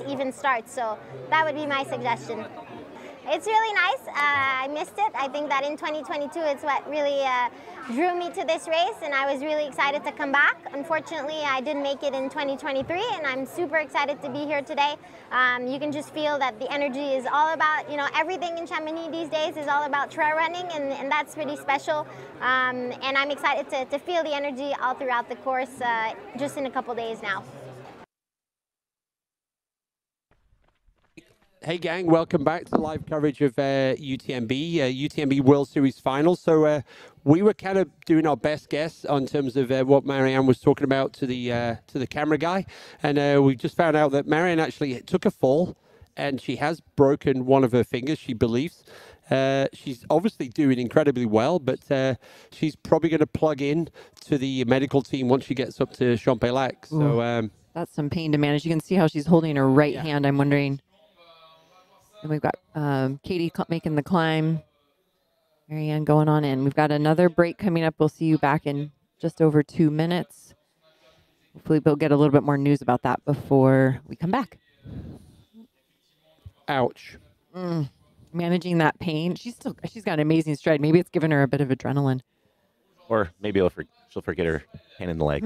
even starts. So that would be my suggestion. It's really nice. I missed it. I think that in 2022, it's what really drew me to this race, and I was really excited to come back. Unfortunately, I didn't make it in 2023, and I'm super excited to be here today. You can just feel that the energy is all about, you know, everything in Chamonix these days is all about trail running, and that's really special. And I'm excited to feel the energy all throughout the course just in a couple days now. Hey gang, welcome back to live coverage of UTMB, UTMB World Series Finals. So we were kind of doing our best guess on terms of what Marianne was talking about to the camera guy, and we just found out that Marianne actually took a fall, and she has broken one of her fingers, she believes. She's obviously doing incredibly well, but she's probably going to plug in to the medical team once she gets up to Champs-Élysées. So that's some pain to manage. You can see how she's holding her right hand. I'm wondering. And we've got Katie making the climb. Marianne going on in. We've got another break coming up. We'll see you back in just over 2 minutes. Hopefully we'll get a little bit more news about that before we come back. Ouch. Managing that pain. She's got an amazing stride. Maybe it's given her a bit of adrenaline. Or maybe she'll forget her hand in the leg.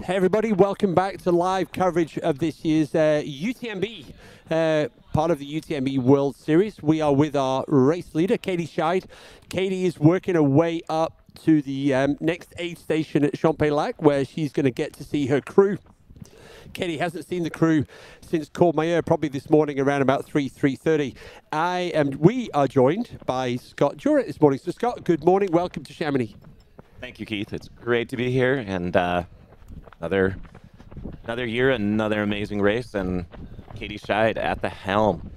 Hey everybody, welcome back to live coverage of this year's UTMB, part of the UTMB World Series. We are with our race leader, Katie Scheid. Katie is working her way up to the next aid station at Champs-Élysées, where she's going to get to see her crew. Katie hasn't seen the crew since Courmayeur, probably this morning around about 3:30. We are joined by Scott Jurek this morning. So Scott, good morning. Welcome to Chamonix. Thank you, Keith. It's great to be here, and another year, another amazing race, and Katie Scheid at the helm,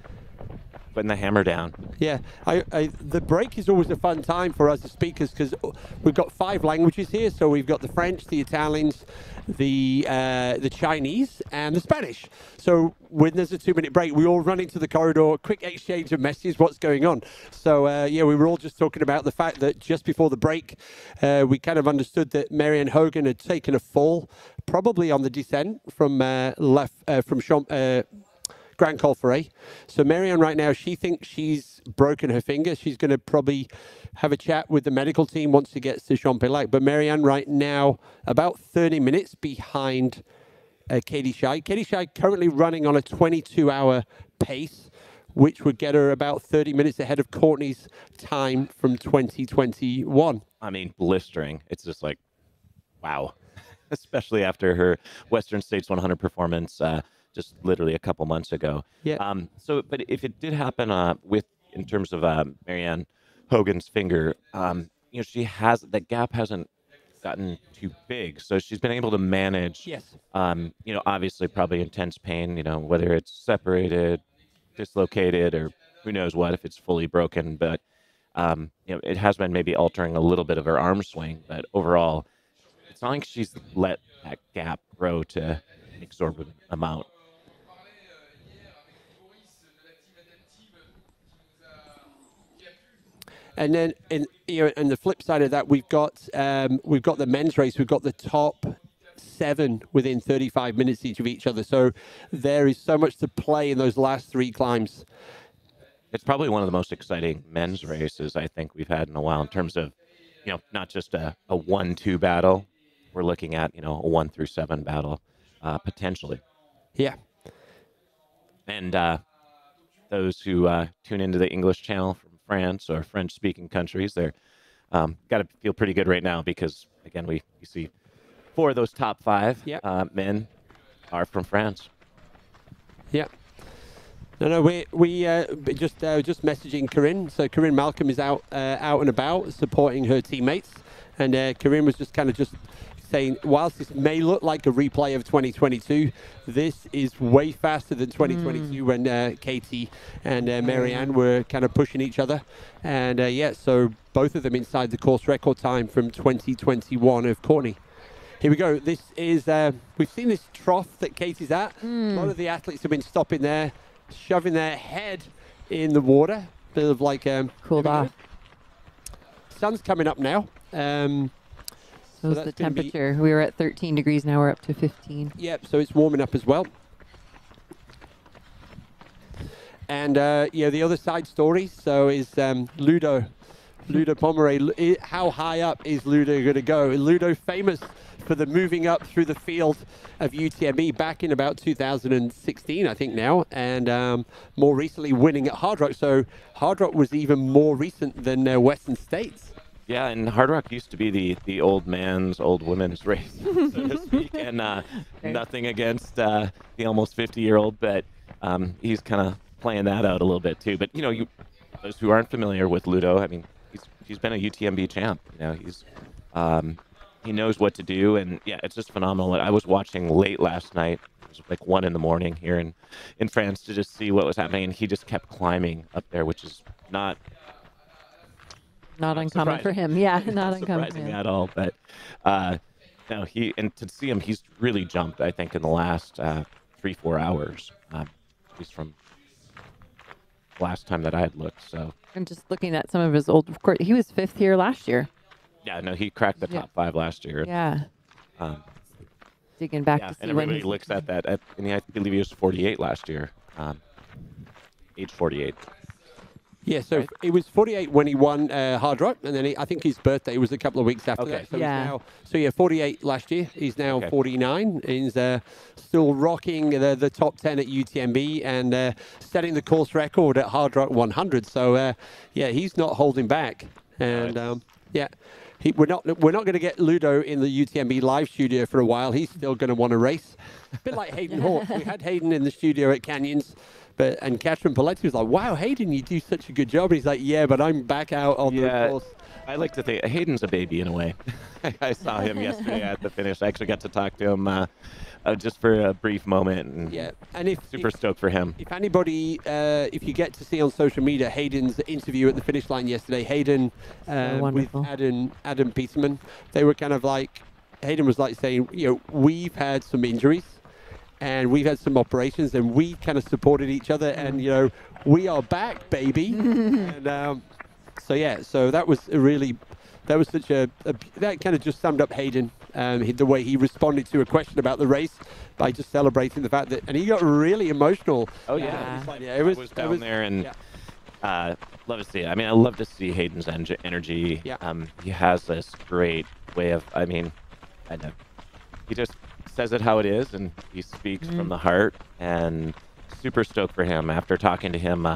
putting the hammer down. Yeah, the break is always a fun time for us as speakers because we've got 5 languages here. So we've got the French, the Italians, the Chinese, and the Spanish. So when there's a 2-minute break, we all run into the corridor, quick exchange of messages, what's going on. So yeah, we were all just talking about the fact that just before the break, we kind of understood that Marianne Hogan had taken a fall, probably on the descent from Grand Col Ferret. So Marianne right now, she thinks she's broken her finger. She's going to probably have a chat with the medical team once she gets to Champs-Élysées. But Marianne right now, about 30 minutes behind Katie Scheid. Katie Scheid currently running on a 22-hour pace, which would get her about 30 minutes ahead of Courtney's time from 2021. I mean, blistering. It's just like, wow. Especially after her Western States 100 performance just literally a couple months ago. Yeah. But if it did happen in terms of Marianne Hogan's finger, she has, that gap hasn't gotten too big. So she's been able to manage, Yes. Obviously probably intense pain, whether it's separated, dislocated, or who knows what, if it's fully broken. But, it has been maybe altering a little bit of her arm swing. But overall, it's not like she's let that gap grow to an exorbitant amount. And then, and the flip side of that, we've got the men's race. We've got the top 7 within 35 minutes each of each other. So there is so much to play in those last 3 climbs. It's probably one of the most exciting men's races I think we've had in a while in terms of, not just a 1-2 battle. We're looking at, a 1 through 7 battle, potentially. Yeah. And those who tune into the English channel from France or French-speaking countries, they're got to feel pretty good right now because, again, you see 4 of those top 5 men are from France. Yeah. No, we just messaging Corinne. So Corinne Malcolm is out and about supporting her teammates, and Corinne was just saying, whilst this may look like a replay of 2022, this is way faster than 2022 when Katie and Marianne were kind of pushing each other. And so both of them inside the course record time from 2021 of Courtney. Here we go. This is, we've seen this trough that Katie's at. A lot of the athletes have been stopping there, shoving their head in the water. Bit of like... cooled off. Sun's coming up now. So the temperature. We were at 13 degrees, now we're up to 15. Yep, so it's warming up as well. And the other side story, so is Ludo Pomeray. How high up is Ludo going to go? Ludo famous for the moving up through the field of UTMB back in about 2016, I think now, and more recently winning at Hard Rock. So Hard Rock was even more recent than Western States. Yeah, and Hard Rock used to be the old man's, old women's race, so to speak. And nothing against the almost 50-year-old, but he's kind of playing that out a little bit too. But those who aren't familiar with Ludo, I mean, he's been a UTMB champ. He knows what to do, and yeah, it's just phenomenal. I was watching late last night. It was like 1 a.m. here in France to just see what was happening, and he just kept climbing up there, which is not uncommon for him. Yeah, not uncommon surprising at all. But no, and to see him, he's really jumped, I think, in the last 3-4 hours. At least from last time that I had looked. So I'm just looking at some of his old course. He was 5th here last year. Yeah, no, he cracked the top 5 last year. Yeah. Digging back to see and everybody looks at that. And I believe he was 48 last year, age 48. Yeah, so right. It was 48 when he won Hard Rock, and then I think his birthday was a couple of weeks after that. So 48 last year. He's now 49. He's still rocking the top 10 at UTMB and setting the course record at Hard Rock 100. So he's not holding back. And we're not going to get Ludo in the UTMB live studio for a while. He's still going to want to race. A bit like Hayden Hawke. We had Hayden in the studio at Canyons. And Catherine Paletti was like, wow, Hayden, you do such a good job. And he's like, yeah, but I'm back out on the course. I like to think Hayden's a baby in a way. I saw him yesterday at the finish. I actually got to talk to him just for a brief moment. And super stoked for him. If anybody, if you get to see on social media Hayden's interview at the finish line yesterday, Hayden with Adam Peterman, they were kind of like, Hayden was like saying, we've had some injuries. And we've had some operations, and we kind of supported each other, and we are back, baby. And so that was such that kind of just summed up Hayden, the way he responded to a question about the race by just celebrating the fact that, and he got really emotional. Oh yeah, it was down there, and love to see it. I mean, I love to see Hayden's energy. Yeah. He has this great way of, I know he just says it how it is, and he speaks from the heart, and super stoked for him. After talking to him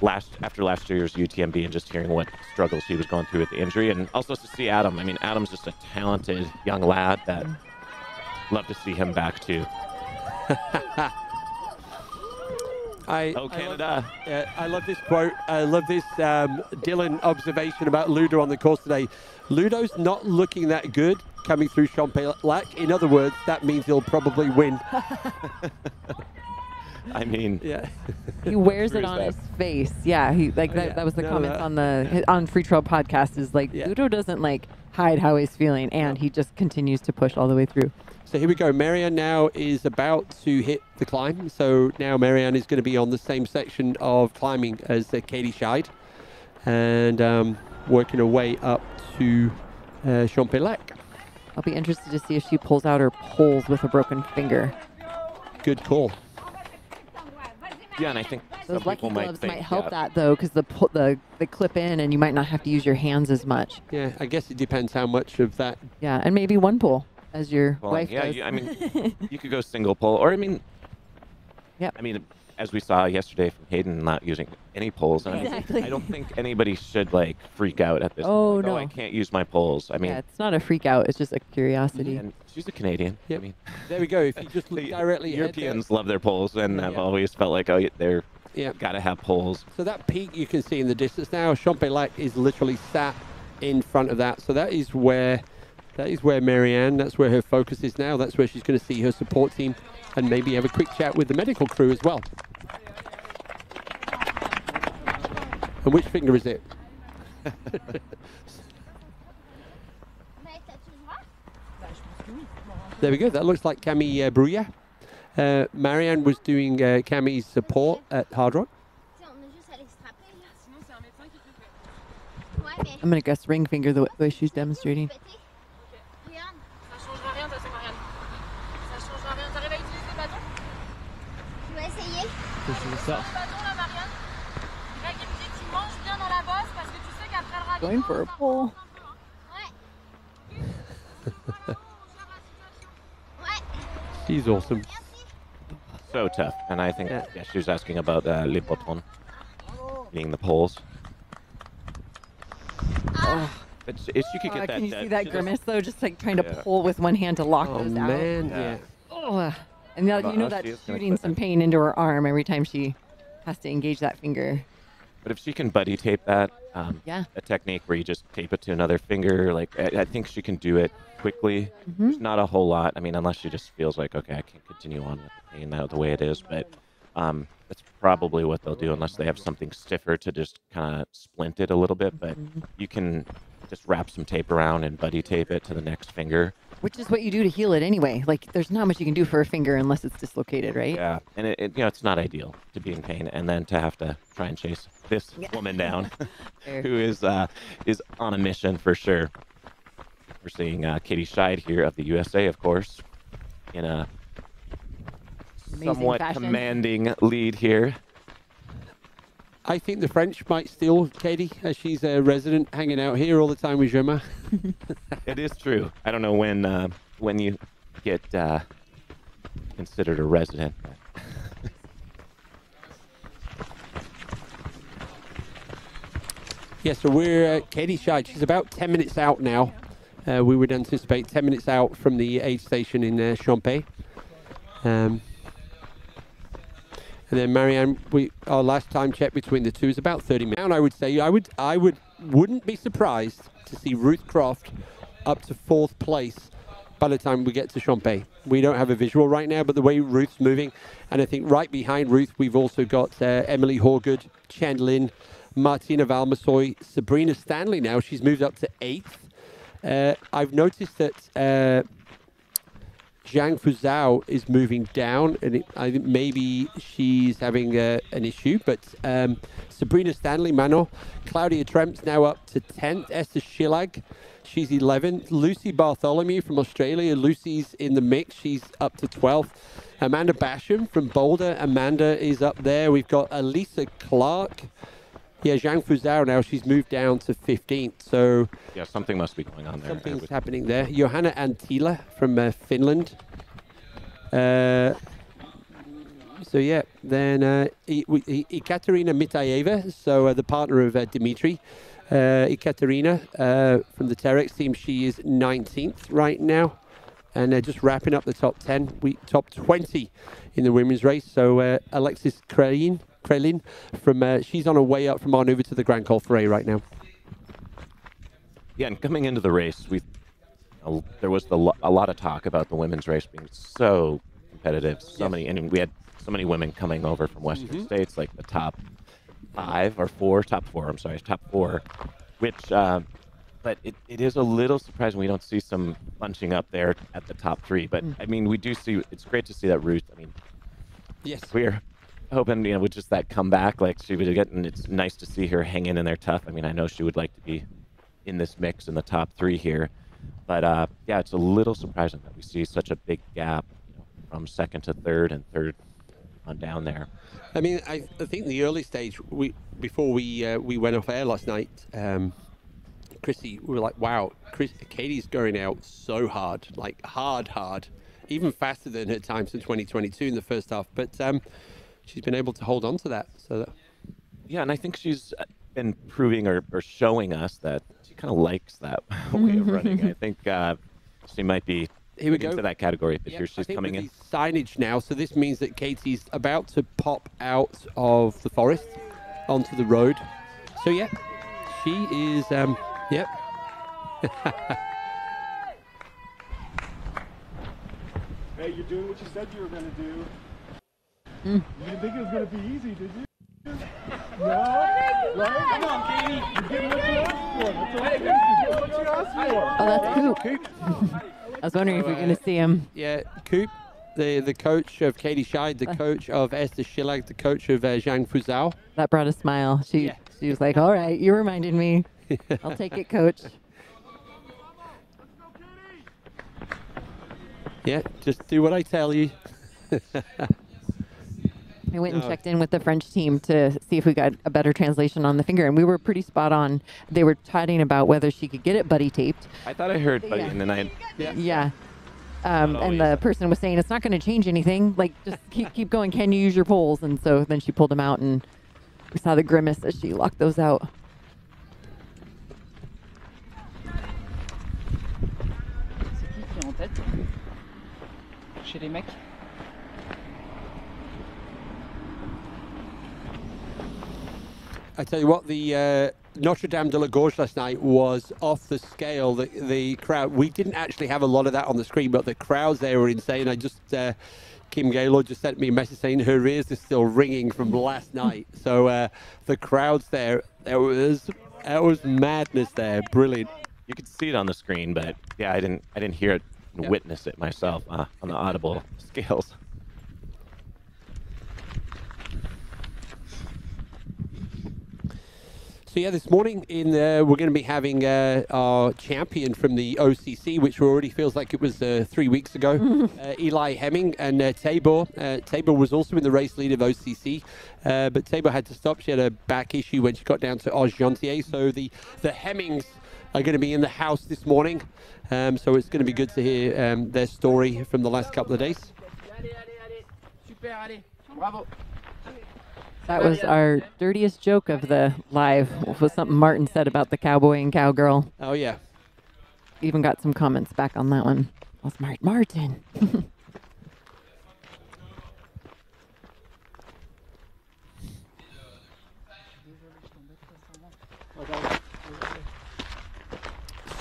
after last year's UTMB and just hearing what struggles he was going through with the injury, and also to see Adam. I mean, Adam's just a talented young lad that love to see him back too. Canada. I love this quote. I love this Dylan observation about Ludo on the course today. Ludo's not looking that good coming through Champex-Lac. In other words, that means he'll probably win. I mean, yeah. He wears it on his face. Yeah, he like that. That was the comments on Free Trail podcast. Is like Ludo doesn't like hide how he's feeling, and he just continues to push all the way through. So here we go. Marianne now is about to hit the climb. So now Marianne is going to be on the same section of climbing as Katie Scheid, and working her way up to Champex-Lac. I'll be interested to see if she pulls out her poles with a broken finger. Good call. Yeah, and I think those lucky gloves might help that though, because they clip in, and you might not have to use your hands as much. Yeah, I guess it depends how much of that. Yeah, and maybe one pole, as your wife does. Yeah, I mean, you could go single pole, or I mean, I mean, as we saw yesterday from Hayden not using any poles, and I don't think anybody should like freak out at this. Oh point. no, I can't use my poles. I mean, it's not a freak out; it's just a curiosity. And she's a Canadian. Yeah, I mean, there we go. If you just look directly, Europeans love their poles, and I've always felt like they're gotta have poles. So that peak you can see in the distance now, Champex-Lac is literally sat in front of that. So that is where Marianne. That's where her focus is now. That's where she's going to see her support team, and maybe have a quick chat with the medical crew as well. And which finger is it? There we go. That looks like Camille Brouillat. Marianne was doing Camille's support at Hard Rock. I'm going to guess ring finger the way she's demonstrating. Going for a pull. She's awesome. So tough. And I think she was asking about les boutons, being the poles. But if you could get that. Can you see that grimace though? Just like trying to pull with one hand to lock those out. Man, Oh, and now you know that's shooting some pain into her arm every time she has to engage that finger. But if she can buddy tape that, a technique where you just tape it to another finger, like I think she can do it quickly. There's not a whole lot. I mean, unless she just feels like, okay, I can't continue on with the pain now the way it is. But that's probably what they'll do, unless they have something stiffer to just kind of splint it a little bit. But you can just wrap some tape around and buddy tape it to the next finger. Which is what you do to heal it anyway. Like, there's not much you can do for a finger unless it's dislocated, right? Yeah, and it's not ideal to be in pain and then to have to try and chase this woman down, who is on a mission for sure. We're seeing Katie Scheid here of the USA, of course, in a somewhat commanding lead here. I think the French might steal Katie, as she's a resident hanging out here all the time with Germain. It is true. I don't know when you get considered a resident. Yeah, so we're Katie Scheid. She's about 10 minutes out now. We would anticipate 10 minutes out from the aid station in Champex. And then Marianne, our last time check between the two is about 30 minutes. And I would say I wouldn't be surprised to see Ruth Croft up to 4th place by the time we get to Champex. We don't have a visual right now, but the way Ruth's moving, and I think right behind Ruth, we've also got Emily Horgood, Chen Lin, Martina Valmasoy, Sabrina Stanley now. She's moved up to 8th. I've noticed that Zhang Fuzhou is moving down, and I think maybe she's having an issue. But Sabrina Stanley, Manon, Claudia Tremp's now up to 10th. Esther Schillag, she's 11th. Lucy Bartholomew from Australia, Lucy's in the mix. She's up to 12th. Amanda Basham from Boulder, Amanda is up there. We've got Elisa Clark. Yeah, Zhang Fuzhou now, she's moved down to 15th. So yeah, something must be going on there. Something's happening there. Johanna Antila from Finland. So yeah, then Ekaterina Mitaeva, so the partner of Dimitri. Ekaterina from the Terex team, she is 19th right now. And they're just wrapping up the top 10, top 20 in the women's race. So Alexis Krelin from she's on her way up from Arnuva to the Grand Col Ferret right now. Yeah, and coming into the race, there was a lot of talk about the women's race being so competitive. So many, and we had so many women coming over from Western states, like the top four, which. But it is a little surprising we don't see some bunching up there at the top 3. But, I mean, we do see, it's great to see that Ruth, I mean, yes, we're hoping, with just that comeback, like she would get, and it's nice to see her hanging in there tough. I mean, I know she would like to be in this mix in the top 3 here. But, yeah, it's a little surprising that we see such a big gap from second to third and third on down there. I mean, I think the early stage, before we went off air last night, Chrissy, we were like, wow, Katie's going out so hard, like hard, even faster than her times in 2022 in the first half. But she's been able to hold on to that. Yeah, and I think she's been proving or showing us that she kind of likes that way of running. I think she might be into that category this year. She's coming in. Signage now, so this means that Katie's about to pop out of the forest onto the road. So yeah, she is. Yep. Hey, you're doing what you said you were going to do. You didn't think it was going to be easy, did you? No? Right? Come on, Katie. You're getting what you asked for. That's all it is. You're getting what you asked for. Oh, that's Coop. I was wondering if we are going to see him. Yeah, Coop, the coach of Katie Scheid, the coach of Esther Schillag, the coach of Zhang Fuzhou. That brought a smile. She was like, all right, you reminded me. I'll take it, coach. Yeah, just do what I tell you. I went and checked in with the French team to see if we got a better translation on the finger, and we were pretty spot on. They were chatting about whether she could get it buddy taped. I thought I heard buddy, and then I... Yeah. And the person was saying, it's not going to change anything. Like, just keep going. Can you use your poles? And so then she pulled them out, and we saw the grimace as she locked those out. Chez les mecs. I tell you what, the Notre Dame de la Gorge last night was off the scale. The crowd, we didn't actually have a lot of that on the screen, but the crowds there were insane. I just, Kim Gaylord just sent me a message saying her ears are still ringing from last night. So the crowds there, it was madness there. Brilliant. You could see it on the screen, but yeah, I didn't hear it and witness it myself on the audible scales. So yeah, this morning we're going to be having our champion from the OCC, which already feels like it was 3 weeks ago, Eli Hemming, and Tabor. Tabor was also in the race lead of OCC, but Tabor had to stop. She had a back issue when she got down to Argentier. So the Hemmings are going to be in the house this morning. So it's going to be good to hear their story from the last couple of days. That was our dirtiest joke of the live, was something Martin said about the cowboy and cowgirl. Oh, yeah. Even got some comments back on that one. That was Martin.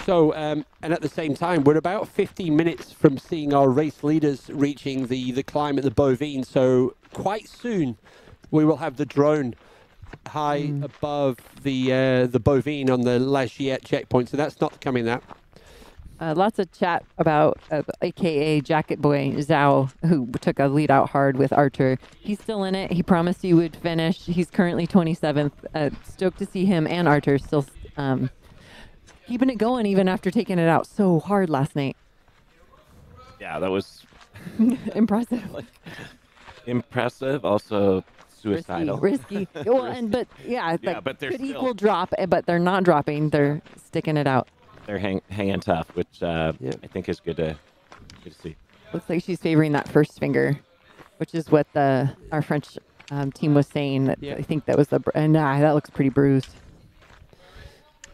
So, and at the same time, we're about 15 minutes from seeing our race leaders reaching the climb at the Bovine. So quite soon, we will have the drone high above the Bovine on the La Giette checkpoint. So that's not coming that. Lots of chat about AKA Jacket Boy Zhao, who took a lead out hard with Archer. He's still in it. He promised he would finish. He's currently 27th. Stoked to see him and Archer still keeping it going even after taking it out so hard last night. Yeah, that was impressive. Impressive, also suicidal. Risky. Well, but but they're could still equal drop, but they're not dropping. They're sticking it out. They're hanging tough, which I think is good to see. Looks like she's favoring that first finger. which is what our French team was saying. That I think that was and that looks pretty bruised.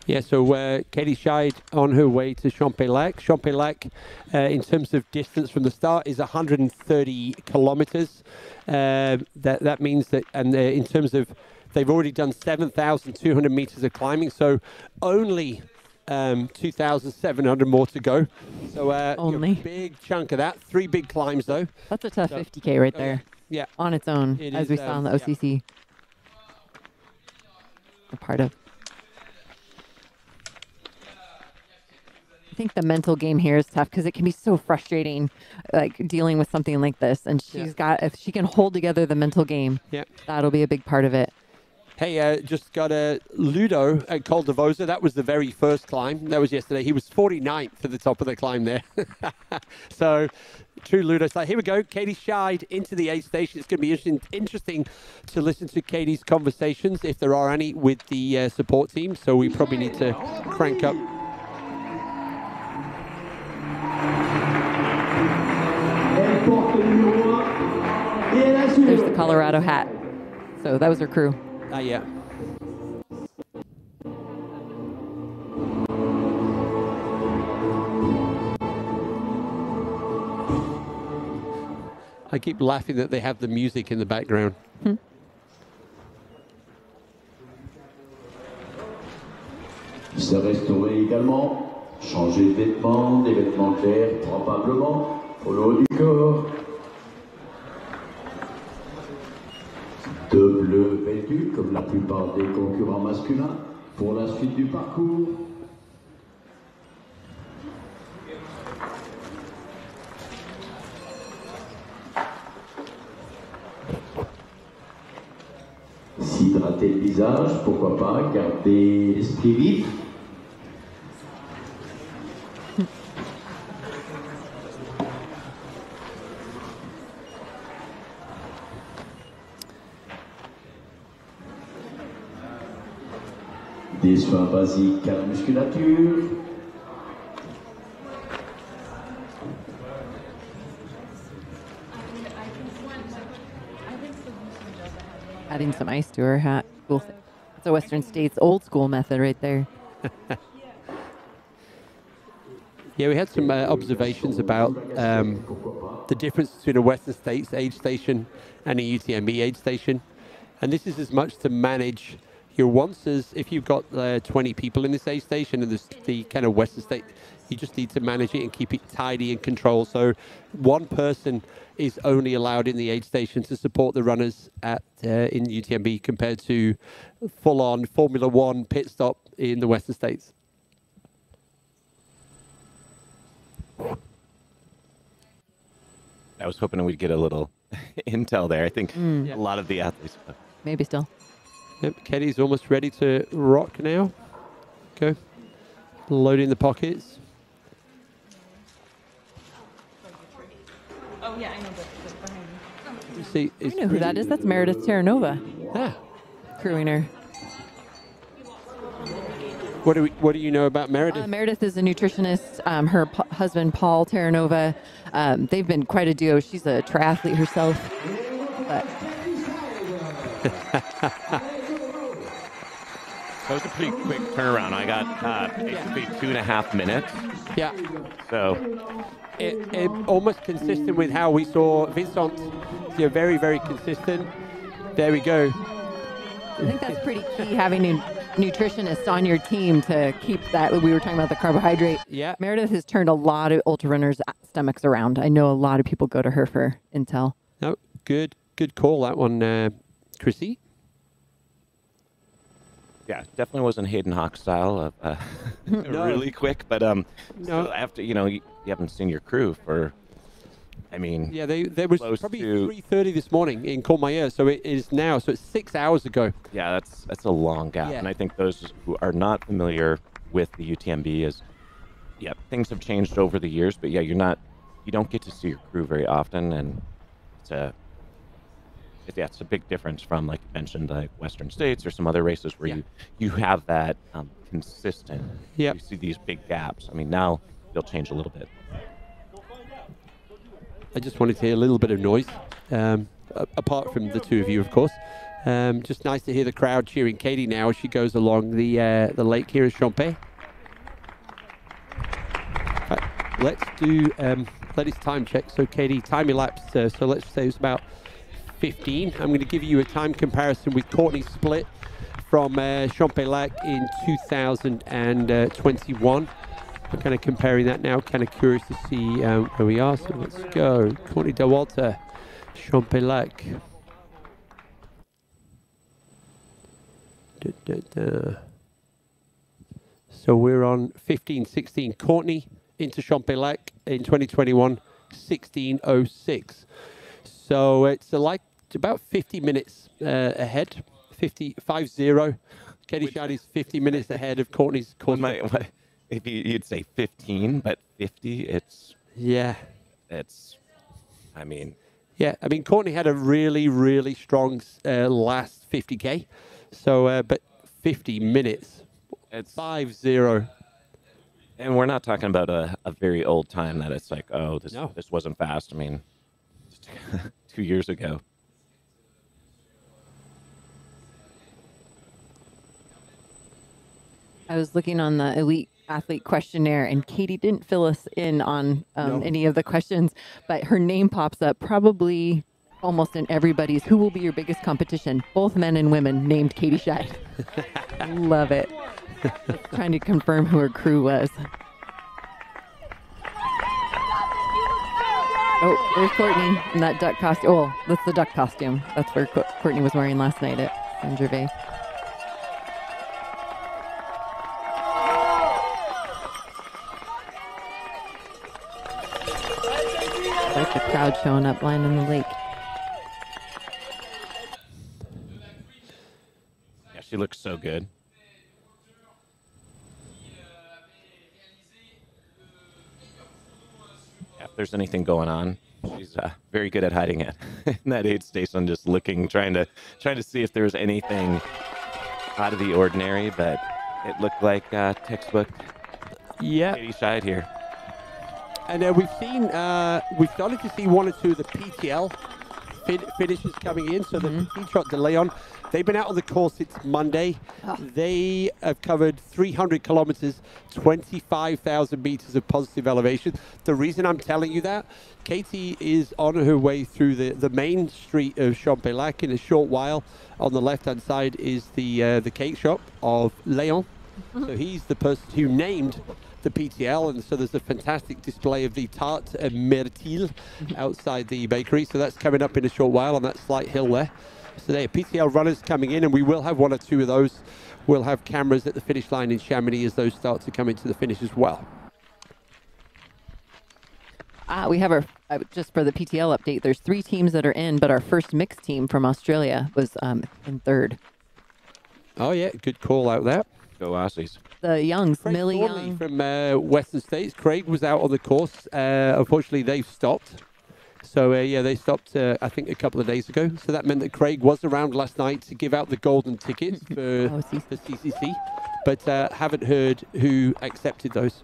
Yeah, so Katie Scheid on her way to Champellac. Champellac, in terms of distance from the start, is 130 kilometers. That means that, and in terms of, they've already done 7,200 meters of climbing, so only 2,700 more to go. So only big chunk of that. 3 big climbs though. That's a tough 50K right there. Yeah, on its own, as we saw on the OCC. A part of. I think the mental game here is tough because it can be so frustrating, like dealing with something like this. And she's got, if she can hold together the mental game, that'll be a big part of it. Hey, just got a Ludo at Col de Vosa. That was the very first climb. That was yesterday. He was 49th to the top of the climb there. So, true Ludo. So here we go. Katie Scheid into the aid station. It's going to be interesting to listen to Katie's conversations, if there are any, with the support team. So we probably need to crank up. There's the Colorado hat. So that was her crew. Yeah. I keep laughing that they have the music in the background. Se restaurer également, changer de vêtements, des vêtements clairs, probablement, pour le haut du corps. De bleu vêtu, comme la plupart des concurrents masculins, pour la suite du parcours. S'hydrater le visage, pourquoi pas, garder l'esprit vif. Des soins basiques à la musculature. Adding some ice to her hat. Cool. It's a Western States old school method right there. Yeah, we had some observations about the difference between a Western States aid station and a UTMB aid station. And this is as much to manage your wants as if you've got 20 people in this aid station and the kind of Western State, you just need to manage it and keep it tidy and controlled. So one person is only allowed in the aid station to support the runners at in UTMB compared to full-on Formula One pit stop in the Western States. I was hoping we'd get a little intel there. I think a lot of the athletes. Maybe still. Yep, Katie's almost ready to rock now. Go. Loading the pockets. Oh, yeah, I know that's behind me. You see, I know who that is. That's Meredith Terranova. Ah. Crewing her. What do you know about Meredith? Meredith is a nutritionist. Her husband, Paul Terranova, they've been quite a duo. She's a triathlete herself. But That was a pretty quick turnaround. I got basically 2.5 minutes. Yeah. So it almost consistent with how we saw Vincent. You're very, very consistent. There we go. I think that's pretty key, having a nutritionist on your team to keep that. We were talking about the carbohydrate. Yeah. Meredith has turned a lot of ultra runners' stomachs around. I know a lot of people go to her for intel. No, good call, that one, Chrissy. yeah, definitely wasn't Hayden Hawk style of really quick, but so after you haven't seen your crew for. I mean, yeah, there was probably 3:30 this morning in Courmayeur, so it is now. So it's 6 hours ago. Yeah, that's a long gap, and I think those who are not familiar with the UTMB is, things have changed over the years, but you don't get to see your crew very often, and it's a big difference from, like you mentioned, like Western States or some other races where you have that consistent. Yeah, you see these big gaps. I mean, now they'll change a little bit. I just wanted to hear a little bit of noise. apart from the two of you, of course. Just nice to hear the crowd cheering Katie now as she goes along the lake here in Champé. Let's do let's time check. So Katie, time elapsed. So let's say it's about 15. I'm going to give you a time comparison with Courtney's split from Champé-Lac in 2021. We're kind of comparing that now. Kind of curious to see where we are. So let's go. Courtney Dauwalter, Champé-Lac. So we're on 15:16. Courtney into Champé-Lac in 2021, 16:06. So it's about 50 minutes ahead. 50. Katie Shaddy's 50 minutes ahead of Courtney's course. If you'd say 15, but 50, it's... Yeah. It's, I mean... Yeah, I mean, Courtney had a really, really strong last 50K. So, but 50 minutes. It's 5-0. And we're not talking about a very old time that it's like, oh, this wasn't fast. I mean, 2 years ago. I was looking on the Elite Athlete questionnaire, and Katie didn't fill us in on any of the questions, but her name pops up probably almost in everybody's. Who will be your biggest competition? Both men and women named Katie Scheid. Love it. Trying to confirm who her crew was. Oh, there's Courtney in that duck costume. Oh, that's the duck costume. That's where Courtney was wearing last night at Saint Gervais. Like the crowd showing up lining the lake. Yeah, she looks so good. Yeah, if there's anything going on, she's very good at hiding it. In that aid station, just looking, trying to see if there's anything out of the ordinary, but it looked like textbook. Yeah. Katie Scheid here. And we've started to see one or two of the PTL finishes coming in. So the Petit Trot de Leon, they've been out on the course since Monday. They have covered 300 kilometers, 25,000 meters of positive elevation. The reason I'm telling you that, Katie is on her way through the main street of Champé-Lac. In a short while, on the left-hand side is the cake shop of Léon. So he's the person who named the PTL, and so there's a fantastic display of the tarte myrtille outside the bakery. So that's coming up in a short while on that slight hill there. So there are PTL runners coming in, and we will have one or two of those. We'll have cameras at the finish line in Chamonix as those start to come into the finish as well. We have our, just for the PTL update, there's 3 teams that are in, but our first mixed team from Australia was in third. Oh yeah, good call out there. Go Aussies. The Youngs, Craig Millie Thornley Young. from Western States. Craig was out on the course. Unfortunately, they've stopped. So, yeah, they stopped, I think, a couple of days ago. So that meant that Craig was around last night to give out the golden tickets for CCC, but haven't heard who accepted those.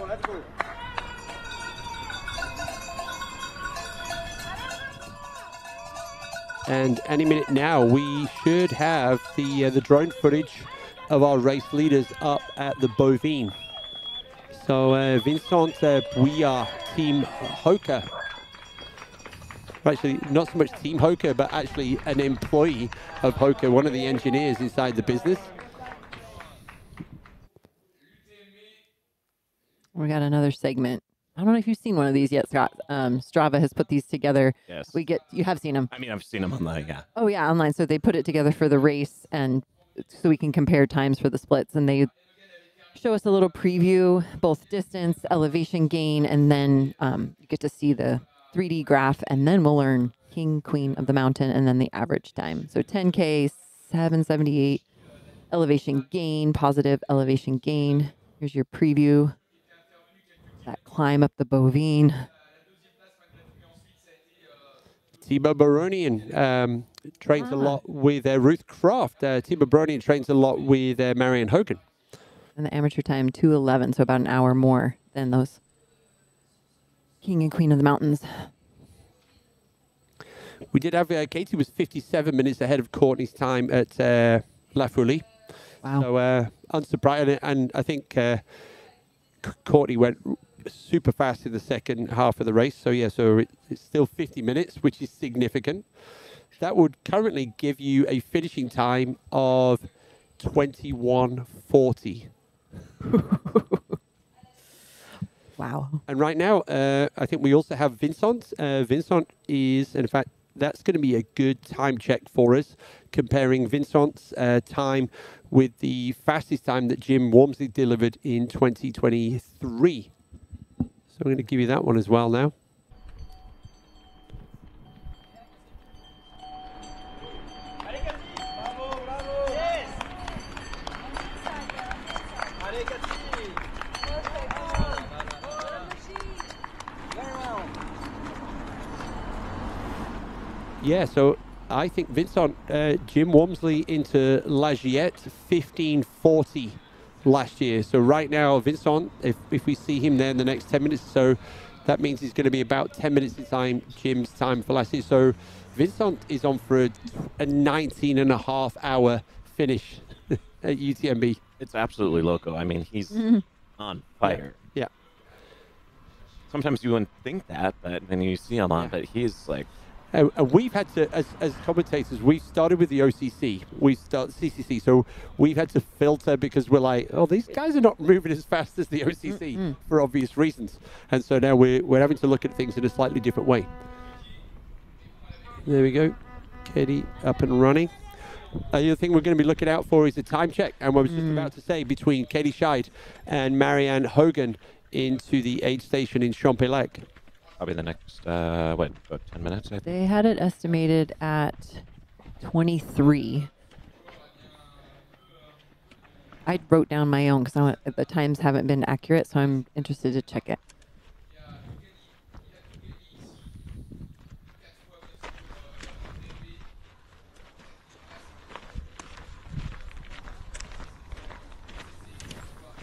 Let's go. And any minute now, we should have the drone footage of our race leaders up at the Bovine. So Vincent Bouillard, Team HOKA. Actually, not so much Team HOKA, but actually an employee of HOKA, one of the engineers inside the business. We got another segment. I don't know if you've seen one of these yet, Scott. Strava has put these together. Yes. You have seen them. I mean, I've seen them online, yeah. Oh yeah, online. So they put it together for the race, and so we can compare times for the splits, and they show us a little preview, both distance, elevation gain, and then you get to see the 3D graph, and then we'll learn king, queen of the mountain, and then the average time. So 10K, 778, elevation gain, positive elevation gain. Here's your preview. That climb up the Bovine. Timo Baronian trains a lot with Ruth Croft. Timo Baronian trains a lot with Marianne Hogan. And the amateur time, 2:11, so about an hour more than those King and Queen of the Mountains. We did have, Katie was 57 minutes ahead of Courtney's time at La Folie. Wow. So unsurprising. And I think Courtney went super fast in the second half of the race. So yeah, so it's still 50 minutes, which is significant. That would currently give you a finishing time of 21:40. Wow. And right now, I think we also have Vincent. Vincent is, in fact, that's going to be a good time check for us, comparing Vincent's time with the fastest time that Jim Wormsley delivered in 2023. So I'm going to give you that one as well now. Yeah, so I think Vincent, Jim Wormsley into La Giette, 15:40 last year. So right now, Vincent, if we see him there in the next 10 minutes or so, that means he's going to be about 10 minutes behind Jim's time for last year. So Vincent is on for a 19.5-hour finish at UTMB. It's absolutely loco. I mean, he's on fire. Yeah. Sometimes you wouldn't think that, but when you see him on, but he's like... And we've had to, as commentators, we started with the OCC, we start CCC, so we've had to filter because we're like, oh, these guys are not moving as fast as the OCC for obvious reasons, and so now we're having to look at things in a slightly different way. There we go, Katie up and running. The other thing we're going to be looking out for is a time check, and what I was just about to say, between Katie Scheid and Marianne Hogan into the aid station in Champelec. Probably the next, about 10 minutes, I think. They had it estimated at 23. I wrote down my own because the times haven't been accurate, so I'm interested to check it.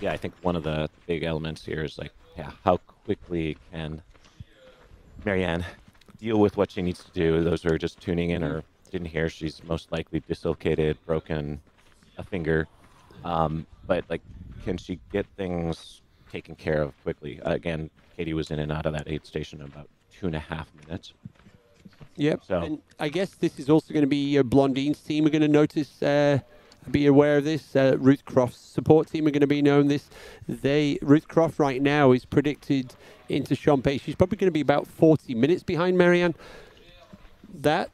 Yeah, I think one of the big elements here is like, how quickly can Marianne deal with what she needs to do. Those who are just tuning in or didn't hear, she's most likely dislocated, broken a finger. But like, can she get things taken care of quickly? Again, Katie was in and out of that aid station in about 2.5 minutes. Yep. So and I guess this is also going to be Blondine's team are going to notice, be aware of this. Ruth Croft's support team are going to be knowing this. Ruth Croft right now is predicted into Champé. She's probably going to be about 40 minutes behind Marianne. Those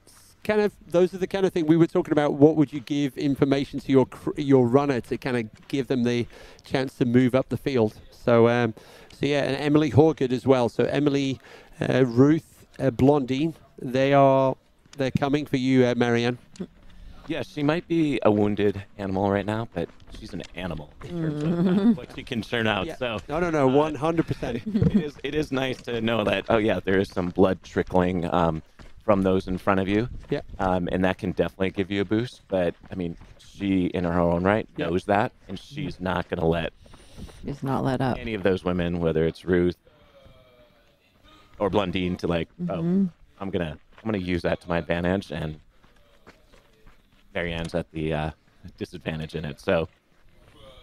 are the kind of thing we were talking about. What would you give information to your runner to kind of give them the chance to move up the field? So, yeah, and Emily Horgood as well. So Emily, Ruth, Blondine, they're coming for you, Marianne. Yeah, she might be a wounded animal right now, but she's an animal in terms of what she can churn out. Yeah. So No, 100%. it is nice to know that, oh yeah, there is some blood trickling from those in front of you. Yeah. And that can definitely give you a boost. But I mean, she in her own right knows that, and she's not going to let up any of those women, whether it's Ruth or Blondine, to like, I'm gonna use that to my advantage, and Marianne's at the disadvantage in it. So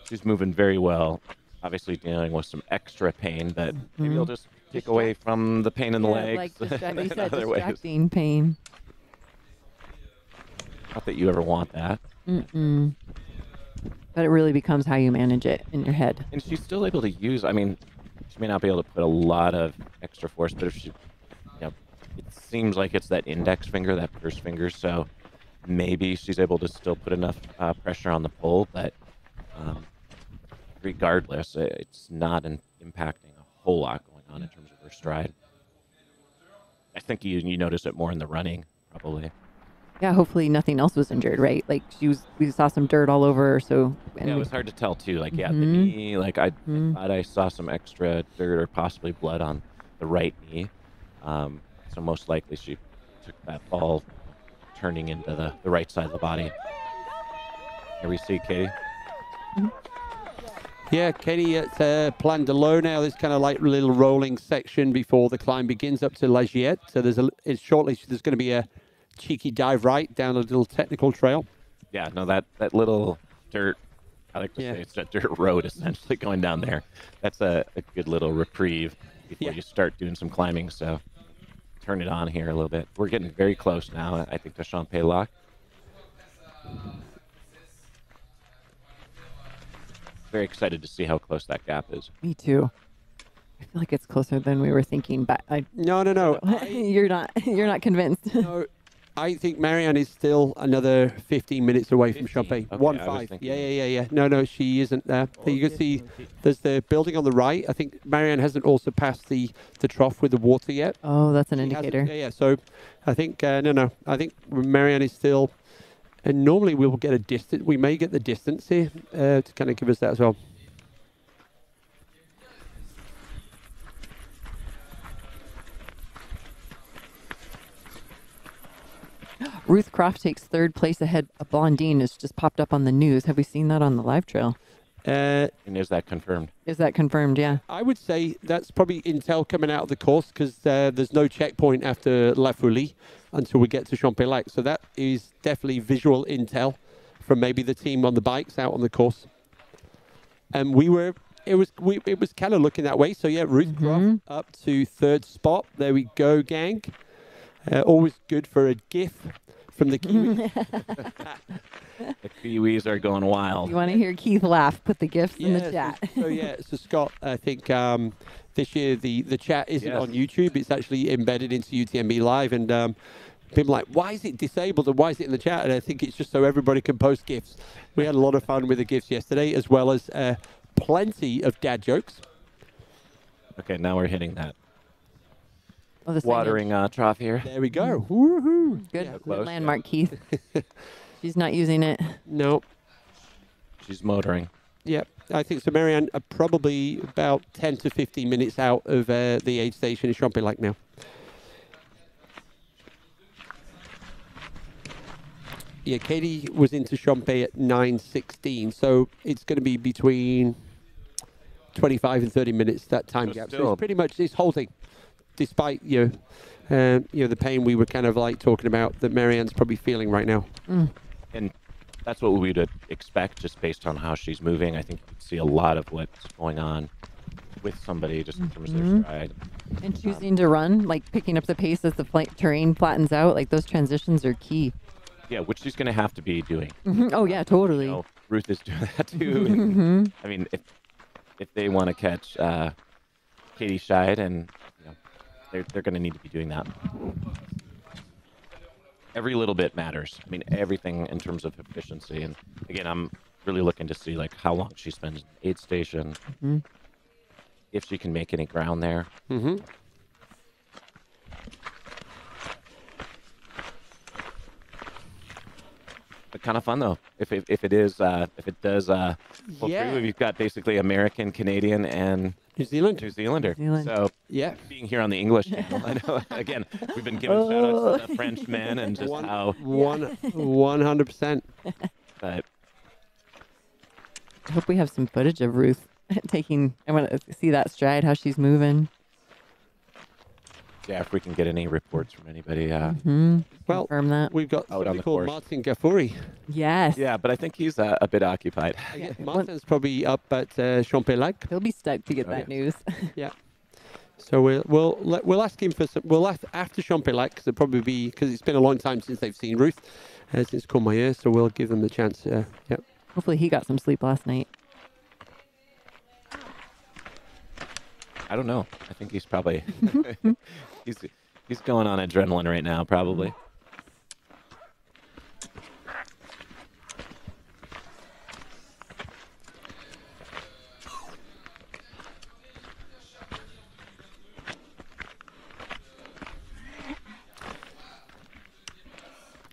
she's moving very well, obviously dealing with some extra pain that maybe you'll just take away from the pain in the legs. Like you said, distracting ways. Pain. Not that you ever want that. But it really becomes how you manage it in your head. And she's still able to use, I mean, she may not be able to put a lot of extra force, but if she, it seems like it's that index finger, that first finger, so maybe she's able to still put enough pressure on the pole, but regardless, it's not impacting a whole lot going on in terms of her stride. I think you notice it more in the running, probably. Yeah, hopefully nothing else was injured, right? Like we saw some dirt all over her, so... And it was hard to tell, too. Like, the knee, like, I thought I saw some extra dirt or possibly blood on the right knee. So most likely she took that ball turning into the right side of the body. Here we see Katie. Yeah, Katie at Plan de Lo now. This kind of like little rolling section before the climb begins up to La Giette. So shortly there's going to be a cheeky dive right down a little technical trail. Yeah, no, that little dirt, I like to say it's a dirt road essentially going down there. That's a good little reprieve before you start doing some climbing. So turn it on here a little bit. We're getting very close now, I think, to Champ Lac. Very excited to see how close that gap is. Me too. I feel like it's closer than we were thinking, but No. you're not convinced. No, I think Marianne is still another 15 minutes away from Champagne. Okay, 1-5. Yeah. No, she isn't there. You can see there's the building on the right. I think Marianne hasn't also passed the trough with the water yet. Oh, that's an indicator. Yeah. So I think no. I think Marianne is still. And normally we will get a distance. We may get the distance here to kind of give us that as well. Ruth Croft takes third place ahead of Blondine. It's just popped up on the news. Have we seen that on the live trail? And is that confirmed? Is that confirmed? Yeah. I would say that's probably intel coming out of the course because there's no checkpoint after La Folie until we get to Champ-Lac. So that is definitely visual intel from maybe the team on the bikes out on the course. And it was kind of looking that way. So yeah, Ruth Croft up to third spot. There we go, gang. Always good for a GIF from the Kiwis. The Kiwis are going wild. You want to hear Keith laugh? Put the gifts in the chat. So Scott, I think this year the chat isn't on YouTube. It's actually embedded into UTMB Live, and people are like, why is it disabled and why is it in the chat? And I think it's just so everybody can post GIFs. We had a lot of fun with the GIFs yesterday, as well as plenty of dad jokes. Okay, now we're hitting that. Oh, the watering trough here. There we go. Woohoo! Good landmark, Keith. She's not using it. No. She's motoring. Yep. I think so. Marianne are probably about 10 to 15 minutes out of the aid station in Champ-Lac now. Yeah, Katie was into Champé at 9:16, so it's going to be between 25 and 30 minutes that time gap. So it's pretty much it's holding, despite the pain we were kind of like talking about that Marianne's probably feeling right now. And that's what we would expect just based on how she's moving. I think you can see a lot of what's going on with somebody just in terms of their stride. And choosing to run, like picking up the pace as the terrain flattens out, like those transitions are key. Yeah, which she's going to have to be doing. Oh, yeah, totally. Ruth is doing that too. I mean, if they want to catch Katie Scheid, and they're going to need to be doing that. Every little bit matters. I mean, everything in terms of efficiency. And again, I'm really looking to see like how long she spends in the aid station, if she can make any ground there. But kind of fun though. If it does pull through, you've got basically American, Canadian, and New Zealander. So being here on the English channel, I know again we've been giving shout outs to the French men and just how 100%. But I hope we have some footage of Ruth taking. I want to see that stride, how she's moving. Yeah, if we can get any reports from anybody. Well, confirm that. We've got somebody called Martin Gaffuri. Yes. Yeah, but I think he's a bit occupied. Martin's probably up at Champ-Lac. He'll be stoked to get that news. Yeah. So we'll ask him for some. We'll ask after Champ-Lac because it'll probably be because it's been a long time since they've seen Ruth, since Courmayeur. So we'll give them the chance. Yeah. Hopefully he got some sleep last night. I don't know. I think he's probably he's going on adrenaline right now, probably.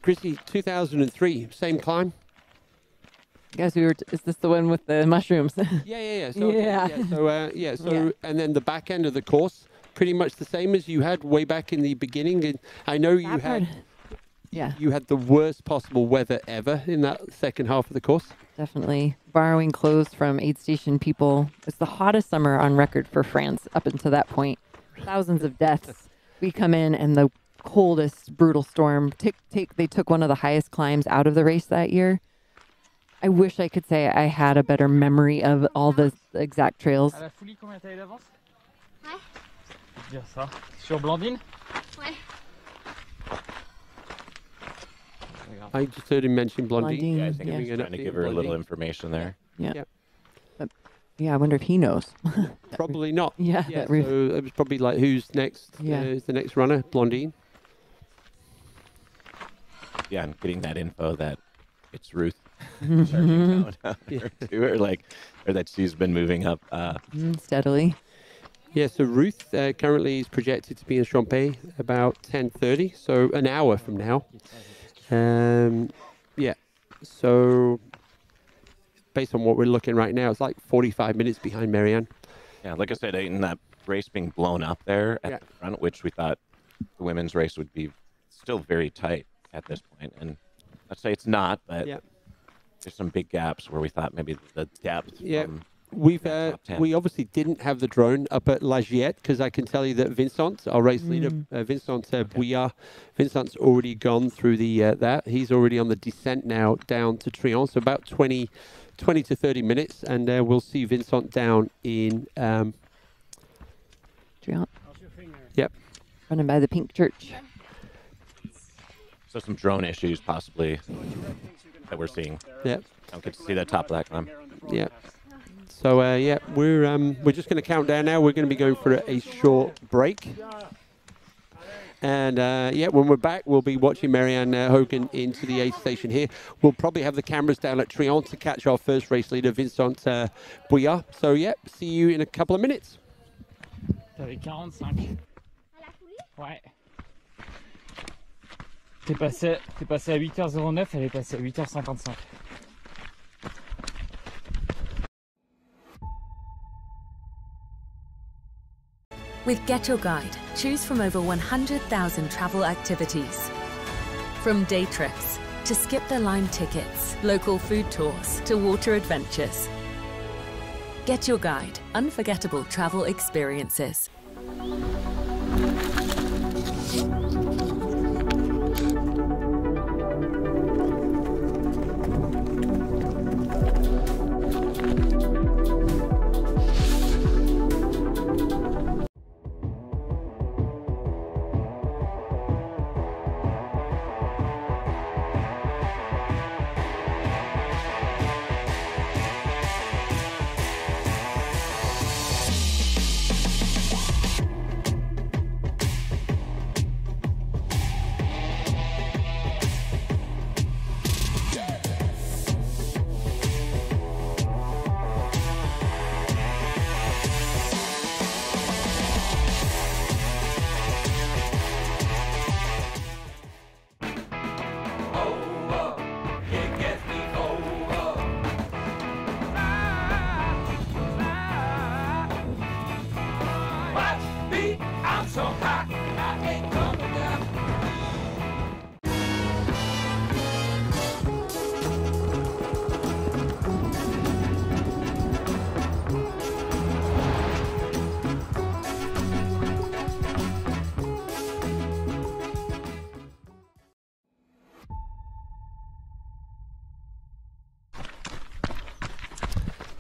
Chrissy, 2003, same climb. Guys, is this the one with the mushrooms? Yeah. So, and then the back end of the course, pretty much the same as you had way back in the beginning? And I know you had, you had the worst possible weather ever in that second half of the course. Definitely borrowing clothes from aid station people. It's the hottest summer on record for France up until that point. Thousands of deaths. We come in and the coldest, brutal storm. They took one of the highest climbs out of the race that year. I wish I could say I had a better memory of all the exact trails. À la folie, combien t'as eu d'avance? Ouais. Je vais dire ça. Sur Blandine? Ouais. I just heard him mention Blondine. Yeah, I think he was trying to give her a little information there. Yeah. Yeah, I wonder if he knows. Probably not. Yeah. So it was probably like, who's next? Is the next runner? Blondine. Yeah, and getting that info that it's Ruth. Or that she's been moving up steadily. Yeah, so Ruth currently is projected to be in Champé about 10:30, so an hour from now. Yeah, so based on what we're looking right now, it's like 45 minutes behind Marianne. Yeah, like I said, in that race being blown up there at the front, which we thought the women's race would be still very tight at this point. And I'd say it's not, but there's some big gaps where we thought maybe the depth. Yeah, we obviously didn't have the drone up at La Giette because I can tell you that Vincent, our race leader, Vincent Bouillard, Vincent's already gone through the that. He's already on the descent now down to Trion, so about 20 to 30 minutes, and we'll see Vincent down in Trion. Yep. Running by the pink church. So some drone issues possibly that we're seeing. Yeah. Don't get to see the top of that climb. Yeah. So yeah, we're just going to count down now. We're going to be going for a short break. And yeah, when we're back, we'll be watching Marianne Hogan into the aid station here. We'll probably have the cameras down at Trion to catch our first race leader, Vincent Bouillard. So yeah, see you in a couple of minutes. T'avais 45. Ouais. T'es passé à 8h09, elle est passée à 8h55. With Get Your Guide, choose from over 100,000 travel activities. From day trips to skip the line tickets, local food tours to water adventures. Get Your Guide, unforgettable travel experiences.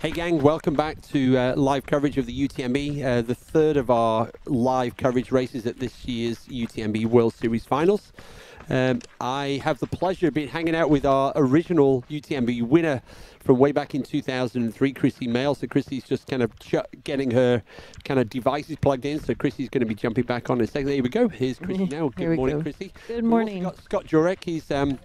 Hey gang, welcome back to live coverage of the UTMB, the third of our live coverage races at this year's UTMB World Series Finals. I have the pleasure of being hanging out with our original UTMB winner from way back in 2003, Chrissy Mail. So Chrissy's just kind of getting her kind of devices plugged in. So Chrissy's going to be jumping back on in a second. Here we go. Here's Chrissy now. Good morning, Chrissy. Good morning. We've also got Scott Jurek. He's I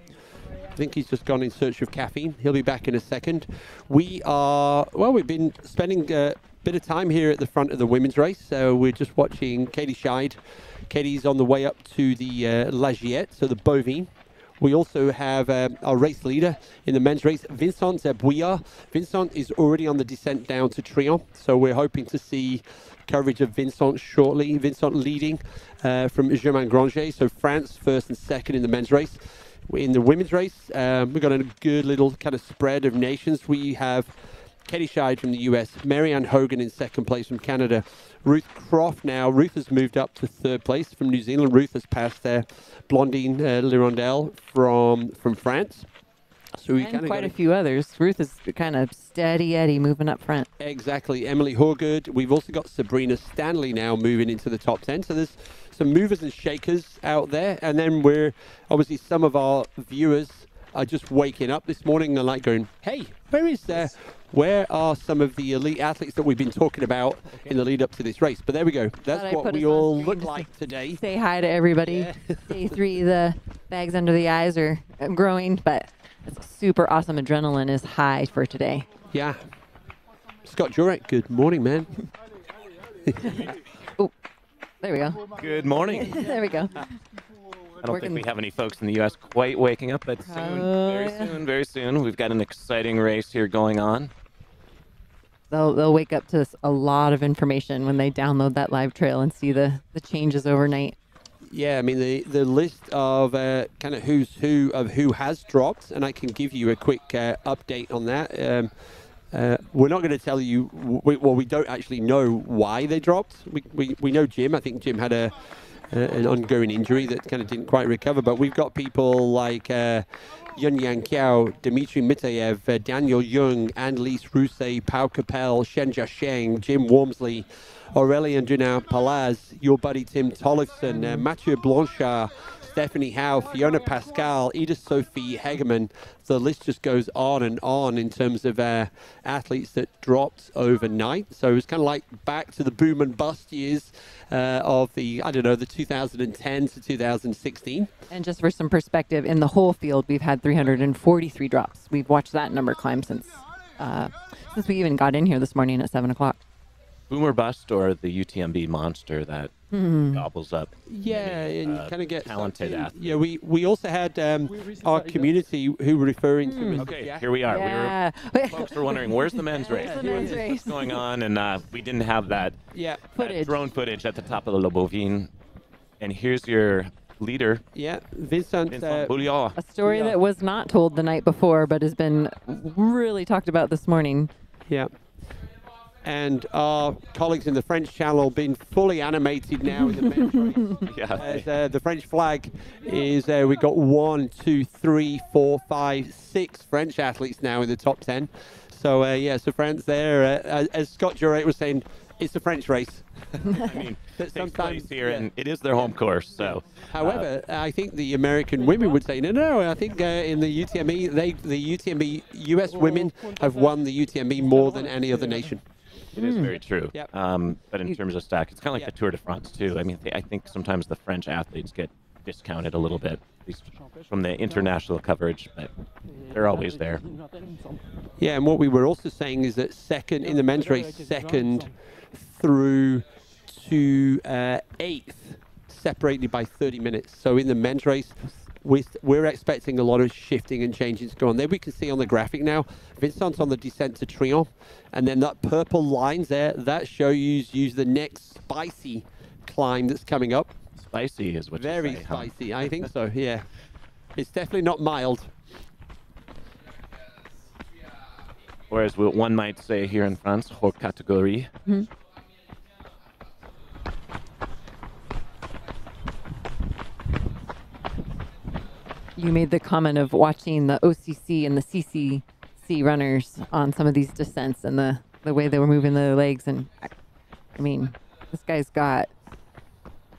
think he's just gone in search of caffeine. He'll be back in a second. We've been spending a bit of time here at the front of the women's race. So we're just watching Katie Scheid. Katie's on the way up to the La Giette, so the Bovine. We also have our race leader in the men's race, Vincent Bouillard. Vincent is already on the descent down to Trion, so we're hoping to see coverage of Vincent shortly. Vincent leading from Germain Granger, so France first and second in the men's race. In the women's race, we've got a good little kind of spread of nations. We have Katie Scheid from the US, Marianne Hogan in second place from Canada, Ruth Croft now. Ruth has moved up to third place from New Zealand. Ruth has passed Blondine Lirondelle from France. So we and quite a few others. Ruth is kind of steady Eddie moving up front. Exactly. Emily Horgood. We've also got Sabrina Stanley now moving into the top 10. So there's some movers and shakers out there. And then we're obviously some of our viewers are just waking up this morning and like going, hey, where are some of the elite athletes that we've been talking about in the lead up to this race? But there we go. That's what we all look like today. Say hi to everybody. Yeah. Day 3, the bags under the eyes are growing, but it's super awesome. Adrenaline is high for today. Yeah. Scott Jurek, good morning, man. Oh, there we go. Good morning. There we go. I don't think we have any folks in the U.S. quite waking up, but soon, very soon. We've got an exciting race here going on. They'll wake up to a lot of information when they download that live trail and see the changes overnight. Yeah, I mean, the list of kind of who's who of who has dropped, and I can give you a quick update on that. We're not going to tell you, we don't actually know why they dropped. We know Jim. I think Jim had an ongoing injury that kind of didn't quite recover, but we've got people like Yun Yang Kiao, Dmitry Mitayev, Daniel Young, Annelise Rousset, Pau Capel, Shen Jiasheng, Jim Wormsley, Aurélien Dunant-Palaz, your buddy Tim Tollefson, Mathieu Blanchard, Stephanie Howe, Fiona Pascal, Edith Sophie Hegeman. The list just goes on and on in terms of athletes that dropped overnight. So it was kind of like back to the boom and bust years of the 2010 to 2016. And just for some perspective, in the whole field, we've had 343 drops. We've watched that number climb since we even got in here this morning at 7 o'clock. Boom or bust, or the UTMB monster that gobbles up. Yeah, and kind of get talented athletes. Yeah, we also had our community who were referring to me. Okay, here we are. Yeah. Folks were wondering, where's the men's race? What's going on? And we didn't have that, that drone footage at the top of the Le Bovine. And here's your leader. Yeah, Vincent Bouillard. A story that was not told the night before, but has been really talked about this morning. Yeah. And our colleagues in the French channel been fully animated now in the men's race. As, the French flag is, we've got 1, 2, 3, 4, 5, 6 French athletes now in the top 10. So, so France there, as Scott Jurek was saying, it's a French race. I mean, it takes place here, and it is their home course. So, however, I think the American women would say, no. I think in the UTMB, the UTMB US women have won the UTMB more than any other nation. It is very true. Yep. But in terms of stack, it's kind of like the Tour de France, too. I mean, I think sometimes the French athletes get discounted a little bit, at least from the international coverage, but they're always there. Yeah, and what we were also saying is that second in the men's race, second through to 8th, separated by 30 minutes. So in the men's race, we're expecting a lot of shifting and changing to go on. There we can see on the graphic now, Vincent's on the descent to Trion, and then that purple lines there, that shows you the next spicy climb that's coming up. Spicy is what you say. Very spicy, I think so, yeah. It's definitely not mild. Or as one might say here in France, haute catégorie. You made the comment of watching the OCC and the CCC runners on some of these descents and the way they were moving their legs. And I mean, this guy's got,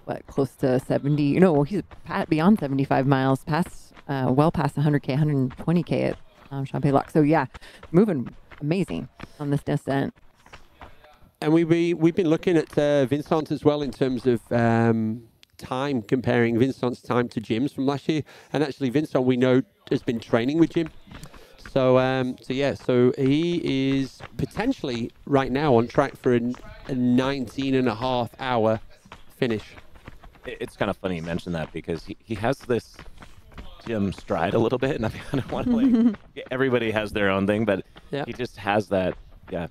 what, close to 70, no, he's beyond 75 miles, well past 100K, 120K at Champex-Lac. So yeah, moving amazing on this descent. And we've been looking at Vincent as well in terms of time, comparing Vincent's time to Jim's from last year. And actually Vincent, we know, has been training with Jim. So so he is potentially right now on track for a 19.5 hour finish. It's kind of funny you mention that, because he has this Jim stride a little bit, and I kind of want to like everybody has their own thing, but he just has that. Yeah,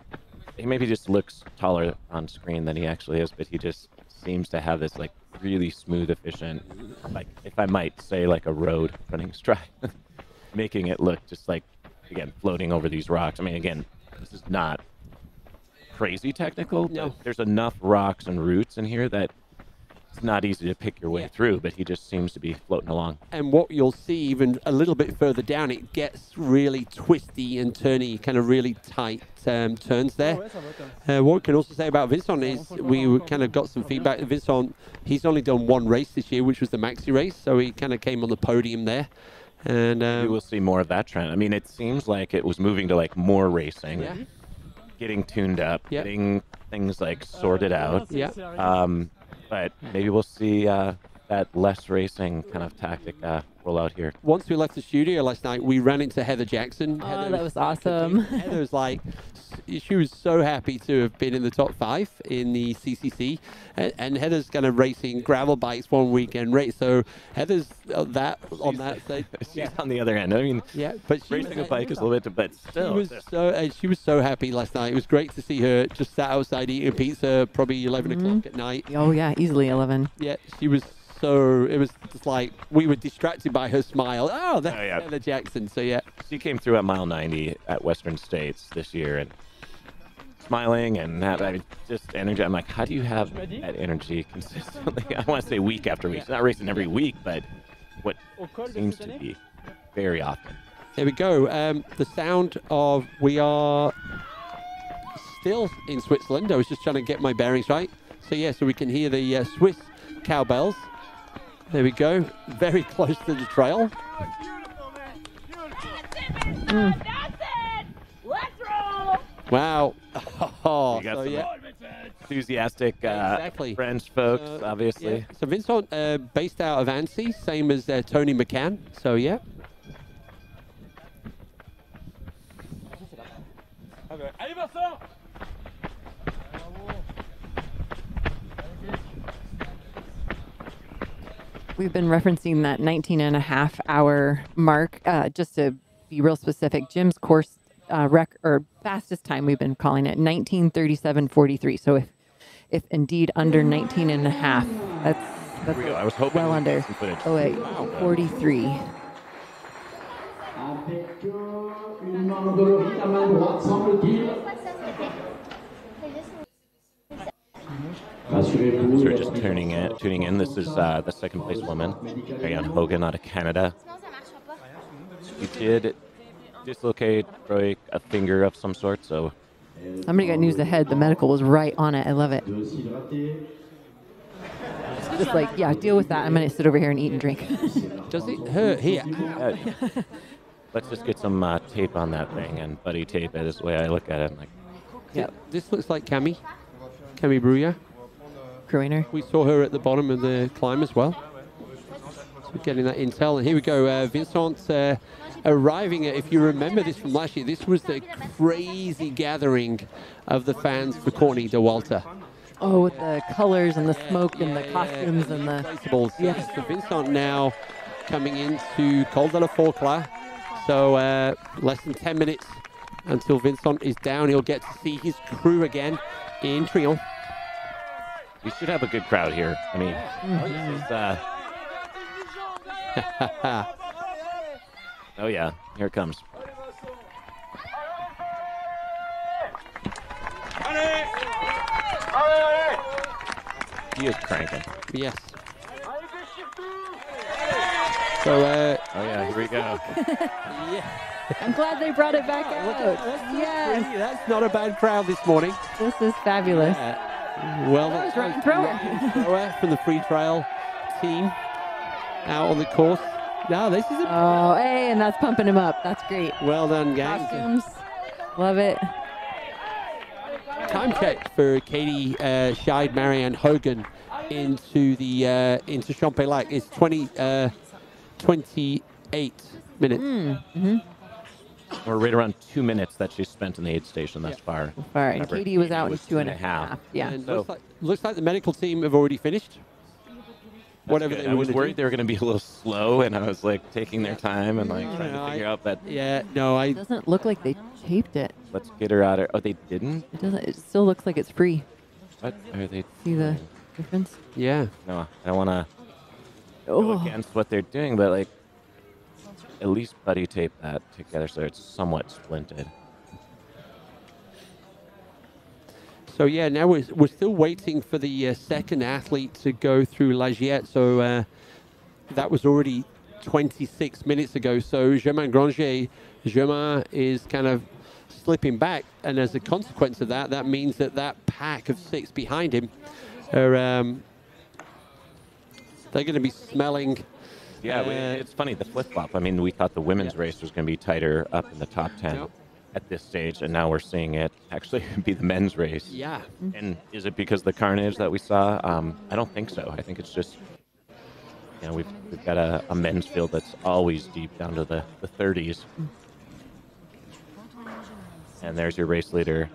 he maybe just looks taller on screen than he actually is, but he just seems to have this like really smooth, efficient, like if I might say, like a road running stride, making it look just like again floating over these rocks. I mean, again, this is not crazy technical. No, there's enough rocks and roots in here that it's not easy to pick your way through, but he just seems to be floating along. And what you'll see even a little bit further down, it gets really twisty and turny, kind of really tight turns there. What we can also say about Vincent is we kind of got some feedback. Vincent, he's only done one race this year, which was the maxi race, so he kind of came on the podium there. And we will see more of that trend. I mean, it seems like it was moving to like more racing, getting tuned up, getting things like sorted out. But maybe we'll see that less racing kind of tactic roll out here. Once we left the studio last night, we ran into Heather Jackson. Oh, Heather that was awesome. Heather was like, she was so happy to have been in the top 5 in the CCC. And Heather's kind of racing gravel bikes one weekend race. So Heather's on that side. She's on the other end. I mean, but racing a bike is a little bit, but still. She was so happy last night. It was great to see her just sat outside eating pizza, probably 11 o'clock at night. Oh, yeah, easily 11. Yeah, she was. So it was just like we were distracted by her smile. Oh, that's Heather Jackson. So yeah, she came through at mile 90 at Western States this year and smiling and just energy. I'm like, how do you have that energy consistently? I want to say week after week. She's not racing every week, but what seems to be very often. There we go. The sound of we are still in Switzerland. I was just trying to get my bearings right. So yeah, so we can hear the Swiss cowbells. There we go. Very close to the trail. Wow. You got some enthusiastic French folks, obviously. So Vincent, based out of Annecy, same as Tony McCann. So yeah. We've been referencing that 19.5-hour mark. Just to be real specific, Jim's course fastest time, we've been calling it 19:37:43. So if indeed under 19.5, that's I was hoping well under. Oh wait, 43. So we're just tuning in. This is the second place woman, Marianne Hogan out of Canada. She did dislocate, break a finger of some sort, so. Somebody got news ahead. The medical was right on it. I love it. Just like, yeah, deal with that. I'm going to sit over here and eat and drink. Does it hurt here? Let's just get some tape on that thing and buddy tape it is the way I look at it. I'm like, yeah, this looks like Cami Bruya. Crewiner. We saw her at the bottom of the climb as well. So we're getting that intel. And here we go. Vincent arriving at, if you remember this from last year, this was the crazy gathering of the fans for Courtney Dauwalter. Oh, with the colors and the smoke and the costumes and the inflatables. Yes. So Vincent now coming into Col de la Forclaz. So less than 10 minutes until Vincent is down. He'll get to see his crew again in Triomphe. We should have a good crowd here. I mean, oh yeah, here it comes. He is cranking. Yes. So, oh yeah, here we go. I'm glad they brought it back out. Yes. That's not a bad crowd this morning. This is fabulous. Well, that was Ryan Thrower from the free trial team out on the course. No, this is oh, hey, and that's pumping him up. That's great. Well done, gang. Costumes. Love it. Time check for Katie Scheid, Marianne Hogan into the into Champex-Lac. It's 28 minutes. Or right around 2 minutes that she's spent in the aid station thus far. And Katie was out in 2.5. Yeah. And looks like the medical team have already finished. whatever Good. they I was were worried they were going to be a little slow, and I was like taking their time and like trying to figure out that. Yeah, no, It doesn't look like they taped it. Let's get her out of. Oh, they didn't. It doesn't. It still looks like it's free. What are they? See the difference? Yeah. No, I don't want to go Oh, against what they're doing, but like at least buddy tape that together so it's somewhat splinted. So yeah, now we're still waiting for the second athlete to go through La Giette. So that was already 26 minutes ago. So Germain Granger, Germain is kind of slipping back, and as a consequence of that, that means that that pack of 6 behind him are they're going to be smelling. Yeah, it's funny, the flip-flop. I mean, we thought the women's race was going to be tighter up in the top 10 at this stage, and now we're seeing it actually be the men's race. Yeah. And is it because of the carnage that we saw? I don't think so. I think it's just, you know, we've got a men's field that's always deep down to the 30s. And there's your race leader.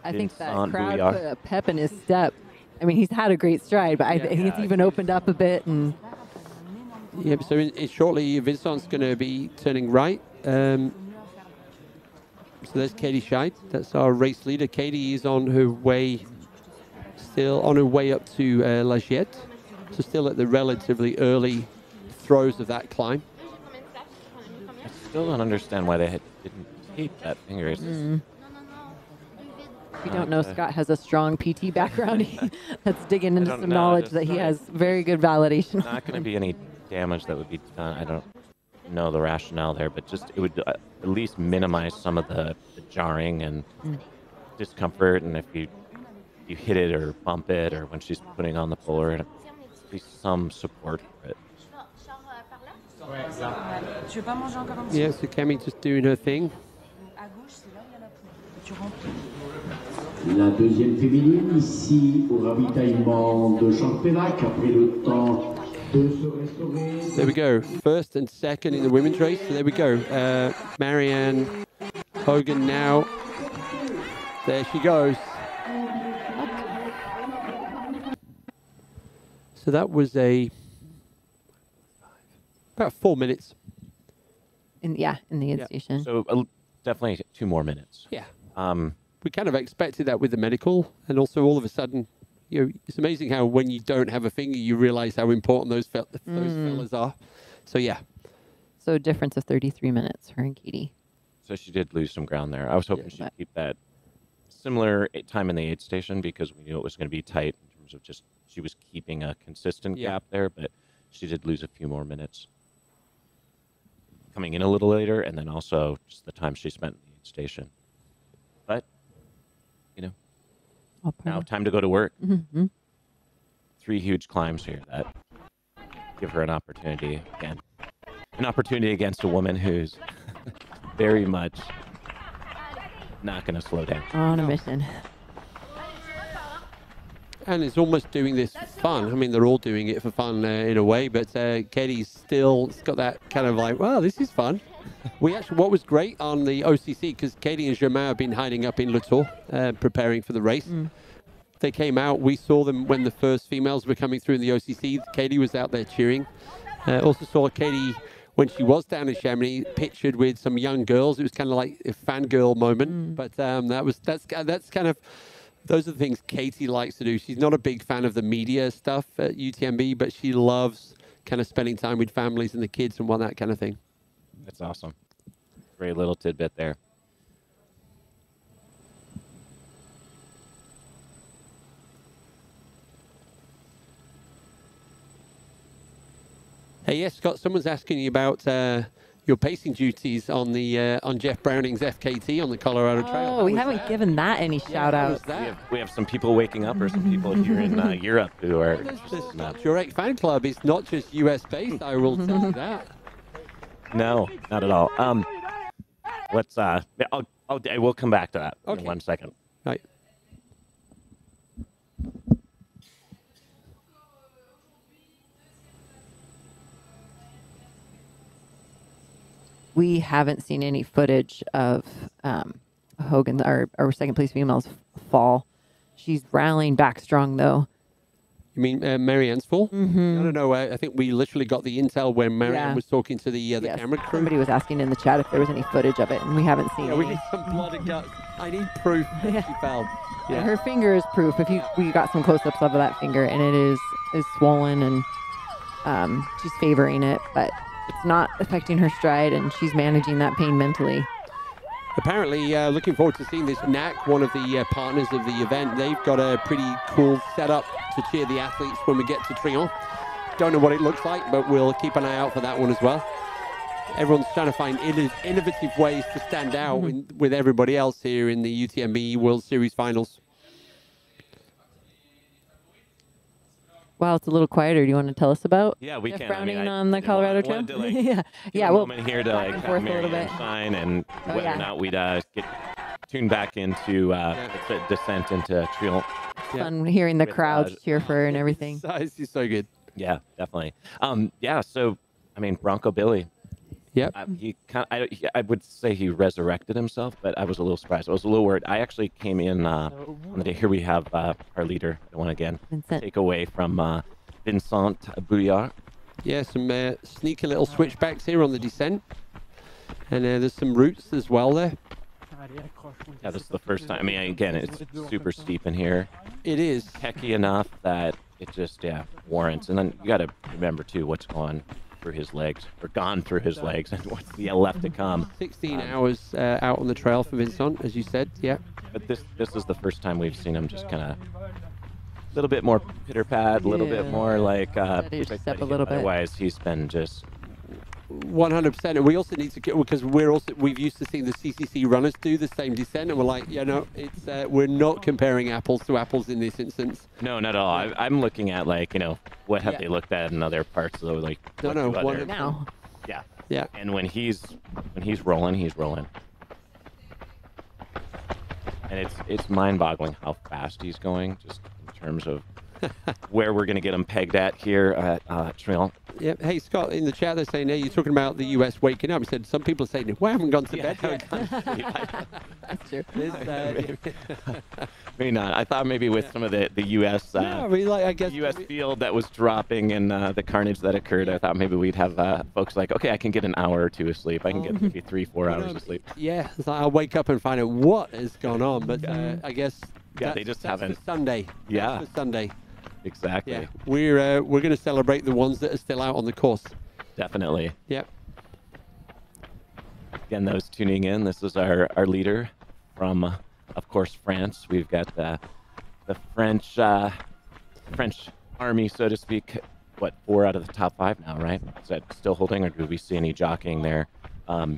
I think that Vincent crowd Bouillard. put a pep in his step. I mean, he's had a great stride, but I think it's even opened up a bit. And Yeah, so shortly Vincent's going to be turning right. So there's Katie Scheid. That's our race leader. Katie is on her way, still on her way up to La Giette. So still at the relatively early throes of that climb. I still don't understand why they didn't tape that finger. if you don't know, Scott has a strong PT background. That's digging into some knowledge that he has very good validation. Not going to be any damage that would be done. I don't know the rationale there, but just it would at least minimize some of the jarring and discomfort. And if you hit it or bump it, or when she's putting on the puller, at least some support for it. Yeah, so Kemi just doing her thing. La deuxième féminine ici au ravitaillement de Champérac après le temps de se restaurer. There we go. First and second in the women's race. So there we go. Marianne Hogan now. There she goes. So that was about 4 minutes. In the aid station. So definitely 2 more minutes. Yeah. We kind of expected that with the medical, and also all of a sudden, you know, it's amazing how when you don't have a finger, you realize how important those fellas are. So yeah. So a difference of 33 minutes, her and Katie. So she did lose some ground there. I was hoping she'd keep that similar time in the aid station because we knew it was going to be tight in terms of just she was keeping a consistent gap there, but she did lose a few more minutes. Coming in a little later, and then also just the time she spent in the aid station. But, you know, now time to go to work. 3 huge climbs here that give her an opportunity again. An opportunity against a woman who's very much not going to slow down. On a mission. And it's almost doing this for fun. I mean, they're all doing it for fun in a way, but Katie's still got that kind of like, wow, this is fun. What was great on the OCC, because Katie and Germain have been hiding up in Le Tour, preparing for the race. They came out. We saw them when the first females were coming through in the OCC. Katie was out there cheering. Also saw Katie when she was down in Chamonix, pictured with some young girls. It was kind of like a fangirl moment. But that's kind of, those are the things Katie likes to do. She's not a big fan of the media stuff at UTMB, but she loves kind of spending time with families and the kids and that kind of thing. That's awesome. Great little tidbit there. Hey, yes, Scott, someone's asking you about your pacing duties on the on Jeff Browning's FKT on the Colorado Trail. Oh, we haven't given that any shout outs. We have some people waking up, or some people here in Europe who are This Jurek fan club is not just US based, I will tell you that. No, not at all. Let's we'll come back to that in 1 second. Right. We haven't seen any footage of Hogan, our second place female's fall. She's rallying back strong though. You mean Marianne's full? Mm-hmm. I don't know. I think we literally got the intel when Marianne Yeah. was talking to the Yes. camera crew. Somebody was asking in the chat if there was any footage of it, and we haven't seen Yeah, it. we need some blood and guts. I need proof that she fell. Yeah. Her finger is proof. We got some close-ups of that finger, and it is swollen, and she's favoring it, but it's not affecting her stride, and she's managing that pain mentally. Apparently, looking forward to seeing this. NAC, one of the partners of the event, they've got a pretty cool setup to cheer the athletes when we get to Trion. Don't know what it looks like, but we'll keep an eye out for that one as well. Everyone's trying to find innovative ways to stand out with everybody else here in the UTMB World Series Finals. Wow, it's a little quieter. Do you want to tell us about Yeah, we Jeff can. Browning I mean, on the Colorado Trail? To, like, yeah, yeah. Well, Moment here to like and have forth a little Marianne bit. shine, and Oh, whether yeah. or not we'd get tuned back into the descent into Trion. Fun hearing the With, crowd cheer for her and everything. This is so good. Yeah, definitely. Yeah, so I mean, Bronco Billy. Yep. He I would say he resurrected himself, but I was a little surprised. I was a little worried. I actually came in on the day. Here we have our leader. I want to again take away from Vincent Bouillard. Yeah, some sneaky little switchbacks here on the descent. And there's some roots as well there. Yeah, this is the first time. I mean, again, it's super steep in here. It is. Techy enough that it just, warrants. And then you got to remember, too, what's going through his legs, or gone through his legs, and what's left to come. 16 hours out on the trail for Vincent, as you said, yeah. But this is the first time we've seen him just kind of a little bit more pitter-pat, a little bit more like... step a little bit. Otherwise, he's been just... 100%, and we also need to get, because we've used to seeing the CCC runners do the same descent, and we're like, it's we're not comparing apples to apples in this instance. No, not at all. I'm looking at what have they looked at in other parts of the Now. Yeah. And when he's rolling, he's rolling. And it's mind-boggling how fast he's going, just in terms of where we're going to get him pegged at here at Trion. Yep. Hey, Scott, in the chat, they're saying, you're talking about the US waking up. He said, some people are saying, well, I haven't gone to bed yet. That's true. Maybe not. I thought maybe with some of the US I guess US field that was dropping and the carnage that occurred, I thought maybe we'd have folks like, okay, I can get an hour or two of sleep. I can get maybe 3-4 hours of sleep. Yeah, it's like I'll wake up and find out what has gone on. But I guess they just haven't. For Sunday. Yeah. That's for Sunday. Exactly. Yeah, we're going to celebrate the ones that are still out on the course. Definitely. Yep. Again, those tuning in, this is our leader from, of course, France. We've got the French army, so to speak. What, 4 out of the top 5 now, right? Is that still holding, or do we see any jockeying there? Well,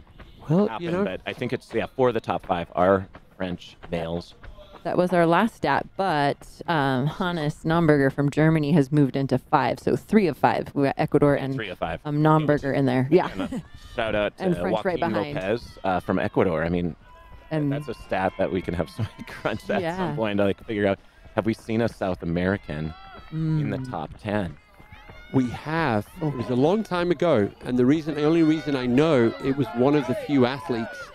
happen? But I think it's 4 of the top 5 are French males. That was our last stat, but Hannes Nomberger from Germany has moved into 5, so 3 of 5. We got Ecuador and 3 of 5. Nomberger in there. Yeah. Shout out to and French Joaquin right behind. Lopez from Ecuador. I mean, and that's a stat that we can have somebody crunch at some point to figure out. Have we seen a South American in the top 10? We have. It was a long time ago, and the only reason I know, it was one of the few athletes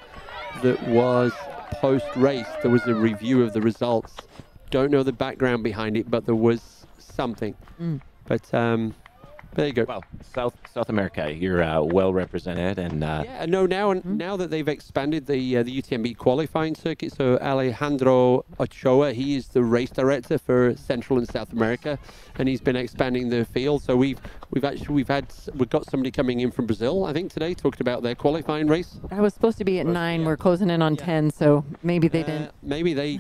that was post-race. There was a review of the results. Don't know the background behind it, but there was something. But there you go. Well, South America, you're well represented, and now that they've expanded the UTMB qualifying circuit, so Alejandro Ochoa, he is the race director for Central and South America, and he's been expanding the field. So we've got somebody coming in from Brazil, I think today, talking about their qualifying race. I was supposed to be at 9. We're closing in on 10, so maybe they didn't. Maybe they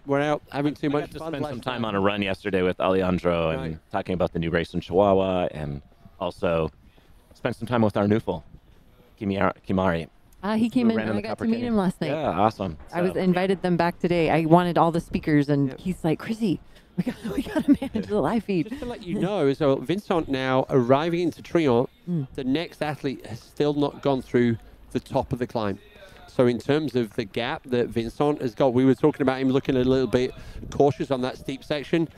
were out having too much fun. Spent some time on a run yesterday with Alejandro and talking about the new race in Chihuahua, and also spent some time with our Newful, Kimari. He came in and I got to meet him last night. Yeah, awesome. I was invited them back today. I wanted all the speakers, and he's like, Chrissy, we got to manage the live feed. Just to let you know, so Vincent now arriving into Trion, the next athlete has still not gone through the top of the climb. So in terms of the gap that Vincent has got, we were talking about him looking a little bit cautious on that steep section.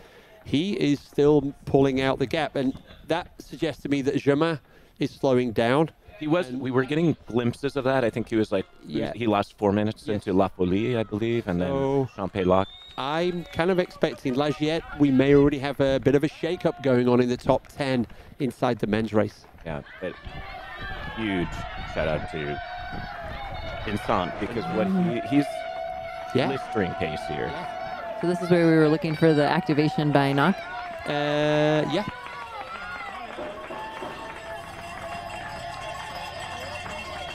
He is still pulling out the gap, and that suggests to me that Germain is slowing down. He was. We were getting glimpses of that. I think he was like, he lost 4 minutes into La Folie, I believe, and then Champélac. I'm kind of expecting Lagiette. We may already have a bit of a shake-up going on in the top 10 inside the men's race. Yeah, but huge shout out to Vincent, because what he's blistering pace here. So this is where we were looking for the activation by knock? Yeah.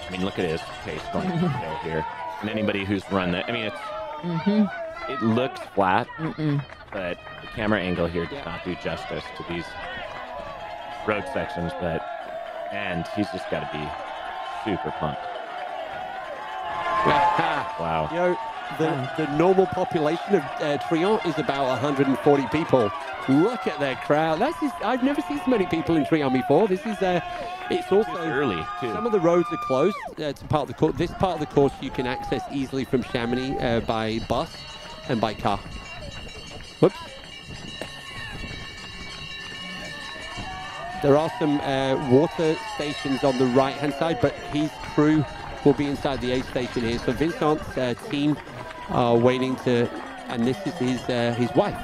I mean, look at his pace going here. And anybody who's run that, I mean, it's it looks flat, but the camera angle here does not do justice to these road sections. And he's just got to be super pumped. Wow. You know, the normal population of Trion is about 140 people. Look at their crowd. I've never seen so many people in Trion before. This is it's also early too. Some of the roads are closed to part of the course. This part of the course you can access easily from Chamonix by bus and by car. Whoops. There are some water stations on the right-hand side, but his crew will be inside the aid station here. So Vincent's team are waiting to, and this is his wife.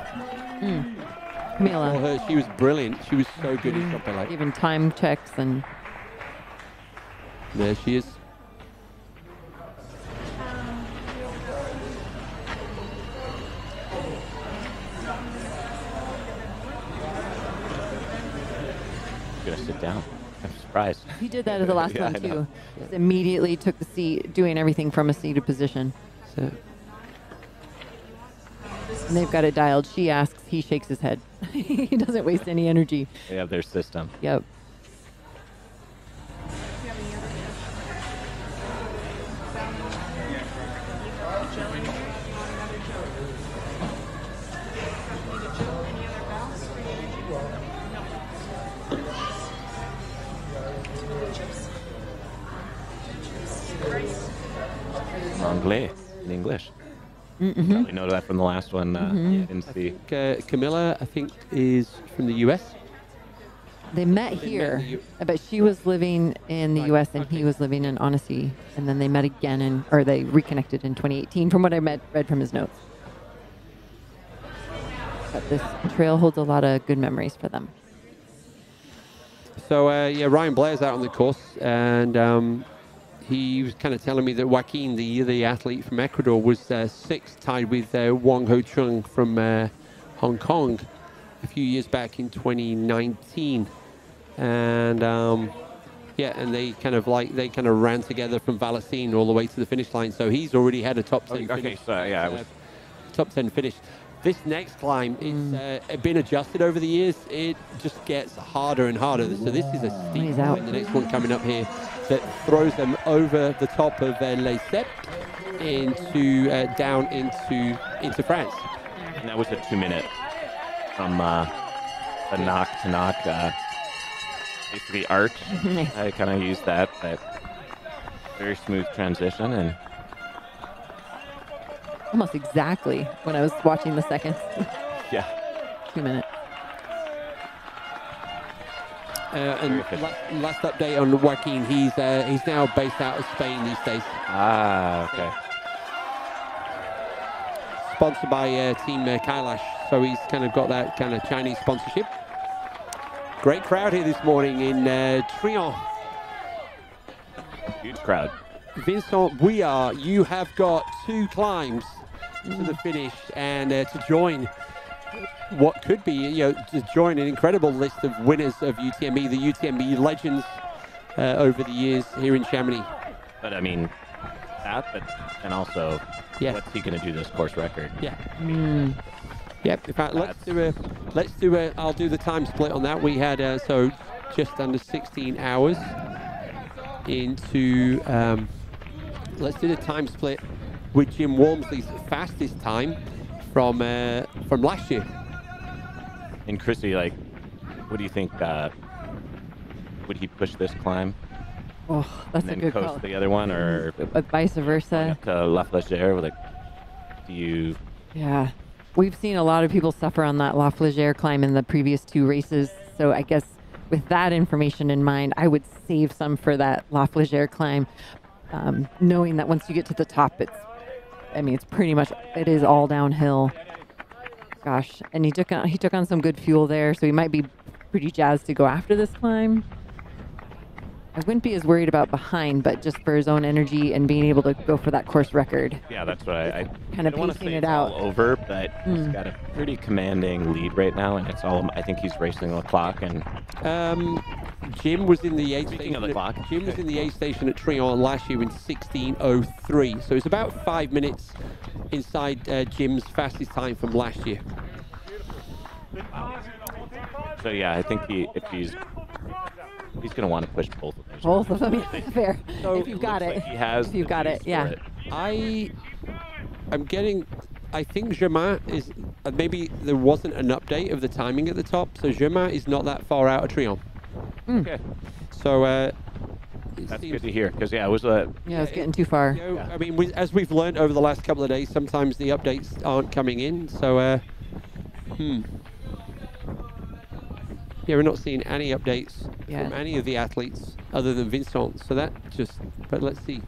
Camila. She was brilliant. She was so good in Champ-Élate. Even time checks and... There she is. Gonna sit down. I'm surprised. He did that at the last Yeah, one I know. too. Just immediately took the seat, doing everything from a seated position. So. And they've got it dialed. She asks, he shakes his head. He doesn't waste any energy. They have their system. Yep. Anglais in English. Probably know that from the last one. In the Camilla, I think, is from the US. They met here, but she was living in the US and he was living in Annecy. And then they met again, or they reconnected in 2018, from what I read from his notes. But this trail holds a lot of good memories for them. So, yeah, Ryan Blair's out on the course, and he was kind of telling me that Joaquin, the athlete from Ecuador, was sixth, tied with Wang Ho Chung from Hong Kong a few years back in 2019. And yeah, and they kind of ran together from Vallecine all the way to the finish line. So he's already had a top 10 finish. Okay, so yeah, top 10 finish. This next climb is been adjusted over the years. It just gets harder and harder. So this is a steep one. The next one coming up here that throws them over the top of Les Steppes into down into France. And that was a 2-minute from a knock to knock. Basically arch. I kind of used that very smooth transition, and almost exactly when I was watching the seconds. Yeah. 2 minutes. And last update on Joaquin, he's now based out of Spain these days. Ah, okay. Sponsored by Team Kailash, so he's kind of got that kind of Chinese sponsorship. Great crowd here this morning in Trion. Huge crowd. Vincent Bouillard, you have got 2 climbs to the finish, and to join what could be, to join an incredible list of winners of UTMB, the UTMB legends over the years here in Chamonix. But I mean, and also, what's he going to do this course record? Yeah. Yep. In fact, I'll do the time split on that. We had so just under 16 hours into. Let's do the time split with Jim Walmsley's fastest time from last year. And Chrissy, what do you think? Would he push this climb? Oh, that's and a good then call. coast the other one, or vice versa? To La Flégère, do you? Yeah, we've seen a lot of people suffer on that La Flégère climb in the previous 2 races. So I guess with that information in mind, I would save some for that La Flégère climb, knowing that once you get to the top, it's pretty much, it is all downhill. Gosh, and he took on some good fuel there, so he might be pretty jazzed to go after this climb. I wouldn't be as worried about behind, but just for his own energy and being able to go for that course record. Yeah, that's what I kind of don't want to pacing say it it's out. all over, but he's got a pretty commanding lead right now, and it's all. I think he's racing the clock. And Jim was in the aid Speaking station. of the clock, Jim was in the aid station at Trion last year in 16:03. So it's about 5 minutes inside Jim's fastest time from last year. So yeah, I think if he's going to want to push both of them. Both of them, yeah, fair. So if you've got it. Like he has. If you've got it, yeah. I'm getting. I think Germain is. Maybe there wasn't an update of the timing at the top, so Germain is not that far out of Trion. Okay. So. That's good to hear, because yeah, it was it's getting too far. You know, I mean, as we've learned over the last couple of days, sometimes the updates aren't coming in. So, yeah, we're not seeing any updates from any of the athletes other than Vincent. So that just, but let's see.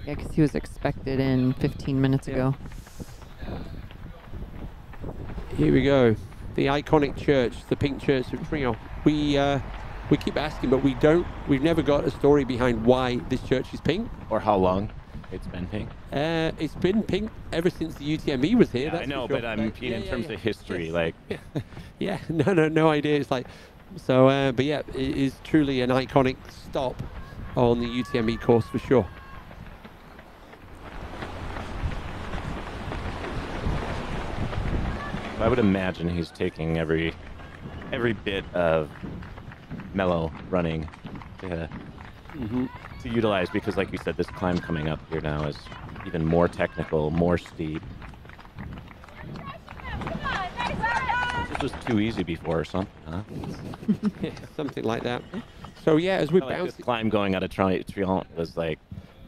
Yeah, because he was expected in 15 minutes ago. Here we go. The iconic church, the pink church of Trion. We keep asking, but we've never got a story behind why this church is pink. Or how long it's been pink. It's been pink ever since the UTMB was here. Yeah, that's I know, for sure. but I'm in terms of history, like. Yeah, no idea. It's like, so, but yeah, it is truly an iconic stop on the UTMB course for sure. I would imagine he's taking every bit of mellow running to utilize, because like you said, this climb coming up here now is even more technical, more steep. This was too easy before or something, huh? Yeah, something like that. So yeah, as we like bounce, this climb going out of Trion was like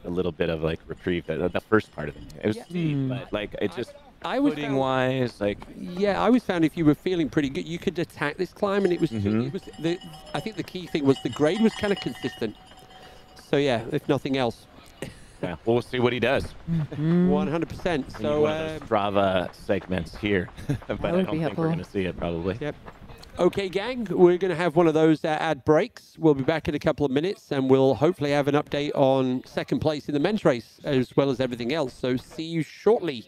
a little bit of like reprieve. The first part of it, it was steep, but like it just footing wise, like yeah, I always found if you were feeling pretty good, you could attack this climb, and it was I think the key thing was the grade was kind of consistent. So yeah, if nothing else. Yeah, we'll see what he does. 100%. So one of those Strava segments here, but I don't think we're going to see it probably. Yep. Okay, gang, we're going to have one of those ad breaks. We'll be back in a couple of minutes, and we'll hopefully have an update on second place in the men's race as well as everything else. So see you shortly.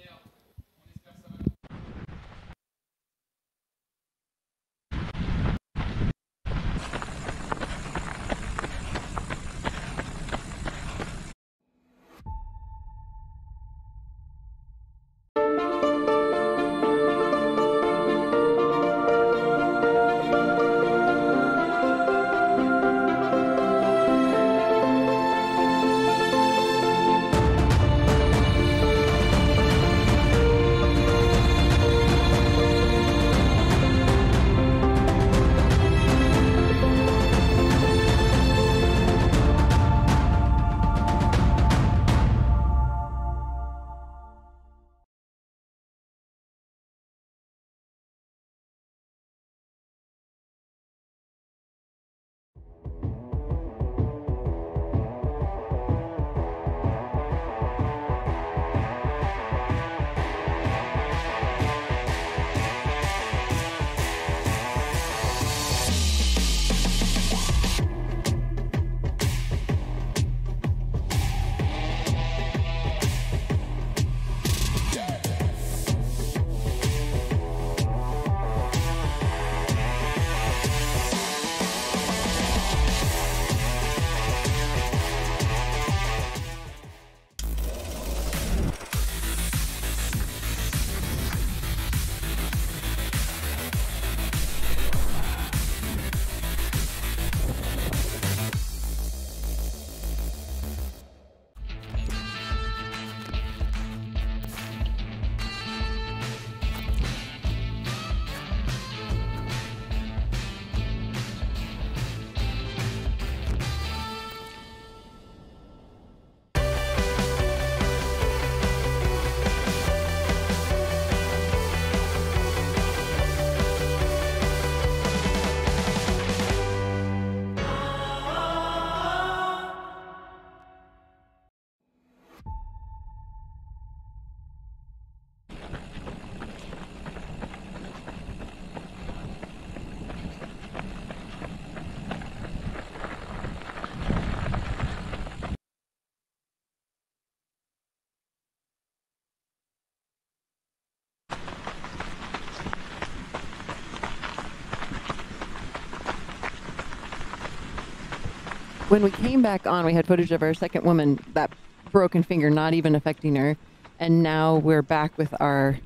When we came back on, we had footage of our second woman, that broken finger not even affecting her. And now we're back with our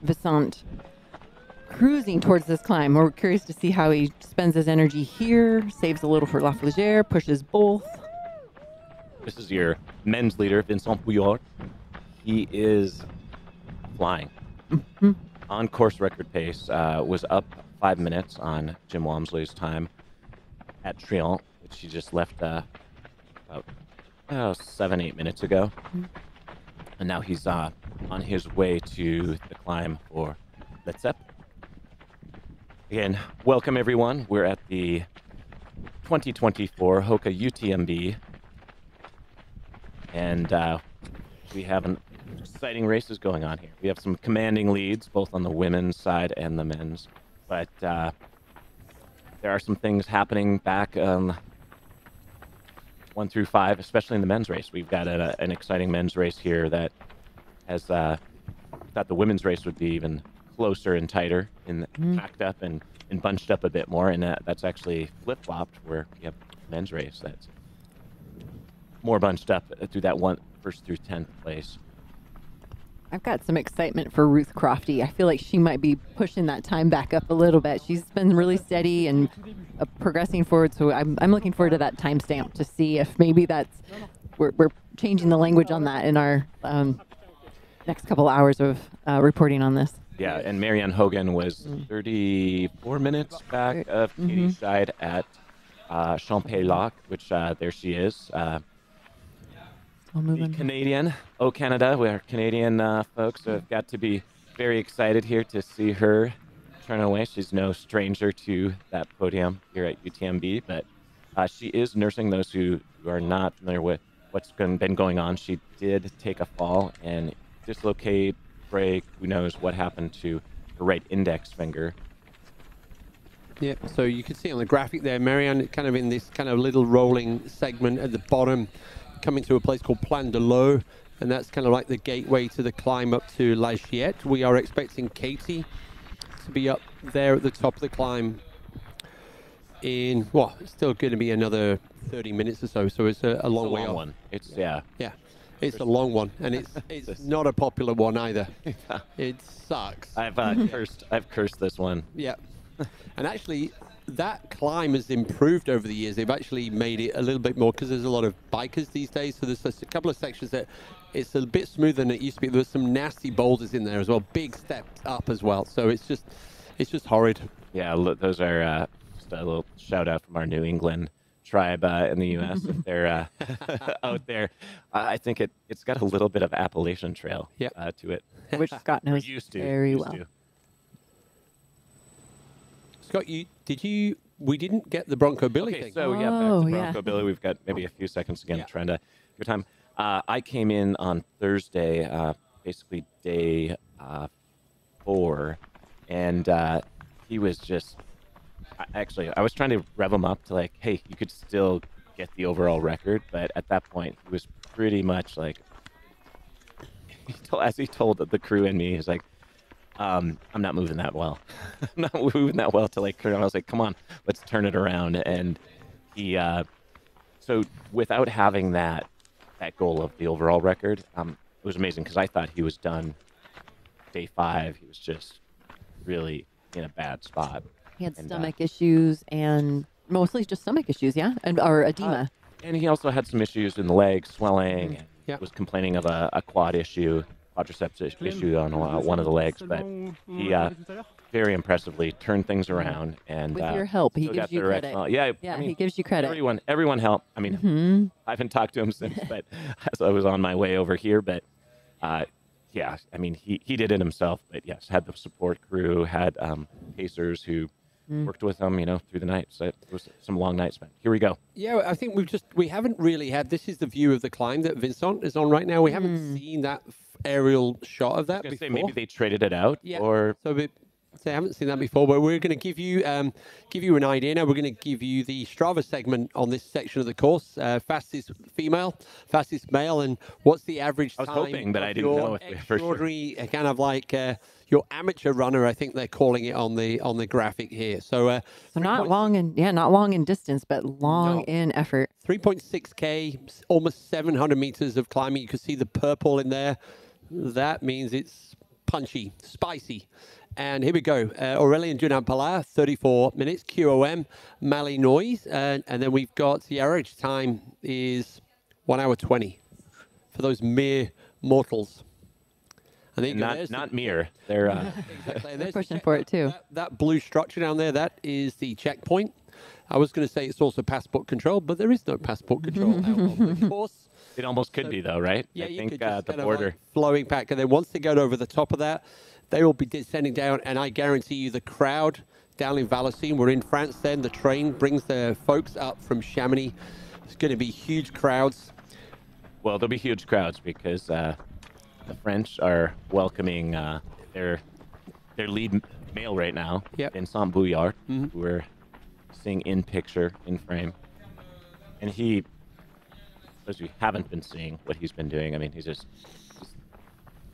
Vincent cruising towards this climb. We're curious to see how he spends his energy here, saves a little for La Flégère, pushes both. This is your men's leader, Vincent Bouillard. He is flying. On course record pace, was up 5 minutes on Jim Walmsley's time at Trient, which he just left about 7-8 minutes ago. And now he's on his way to the climb for Letzep. Again, welcome everyone. We're at the 2024 HOKA UTMB. And we have an exciting races going on here. We have some commanding leads, both on the women's side and the men's. But there are some things happening back 1 through 5, especially in the men's race. We've got an exciting men's race here that has thought the women's race would be even closer and tighter and packed up and bunched up a bit more. And that's actually flip-flopped where we have men's race that's more bunched up through that 1st through 10th place. I've got some excitement for Ruth Crofty. I feel like she might be pushing that time back up a little bit. She's been really steady and progressing forward, so I'm looking forward to that timestamp to see if maybe we're changing the language on that in our next couple hours of reporting on this. Yeah, and Marianne Hogan was 34 minutes back of Katie Scheid at Champex-Lac, which there she is. The Canadian, Canada, where Canadian folks have got to be very excited here to see her turn away. She's no stranger to that podium here at UTMB, but she is nursing those who are not familiar with what's been going on. She did take a fall and dislocate, break, who knows what happened to her right index finger. Yeah, so you can see on the graphic there, Marianne kind of in this kind of little rolling segment at the bottom, coming to a place called Plan de l'Eau, and that's kind of like the gateway to the climb up to La Chiette. We are expecting Katie to be up there at the top of the climb in, well, it's still going to be another 30 minutes or so, so it's a long way off. One. It's, yeah. Yeah, it's a long one, and it's not a popular one either. It sucks. I've cursed this one. Yeah. And actually, that climb has improved over the years. They've actually made it a little bit more because there's a lot of bikers these days. So there's a couple of sections that it's a bit smoother than it used to be. There's some nasty boulders in there as well, big steps up as well. So it's just horrid. Yeah, those are just a little shout out from our New England tribe in the U.S. If they're out there. I think it's got a little bit of Appalachian Trail to it, which Scott knows very well. Scott, we didn't get the Bronco Billy thing. So back to Bronco Billy. We've got maybe a few seconds again, trying to give time. I came in on Thursday, basically day 4, and he was just, actually, I was trying to rev him up to like, hey, you could still get the overall record, but at that point, he was pretty much like, as he told the crew and me, he's like, I'm not moving that well. I'm not moving that well to like, I was like, come on, let's turn it around. And he, so without having that goal of the overall record, it was amazing because I thought he was done day 5. He was just really in a bad spot. He had stomach issues and mostly just stomach issues, or edema. And he also had some issues in the legs, swelling, and was complaining of a quad issue. Quadriceps issue on one of the legs, but he very impressively turned things around. And with your help, he gives you credit. I mean, he gives you credit. Everyone helped. I mean, I haven't talked to him since, but as I was on my way over here. But I mean, he did it himself. But yes, had the support crew, had pacers who worked with him, through the night. So it was some long nights spent. Here we go. Yeah, I think we haven't really had, this is the view of the climb that Vincent is on right now. We haven't seen that aerial shot of that before. Say maybe they traded it out, or so So I haven't seen that before, but we're going to give you an idea now. We're going to give you the Strava segment on this section of the course. Fastest female, fastest male, and what's the average time? I was hoping, but I didn't know if we for sure. Kind of like your amateur runner, I think they're calling it on the graphic here. So, so not long in distance, but long in effort. 3.6K, almost 700 meters of climbing. You can see the purple in there. That means it's punchy, spicy. And here we go. Aurélien Dunampala, 34 minutes. QOM, Malinois. And then we've got the average time is 1 hour 20 for those mere mortals. And not mere. They're exactly. They're pushing for it too. That blue structure down there, that is the checkpoint. I was going to say it's also passport control, but there is no passport control out on the course. It almost could be though, right? Yeah, I you think could just the kind of border like flowing back, and then once they go over the top of that, they will be descending down, and I guarantee you the crowd down in Valocine, we're in France then, the train brings the folks up from Chamonix. It's going to be huge crowds. Well, there'll be huge crowds because the French are welcoming their lead male right now, Vincent Bouillard, who we're seeing in picture, in frame. And he, as we haven't been seeing what he's been doing, I mean, he's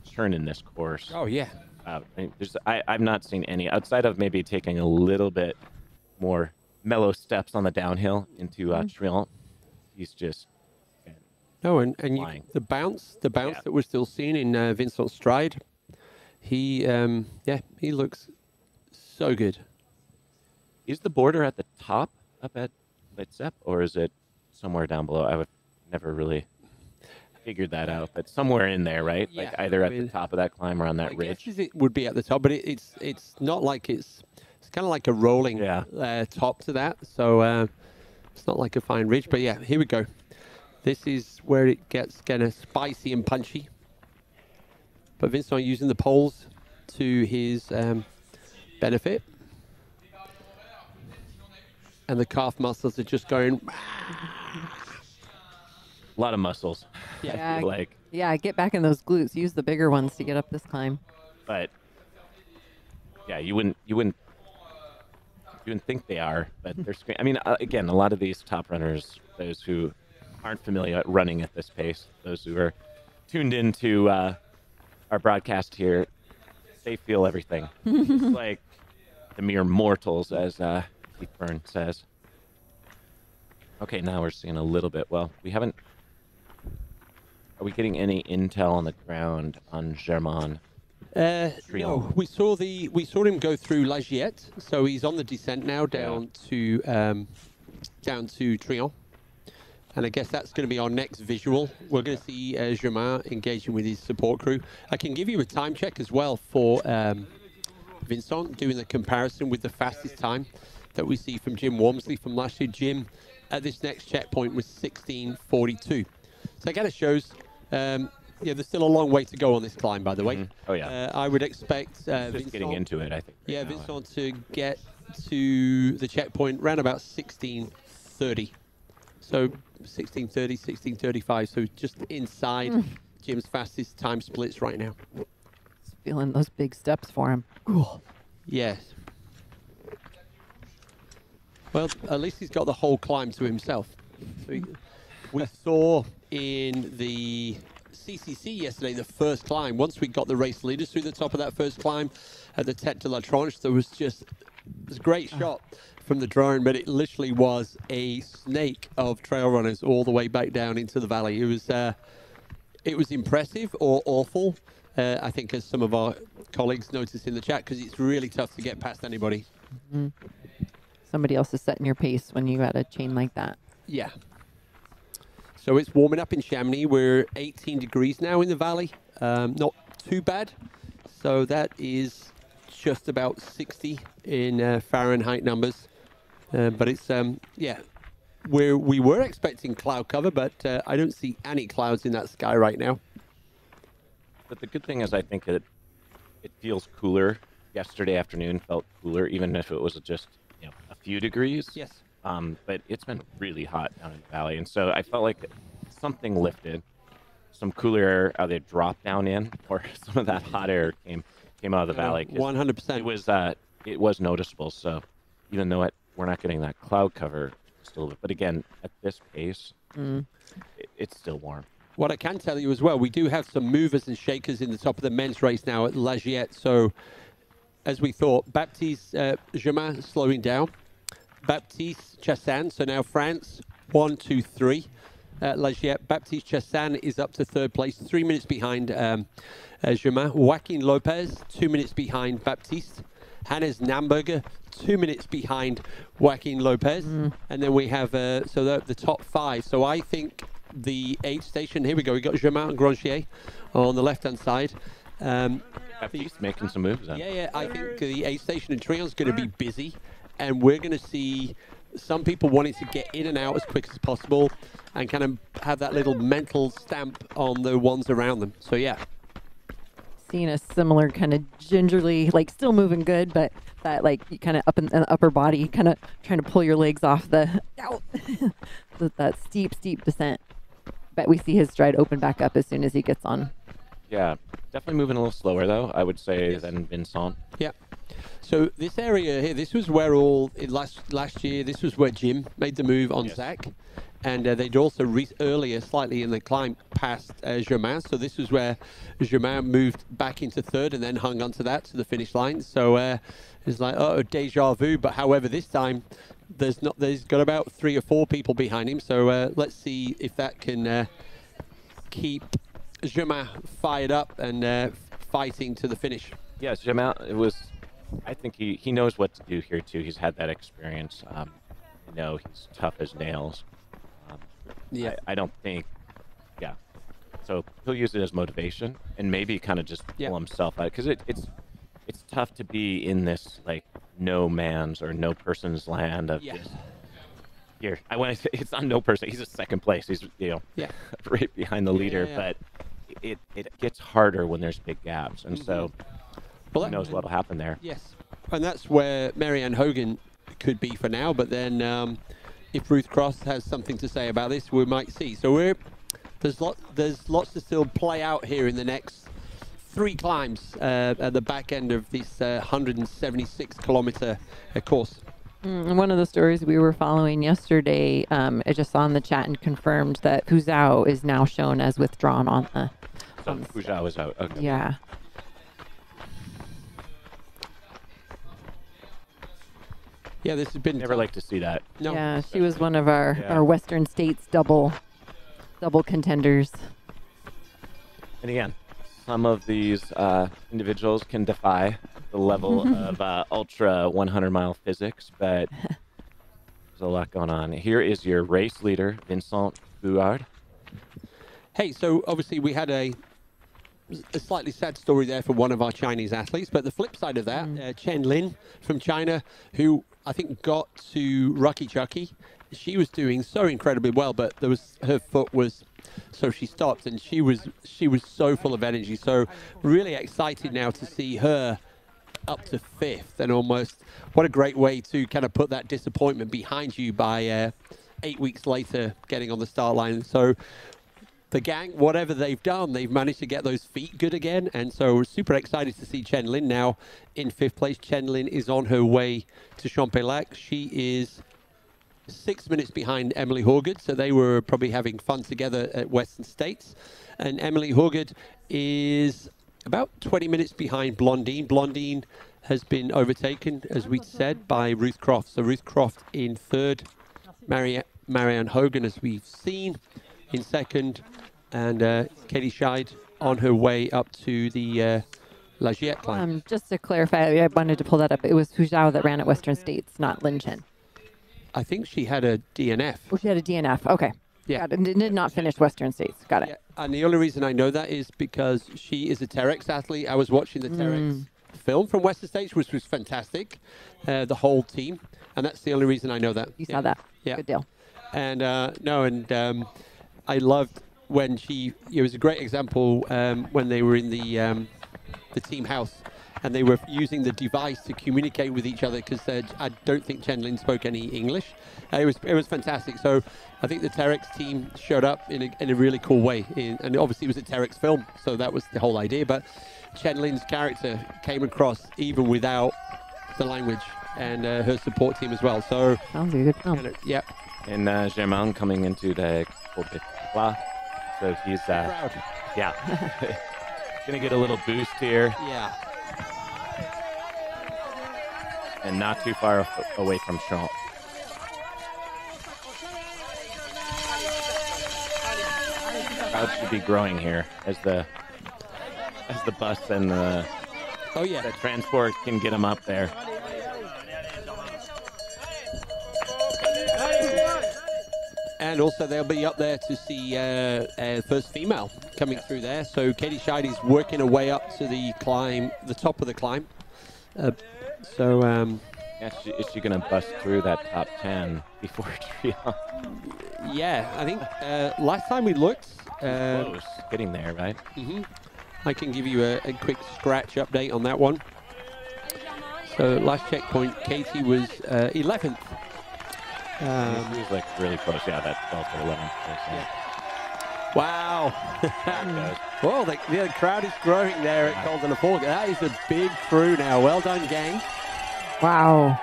churning this course. Oh, yeah. I mean, I've not seen any, outside of maybe taking a little bit more mellow steps on the downhill into Trion. He's just and the bounce that we're still seeing in Vincent's stride. He looks so good. Is the border at the top up at Litzep, or is it somewhere down below? I would never really figured that out, but somewhere in there, right? Yeah, like either at the top of that climb or on that ridge. It would be at the top, but it's not like it's kind of like a rolling top to that. So it's not like a fine ridge, but yeah, here we go. This is where it gets kind of spicy and punchy. But Vincent using the poles to his benefit. And the calf muscles are just going. A lot of muscles. Yeah, like get back in those glutes. Use the bigger ones to get up this climb. But yeah, you wouldn't think they are, but they're. I mean, again, a lot of these top runners, those who aren't familiar at running at this pace, those who are tuned into our broadcast here, they feel everything. It's like the mere mortals, as Keith Byrne says. Okay, now we're seeing a little bit. Well, we haven't. Are we getting any intel on the ground on Germain? No, we saw him go through La Giette, so he's on the descent now down to Trion, and I guess that's going to be our next visual. We're going to see Germain engaging with his support crew. I can give you a time check as well for Vincent, doing the comparison with the fastest time that we see from Jim Walmsley from last year. Jim at this next checkpoint was 16:42. So again, it shows. There's still a long way to go on this climb, by the way. Oh, yeah. I would expect Vincent getting into it, I think. Yeah, Vincent to get to the checkpoint around about 16:30. So 16:30, 16:35. So just inside Jim's fastest time splits right now. Just feeling those big steps for him. Cool. Yes. Well, at least he's got the whole climb to himself. So we saw in the CCC yesterday, the first climb, once we got the race leaders through the top of that first climb at the Tête de la Tranche, there was just a great shot from the drone, but it literally was a snake of trail runners all the way back down into the valley. It was impressive or awful, I think, as some of our colleagues noticed in the chat, because it's really tough to get past anybody. Mm-hmm. Somebody else is setting your pace when you got a chain like that. Yeah. So it's warming up in Chamonix. We're 18 degrees now in the valley. Not too bad. So that is just about 60 in Fahrenheit numbers. But it's, we were expecting cloud cover, but I don't see any clouds in that sky right now. But the good thing is I think it feels cooler. Yesterday afternoon felt cooler, even if it was just a few degrees. Yes. But it's been really hot down in the valley, and so I felt like something lifted, some cooler air either dropped down in, or some of that hot air came came out of the valley. 100%. It was noticeable. So even though we're not getting that cloud cover still, but again, at this pace, it's still warm. What I can tell you as well, we do have some movers and shakers in the top of the men's race now at La Giette. So as we thought, Baptiste Germain slowing down. Baptiste Chassagne, so now France, 1, 2, 3. La Giette, Baptiste Chassagne is up to third place, 3 minutes behind Germain. Joaquin Lopez, 2 minutes behind Baptiste. Hannes Namberger, 2 minutes behind Joaquin Lopez. And then we have, the top 5. So I think the aid station, here we go, we got Germain and Granchier on the left-hand side. Baptiste making some moves then. Yeah, I think the aid station in Trion's going to be busy, and we're going to see some people wanting to get in and out as quick as possible and kind of have that little mental stamp on the ones around them. So yeah. Seeing a similar kind of gingerly, like still moving good, but that like kind of up in the upper body, kind of trying to pull your legs off the that steep descent. But we see his stride open back up as soon as he gets on. Yeah, definitely moving a little slower though, I would say, than Vincent. Yeah. So this area here, this was where last year, this was where Jim made the move on Zach. And they'd also earlier, slightly in the climb, past Germain. So this was where Germain moved back into third and then hung onto that to the finish line. So it's like, deja vu. But however, this time, there's got about 3 or 4 people behind him. So let's see if that can keep Germain fired up and fighting to the finish. Yes, Germain, I think he knows what to do here too. He's had that experience. He's tough as nails. I don't think, so he'll use it as motivation and maybe kind of just pull himself out, because it's tough to be in this like no man's or no person's land of just here. It's on no person. He's a second place. He's right behind the leader, but it gets harder when there's big gaps, and so who knows what'll happen there. Yes, and that's where Marianne Hogan could be for now, but then if Ruth Cross has something to say about this, we might see. So there's lots to still play out here in the next 3 climbs at the back end of this 176-kilometer course. One of the stories we were following yesterday, I just saw in the chat and confirmed that Fuzhou is now shown as withdrawn on the. So Fuzhou is out. Okay. Yeah. Yeah, this has been never like to see that. No. Yeah, she was one of our Western States double contenders. And again, some of these individuals can defy the level of ultra 100-mile physics, but there's a lot going on. Here is your race leader, Vincent Buard. Hey, so obviously we had a slightly sad story there for one of our Chinese athletes, but the flip side of that, Chen Lin from China, who I think got to Rucky Chucky. She was doing so incredibly well, but her foot was, so she stopped, and she was so full of energy. So really excited now to see her up to 5th, and almost what a great way to kind of put that disappointment behind you by 8 weeks later getting on the start line. So the gang, whatever they've done, they've managed to get those feet good again. And so we're super excited to see Chen Lin now in 5th place. Chen Lin is on her way to Champex-Lac. She is 6 minutes behind Emily Horgood. So they were probably having fun together at Western States. And Emily Horgood is about 20 minutes behind Blondine. Blondine has been overtaken, as we said, by Ruth Croft. So Ruth Croft in 3rd, Marianne Hogan, as we've seen, in 2nd, and Katie Scheid on her way up to the La Giette climb. Just to clarify, I wanted to pull that up. It was Fuzhou that ran at Western States, not Lin Chen. I think she had a DNF. Oh, she had a DNF. Okay. Yeah. Did not finish Western States. Got it. Yeah. And the only reason I know that is because she is a Terex athlete. I was watching the Terex film from Western States, which was fantastic, the whole team. And that's the only reason I know that. You saw that. Yeah. Good deal. And I loved when it was a great example when they were in the team house, and they were using the device to communicate with each other because I don't think Chen-Lin spoke any English. It was fantastic. So I think the Terex team showed up in a really cool way, and obviously it was a Terex film, so that was the whole idea. But Chen-Lin's character came across even without the language, and her support team as well. So sounds like a good film. Yeah. And Germain coming into the Courbevoie, so he's yeah, gonna get a little boost here. Yeah. And not too far away from Champ. Crowd should be growing here as the bus and the transport can get them up there. And also they'll be up there to see first female coming through there. So Katie Scheid is working her way up to the climb, the top of the climb. Yeah, is she going to bust through that top 10 before Trion? Yeah, I think last time we looked... close, getting there, right? Mm-hmm. I can give you a quick scratch update on that one. So last checkpoint, Katie was 11th. She was like really close. Yeah, that's 12th or 11th. Yeah. Wow. Well, the crowd is growing there at Golden Fork. That is a big crew now. Well done, gang. Wow.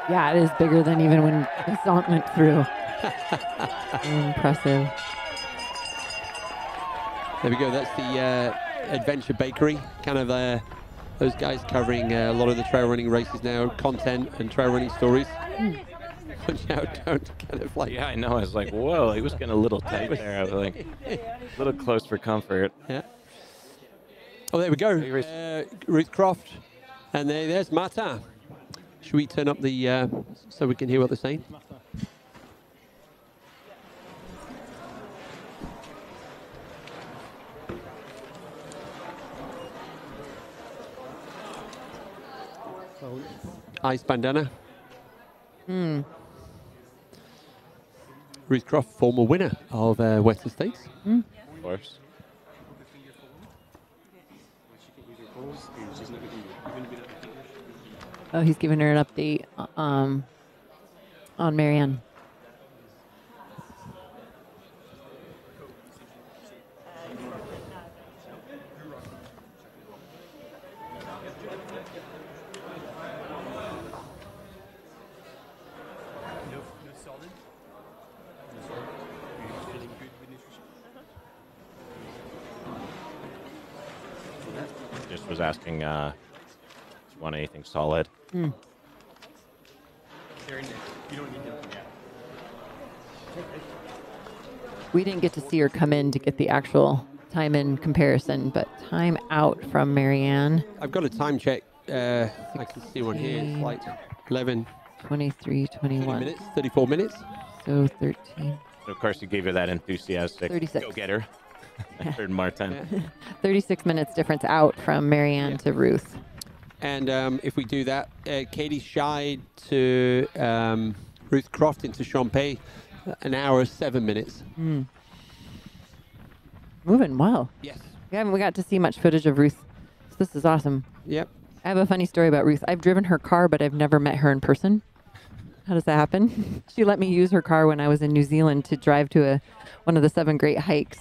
Yeah, it is bigger than even when the song went through. Impressive. There we go. That's the Adventure Bakery. Kind of those guys covering a lot of the trail running races now, content and trail running stories. Which now don't kind of like... Yeah, I know. I was like, whoa, he was getting a little tight there. I was like, a little close for comfort. Yeah. Oh, there we go. Ruth Croft. And there's Martin. Should we turn up the... so we can hear what they're saying? Ice bandana. Ruth Croft, former winner of Western States. Of course. Oh, he's giving her an update on Marianne. Just was asking, do you want anything solid? We didn't get to see her come in to get the actual time in comparison, but time out from Marianne. I've got a time check. I can see one here. It's like 11. 23, 21. Minutes, 34 minutes. So 13. So of course, you gave her that enthusiastic 36. go-getter. Third Martin. 36 minutes difference out from Marianne to Ruth. And if we do that, Katie Scheid to Ruth Croft into Champay, an hour, 7 minutes. Moving well. Yes. We got to see much footage of Ruth. So this is awesome. Yep. I have a funny story about Ruth. I've driven her car, but I've never met her in person. How does that happen? She let me use her car when I was in New Zealand to drive to one of the 7 great hikes.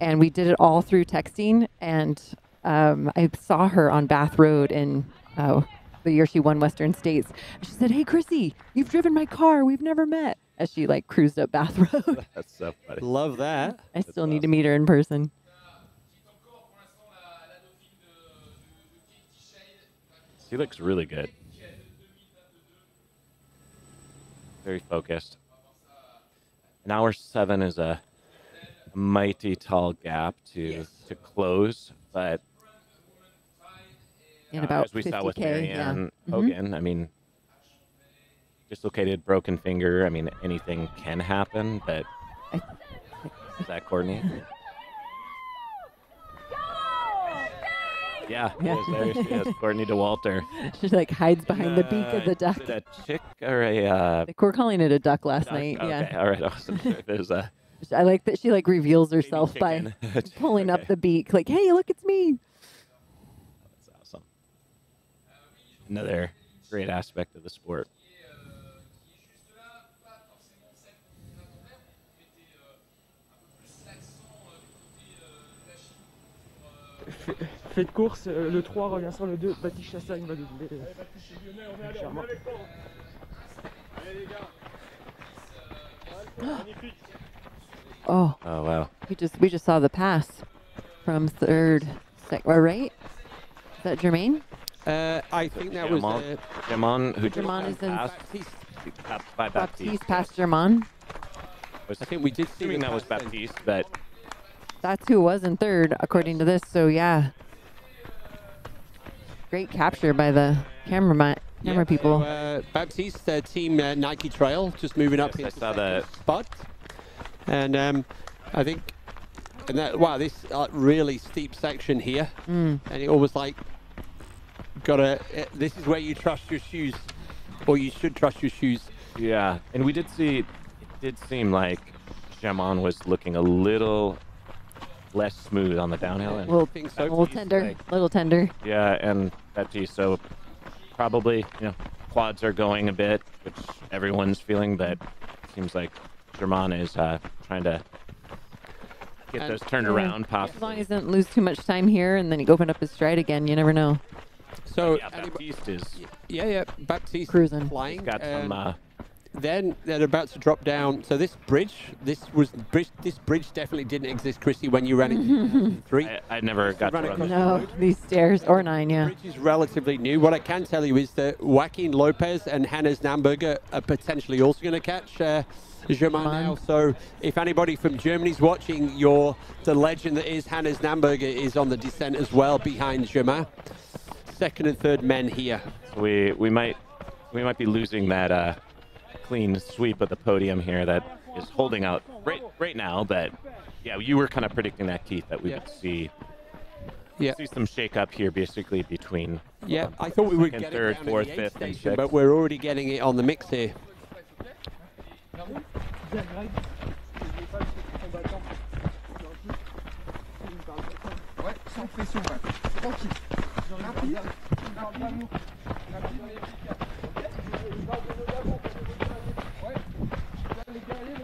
And we did it all through texting. And I saw her on Bath Road in the year she won Western States. She said, "Hey, Chrissy, you've driven my car. We've never met." As she like cruised up Bath Road. That's so funny. Love that. I still need to meet her in person. She looks really good. Very focused. An hour 7 is a mighty tall gap to close, but in about as we 50K, saw with Marianne yeah. Hogan, I mean, dislocated, broken finger. I mean, anything can happen, but is that Courtney? Yeah, there she is, Courtney DeWalter. She like hides behind the beak of the duck. Is it a chick or a... We're calling it a duck last night. Okay, Yeah. all right, awesome. There's a... I like that she like reveals herself by pulling up the beak. Like, hey, look, it's me. That's awesome. another great aspect of the sport. Fait de course, le 3 revient sur le 2, Baptiste Chassagne va doubler. Légèrement. Oh, Oh wow! we just saw the pass from third, right? Is that Jermaine? I think that was Germain, who Germain is in by Baptiste past Germain. I think we did see assuming that was Baptiste, but That's who was in third, according to this. So yeah, great capture by the camera people. So, Baptiste, team Nike Trail, just moving up into the spot, and I think, wow, this really steep section here, and it almost like this is where you trust your shoes, or you should trust your shoes. Yeah, and we did see, it did seem like Germain was looking a little less smooth on the downhill. And little tender. Yeah, and Baptiste, so probably, quads are going a bit, which everyone's feeling, but it seems like Germain is trying to get those turned around possibly. As long as he doesn't lose too much time here and then he open up his stride again, you never know. So yeah, Baptiste is Baptiste cruising, flying. Got some. Then they're about to drop down. So this bridge definitely didn't exist, Chrissy, when you ran it in 2003. I never got to run No, these stairs, or 9, yeah. The bridge is relatively new. What I can tell you is that Joaquin Lopez and Hannes Namberger are potentially also going to catch Germain now. So if anybody from Germany's watching, the legend that is Hannes Namberger is on the descent as well behind Germain. Second and third men here. We might be losing that clean sweep of the podium here that is holding out right now. But yeah, you were kind of predicting that, Keith, that we would see some shake up here basically between I thought we would get third, it down fourth, at the 8th fifth, and station, 6th. but we're already getting it on the mix here. Ouais, sans pression, tranquille. Rapide. Les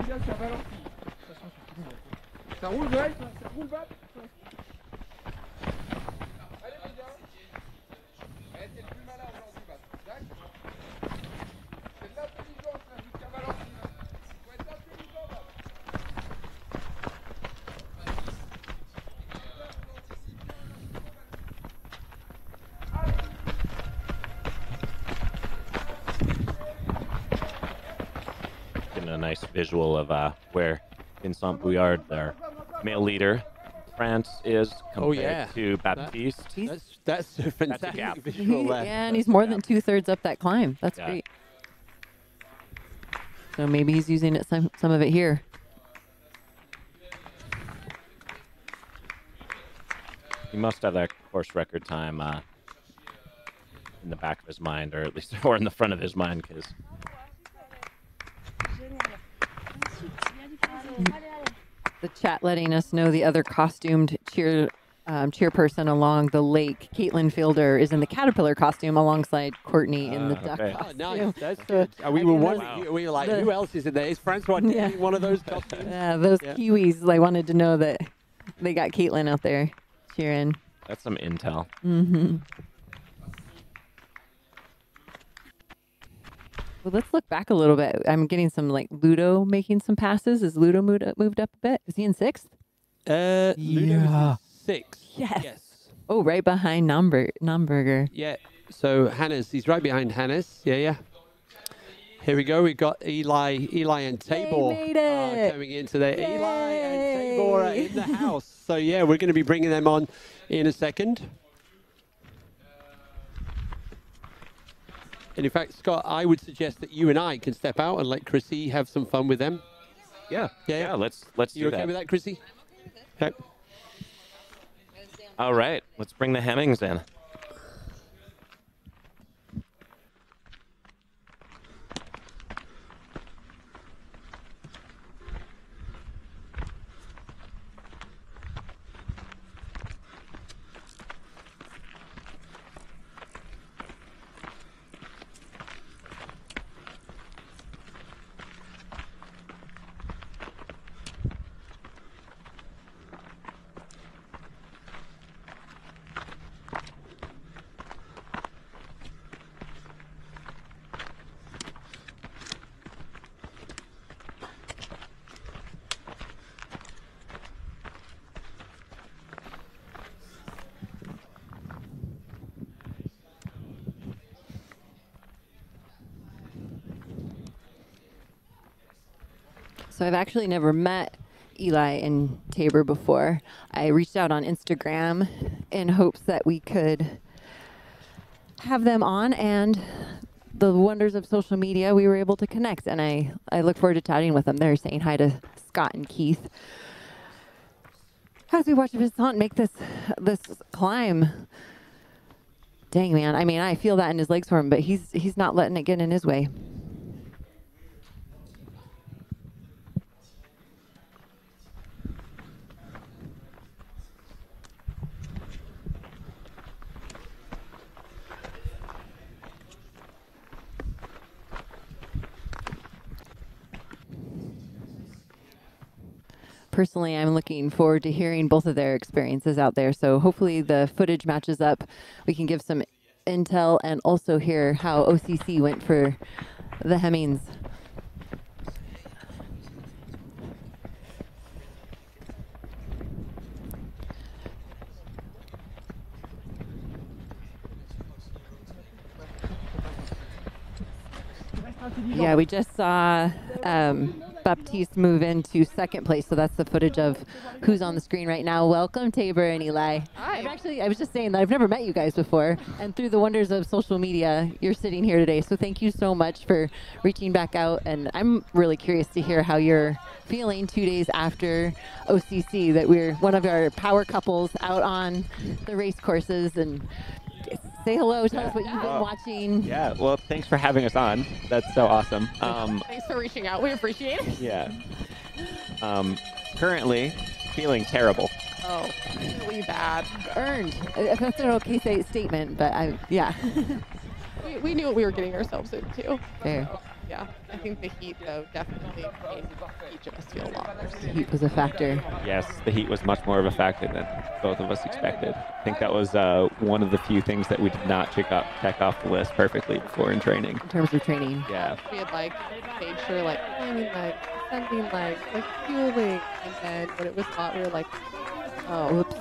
gars, ça ralentit. Ça roule, Greg? Ça roule, Val? Allez, les gars. T'es le plus malin aujourd'hui, Val. D'accord? C'est de l'intelligence, là, jusqu'à Valentine. Faut être intelligent, Val. Getting a nice visual of where Vincent Bouillard, their male leader, France is compared to Baptiste. That's a fantastic gap. visual there. Yeah, and he's more than 2/3 up that climb. That's great. So maybe he's using it some of it here. He must have that course record time in the back of his mind, or at least or in the front of his mind, because The chat letting us know the other costumed cheerperson along the lake, Caitlin Fielder, is in the caterpillar costume alongside Courtney in the duck costume. Oh, nice. That's good. We were wondering, we were like, who else is in there? Is Francois in one of those costumes? Yeah, those Kiwis, I wanted to know that they got Caitlin out there cheering. that's some intel. Mm-hmm. Well, let's look back a little bit. I'm getting some Ludo making some passes. Is Ludo moved up a bit? Is he in 6th? Ludo's 6th. Yes. Oh, right behind Namberger. Yeah. So Hannes, he's right behind Hannes. Yeah. Here we go. We've got Eli and Tabor made it. coming into there. Yay. Eli and Tabor are in the house. So yeah, we're going to be bringing them on in a second. And in fact, Scott, I would suggest that you and I can step out and let Chrissy have some fun with them. Yeah. Let's You do okay that. with that, Chrissy? Okay. All right, let's bring the Hemmings in. So I've actually never met Eli and Tabor before. I reached out on Instagram in hopes that we could have them on, and the wonders of social media, we were able to connect, and I look forward to chatting with them. They're saying hi to Scott and Keith as we watch Vincent make this climb. Dang, man. I mean, I feel that in his legs for him, but he's not letting it get in his way. Personally, I'm looking forward to hearing both of their experiences out there. So hopefully the footage matches up. We can give some intel and also hear how OCC went for the Hemmings. Yeah, we just saw Baptiste move into second place, so that's the footage of who's on the screen right now. Welcome, Tabor and Eli. Hi. I was just saying that I've never met you guys before, and through the wonders of social media, you're sitting here today. So thank you so much for reaching back out, and I'm really curious to hear how you're feeling 2 days after OCC, that we're one of our power couples out on the race courses. And say hello, tell us what you've been watching. Yeah, well, thanks for having us on. That's so awesome. Thanks for reaching out. We appreciate it. Yeah. Currently feeling terrible. Oh, really bad. Earned. That's an okay statement, but yeah. we knew what we were getting ourselves into. Fair. So, yeah, I think the heat, though, definitely made each of us feel a lot worse. The heat was a factor. Yes, the heat was much more of a factor than both of us expected. I think that was one of the few things that we did not check off the list perfectly before in training. In terms of training. Yeah. We had made sure climbing legs, ascending legs, fueling, and then when it was hot, we were like, oh, oops.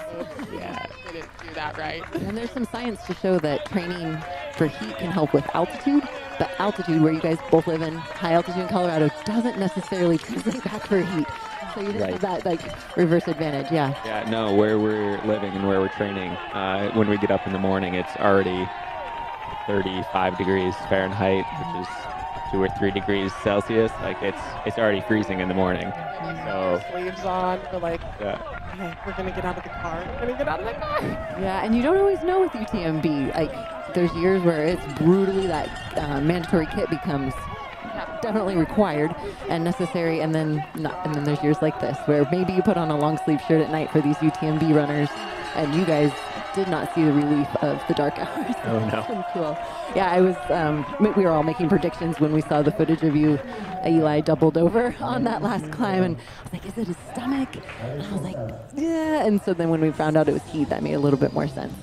Yeah, we didn't do that right. And there's some science to show that training for heat can help with altitude, but altitude, where you guys both live in high altitude in Colorado, doesn't necessarily translate back for heat. So you just have that reverse advantage, yeah. Yeah, no, where we're living and where we're training, when we get up in the morning, it's already 35 degrees Fahrenheit, which is 2 or 3 degrees Celsius. It's already freezing in the morning. So sleeves on, we're like, okay, we're gonna get out of the car. We're gonna get out of the car. Yeah, and you don't always know with UTMB. There's years where it's brutally that mandatory kit becomes definitely required and necessary, and then there's years like this where maybe you put on a long sleeve shirt at night for these UTMB runners, and you guys did not see the relief of the dark hours. Oh no. Pretty cool. Yeah, I was. We were all making predictions when we saw the footage of you, Eli, doubled over on that last climb, and I was like, "Is it his stomach?" And I was like, "Yeah." And so then when we found out it was heat, that made a little bit more sense.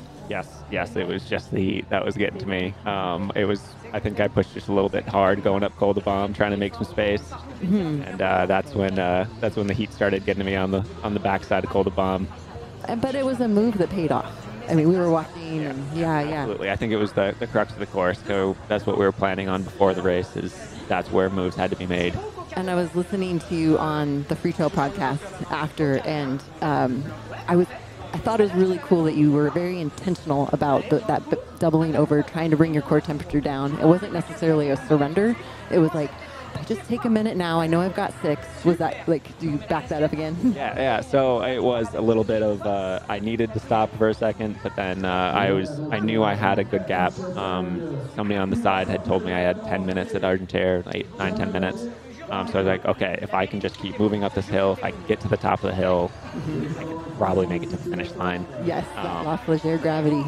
Yes, it was just the heat that was getting to me. I think I pushed just a little bit hard going up Col de Balme, trying to make some space, and that's when the heat started getting to me on the backside of Col de Balme. But it was a move that paid off. I mean, we were watching, and yeah. Absolutely. I think it was the crux of the course. So that's what we were planning on before the race. That's where moves had to be made. And I was listening to you on the Free Trail podcast after, and I thought it was really cool that you were very intentional about that doubling over, trying to bring your core temperature down. It wasn't necessarily a surrender. It was like, just take a minute now. I know I've got 6. Was that do you back that up again? Yeah. So it was a little bit of I needed to stop for a second, but then I knew I had a good gap. Somebody on the side had told me I had 10 minutes at Argentière, 9-10 minutes. So I was like, okay, if I can just keep moving up this hill, if I can get to the top of the hill, I can probably make it to the finish line. Yes, La Flégère gravity.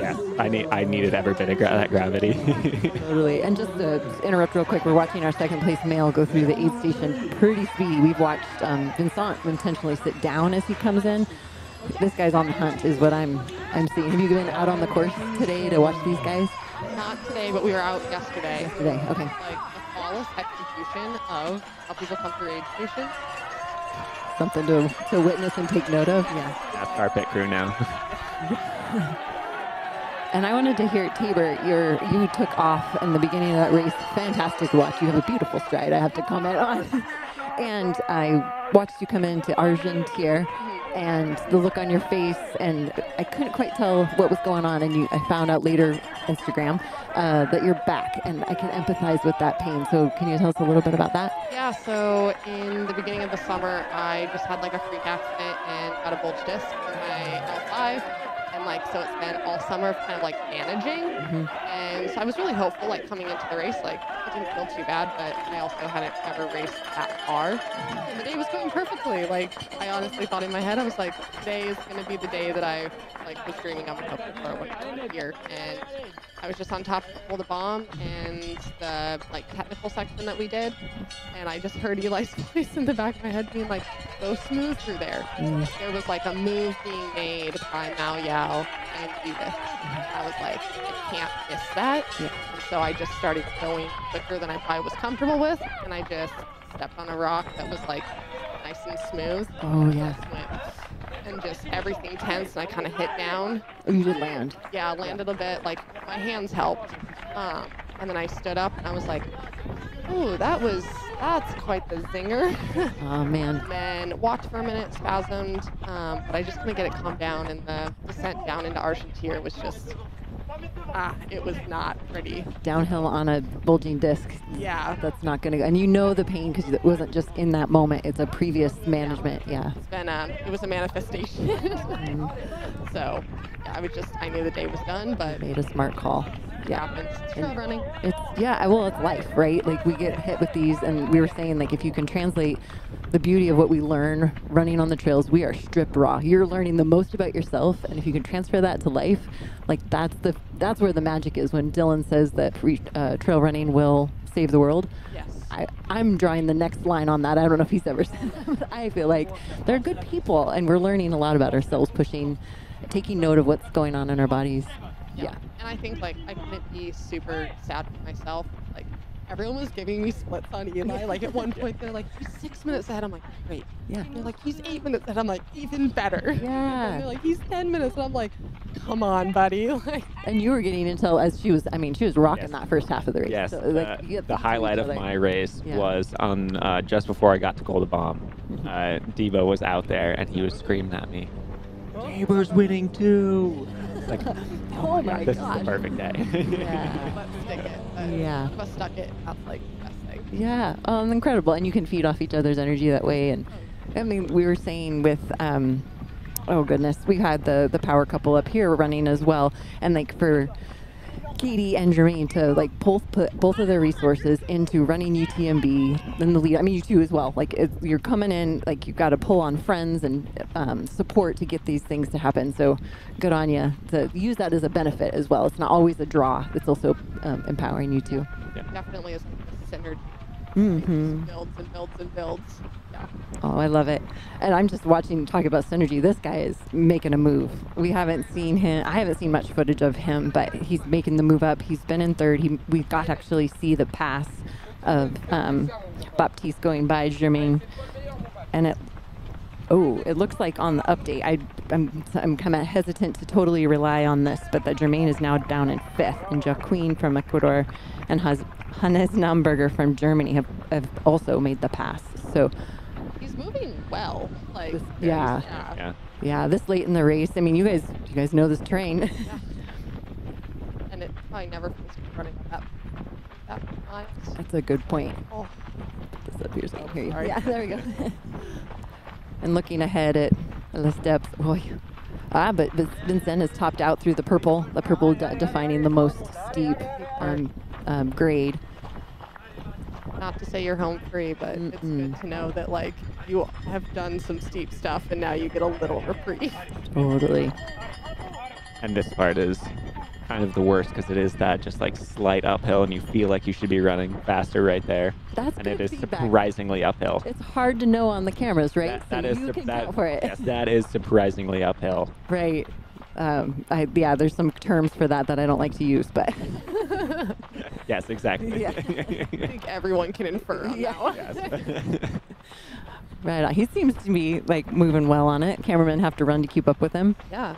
Yeah, I needed every bit of that gravity. Totally. And just to interrupt real quick, we're watching our second place male go through the aid station pretty speedy. We've watched Vincent intentionally sit down as he comes in. This guy's on the hunt is what I'm seeing. Have you been out on the course today to watch these guys? Not today, but we were out yesterday. Yesterday, okay. Flawless execution of how people come through aid stations. Something to witness and take note of. Yeah. NASCAR pit crew now. And I wanted to hear, Tabor, you took off in the beginning of that race. Fantastic watch. You have a beautiful stride, I have to comment on. And I watched you come into Argentière, and the look on your face, and I couldn't quite tell what was going on, and I found out later, Instagram, that you're back, and I can empathize with that pain. So can you tell us a little bit about that? Yeah, so in the beginning of the summer, I just had like a freak accident and got a bulge disc in my L5. And like, so it's been all summer kind of like managing. And so I was really hopeful, like coming into the race, like it didn't feel too bad, but I also hadn't ever raced that far. And the day was going perfectly. Like I honestly thought in my head, I was like, today is going to be the day that I like was dreaming of and hoping for here. And I was just on top of the Col de Bomb and the like technical section that we did. And I just heard Eli's voice in the back of my head being like, go smooth through there. There was like a move being made by Mao Yao and Edith. I was like, I can't miss that. And so I just started going quicker than I probably was comfortable with. And I just stepped on a rock that was like nice and smooth. Oh, yeah. And just everything tense, and I kind of hit down. Oh, you did land. Yeah, I landed a bit. Like, my hands helped. And then I stood up, and I was like, ooh, that's quite the zinger. Oh, man. And then walked for a minute, spasmed, but I just couldn't get it calmed down, and the descent down into Argentière was just, it was not pretty. Downhill on a bulging disc. Yeah. That's not going to go. And you know the pain because it wasn't just in that moment. It's a previous management. Yeah. It's been, it was a manifestation. So, yeah, I knew the day was done, but. Made a smart call. Yeah. It's trail running. Well, it's life, right? Like we get hit with these, and we were saying, like, if you can translate the beauty of what we learn running on the trails, we are stripped raw. You're learning the most about yourself, and if you can transfer that to life, like that's where the magic is. When Dylan says that trail running will save the world, yes, I'm drawing the next line on that. I don't know if he's ever said that, but I feel like they're good people, and we're learning a lot about ourselves, taking note of what's going on in our bodies. Yeah. And I think, like, I couldn't be super sad with myself. Like, everyone was giving me splits on Eli. Like, at one point, they're like, he's 6 minutes ahead. I'm like, wait. Yeah. They're like, he's 8 minutes ahead. I'm like, even better. Yeah. And they're like, he's 10 minutes. And I'm like, come on, buddy. Like, and you were getting until as she was rocking that first half of the race. Yes. So, like, the highlight of my race was on just before I got to Col de Bomb. Devo was out there, and he was screaming at me, Neighbor's winning too. Like, oh my this gosh. is the perfect day. if I stick it. Yeah. If I stuck it, that's like the best thing. Yeah. Incredible. And you can feed off each other's energy that way. And I mean, we were saying with, oh goodness, we had the power couple up here running as well. And like for Katie and Jermaine to like put both of their resources into running UTMB in the lead. I mean, you too as well. Like you're coming in, like you've got to pull on friends and support to get these things to happen. So good on you to use that as a benefit as well. It's not always a draw. It's also empowering you too. Yeah. Definitely is centered. Mm-hmm. Builds and builds and builds. Yeah. Oh, I love it. And I'm just watching, talk about synergy. This guy is making a move. We haven't seen him. I haven't seen much footage of him, but he's making the move up. He's been in third. We got to actually see the pass of Baptiste going by Germain. And it looks like on the update, I'm kind of hesitant to totally rely on this, but that Germain is now down in 5th, and Jacqueline from Ecuador and Hannes Naumberger from Germany have also made the pass. So he's moving well. Like yeah, this late in the race. I mean, you guys know this terrain. Yeah. And it probably never feels good running up that miles. That's a good point. Oh. Put this up here so I can hear you. Sorry. Yeah, there we go. And looking ahead at the steps. But Vincent has topped out through the purple defining the most steep grade. Not to say you're home free, but it's good to know that like you have done some steep stuff and now you get a little reprieve. Totally. And this part is kind of the worst because it is that just like slight uphill, and you feel like you should be running faster right there. That's and good it is feedback. Surprisingly uphill. It's hard to know on the cameras, right? You can count for it. Yes, that is surprisingly uphill. Right. There's some terms for that I don't like to use, but. Yes, exactly. Yeah. I think everyone can infer on that one. Yes. Right on. He seems to be like moving well on it. Cameramen have to run to keep up with him. Yeah.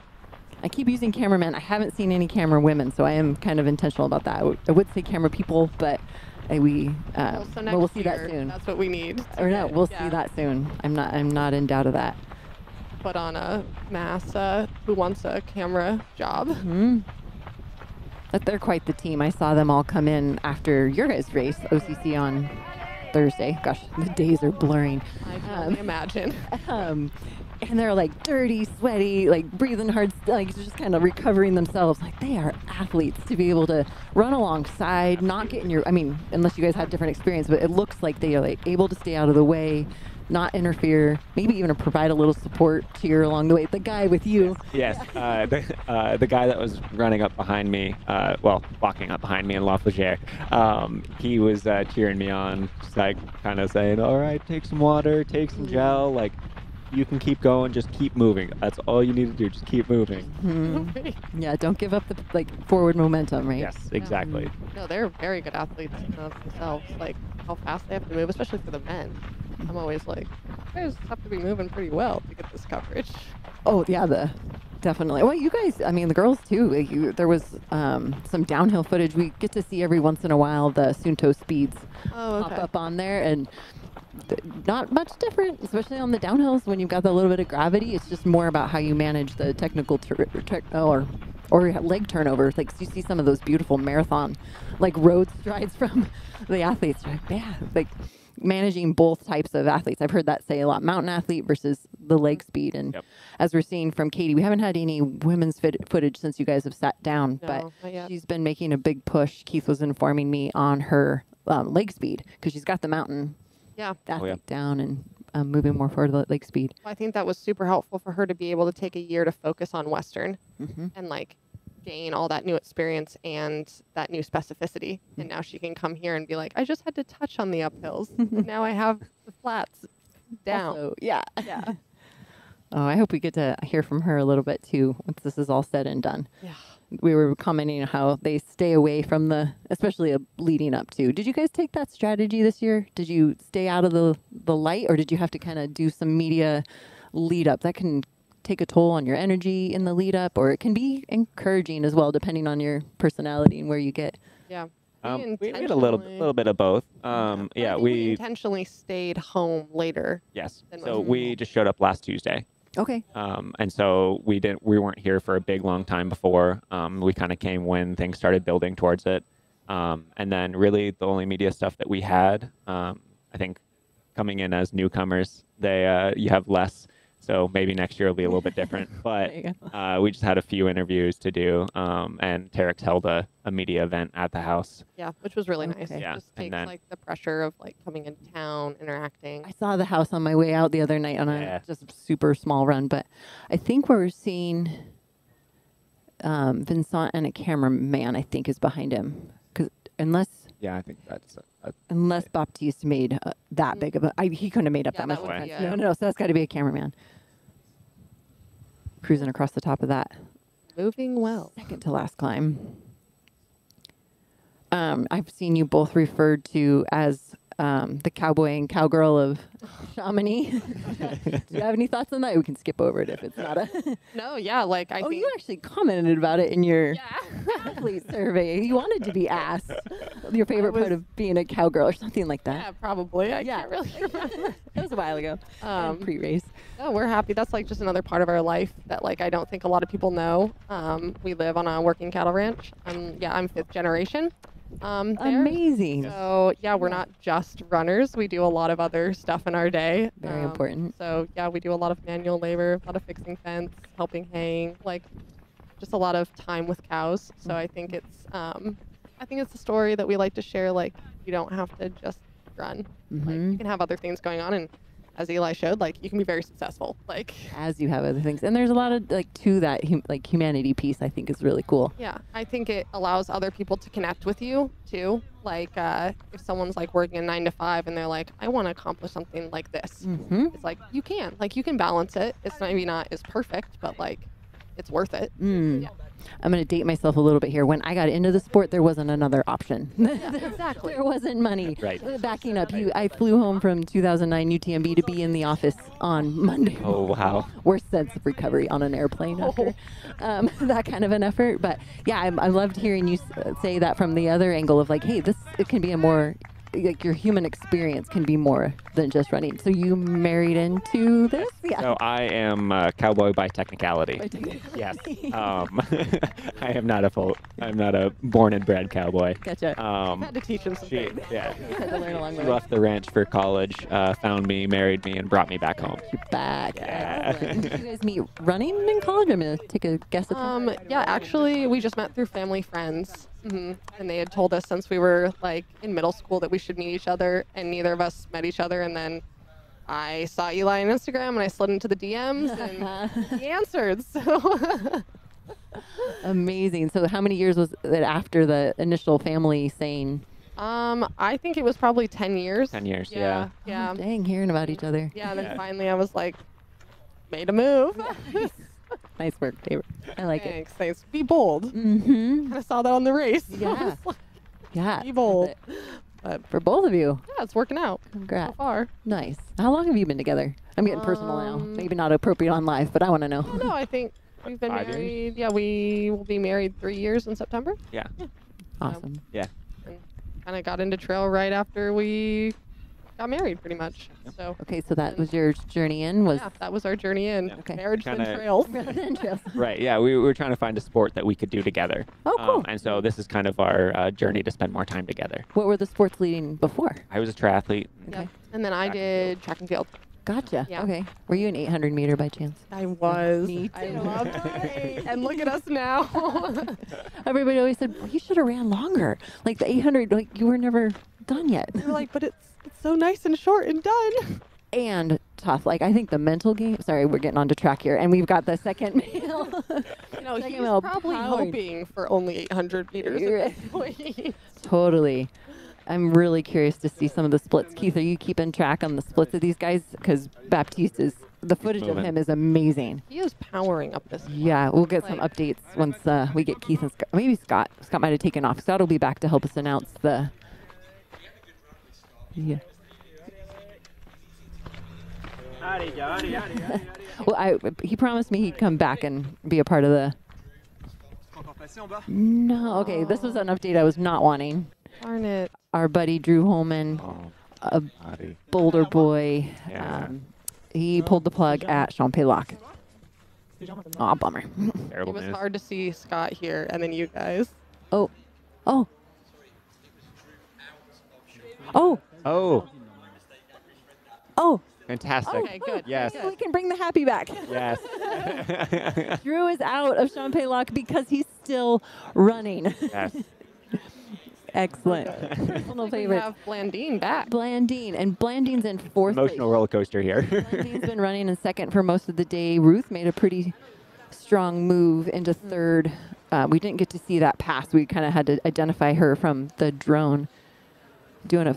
I keep using cameramen. I haven't seen any camera women, so I am kind of intentional about that. I would say camera people, but So next we'll see that year, soon. That's what we need. Or no, we'll see that soon. I'm not in doubt of that. Put on a mass who wants a camera job. But they're quite the team. I saw them all come in after your guys' race, OCC on Thursday. Gosh, the days are blurring. I can only imagine. And they're like dirty, sweaty, like breathing hard, like just kind of recovering themselves. Like they are athletes to be able to run alongside, not get in your, I mean, unless you guys have different experience, but it looks like they are like able to stay out of the way, not interfere, maybe even to provide a little support cheer along the way. The guy with you. Yes, the guy that was running up behind me, walking up behind me in La Flégère, he was cheering me on, just like kind of saying, all right, take some water, take some gel, like you can keep going, just keep moving. That's all you need to do, just keep moving. Yeah, don't give up the forward momentum, right? Yes, exactly. No, they're very good athletes themselves, like how fast they have to move, especially for the men. I'm always like, you guys have to be moving pretty well to get this coverage. Oh, yeah, definitely. Well, you guys, I mean, the girls too. There was some downhill footage. We get to see every once in a while the Sunto speeds pop up on there, and not much different, especially on the downhills when you've got the little bit of gravity. It's just more about how you manage the technical or leg turnovers. Like you see some of those beautiful marathon, like road strides from the athletes. Like, yeah, like managing both types of athletes. I've heard that say a lot. Mountain athlete versus the leg speed. And as we're seeing from Katie, we haven't had any women's footage since you guys have sat down, but she's been making a big push. Keith was informing me on her leg speed because she's got the mountain athlete down and moving more forward to leg speed. Well, I think that was super helpful for her to be able to take a year to focus on Western and like gain all that new experience and that new specificity. And now she can come here and be like, I just had to touch on the uphills. Now I have the flats down. Also, yeah. Oh, I hope we get to hear from her a little bit too once this is all said and done. Yeah. We were commenting how they stay away from especially leading up to. Did you guys take that strategy this year? Did you stay out of the light, or did you have to kind of do some media lead up? That can take a toll on your energy in the lead up, or it can be encouraging as well, depending on your personality and where you get. Yeah. We had a little bit of both. We intentionally stayed home later. Yes. So we just showed up last Tuesday. Okay. And so we weren't here for a big long time before. We kind of came when things started building towards it. And then really the only media stuff that we had, I think coming in as newcomers, you have less. So maybe next year will be a little bit different. But we just had a few interviews to do. And Terex held a media event at the house. Yeah, which was really nice. Yeah. Just takes like the pressure of like coming into town, interacting. I saw the house on my way out the other night on a just super small run. But I think we're seeing Vincent and a cameraman, I think, is behind him. Yeah, I think that's... Unless Baptiste made that big of he couldn't have made up that much difference. No, so that's got to be a cameraman. Cruising across the top of that. Moving well. Second to last climb. I've seen you both referred to as the cowboy and cowgirl of Chamonix. Do you have any thoughts on that? We can skip over it if it's not a... No, yeah, like I think... you actually commented about it in your athlete survey. You wanted to be asked your favorite part of being a cowgirl or something like that. Yeah, probably. I can't really remember. That was a while ago. Pre-race. No, we're happy. That's like just another part of our life that like I don't think a lot of people know. We live on a working cattle ranch. I'm 5th generation. Amazing. So yeah, we're not just runners. We do a lot of other stuff in our day. Very important. So yeah, we do a lot of manual labor, a lot of fixing fence, helping hang, like just a lot of time with cows. So I think it's a story that we like to share. Like you don't have to just run. Like you can have other things going on, and as Eli showed, like you can be very successful. Like as you have other things, and there's a lot of like to that humanity piece. I think is really cool. Yeah, I think it allows other people to connect with you too. Like if someone's like working a 9 to 5 and they're like, I want to accomplish something like this. It's like you can balance it. It's maybe not as perfect, but like it's worth it. Mm. Yeah. I'm going to date myself a little bit here. When I got into the sport, there wasn't another option. Yeah, exactly. There wasn't money. Right. Backing up, I flew home from 2009 UTMB to be in the office on Monday. Oh, wow. Worst sense of recovery on an airplane after that kind of an effort. But yeah, I loved hearing you say that from the other angle of like, hey, it can be a more, like your human experience can be more than just running. So you married into this? Yeah. So I am a cowboy by technicality. Yes. I am not I'm not a born and bred cowboy. Gotcha. Had to teach him some things. Yeah. Had to learn along the She way. left the ranch for college, found me, married me, and brought me back home. You're back. Yeah. Did you guys meet running in college? I'm going to take a guess at that. Yeah, actually, we just met through family friends. And they had told us since we were like in middle school that we should meet each other, and neither of us met each other. And then I saw Eli on Instagram, and I slid into the DMs, and he answered. So Amazing. So how many years was it after the initial family saying? I think it was probably 10 years. 10 years, yeah. Yeah. Oh, dang, hearing about each other. Yeah, then finally I was like, made a move. Nice work, David. I like it. Thanks. Be bold. Mm-hmm. I saw that on the race. Yeah. Yeah. Be bold. But for both of you. Yeah, it's working out. Congrats. So far. Nice. How long have you been together? I'm getting personal now. Maybe not appropriate on live, but I want to know. No, I think we've been 5 years? married. Yeah, we will be married 3 years in September. Yeah. Awesome. Yeah. And kind of got into trail right after we got married, pretty much. So Okay, so that was your journey in? Was yeah, that was our journey in. Okay. Marriage Kinda- and trails. Right. Yeah. We were trying to find a sport that we could do together. Oh, cool. And so this is kind of our journey to spend more time together. What were the sports leading before? I was a triathlete. Okay. And then I did track and field. Gotcha. Yeah. Okay. Were you an 800 meter by chance? I was. Me I too. loved it. And look at us now. Everybody always said, well, you should have ran longer. Like the 800, like you were never done yet. We're like, but it's so nice and short and done. And tough. Like I think the mental game. Sorry, we're getting onto track here, and we've got the second male. No, Second he's male probably powered. hoping for only 800 meters You're at this point. Totally. I'm really curious to see some of the splits. Keith, are you keeping track on the splits of these guys? Because Baptiste is, the footage of moving. him is amazing. He is powering up this. Yeah, we'll get some updates once we get Keith and Scott. Maybe Scott. Scott might have taken off. Scott will be back to help us announce the. Yeah. Well, he promised me he'd come back and be a part of the. No, okay. This was an update I was not wanting. Darn it. Our buddy Drew Holman, a Buddy. Boulder boy, Yeah. he pulled the plug at Champs-Lac. Aw, bummer. It Terrible was news. hard to see Scott here and then you guys. Oh. Oh. Oh. Oh, Oh. fantastic. Okay, good. Yes. We can bring the happy back. Yes. Drew is out of Champs-Lac because he's still running. Yes. Excellent. Personal We favorite. have Blandine back. Blandine. And Blandine's in fourth place. Emotional roller coaster here. Blandine's been running in second for most of the day. Ruth made a pretty strong move into third. We didn't get to see that pass. We kind of had to identify her from the drone. Doing a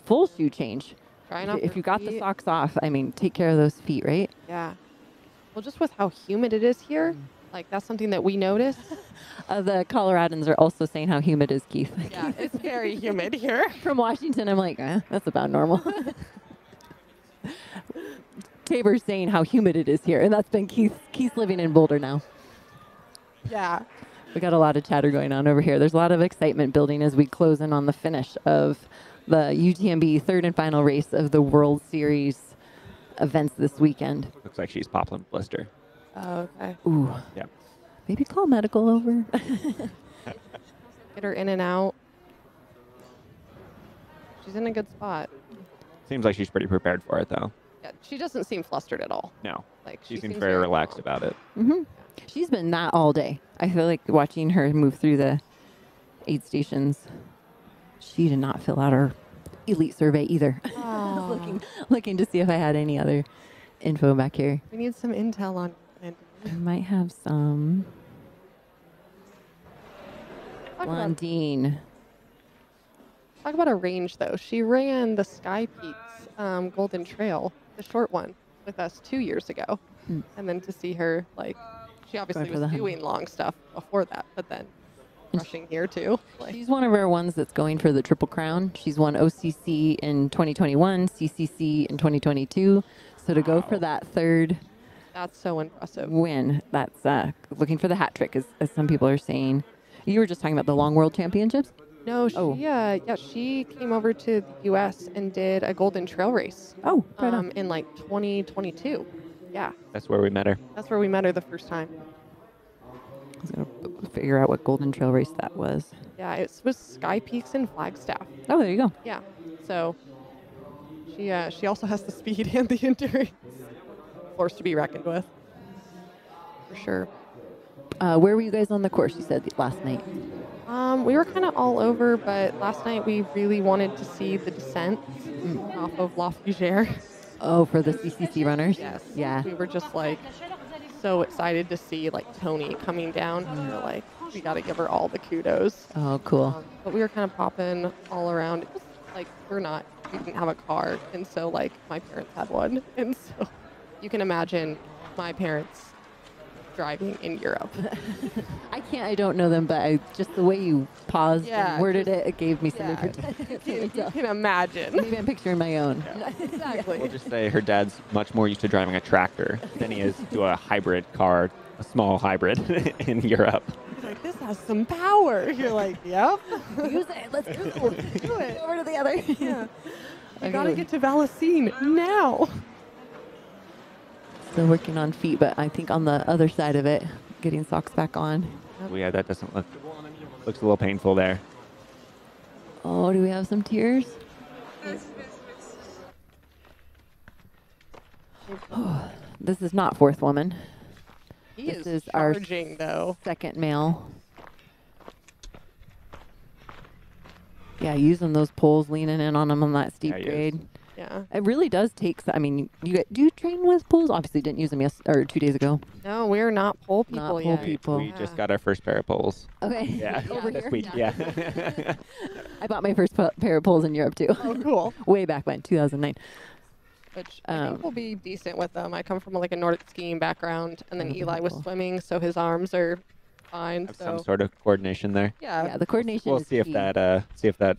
full shoe change. Trying off If her you got the feet. socks off, I mean, take care of those feet, right? Yeah. Well, just with how humid it is here, like that's something that we notice. The Coloradans are also saying how humid is, Keith. Yeah, it's very humid here. From Washington, I'm like, that's about normal. Tabor's saying how humid it is here, and that's been Keith's living in Boulder now. Yeah. We got a lot of chatter going on over here. There's a lot of excitement building as we close in on the finish of the UTMB third and final race of the World Series events this weekend. Looks like she's popping blister. Oh, okay. Ooh. Yep. Maybe call medical over. Get her in and out. She's in a good spot. Seems like she's pretty prepared for it, though. Yeah, she doesn't seem flustered at all. No. Like She seems very relaxed about it. Mm-hmm. She's been that all day. I feel like watching her move through the aid stations. She did not fill out her elite survey either. I was looking to see if I had any other info back here. We need some intel on it. I might have some. Blondine. Talk about a range, though. She ran the Sky Peaks Golden Trail, the short one, with us 2 years ago. And then to see her, like, she obviously for was the doing long stuff before that, but then rushing here too. Like, She's one of our ones that's going for the Triple Crown. She's won OCC in 2021, CCC in 2022. So to go for that third that's so impressive. win, that's looking for the hat trick, as some people are saying. You were just talking about the Long World Championships? No, she came over to the U.S. and did a Golden Trail race. Oh, right on. In like 2022. Yeah. That's where we met her. That's where we met her the first time. I was going to figure out what Golden Trail race that was. Yeah, it was Sky Peaks in Flagstaff. Oh, there you go. Yeah. So she also has the speed and the endurance. Force to be reckoned with. For sure. Where were you guys on the course, you said, last night? We were kind of all over, but last night we really wanted to see the descent off of La Fougère. Oh, for the CCC runners? Yes. Yeah. We were just like so excited to see like Tony coming down. We were like, we got to give her all the kudos. Oh, cool. But we were kind of popping all around. It was like we didn't have a car, and so like my parents had one, and so you can imagine my parents driving in Europe. I don't know them, but just the way you paused and worded it gave me some you can imagine. Maybe I'm picturing my own. Yeah. Exactly. We'll just say her dad's much more used to driving a tractor than he is to a hybrid car, a small hybrid in Europe. He's like, this has some power. You're like, yep. Use it. Let's go. Do it. Over to the other. Yeah. You gotta get to Valacine now. Still working on feet, but I think on the other side of it, getting socks back on. Oh, yeah, that doesn't looks a little painful there. Oh, do we have some tears? Oh, this is not fourth woman. This is our though. Second male. Yeah, using those poles, leaning in on them on that steep grade. Yeah. It really does take. I mean, do you train with poles? Obviously, didn't use them 2 days ago. No, we're not pole people Not pole yet. people. We just got our first pair of poles. Okay. Yeah. Over this here? week. Yeah. I bought my first pair of poles in Europe too. Oh, cool. Way back when, 2009. Which I think will be decent with them. I come from like a Nordic skiing background, and then Eli was swimming, so his arms are fine. Have So some sort of coordination there. yeah, the coordination. We'll is see if key. that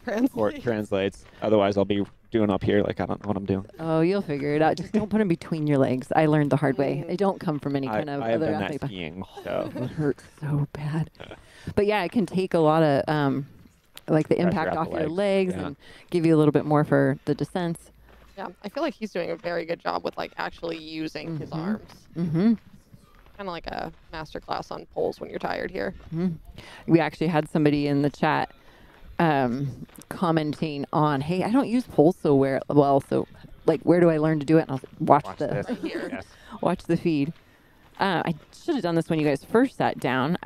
Translates. translates. Otherwise, I'll be doing up here like I don't know what I'm doing. Oh, you'll figure it out. Just don't put them between your legs. I learned the hard way. They don't come from any kind of I have other done that athletic. skiing, so It hurts so bad. But yeah, it can take a lot of like the Pressure impact off off the your legs, legs yeah. and give you a little bit more for the descents. yeah. I feel like he's doing a very good job with like actually using his arms. Mm-hmm. Kind of like a master class on poles when you're tired here. Mm-hmm. We actually had somebody in the chat commenting on, hey, I don't use poles so well, so like where do I learn to do it? And I'll watch this. Here. watch the feed. I should have done this when you guys first sat down.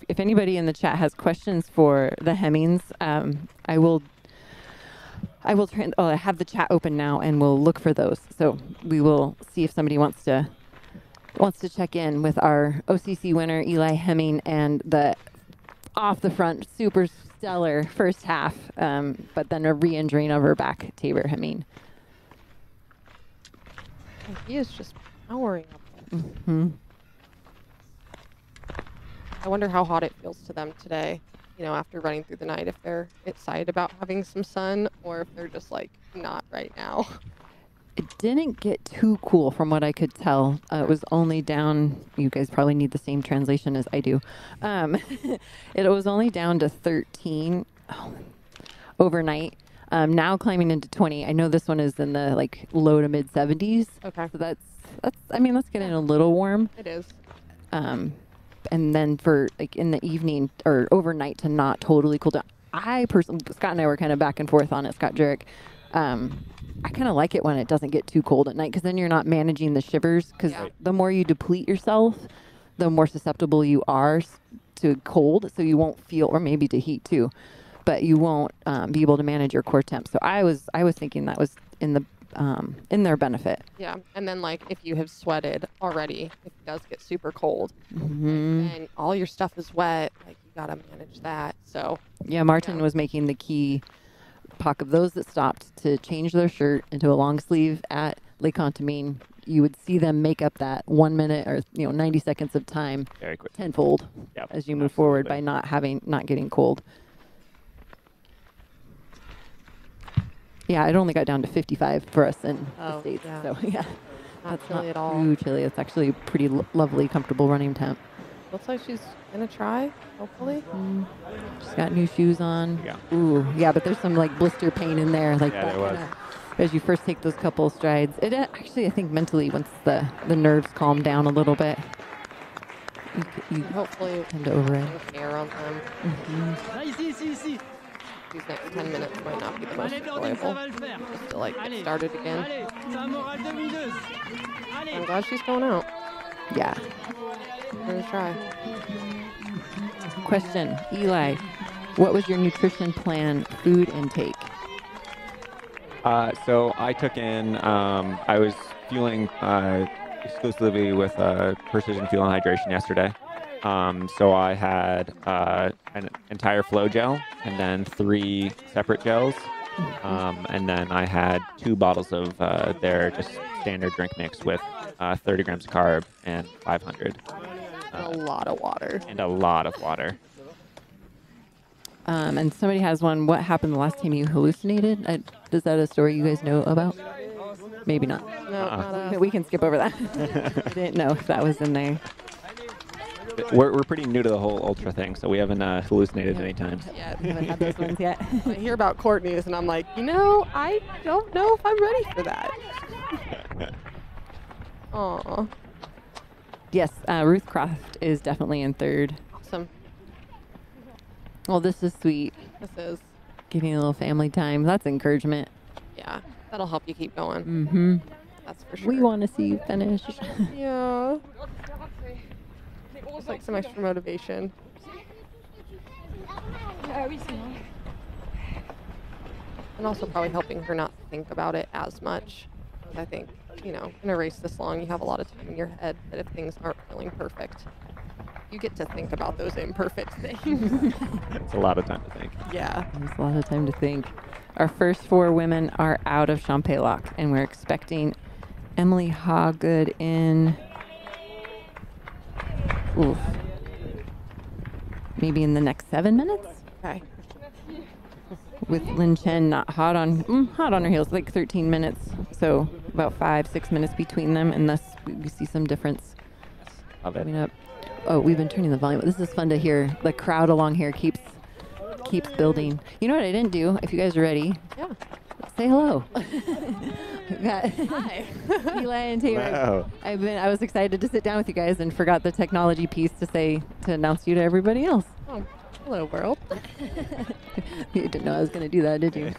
If anybody in the chat has questions for the Hemmings, I will I have the chat open now, and we'll look for those. So we will see if somebody wants to check in with our OCC winner Eli Hemming and the off the front super stellar first half, but then a re-injuring of her back, Tabor Hemming. He is just powering up there. Mm-hmm. I wonder how hot it feels to them today, you know, after running through the night, if they're excited about having some sun or if they're just like, not right now. It didn't get too cool from what I could tell. It was only down, you guys probably need the same translation as I do. It was only down to 13 overnight. Now climbing into 20. I know this one is in the like low to mid 70s. Okay. So that's getting a little warm. It is. And then for like in the evening or overnight to not totally cool down. I personally, Scott and I were kind of back and forth on it, Scott Jurek. I kind of like it when it doesn't get too cold at night, because then you're not managing the shivers, because the more you deplete yourself, the more susceptible you are to cold, so you won't feel, or maybe to heat too, but you won't be able to manage your core temp. So I was thinking that was in their benefit. Yeah, and then like if you have sweated already, if it does get super cold, and all your stuff is wet, like you gotta manage that. So yeah, Martin was making the key puck of those that stopped to change their shirt into a long sleeve at Lake Contamine, you would see them make up that 1 minute or 90 seconds of time very quick tenfold as you move forward by not getting cold. Yeah, it only got down to 55 for us in the States. Yeah. So yeah, Not that's chilly not at all. too chilly. It's actually a pretty lovely, comfortable running temp. Looks like she's gonna try, hopefully. She's got new shoes on. Yeah. Ooh, yeah, but there's some like blister pain in there. Like Yeah, that there was. as you first take those couple strides. It actually, I think mentally, once the nerves calm down a little bit, you Hopefully tend to override. hair on them. These next 10 minutes might not be the most enjoyable. Just to like get started again. I'm glad she's going out. Yeah. I'm gonna try. Question, Eli, what was your nutrition plan food intake? So I took in, I was fueling exclusively with Precision Fuel and Hydration yesterday. So I had an entire flow gel and then 3 separate gels. And then I had 2 bottles of their just standard drink mix with 30 grams of carb and 500. A lot of water. And a lot of water. And somebody has one, what happened the last time you hallucinated? Is that a story you guys know about? Maybe not. No, we can skip over that. I didn't know if that was in there. We're pretty new to the whole ultra thing, so we haven't hallucinated any times. Yeah, we haven't had those ones yet. I hear about Courtney's and I'm like, I don't know if I'm ready for that. Aw. Yes, Ruth Croft is definitely in 3rd. Awesome. Well, this is sweet. This is. Giving a little family time. That's encouragement. Yeah, that'll help you keep going. Mm-hmm. That's for sure. We want to see you finish. Yeah. It's like some extra motivation. And also probably helping her not think about it as much. I think, in a race this long, you have a lot of time in your head that if things aren't feeling perfect, you get to think about those imperfect things. It's a lot of time to think. Yeah. There's a lot of time to think. Our first 4 women are out of Champélac, and we're expecting Emily Hawgood in... Oof. Maybe in the next 7 minutes? Okay. With Lin Chen not hot on her heels, like 13 minutes. So about 5-6 minutes between them, and thus we see some difference. Love it. Coming up. Oh, we've been turning the volume. This is fun to hear. The crowd along here keeps building. You know what I didn't do? If you guys are ready, yeah, say hello. We've got hi, Eli and Taylor. Wow. I was excited to sit down with you guys and forgot the technology piece to announce you to everybody else. Oh, hello world. You didn't know I was going to do that, did you?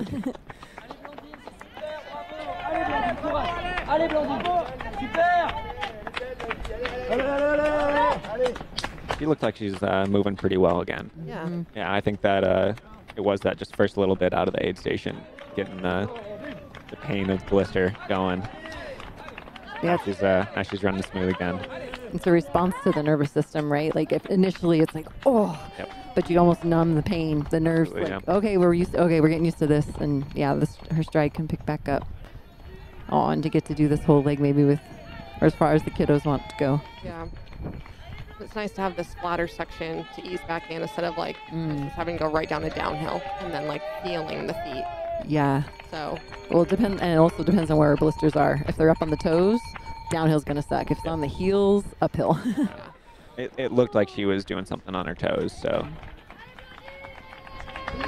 She looked like she's moving pretty well again. Yeah. Yeah, I think that it was that just first little bit out of the aid station, getting the pain of blister going. Yeah. Now she's running smooth again. It's a response to the nervous system, right? Like if initially it's like, oh, Yep. but you almost numb the pain, the nerves. Absolutely, like, yeah. okay, we're getting used to this, and yeah, her stride can pick back up. Oh, and to get to do this whole leg maybe or as far as the kiddos want to go. Yeah. It's nice to have this flatter section to ease back in instead of like just having to go right down a downhill and then like feeling the feet. Yeah. So. Well, and it also depends on where our blisters are. If they're up on the toes, downhill's gonna suck. If it's on the heels, uphill. It looked like she was doing something on her toes, so.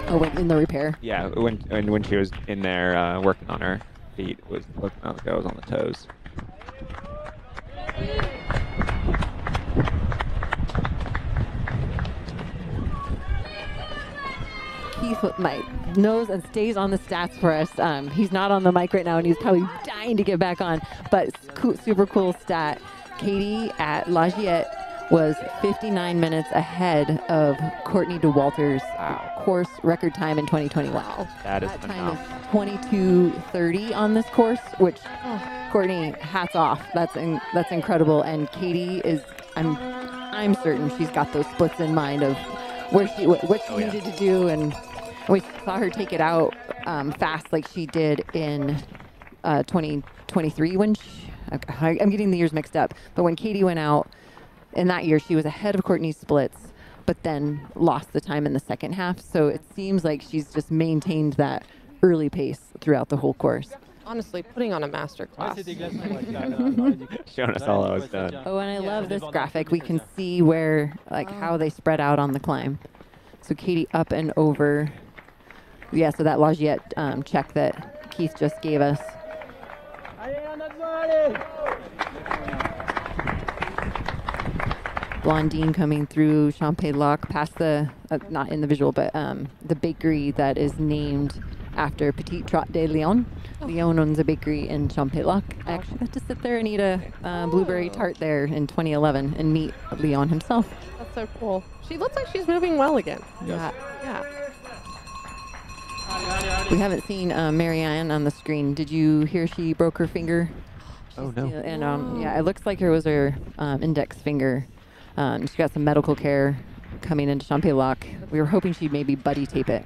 Oh, in the repair. Yeah, when she was in there working on her feet, it was looking like that was on the toes. Keith knows and stays on the stats for us. He's not on the mic right now, and he's probably dying to get back on. But super cool stat. Katie at La Giette was 59 minutes ahead of Courtney DeWalter's course record time in 2021. Wow. That is phenomenal. Time is 22:30 on this course, which Courtney, hats off. That's incredible. And Katie is, I'm certain she's got those splits in mind of what she needed to do, and we saw her take it out fast like she did in 2023 when I'm getting the years mixed up. But when Katie went out in that year, she was ahead of Courtney's splits, but then lost the time in the second half. So it seems like she's just maintained that early pace throughout the whole course. Honestly, putting on a master class. Showing us all how it's done. Oh, and I love this graphic. We can see where, like, how they spread out on the climb. So Katie up and over. Yeah, so that Lagiette check that Keith just gave us. Blondine coming through Champ-Lac past the, not in the visual, but the bakery that is named after Petit Trot de Lyon. Lyon owns a bakery in Champ-Lac. I actually got to sit there and eat a blueberry tart there in 2011 and meet Lyon himself. That's so cool. She looks like she's moving well again. Yes. Yeah. We haven't seen Marianne on the screen. Did you hear she broke her finger? Oh, no. And yeah, it looks like it was her index finger. She got some medical care coming into Champ-Lac. We were hoping she'd maybe buddy tape it.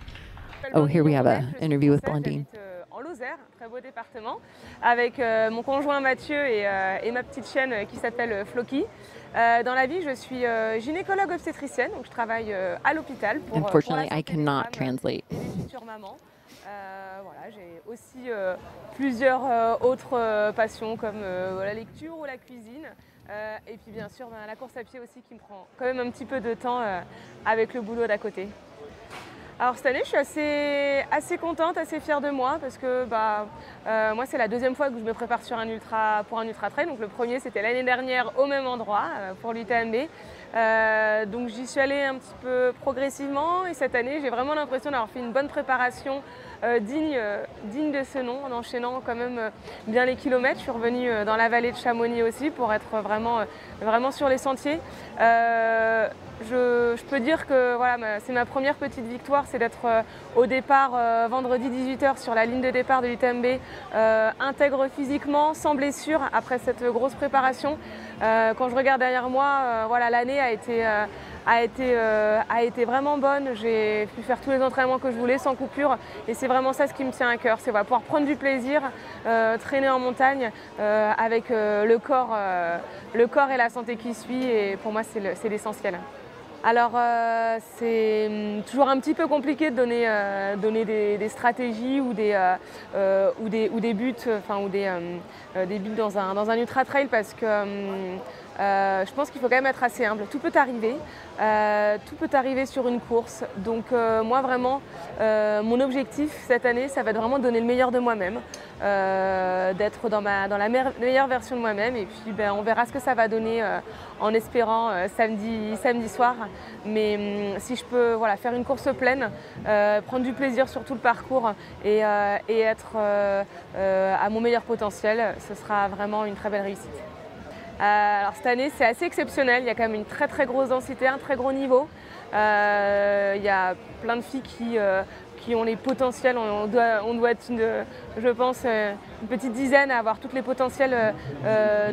Oh, here we have an interview with Blondine. En Lozère, très beau département, avec mon conjoint Mathieu et ma petite chienne qui s'appelle Floki. Dans la vie, je suis gynécologue obstétricienne, donc je travaille à l'hôpital pour Unfortunately, la I santé cannot des femmes translate. et des futures mamans. Voilà, j'ai aussi plusieurs autres passions comme la lecture ou la cuisine. Et puis bien sûr la course à pied aussi qui me prend quand même un petit peu de temps avec le boulot d'à côté. Alors cette année je suis assez contente, assez fière de moi parce que moi c'est la deuxième fois que je me prépare pour un ultra trail. Donc le premier c'était l'année dernière au même endroit pour l'UTMB. Donc j'y suis allée un petit peu progressivement et cette année j'ai vraiment l'impression d'avoir fait une bonne préparation digne de ce nom en enchaînant quand même bien les kilomètres. Je suis revenue dans la vallée de Chamonix aussi pour être vraiment sur les sentiers. Je peux dire que voilà, c'est ma première petite victoire, c'est d'être au départ vendredi 18h sur la ligne de départ de l'UTMB, intègre physiquement, sans blessure après cette grosse préparation. Quand je regarde derrière moi, voilà, l'année a été vraiment bonne. J'ai pu faire tous les entraînements que je voulais sans coupure et c'est vraiment ça ce qui me tient à cœur, c'est voilà, pouvoir prendre du plaisir, traîner en montagne avec le corps et la santé qui suit et pour moi c'est l'essentiel. Alors c'est toujours un petit peu compliqué de donner des stratégies ou des buts, des buts dans un ultra trail parce que je pense qu'il faut quand même être assez humble. Tout peut arriver sur une course. Donc moi vraiment, mon objectif cette année, ça va être vraiment de donner le meilleur de moi-même, d'être dans la meilleure version de moi-même. Et puis on verra ce que ça va donner en espérant samedi soir. Mais si je peux faire une course pleine, prendre du plaisir sur tout le parcours et être à mon meilleur potentiel, ce sera vraiment une très belle réussite. Alors cette année c'est assez exceptionnel, il y a quand même une très très grosse densité, un très gros niveau. Il y a plein de filles qui ont les potentiels, on doit être je pense une petite dizaine à avoir tous les potentiels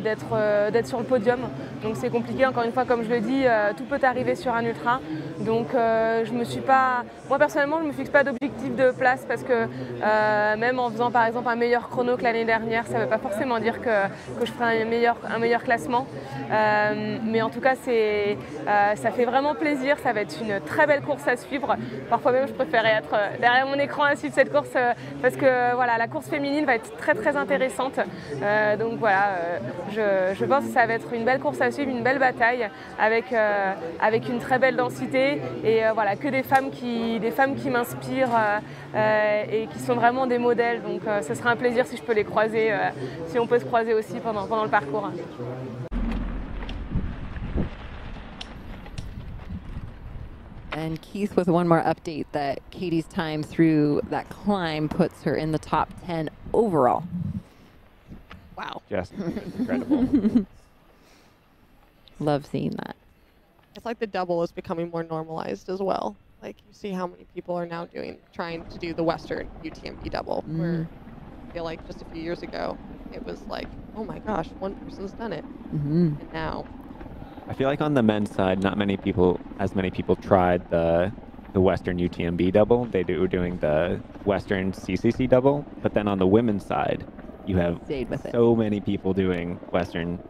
d'être sur le podium. Donc c'est compliqué, encore une fois comme je le dis, tout peut arriver sur un ultra. Donc moi personnellement je ne me fixe pas d'objectif de place parce que même en faisant par exemple un meilleur chrono que l'année dernière, ça ne veut pas forcément dire que je ferai un meilleur classement. Mais en tout cas ça fait vraiment plaisir, ça va être une très belle course à suivre. Parfois même je préférais être derrière mon écran à suivre cette course parce que voilà, la course féminine va être très très intéressante. Donc voilà, je pense que ça va être une belle course à suivre, une belle bataille avec une très belle densité et voilà, que des femmes qui m'inspirent et qui sont vraiment des modèles. Donc ce sera un plaisir si je peux les croiser, si on peut se croiser aussi pendant le parcours. And Keith with one more update that Katie's time through that climb puts her in the top 10 overall. Wow. Just incredible. Love seeing that. It's like the double is becoming more normalized as well. Like you see how many people are now trying to do the Western UTMB double, where I feel like just a few years ago it was like, oh my gosh, one person's done it. And now I feel like on the men's side, not as many people tried the Western UTMB double. They were doing the Western CCC double, but then on the women's side, you have stayed with it. so many people doing Western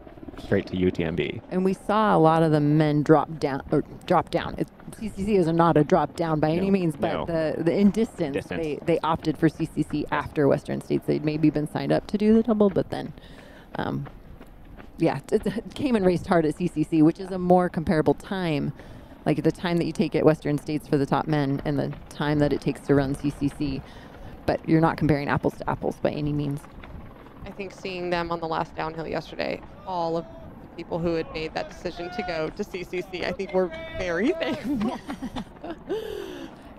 straight to UTMB. And we saw a lot of the men drop down. CCC is not a drop down by any means, but the in distance. They opted for CCC after Western States. They'd maybe been signed up to do the double, but then, it came and raced hard at CCC, which is a more comparable time, like the time that you take at Western States for the top men and the time that it takes to run CCC. But you're not comparing apples to apples by any means. I think seeing them on the last downhill yesterday, all of the people who had made that decision to go to CCC, I think we're very thankful.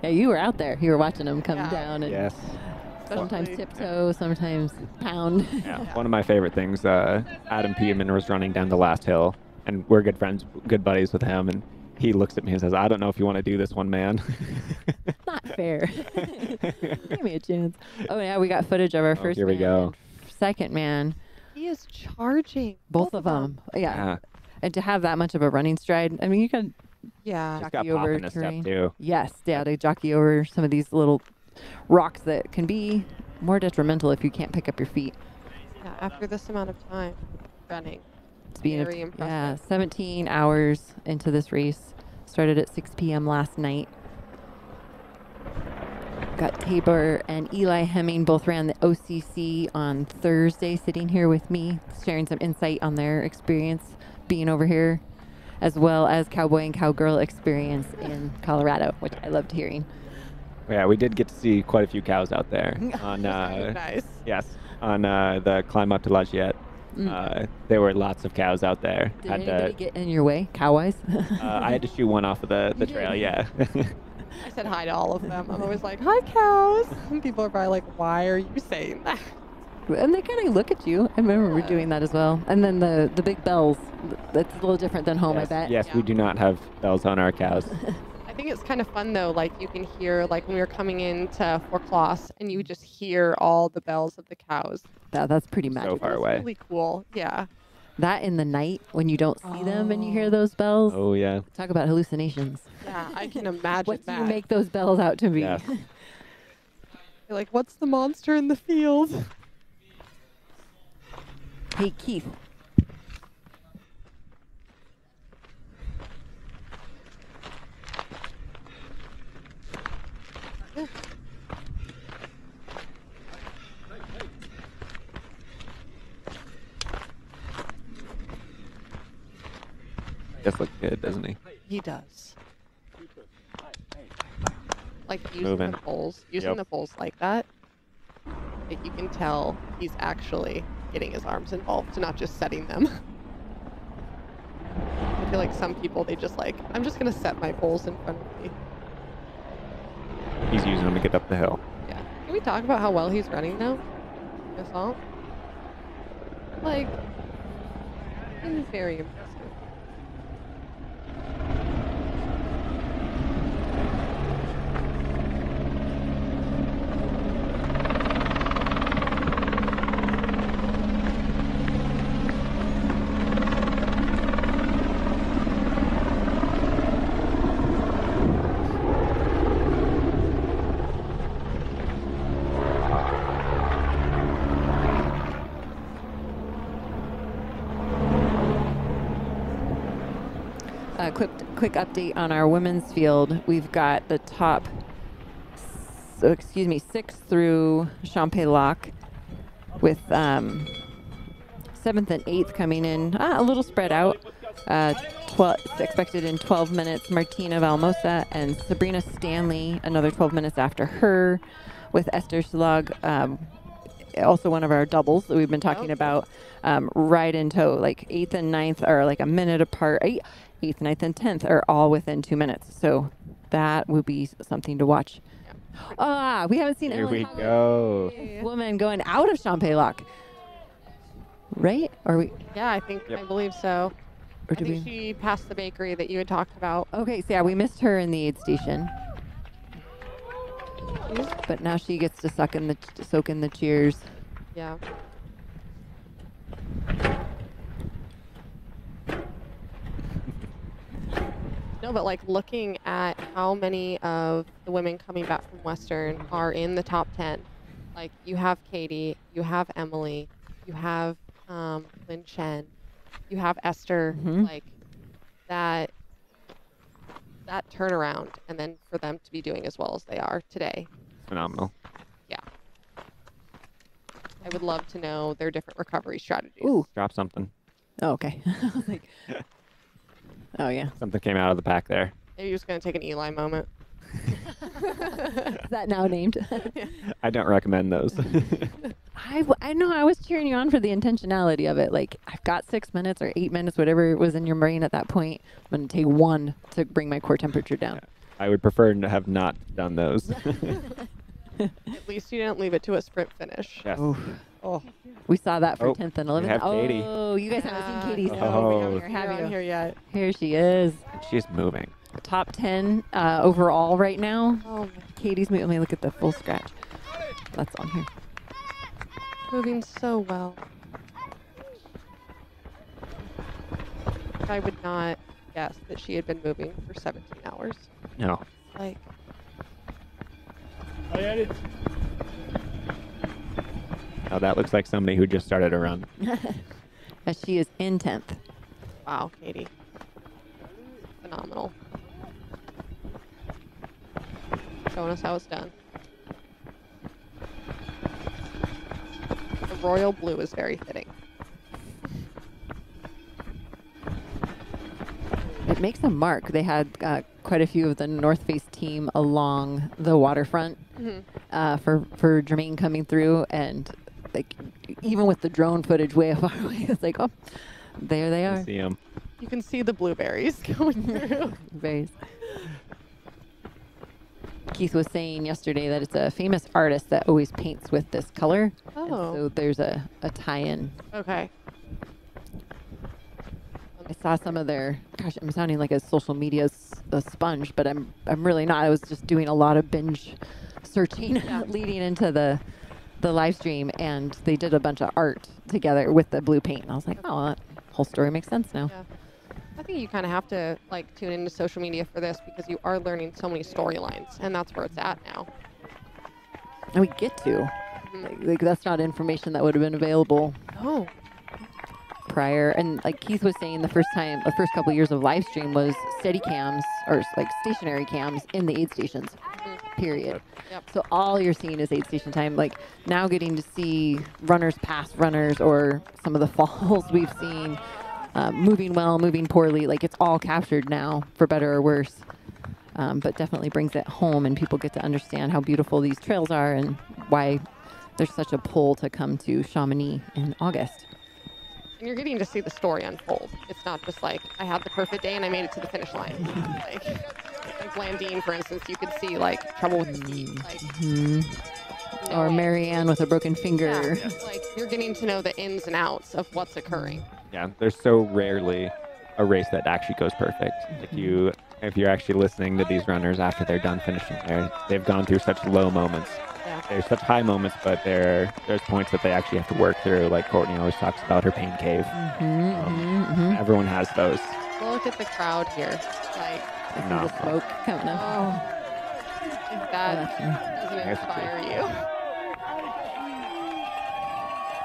Yeah, you were out there. You were watching them come down. And yes. Sometimes tiptoe, sometimes pound. Yeah. One of my favorite things, Adam Peterman was running down the last hill, and we're good friends, good buddies with him, and he looks at me and says, I don't know if you want to do this one, man. Not fair. Give me a chance. Oh, yeah, we got footage of our first here we go. Second man. He is charging. Both of them. Yeah. And to have that much of a running stride, I mean, you can jockey over terrain. Too. Yes, to jockey over some of these little rocks that can be more detrimental if you can't pick up your feet. Yeah, after this amount of time running. It's being very impressive. Yeah, 17 hours into this race. Started at 6 p.m. last night. Got Tabor and Eli Hemming both ran the OCC on Thursday, sitting here with me, sharing some insight on their experience being over here, as well as Cowboy and Cowgirl experience in Colorado, which I loved hearing. Yeah, we did get to see quite a few cows out there. On nice. Yes, on the climb up to La Giette. There were lots of cows out there. Did anybody get in your way, cow-wise? I had to shoot one off of the trail, yeah. I said hi to all of them. I'm always like, hi, cows. And people are probably like, why are you saying that? And they kind of look at you. I remember doing that as well. And then the big bells, that's a little different than home, yes, I bet. Yes, we do not have bells on our cows. I think it's kind of fun, though. Like, you can hear, like, when we were coming into Fort Claus, and you would just hear all the bells of the cows. That's pretty magical. So far away. Really cool, yeah. That in the night when you don't see them and you hear those bells. Oh, yeah. Talk about hallucinations. Yeah, I can imagine What that. do you make those bells out to be? Yes. You're like, what's the monster in the field? Hey, Keith. Does look good, doesn't he? He does. Like using Moving. the poles, the poles like that. Like you can tell he's actually getting his arms involved, not just setting them. I feel like some people, they just like, I'm just gonna set my poles in front of me. He's using them to get up the hill. Yeah. Can we talk about how well he's running now? Assault? Like, he's very impressive. Quick update on our women's field. We've got the top, 6 through Champs-Lac, with 7th and 8th coming in a little spread out. 12 expected in 12 minutes. Martina Valmosa and Sabrina Stanley, another 12 minutes after her, with Esther Schlag, also one of our doubles that we've been talking about, right in tow. Like 8th and 9th are like a minute apart. 8th, 9th, and 10th are all within 2 minutes. So that will be something to watch. We haven't seen Here we Ellen go. woman going out of Champs-Lac. Right? Are we? Yeah, I think, I believe so. Or I did think she passed the bakery that you had talked about. Okay, so yeah, we missed her in the aid station. But now she gets to soak in the cheers. Yeah. No, but like looking at how many of the women coming back from Western are in the top 10. Like you have Katie you have Emily, you have Lin Chen, you have Esther, like that turnaround, and then for them to be doing as well as they are today. Phenomenal. Yeah. I would love to know their different recovery strategies. Ooh. Drop something. Oh, okay. I was like, oh, yeah. Something came out of the pack there. Maybe you're just going to take an Eli moment. Is that now named? I don't recommend those. I know I was cheering you on for the intentionality of it. Like, I've got 6 minutes or 8 minutes, whatever was in your brain at that point. I'm going to take 1 to bring my core temperature down. Yeah. I would prefer to have not done those. At least you didn't leave it to a sprint finish. Yes. Oh. We saw that for 10th and 11th. We have Katie. Oh, you guys haven't seen Katie. Oh. Have you? Here yet. Here she is. She's moving. Top 10 overall right now. Oh, Katie's moving. Let me look at the full scratch. That's on here. moving so well. I would not guess that she had been moving for 17 hours. No. Like, Oh, that looks like somebody who just started a run. As she is in 10th. wow, Katie. Phenomenal. Showing us how it's done. The royal blue is very fitting. It makes a mark. They had quite a few of the North Face team along the waterfront for Jermaine coming through, and like even with the drone footage way far away, it's like, oh, there they are. See them. You can see the blueberries going through. Blueberries. Keith was saying yesterday that it's a famous artist that always paints with this color. Oh. And so there's a tie-in. Okay. I saw some of their, gosh, I'm sounding like a social media sponge, but I'm really not. I was just doing a lot of binge searching leading into the live stream, and they did a bunch of art together with the blue paint. And I was like, oh, that whole story makes sense now. Yeah. I think you kind of have to like tune into social media for this because you are learning so many storylines, and that's where it's at now. And we get to. Like that's not information that would have been available Oh. prior. And like Keith was saying, the first couple of years of live stream was steady cams or like stationary cams in the aid stations, period. Yep. So all you're seeing is aid station time. Like now getting to see runners pass runners, or some of the falls we've seen, moving well, moving poorly. Like it's all captured now, for better or worse. But definitely brings it home, and people get to understand how beautiful these trails are and why there's such a pull to come to Chamonix in August. And you're getting to see the story unfold. It's not just like, I had the perfect day and I made it to the finish line. like Blandine, for instance, you could see like trouble with the feet. Like, Or Marianne with a broken finger. Yeah. Like you're getting to know the ins and outs of what's occurring. Yeah, there's so rarely a race that actually goes perfect. Like if you're actually listening to these runners after they're done finishing, they've gone through such low moments. Yeah. There's such high moments, but there's points that they actually have to work through. Like Courtney always talks about her pain cave. Everyone has those. Look at the crowd here. Like, I see the smoke coming up. Oh, if that doesn't inspire you.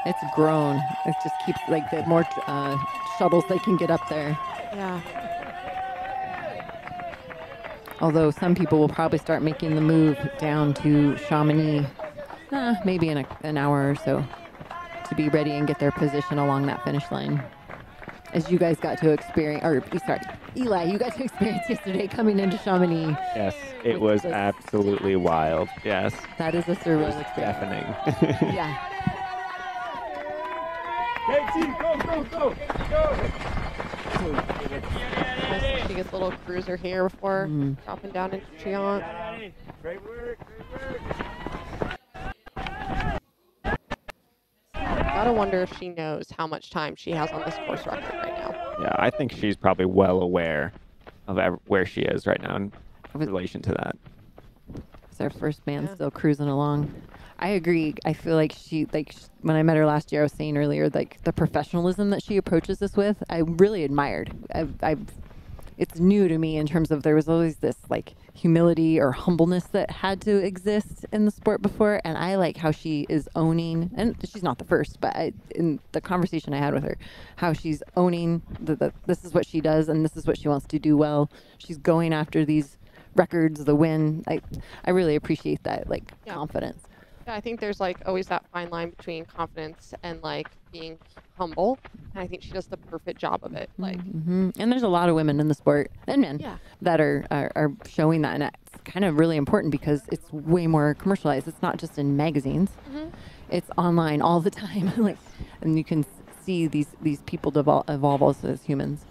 It's grown. It just keeps, like, the more shuttles they can get up there. Yeah. Although some people will probably start making the move down to Chamonix, maybe in an hour or so, to be ready and get their position along that finish line. As you guys got to experience, Eli, you got to experience yesterday coming into Chamonix. Yes, it was absolutely wild. Yes. That is a surreal experience. Deafening. Yeah. Go! She gets a little cruiser here before dropping down into Triant. Great work. Gotta wonder if she knows how much time she has on this course record right now. Yeah, I think she's probably well aware of where she is right now in relation to that. It's our first man still cruising along. I agree. I feel like when I met her last year, I was saying earlier, like the professionalism that she approaches this with, I really admired. I've it's new to me in terms of there was always this like humility or humbleness that had to exist in the sport before, and I like how she is owning, and she's not the first, but in the conversation I had with her, how she's owning this is what she does and this is what she wants to do well. She's going after these records, the win. I really appreciate that, like, confidence. Yeah, I think there's like always that fine line between confidence and like being humble, and I think she does the perfect job of it. Like, and there's a lot of women in the sport and men that are showing that, and it's kind of really important because it's way more commercialized. It's not just in magazines; it's online all the time. Like, and you can see these people evolve also as humans.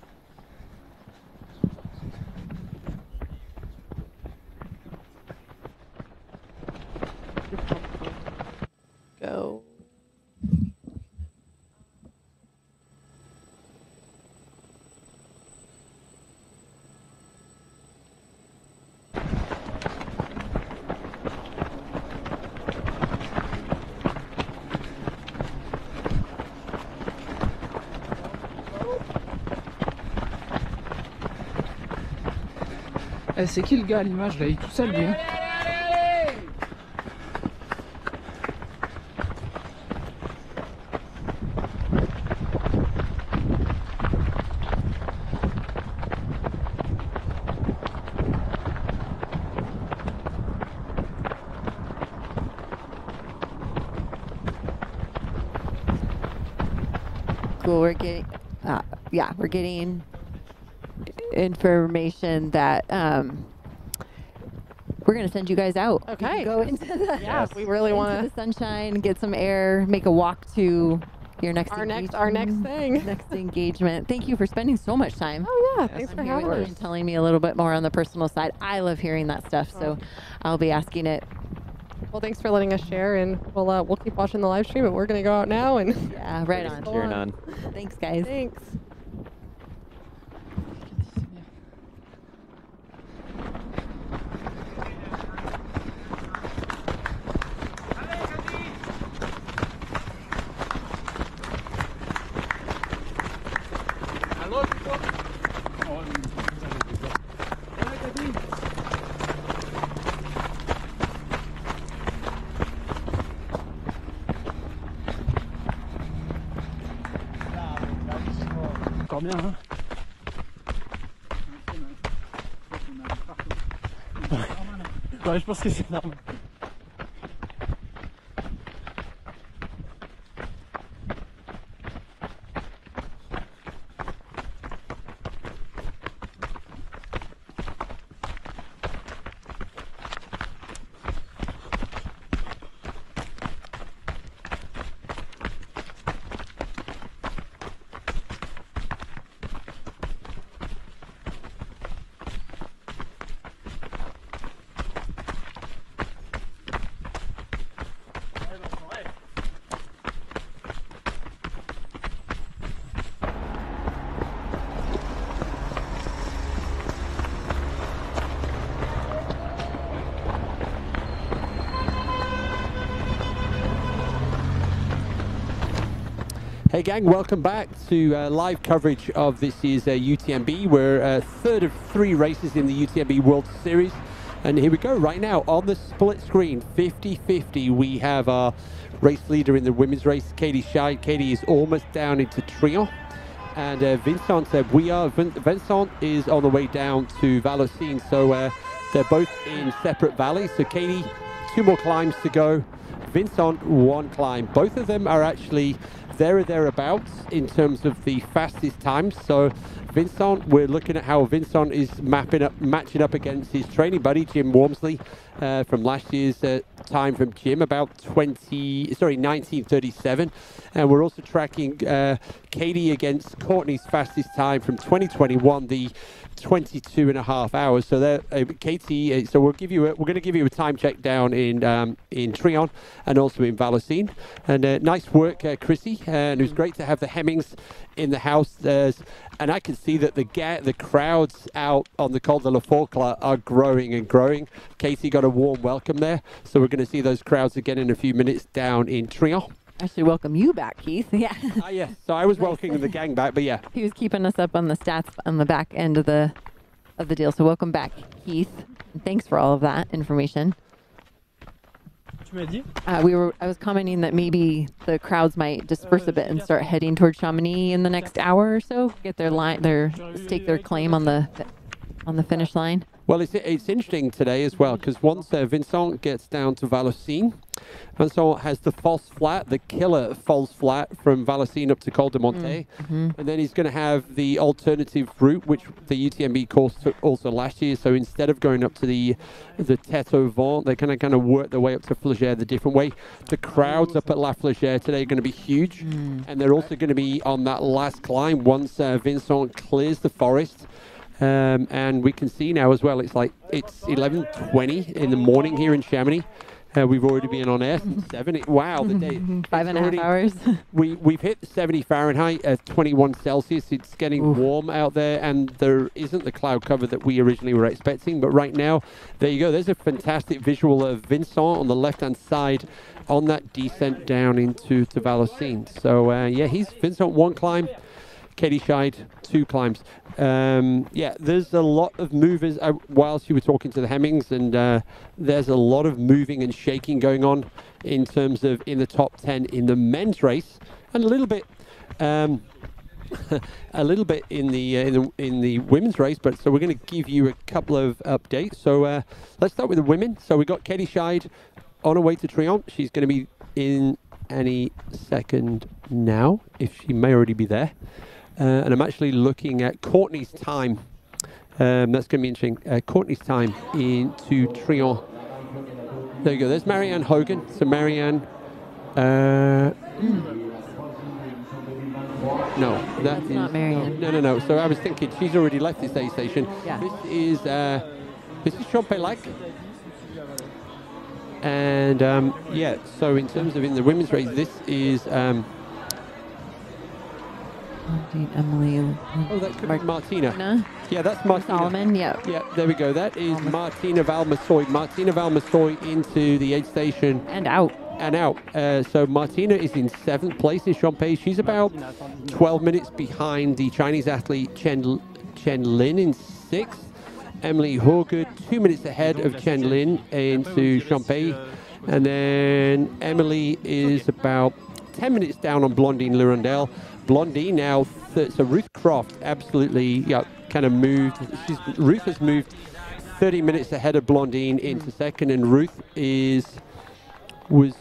Go. C'est qui le gars à l'image là? Il est tout seul lui. Hein. Cool. We're getting, we're getting information that we're going to send you guys out. Okay. Go into the we really want the sunshine, get some air, make a walk to your next our next thing. Next engagement. Thank you for spending so much time. Oh yeah, thanks for having us. And telling me a little bit more on the personal side. I love hearing that stuff, so I'll be asking it. Well, thanks for letting us share, and we'll keep watching the live stream, but we're going to go out now and right on. Cheering on. Thanks, guys. Thanks. Encore bien, hein. Ouais, je pense que c'est normal. Hey gang, welcome back to live coverage of this year's UTMB. We're third of 3 races in the UTMB World Series. And here we go right now on the split screen, 50-50. We have our race leader in the women's race, Katie Scheid. Katie is almost down into Trion. And Vincent Vincent is on the way down to Vallorcine. So they're both in separate valleys. So Katie, 2 more climbs to go. Vincent, 1 climb. Both of them are actually there or thereabouts in terms of the fastest times. So Vincent, we're looking at how Vincent is matching up against his training buddy, Jim Wormsley, from last year's time from Jim, about 1937. And we're also tracking Katie against Courtney's fastest time from 2021, the 22.5 hours. So there, Katie. So we're going to give you a time check down in Trion and also in Vallorcine. And nice work, Chrissy. And it was great to have the Hemmings in the house. And I can see that the crowds out on the Col de la Forclaz are growing and growing. Katie got a warm welcome there. So we're going to see those crowds again in a few minutes down in Trion. Actually, welcome you back, Keith. Yeah. Yeah. So I was welcoming the gang back, but yeah. He was keeping us up on the stats on the back end of the of the deal. So welcome back, Keith. And thanks for all of that information. I was commenting that maybe the crowds might disperse a bit and start heading towards Chamonix in the next hour or so. Get their stake their claim on the finish line. Well, it's interesting today as well, because once Vincent gets down to Vallorcine, Vincent has the false flat, the killer false flat from Vallorcine up to Col de Monte, and then he's going to have the alternative route, which the UTMB course took also last year. So instead of going up to the Tête au Vent, they're going to kind of work their way up to Flégère the different way. The crowds up at La Flégère today are going to be huge, and they're also going to be on that last climb once Vincent clears the forest. And we can see now as well, it's 11:20 in the morning here in Chamonix. We've already been on air since 7. Wow, the day. 5.5 hours. We've hit 70 Fahrenheit at 21 Celsius. It's getting warm out there, and there isn't the cloud cover that we originally were expecting. But right now, there you go. There's a fantastic visual of Vincent on the left-hand side on that descent down into Vallorcine. So, yeah, Vincent 1 climb. Katie Scheid 2 climbs. Yeah, there's a lot of movers whilst you were talking to the Hemmings, and there's a lot of moving and shaking going on in terms of in the top 10 in the men's race, and a little bit in the women's race. But so we're going to give you a couple of updates. So let's start with the women. So we got Katie Scheid on her way to Trient. She's going to be in any second now, if she may already be there. And I'm actually looking at Courtney's time. That's going to be interesting. Courtney's time into Trient. There you go. There's Marianne Hogan. So Marianne... No, that's not Marianne. No. So I was thinking she's already left this aid station. Yeah. This is Champellac. And yeah, so in terms of in the women's race, this is... Emily. Oh, that could be Martina. Yeah, that's Martina. Solomon, yeah. Yeah, there we go. That is Martina Valmassoy. Martina Valmassoy into the aid station. And out. So Martina is in 7th place in Champay. She's about 12 minutes behind the Chinese athlete Chen Lin in 6th. Emily Horgood 2 minutes ahead of Chen Lin into Champay. And then Emily is about 10 minutes down on Blondine Lurandel. Blondine now, so Ruth Croft absolutely kind of moved. Ruth has moved 30 minutes ahead of Blondine into 2nd, and Ruth was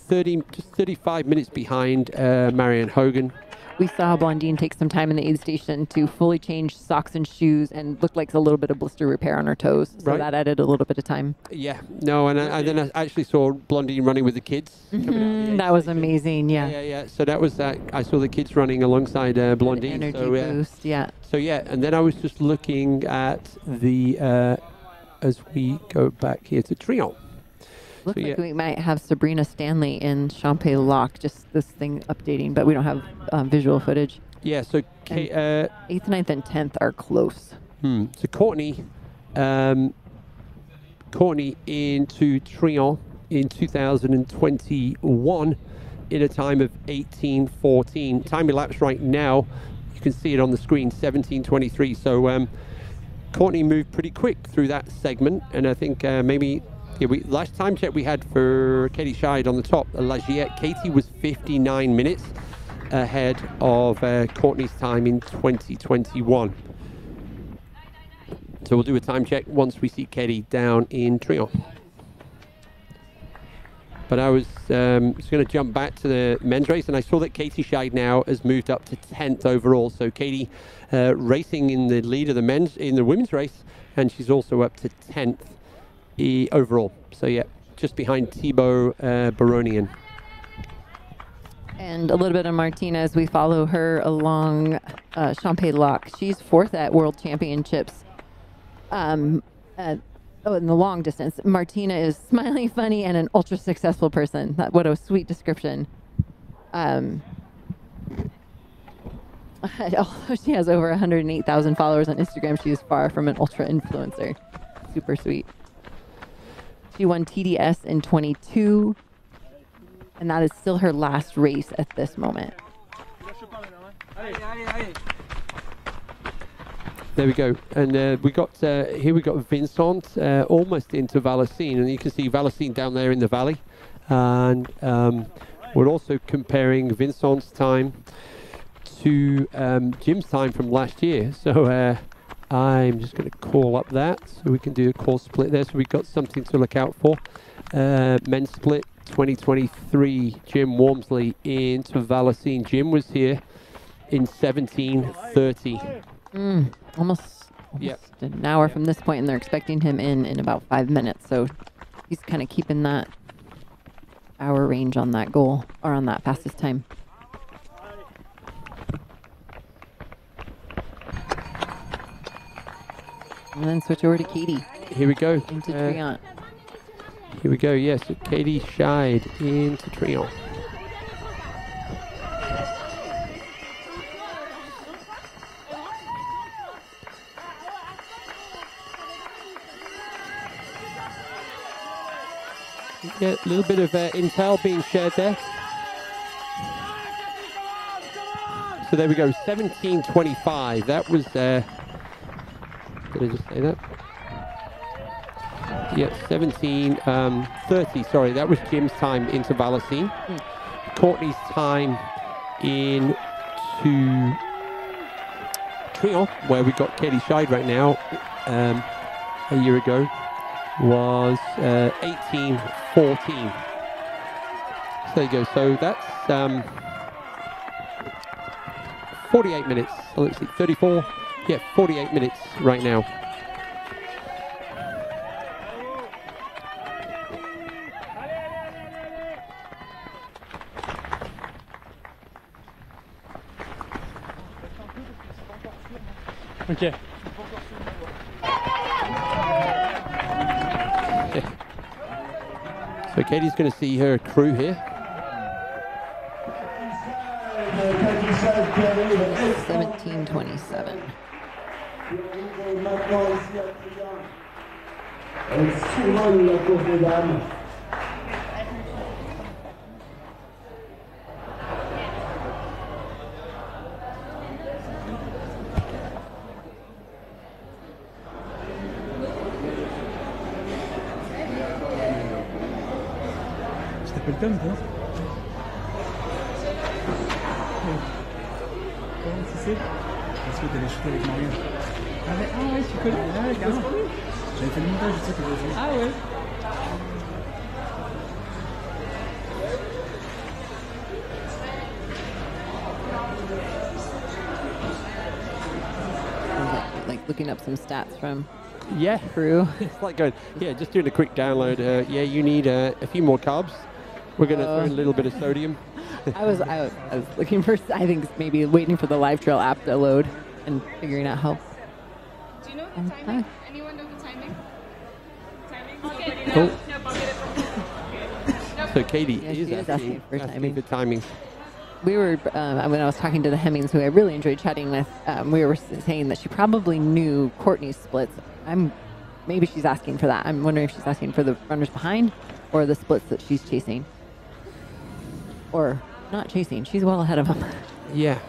35 minutes behind Marianne Hogan. We saw Blondine take some time in the aid station to fully change socks and shoes, and looked like a little bit of blister repair on her toes. So that added a little bit of time. Yeah, no, and then I actually saw Blondine running with the kids. That was amazing, yeah. Yeah. So that was that. I saw the kids running alongside Blondine. Energy so, boost, yeah. So yeah, and then I was just looking at the, as we go back here to Trient. Looks like we might have Sabrina Stanley in Champellac, just this thing updating, but we don't have visual footage. Yeah, so 8th, 9th, and 10th are close. So Courtney into Trient in 2021 in a time of 18:14. Time elapsed right now, you can see it on the screen, 17:23. So Courtney moved pretty quick through that segment, and I think maybe... Yeah, last time check we had for Katie Scheid on the top, La Giette. Katie was 59 minutes ahead of Courtney's time in 2021. So we'll do a time check once we see Katie down in Trient. But I was just going to jump back to the men's race, and I saw that Katie Scheid now has moved up to 10th overall. So Katie racing in the lead of the women's race, and she's also up to 10th. Overall. So yeah, just behind Thibaut Baronian. And a little bit of Martina as we follow her along Champellac. She's 4th at World Championships. In the long distance. Martina is smiling, funny, and an ultra successful person. What a sweet description. Although she has over 108,000 followers on Instagram, she is far from an ultra influencer. Super sweet. She won TDS in 22, and that is still her last race at this moment. There we go. And we got here we got Vincent almost into Valacine, and you can see Valacine down there in the valley. And we're also comparing Vincent's time to Jim's time from last year. So I'm just going to call up that so we can do a call split there. So we've got something to look out for. Men's split 2023, Jim Wormsley into Valacine. Jim was here in 17:30. Almost an hour from this point, and they're expecting him in about 5 minutes. So he's kind of keeping that hour range on that goal, or on that fastest time. And then switch over to Katie. Here we go. Into Triant. Here we go, yes. So Katie Scheid into Triant. Yeah, a little bit of intel being shared there. So there we go, 17:25. That was, did I just say that? Yeah, 17:30. Sorry, that was Jim's time into Valacine. Courtney's time into Triant, where we got Katie Scheid right now, a year ago, was 18:14. So there you go. So that's 48 minutes. So let's see, 34. Yeah, 48 minutes right now. Ok. So Katie's going to see her crew here. 17:27. Je t'appelle Tom, toi. Comment tu sais? Parce que t'avais shooté avec Marianne. Ah ouais, tu connais? Ah ouais, carrément. J'avais fait le montage, je sais que j'avais fait. Ah ouais. Like looking up some stats from Yeah, crew. It's like going, yeah, just doing a quick download. Yeah, you need a few more carbs. We're going to throw in a little bit of sodium. I was looking for, I think maybe waiting for the Live Trail app to load and figuring out how. Do you know the timing? Anyone know the timing? Oh. So Katie Yeah, is she is asking for timing. We were, when I was talking to the Hemmings, who I really enjoyed chatting with, we were saying that she probably knew Courtney's splits. Maybe she's asking for that. I'm wondering if she's asking for the runners behind or the splits that she's chasing. Or not chasing. She's well ahead of them. Yeah.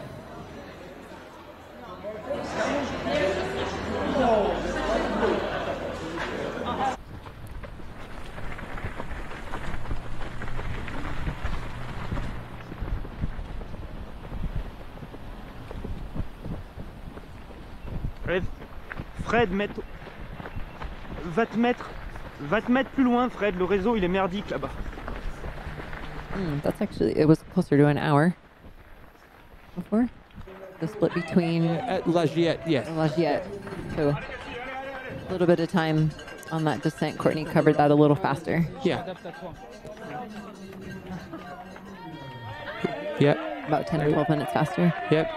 Fred, va te mettre plus loin, Fred. Le réseau, il est merdique là-bas. That's actually, it was closer to an hour before. The split between at Lagiette, yes. Lagiette. So a little bit of time on that descent. Courtney covered that a little faster. Yeah. Yep. About 10 or 12 minutes faster. Yep.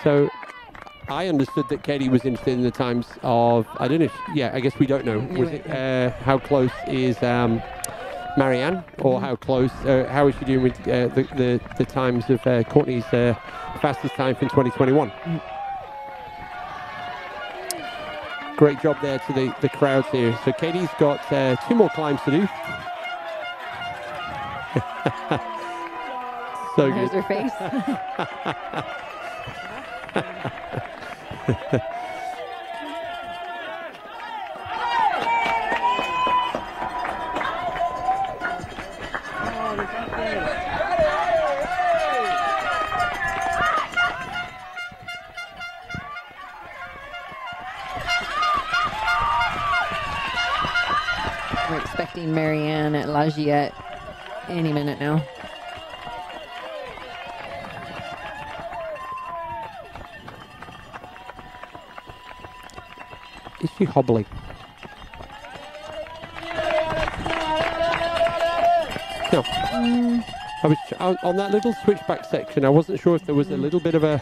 So I understood that Katie was interested in the times of, I don't know if, yeah, I guess we don't know. Was it, how close is Marianne, or how close, how is she doing with the times of Courtney's fastest time from 2021? Great job there to the crowds here. So Katie's got 2 more climbs to do. So There's good. her face. expecting Marianne at La Giette any minute now. Is she hobbling? No. I was on that little switchback section. I wasn't sure if there was a little bit of a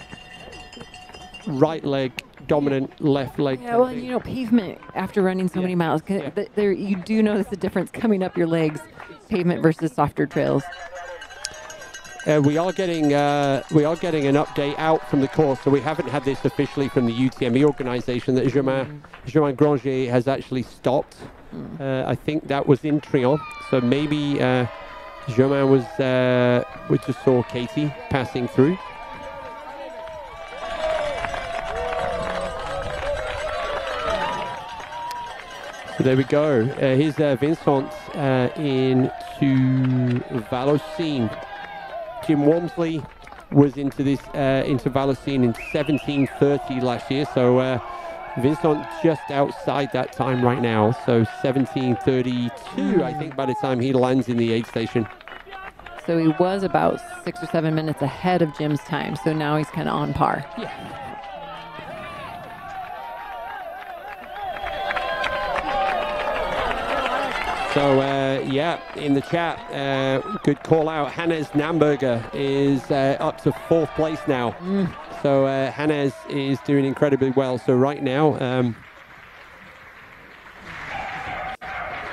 right leg dominant, left leg. Yeah, well, you know, pavement after running so many miles, there you do notice the difference coming up your legs, pavement versus softer trails. We are getting an update out from the course, so we haven't had this officially from the UTMB organization that Germain Granger has actually stopped. I think that was in Trion, so maybe Germain was. We just saw Katie passing through. So there we go. Here's Vincent into Vallocine. Jim Walmsley was into Vallocine in 17:30 last year, so Vincent just outside that time right now, so 17:32 I think by the time he lands in the aid station. So he was about 6 or 7 minutes ahead of Jim's time, so now he's kind of on par. Yeah. So, yeah, in the chat, good call out. Hannes Namberger is up to 4th place now. So Hannes is doing incredibly well. So right now,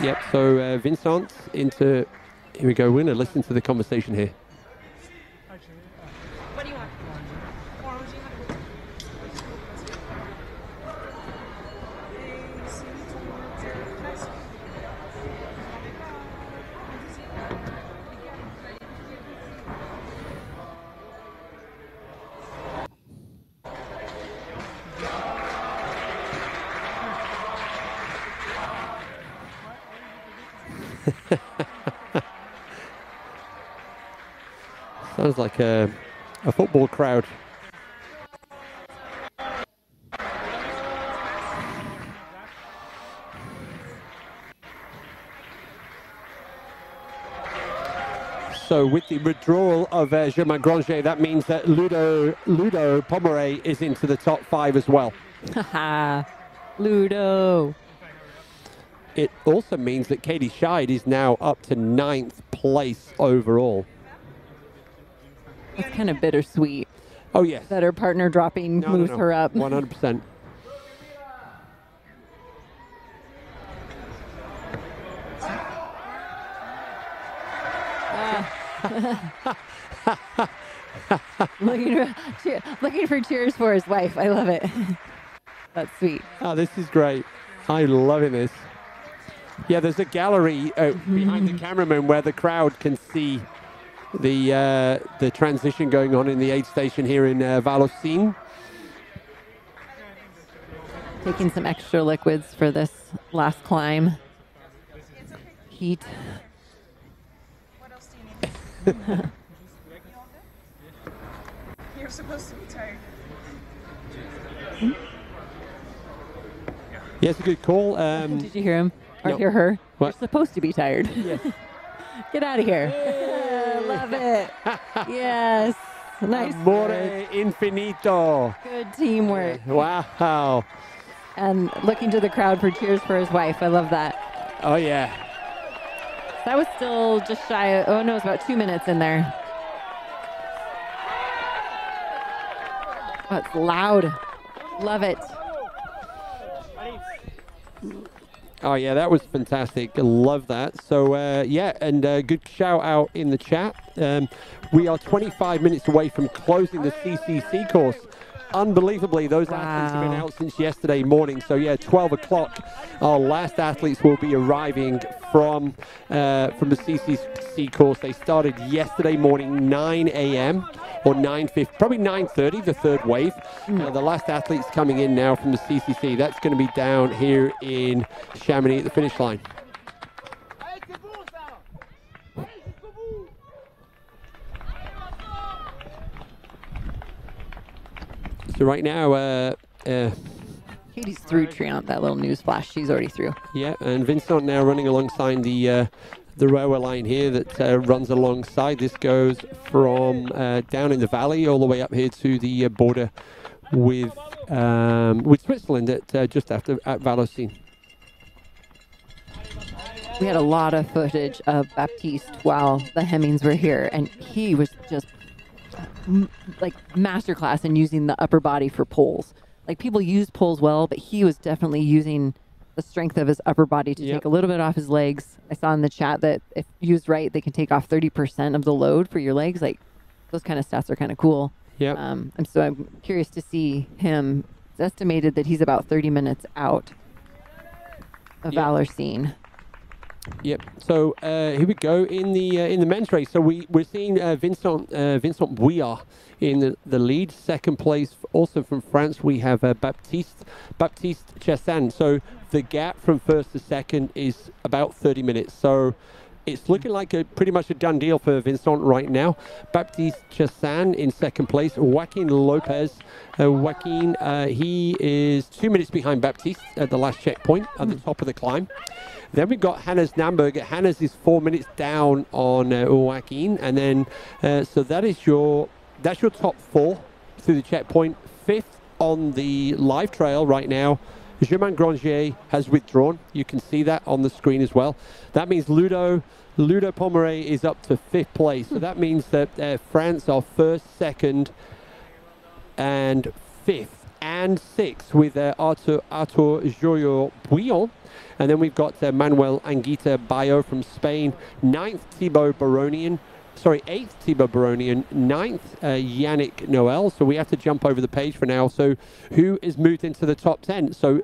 yep, so Vincent into, here we go, we're going to listen to the conversation here. What do you want? Sounds like a football crowd. So with the withdrawal of Germain Granger, that means that Ludo Pomeray is into the top 5 as well. Haha, Ludo. It also means that Katie Scheid is now up to 9th place overall. It's kind of bittersweet. Oh, yes. That her partner dropping moves her up. 100%. looking for cheers for his wife. I love it. That's sweet. Oh, this is great. I'm loving this. Yeah, there's a gallery behind the cameraman where the crowd can see the transition going on in the aid station here in Vallocine. Taking some extra liquids for this last climb. Heat. What else do you need? You're supposed to be tired. Yeah, it's a good call. Did you hear him? Or no. hear her? What? You're supposed to be tired. Yes. Get out of here. Love it. Yes. Nice. Amore infinito. Good teamwork. Wow. And looking to the crowd for cheers for his wife. I love that. Oh, yeah. That was still just shy of, oh no, it's about 2 minutes in there. Oh, it's loud. Love it. Oh, yeah, that was fantastic. Love that. So, yeah, and good shout out in the chat. We are 25 minutes away from closing the CCC course. Unbelievably, those athletes have been out since yesterday morning. So, yeah, 12 o'clock, our last athletes will be arriving from the CCC course. They started yesterday morning, 9 a.m. or 9:50, probably 9:30, the third wave. The last athletes coming in now from the CCC. That's going to be down here in Chamonix at the finish line. So right now, Katie's through Triant, that little news flash. She's already through. Yeah, and Vincent now running alongside the railway line here that runs alongside. This goes from down in the valley all the way up here to the border with Switzerland at just at Vallorcine. We had a lot of footage of Baptiste while the Hemmings were here, and he was just like masterclass in using the upper body for poles. Like, people use poles well, but he was definitely using the strength of his upper body to take a little bit off his legs. I saw in the chat that if used right, they can take off 30% of the load for your legs. Like, those kind of stats are kind of cool. Yeah. And so I'm curious to see him. It's estimated that he's about 30 minutes out of Vallorcine. Yep. So here we go in the men's race. So we're seeing Vincent Bouillard in the lead. Second place, also from France, we have Baptiste Chassagne. So the gap from first to second is about 30 minutes. So it's looking like pretty much a done deal for Vincent right now. Baptiste Chassagne in second place. Joaquin Lopez. Joaquin, he is 2 minutes behind Baptiste at the last checkpoint at the top of the climb. Then we've got Hannes Namberger. Hannes is 4 minutes down on Joaquin. And then, so that's your top four through the checkpoint. Fifth on the live trail right now, Germain Grangier has withdrawn. You can see that on the screen as well. That means Ludo Pomeray is up to fifth place. So that means that France are first, second, and fifth, and sixth with Arthur Joyo-Bouillon. And then we've got Manuel Anguita Bayo from Spain. Eighth, Thibaut Baronian. Ninth, Yannick Noel. So we have to jump over the page for now. So who is moved into the top 10? So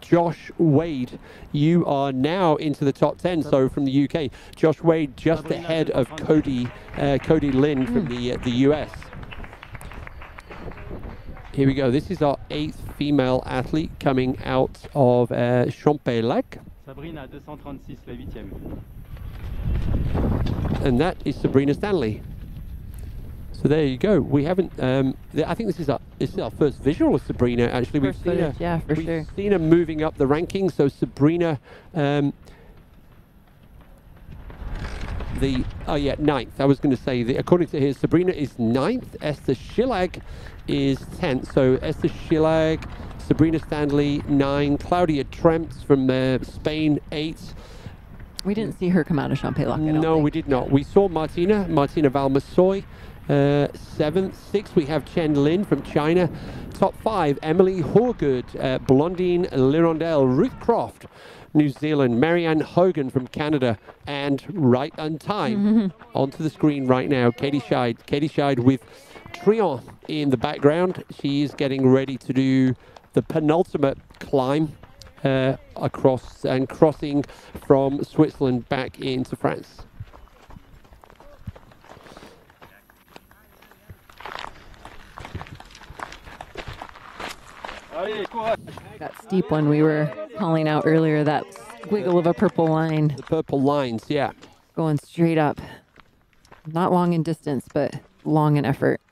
Josh Wade, you are now into the top 10. So from the UK, Josh Wade just ahead of Cody Lynn from the US. Here we go. This is our 8th female athlete coming out of Champelac. Sabrina 236, la 8e. And that is Sabrina Stanley. So there you go. We haven't. I think this is our first visual of Sabrina. Actually, we've seen her moving up the rankings. So Sabrina, ninth. I was going to say according to here, Sabrina is 9th. Esther Schillag is 10th. So Esther Schillag, Sabrina Stanley 9, Claudia Tremps from Spain 8. We didn't see her come out of Champelac. No, we did not. We saw Martina Valmasoy, 7th. 6th, we have Chen Lin from China. Top 5, Emily Horgood, Blondine Lirondelle, Ruth Croft, New Zealand, Marianne Hogan from Canada, and right on time, onto the screen right now, Katie Scheid. Katie Scheid with Triant in the background. She is getting ready to do the penultimate climb across and crossing from Switzerland back into France. That steep one we were calling out earlier, that wiggle of a purple line. The purple lines, yeah. Going straight up. Not long in distance, but long in effort.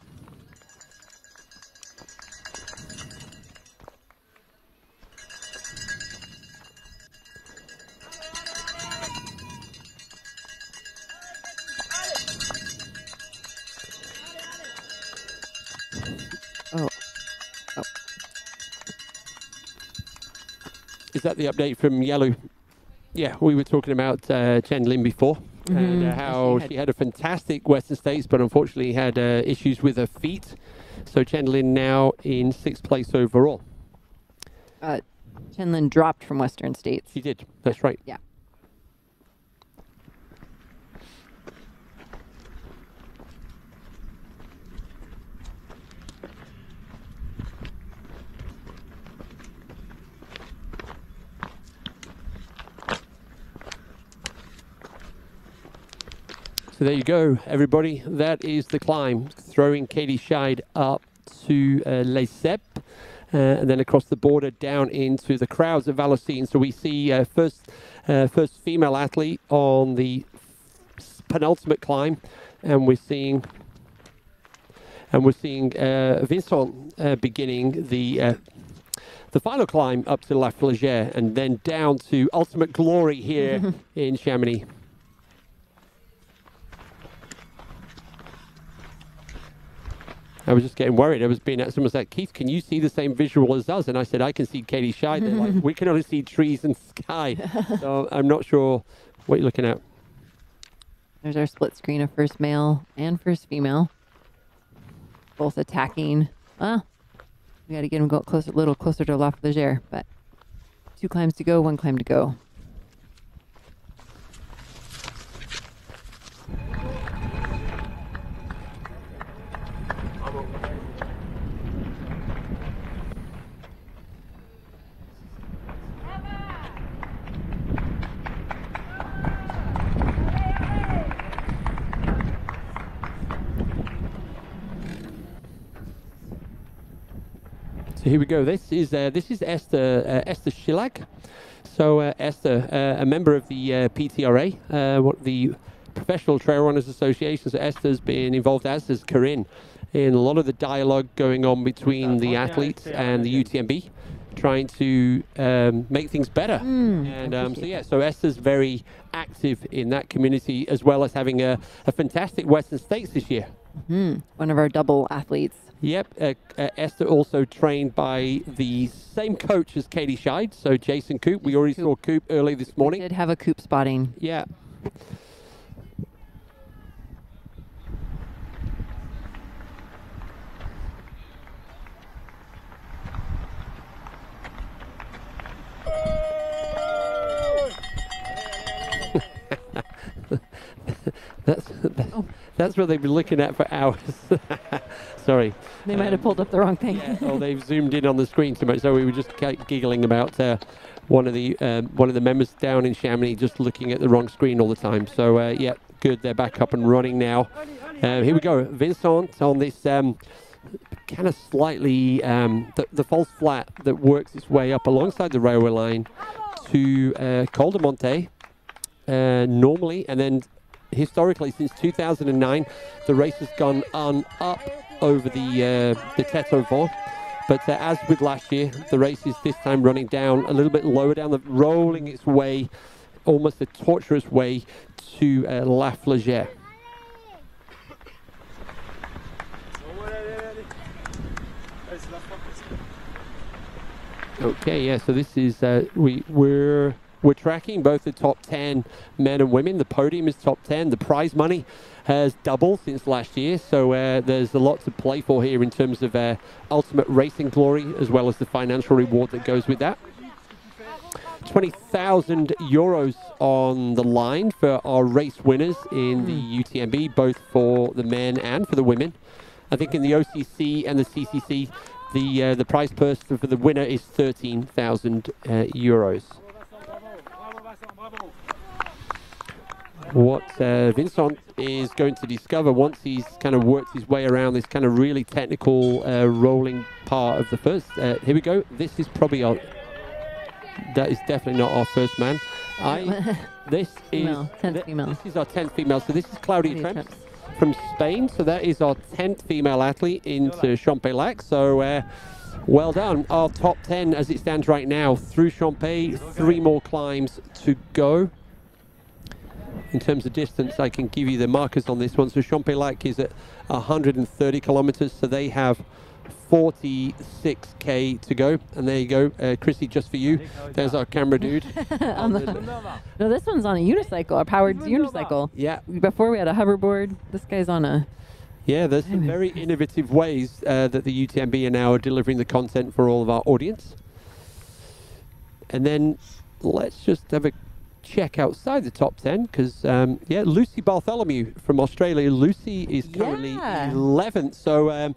Is that the update from Yellow? Yeah, we were talking about Chen Lin before, and how she had a fantastic Western States, but unfortunately had issues with her feet. So Chen Lin now in 6th place overall. Chen Lin dropped from Western States. She did, that's right. Yeah. So there you go, everybody. That is the climb, throwing Katie Scheid up to Les Ceps, and then across the border down into the crowds at Vallorcine. So we see first female athlete on the penultimate climb, and we're seeing Vincent beginning the the final climb up to La Flégère and then down to ultimate glory here in Chamonix. I was just getting worried. I was being at someone said, Keith, can you see the same visual as us? And I said, I can see Katie Scheid. They're like, we can only see trees and sky. So I'm not sure what you're looking at. There's our split screen of first male and first female. Both attacking. We got to get them a little closer to La Flégère, but 2 climbs to go, 1 climb to go. So here we go. This is Esther Schillag. So Esther, a member of the PTRA, the Professional Trail Runners Association. So Esther's been involved, as has Corinne, in a lot of the dialogue going on between the athletes and the UTMB, trying to make things better. So Esther's very active in that community, as well as having a fantastic Western States this year. One of our double athletes. Yep, Esther also trained by the same coach as Katie Scheid, so Jason Coop. We already saw Coop early this morning. We did have a Coop spotting. Yeah. That's what they've been looking at for hours. Sorry. They might have pulled up the wrong thing. Yeah, they've zoomed in on the screen too much. So we were just giggling about one of the members down in Chamonix just looking at the wrong screen all the time. So yeah, good. They're back up and running now. Here we go. Vincent on this kind of slightly the false flat that works its way up alongside the railway line to Col de Monte normally, and then historically since 2009 the race has gone on up over the Tête au Vent, but as with last year, the race is this time running down a little bit lower down, rolling its way almost a tortuous way to La Flégère. Okay, yeah, so this is we're tracking both the top 10 men and women. The podium is top 10. The prize money has doubled since last year. So there's a lot to play for here in terms of ultimate racing glory, as well as the financial reward that goes with that. 20,000 euros on the line for our race winners in the UTMB, both for the men and for the women. I think in the OCC and the CCC, the prize purse for the winner is 13,000 euros. What Vincent is going to discover once he's kind of worked his way around this kind of really technical rolling part of the first. Here we go. This is probably our... That is definitely not our first man. This is 10th female. This is our 10th female. So this is Claudia Tremps from Spain. So that is our 10th female athlete into Champex. So well done. Our top 10 as it stands right now through Champex. 3 more climbs to go. In terms of distance, I can give you the markers on this one. So Champex is at 130 kilometers. So they have 46k to go, and there you go, Chrissy, just for you. There's our camera dude. No, this one's on a unicycle, a powered unicycle. Yeah. Before we had a hoverboard. This guy's on a... Yeah, there's some very innovative ways that the UTMB are now delivering the content for all of our audience. And then let's just have a check outside the top 10, because yeah, Lucy Bartholomew from Australia. Lucy is currently 11th, so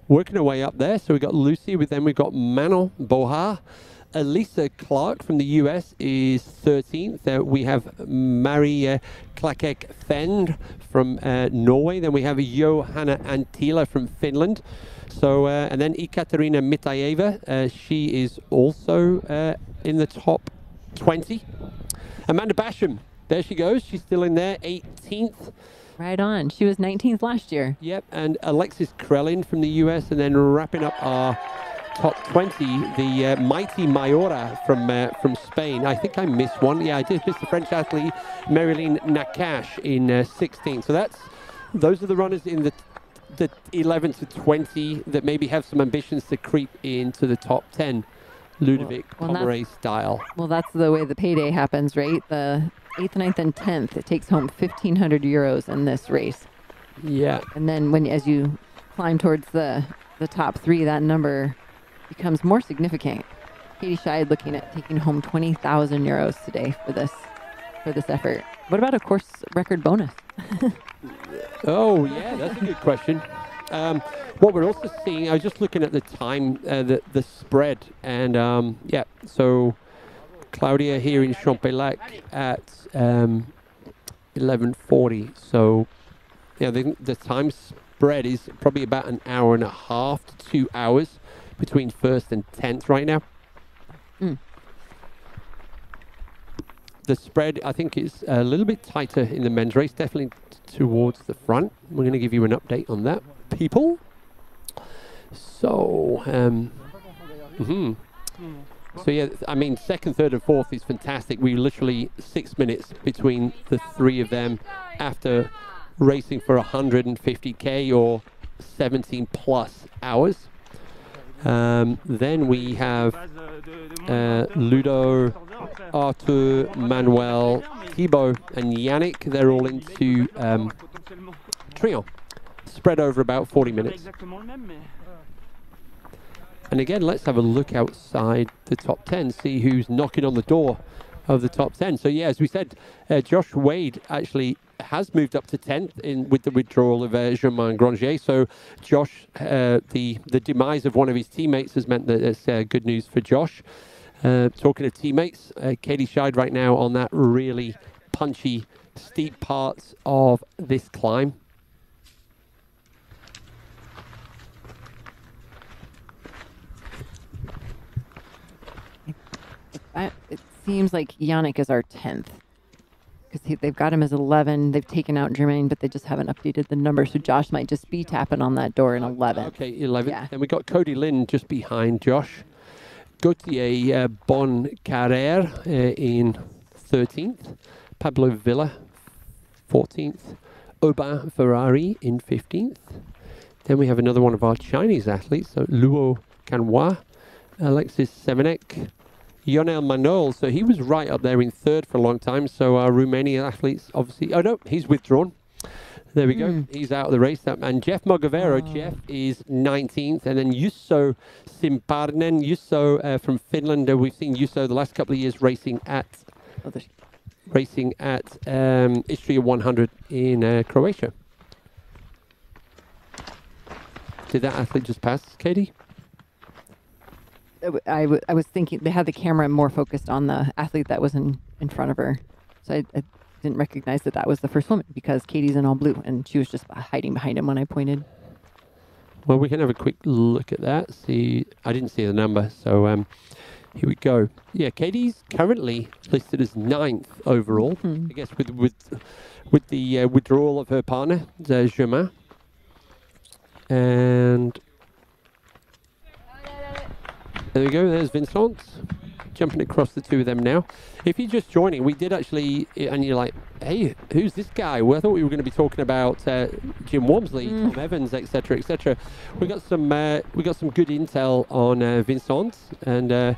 working her way up there. So we've got Lucy, then we've got Manon Bohar. Elisa Clark from the US is 13th. We have Marie Klakek Fend from Norway. Then we have Johanna Antila from Finland. So and then Ekaterina Mitaeva, she is also in the top 20. Amanda Basham, there she goes. She's still in there, 18th. Right on. She was 19th last year. Yep, and Alexis Krellin from the US, and then wrapping up our top 20, the mighty Mayora from Spain. I think I missed one. Yeah, I did miss the French athlete Marilyn Nakache in 16. So those are the runners in the 11 to 20 that maybe have some ambitions to creep into the top 10, Ludovic Pomeray style. Well, that's the way the payday happens, right? The 8th, 9th, and 10th, it takes home 1,500 euros in this race. Yeah. And then as you climb towards the top 3, that number becomes more significant. Katie Scheid looking at taking home 20,000 euros today for this effort. What about a course record bonus? Oh, yeah, that's a good question. What we're also seeing, I was just looking at the time, the spread, and yeah, so Claudia here in Champelac at 11:40. So, yeah, the time spread is probably about an hour and a half to 2 hours between 1st and 10th right now. The spread, I think, is a little bit tighter in the men's race, definitely towards the front. We're going to give you an update on that, people. So, so yeah, I mean, 2nd, 3rd, and 4th is fantastic. We literally 6 minutes between the 3 of them after racing for 150k or 17 plus hours. Then we have Ludo, Arthur, Manuel, Thibaut, and Yannick. They're all into Trion, spread over about 40 minutes. And again, let's have a look outside the top 10, see who's knocking on the door of the top 10. So yeah, as we said, Josh Wade actually has moved up to 10th with the withdrawal of Germain Grangier. So Josh, the demise of one of his teammates has meant that it's good news for Josh. Talking to teammates, Katie Scheid right now on that really punchy, steep parts of this climb. It seems like Yannick is our 10th. Because they've got him as 11. They've taken out Germain, but they just haven't updated the number. So Josh might just be tapping on that door in 11. Okay, 11. Yeah. Then we got Cody Lynn just behind Josh. Gauthier Boncarrère in 13th. Pablo Villa, 14th. Aubin Ferrari in 15th. Then we have another one of our Chinese athletes, so Luo Canois, Alexis Semenek, Yonel Manol, so he was right up there in 3rd for a long time. So our Romanian athletes, obviously, oh no, he's withdrawn. There we go. He's out of the race. And Jeff Mogavero, Jeff is 19th. And then Jusso Simparnen, Jusso from Finland. We've seen Jusso the last couple of years racing at Istria 100 in Croatia. Did that athlete just pass, Katie? I was thinking they had the camera more focused on the athlete that was in front of her. So I didn't recognize that was the first woman because Katie's in all blue and she was just hiding behind him when I pointed. Well, we can have a quick look at that. See, I didn't see the number. So here we go. Yeah, Katie's currently listed as 9th overall. I guess with the withdrawal of her partner, Germain. And there we go, there's Vincent, jumping across the two of them now. If you're just joining, we did actually, and you're like, hey, who's this guy? Well, I thought we were going to be talking about Jim Wormsley, Tom Evans, etc., etc. We got some good intel on Vincent and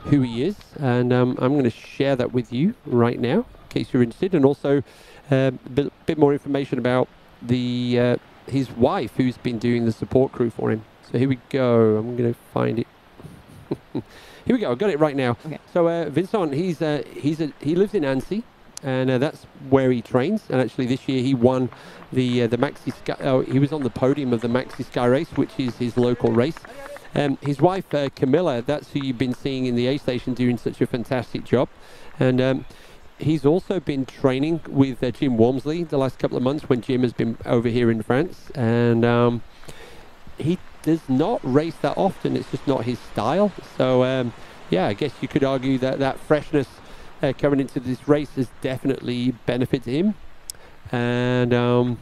who he is, and I'm going to share that with you right now, in case you're interested, and also a bit more information about his wife, who's been doing the support crew for him. So here we go. I'm going to find it. Here we go. I've got it right now. Okay. So Vincent, he lives in Annecy, and that's where he trains. And actually, this year he won the Maxi Sky. He was on the podium of the Maxi Sky race, which is his local race. His wife Camilla, that's who you've been seeing in the A station doing such a fantastic job. And he's also been training with Jim Wormsley the last couple of months when Jim has been over here in France. And he does not race that often. It's just not his style. So yeah, I guess you could argue that freshness coming into this race has definitely benefited him. And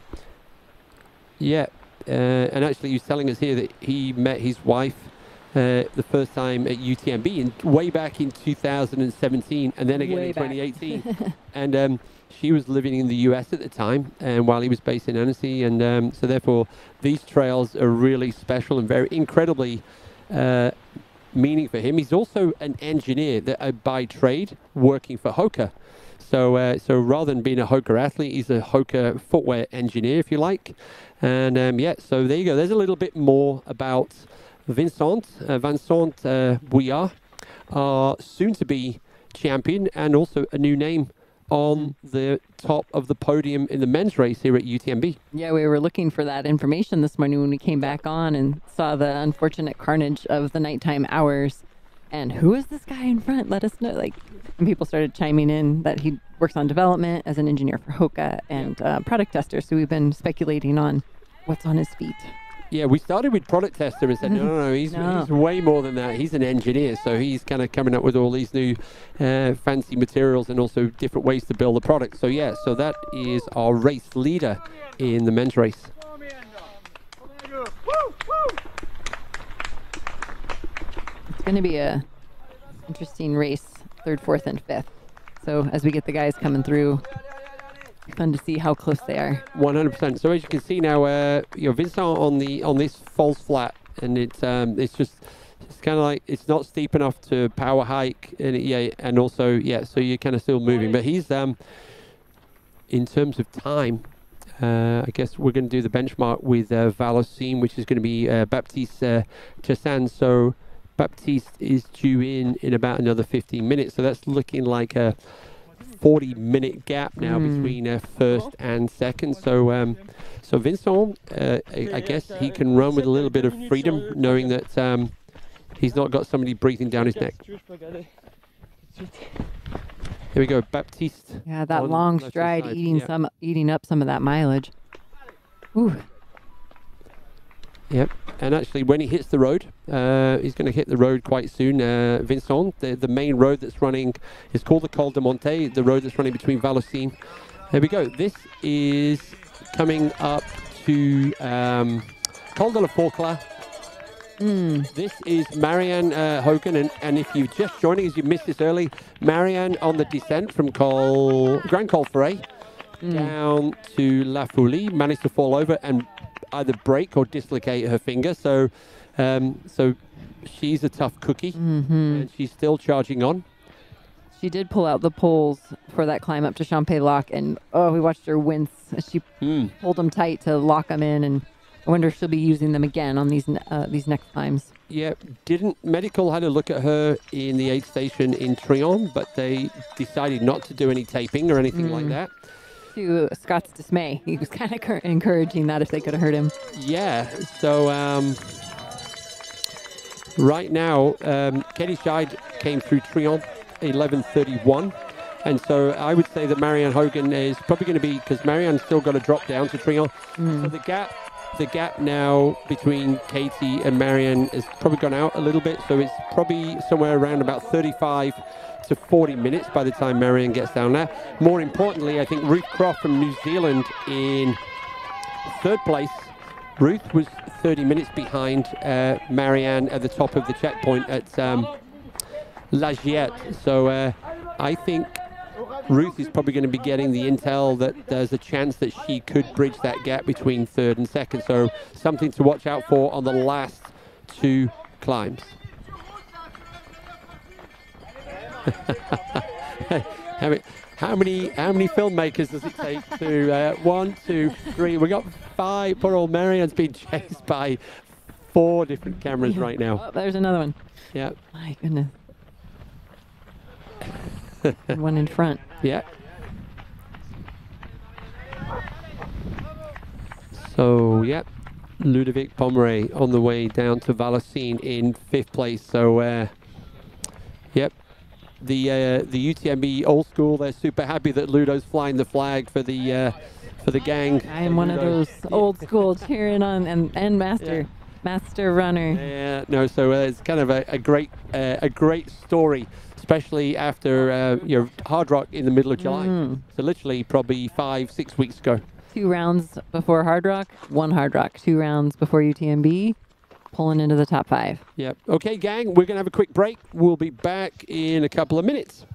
yeah, and actually he was telling us here that he met his wife the first time at UTMB, and way back in 2017, and then again Way in back. 2018. And she was living in the US at the time, and while he was based in Annecy, and so therefore these trails are really special and very incredibly meaning for him. He's also an engineer that by trade, working for HOKA. So so rather than being a HOKA athlete, he's a HOKA footwear engineer, if you like. And yeah, so there you go. There's a little bit more about Vincent Bouillard, our soon-to-be champion, and also a new name on the top of the podium in the men's race here at UTMB. Yeah, we were looking for that information this morning when we came back on and saw the unfortunate carnage of the nighttime hours. And who is this guy in front? Let us know. Like, and people started chiming in that he works on development as an engineer for HOKA and product tester. So we've been speculating on what's on his feet. Yeah, we started with product tester and said, no, he's way more than that. He's an engineer, so he's kind of coming up with all these new fancy materials and also different ways to build the product. So yeah, so that is our race leader in the men's race. It's going to be a interesting race, 3rd, 4th, and 5th. So as we get the guys coming through, fun to see how close they are. 100%. So as you can see now, you know, Vincent on this falls flat, and it's kind of like it's not steep enough to power hike, and and also so you're kind of still moving. But he's in terms of time, I guess we're going to do the benchmark with Valocine, which is going to be Baptiste Chassan. So Baptiste is due in about another 15 minutes. So that's looking like a 40-minute gap now between first and second. So so Vincent, I guess he can run with a little bit of freedom, knowing that he's not got somebody breathing down his neck. Here we go, Baptiste. Yeah, that long stride eating up some of that mileage. Ooh. Yep, and actually when he hits the road, he's going to hit the road quite soon. Vincent, the main road that's running is called the Col de Monte, the road that's running between Valocine. There we go. This is coming up to Col de la Forclaz. This is Marianne Hogan, and if you're just joining us, you missed this early, Marianne on the descent from Grand Col Ferret down to La Foulie, managed to fall over and either break or dislocate her finger. So so she's a tough cookie, and she's still charging on. She did pull out the poles for that climb up to Champé Lock, and we watched her wince as she pulled them tight to lock them in, and I wonder if she'll be using them again on these next climbs. Yeah, Medical had a look at her in the aid station in Trion, but they decided not to do any taping or anything like that. To Scott's dismay, he was kind of encouraging that if they could have hurt him. Yeah, so right now, Katie Scheid came through Trion 11:31, and so I would say that Marianne Hogan is probably going to be, because Marianne's still got to drop down to Trion. So the gap now between Katie and Marianne has probably gone out a little bit, so it's probably somewhere around about 35 to 40 minutes by the time Marianne gets down there. More importantly, I think Ruth Croft from New Zealand in 3rd place. Ruth was 30 minutes behind Marianne at the top of the checkpoint at La Giette. So I think Ruth is probably going to be getting the intel that there's a chance that she could bridge that gap between 3rd and 2nd. So something to watch out for on the last 2 climbs. How many filmmakers does it take to 1, 2, 3? We got 5. Poor old Marianne's being chased by 4 different cameras right now. Oh, there's another one. Yeah. My goodness. One in front. Yeah. So yeah, Ludovic Pomeray on the way down to Valocine in 5th place. So yep. The UTMB old school, they're super happy that Ludo's flying the flag for the gang. I am one of those old school cheering on and master runner. Yeah, no, so it's kind of a great story, especially after Hard Rock in the middle of July. So literally probably 5-6 weeks ago. 2 rounds before Hard Rock, 1 Hard Rock. 2 rounds before UTMB, pulling into the top 5. Yep. Okay, gang, we're going to have a quick break. We'll be back in a couple of minutes.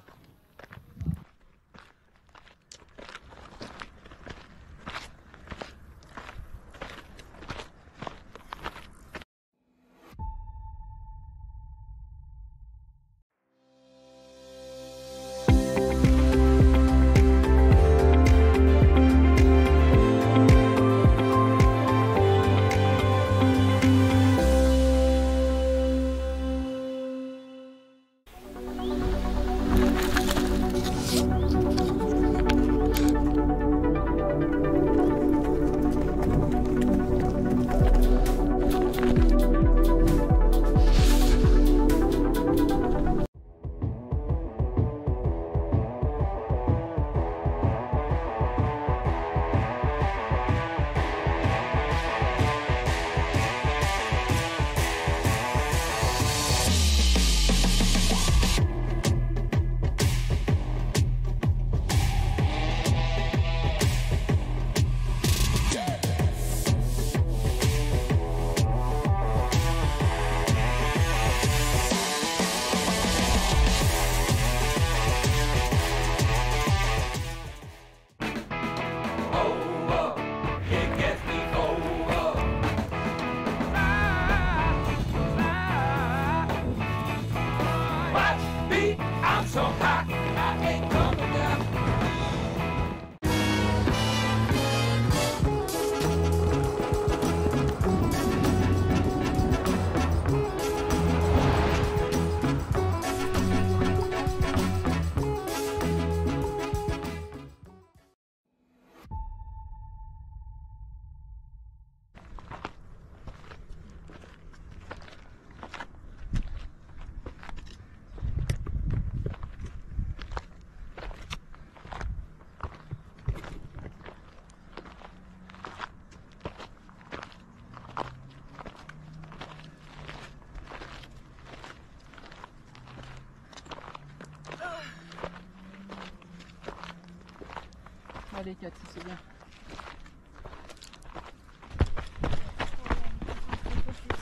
Allez, Cathy, c'est bien.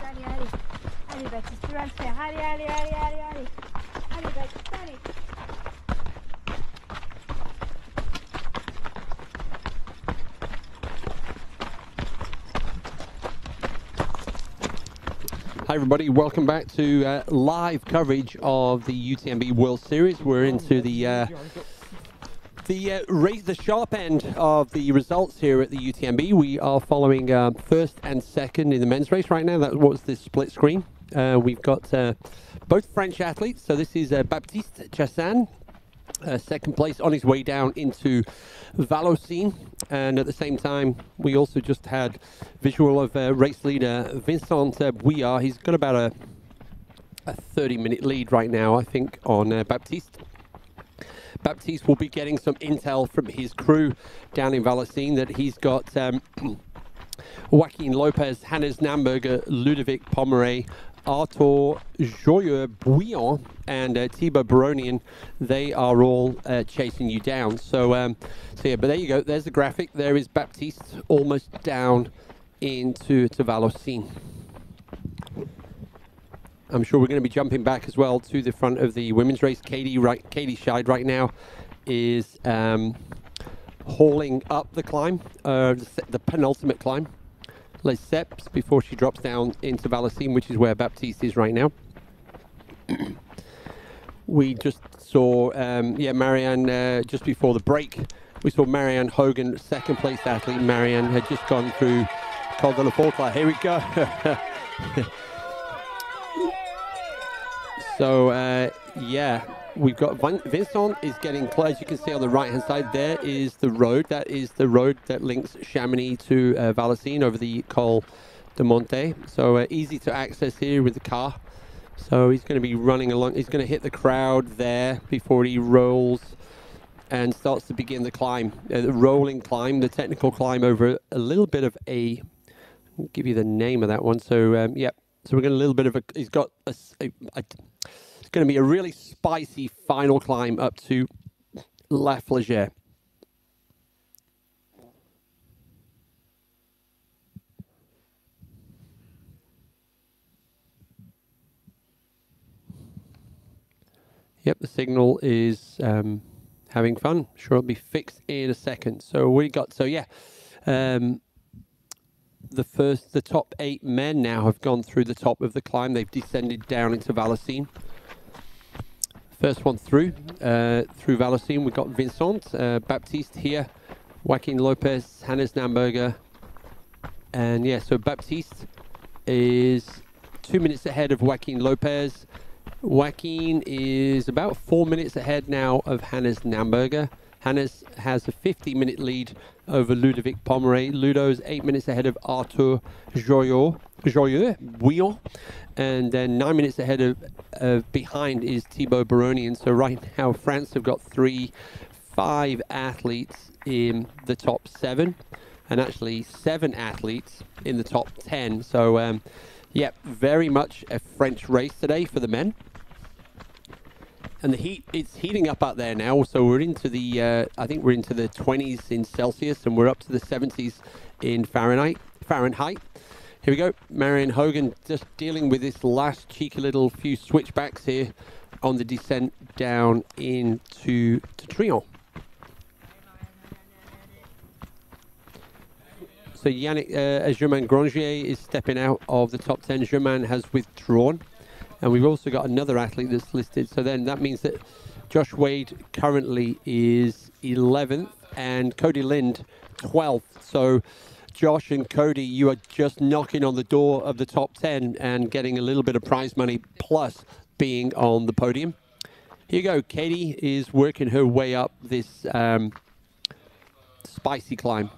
Allez, allez. Allez, Baptiste, tu vas le faire. Allez, allez, allez, allez, allez. Allez, Baptiste, allez. Hi everybody, welcome back to live coverage of the UTMB World Series. We're into the sharp end of the results here at the UTMB. We are following first and second in the men's race right now. That was the split screen. We've got both French athletes. So this is Baptiste Chassagne, second place on his way down into Vallorcine. And at the same time, we also just had visual of race leader Vincent Bouillard. He's got about a 30-minute lead right now, I think, on Baptiste. Baptiste will be getting some intel from his crew down in Vallorcine that he's got Joaquin Lopez, Hannes Namberger, Ludovic Pomeray, Arthur Joyeux-Bouillon, and Thibaut Baronian. They are all chasing you down. So yeah, but there you go. There's the graphic. There is Baptiste almost down into Vallorcine. I'm sure we're going to be jumping back as well to the front of the women's race. Katie Scheid right now is hauling up the climb, the penultimate climb, Les Steps, before she drops down into Vallorcine, which is where Baptiste is right now. We just saw, Marianne, just before the break, we saw Marianne Hogan, second place athlete. Marianne had just gone through Col de la Forclaz. Here we go. So, yeah, we've got Vincent is getting close. You can see on the right-hand side, there is the road. That is the road that links Chamonix to Vallorcine over the Col de Monte. So easy to access here with the car. So he's going to be running along. He's going to hit the crowd there before he rolls and starts to begin the climb, the rolling climb, the technical climb over a little bit of a, I'll give you the name of that one. So, yeah. So we're going to a little bit of a, he's got it's going to be a really spicy final climb up to La Flégère. Yep, the signal is having fun. Sure, it'll be fixed in a second. So we got, so yeah, the top 8 men now have gone through the top of the climb. They've descended down into Valocine. First one through Valocine, we've got Vincent, Baptiste here, Joaquin Lopez, Hannes Namberger. And yeah, so Baptiste is 2 minutes ahead of Joaquin Lopez. Joaquin is about 4 minutes ahead now of Hannes Namberger. Hannes has a 50-minute lead over Ludovic Pomeray. Ludo's 8 minutes ahead of Arthur Bouillon. And then 9 minutes ahead of behind is Thibaut Baroni. And so right now France have got 5 athletes in the top 7, and actually 7 athletes in the top 10. So yeah, very much a French race today for the men. And the heat, it's heating up out there now. So we're into the, I think we're into the 20s in Celsius, and we're up to the 70s in Fahrenheit. Here we go. Marianne Hogan just dealing with this last cheeky little few switchbacks here on the descent down into Trillon. So Yannick Germain Grangier is stepping out of the top 10. Germain has withdrawn. And we've also got another athlete that's listed. So then that means that Josh Wade currently is 11th and Cody Lind 12th. So Josh and Cody, you are just knocking on the door of the top 10 and getting a little bit of prize money plus being on the podium. Here you go. Katie is working her way up this spicy climb.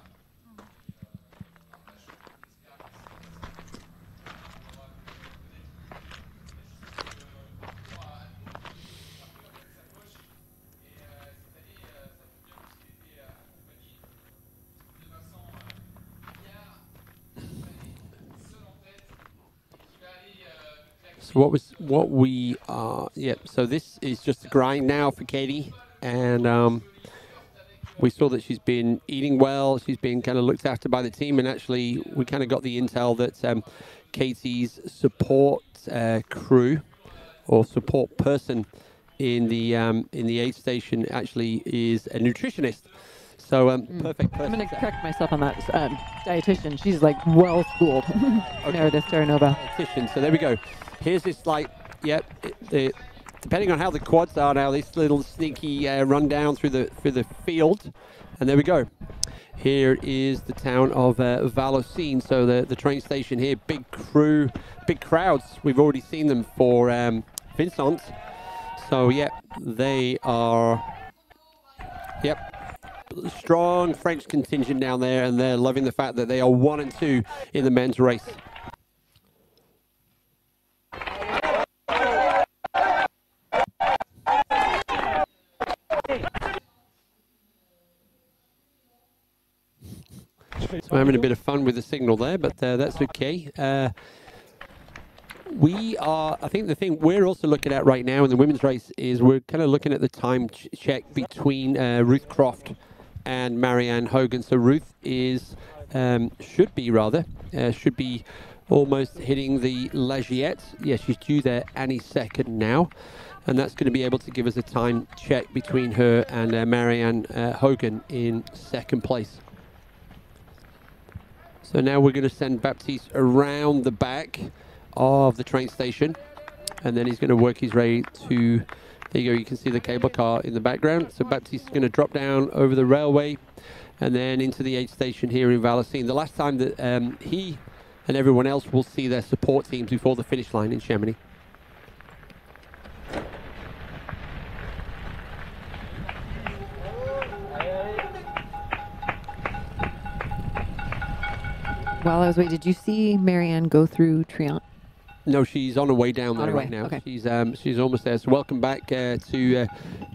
So so this is just a grind now for Katie, and we saw that she's been eating well, she's been kind of looked after by the team, and actually we kind of got the intel that Katie's support crew or support person in the aid station actually is a nutritionist. So perfect person. I'm going to correct myself on that. Dietitian. She's like well schooled. Okay. Meredith Terranova. Dietitian. So there we go. Here's this like, depending on how the quads are now, this little sneaky run down through the field, and there we go. Here is the town of Valocine. So the train station here, big crew, big crowds. We've already seen them for Vincent. So yeah, they are. Yep. Strong French contingent down there, and they're loving the fact that they are 1 and 2 in the men's race. So I'm having a bit of fun with the signal there, but that's okay. I think the thing we're also looking at right now in the women's race is we're kind of looking at the time check between Ruth Croft and Marianne Hogan. So Ruth is, should be almost hitting the Lagiette. Yeah, she's due there any second now. And that's going to be able to give us a time check between her and Marianne Hogan in second place. So now we're going to send Baptiste around the back of the train station, and then he's going to work his way to, there you go, you can see the cable car in the background. So Baptiste is going to drop down over the railway and then into the aid station here in Valocine. The last time that he and everyone else will see their support teams before the finish line in Chamonix. While I was waiting, did you see Marianne go through Trillon? No, she's on her way down there right now. Okay. She's almost there. So welcome back to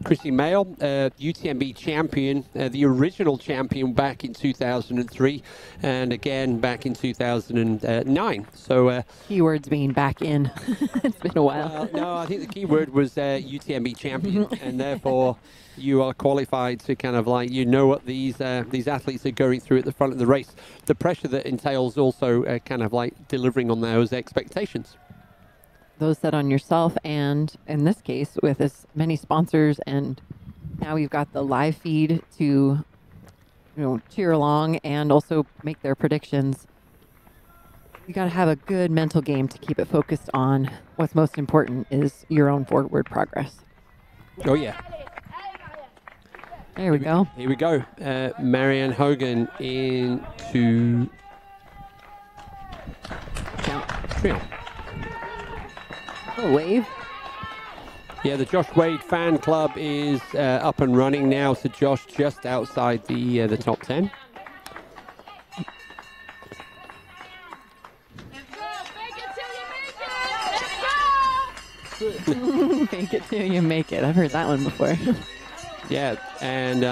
Christy Mayle, UTMB champion, the original champion back in 2003, and again back in 2009. So keywords being back in. It's been a while. No, I think the key word was UTMB champion, and therefore you are qualified to kind of like, you know what these athletes are going through at the front of the race. The pressure that entails also kind of like delivering on those expectations. those set on yourself, and in this case, with as many sponsors, and now we've got the live feed to cheer along and also make their predictions. You got to have a good mental game to keep it focused on what's most important is your own forward progress. Oh, yeah. There we go. Here we go. Marianne Hogan into trial. A wave. Yeah, the Josh Wade fan club is up and running now. So Josh just outside the top 10. Fake it till you make it. I've heard that one before. Yeah, and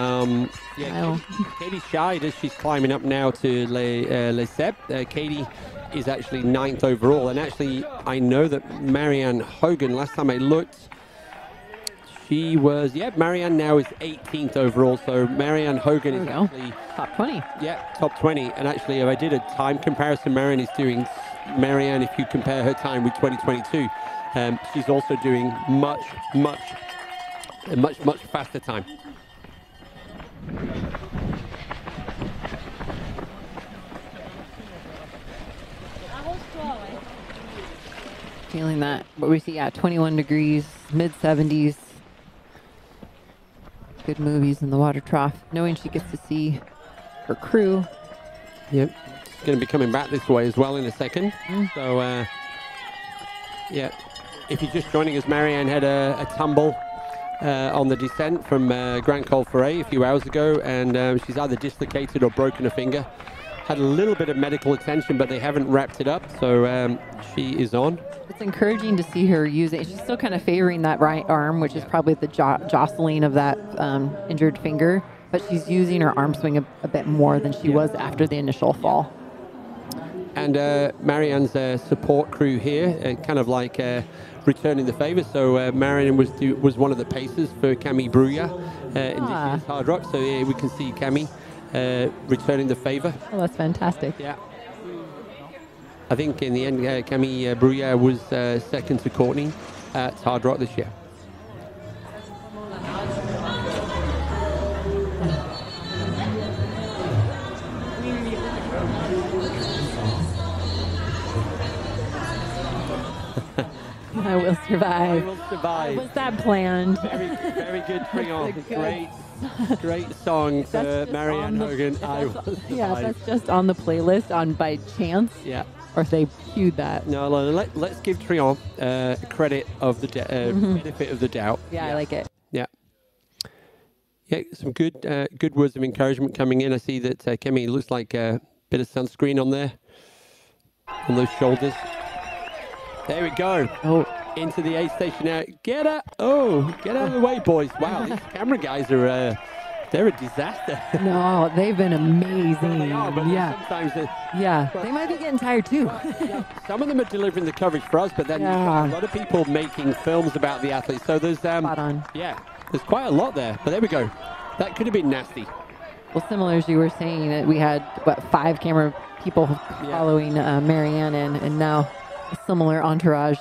Katie Scheid, as she's climbing up now to Les Sept. Katie is actually 9th overall, and actually I know that Marianne Hogan, last time I looked, she was, Marianne now is 18th overall, so Marianne Hogan is actually top 20. Yeah, top 20, and actually if I did a time comparison, Marianne, if you compare her time with 2022, she's also doing much faster time. Feeling that, what we see at 21 degrees, mid 70s. Good movies in the water trough, knowing she gets to see her crew. Yep, she's going to be coming back this way as well in a second. So, yeah, if you're just joining us, Marianne had a tumble on the descent from Grand Col Ferret a few hours ago, and she's either dislocated or broken a finger. Had a little bit of medical attention, but they haven't wrapped it up, so she is on. It's encouraging to see her use it. She's still kind of favoring that right arm, which is probably the jostling of that injured finger, but she's using her arm swing a bit more than she was after the initial fall. And Marianne's support crew here, kind of like returning the favor. So Marianne was one of the pacers for Camille Brouillat in this year's Hard Rock. So here we can see Camille returning the favor. Oh, that's fantastic. Yeah. I think in the end, Camille Brouillat was second to Courtney at Hard Rock this year. I will survive. I will survive. Was that planned? Very good, Trion. Great song for Marianne Hogan. I will survive. Yeah, that's just on the playlist by chance. Yeah. Or if they cued that. No, let's give Trion credit of the benefit of the doubt. Yeah, I like it. Yeah. Yeah, some good words of encouragement coming in. I see that Kemi looks like a bit of sunscreen on there, on those shoulders. There we go. Oh, into the aid station now. Get out! Oh, get out of the way, boys! Wow, these camera guys are they're a disaster. No, they've been amazing. They are, but yeah. Sometimes they might be getting tired too. Some of them are delivering the coverage for us, but then you've got a lot of people making films about the athletes. So there's Spot on. Yeah, there's quite a lot there. But there we go. That could have been nasty. Well, similar as you were saying, that we had 5 camera people following Marianne, and now a similar entourage.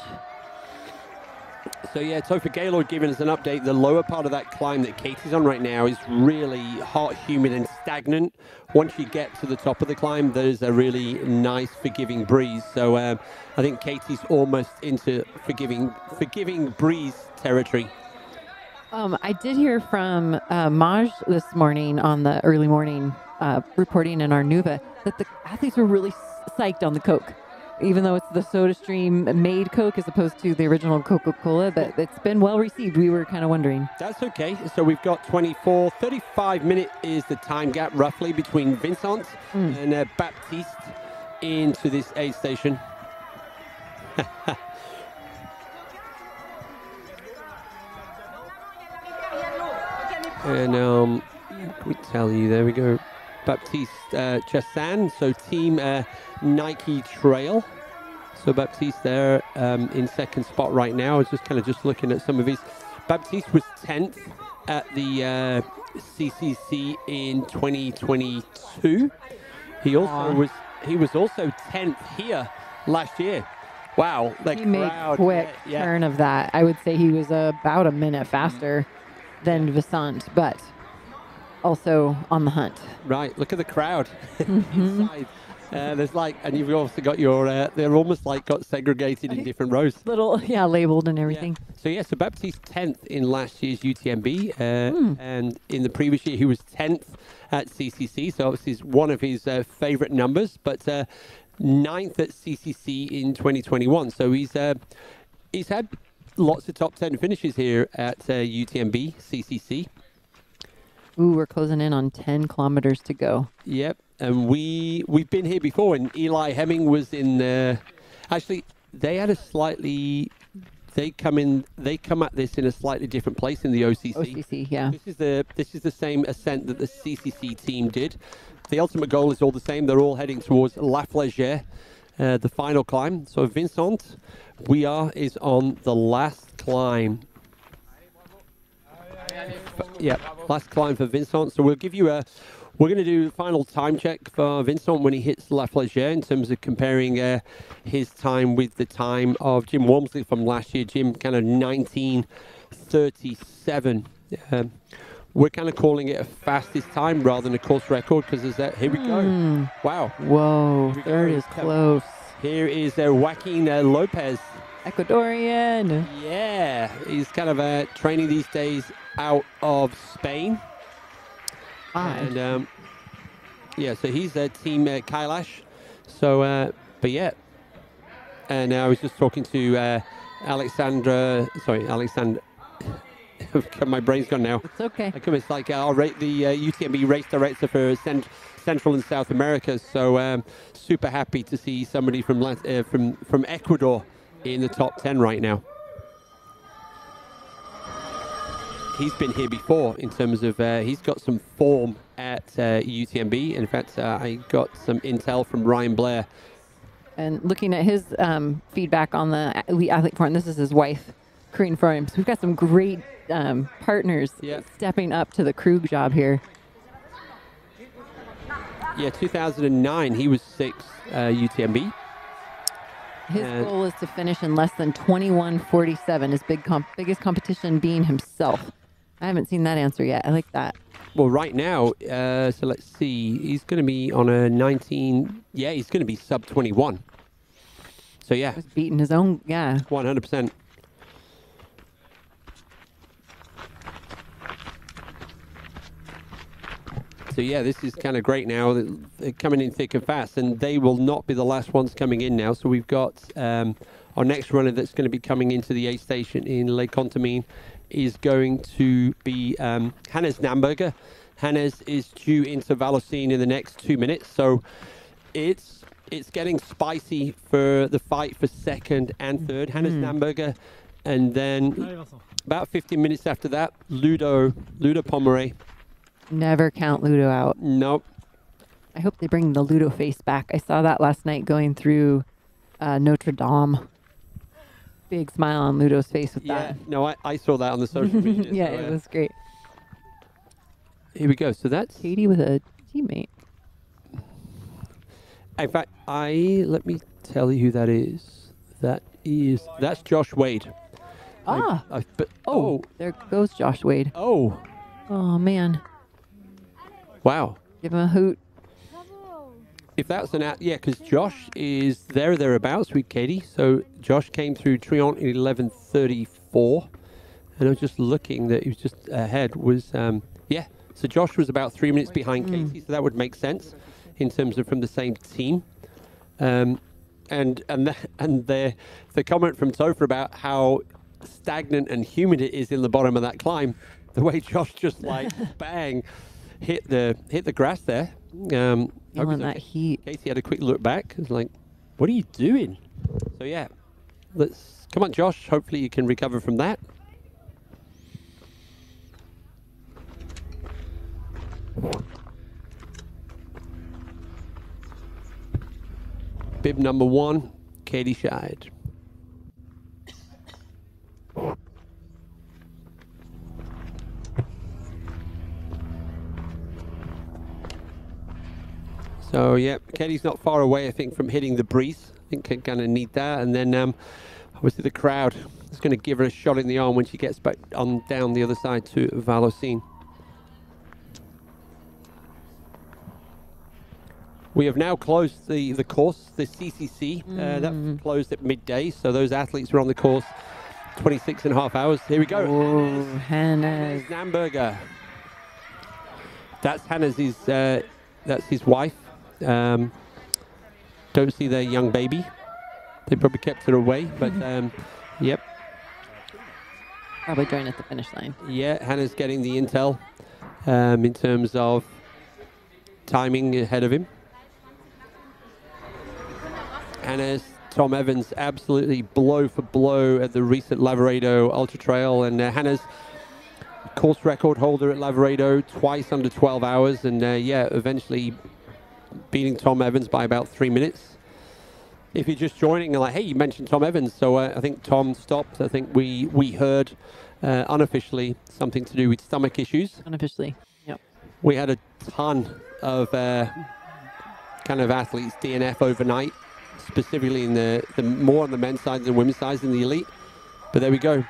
So yeah, Topher Gaylord giving us an update. The lower part of that climb that Katie's on right now is really hot, humid, and stagnant. Once you get to the top of the climb, there's a really nice, forgiving breeze. So I think Katie's almost into forgiving breeze territory. I did hear from Maj this morning on the early morning reporting in our Nuva that the athletes were really psyched on the Coke. Even though it's the SodaStream made Coke as opposed to the original Coca-Cola, but it's been well received. We were kind of wondering. That's okay. So we've got 35 minutes is the time gap roughly between Vincent and Baptiste into this aid station. And let me tell you, there we go. Baptiste Chassan, so team Nike Trail. So Baptiste there in second spot right now. I was just looking at some of his. Baptiste was 10th at the CCC in 2022. He was also 10th here last year. Wow, the He made crowd. quick Yeah. turn of that. I would say he was about a minute faster than Vasant, but also on the hunt. Right, look at the crowd Mm-hmm. inside. There's like, and you've also got your, they're almost like got segregated in different rows. Little, yeah, labeled and everything. So yeah, so Baptiste 10th in last year's UTMB, and in the previous year he was 10th at CCC. So obviously it's one of his favorite numbers, but 9th at CCC in 2021. So he's had lots of top 10 finishes here at UTMB CCC. Ooh, we're closing in on 10 kilometers to go. Yep, and we've been here before, and Eli Hemming was in there. Actually, they had a slightly. They come at this in a slightly different place in the OCC. OCC, yeah. This is the same ascent that the CCC team did. The ultimate goal is all the same. They're all heading towards La Flégère, the final climb. So Vincent, is on the last climb. Yeah, last climb for Vincent. So we'll give you we're going to do a final time check for Vincent when he hits La Flégère in terms of comparing his time with the time of Jim Walmsley from last year. Jim kind of 19:37. We're kind of calling it a fastest time rather than a course record because there's that. Here we go. Wow. Whoa, third is close. Here is Joaquin Lopez. Ecuadorian. Yeah, he's kind of training these days out of Spain. And yeah, so he's team Kailash. So, but yeah. And I was just talking to Alexandra. My brain's gone now. It's okay. It's like I'll rate the UTMB race director for Central and South America. So super happy to see somebody from Ecuador in the top 10 right now. He's been here before in terms of he's got some form at UTMB. In fact, I got some intel from Ryan Blair. And looking at his feedback on the Elite Athlete Forum, this is his wife, Corinne Forum. So we've got some great partners stepping up to the Krug job here. Yeah, 2009, he was 6th UTMB. His goal is to finish in less than 21:47. His biggest competition being himself. I haven't seen that answer yet. I like that. Well, right now, so let's see. He's going to be on a 19. Yeah, he's going to be sub 21. So yeah, he's beating his own. Yeah, 100%. So yeah, this is kind of great now. They're coming in thick and fast, and they will not be the last ones coming in now. So we've got our next runner that's going to be coming into the aid station in Les Contamines is going to be Hannes Namberger. Hannes is due into Vallocine in the next 2 minutes. So it's getting spicy for the fight for second and third. Hannes Namberger, and then about 15 minutes after that, Ludo Pomeray. Never count Ludo out. Nope. I hope they bring the Ludo face back. I saw that last night going through Notre Dame. Big smile on Ludo's face with that. No, I saw that on the social media. Yeah, so, it was great. Here we go. So that's Katie with a teammate. In fact, let me tell you who that is. That's Josh Wade. There goes Josh Wade. Oh man. Wow. Give him a hoot. If that's because Josh is thereabouts with Katie. So Josh came through Triant in 11:34, and I was just looking that he was just ahead. So Josh was about 3 minutes behind Katie, so that would make sense in terms of from the same team. And the comment from Topher about how stagnant and humid it is in the bottom of that climb, the way Josh just like bang hit the grass there. Feeling that heat. Casey had a quick look back. It's like, what are you doing? So yeah, come on, Josh. Hopefully you can recover from that. Bib number 1, Katie Scheid. So yeah, Katie's not far away, I think, from hitting the breeze. I think I'm going to need that. And then obviously the crowd is going to give her a shot in the arm when she gets back on down the other side to Vallorcine. We have now closed the course, the CCC. That closed at midday, so those athletes were on the course 26.5 hours. Here we go. Oh, Hannah Namberger. That's Hannah's. That's his wife. Don't see their young baby. They probably kept her away, but yep. Probably joined at the finish line. Yeah, Hannah's getting the intel in terms of timing ahead of him. Hannah's Tom Evans absolutely blow for blow at the recent Lavaredo Ultra Trail, and Hannah's course record holder at Lavaredo, twice under 12 hours, and yeah, eventually beating Tom Evans by about 3 minutes. If you're just joining, like, hey, you mentioned Tom Evans, so I think Tom stopped. I think we heard unofficially something to do with stomach issues. Unofficially, yep. We had a ton of kind of athletes DNF overnight, specifically in the more on the men's side than the women's side in the elite. But there we go.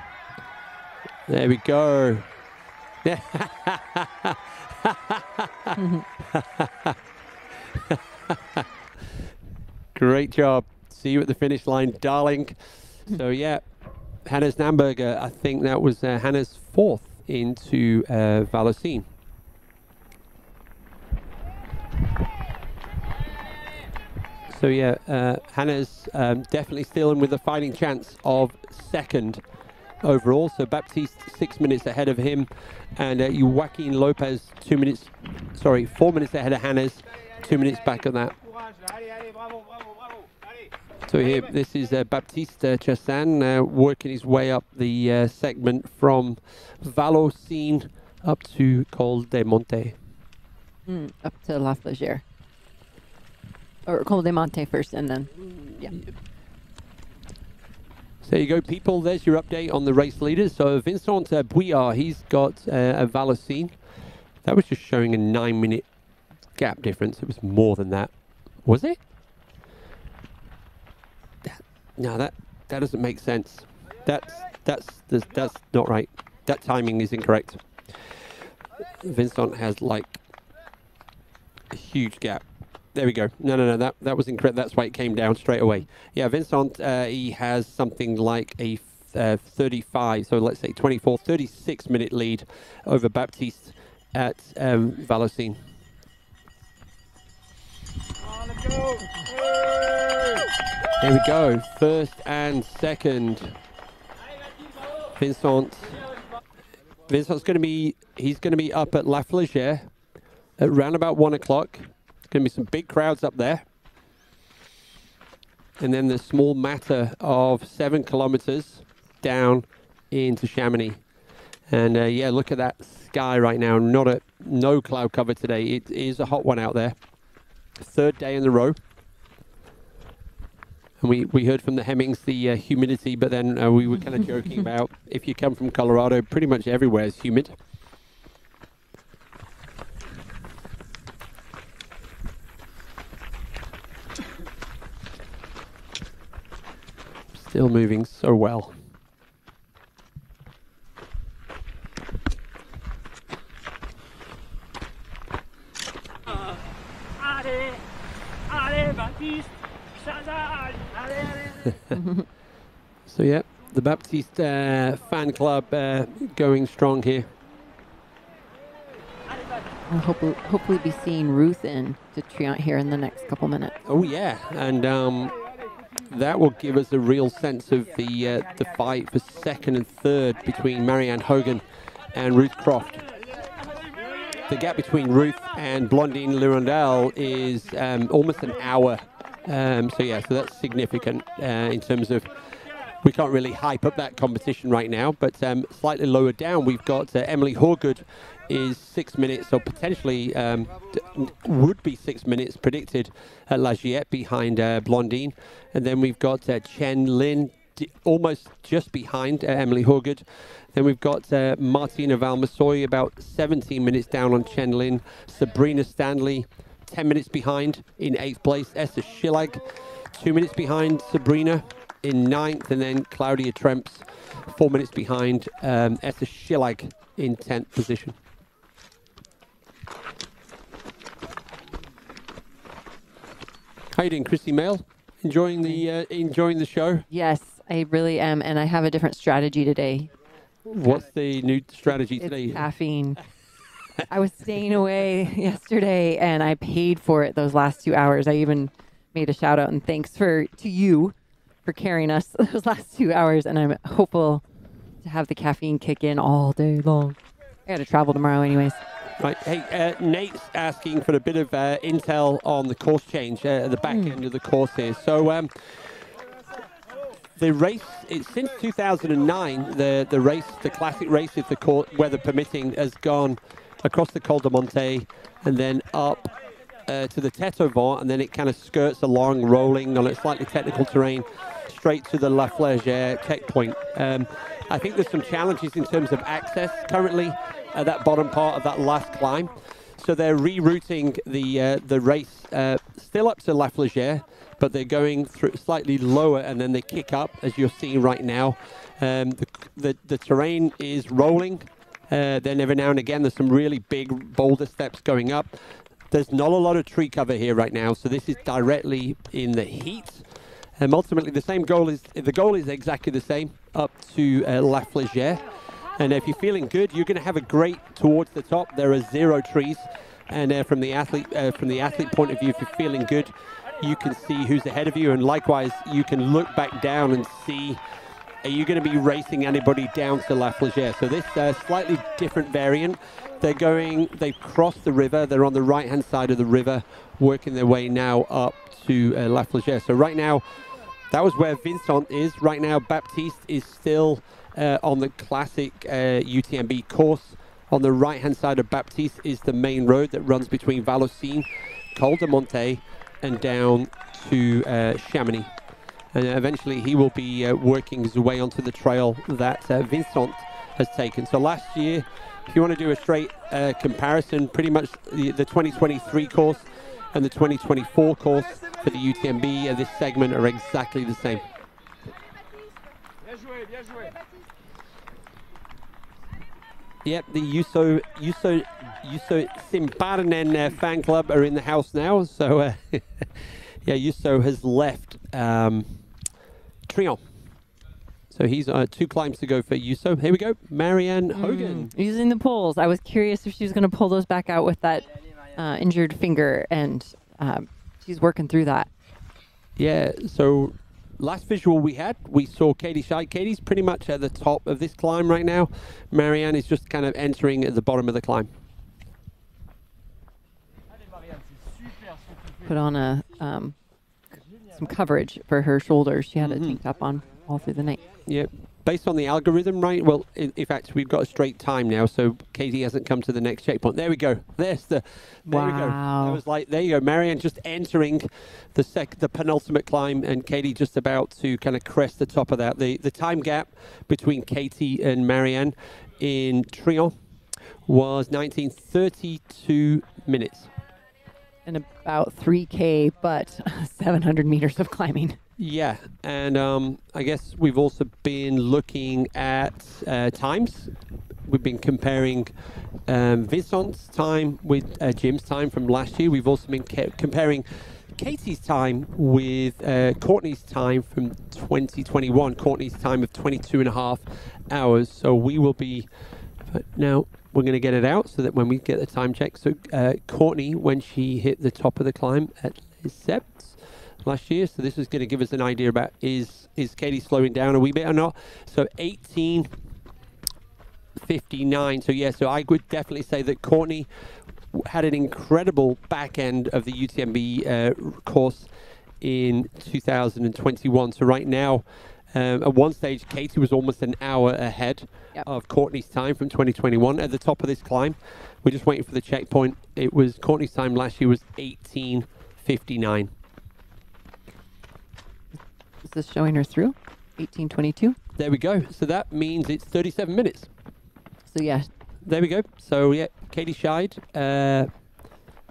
There we go. Great job. See you at the finish line, darling. So yeah, Hannah's Namberger, I think that was Hannah's 4th into Vallorcine. So yeah, Hannah's definitely still in with a fighting chance of 2nd overall. So Baptiste 6 minutes ahead of him, and Joaquin Lopez 4 minutes ahead of Hannah's, 2 minutes back on that. So here, this is Baptiste Chassan working his way up the segment from Vallorcine up to Col de Monte. Up to La Flégère. Or Col de Monte first, and then, yeah. So there you go, people. There's your update on the race leaders. So Vincent Bouillard, he's got a Vallorcine. That was just showing a 9-minute gap difference. It was more than that. Was it? No, that doesn't make sense. That's not right. That timing is incorrect. Vincent has like a huge gap. There we go. No, that was incorrect. That's why it came down straight away. Yeah, Vincent, he has something like a 35, so let's say 24, 36-minute lead over Baptiste at Vallorcine. Here we go, 1st and 2nd. Vincent's going to be, he's going to be up at La Flégère at around about 1 o'clock. Going to be some big crowds up there. And then the small matter of 7 kilometers down into Chamonix. And yeah, look at that sky right now. No cloud cover today. It is a hot one out there. 3rd day in a row. And we heard from the Hemmings the humidity, but then we were kind of joking about if you come from Colorado, pretty much everywhere is humid. Still moving so well. So yeah, the Baptiste fan club going strong here. We'll hopefully be seeing Ruth in to Triant here in the next couple minutes. Oh yeah, and that will give us a real sense of the fight for 2nd and 3rd between Marianne Hogan and Ruth Croft. The gap between Ruth and Blondine Lirondelle is almost an hour. So yeah, so that's significant in terms of, we can't really hype up that competition right now, but slightly lower down, we've got Emily Horgood is 6 minutes, or potentially would be 6 minutes predicted at La Giette behind Blondine. And then we've got Chen Lin almost just behind Emily Horgood. Then we've got Martina Valmasoy about 17 minutes down on Chen Lin. Sabrina Stanley 10 minutes behind in 8th place. Esther Schillag 2 minutes behind Sabrina in 9th, and then Claudia Tremps 4 minutes behind Essa Schillag in 10th position. How you doing, Christy Mail? Enjoying the show? Yes, I really am, and I have a different strategy today. What's the new strategy today? It's caffeine. I was staying away yesterday, and I paid for it those last 2 hours. I even made a shout out and thanks to you for carrying us those last 2 hours, and I'm hopeful to have the caffeine kick in all day long. I got to travel tomorrow anyways. Right. Hey, Nate's asking for a bit of intel on the course change at the back end of the course here. So the race, since 2009, the race, the classic race, if the weather permitting, has gone across the Col de Monte and then up to the Tête au Vent, and then it kind of skirts along, rolling on a slightly technical terrain, straight to the La Flégère checkpoint. I think there's some challenges in terms of access currently at that bottom part of that last climb. So they're rerouting the race still up to La Flégère, but they're going through slightly lower, and then they kick up, as you're seeing right now. The terrain is rolling. Then every now and again, there's some really big boulder steps going up. There's not a lot of tree cover here right now, so this is directly in the heat. Ultimately, the goal is exactly the same, up to La Flégère. And if you're feeling good, you're going to have a great towards the top. There are 0 trees, and from the athlete point of view, if you're feeling good, you can see who's ahead of you, and likewise, you can look back down and see, are you going to be racing anybody down to La Flégère? So this slightly different variant. They've crossed the river. They're on the right-hand side of the river, working their way now up to La Flégère. So right now, that was where Vincent is. Right now, Baptiste is still on the classic UTMB course. On the right-hand side of Baptiste is the main road that runs between Vallorcine, Col de Monte, and down to Chamonix. And eventually he will be working his way onto the trail that Vincent has taken. So last year, if you want to do a straight comparison, pretty much the 2023 course and the 2024 course for the UTMB, this segment are exactly the same. Yep, the Jusso Simparnen fan club are in the house now. So, yeah, Jusso has left Trion. So he's 2 climbs to go for Jusso. Here we go, Marianne Hogan. Using the poles. I was curious if she was going to pull those back out with that injured finger, and she's working through that. Yeah, so last visual we saw Katie Scheid. Katie's pretty much at the top of this climb right now. Marianne is just kind of entering at the bottom of the climb. Put on some coverage for her shoulders. She had a tank top on all through the night. Yeah, based on the algorithm, right? Well, in fact, we've got a straight time now, so Katie hasn't come to the next checkpoint. There we go. There we go. I was like, there you go. Marianne just entering the penultimate climb, and Katie just about to kind of crest the top of that. The time gap between Katie and Marianne in Trion was 19:32 minutes. And about 3K, but 700 meters of climbing. Yeah, and I guess we've also been looking at times. We've been comparing Vincent's time with Jim's time from last year. We've also been comparing Katie's time with Courtney's time from 2021. Courtney's time of 22.5 hours. So we will be, now we're going to get it out so that when we get the time check. So Courtney, when she hit the top of the climb at Les Sept last year, so this is going to give us an idea about is Katie slowing down a wee bit or not. So 18:59. So yeah, so I would definitely say that Courtney had an incredible back end of the UTMB course in 2021. So right now, at one stage, Katie was almost an hour ahead of Courtney's time from 2021 at the top of this climb. We're just waiting for the checkpoint. It was Courtney's time last year was 18:59. Is this showing her through? 18:22. There we go. So that means it's 37 minutes. So yeah. There we go. So yeah, Katie Scheid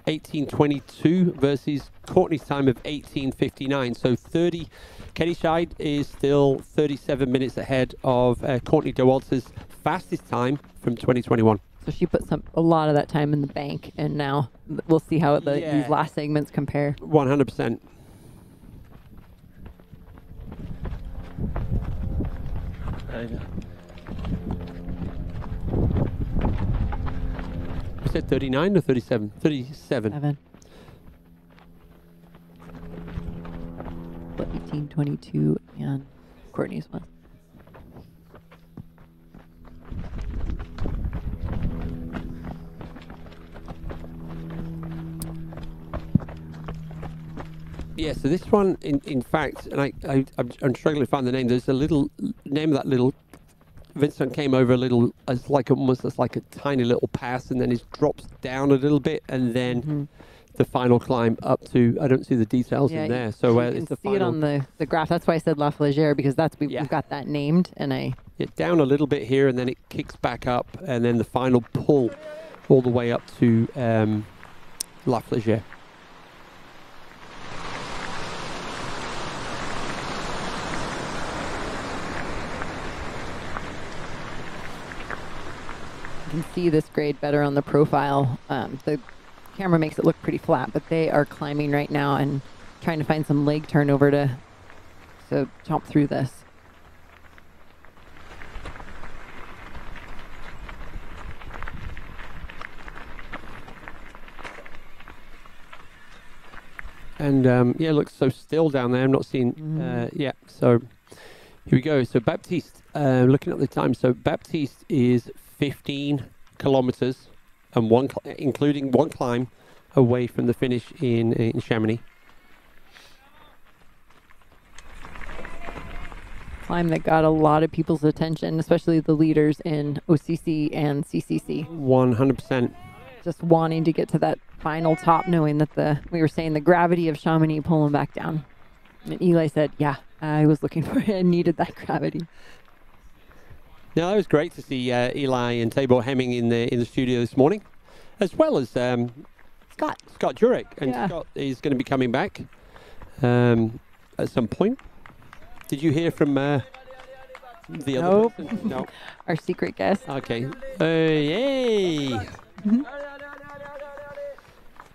18:22 versus Courtney's time of 18:59. So 30. Katie Scheid is still 37 minutes ahead of Courtney Dauwalter's fastest time from 2021. So she put a lot of that time in the bank, and now we'll see how these last segments compare. 100%. You said 39 or 37? 37. 18:22 and Courtney's was. Yeah, so this one, in fact, and I'm struggling to find the name. There's a little name of that little. Vincent came over a little, as like almost as like a tiny little pass, and then it drops down a little bit, and then the final climb up to. I don't see the details in there, so you it's the see final. it on the graph. That's why I said La Flégère, because we've got that named, and down a little bit here, and then it kicks back up, and then the final pull all the way up to La Flégère. You can see this grade better on the profile. The camera makes it look pretty flat, but they are climbing right now and trying to find some leg turnover to chomp through this. And yeah, it looks so still down there. I'm not seeing, yeah, so here we go. So Baptiste, looking at the time, so Baptiste is 15 kilometers and including one climb away from the finish in Chamonix. Climb that got a lot of people's attention, especially the leaders in OCC and CCC. 100%. Just wanting to get to that final top, knowing that we were saying the gravity of Chamonix pulling back down. And Eli said, yeah, I was looking for it and needed that gravity. Now, it was great to see Eli and Tabor Hemming in the studio this morning, as well as Scott Jurek. And Scott is going to be coming back at some point. Did you hear from the other person? No. Our secret guest. Okay. Yay!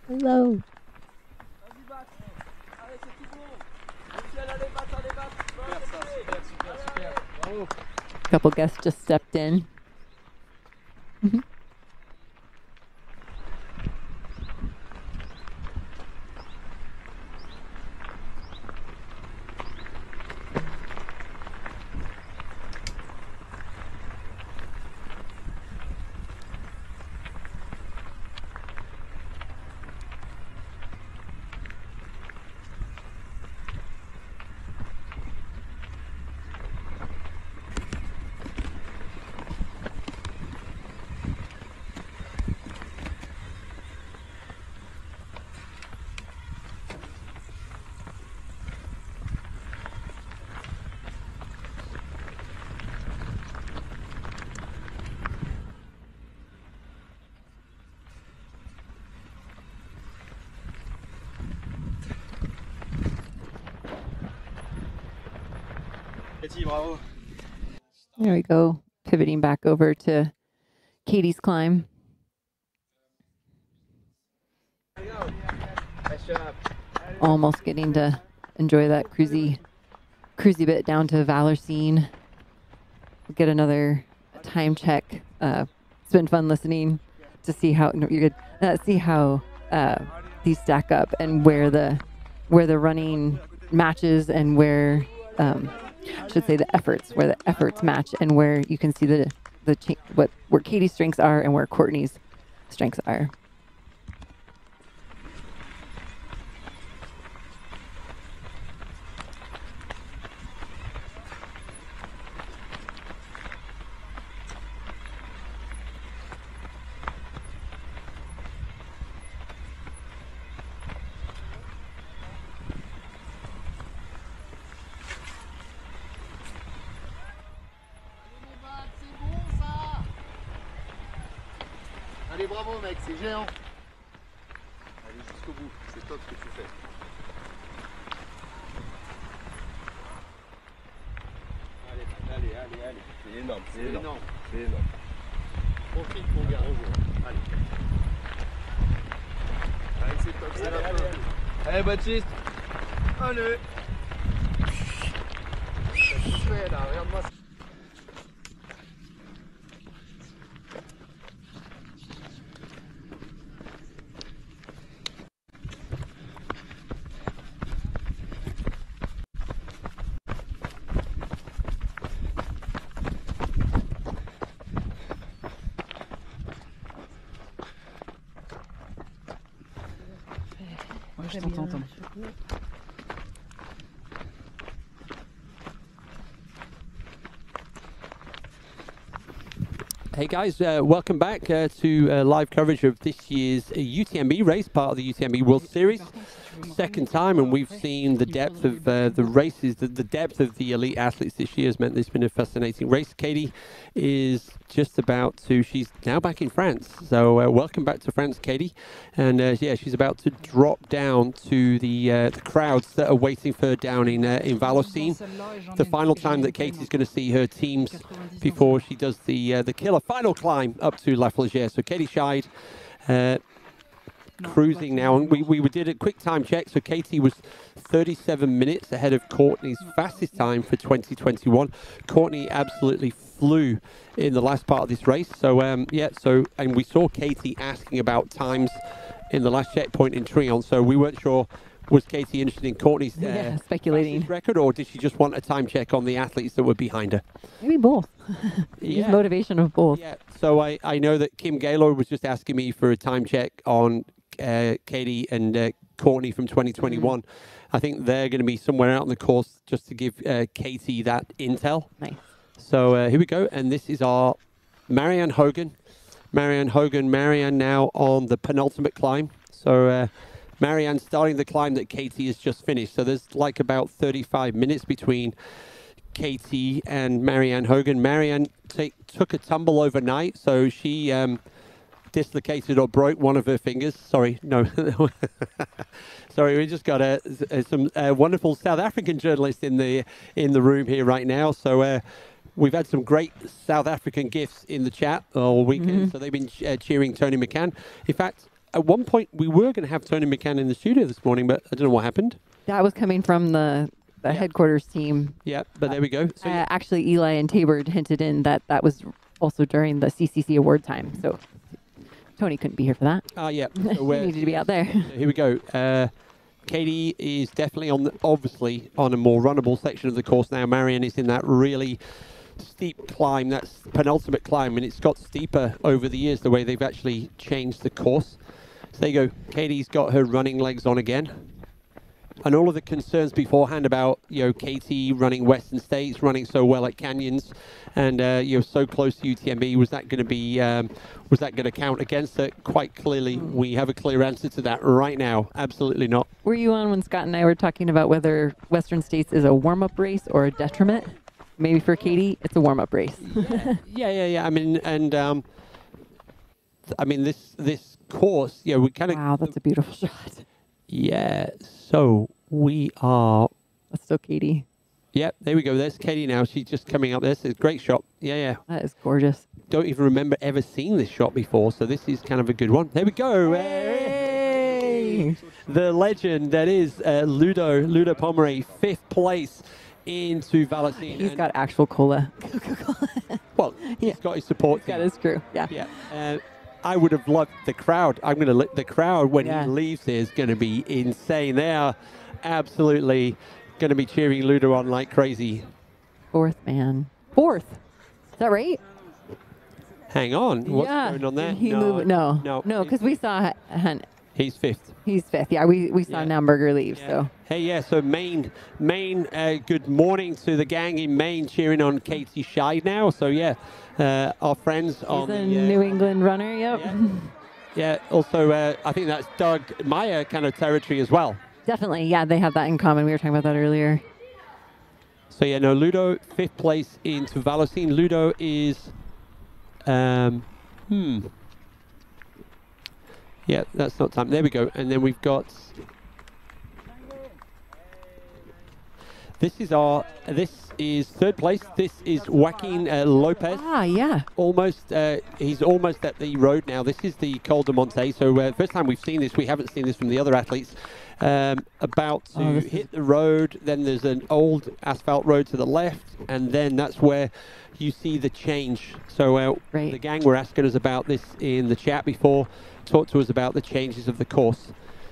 Hello. A couple guests just stepped in. There we go. Pivoting back over to Katie's climb. Almost getting to enjoy that cruisy bit down to Valorsine. We'll get another time check. It's been fun listening to see how these stack up and where the running matches and where I should say where the efforts match and where you can see where Katie's strengths are and where Courtney's strengths are. Allez, bravo mec, c'est géant. jusqu'au bout. C'est top ce que tu fais. Allez. C'est énorme, c'est énorme. C'est énorme. Profite mon gars. Allez. Allez, c'est top, c'est la fin. Allez Baptiste. Allez. Qu'est-ce que tu fais là? Regarde-moi ça. Ouais, je t'entends, Tom. Hey guys, welcome back to live coverage of this year's UTMB race, part of the UTMB World Series. Second time, and we've seen the depth of the races, the depth of the elite athletes this year has meant it's been a fascinating race. Katie is just about to, she's now back in France. So welcome back to France, Katie. And yeah, she's about to drop down to the crowds that are waiting for her down in Vallorcine. The final time that Katie's going to see her teams before she does the killer final climb up to La Flégère. So Katie Scheid cruising now, and we did a quick time check. So Katie was 37 minutes ahead of Courtney's fastest time for 2021. Courtney absolutely flew in the last part of this race. So yeah, so and we saw Katie asking about times in the last checkpoint in Tryon. So we weren't sure, was Katie interested in Courtney's speculating record, or did she just want a time check on the athletes that were behind her? Maybe both. Yeah. Motivation of both. Yeah. So I know that Kim Gaylord was just asking me for a time check on Katie and Courtney from 2021. I think they're going to be somewhere out on the course just to give Katie that intel. Nice. So here we go, and this is our Marianne Hogan. Marianne now on the penultimate climb. So Marianne starting the climb that Katie has just finished. So there's like about 35 minutes between Katie and Marianne Hogan. Marianne took a tumble overnight, so she dislocated or broke one of her fingers. Sorry, no. Sorry, we just got some wonderful South African journalists in the room here right now. So we've had some great South African gifts in the chat all weekend. So they've been cheering Tony McCann. In fact, at one point we were going to have Tony McCann in the studio this morning, but I don't know what happened. That was coming from the headquarters team. Yeah, but there we go. So actually, Eli and Tabor hinted in that was also during the CCC award time. So Tony couldn't be here for that. Yeah. So he needed to be out there. So here we go. Katie is definitely obviously on a more runnable section of the course now. Marianne is in that really steep climb, that's penultimate climb, and it's got steeper over the years the way they've actually changed the course. So there you go. Katie's got her running legs on again. And all of the concerns beforehand about, Katie running Western States, running so well at Canyons, and so close to UTMB, was that going to be, was that going to count against it? Quite clearly, we have a clear answer to that right now. Absolutely not. Were you on when Scott and I were talking about whether Western States is a warm-up race or a detriment? Maybe for Katie, it's a warm-up race. Yeah. I mean, and this course, we kind of. Wow, that's a beautiful shot. Yeah, so we are... That's still Katie. Yeah, there we go. There's Katie now. She's just coming up. This is a great shot. Yeah. That is gorgeous. Don't even remember ever seeing this shot before, so this is kind of a good one. There we go. Hey! The legend that is Ludo Pomeray, 5th place into Vallorcine. He's got actual cola. Well, he's got his support. He's got his crew. Yeah. I would have loved the crowd. I'm going to let the crowd when he leaves here is going to be insane. They are absolutely going to be cheering Ludo on like crazy. 4th, man. 4th. Is that right? Hang on. What's going on there? No, because we saw Hunt. He's 5th. He's 5th. Yeah, we saw Naumburger leave. So. Hey, yeah. So Maine. Good morning to the gang in Maine cheering on Katie Scheid now. So yeah, our friends on the New England runner. Yep. Yeah. Also, I think that's Doug Meyer kind of territory as well. Definitely. Yeah, they have that in common. We were talking about that earlier. So yeah, no, Ludo 5th place into Vallorcine. Ludo is, Yeah, that's not time. There we go. And then we've got... This is third place. This is Joaquin Lopez. Ah, yeah. Almost, he's almost at the road now. This is the Col de Monte. So first time we've seen this. We haven't seen this from the other athletes. About to hit the road. Then there's an old asphalt road to the left. And then that's where you see the change. So the gang were asking us about this in the chat before. Talked to us about the changes of the course.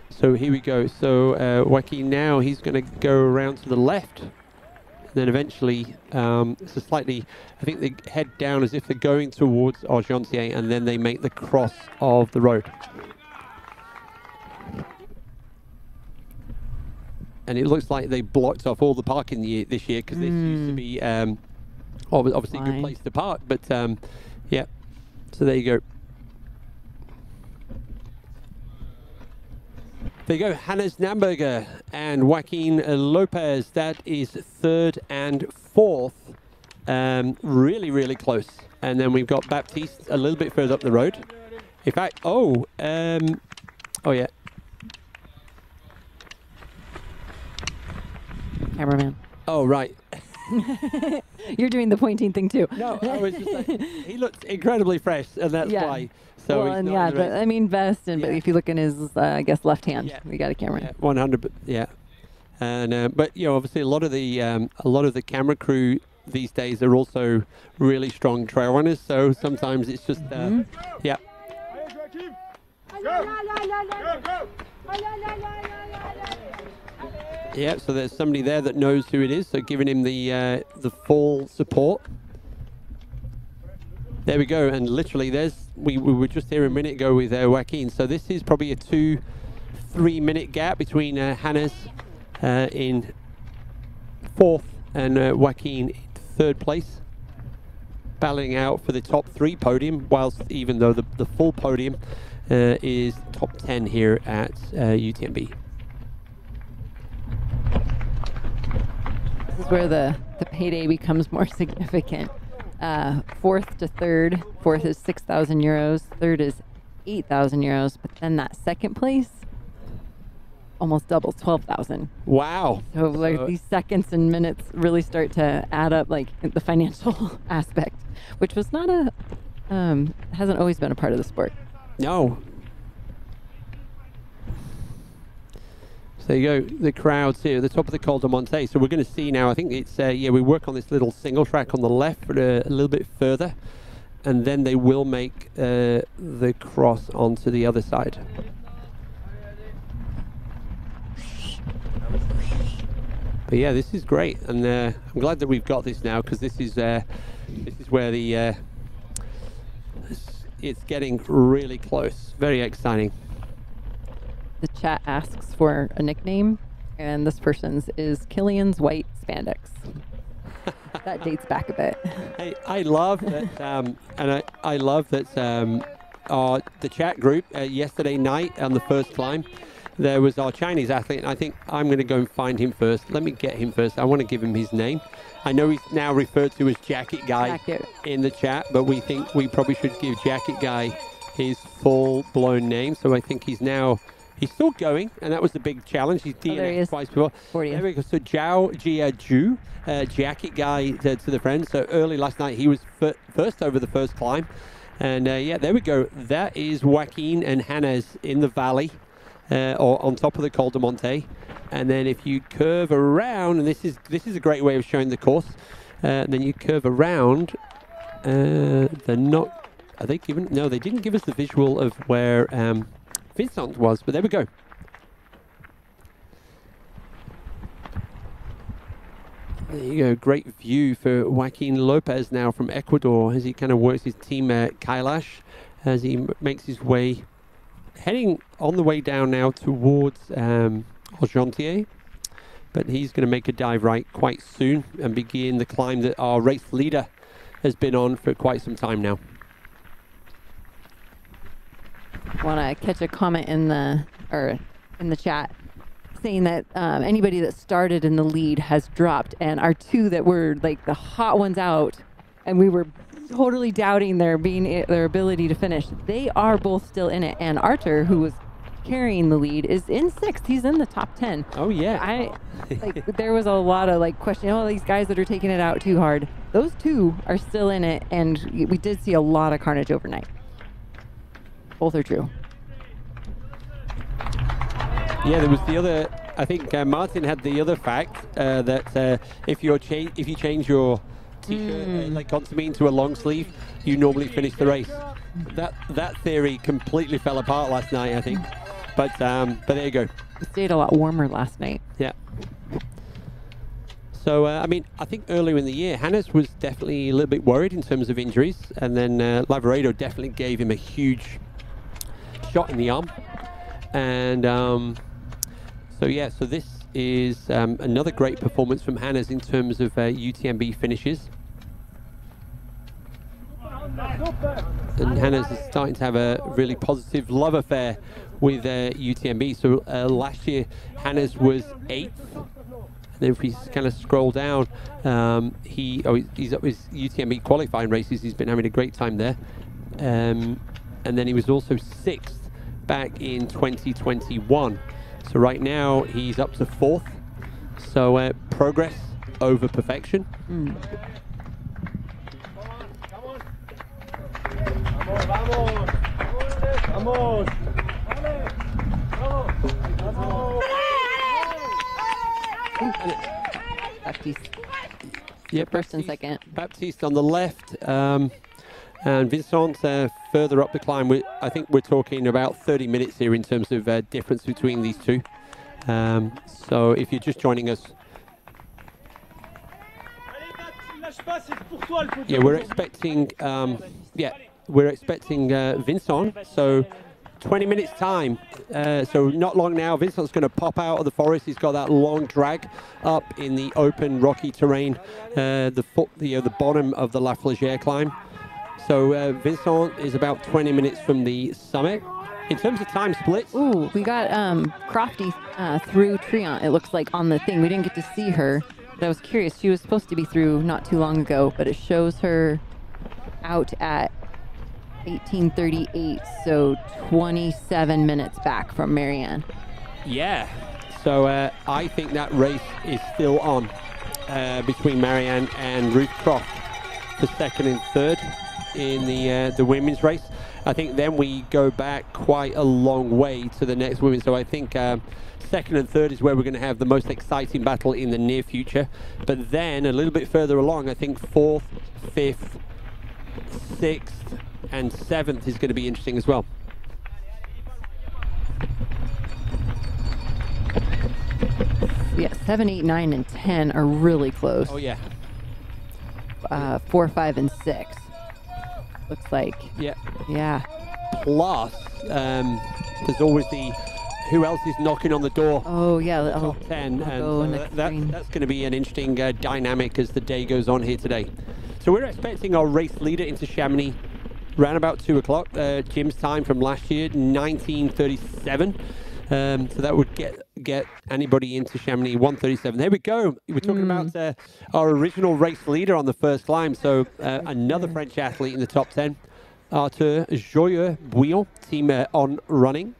So here we go. So Joaquin now, he's going to go around to the left. Then eventually, it's a slightly, I think they head down as if they're going towards Argentier, and then they make the cross of the road. And it looks like they blocked off all the parking this year, because this used to be obviously a good place to park. But yeah, so there you go. There you go, Hannes Namberger and Joaquin Lopez. That is third and fourth. Really, really close. And then we've got Baptiste a little bit further up the road. In fact, oh yeah. Cameraman. Oh, right. You're doing the pointing thing too. No, I was just like, he looks incredibly fresh, and that's why. So well, and yeah, I mean vest, and but if you look in his, I guess left hand, we got a camera. Yeah, 100, yeah. And but you know, obviously a lot of the camera crew these days are also really strong trail runners. So sometimes it's just yeah. Yeah, so there's somebody there that knows who it is, so giving him the full support. There we go, and literally we were just here a minute ago with Joaquin, so this is probably a 2-3 minute gap between Hannes in fourth and Joaquin in third place, battling out for the top 3 podium, whilst even though the full podium is top 10 here at UTMB. This is where the payday becomes more significant. Fourth to third. Fourth is 6,000 euros. Third is 8,000 euros. But then that second place almost doubles, 12,000. Wow. So like these seconds and minutes really start to add up, like the financial aspect, which was not hasn't always been a part of the sport. No. So there you go, the crowds here at the top of the Col de Monte. So we're going to see now, I think it's, yeah, we work on this little single track on the left, but a little bit further. And then they will make the cross onto the other side. But yeah, this is great. And I'm glad that we've got this now, because this is where the, it's getting really close. Very exciting. The chat asks for a nickname, and this person's is Killian's White Spandex. That dates back a bit. Hey, I love that, and I love that the chat group yesterday night on the first climb, there was our Chinese athlete, and I think I'm going to go and find him first. Let me get him first. I want to give him his name. I know he's now referred to as Jacket Guy in the chat, but we think we probably should give Jacket Guy his full-blown name. So I think he's still going, and that was the big challenge. He's DNF'd twice before. There we go. So Zhao Jiaju, Jacket Guy to the friends. So early last night, he was first over the first climb. And yeah, there we go. That is Joaquin and Hannes in the valley, or on top of the Col de Monte. And then if you curve around, and this is a great way of showing the course, then you curve around, they're not, are they given? No, they didn't give us the visual of where Vincent was, but there we go. There you go, great view for Joaquin Lopez now from Ecuador as he kind of works his team Kailash as he makes his way, heading on the way down now towards Argentier, but he's going to make a dive right quite soon and begin the climb that our race leader has been on for quite some time now. Want to catch a comment in the chat saying that anybody that started in the lead has dropped, and our two that were like the hot ones out, and we were totally doubting their ability to finish. They are both still in it, and Archer, who was carrying the lead, is in 6th. He's in the top 10. Oh yeah. There was a lot of questioning, oh, these guys that are taking it out too hard. Those two are still in it, and we did see a lot of carnage overnight. Both are true. Yeah, there was the other. I think Martin had the other fact that if you change your t-shirt like Contamine to a long sleeve, you normally finish the race. That theory completely fell apart last night, I think. But there you go. It stayed a lot warmer last night. Yeah. So I mean, I think earlier in the year, Hannes was definitely a little bit worried in terms of injuries, and then Lavaredo definitely gave him a huge shot in the arm, and so yeah, so this is another great performance from Hannes in terms of UTMB finishes. And Hannes is starting to have a really positive love affair with UTMB. So last year, Hannes was 8th. And then if we kind of scroll down, he's up his UTMB qualifying races. He's been having a great time there. And then he was also 6th back in 2021. So right now he's up to 4th. So progress over perfection. Baptiste. Yeah, first and second. Baptiste on the left. And Vincent further up the climb. I think we're talking about 30 minutes here in terms of difference between these two. So if you're just joining us, yeah, we're expecting Vincent. So 20 minutes time. So not long now. Vincent's going to pop out of the forest. He's got that long drag up in the open rocky terrain, the bottom of the La Flégère climb. So Vincent is about 20 minutes from the summit. In terms of time splits, ooh, we got Crofty through Triant, it looks like, on the thing. We didn't get to see her, but I was curious. She was supposed to be through not too long ago, but it shows her out at 18:38, so 27 minutes back from Marianne. Yeah, so I think that race is still on between Marianne and Ruth Croft for 2nd and 3rd in the women's race. I think then we go back quite a long way to the next women. So I think 2nd and 3rd is where we're going to have the most exciting battle in the near future. But then a little bit further along, I think 4th, 5th, 6th, and 7th is going to be interesting as well. Yeah, 7, 8, 9, and 10 are really close. Oh yeah. 4, 5, and 6. Looks like. Yeah. Yeah. Plus, there's always the who else is knocking on the door. Oh yeah. Top 10, and that's going to be an interesting dynamic as the day goes on here today. So we're expecting our race leader into Chamonix around about 2 o'clock. Jim's time from last year, 19:37. So that would get anybody into Chamonix 1:37. There we go. We're talking about our original race leader on the first climb. So another French athlete in the top 10, Arthur Joyeux-Bouillon, team On Running.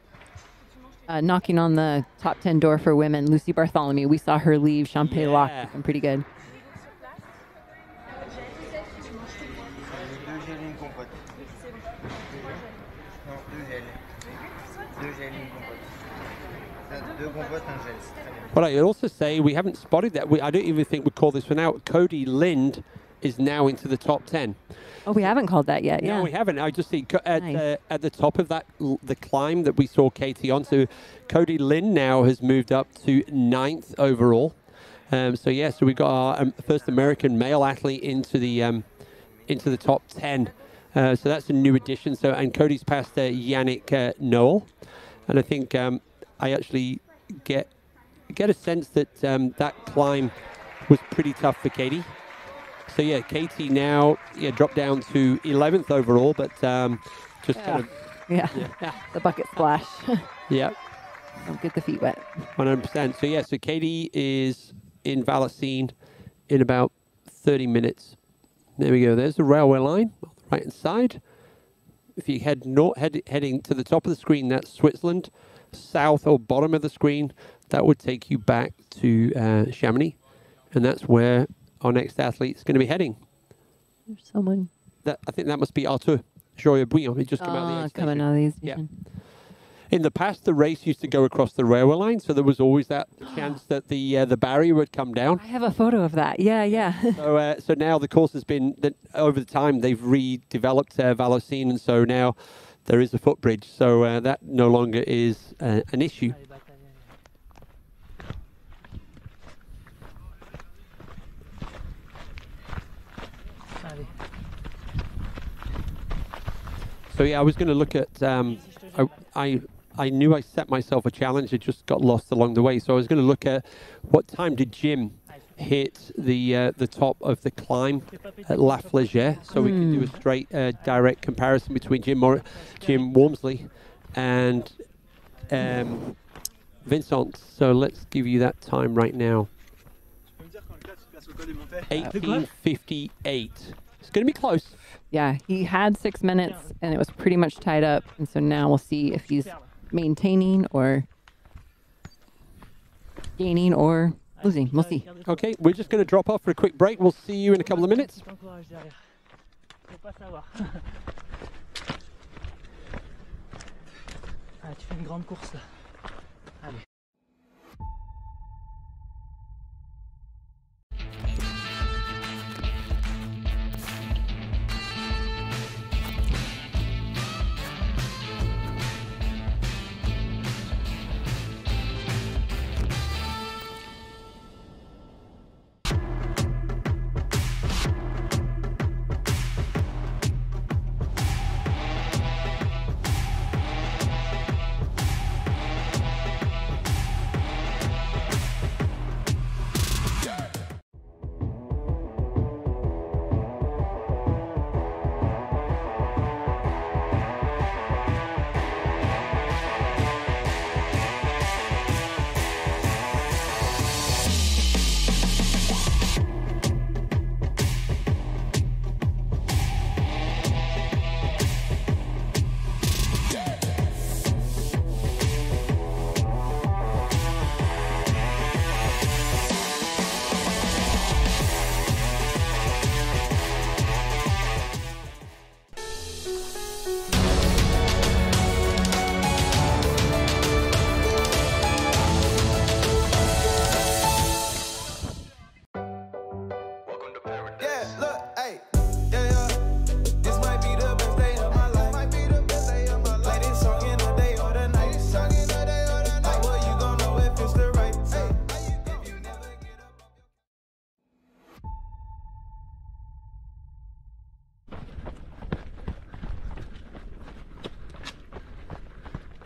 Knocking on the top 10 door for women, Lucy Bartholomew. We saw her leave Champay-Lac, looking pretty good. But I also say we haven't spotted that. I don't even think we'd call this one out. Cody Lind is now into the top 10. Oh, we haven't called that yet. Yeah, no, we haven't. I just see at the top of that the climb that we saw Katie on. So Cody Lind now has moved up to 9th overall. So yeah, so we got our first American male athlete into the top 10. So that's a new addition. So and Cody's passed Yannick Noel, and I think I actually get a sense that that climb was pretty tough for Katie. So yeah, Katie now dropped down to 11th overall, but just kind of the bucket splash. Yeah, don't get the feet wet. 100%. So yeah, so Katie is in Valacine in about 30 minutes. There we go. There's the railway line on the right-hand side. If you heading to the top of the screen, that's Switzerland. South or bottom of the screen, that would take you back to Chamonix. And that's where our next athlete's going to be heading. There's someone. I think that must be Arthur Joyer-Bouillon. He just come out of the aid coming station. out of these. Yeah. In the past, the race used to go across the railway line, so there was always that chance that the barrier would come down. I have a photo of that. Yeah, yeah. So now the course has been, over the time, they've redeveloped Vallocine, and so now there is a footbridge. So that no longer is an issue. So yeah, I was going to look at, I knew I set myself a challenge, it just got lost along the way. So I was going to look at what time did Jim hit the top of the climb at La Flégère, so we can do a straight, direct comparison between Jim Wormsley and Vincent. So let's give you that time right now. 18:58. It's going to be close. Yeah, he had 6 minutes, and it was pretty much tied up. And so now we'll see if he's maintaining or gaining or losing. We'll see. Okay, we're just going to drop off for a quick break. We'll see you in a couple of minutes. Tu fais une grande course là. Allez.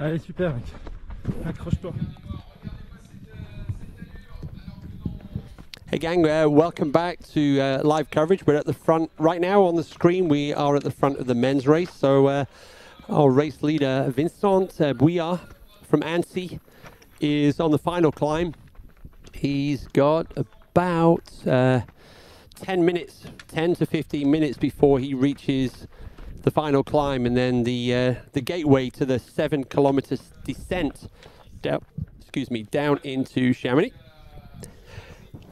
Allez, super, mec. Accroche-toi. Hey gang, welcome back to live coverage. We're at the front right now on the screen. We are at the front of the men's race. So our race leader, Vincent Bouillard from Annecy, is on the final climb. He's got about 10 minutes, 10 to 15 minutes before he reaches the final climb, and then the gateway to the 7 kilometer descent down, down into Chamonix.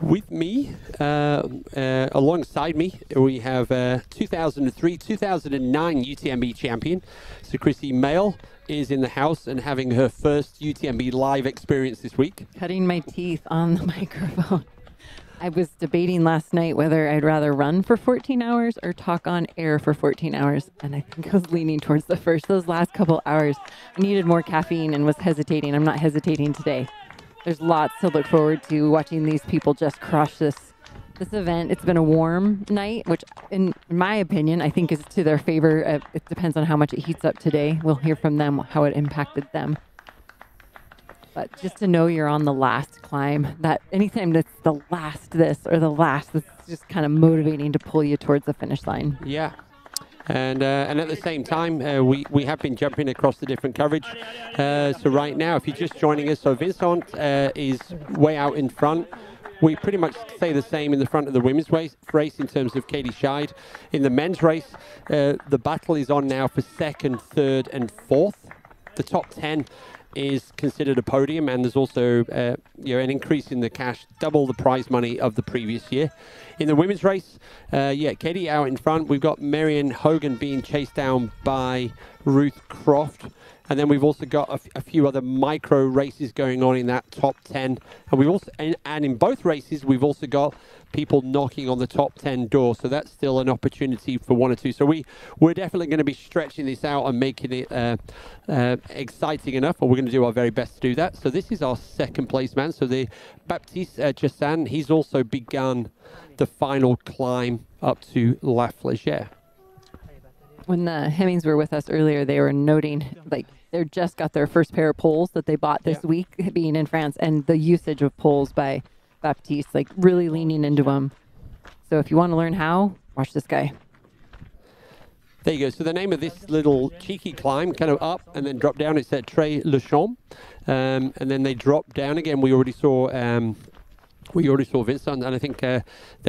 With me, alongside me, we have 2003, 2009 UTMB champion. So Chrissy Mail is in the house and having her first UTMB live experience this week. Cutting my teeth on the microphone. I was debating last night whether I'd rather run for 14 hours or talk on air for 14 hours. And I think I was leaning towards the first. Those last couple hours, I needed more caffeine and was hesitating. I'm not hesitating today. There's lots to look forward to, watching these people just crush this event. It's been a warm night, which in my opinion, I think is to their favor. It depends on how much it heats up today. We'll hear from them how it impacted them. But just to know you're on the last climb, that anytime that's the last this or the last, it's just kind of motivating to pull you towards the finish line. Yeah. And at the same time, we have been jumping across the different coverage. So right now, if you're just joining us, so Vincent is way out in front we pretty much say the same in the front of the women's race in terms of Katie Scheid. In the men's race, the battle is on now for 2nd, 3rd, and 4th. The top 10 is considered a podium, and there's also an increase in the cash, double the prize money of the previous year. In the women's race, Katie out in front. We've got Marion Hogan being chased down by Ruth Croft. And then we've also got a few other micro races going on in that top 10. And we've also, and in both races, we've also got people knocking on the top 10 door. So that's still an opportunity for 1 or 2. So we're definitely going to be stretching this out and making it exciting enough. Or we're going to do our very best to do that. So this is our 2nd place man. So the Baptiste Chassan, he's also begun the final climb up to La Flégère. When the Hemmings were with us earlier, they were noting, like, they just got their first pair of poles that they bought this week, being in France, and the usage of poles by Baptiste, like, really leaning into them. So if you want to learn how, watch this guy. There you go. So the name of this little cheeky climb, kind of up and then drop down, it's at Très Le Champ, and then they drop down again. We already saw Vincent, and I think there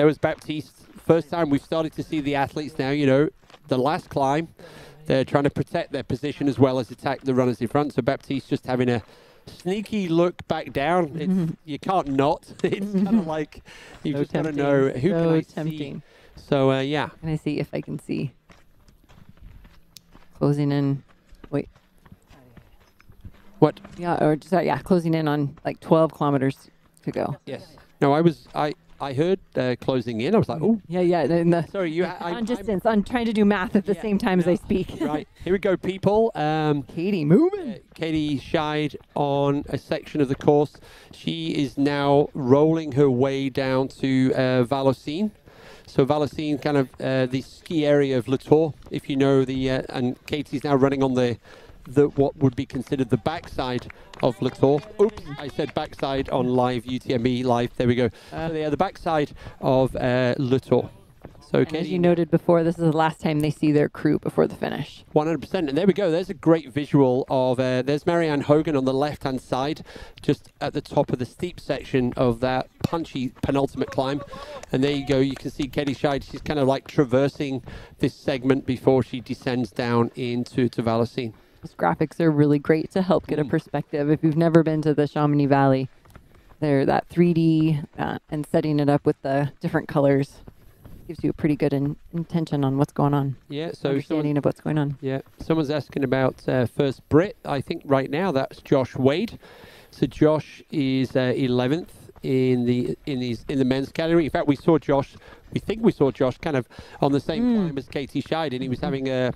was Baptiste. First time we've started to see the athletes now, you know, the last climb, they're trying to protect their position as well as attack the runners in front. So Baptiste just having a sneaky look back down. You can't not. It's kind of like you just got to know who can I see. So yeah. Can I see if I can see? Closing in. Wait. What? Yeah, or sorry, yeah, closing in on like 12 kilometers to go. Yes. No, I heard closing in. I was like, oh. Yeah. Sorry, on distance. I'm trying to do math at the same time as I speak. Right. Here we go, people. Katie moving. Katie Scheid on a section of the course. She is now rolling her way down to Vallorcine. So Vallorcine, kind of the ski area of Le Tour, if you know and Katie's now running on the what would be considered the backside of Le Tour. Oops, I said backside on live UTMB live. There we go. So the backside of Le Tour. So as you noted before, this is the last time they see their crew before the finish. 100%. And there we go. There's a great visual of, there's Marianne Hogan on the left-hand side, just at the top of the steep section of that punchy penultimate climb. And there you go. You can see Katie Scheid. She's kind of like traversing this segment before she descends down into Vallorcine. Those graphics are really great to help get a perspective. If you've never been to the Chamonix Valley, they're that 3D and setting it up with the different colors gives you a pretty good intention on what's going on. Yeah, so understanding of what's going on. Yeah, someone's asking about first Brit. I think right now that's Josh Wade. So Josh is 11th in the men's category. In fact, we think we saw Josh kind of on the same climb as Katie Scheid, and he was having a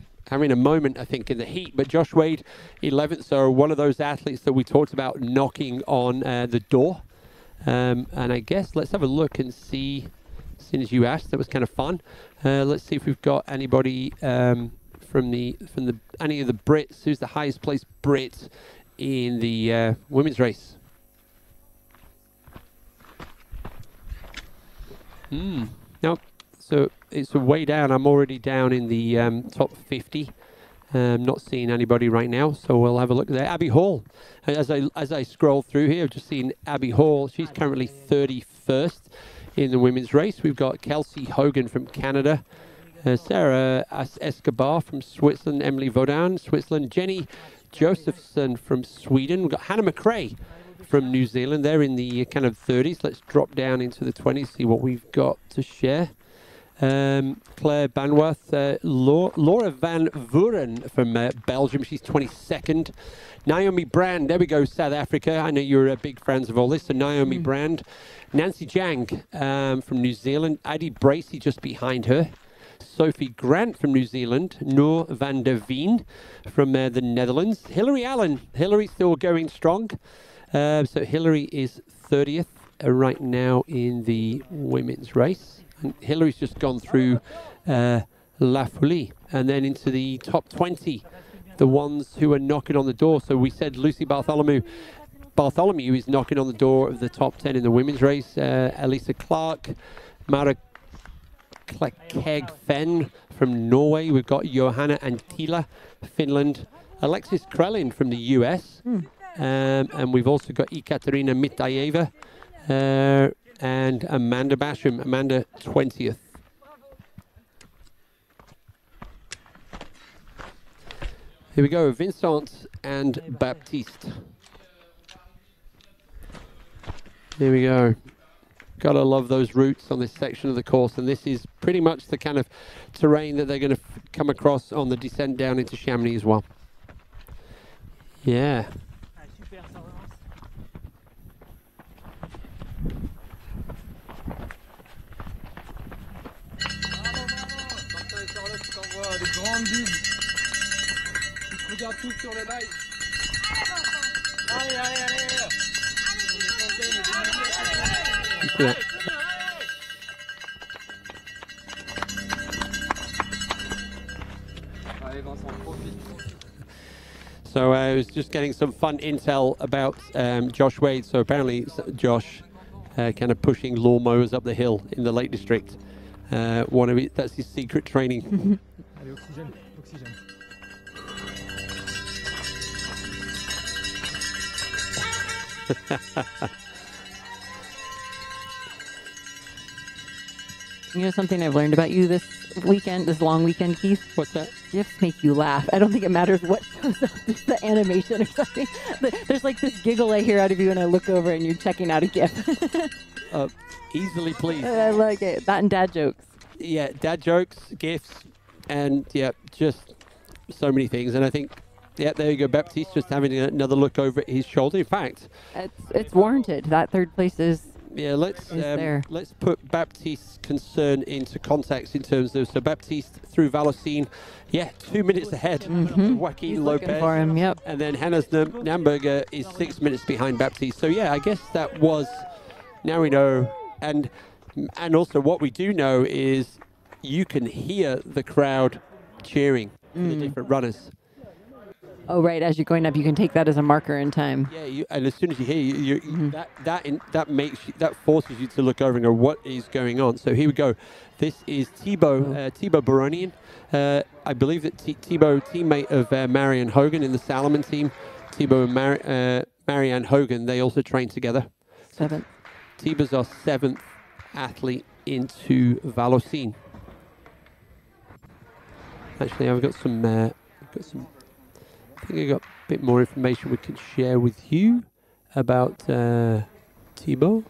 moment, I think, in the heat. But Josh Wade, 11th, so one of those athletes that we talked about knocking on the door. And I guess let's have a look and see. As soon as you asked, that was kind of fun. Let's see if we've got anybody from any of the Brits. Who's the highest placed Brit in the women's race? Nope. So it's way down. I'm already down in the top 50. Not seeing anybody right now, so we'll have a look there. Abby Hall. As I scroll through here, I've just seen Abby Hall. She's currently 31st in the women's race. We've got Kelsey Hogan from Canada, Sarah Escobar from Switzerland, Emily Vaudin, Switzerland, Jenny Josephson from Sweden. We've got Hannah McRae from New Zealand. They're in the kind of 30s. Let's drop down into the 20s, see what we've got to share. Claire Banworth, Laura Van Vuren from Belgium. She's 22nd. Naomi Brand, there we go, South Africa. I know you're big fans of all this. So Naomi Brand. Nancy Jang from New Zealand. Addie Bracey just behind her. Sophie Grant from New Zealand. Noor van der Veen from the Netherlands. Hilary Allen. Hilary's still going strong. So Hilary is 30th right now in the women's race. And Hilary's just gone through La Folie and then into the top 20, the ones who are knocking on the door. So we said Lucy Bartholomew is knocking on the door of the top 10 in the women's race. Elisa Clark, Mara Keg Fenn from Norway. We've got Johanna Antila, Finland. Alexis Krellin from the US. And we've also got Ekaterina Mitayeva and Amanda Basham. Amanda 20th. Here we go, Vincent and Baptiste. Here we go. Gotta love those routes on this section of the course, and this is pretty much the kind of terrain that they're going to come across on the descent down into Chamonix as well. Yeah. Regarde tout sur le live. Allez, allez, allez. Yeah. So I was just getting some fun intel about Josh Wade. So apparently Josh kind of pushing lawnmowers up the hill in the Lake District. That's his secret training. Allez, oxygène, oxygène. You know something I've learned about you this weekend, this long weekend, Keith? What's that? GIFs make you laugh. I don't think it matters what shows up, just the animation or something. There's like this giggle I hear out of you when I look over and you're checking out a GIF. Easily pleased. I like it. That and dad jokes. Yeah, dad jokes, GIFs, and yeah, just so many things. And I think, yeah, there you go, Baptiste just having another look over at his shoulder. In fact, it's warranted. That third place is. Yeah, let's put Baptiste's concern into context in terms of, so Baptiste through Valocine, yeah, 2 minutes ahead of Joaquin Lopez. For him, yep. And then Hannes Namberger is 6 minutes behind Baptiste. So yeah, I guess that was, now we know. And also what we do know is you can hear the crowd cheering for the different runners. Oh, right. As you're going up, you can take that as a marker in time. Yeah, and as soon as you hear that forces you to look over and go, what is going on? So here we go. This is Thibaut Baronian. I believe that Thibaut, teammate of Marianne Hogan in the Salomon team. Thibaut and Marianne Hogan, they also train together. Seventh. Thibaut's our 7th athlete into Valocine. Actually, I've got some. I think I got a bit more information we can share with you about Thibaut.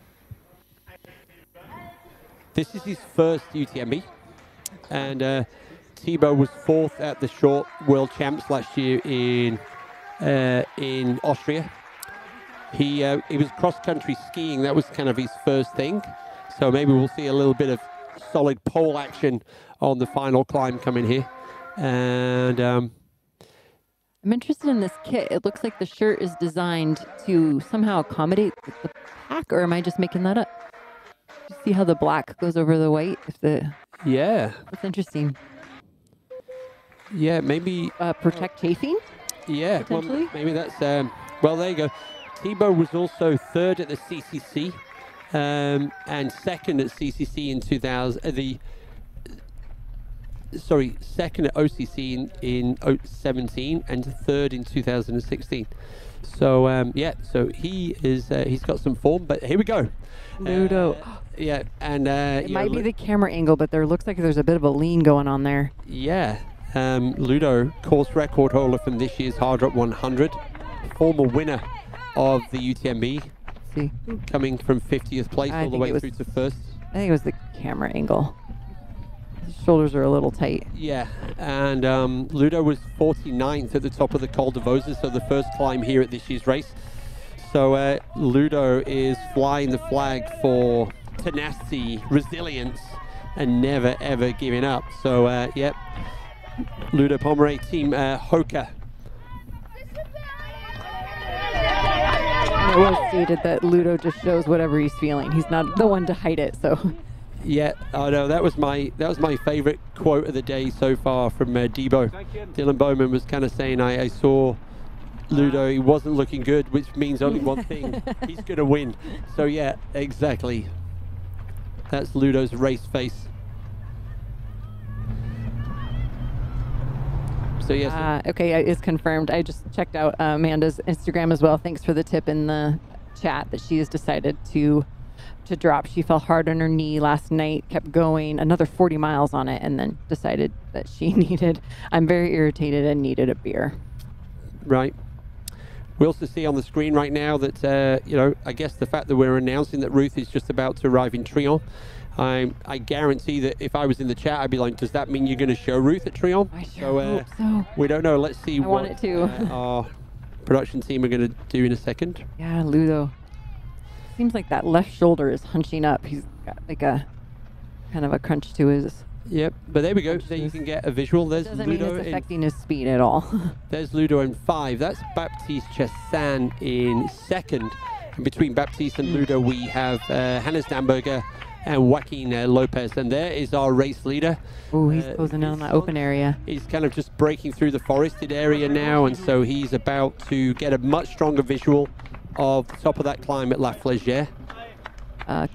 This is his first UTMB, and Thibaut was 4th at the short World Champs last year in Austria. He was cross-country skiing. That was kind of his first thing. So maybe we'll see a little bit of solid pole action on the final climb coming here. And I'm interested in this kit. It looks like the shirt is designed to somehow accommodate the pack, or am I just making that up? You see how the black goes over the white? Yeah. That's interesting. Yeah, maybe protect chafing? Yeah, well, maybe that's well, there you go. Thibaut was also 3rd at the CCC and 2nd at CCC in 2000. Second at OCC in 17 and 3rd in 2016. So yeah, so he is he's got some form. But here we go, Ludo. Yeah, and it might be the camera angle, but there looks like there's a bit of a lean going on there. Yeah, Ludo, course record holder from this year's Hard Rock 100, former winner of the UTMB, coming from 50th place all the way through to 1st. I think it was the camera angle. His shoulders are a little tight. Yeah, and Ludo was 49th at the top of the Col de Vosges, so the first climb here at this year's race. So Ludo is flying the flag for tenacity, resilience, and never ever giving up. So yep, Ludo Pomeray team HOKA. It was stated that Ludo just shows whatever he's feeling. He's not the one to hide it. So. Yeah, I know that was my favorite quote of the day so far from Debo. Dylan Bowman was kind of saying, I saw Ludo, he wasn't looking good, which means only one thing, he's going to win. So yeah, exactly. That's Ludo's race face. So yes. Okay, it's confirmed. I just checked out Amanda's Instagram as well. Thanks for the tip in the chat that she has decided to to drop. She fell hard on her knee last night, kept going another 40 miles on it, and then decided that she needed, I'm very irritated and needed a beer. Right. We also see on the screen right now that, you know, I guess the fact that we're announcing that Ruth is just about to arrive in Trion, I guarantee that if I was in the chat, I'd be like, does that mean you're going to show Ruth at Trion? I sure hope so. We don't know. Let's see want it to. Our production team are going to do in a second. Yeah, Ludo. Seems like that left shoulder is hunching up. He's got like a kind of a crunch to his. Yep, but there we go. So you can get a visual. There's Doesn't Ludo mean it's affecting his speed at all. There's Ludo in 5. That's Baptiste Chassan in 2nd. And between Baptiste and Ludo, we have Hannes Damberger and Joaquin Lopez. And there is our race leader. Oh, he's closing in on that open area. He's kind of just breaking through the forested area now. And so he's about to get a much stronger visual of the top of that climb at La Flégère.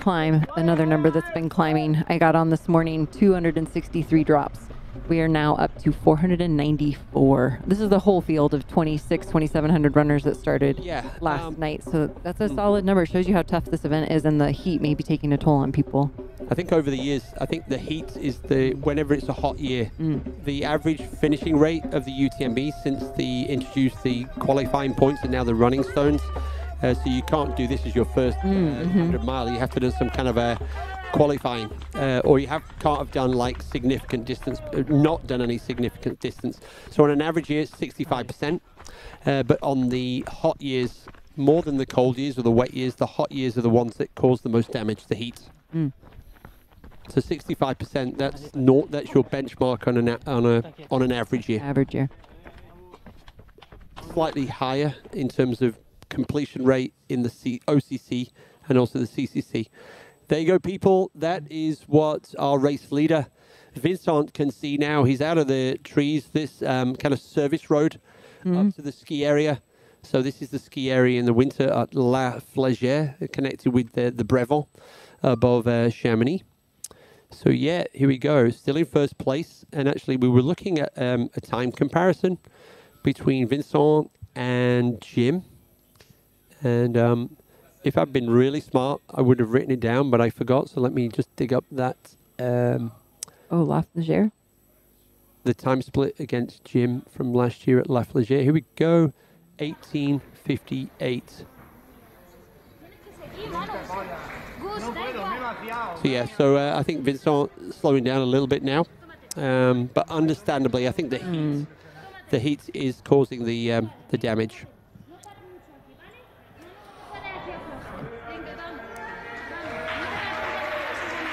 Climb, another number that's been climbing. I got on this morning, 263 drops. We are now up to 494. This is the whole field of 2,700 runners that started last night. So that's a solid number. It shows you how tough this event is, and the heat may be taking a toll on people. I think over the years, I think the heat is whenever it's a hot year, the average finishing rate of the UTMB since they introduced the qualifying points and now the running stones. So you can't do this as your first 100 mile. You have to do some kind of a qualifying, or you can't have done like significant distance, not done any significant distance. So on an average year, it's 65%. But on the hot years, more than the cold years or the wet years, the hot years are the ones that cause the most damage, the heat. So 65%, that's your benchmark on an average year. Average year. Slightly higher in terms of completion rate in the OCC and also the CCC. There you go, people. That is what our race leader Vincent can see now. He's out of the trees, this kind of service road up to the ski area. So this is the ski area in the winter at La Flégère, connected with the Brevant above Chamonix. So yeah, here we go, still in first place. And actually we were looking at a time comparison between Vincent and Jim. And if I'd been really smart, I would have written it down, but I forgot. So let me just dig up that. La Flégère? The time split against Jim from last year at La Flégère. Here we go, 18:58. So yeah, so I think Vincent slowing down a little bit now. But understandably, I think the heat is causing the damage.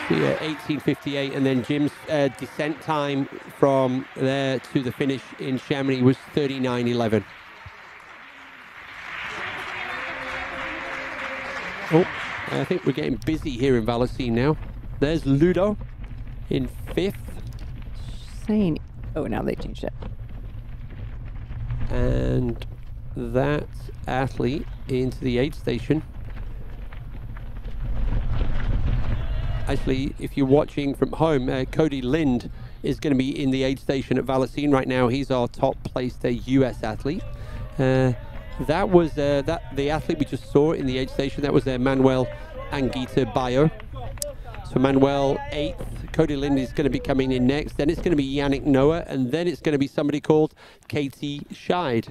Yeah, 18:58, and then Jim's descent time from there to the finish in Chamonix was 39:11. Oh, I think we're getting busy here in Vallecine now. There's Ludo in 5th. Oh, now they changed it. And that athlete into the aid station. Actually, if you're watching from home, Cody Lind is going to be in the aid station at Vallecine right now. He's our top placed US athlete. That was the athlete we just saw in the aid station. That was Manuel Anguita Bayo. So Manuel 8th. Cody Lind is going to be coming in next. Then it's going to be Yannick Noah, and then it's going to be somebody called Katie Scheid.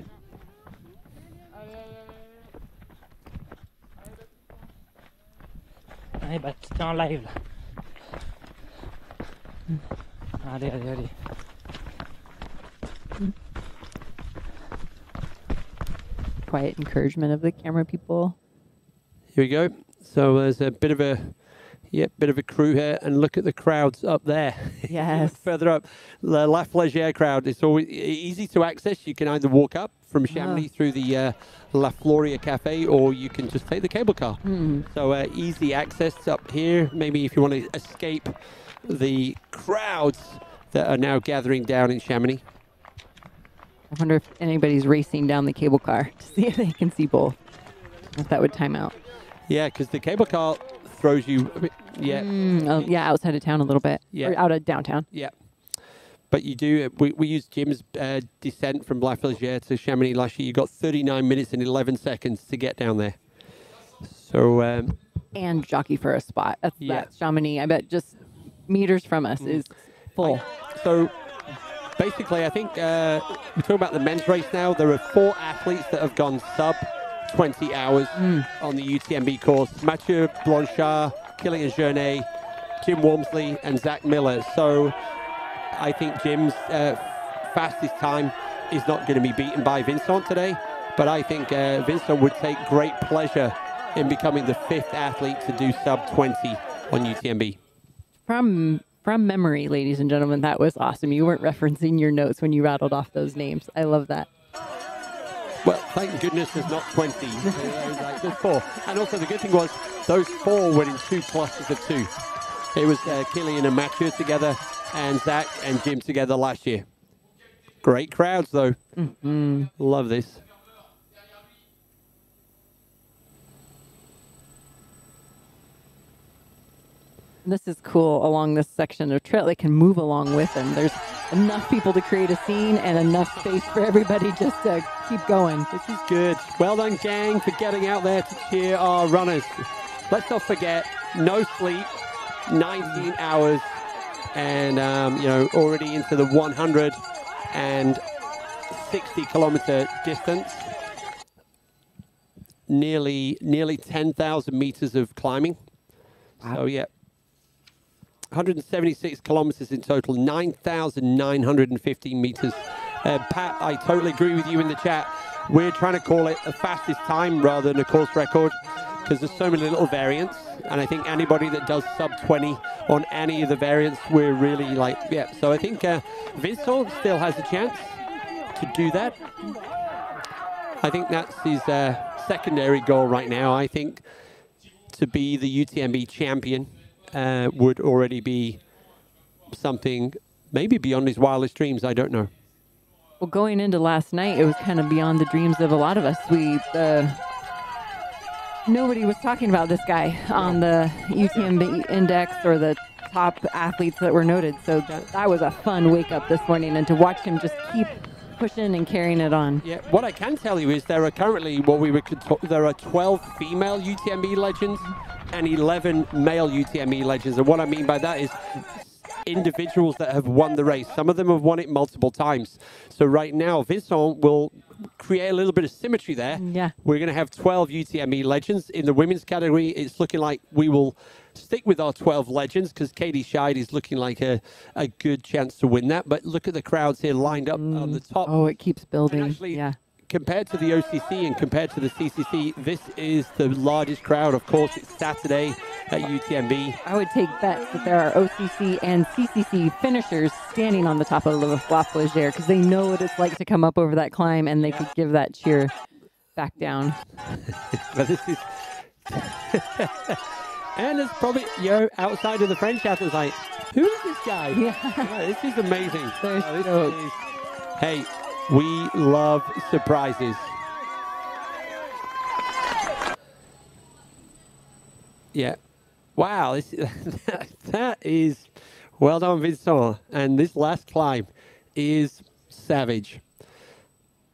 Allez, bah, tu es en live là. Allez, allez, allez. Quiet encouragement of the camera people. Here we go. So there's a bit of a crew here, and look at the crowds up there. Yes. Further up, the La Flégère crowd. It's always easy to access. You can either walk up from Chamonix through the La Floria Cafe, or you can just take the cable car. So easy access up here. Maybe if you want to escape the crowds that are now gathering down in Chamonix. I wonder if anybody's racing down the cable car to see if they can see both. If that would time out. Yeah, because the cable car throws you a bit, outside of town a little bit. Yeah. Or out of downtown. Yeah. But you do, we used Jim's descent from La Flégère to Chamonix last year. You got 39 minutes and 11 seconds to get down there. So and jockey for a spot. That Chamonix, I bet just meters from us is full. So basically, I think we're talking about the men's race now. There are 4 athletes that have gone sub 20 hours on the UTMB course. Mathieu Blanchard, Killian Jornet, Jim Walmsley, and Zach Miller. So I think Jim's fastest time is not going to be beaten by Vincent today. But I think Vincent would take great pleasure in becoming the 5th athlete to do sub 20 on UTMB. From memory, ladies and gentlemen, that was awesome. You weren't referencing your notes when you rattled off those names. I love that. Well, thank goodness there's not 20. There's 4. And also the good thing was those 4 were in 2 clusters of 2. It was Killian and Mathieu together and Zach and Jim together last year. Great crowds, though. Love this. This is cool along this section of trail. They can move along with them. There's enough people to create a scene and enough space for everybody just to keep going. This is good. Well done, gang, for getting out there to cheer our runners. Let's not forget, no sleep, 19 hours, and already into the 160-kilometer distance. Nearly 10,000 meters of climbing. Wow. So yeah. 176 kilometers in total, 9,915 meters. Pat, I totally agree with you in the chat. We're trying to call it a fastest time rather than a course record because there's so many little variants. And I think anybody that does sub 20 on any of the variants, we're really like, yeah. So I think Vincent still has a chance to do that. I think that's his secondary goal right now. I think to be the UTMB champion would already be something maybe beyond his wildest dreams. I don't know. Well, going into last night, it was kind of beyond the dreams of a lot of us. Nobody was talking about this guy on the UTMB index or the top athletes that were noted. So that was a fun wake up this morning, and to watch him just keep pushing and carrying it on. Yeah, what I can tell you is there are currently there are 12 female UTMB legends and 11 male UTMB legends. And what I mean by that is individuals that have won the race. Some of them have won it multiple times. So right now, Vincent will create a little bit of symmetry there. Yeah. We're going to have 12 UTMB legends. In the women's category, it's looking like we will stick with our 12 legends because Katie Scheid is looking like a good chance to win that. But look at the crowds here lined up on the top. Oh, it keeps building. And actually, yeah. Compared to the OCC and compared to the CCC, this is the largest crowd. Of course, it's Saturday at UTMB. I would take bets that there are OCC and CCC finishers standing on the top of the La Flégère because they know what it's like to come up over that climb, and they could give that cheer back down. But this is... And it's probably, outside of the French athletes, like, who is this guy? Yeah, this is amazing. Hey, we love surprises. Yeah. Wow. That is well done, Vincent. And this last climb is savage.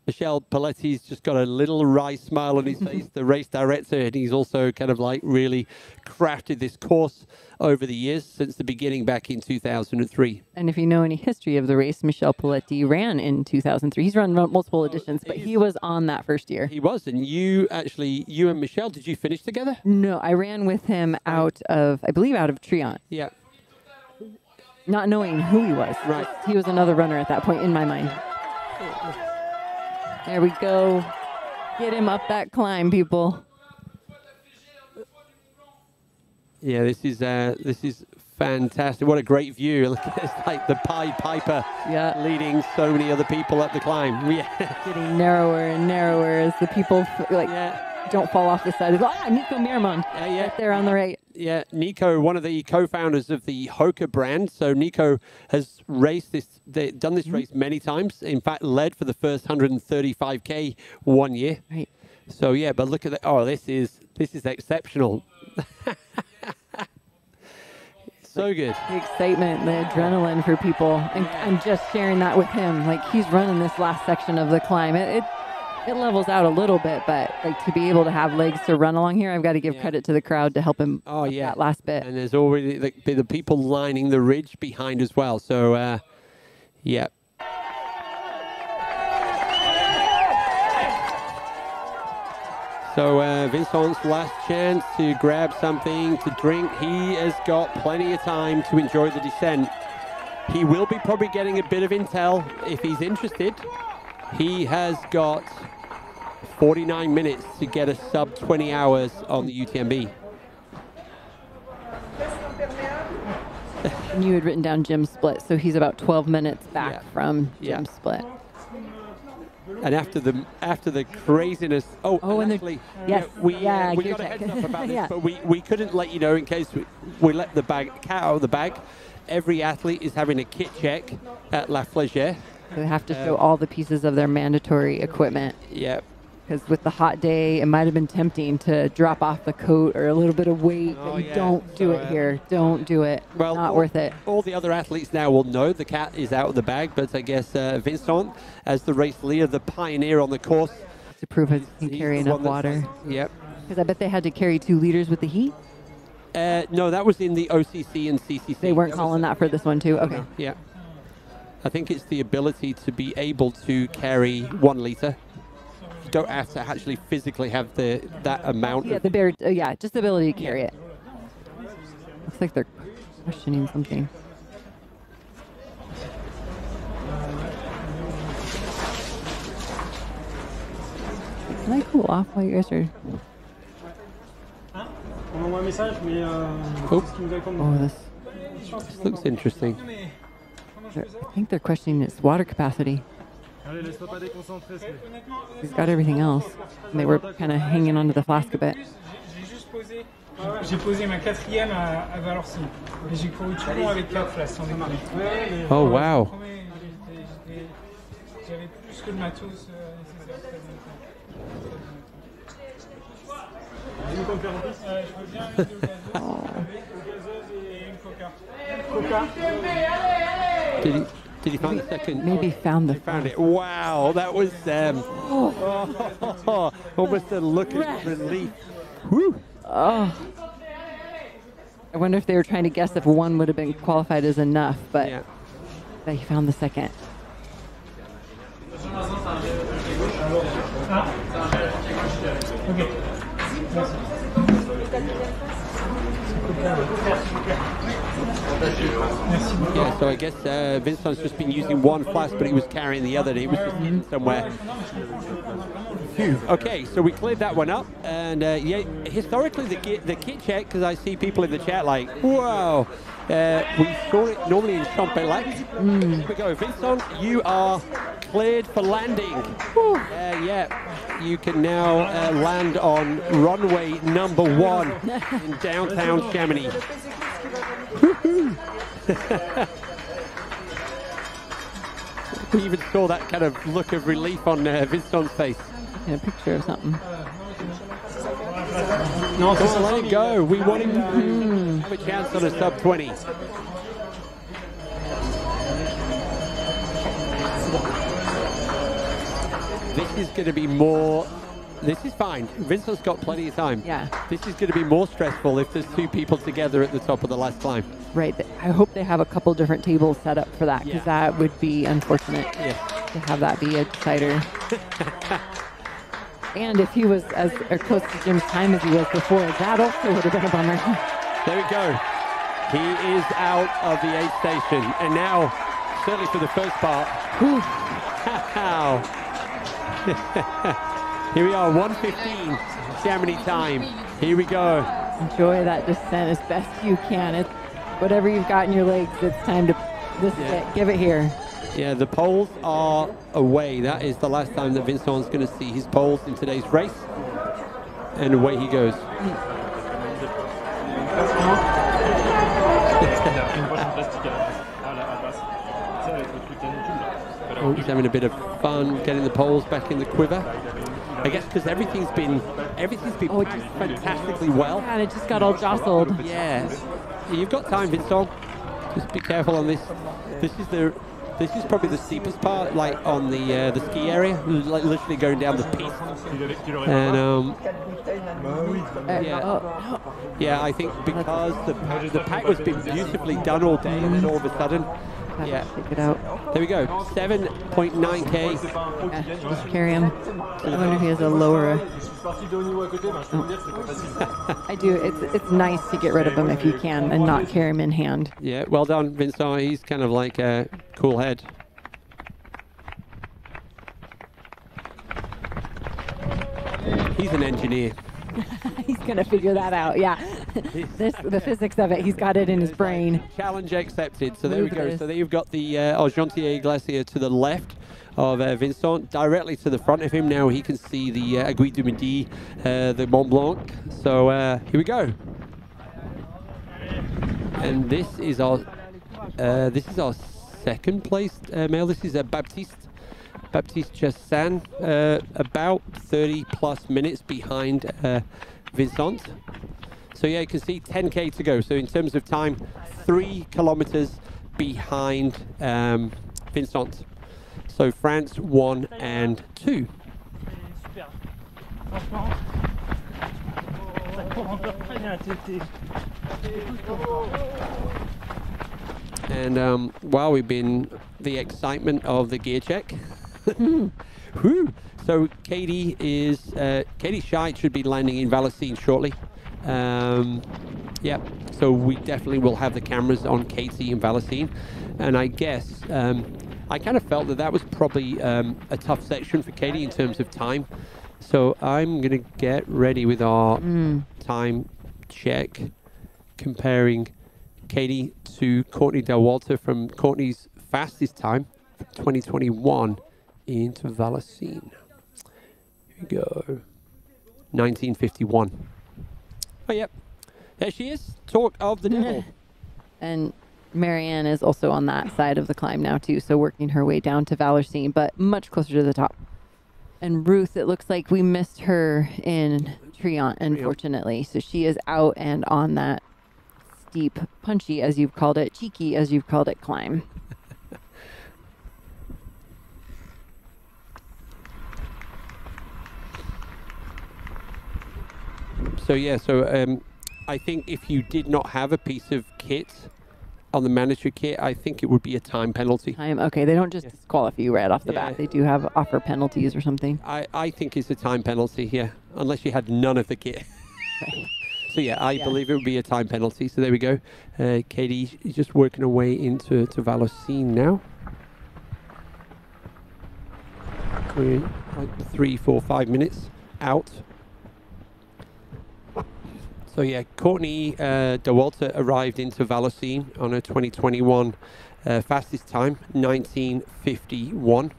Michel Paletti's just got a little wry smile on his face, the race director, and he's also kind of like really crafted this course over the years since the beginning back in 2003. And if you know any history of the race, Michel Paletti ran in 2003. He's run multiple editions, but he was on that first year. He was, and you and Michel, did you finish together? No, I ran with him out of Triant. Yeah. Not knowing who he was. Right. He was another runner at that point in my mind. There we go. Get him up that climb, people. Yeah, this is fantastic. What a great view. Look at this, like the Pied Piper leading so many other people up the climb. Yeah. Getting narrower and narrower as the people don't fall off the side. Nico Miramon right there on the right. Yeah, Nico, one of the co-founders of the HOKA brand. So Nico has done this race many times. In fact, led for the first 135K one year. Right. So yeah, but look at that. Oh, this is exceptional. So good. The excitement, the adrenaline for people, and just sharing that with him. Like, he's running this last section of the climb. It levels out a little bit, but like to be able to have legs to run along here, I've got to give credit to the crowd to help him up that last bit. And there's already the people lining the ridge behind as well. So, yeah. So Vincent's last chance to grab something to drink. He has got plenty of time to enjoy the descent. He will be probably getting a bit of intel if he's interested. He has got 49 minutes to get a sub 20 hours on the UTMB. And you had written down Jim's split, so he's about 12 minutes back from Jim's split. And after the craziness, and actually, we got a heads up about this, but we couldn't let you know in case we let the cat out of the bag. Every athlete is having a kit check at La Flégère. They have to show all the pieces of their mandatory equipment. Yep. Because with the hot day, it might have been tempting to drop off the coat or a little bit of weight. But you don't do it here. Don't do it. Well, not worth it. All the other athletes now will know the cat is out of the bag, but I guess Vincent, as the race leader, the pioneer on the course, to prove he can carry enough water. Yep. Because I bet they had to carry 2 liters with the heat. No, that was in the OCC and CCC. They weren't calling that for this one too. Okay. No, yeah. I think it's the ability to be able to carry 1 liter. You don't have to actually physically have that amount. Yeah, just the ability to carry it. Looks like they're questioning something. Can I cool off while you guys are... Oh, this looks interesting. I think they're questioning its water capacity. He's got everything else. And they were kind of hanging onto the flask a bit. J'ai posé ma 4e à Valorcy. Et j'ai couru tout le long avec 4 flasques, sans déconner. Oh, wow. J'avais plus que le matos nécessaire. Une coca en plus? Je veux bien avec 2 gazeuses et une coca. Coca. Did he find the second? Maybe found the found it. Wow, that was almost a look of relief. Whew. Oh. I wonder if they were trying to guess if 1 would have been qualified as enough, but he found the second. Okay. Yeah, so I guess Vincent's just been using 1 flask, but he was carrying the other, and he was just in somewhere. Phew. Okay, so we cleared that one up, and yeah, historically the kit check, because I see people in the chat like, whoa, we saw it normally in Champ-Belac. Here we go, Vincent, you are cleared for landing. Yeah, you can now land on runway number 1 in downtown Chamonix. We even saw that kind of look of relief on Vincent's face. A picture of something. No, let it go. We want him to have a chance on a sub 20. This is going to be more. This is fine. Vincent's got plenty of time. Yeah. This is going to be more stressful if there's 2 people together at the top of the last climb. Right. I hope they have a couple different tables set up for that, because that would be unfortunate to have that be a decider. And if he was as close to Jim's time as he was before, that also would have been a bummer. There we go. He is out of the aid station. And now, certainly for the first part. Here we are, 1:15 Chamonix time. Here we go. Enjoy that descent as best you can. It's whatever you've got in your legs, it's time to give it here. Yeah, the poles are away. That is the last time that Vincent's going to see his poles in today's race. And away he goes. Oh, he's having a bit of fun getting the poles back in the quiver. I guess because everything's been packed fantastically well. Yeah, and it just got all jostled. Yeah. You've got time, Vincent. Just be careful on this. This is the This is probably the steepest part, like on the ski area, like literally going down the piste. And yeah, I think because the pack was being beautifully done all day, and then all of a sudden, yeah, take it out. There we go, 7.9K. Yeah, just carry him. I wonder if he has a lower. I do. It's nice to get rid of him if you can and not carry him in hand. Yeah, well done, Vincent. He's kind of like a cool head. He's an engineer. He's gonna figure that out. Yeah, the physics of it. He's got it in his brain. Challenge accepted. So there we go. So there you've got the Argentier Glacier to the left of Vincent, directly to the front of him. Now he can see the Aiguille du Midi, the Mont Blanc. So here we go. And this is our second place male. This is Baptiste Chassan, about 30 plus minutes behind Vincent. So yeah, you can see 10K to go. So in terms of time, 3 kilometers behind Vincent. So France 1 and 2. And while we've been the excitement of the gear check. Whew. So Katie Scheid should be landing in Vallecine shortly. Yeah, so we definitely will have the cameras on Katie in Vallecine. And I guess I kind of felt that was probably a tough section for Katie in terms of time. So I'm going to get ready with our time check, comparing Katie to Courtney Delwalter from Courtney's fastest time from 2021 into Vallecine. Here we go. 1951. Oh, yep. There she is. Talk of the devil. And Marianne is also on that side of the climb now, too. So working her way down to Vallecine, but much closer to the top. And Ruth, it looks like we missed her in Triant, unfortunately. So she is out and on that steep, punchy, as you've called it, cheeky, as you've called it, climb. So yeah, so I think if you did not have a piece of kit on the mandatory kit, I think it would be a time penalty. Time, okay, they don't just disqualify you right off the bat. They do have offer penalties or something. I think it's a time penalty, yeah, unless you had none of the kit. So yeah, I believe it would be a time penalty. So there we go. Katie is just working her way into Vallecine now. We're like 3, 4, 5 minutes out. So yeah, Courtney Delwalter arrived into Vallecine on her 2021 fastest time, 1951.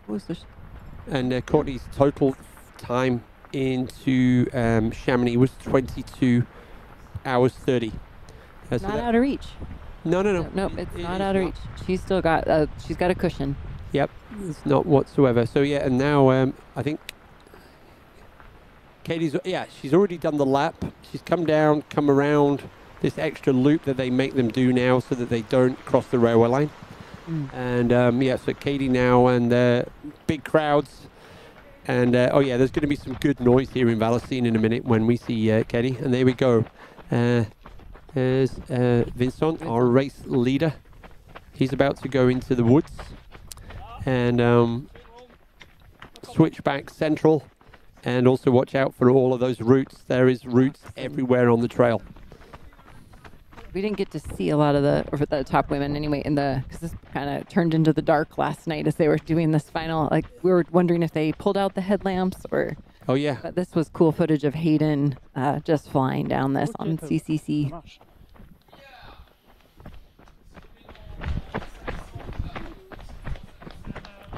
And Courtney's total time into Chamonix was 22 hours 30. Not out of reach. No, it's not out of reach. She's still got she's got a cushion. Yep, it's not whatsoever. So yeah, and now I think Katie's, she's already done the lap. She's come down, come around this extra loop that they make them do now so that they don't cross the railway line. And so Katie now and big crowds. And there's going to be some good noise here in Vallecine in a minute when we see Katie. And there we go. There's Vincent, our race leader. He's about to go into the woods and switch back central. And also watch out for all of those roots. There is roots everywhere on the trail. We didn't get to see a lot of the top women anyway, because this kind of turned into the dark last night as they were doing this final. Like, we were wondering if they pulled out the headlamps or. Oh yeah. But this was cool footage of Hayden just flying down this on CCC.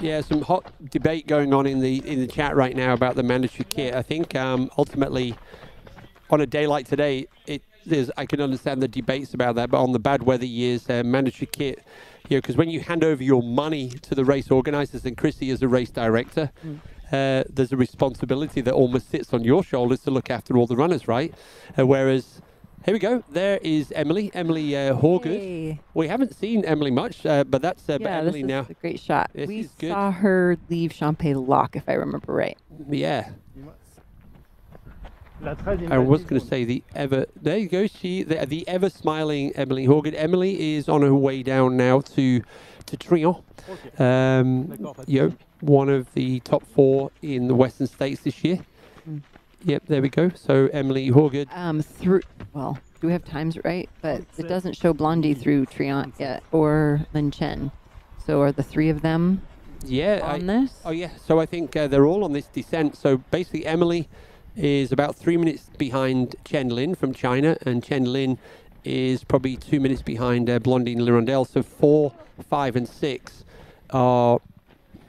Yeah, some hot debate going on in the chat right now about the mandatory kit. I think ultimately, on a day like today, I can understand the debates about that. But on the bad weather years, mandatory kit, because when you hand over your money to the race organisers, and Chrissy is a race director, there's a responsibility that almost sits on your shoulders to look after all the runners, right? Whereas Here we go. There is Emily. Emily Horgood. Hey. We haven't seen Emily much, but that's but Yeah, Emily this now. is a great shot. This We is good. saw her leave Champé Lock, if I remember right. Yeah. La 13e I was going to say the ever. There you go. The ever smiling Emily Horgood. Emily is on her way down now to Trion. One of the top 4 in the Western States this year. Yep, there we go. So Emily Horgood. Well, do we have times right? But it doesn't show Blondie through Trion yet, or Lin Chen. So are the 3 of them on this? Oh, yeah. So I think they're all on this descent. So basically, Emily is about 3 minutes behind Chen Lin from China, and Chen Lin is probably 2 minutes behind Blondie and Lirondelle. So 4, 5, and 6 are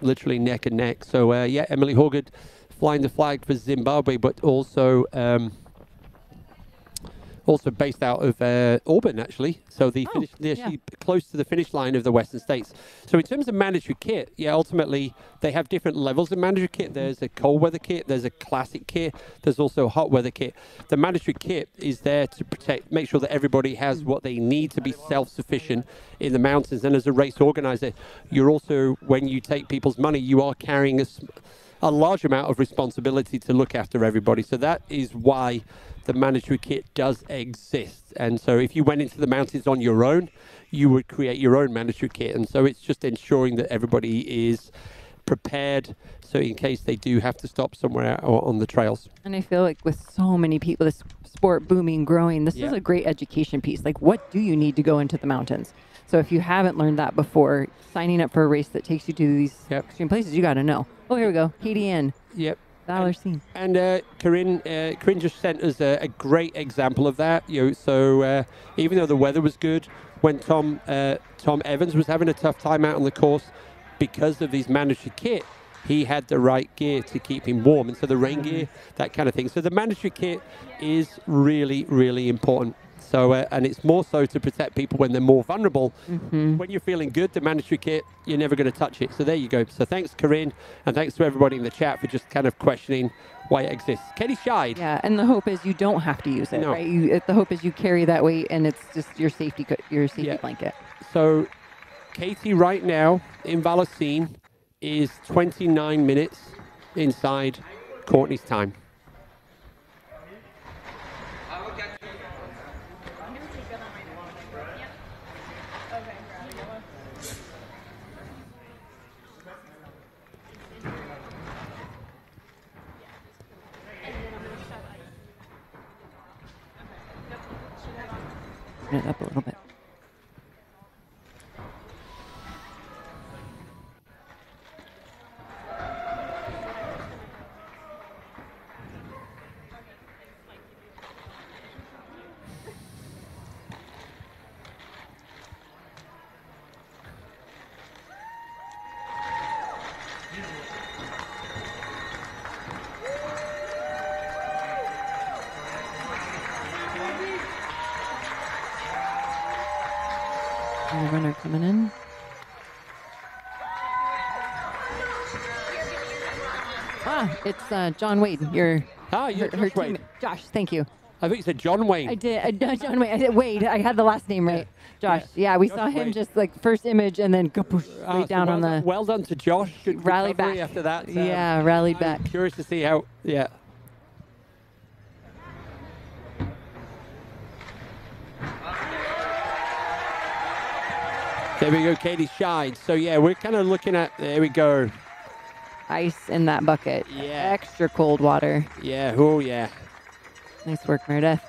literally neck and neck. So yeah, Emily Horgood flying the flag for Zimbabwe, but also based out of Auburn, actually. So the finish, close to the finish line of the Western States. So in terms of mandatory kit, yeah, ultimately they have different levels of mandatory kit. There's a cold weather kit, there's a classic kit, there's also a hot weather kit. The mandatory kit is there to make sure that everybody has what they need to be self-sufficient in the mountains. And as a race organizer, you're also, when you take people's money, you are carrying a large amount of responsibility to look after everybody. So that is why the mandatory kit does exist. And so if you went into the mountains on your own, you would create your own mandatory kit. And so it's just ensuring that everybody is prepared, so in case they do have to stop somewhere or on the trails. And I feel like with so many people, this sport booming, growing, this is a great education piece. Like, what do you need to go into the mountains? So if you haven't learned that before, signing up for a race that takes you to these extreme places, you got to know. Oh, here we go. Katie Ann. Yep. Valor scene. And Corinne just sent us a great example of that. So even though the weather was good, when Tom Evans was having a tough time out on the course, because of his mandatory kit, he had the right gear to keep him warm. And so the rain gear, that kind of thing. So the mandatory kit is really, really important. So, and it's more so to protect people when they're more vulnerable. When you're feeling good, the mandatory kit, you're never going to touch it. So there you go. So thanks, Corinne, and thanks to everybody in the chat for just kind of questioning why it exists. Katie Scheid. Yeah, and the hope is you don't have to use it, right? The hope is you carry that weight, and it's just your safety blanket. So Katie right now in Valocine is 29 minutes inside Courtney's time. Turn it up a little bit. And the runner coming in. It's John Wade. You're her Wade. Josh, thank you. I think you said John Wayne. I did. John Wayne. I said Wade. I had the last name right. Josh. Yeah, we saw him just like first image and then go right down on the. Well done to Josh. Good rallied back after that. Yeah, rallied back. Curious to see how. Yeah. There we go, Katie Scheid. So yeah, we're kind of looking at. There we go. Ice in that bucket. Yeah. Extra cold water. Yeah. Oh yeah. Nice work, Meredith.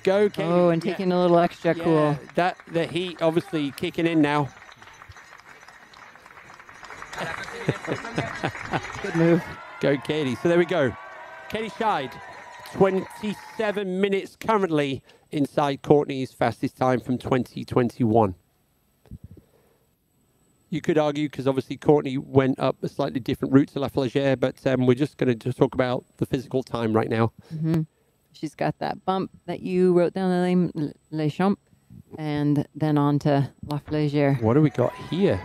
Go, Katie. Oh, and taking a little extra cool. The heat obviously kicking in now. Good move. Go, Katie. So there we go. Katie Scheid, 27 minutes currently inside Courtney's fastest time from 2021. You could argue, because obviously Courtney went up a slightly different route to La Flégère, but we're just going to just talk about the physical time right now. She's got that bump that you wrote down the name, Les Champs, and then on to La Flégère. What do we got here?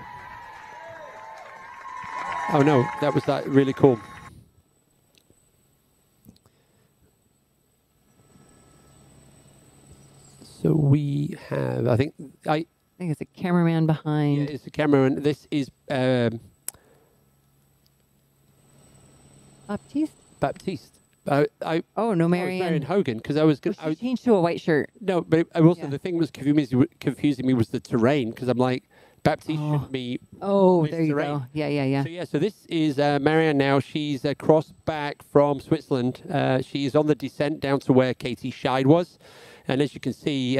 Oh no, that was really cool. So we have, I think it's a cameraman behind. Yeah, it's a cameraman. This is Baptiste. Oh no, Marianne Hogan, because I was going to change to a white shirt. No, but I also the thing was confusing me was the terrain, because I'm like, Baptiste should be. Oh, there you go. Yeah. So this is Marianne now. She's crossed back from Switzerland. She's on the descent down to where Katie Scheid was. And as you can see,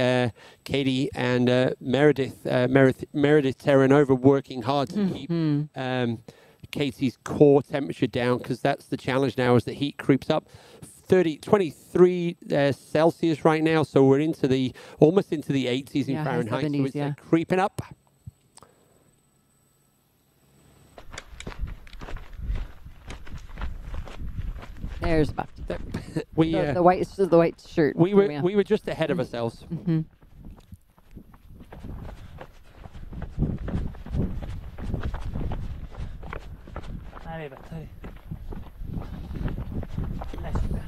Katie and Meredith Terranova working hard to keep Katie's core temperature down, because that's the challenge now as the heat creeps up. 23 Celsius right now, so we're almost into the 80s in Fahrenheit. 70s, so it's creeping up. There's Buck. The white shirt. We were just ahead of ourselves. Allez, bah, allez. Allez, super.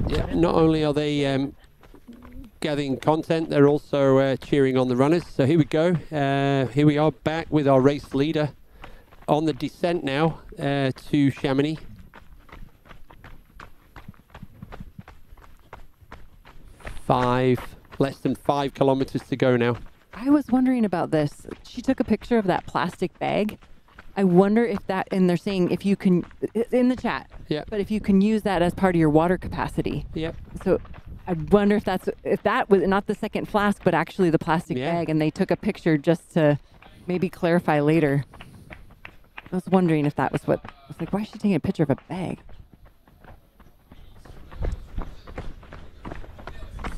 Yeah, not only are they gathering content, they're also cheering on the runners. So here we go. Here we are back with our race leader on the descent now to Chamonix. Less than 5 kilometers to go now. I was wondering about this. She took a picture of that plastic bag. I wonder if that, and they're saying if you can, in the chat, but if you can use that as part of your water capacity. Yep. So I wonder if that was not the second flask, but actually the plastic bag, and they took a picture just to maybe clarify later. I was wondering if that was what, I was like, why is she taking a picture of a bag?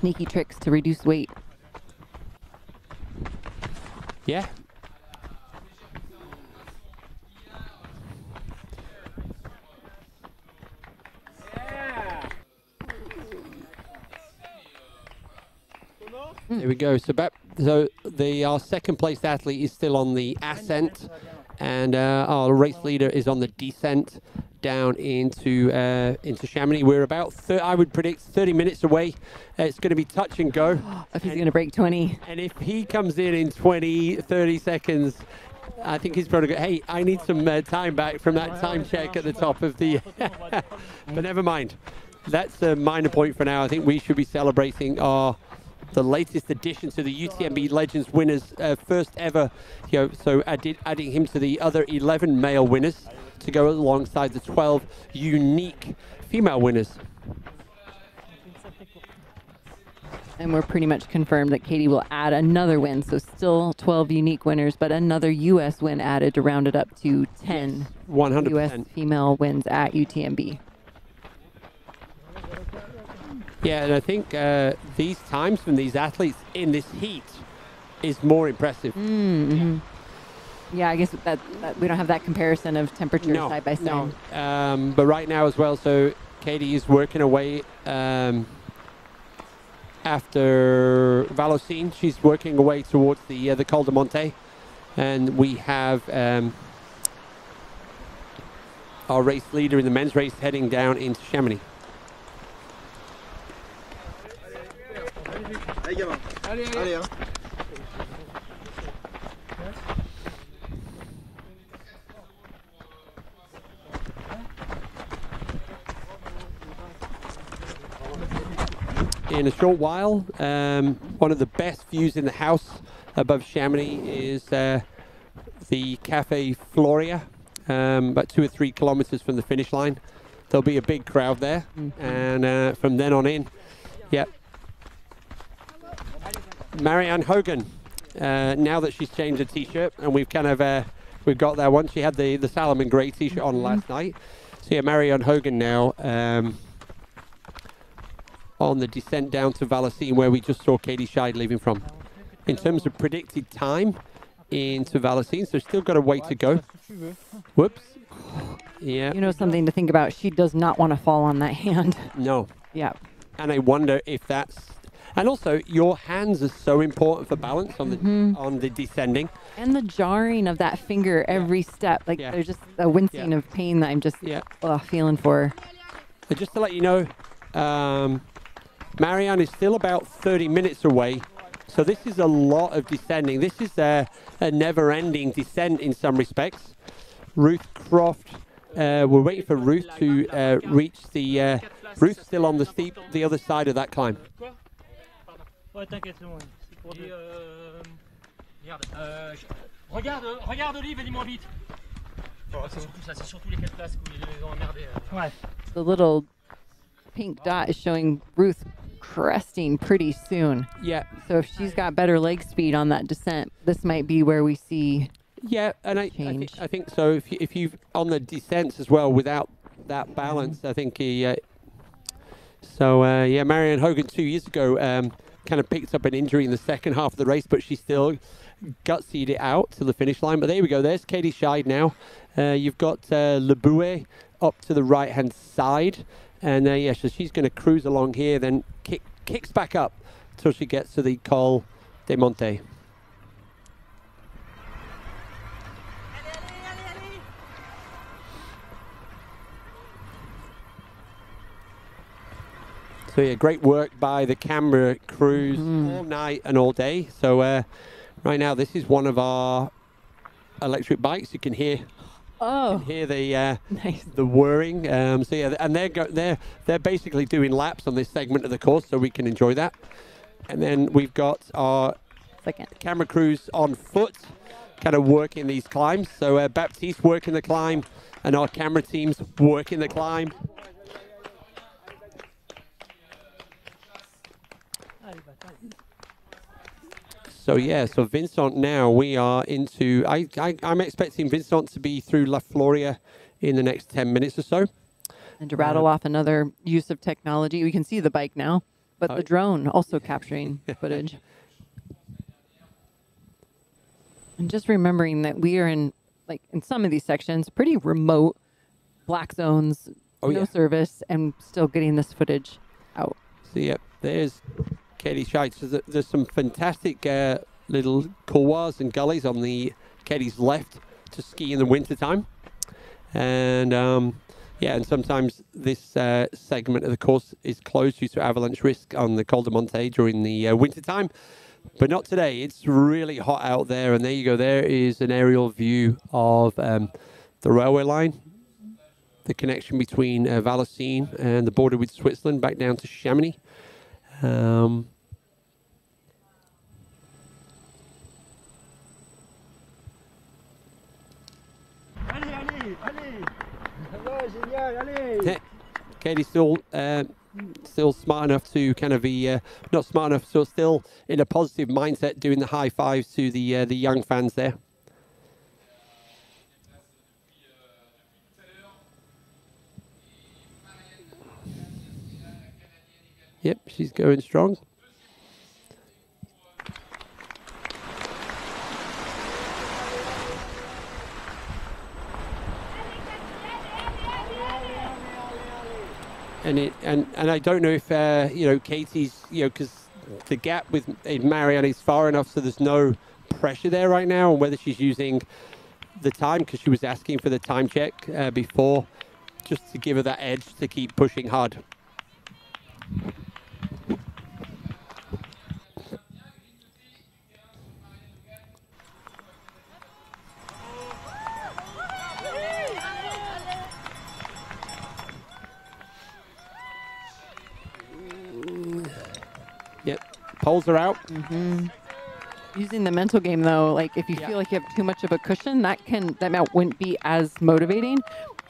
Sneaky tricks to reduce weight. Yeah. There we go. So our second place athlete is still on the ascent, and our race leader is on the descent down into Chamonix. We're about, I would predict, 30 minutes away. It's going to be touch and go. If he's going to break 20. And if he comes in 20, 30 seconds, I think he's probably going, hey, I need some time back from that time check at the top of the... But never mind. That's a minor point for now. I think we should be celebrating the latest addition to the UTMB Legends winners, first ever, so adding him to the other 11 male winners to go alongside the 12 unique female winners. And we're pretty much confirmed that Katie will add another win, so still 12 unique winners, but another U.S. win added to round it up to 10 100%. U.S. female wins at UTMB. Yeah, and I think these times from these athletes in this heat is more impressive. Yeah, I guess that we don't have that comparison of temperature side by side. No. But right now as well, so Katie is working away after Valocine. She's working away towards the Col de Monte, and we have our race leader in the men's race heading down into Chamonix. In a short while, one of the best views in the house above Chamonix is the Cafe Floria, about 2 or 3 kilometers from the finish line. There'll be a big crowd there, and from then on in, Marianne Hogan, now that she's changed her t-shirt, and we've kind of we've got that one. She had the Salomon Grey t-shirt on last night. So yeah, Marianne Hogan now on the descent down to Valocine, where we just saw Katie Scheid leaving from. In terms of predicted time into Valocine, so still got a way to go. Whoops. Yeah. You know something to think about. She does not want to fall on that hand. No. Yeah. And I wonder if that's... And also, your hands are so important for balance on the descending. And the jarring of that finger every step. Like, there's just a wincing of pain that I'm just feeling for. And just to let you know, Marianne is still about 30 minutes away. So this is a lot of descending. This is a never-ending descent in some respects. Ruth Croft, we're waiting for Ruth to reach the... Ruth's still on the other side of that climb. Ouais, t'inquiète, c'est bon. C'est pour dire. Regarde Olive et dis-moi vite. C'est surtout les 4 places où ils les ont emmerdés. Ouais. The little pink dot is showing Ruth cresting pretty soon. Yeah. So if she's got better leg speed on that descent, this might be where we see. Yeah, and I think so. If you've on the descents as well without that balance, I think yeah, Marianne Hogan 2 years ago kind of picked up an injury in the second half of the race, but she still gutsied it out to the finish line. But there we go. There's Katie Scheid now. You've got Leboué up to the right-hand side. And yeah, so she's going to cruise along here, then kicks back up till she gets to the Col des Monts. So yeah, great work by the camera crews all night and all day. So right now, this is one of our electric bikes. You can hear, the the whirring. So yeah, and they're basically doing laps on this segment of the course, so we can enjoy that. And then we've got our camera crews on foot, kind of working these climbs. So Baptiste working the climb, and our camera teams working the climb. So yeah, so Vincent now, we are into, I'm expecting Vincent to be through La Floria in the next 10 minutes or so. And to rattle off another use of technology, we can see the bike now, but the drone also capturing footage. And just remembering that we are in some of these sections, pretty remote, black zones, no service, and still getting this footage out. So yeah, there's Katie Scheid. So there's some fantastic little couloirs and gullies on the Katie's left to ski in the winter time. And yeah, and sometimes this segment of the course is closed due to avalanche risk on the Col de Monte during the winter time. But not today. It's really hot out there. And there you go. There is an aerial view of the railway line, the connection between Vallorcine and the border with Switzerland back down to Chamonix. Katie's still smart enough to kind of be not smart enough, so still in a positive mindset, doing the high fives to the young fans there. Yep, she's going strong. And I don't know if you know, Katie's, you know, because the gap with Marianne is far enough so there's no pressure there right now, and whether she's using the time, because she was asking for the time check before, just to give her that edge to keep pushing hard. Yep, poles are out. Using the mental game though, like if you feel like you have too much of a cushion, that wouldn't be as motivating.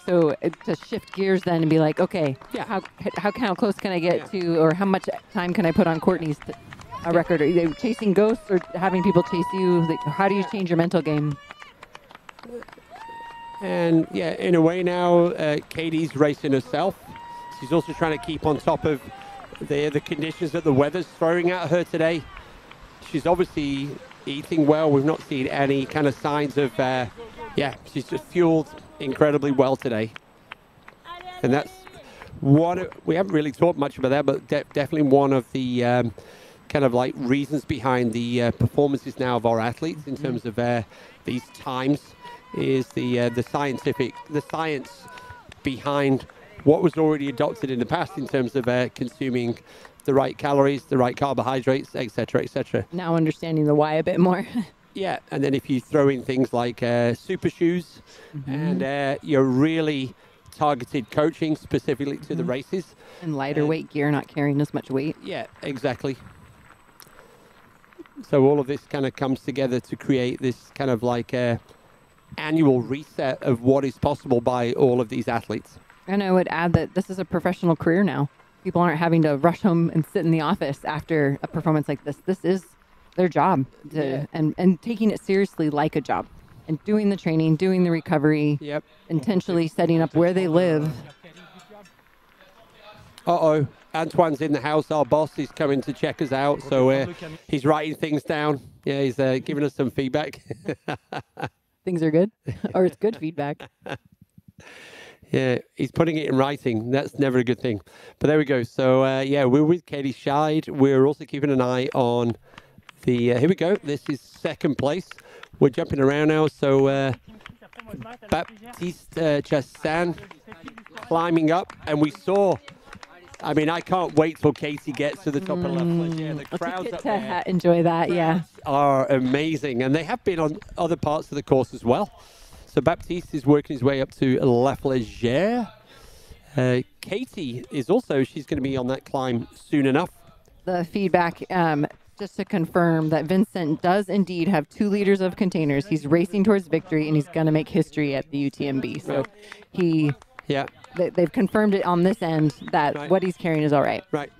So to shift gears then and be like, okay, how close can I get to, or how much time can I put on Courtney's record? Are you chasing ghosts or having people chase you? Like, how do you change your mental game? And yeah, in a way now, Katie's racing herself. She's also trying to keep on top of the conditions that the weather's throwing at her today. She's obviously eating well. We've not seen any kind of signs of, she's just fueled incredibly well today. And that's one, we haven't really talked much about that, but definitely one of the kind of like reasons behind the performances now of our athletes in terms of these times is the science behind what was already adopted in the past in terms of consuming the right calories, the right carbohydrates, etc., etc. Now understanding the why a bit more. Yeah, and then if you throw in things like super shoes and you're really targeted coaching specifically to the races. And lighter weight gear, not carrying as much weight. Yeah, exactly. So all of this kind of comes together to create this kind of like annual reset of what is possible by all of these athletes. And I would add that this is a professional career now. People aren't having to rush home and sit in the office after a performance like this. This is their job, and taking it seriously like a job, and doing the training, doing the recovery, intentionally setting up where they live. Uh-oh, Antoine's in the house. Our boss is coming to check us out, so he's writing things down. Yeah, he's giving us some feedback. Things are good, or it's good feedback. Yeah, he's putting it in writing. That's never a good thing. But there we go. So, yeah, we're with Katie Scheid. We're also keeping an eye on the... here we go. This is second place. We're jumping around now. So, Baptiste Chassan climbing up. And we saw... I mean, I can't wait till Katie gets to the top of left. Yeah, the crowds up there enjoy that, yeah. Are amazing. And they have been on other parts of the course as well. So Baptiste is working his way up to La Flégère. Katie is also, she's going to be on that climb soon enough. The feedback, just to confirm that Vincent does indeed have 2 liters of containers. He's racing towards victory, and he's going to make history at the UTMB. So he, they've confirmed it on this end that what he's carrying is all right. Right.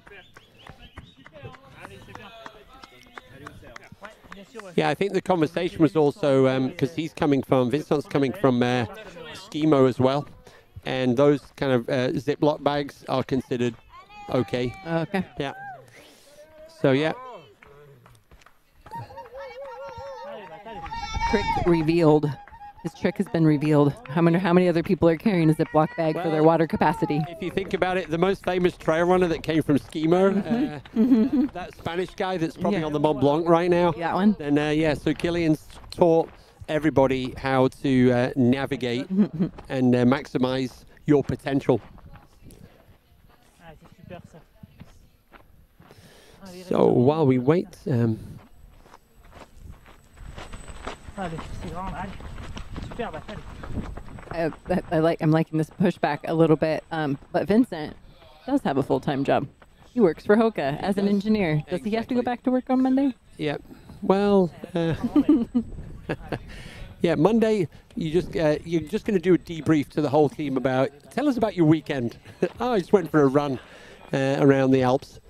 Yeah, I think the conversation was also because he's coming from, Vincent's coming from Skimo as well. And those kind of Ziploc bags are considered okay. Okay. Yeah. So, yeah. Trick revealed. His trick has been revealed. How many other people are carrying a Ziploc bag for their water capacity? If you think about it, the most famous trail runner that came from Skimo, that Spanish guy that's probably on the Mont Blanc right now. That one? And yeah, so Kilian's taught everybody how to navigate and maximize your potential. So while we wait... I'm liking this pushback a little bit, but Vincent does have a full-time job. He works for HOKA as an engineer. Does he have to go back to work on Monday? Yeah. Well, yeah, Monday you're just going to do a debrief to the whole team about. Tell us about your weekend. Oh, I just went for a run around the Alps.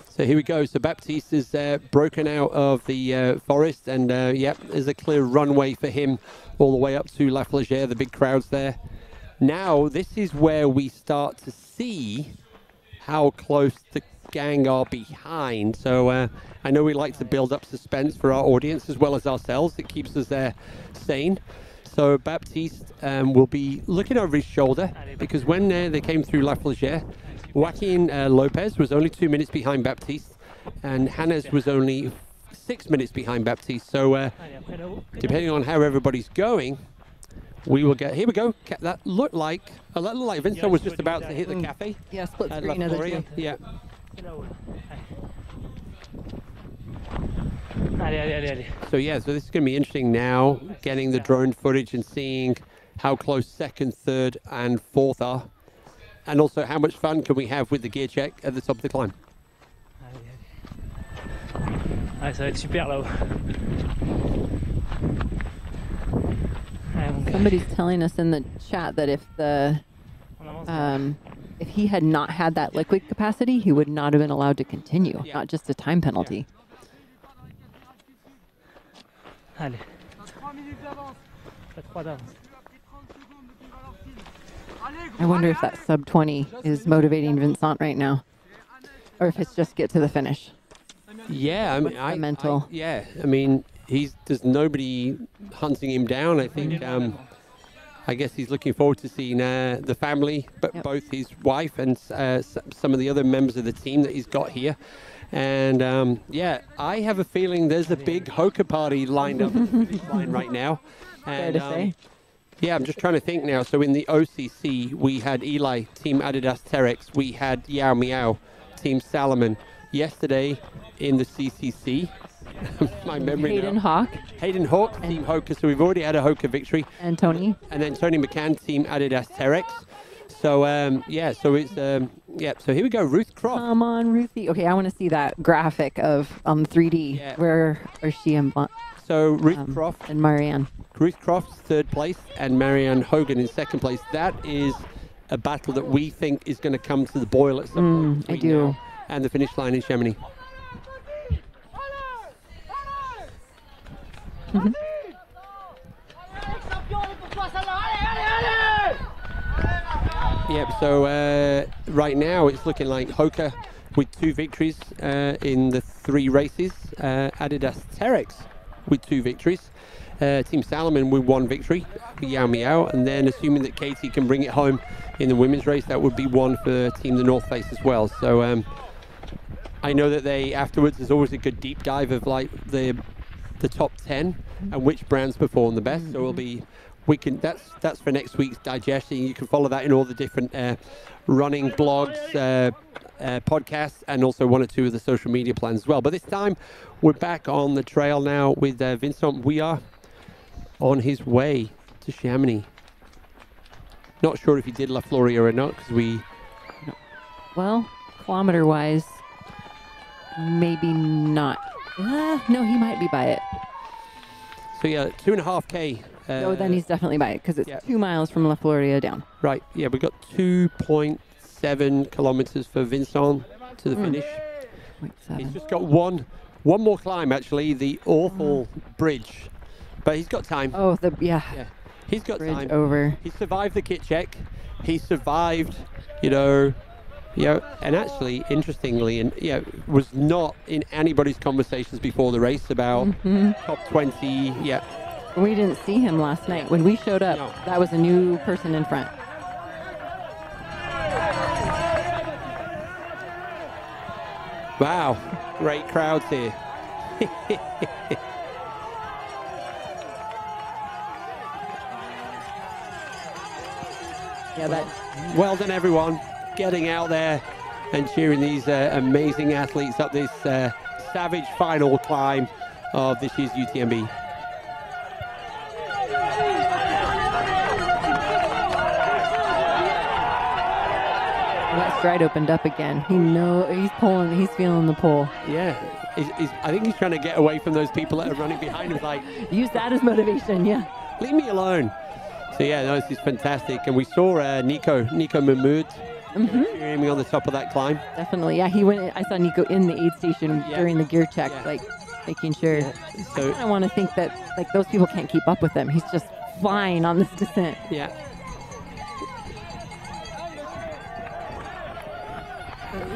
So here we go. So Baptiste is broken out of the forest, and yep, there's a clear runway for him all the way up to La Flégère, the big crowds there. Now, this is where we start to see how close the gang are behind. So I know we like to build up suspense for our audience as well as ourselves. It keeps us sane. So Baptiste will be looking over his shoulder, because when they came through La Flégère, Joaquin Lopez was only 2 minutes behind Baptiste, and Hannes was only 6 minutes behind Baptiste. So depending on how everybody's going, we will get... Here we go. That looked like Vincent was just about to hit the cafe. Yeah, split screen of the two. Yeah. So yeah, so this is going to be interesting now, getting the drone footage and seeing how close second, third, and fourth are. And also, how much fun can we have with the gear check at the top of the climb? Ah, ça va être super là-haut. Somebody's telling us in the chat that if he had not had that liquid capacity, he would not have been allowed to continue, not just a time penalty. Allez. 3 minutes d'avance. 3 d'avance. I wonder if that sub 20 is motivating Vincent right now, or if it's just get to the finish. Yeah, I mean, mental. I mean, there's nobody hunting him down. I think I guess he's looking forward to seeing the family, but both his wife and some of the other members of the team that he's got here. And yeah, I have a feeling there's a big HOKA party lined up at the finish line right now. And, Fair to say. Yeah, I'm just trying to think now. So in the OCC, we had Eli, Team Adidas Terex. We had Yao Miao, Team Salomon. Yesterday in the CCC, my memory Hayden now. Hawk. Hayden Hawk, Team HOKA. So we've already had a HOKA victory. And Tony. And then Tony McCann, Team Adidas Terex. So yeah, so it's yeah. So here we go, Ruth Croft. Come on, Ruthie. Okay, I want to see that graphic of 3D. Yeah. Where are she and So Ruth Croft and Marianne. Ruth Croft's third place and Marianne Hogan in second place. That is a battle that we think is going to come to the boil at some point. I do. Now and the finish line in Chamonix. Yep, so right now it's looking like HOKA with 2 victories in the 3 races. Adidas Terex with 2 victories. Team Salomon with 1 victory, Yao Miao, and then assuming that Katie can bring it home in the women's race, that would be 1 for Team the North Face as well. So I know that they afterwards there's always a good deep dive of like the top 10 and which brands perform the best. So it'll be that's for next week's digestion. You can follow that in all the different running blogs, podcasts, and also 1 or 2 of the social media plans as well. But this time we're back on the trail now with Vincent. We are on his way to Chamonix. Not sure if he did La Floria or not, because we... Well, kilometer-wise, maybe not. No, he might be by it. So yeah, 2.5K. No, then he's definitely by it, because it's 2 miles from La Floria down. Right, yeah, we've got 2.7 kilometers for Vincent to the finish. He's just got one more climb, actually, the awful bridge. But he's got time. Oh, yeah. He's got bridge time. Over. He survived the kit check. He survived, and actually, interestingly, and was not in anybody's conversations before the race about top 20. Yeah. We didn't see him last night. When we showed up, that was a new person in front. Wow, great crowds here. Well done, everyone, getting out there and cheering these amazing athletes up this savage final climb of this year's UTMB. That stride opened up again. He's pulling. He's feeling the pull. Yeah, I think he's trying to get away from those people that are running behind him. Like, use that as motivation. Yeah. Leave me alone. So yeah, no, this is fantastic. And we saw Nico Mahmoud cheering me on the top of that climb. Definitely. Yeah, he went. I saw Nico in the aid station during the gear check, like making sure. So I want to think that like those people can't keep up with him. He's just flying on this descent. Yeah.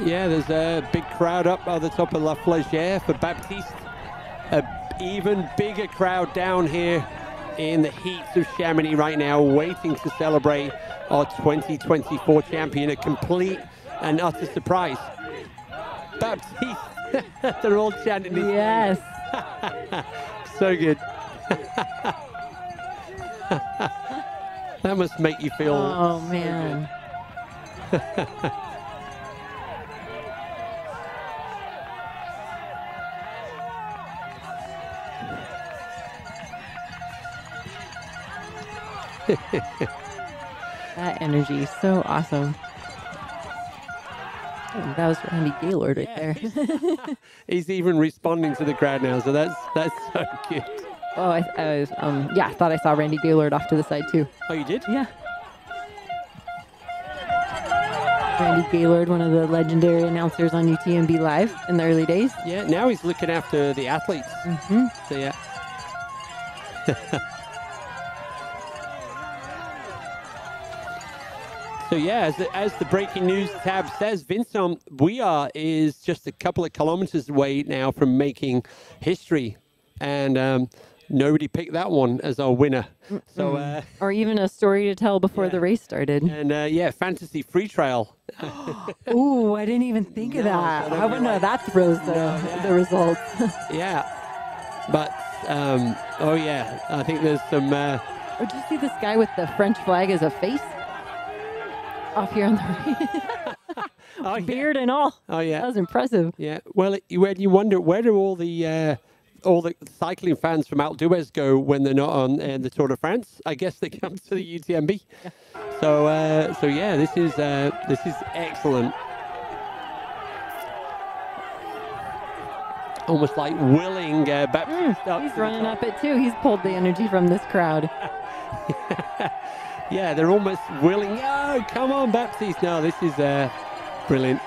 Yeah, there's a big crowd up at the top of La Flégère for Baptiste. An even bigger crowd down here in the heats of Chamonix right now, waiting to celebrate our 2024 champion. A complete and utter surprise. Baptiste, they're all chanting his name. So good. That must make you feel. Oh, man. That energy is so awesome. Oh, that was Randy Gaylord right there. He's even responding to the crowd now, so that's so good. Oh, I thought I saw Randy Gaylord off to the side too. Oh, you did? Yeah. Randy Gaylord, one of the legendary announcers on UTMB Live in the early days. Yeah, now he's looking after the athletes. So yeah. So yeah, as the breaking news tab says, Vincent, is just a couple of kilometers away now from making history. And nobody picked that one as our winner. So, or even a story to tell before the race started. And yeah, Fantasy Free Trail. Ooh, I didn't even think of that. I wonder how that throws the results. Yeah, but oh yeah, I think there's some. Oh, did you see this guy with the French flag as a face? Off here on the right. Beard and all. Oh yeah, that was impressive. Yeah. Well, when you wonder where do all the cycling fans from Alpe d'Huez go when they're not on the Tour de France? I guess they come to the UTMB. Yeah. So yeah, this is excellent. Almost like willing Baptiste up. He's running up it too. He's pulled the energy from this crowd. Yeah, they're almost willing. Oh, come on, Baptiste. No, this is brilliant.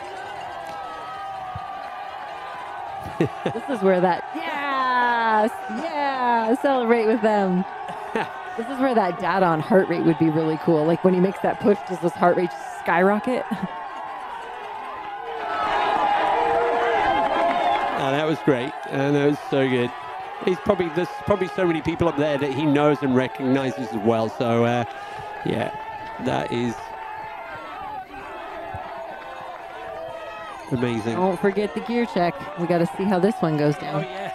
This is where that, celebrate with them. This is where that data on heart rate would be really cool. Like when he makes that push, does his heart rate skyrocket? Oh, that was great. And that was so good. There's probably so many people up there that he knows and recognizes as well. So, yeah, that is amazing. Don't forget the gear check. We got to see how this one goes down. Oh, yeah.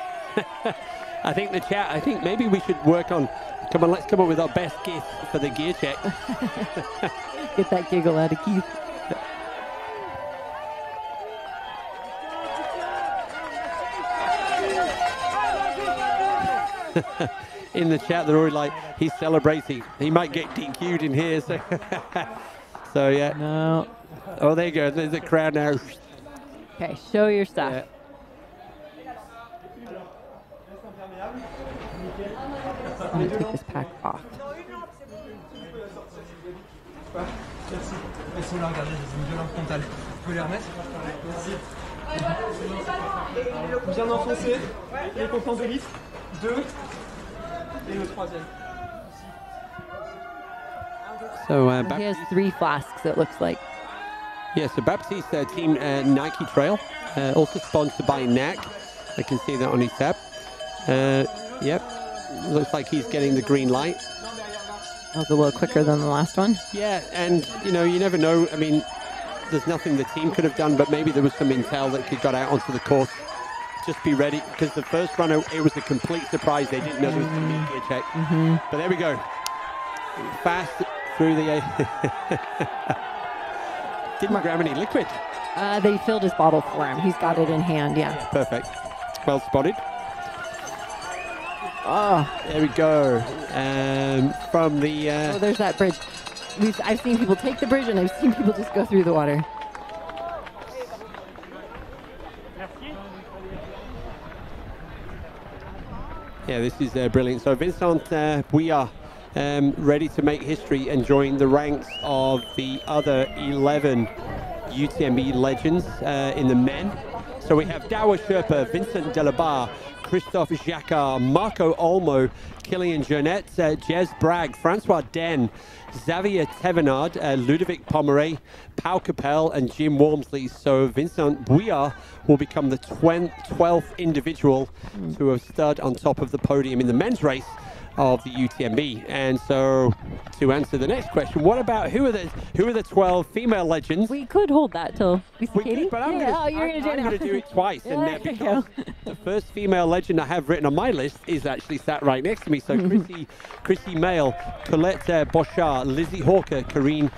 I think maybe we should work on, let's come up with our best gift for the gear check. Get that giggle out of Keith. In the chat, they're already like, he's celebrating. He might get DQ'd in here. So, so yeah. No. Oh, there you go. There's a crowd now. Okay, show your stuff. Yeah. I'm going to take this pack off. Merci. Elles sont là, regardez, elles ont une violence frontale. Vous pouvez les remettre? Merci. Bien enfoncé. Les contenants de litres. 2. Et le troisième. So he has 3 flasks, it looks like. Yeah, so Baptiste team Nike Trail, also sponsored by NAC. I can see that on his tab. Yep, looks like he's getting the green light. That was a little quicker than the last one. Yeah, and you know, you never know. I mean, there's nothing the team could have done, but maybe there was some intel that could got out onto the course. Just be ready, because the first run, it was a complete surprise. They didn't know there was going to be a gear check. But there we go. Fast through the... Didn't grab any liquid. They filled his bottle for him. He's got it in hand, yeah. Perfect. Well spotted. Oh, there we go. From the... oh, there's that bridge. I've seen people take the bridge, and I've seen people just go through the water. Yeah, this is brilliant. So Vincent, we are ready to make history and join the ranks of the other 11 UTMB legends in the men. So we have Dawa Sherpa, Vincent Delabar, Christophe Jacquard, Marco Olmo, Kilian Jornet, Jez Bragg, Francois Den, Xavier Thévenard, Ludovic Pomeray, Pau Capel, and Jim Walmsley. So Vincent Bouillard will become the 12th individual to have stood on top of the podium in the men's race of the UTMB. And so to answer the next question, what about who are the 12 female legends? We could hold that till we see Katie. Could, but I'm going to do it twice. Yeah, and because the first female legend I have written on my list is actually sat right next to me. So Chrissy Mail, Colette Bochard, Lizzie Hawker, Karine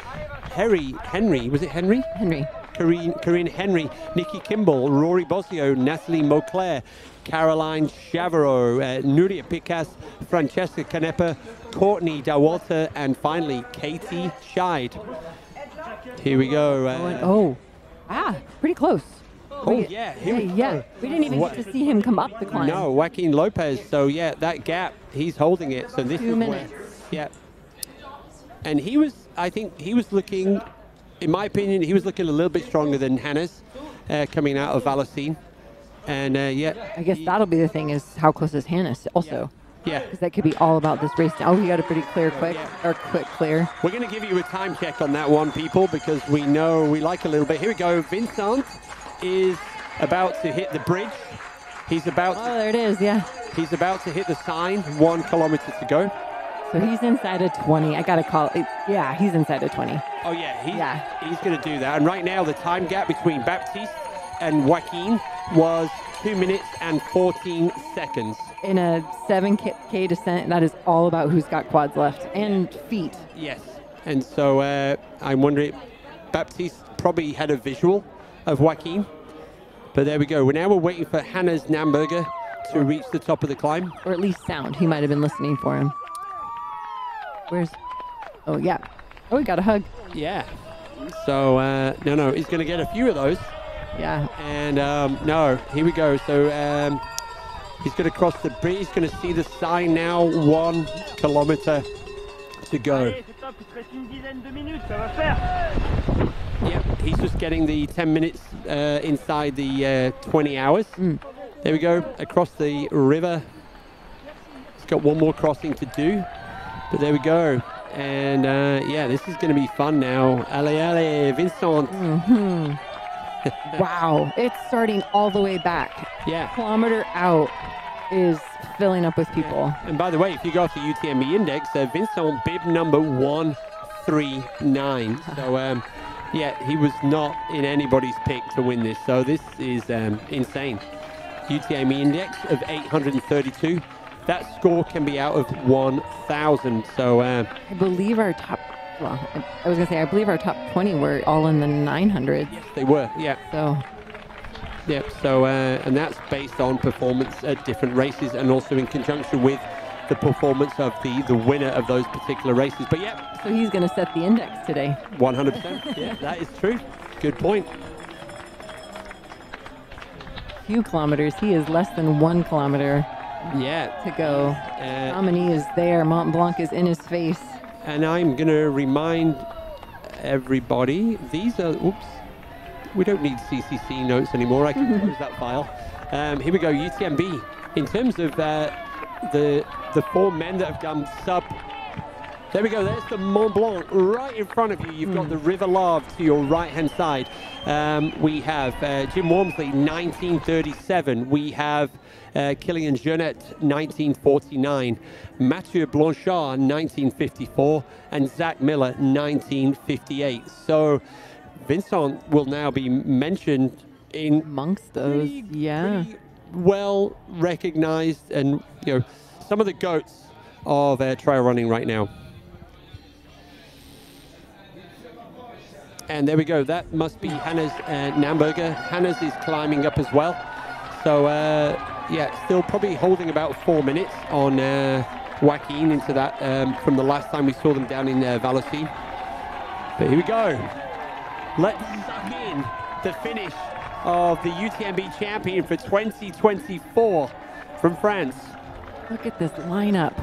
Henry, was it Henry? Henry. Karine Henry, Nikki Kimball, Rory Bosio, Natalie Mauclair, Caroline Chavarot, Nuria Picas, Francesca Canepa, Courtney Dawalter, and finally Katie Scheid. Here we go. Pretty close. Oh, yeah. We didn't even get to see him come up the climb. No, Joaquin Lopez. So, yeah, that gap, he's holding it. So this 2 minutes. Yeah. And I think he was looking, in my opinion, he was looking a little bit stronger than Hannes coming out of Valocine. And, yeah. I guess that'll be the thing, is how close is Hannes also. Yeah. Because that could be all about this race. Oh, he got a pretty clear quick clear. We're going to give you a time check on that one, people, because we know we like a little bit. Here we go. Vincent is about to hit the bridge. He's about there it is, yeah. He's about to hit the sign, 1 kilometer to go. So he's inside of 20. I got to call it. Yeah, he's inside of 20. Oh, yeah, he's going to do that. And right now, the time gap between Baptiste and Joaquin was 2 minutes and 14 seconds. In a 7K descent, that is all about who's got quads left and feet. Yes. And so I'm wondering, Baptiste probably had a visual of Joaquin. But there we go. Now we're waiting for Hannes Namberger to reach the top of the climb. Or at least sound. He might have been listening for him. Where's... Oh, yeah. Oh, he got a hug. Yeah. So, no, he's going to get a few of those. Yeah. And, no, here we go. So, he's going to cross the bridge. He's going to see the sign now. 1 kilometer to go. Yep, he's just getting the 10 minutes inside the 20 hours. There we go, across the river. He's got one more crossing to do. But there we go. And yeah, this is going to be fun now. Allez, Vincent. Wow, it's starting all the way back. Yeah. Kilometer out is filling up with people. Yeah. And by the way, if you go off the UTMB index, Vincent bib number 139. So yeah, he was not in anybody's pick to win this. So this is insane. UTMB index of 832. That score can be out of 1,000. So I believe our top, well, I was going to say, I believe our top 20 were all in the 900s. Yes, they were, yeah. So, yep, so, and that's based on performance at different races and also in conjunction with the performance of the winner of those particular races. But yeah. So he's going to set the index today. 100%. Yeah, that is true. Good point. Few kilometers. He is less than 1 kilometer. Yeah. To go. Chamonix is there. Mont-Blanc is in his face. And I'm going to remind everybody, these are, oops, we don't need CCC notes anymore. I can close that file. Here we go, UTMB. In terms of the 4 men that have done sub, there we go, there's the Mont Blanc right in front of you. You've got the River Lave to your right-hand side. We have Jim Walmsley, 1937. We have Kilian Jornet, 1949. Mathieu Blanchard, 1954. And Zach Miller, 1958. So Vincent will now be mentioned in amongst those, pretty well recognized, and you know, some of the goats of trail running right now. And there we go. That must be Hannes Namberger. Hannes is climbing up as well. So yeah, still probably holding about 4 minutes on Joaquin into that from the last time we saw them down in Vallorcine. But here we go. Let's suck in the finish of the UTMB champion for 2024 from France. Look at this lineup.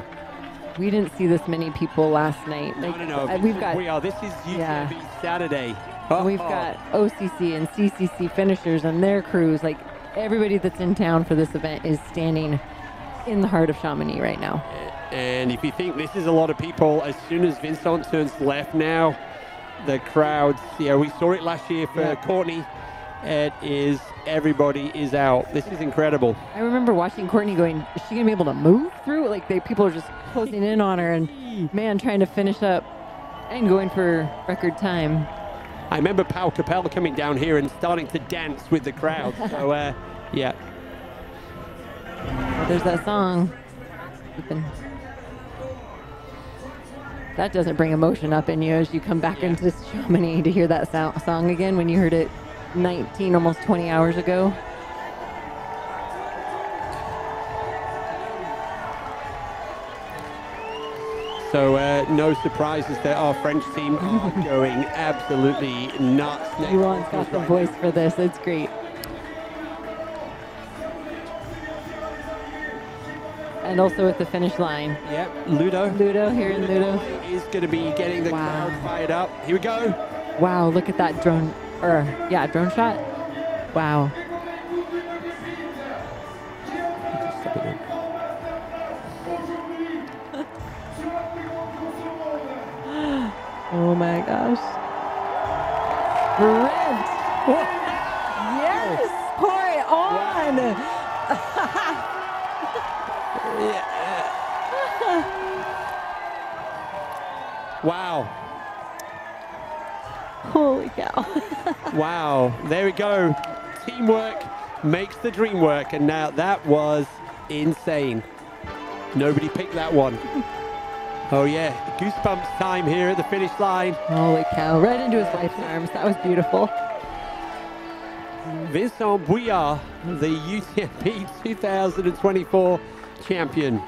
We didn't see this many people last night. Like, no. We've got. This is UTMB Saturday. We've got OCC and CCC finishers and their crews. Like, everybody that's in town for this event is standing in the heart of Chamonix right now. And if you think this is a lot of people, as soon as Vincent turns left now, the crowds, yeah, we saw it last year for Courtney. It is, everybody is out. This is incredible. I remember watching Courtney going, is she going to be able to move through? Like, people are just closing in on her and, man, trying to finish up and going for record time. I remember Pau Capel coming down here and starting to dance with the crowd. So, yeah. Well, there's that song. That doesn't bring emotion up in you as you come back into Chamonix to hear that song again when you heard it 19, almost 20 hours ago. So no surprises that our French team are going absolutely nuts. Yuan's got the voice for this. It's great. And also at the finish line. Yep, Ludo. Ludo here in Ludo. Is going to be getting the crowd fired up. Here we go. Wow, look at that drone, drone shot. Wow. Oh my gosh. Brent. Yes, pour it on. Wow. Holy cow. Wow. There we go. Teamwork makes the dream work. And now that was insane. Nobody picked that one. Oh, yeah. Goosebumps time here at the finish line. Holy cow. Right into his wife's arms. That was beautiful. Vincent Bouillard, the UTMB 2024 champion.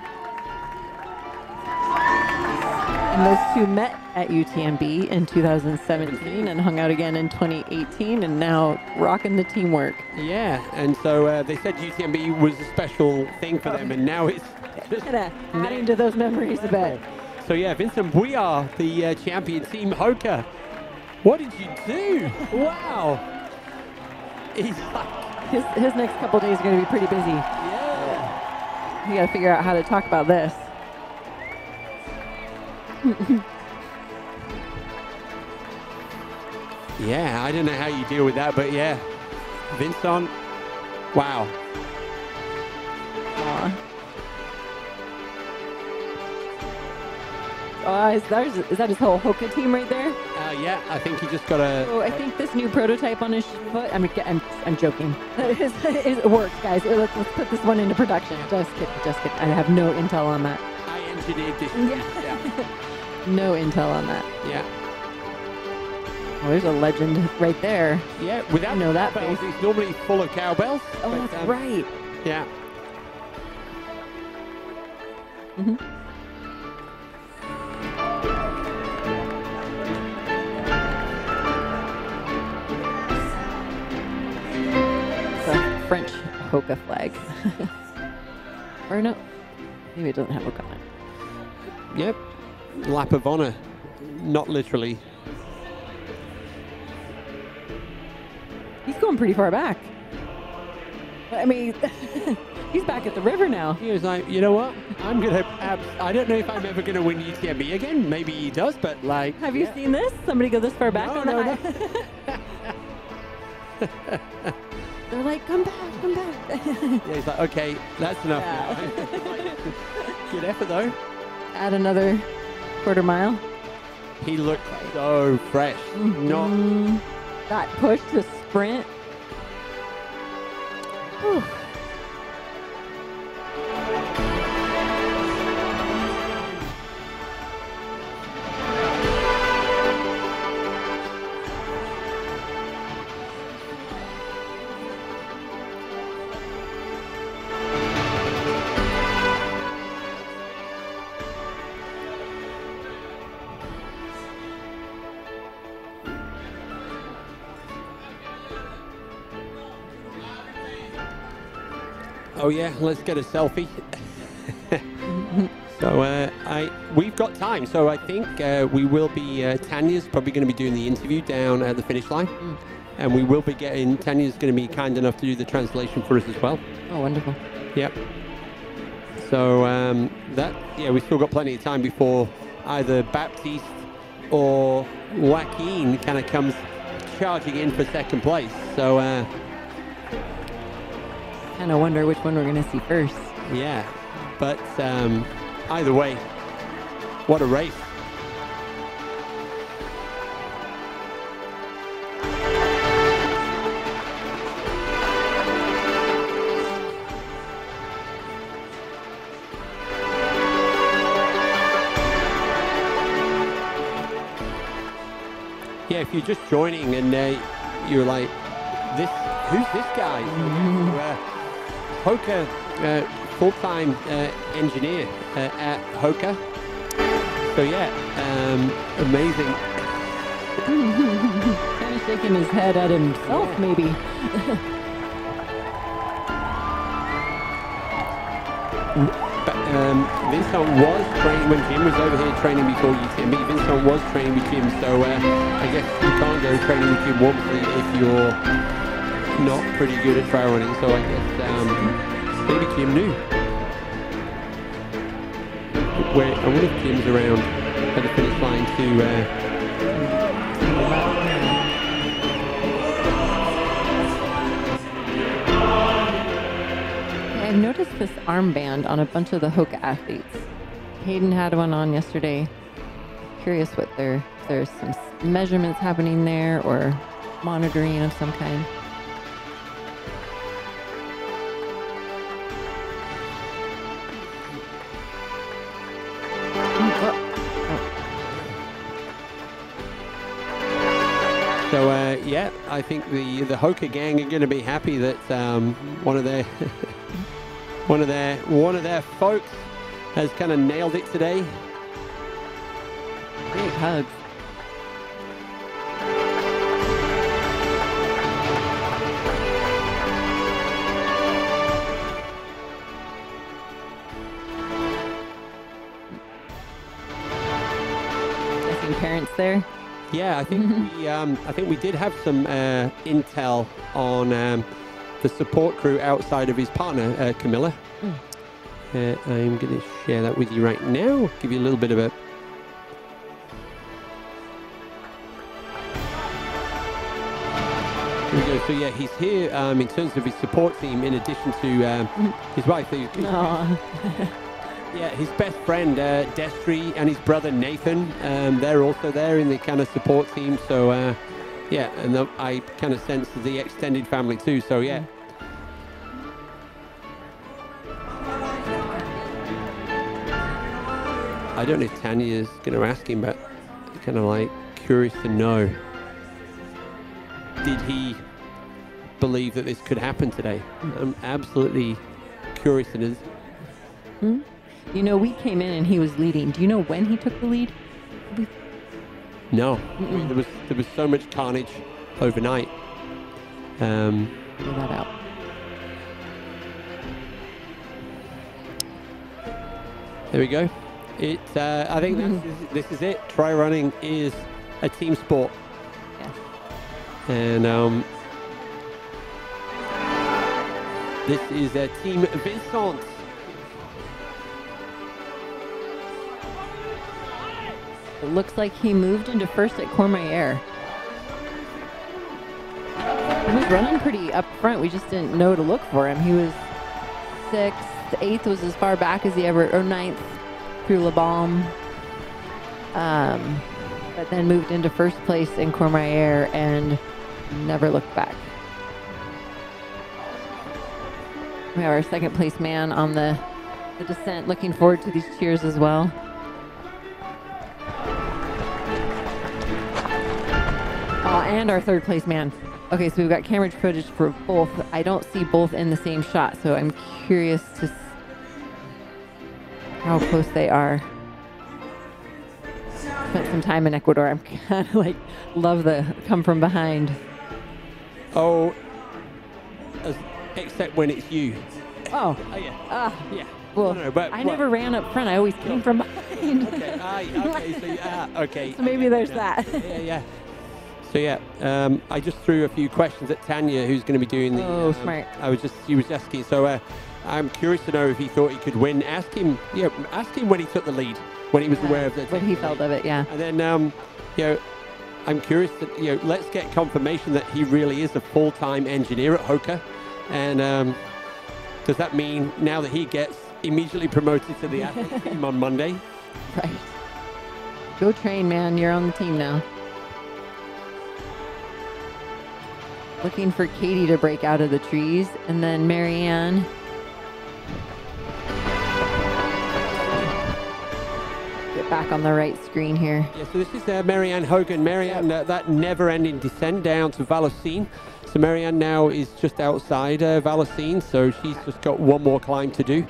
And those two met at UTMB in 2017 and hung out again in 2018 and now rocking the teamwork. Yeah, and so they said UTMB was a special thing for them, and now it's just adding to those memories a bit. So yeah, Vincent Bouillard, the champion, Team HOKA. What did you do? Wow. He's like... his next couple days are going to be pretty busy. Yeah. You got to figure out how to talk about this. Yeah, I don't know how you deal with that, but yeah, Vincent, wow. Is that his whole HOKA team right there? Yeah, I think he just got a... Oh, I think this new prototype on his foot, I'm joking. It works, guys. Let's put this one into production. Just kidding. I have no intel on that. I engineered this. Yeah. No intel on that. Yeah. Oh, there's a legend right there. Yeah, without that face. He's normally full of cowbells. Oh, but, that's right. Yeah. Mm-hmm. French HOKA flag. Or no, maybe it doesn't have HOKA on it. Yep, lap of honor, not literally. He's going pretty far back. I mean, he's back at the river now. He was like, you know what? I'm gonna. I don't know if I'm ever gonna win UTMB again. Maybe he does, but like. Have you seen this? Somebody go this far back? No. They're like, come back. Yeah, he's like, okay, that's enough. Yeah. Good effort though. Add another quarter mile. He looked so fresh. Not that push to sprint. Whew. Oh yeah, let's get a selfie. So we've got time. So I think we will be, Tanya's probably going to be doing the interview down at the finish line. And we will be Tanya's going to be kind enough to do the translation for us as well. Oh, wonderful. Yep. So we've still got plenty of time before either Baptiste or Joaquin kind of comes charging in for second place. So kind of wonder which one we're going to see first. Yeah, but either way, what a race. Yeah, if you're just joining and you're like, who's this guy? HOKA full-time engineer at HOKA. So yeah, amazing. Kind of shaking his head at himself, maybe. Vincent was training when Jim was over here training before UTMB. Vincent was training with Jim, so I guess you can't go training with Jim Wormsley if you're not pretty good at trail running. So I guess maybe Jim knew. I wonder if Jim's around at the finish line to. I've noticed noticed this armband on a bunch of the HOKA athletes. Hayden had one on yesterday. Curious what if there's some measurements happening there or monitoring of some kind. So yeah, I think the HOKA gang are going to be happy that one of their folks has kind of nailed it today. Big hugs. I see parents there. Yeah, I think we did have some intel on the support crew outside of his partner, Camilla. I'm going to share that with you right now. Give you a little bit of a... Here we go. So yeah, he's here in terms of his support team, in addition to his wife. Yeah, his best friend, Destry, and his brother, Nathan, they're also there in the kind of support team. So, yeah, and I kind of sense the extended family too. So, yeah. I don't know if Tanya's going to ask him, but kind of like curious to know. Did he believe that this could happen today? I'm absolutely curious to know. You know, we came in and he was leading. Do you know when he took the lead? No. There was so much carnage overnight. Pull that out. There we go. I think this is it. Tri running is a team sport. Yeah. And this is Team Vincent. It looks like he moved into first at Courmayeur. He was running pretty up front. We just didn't know to look for him. He was 6th. 8th was as far back as he ever, or 9th through Le Balme. But then moved into first place in Courmayeur and never looked back. We have our second place man on the descent. Looking forward to these cheers as well. And our third place man. Okay, so we've got camera footage for both. I don't see both in the same shot, so I'm curious to how close they are. Spent some time in Ecuador. I'm kind of like, love the come from behind. Oh, except when it's you. Oh, yeah. Yeah. Well, no, but, I never ran up front. I always came from behind. Okay, So maybe there's that. Yeah. So yeah, I just threw a few questions at Tanya, who's going to be doing the... Oh, smart. She was asking, so I'm curious to know if he thought he could win. Ask him when he took the lead, when he was aware of it. When he felt of it, yeah. And then, I'm curious to, let's get confirmation that he really is a full-time engineer at HOKA. And does that mean now that he gets immediately promoted to the athlete team on Monday? Right. Go train, man. You're on the team now. Looking for Katie to break out of the trees, and then Marianne. Get back on the right screen here. Yeah, so this is Marianne Hogan. Marianne, that never-ending descent down to Vallocine. So Marianne now is just outside Vallocine, so she's just got one more climb to do.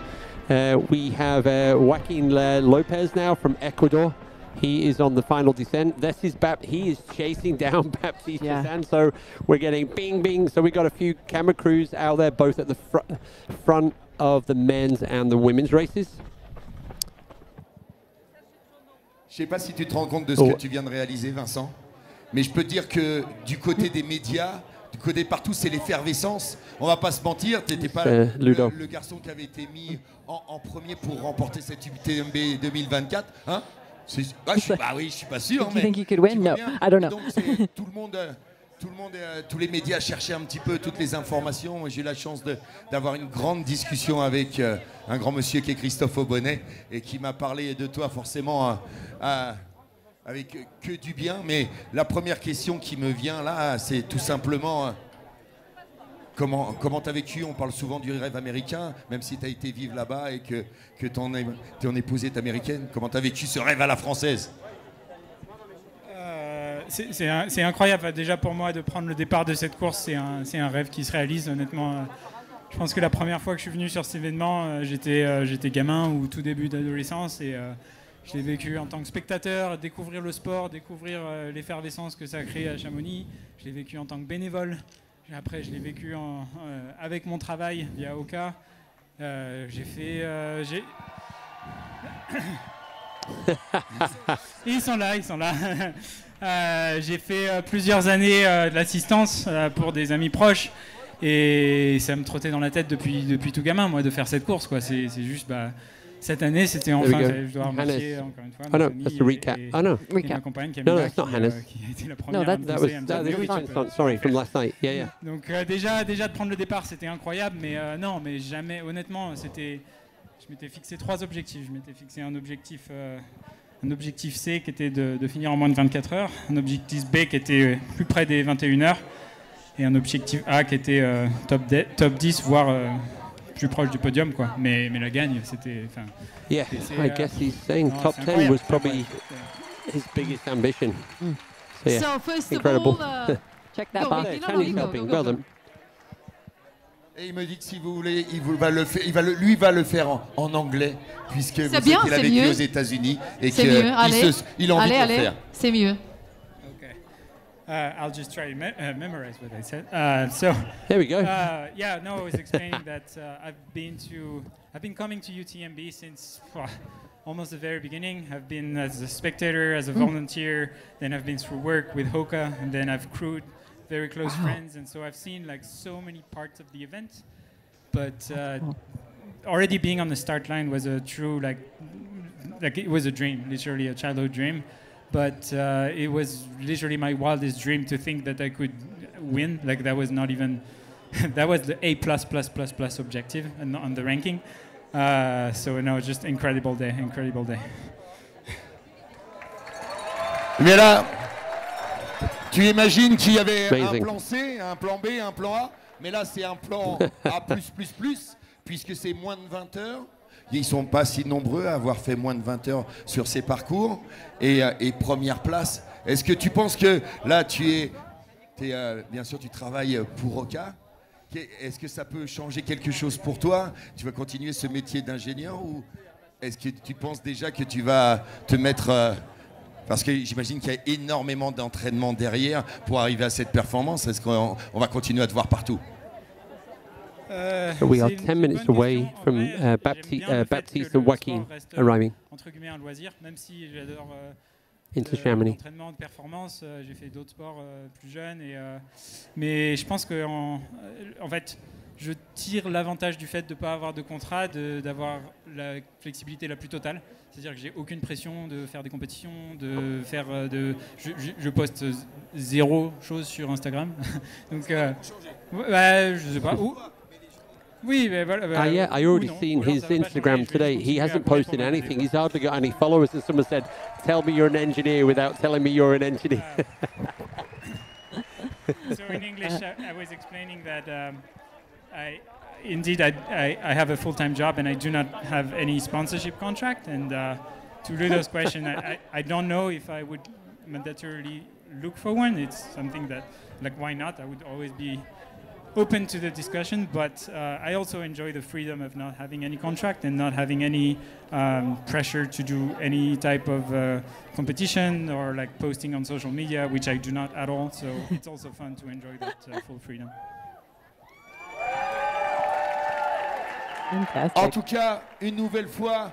We have Joaquin Lopez now from Ecuador. He is on the final descent. This is he is chasing down Baptiste Descent. So we're getting bing, bing. So we got a few camera crews out there, both at the front of the men's and the women's races. Je sais pas si tu te rends compte de ce que tu viens de réaliser, Vincent, mais je peux te dire que du côté des médias, du côté partout, c'est l'effervescence. On va pas se mentir, tu n'étais pas le garçon qui avait été mis en premier pour remporter cette UTMB 2024, hein? Oui, je suis pas sûr. Do you think you could win? No, I don't know. Donc, tout le monde tous les médias cherchaient un petit peu toutes les informations. J'ai eu la chance d'avoir une grande discussion avec un grand monsieur qui est Christophe Aubonnet et qui m'a parlé de toi forcément avec que du bien. Mais la première question qui me vient là, c'est tout simplement comment tu as vécu? On parle souvent du rêve américain, même si tu as été vivre là-bas et que ton épouse est américaine. Comment tu as vécu ce rêve à la française? C'est incroyable déjà pour moi de prendre le départ de cette course, c'est un rêve qui se réalise honnêtement. Je pense que la première fois que je suis venu sur cet événement, j'étais gamin ou tout début d'adolescence et je l'ai vécu en tant que spectateur, découvrir le sport, découvrir l'effervescence que ça a créé à Chamonix. Je l'ai vécu en tant que bénévole. Après, je l'ai vécu avec mon travail via HOKA. Ils sont là. J'ai fait plusieurs années de l'assistance pour des amis proches et ça me trottait dans la tête depuis tout gamin, moi, de faire cette course, quoi. C'est juste, cette année, c'était enfin, je dois remercier encore une fois ma famille et ma compagne Camilla, qui a été la première à me pousser à me dire, sorry, from last night. Yeah. Donc déjà de prendre le départ, c'était incroyable, mais non, mais jamais, honnêtement, je m'étais fixé 3 objectifs. Je m'étais fixé un objectif C qui était de finir en moins de 24 heures, un objectif B qui était plus près des 21 heures et un objectif A qui était top 10, voire plus proche du podium, quoi. Mais la gagne, c'était... Yeah, I guess he's saying top 10 was probably his biggest ambition. So, yeah, So first incredible. of all, check that box. Chinese helping, well done. Et il me dit que si vous voulez, lui va le faire en anglais, puisque vous bien, qu'il a vécu aux États-Unis et qu'il a envie de le faire. C'est mieux. I'll just try to memorize what I said. So there we go. Yeah, no, I was explaining that I've been coming to UTMB since almost the very beginning. I've been as a spectator, as a volunteer, then I've been through work with HOKA, and then I've crewed very close friends, and so I've seen like so many parts of the event. But already being on the start line was a true like it was a dream, literally a childhood dream. But it was literally my wildest dream to think that I could win. Like that was not even that was the A+++ objective on the ranking. So no, just incredible day. Mais là, tu imagines qu'il y avait un plan C, un plan B, un plan A, mais là c'est un plan A+++, puisque c'est moins de 20 heures. Ils ne sont pas si nombreux à avoir fait moins de 20 heures sur ces parcours. Et première place, est-ce que tu penses que là, bien sûr, tu travailles pour HOKA. Est-ce que ça peut changer quelque chose pour toi? Tu vas continuer ce métier d'ingénieur ou est-ce que tu penses déjà que tu vas te mettre... parce que j'imagine qu'il y a énormément d'entraînement derrière pour arriver à cette performance. Est-ce qu'on va continuer à te voir partout? We are 10 minutes away from Baptiste and Joaquin arriving into Chamonix. Entraînement de performance, j'ai fait d'autres sports plus jeunes, mais je pense que en fait, je tire l'avantage du fait de ne pas avoir de contrat, d'avoir la flexibilité la plus totale. C'est-à-dire que j'ai aucune pression de faire des compétitions, je poste 0 chose sur Instagram. Donc, je sais pas où. Oui, mais voilà. Yeah, I already seen his Instagram today. He hasn't posted anything. He's hardly got any followers. And someone said, "Tell me you're an engineer without telling me you're an engineer." So in English, I was explaining that I have a full-time job and I do not have any sponsorship contract. And to Ludo's question, I don't know if I would mandatorily look for one. It's something that, like, why not? I would always be open to the discussion, but I also enjoy the freedom of not having any contract and not having any pressure to do any type of competition or like posting on social media, which I do not at all. So it's also fun to enjoy that full freedom. Fantastic. En tout cas, une nouvelle fois,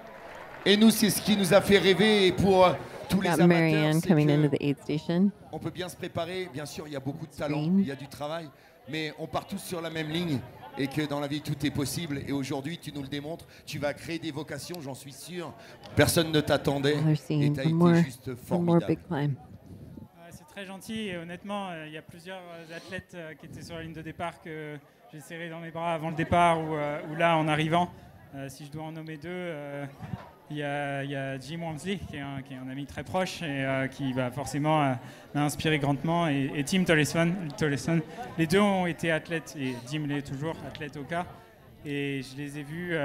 et nous, c'est ce qui nous a fait rêver, et pour tous les amateurs, Marianne coming into the aid station. On peut bien se préparer. Bien sûr, il y a beaucoup de talent, il y a du travail, mais on part tous sur la même ligne et que dans la vie, tout est possible. Et aujourd'hui, tu nous le démontres. Tu vas créer des vocations, j'en suis sûr. Personne ne t'attendait et tu as été juste formidable. très gentil et honnêtement, il y a plusieurs athlètes qui étaient sur la ligne de départ que j'ai serré dans mes bras avant le départ ou là en arrivant. Si je dois en nommer deux, il y a Jim Walmsley qui est un ami très proche et qui va forcément m'a inspiré grandement et Tim Tollefson. Les deux ont été athlètes et Jim l'est toujours, athlète HOKA. Et je les ai vus,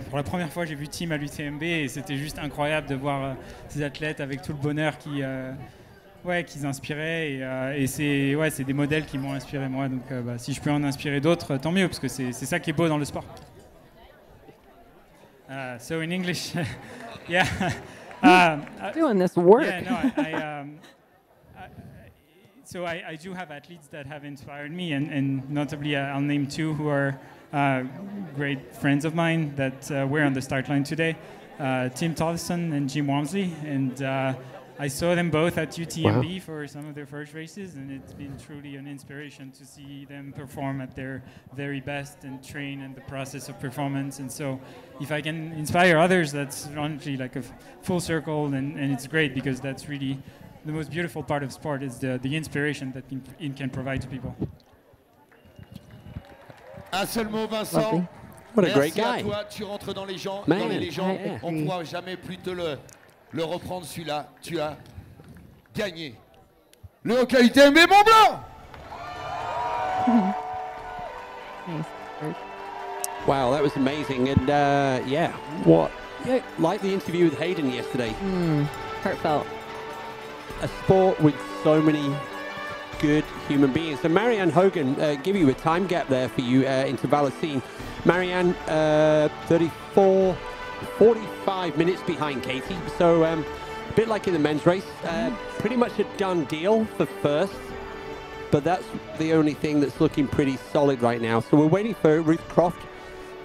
pour la première fois j'ai vu Tim à l'UTMB et c'était juste incroyable de voir ces athlètes avec tout le bonheur qu'ils inspiraient et c'est des modèles qui m'ont inspiré moi, donc si je peux en inspirer d'autres, tant mieux, parce que c'est ça qui est beau dans le sport. So in English, yeah. Doing this work. Yeah, so I do have athletes that have inspired me, and notably I'll name two who are great friends of mine that were on the start line today, Tim Tollefson and Jim Walmsley, and I saw them both at UTMB for some of their first races, and it's been truly an inspiration to see them perform at their very best and train in the process of performance. And so if I can inspire others, that's honestly like a full circle, and it's great, because that's really the most beautiful part of sport, is the inspiration that it can provide to people. Un seul mot, Vincent. What a great guy. Merci à toi, tu rentres dans les gens, Man, dans les légendes. yeah. On ne pourra jamais plus te le reprendre, celui-là. Tu as gagné le HOKA UTMB Mont-Blanc. Wow, that was amazing. And like the interview with Hayden yesterday. Heartfelt. A sport with so many good human beings. So Marianne Hogan, give you a time gap there for you into Valacine. Marianne, 45 minutes behind Katie. So a bit like in the men's race, pretty much a done deal for first, but that's the only thing that's looking pretty solid right now. So we're waiting for Ruth Croft.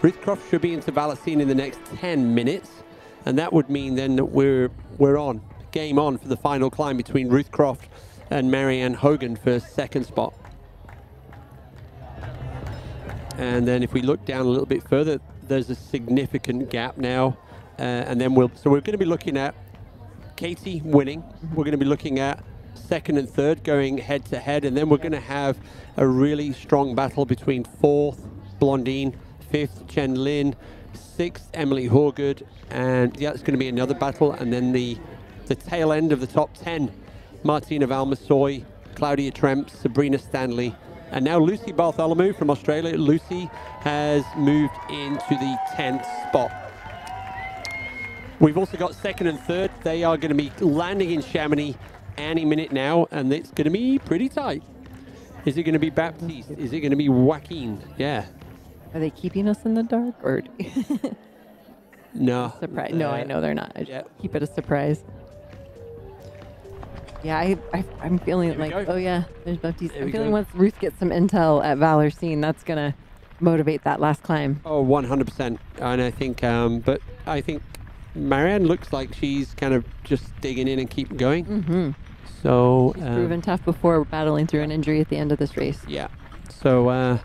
Ruth Croft should be into Valacine in the next 10 minutes, and that would mean then that we're on, game on for the final climb between Ruth Croft and Marianne Hogan for second spot. And then if we look down a little bit further, there's a significant gap now. And then we're going to be looking at Katie winning. We're going to be looking at second and third going head to head. And then we're going to have a really strong battle between fourth, Blondine, fifth, Chen Lin, sixth, Emily Horgood. And yeah, it's going to be another battle. And then the tail end of the top 10, Martina Valmasoy, Claudia Tremp, Sabrina Stanley, and now Lucy Bartholomew from Australia. Lucy has moved into the 10th spot. We've also got second and third. They are going to be landing in Chamonix any minute now, and it's going to be pretty tight. Is it going to be Baptiste? Is it going to be Joaquin? Yeah. Are they keeping us in the dark, or no? Surprise? No, I know they're not. I just keep it a surprise. Yeah, I'm feeling like, oh yeah, there's Baptiste. I'm feeling once Ruth gets some intel at Valacine, that's gonna motivate that last climb. Oh, 100%. And I think, but I think Marianne looks like she's kind of just digging in and keep going. So she's proven tough before, battling through an injury at the end of this race. Yeah. So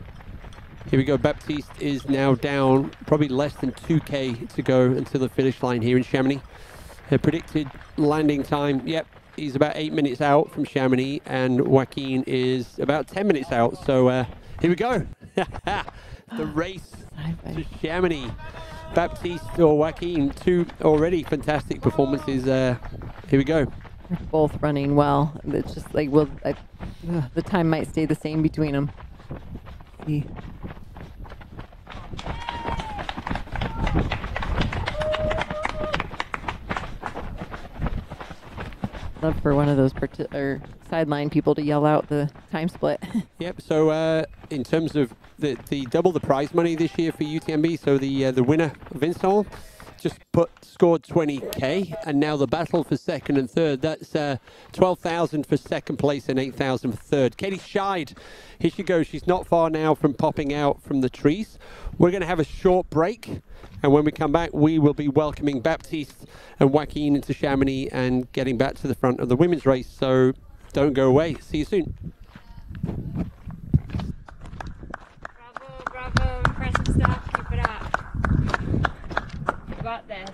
here we go. Baptiste is now down probably less than 2K to go until the finish line here in Chamonix. Her predicted landing time, yep. He's about 8 minutes out from Chamonix, and Joaquin is about 10 minutes out. So here we go. The race to Chamonix. Baptiste or Joaquin, two already fantastic performances. Here we go. They're both running well. It's just like, the time might stay the same between them. See. Love for one of those sideline people to yell out the time split. Yep. So in terms of the double the prize money this year for UTMB, so the winner Vincent just scored 20K, and now the battle for second and third, that's 12,000 for second place and 8,000 for third. Katie Scheid, here she goes. She's not far now from popping out from the trees. We're going to have a short break, and when we come back, we will be welcoming Baptiste and Joaquin into Chamonix and getting back to the front of the women's race. So don't go away. See you soon. Bravo, bravo, impressive stuff. Keep it up. You got this.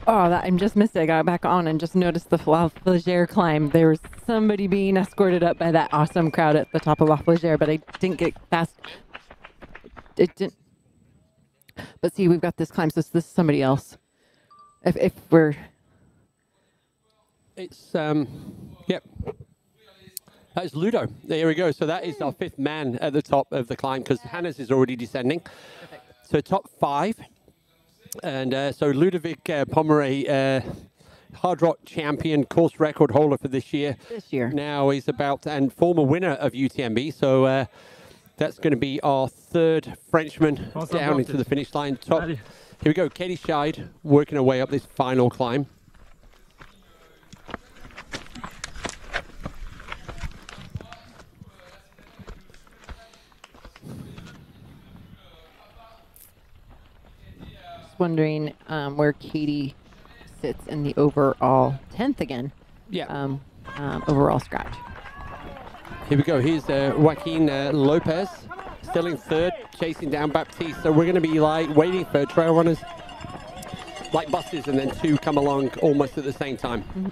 Oh, I just missed it. I got back on and just noticed the La Flégère climb. There was somebody being escorted up by that awesome crowd at the top of La Flégère, but I didn't get past. It didn't. But see, we've got this climb, so this is somebody else. If we're. It's, yep. That's Ludo. There we go. So that is our 5th man at the top of the climb because Hannah's is already descending. Perfect. So top 5. And so Ludovic Pomeray, Hard Rock champion, course record holder for this year. Now he's and former winner of UTMB. So that's going to be our 3rd Frenchman down into the finish line. Top. Here we go. Katie Scheid working her way up this final climb. Wondering where Katie sits in the overall 10th again. Yeah. Overall scratch. Here we go. Here's Joaquin Lopez, still in 3rd, chasing down Baptiste. So we're going to be like waiting for trail runners, like buses, and then 2 come along almost at the same time. Mm-hmm.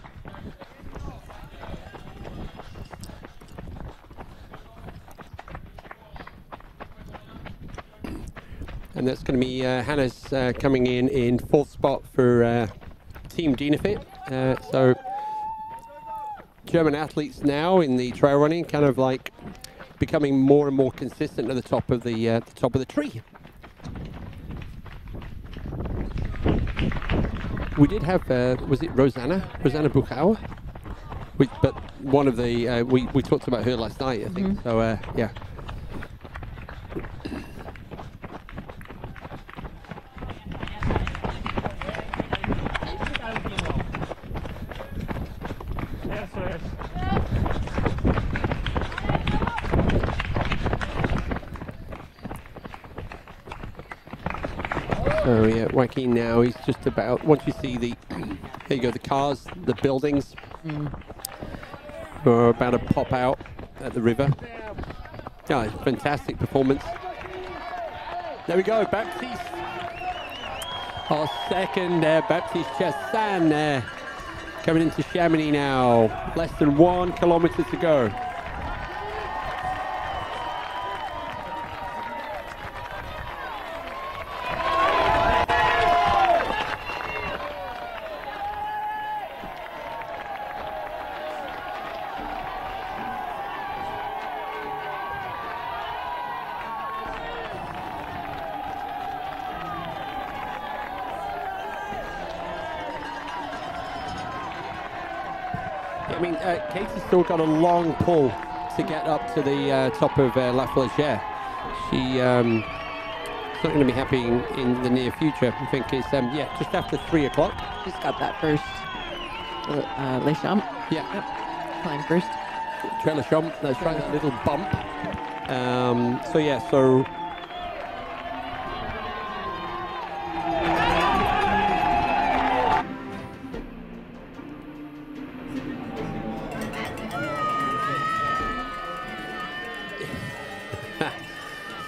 And that's going to be Hannah's coming in 4th spot for Team Dynafit. So German athletes now in the trail running, kind of like becoming more and more consistent at the top of the tree. We did have was it Rosanna Buchauer? But one of the we talked about her last night, I think. Mm-hmm. So yeah. So yeah, Joaquin now, he's just about, once you see the, here you go, the cars, the buildings, are about to pop out at the river. Oh, fantastic performance. There we go, Baptiste. Our 2nd, Baptiste Chassan, coming into Chamonix now. Less than 1 kilometer to go. I mean, Katie's still got a long pull to get up to the top of La Flégère. She's not going to be happy in the near future. I think it's, yeah, just after 3 o'clock. She's got that first Les Champs. Yeah. Yep. Climb first. Trail Les Champs, that's right, that little bump. So yeah, so...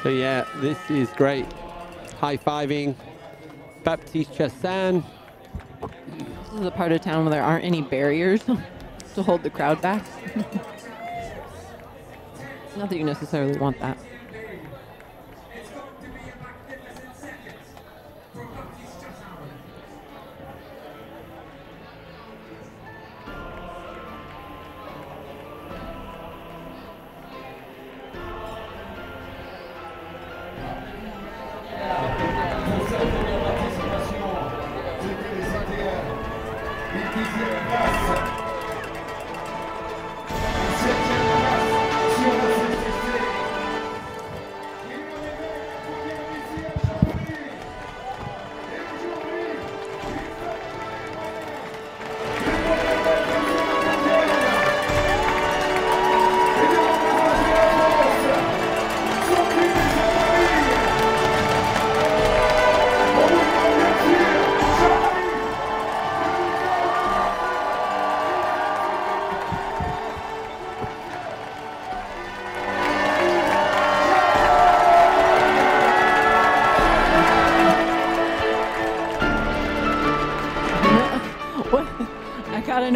So yeah, this is great. High-fiving Baptiste Chassan. This is a part of town where there aren't any barriers to hold the crowd back. Not that you necessarily want that.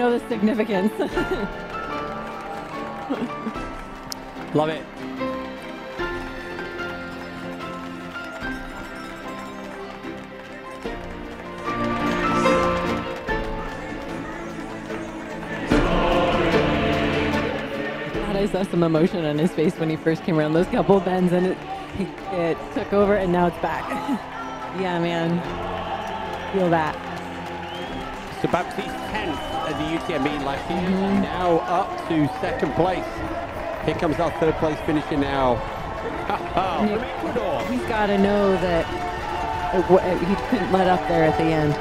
know the significance. Love it. I saw some emotion on his face when he first came around those couple bends, and it took over, and now it's back. Yeah, man. Feel that. So Baptiste 10th at the UTMB last year, now up to second place. Here comes our third place finisher now. He's got to know that he couldn't let up there at the end.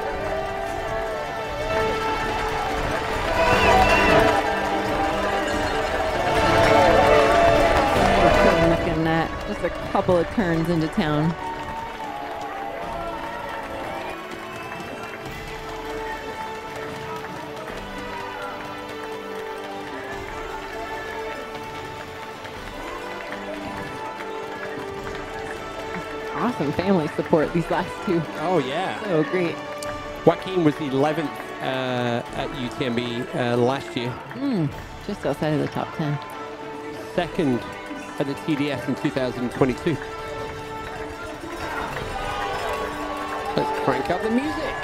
Looking at just a couple of turns into town. Awesome family support these last two. Oh yeah. So great. Joaquin was the 11th at UTMB last year. Just outside of the top 10. Second at the TDS in 2022. Let's crank up the music.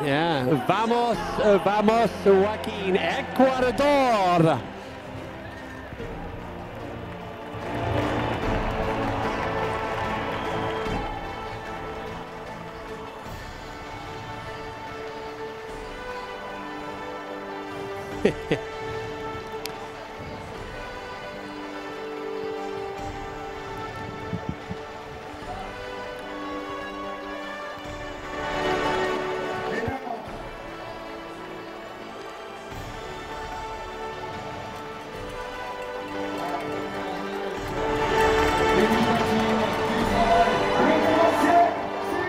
Yeah, vamos, vamos, Joaquin, Ecuador.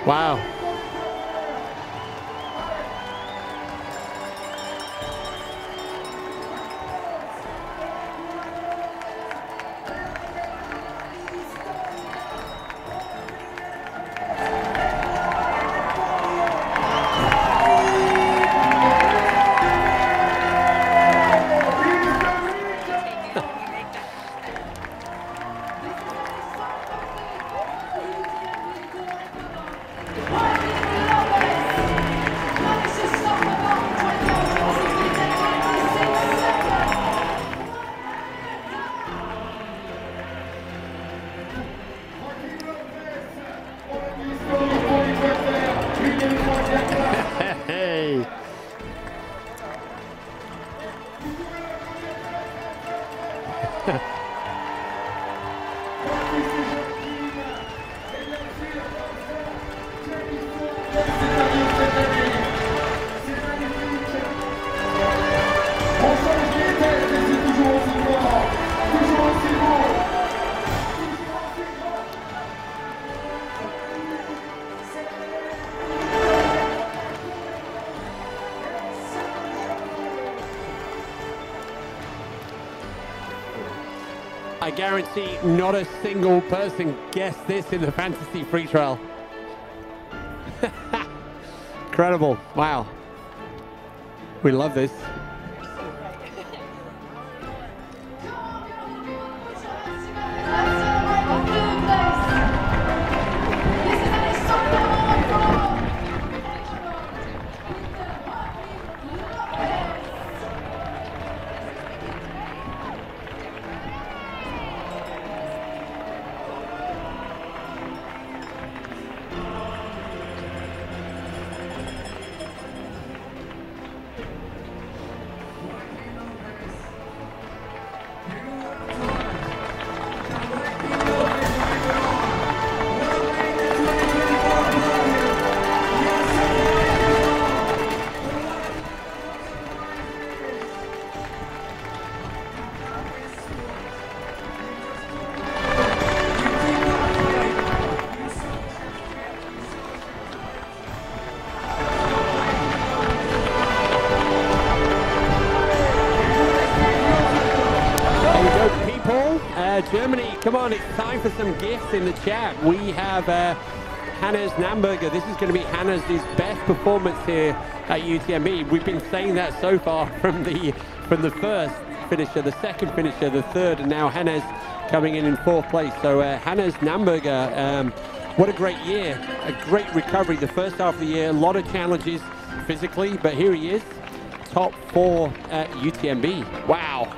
Wow. Hey. I guarantee not a single person guessed this in the fantasy free trial. Incredible. Wow. We love this. Come on, it's time for some gifts in the chat. We have Hannah's Namburger. This is going to be Hannah's best performance here at UTMB. We've been saying that so far from the first finisher, the second finisher, the third, and now Hannah's coming in fourth place. So Hannah's Namburger, what a great year, a great recovery. The first half of the year, a lot of challenges physically, but here he is, top 4 at UTMB. Wow.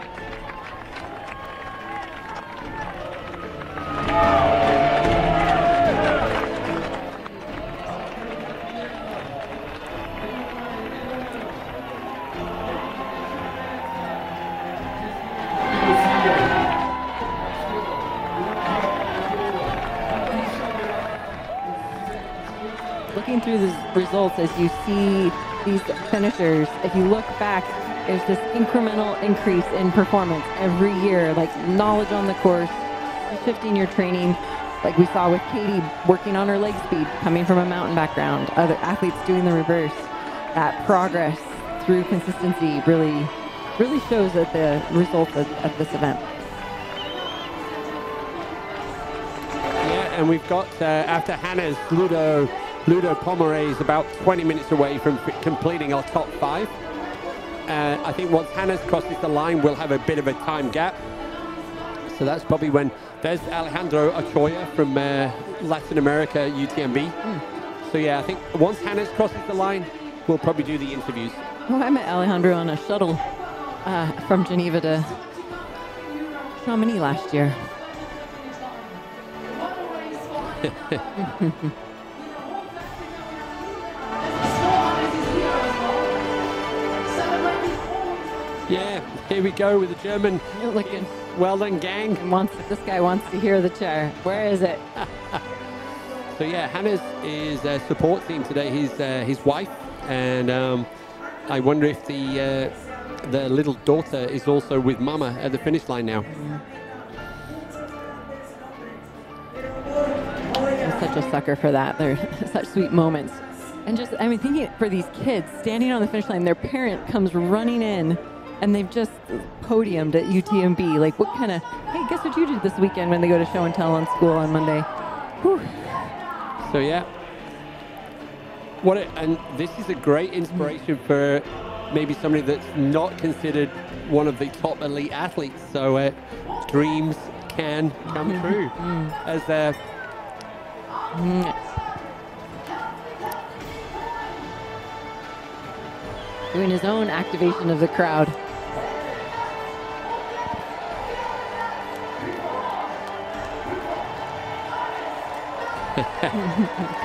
Looking through the results, as you see these finishers, if you look back, there's this incremental increase in performance every year, like knowledge on the course, 15-year training, like we saw with Katie working on her leg speed, coming from a mountain background, other athletes doing the reverse. That progress through consistency really shows at the results of this event. Yeah, and we've got, after Hannah's, Ludo Pomeray is about 20 minutes away from completing our top 5. I think once Hannah's crosses the line, we'll have a bit of a time gap. So that's probably when there's Alejandro Ochoa from Latin America, UTMB. So yeah, I think once Hannah's crosses the line, we'll probably do the interviews. Well, I met Alejandro on a shuttle from Geneva to Chamonix last year. Yeah, here we go with the German. You're looking. Well done, gang. This guy wants to hear the chair. Where is it? So yeah, Hannah's is support team today. His wife, and I wonder if the little daughter is also with Mama at the finish line now. I'm such a sucker for that. They're such sweet moments. And just, I mean, thinking for these kids standing on the finish line, their parent comes running in and they've just podiumed at UTMB. Like, what kind of, hey, guess what you did this weekend when they go to show and tell on school on Monday? Whew. So yeah, and this is a great inspiration for maybe somebody that's not considered one of the top elite athletes. So dreams can come true. As doing his own activation of the crowd.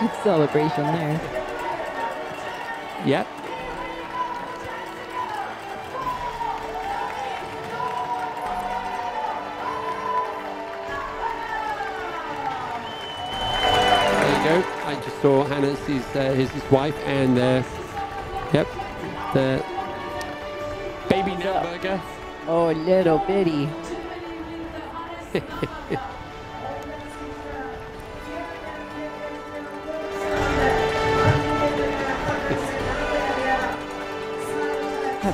Good celebration there. Yep. There you go. I just saw Hannah's his wife, and yep, the baby Namburger. Oh, little bitty.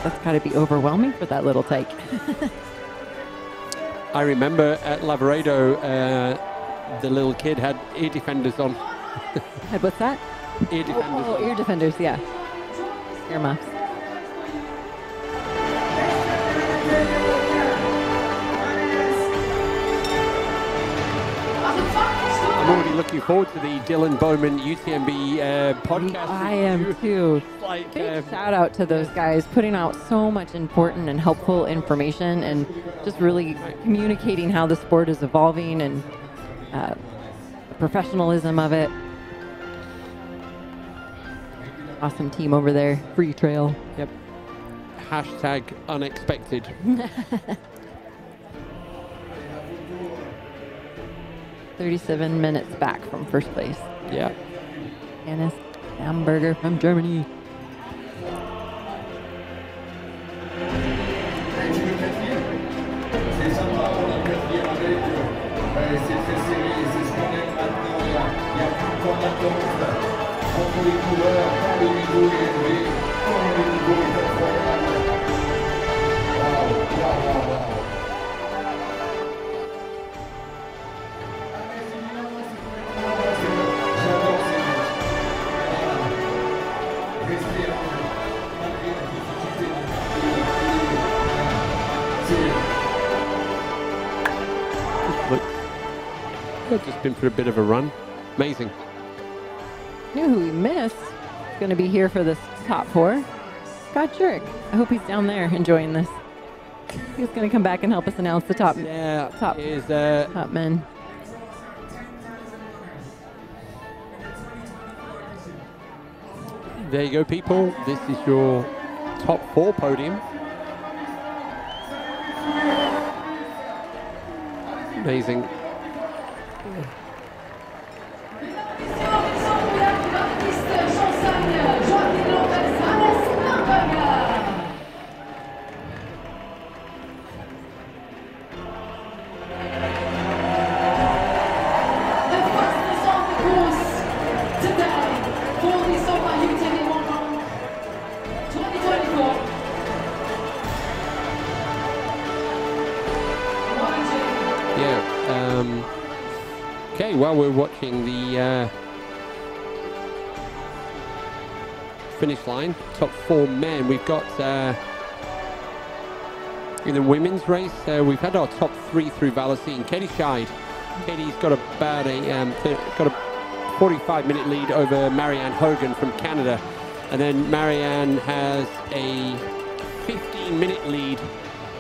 That's got to be overwhelming for that little tyke. I remember at Lavaredo, the little kid had ear defenders on. Had what's that? Ear defenders. Oh, ear defenders, yeah. Ear muffs. I'm already looking forward to the Dylan Bowman UTMB podcast. I am too. Big shout out to those guys putting out so much important and helpful information and just really communicating how the sport is evolving and the professionalism of it. Awesome team over there. Free trail. Yep. Hashtag unexpected. 37 minutes back from first place. Yeah. Hannes Namburger from Germany. They've just been for a bit of a run. Amazing. Knew who we missed. He's going to be here for this top 4. Scott Jurek. I hope he's down there enjoying this. He's going to come back and help us announce the top top men. There you go, people. This is your top 4 podium. Amazing. Okay, while we're watching the finish line, top 4 men, we've got in the women's race, we've had our top 3 through Valacine. Katie Scheid. Katie's got about a 45-minute lead over Marianne Hogan from Canada, and then Marianne has a 15-minute lead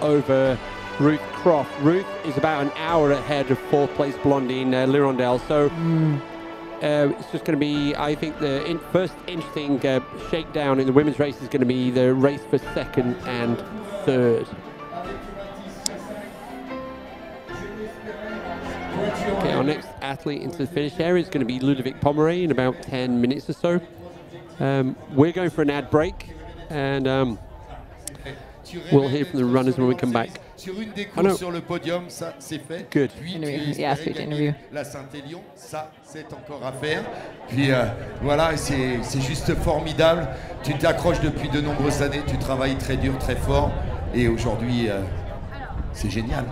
over Ruth Croft. Ruth is about an hour ahead of 4th place Blondine Lirondelle. So it's just going to be, I think, the first interesting shakedown in the women's race is going to be the race for 2nd and 3rd. Okay, our next athlete into the finish area is going to be Ludovic Pomeray in about 10 minutes or so. We're going for an ad break, and we'll hear from the runners when we come back. Sur une des courses sur le podium, ça c'est fait. Good. Puis tu gagné la Saint-Élion, ça c'est encore à faire. Puis voilà, c'est juste formidable. Tu t'accroches depuis de nombreuses années, tu travailles très dur, très fort, et aujourd'hui c'est génial.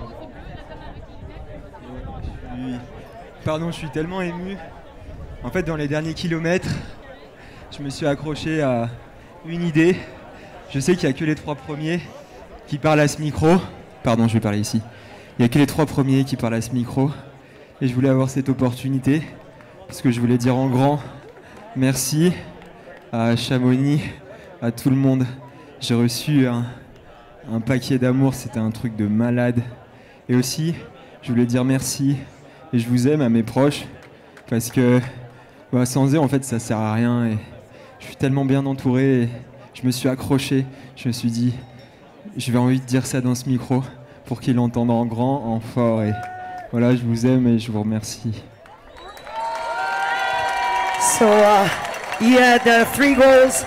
Pardon, je suis tellement ému. En fait, dans les derniers kilomètres, je me suis accroché à une idée. Je sais qu'il n'y a que les 3 premiers qui parlent à ce micro. Pardon, je vais parler ici. Il n'y a que les 3 premiers qui parlent à ce micro. Et je voulais avoir cette opportunité parce que je voulais dire en grand merci à Chamonix, à tout le monde. J'ai reçu un paquet d'amour, c'était un truc de malade. Et aussi, je voulais dire merci et je vous aime à mes proches parce que sans eux, en fait, ça sert à rien. Et je suis tellement bien entouré. Et je me suis accroché. Je me suis dit, je vais envie de dire ça dans ce micro pour qu'ils l'entendent en grand, en fort. Et voilà, je vous aime et je vous remercie. So you had 3 goals.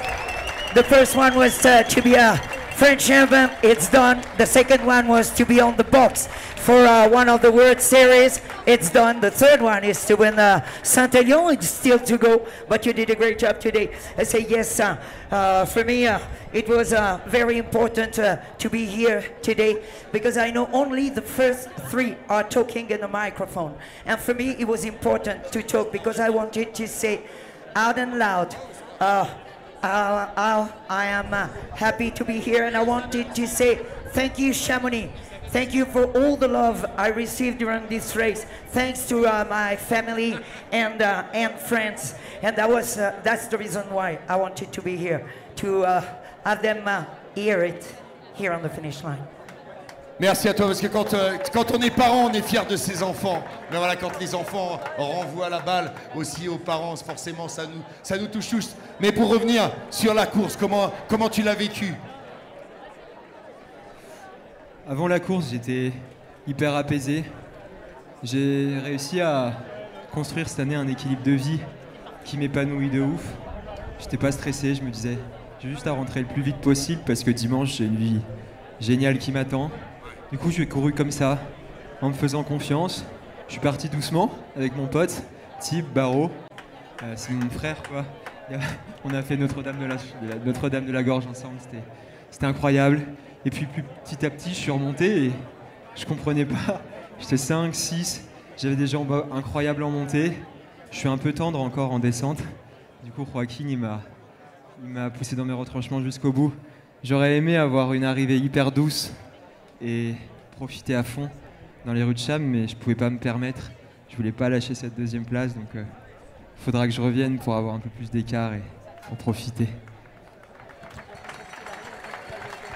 The first one was to be a French champion. It's done. The second one was to be on the box for one of the World Series. It's done. The third one is to win Saint-Élion. It's still to go, but you did a great job today. I say yes. For me, it was very important to be here today because I know only the first 3 are talking in the microphone. And for me, it was important to talk because I wanted to say out and loud, I am happy to be here, and I wanted to say thank you, Chamonix. Thank you for all the love I received during this race. Thanks to my family and friends, and that's the reason why I wanted to be here, to have them hear it here on the finish line. Merci à toi, parce que quand on est parent, on est fier de ses enfants. Mais voilà, quand les enfants renvoient la balle aussi aux parents, forcément, ça nous touche tous. Mais pour revenir sur la course, comment tu l'as vécu? Avant la course, j'étais hyper apaisé. J'ai réussi à construire cette année un équilibre de vie qui m'épanouit de ouf. J'étais pas stressé, je me disais, j'ai juste à rentrer le plus vite possible parce que dimanche, j'ai une vie géniale qui m'attend. Du coup, je suis couru comme ça, en me faisant confiance. Je suis parti doucement avec mon pote, Thib Barreau. C'est mon frère, quoi. On a fait Notre-Dame de la Gorge ensemble, c'était incroyable. Et puis petit à petit, je suis remonté et je comprenais pas. J'étais 5, 6, j'avais des jambes incroyables en montée. Je suis un peu tendre encore en descente. Du coup, Joaquin, il m'a poussé dans mes retranchements jusqu'au bout. J'aurais aimé avoir une arrivée hyper douce et profiter à fond dans les rues de Cham, mais je pouvais pas me permettre. je voulais pas lâcher cette deuxième place, donc il faudra que je revienne pour avoir un peu plus d'écart et en profiter.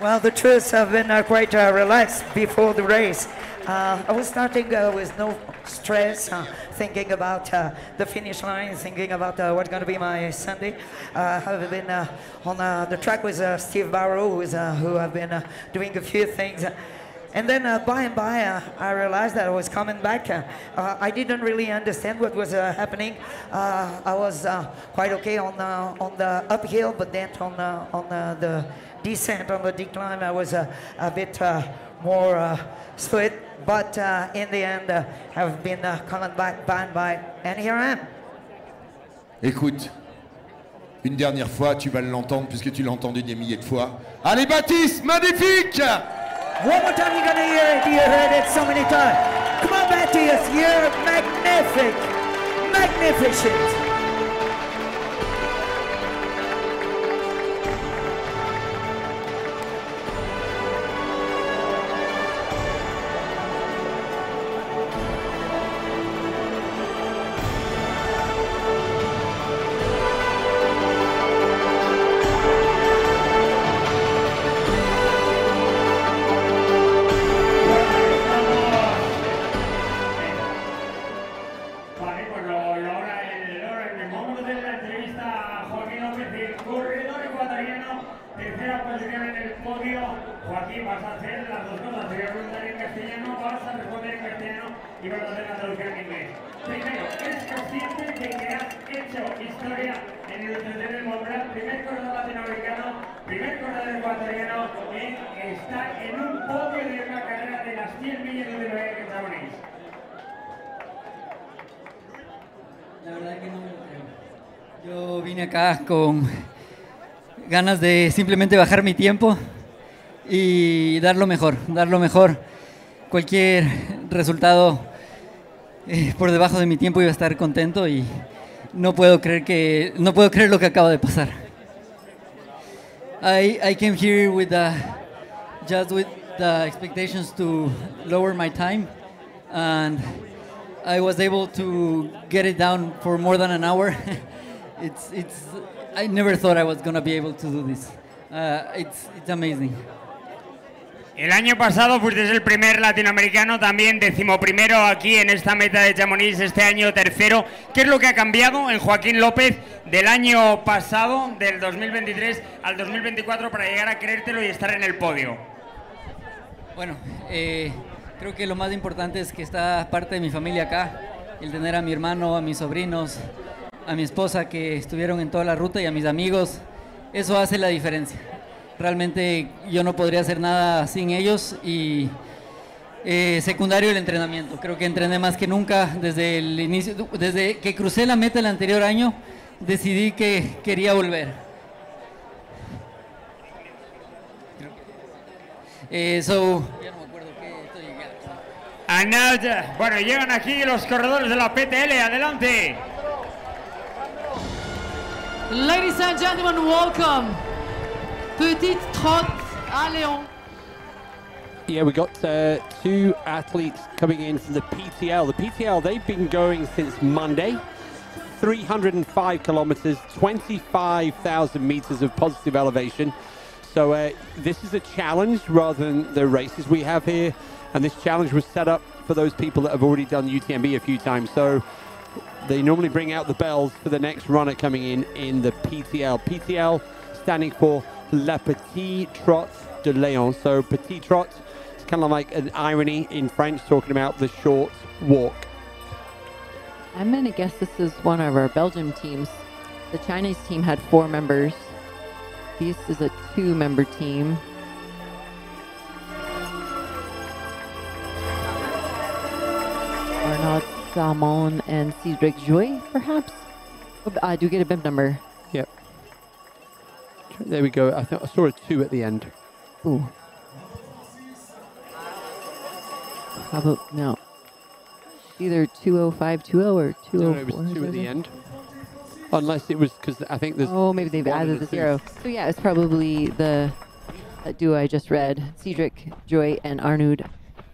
Well, the truth, I've been quite relaxed before the race. I was starting with no stress, thinking about the finish line, thinking about what's going to be my Sunday. I've been on the track with Steve Barrow, who I've been doing a few things. And then by and by, I realized that I was coming back. I didn't really understand what was happening. I was quite okay on the uphill, but then on the descent, on the decline, I was a bit more split. But in the end, I've been coming back by and by, and here I am. Écoute, une dernière fois, tu vas l'entendre puisque tu l'as entendu des milliers de fois. Allez Baptiste, magnifique! One more time, you're gonna hear it. You heard it so many times. Come on, Baptiste, you're magnific, magnificent. Yo vine acá con ganas de simplemente bajar mi tiempo y dar lo mejor, Cualquier resultado por debajo de mi tiempo iba a estar contento y no puedo creer lo que acaba de pasar. I came here with just with the expectations to lower my time, and I was able to get it down for more than an hour. I never thought I was going to be able to do this. It's amazing. El año pasado fuiste el primer latinoamericano, también 11º aquí en esta meta de Chamonix, este año tercero. ¿Qué es lo que ha cambiado en Joaquín López del año pasado, del 2023 al 2024, para llegar a creértelo y estar en el podio? Bueno, creo que lo más importante es que está parte de mi familia acá, el tener a mi hermano, a mis sobrinos, a mi esposa que estuvieron en toda la ruta y a mis amigos. Eso hace la diferencia. Realmente yo no podría hacer nada sin ellos y secundario el entrenamiento. Creo que entrené más que nunca desde el inicio, desde que crucé la meta el anterior año, decidí que quería volver. Bueno, llegan aquí los corredores de la PTL, adelante. Ladies and gentlemen, welcome. Petite trotte à Léon. Yeah, we got two athletes coming in from the PTL. The PTL, they've been going since Monday. 305 kilometers, 25,000 meters of positive elevation. So this is a challenge rather than the races we have here. And this challenge was set up for those people that have already done UTMB a few times. So they normally bring out the bells for the next runner coming in the PTL. PTL standing for La Petite Trotte de Léon. So Petit Trotte, it's kind of like an irony in French, talking about the short walk. I'm going to guess this is one of our Belgium teams. The Chinese team had 4 members. This is a 2-member team. Arnaud Salmon and Cedric Joy, perhaps? I do get a bib number. Yep. There we go. I thought I saw a 2 at the end. Ooh. How about no? Either 20520 or 204. No, it was 2 at the end. Unless it was because I think there's. Oh, maybe they've added the 0. So yeah, it's probably the duo I just read: Cedric Joy and Arnaud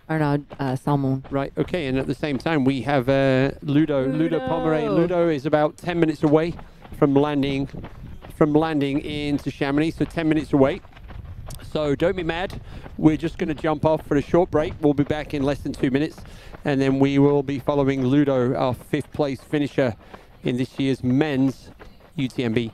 Or no, Salmon. Right, okay, and at the same time we have Ludo Pomeray. Ludo is about 10 minutes away from landing into Chamonix, so 10 minutes away. So don't be mad. We're just going to jump off for a short break. We'll be back in less than 2 minutes, and then we will be following Ludo, our 5th place finisher in this year's men's UTMB.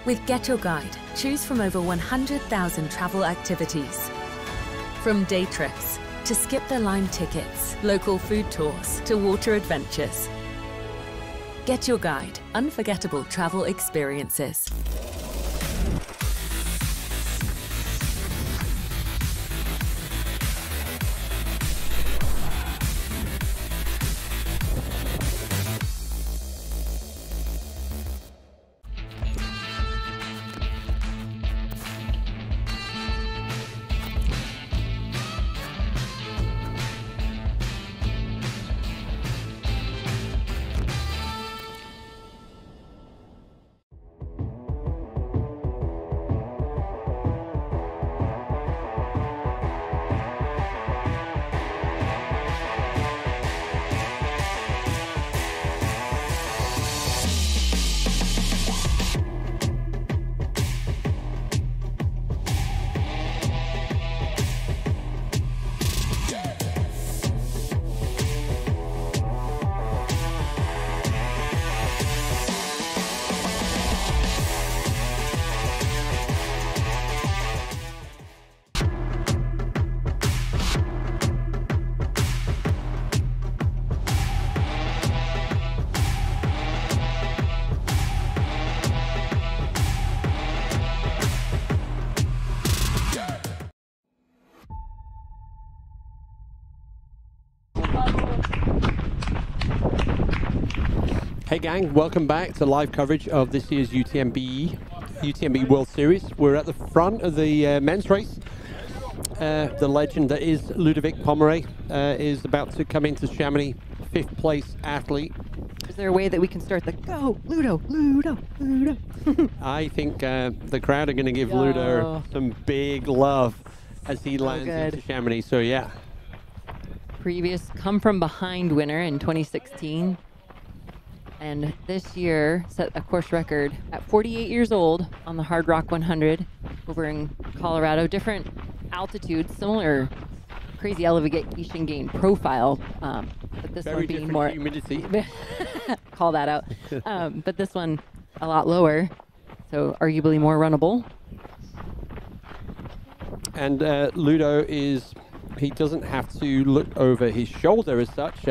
With Get Your Guide, choose from over 100,000 travel activities. From day trips to skip the line tickets, local food tours to water adventures. Get Your Guide, unforgettable travel experiences. Hey gang, welcome back to live coverage of this year's UTMB World Series. We're at the front of the men's race. The legend that is Ludovic Pomeray is about to come into Chamonix, 5th place athlete. Is there a way that we can start the go, Ludo, Ludo, Ludo? I think the crowd are going to give Ludo some big love as he lands into Chamonix, so yeah. Previous come from behind winner in 2016. And this year set a course record at 48 years old on the Hard Rock 100 over in Colorado. Different altitudes, similar crazy elevation gain profile, but this one being more humidity. Call that out. But this one a lot lower, so arguably more runnable. And Ludo he doesn't have to look over his shoulder as such.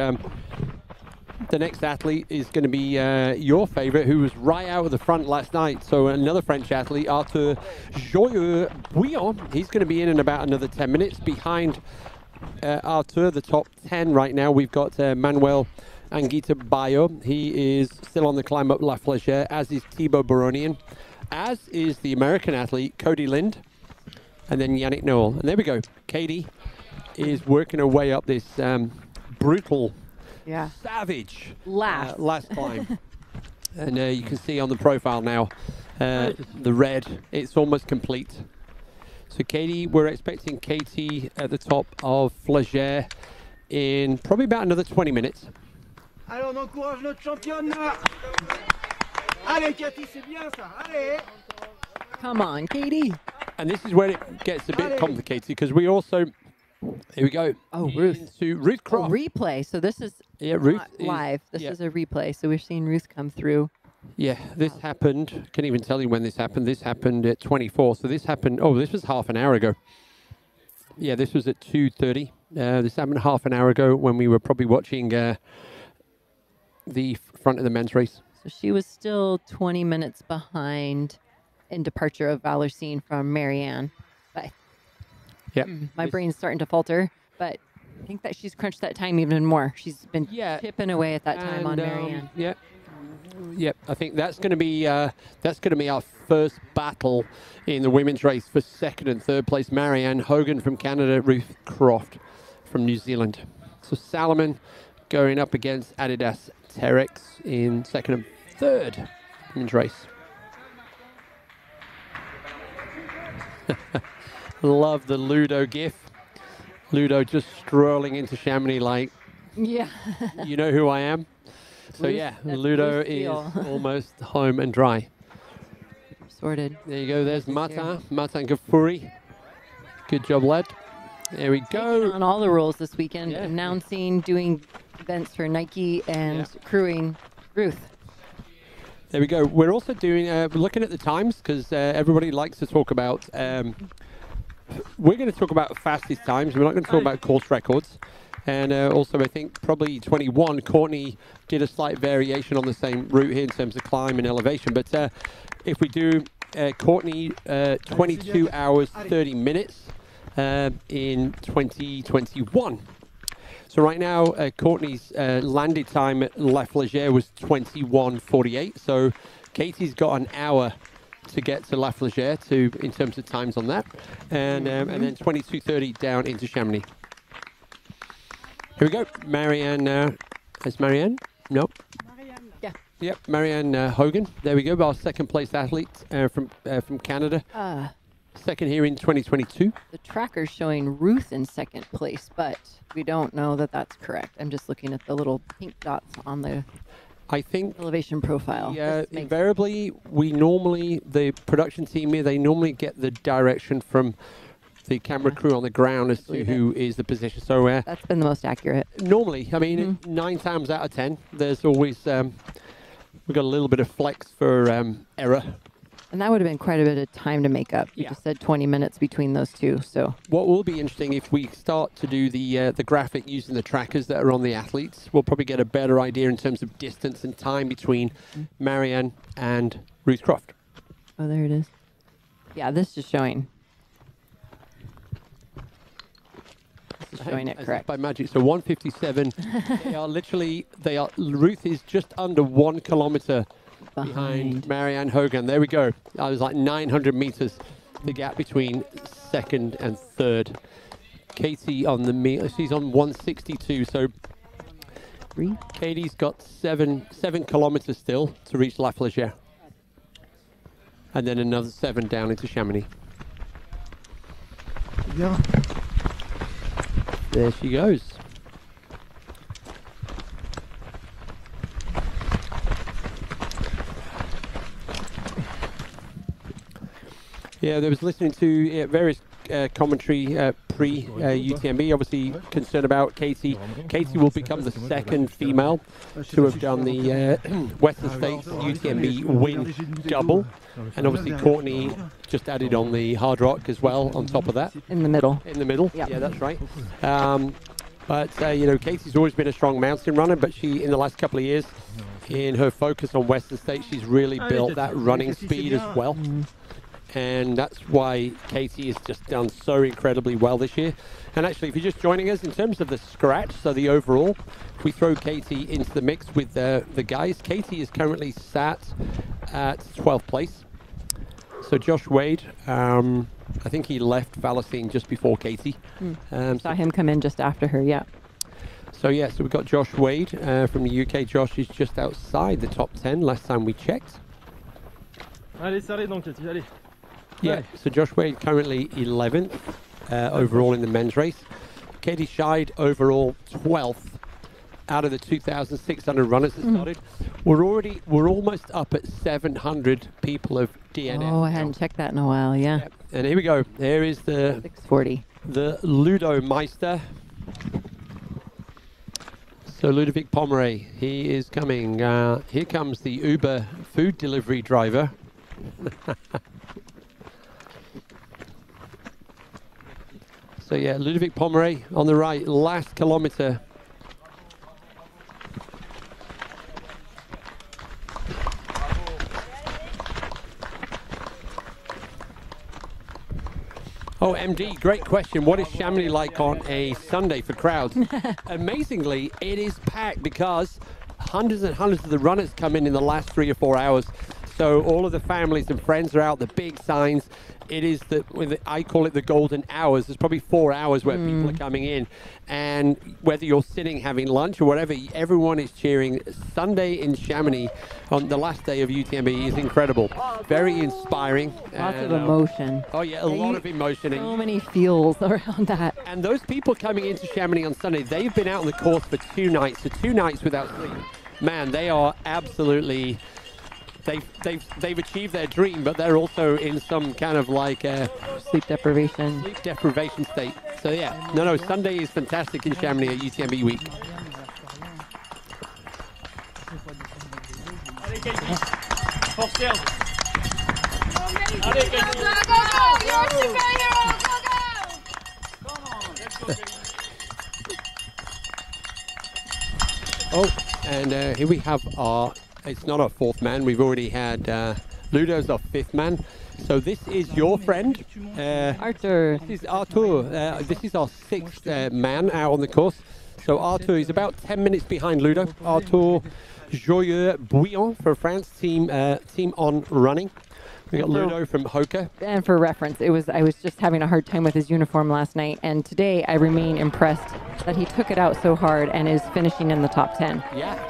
The next athlete is going to be your favorite, who was right out of the front last night. So another French athlete, Arthur Joyeux-Bouillon. He's going to be in about another 10 minutes. Behind Arthur, the top 10 right now, we've got Manuel Anguita Bayo. He is still on the climb up La Flégère, as is Thibaut Baronian, as is the American athlete, Cody Lind, and then Yannick Noel. And there we go. Katie is working her way up this brutal, savage last climb. And you can see on the profile now the red, it's almost complete. So Katie, we're expecting Katie at the top of Flégère in probably about another 20 minutes. Allez, on encourage notre championne là. Allez, Katie, c'est bien ça. Allez. Come on, Katie. And this is where it gets a bit complicated, because we also, here we go. Oh, Ruth. To Ruth Croft. Replay. So this is Ruth live. This is a replay. So we're seeing Ruth come through. Yeah, this happened. Can't even tell you when this happened. This happened at 24. So this happened. Oh, this was half an hour ago. Yeah, this was at 2:30. This happened half an hour ago when we were probably watching the front of the men's race. So she was still 20 minutes behind in departure of Valorcine from Marianne. But Yep. My brain's starting to falter, but I think that she's crunched that time even more. She's been chipping away at that time on Marianne. Yep. Yep. I think that's going to be our first battle in the women's race for second and third place. Marianne Hogan from Canada, Ruth Croft from New Zealand. So Salomon going up against Adidas Terex in second and third women's race. Love the Ludo gif. Ludo just strolling into Chamonix like, yeah, you know who I am. So Bruce, yeah, that's Ludo Bruce is Steele. almost home and dry. Sorted. There you go. There's Martin Gafuri. Good job, lad. There we go. Taking on all the rules this weekend, announcing, doing events for Nike and crewing Ruth. There we go. We're also doing, looking at the times because everybody likes to talk about, we're going to talk about fastest times. We're not going to talk about course records. And also, I think probably 21, Courtney did a slight variation on the same route here in terms of climb and elevation. But if we do Courtney, 22 hours, 30 minutes in 2021. So right now, Courtney's landed time at La Flégère was 21:48. So Katie's got an hour to get to La Flégère in terms of times on that. And then 22:30 down into Chamonix. Here we go. Marianne, is Marianne? Nope. Yeah. Yep, Marianne Hogan. There we go. Our second place athlete from Canada. Second here in 2022. The tracker's showing Ruth in second place, but we don't know that that's correct. I'm just looking at the little pink dots on the elevation profile. Yeah, invariably, the production team here, they normally get the direction from the camera crew on the ground as to who is the position. So that's been the most accurate. Normally, I mean, 9 times out of 10, there's always, we've got a little bit of flex for error. And that would have been quite a bit of time to make up. You just said 20 minutes between those two. So what will be interesting if we start to do the graphic using the trackers that are on the athletes, we'll probably get a better idea in terms of distance and time between Marianne and Ruth Croft. Oh, there it is. Yeah, this is showing. This is showing it correct. By magic. So 1:57. Ruth is just under 1 kilometer behind Marianne Hogan. There we go. That was like 900 meters, the gap between second and third. Katie on she's on 162. So Katie's got 7 kilometers still to reach La Flégère. And then another 7 down into Chamonix. Yeah. There she goes. Yeah, there was listening to various commentary pre-UTMB, obviously concerned about Katie. Katie will become the second female to have done the Western States UTMB win double. And obviously Courtney just added on the hard rock as well on top of that. In the middle. In the middle, Yep. yeah, that's right. But, you know, Katie's always been a strong mountain runner, but she, in the last couple of years, in her focus on Western States, she's really built that running speed as well. And that's why Katie has just done so incredibly well this year. And actually, if you're just joining us, in terms of the scratch, so the overall, if we throw Katie into the mix with the guys, Katie is currently sat at 12th place. So Josh Wade, I think he left Valacine just before Katie. Saw him come in just after her, yeah. So yeah, so we've got Josh Wade from the UK. Josh is just outside the top 10 last time we checked. Allez, serrez donc, Katie, allez. Yeah, so Josh Wade currently 11th overall in the men's race. Katie Scheid overall 12th out of the 2,600 runners that started. We're almost up at 700 people of DNF. Oh, I hadn't checked that in a while, yeah. And here we go. There is the 640. The Ludo Meister. So Ludovic Pomeray, he is coming. Here comes the Uber food delivery driver. So yeah, Ludovic Pomeray on the right, last kilometer. Oh, MD, great question. What is Chamonix like on a Sunday for crowds? Amazingly, it is packed because hundreds and hundreds of the runners come in the last 3 or 4 hours. So all of the families and friends are out, the big signs. It is I call it the golden hours. There's probably 4 hours where people are coming in. And whether you're sitting having lunch or whatever, everyone is cheering. Sunday in Chamonix on the last day of UTMB is incredible. Very inspiring. Lots of emotion. Oh, yeah, a lot of emotion. So many feels around that. And those people coming into Chamonix on Sunday, they've been out on the course for 2 nights. So 2 nights without sleep. Man, they are absolutely... They've achieved their dream, but they're also in some kind of like sleep deprivation state. So yeah, no, Sunday is fantastic in Chamonix at UTMB week. Oh, and here we have our. It's not our 4th man. We've already had Ludo's our 5th man. So this is your friend, Arthur. This is Arthur. This is our 6th man out on the course. So Arthur is about 10 minutes behind Ludo. Arthur Joyeux-Bouillon for France, team on running. We got Ludo from HOKA. And for reference, I was just having a hard time with his uniform last night, and today I remain impressed that he took it out so hard and is finishing in the top 10. Yeah.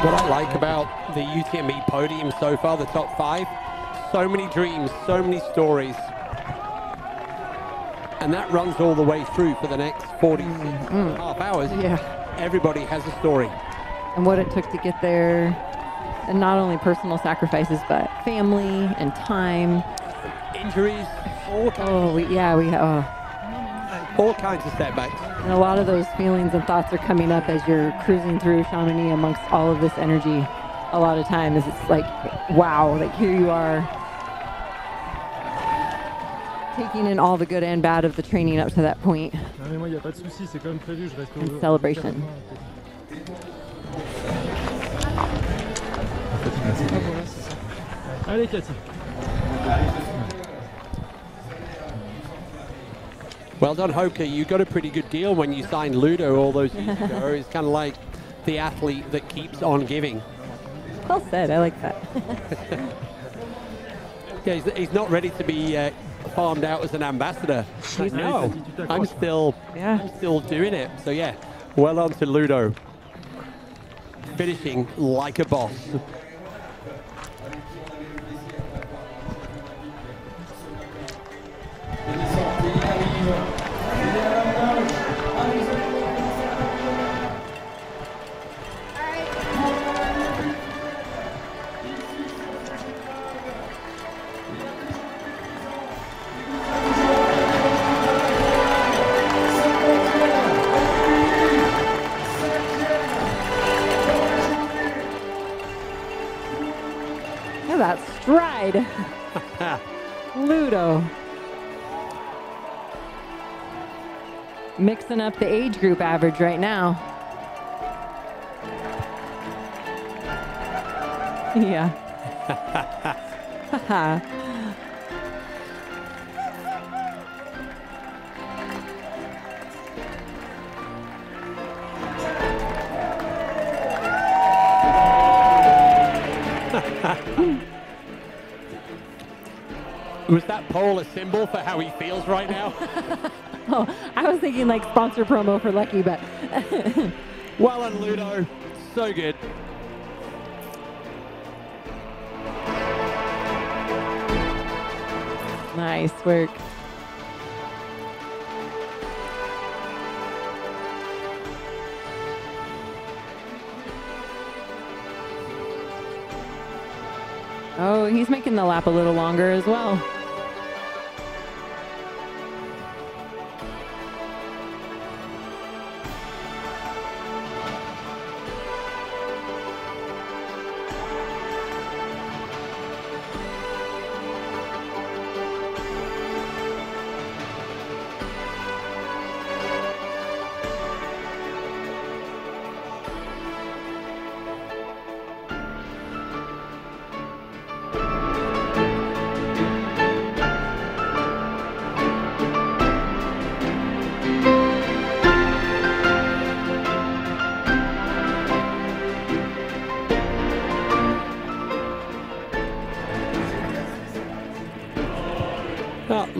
What I like about the UTMB podium so far, the top 5, so many dreams, so many stories. And that runs all the way through for the next 40.5 hours. Yeah. Everybody has a story. And what it took to get there, and not only personal sacrifices, but family and time. Injuries, all kinds. All kinds of setbacks. And a lot of those feelings and thoughts are coming up as you're cruising through Chamonix amongst all of this energy. A lot of times it's like, wow, like here you are taking in all the good and bad of the training up to that point. And celebration. Allez, Cathy. Well done, HOKA. You got a pretty good deal when you signed Ludo all those years ago. It's kind of like the athlete that keeps on giving. Well said. I like that. Yeah, he's not ready to be farmed out as an ambassador. No, I'm still doing it. So yeah, well on to Ludo. Finishing like a boss. Look at that stride. Ludo. Mixing up the age group average right now. Yeah. Was that pole a symbol for how he feels right now? Oh, I was thinking like sponsor promo for Lucky, but well done, Ludo. So good. Nice work. Oh, he's making the lap a little longer as well.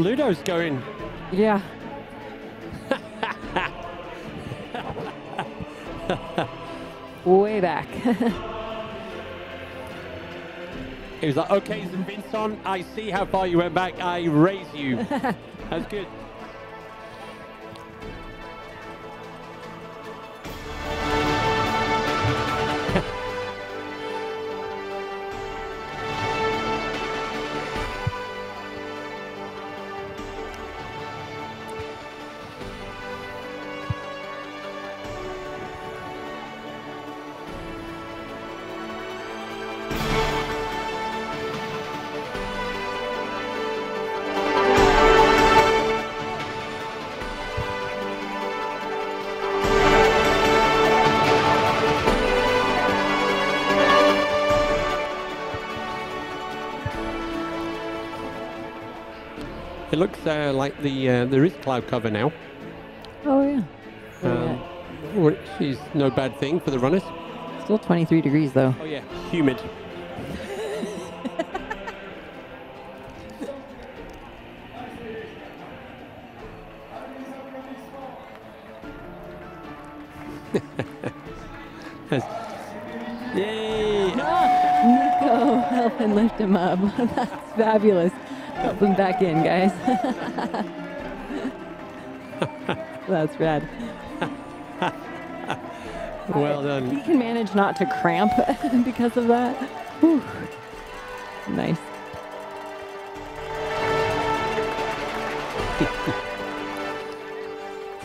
Ludo's going. Yeah. Way back. He was like, okay, Vincent, I see how far you went back. I raise you. That's good. It looks like there is cloud cover now. Oh, yeah. Which is no bad thing for the runners. Still 23 degrees, though. Oh, yeah. Humid. Yay! Nico, help and lift him up. That's fabulous. Help him back in, guys. That's rad. Well done. He can manage not to cramp because of that. Whew. Nice.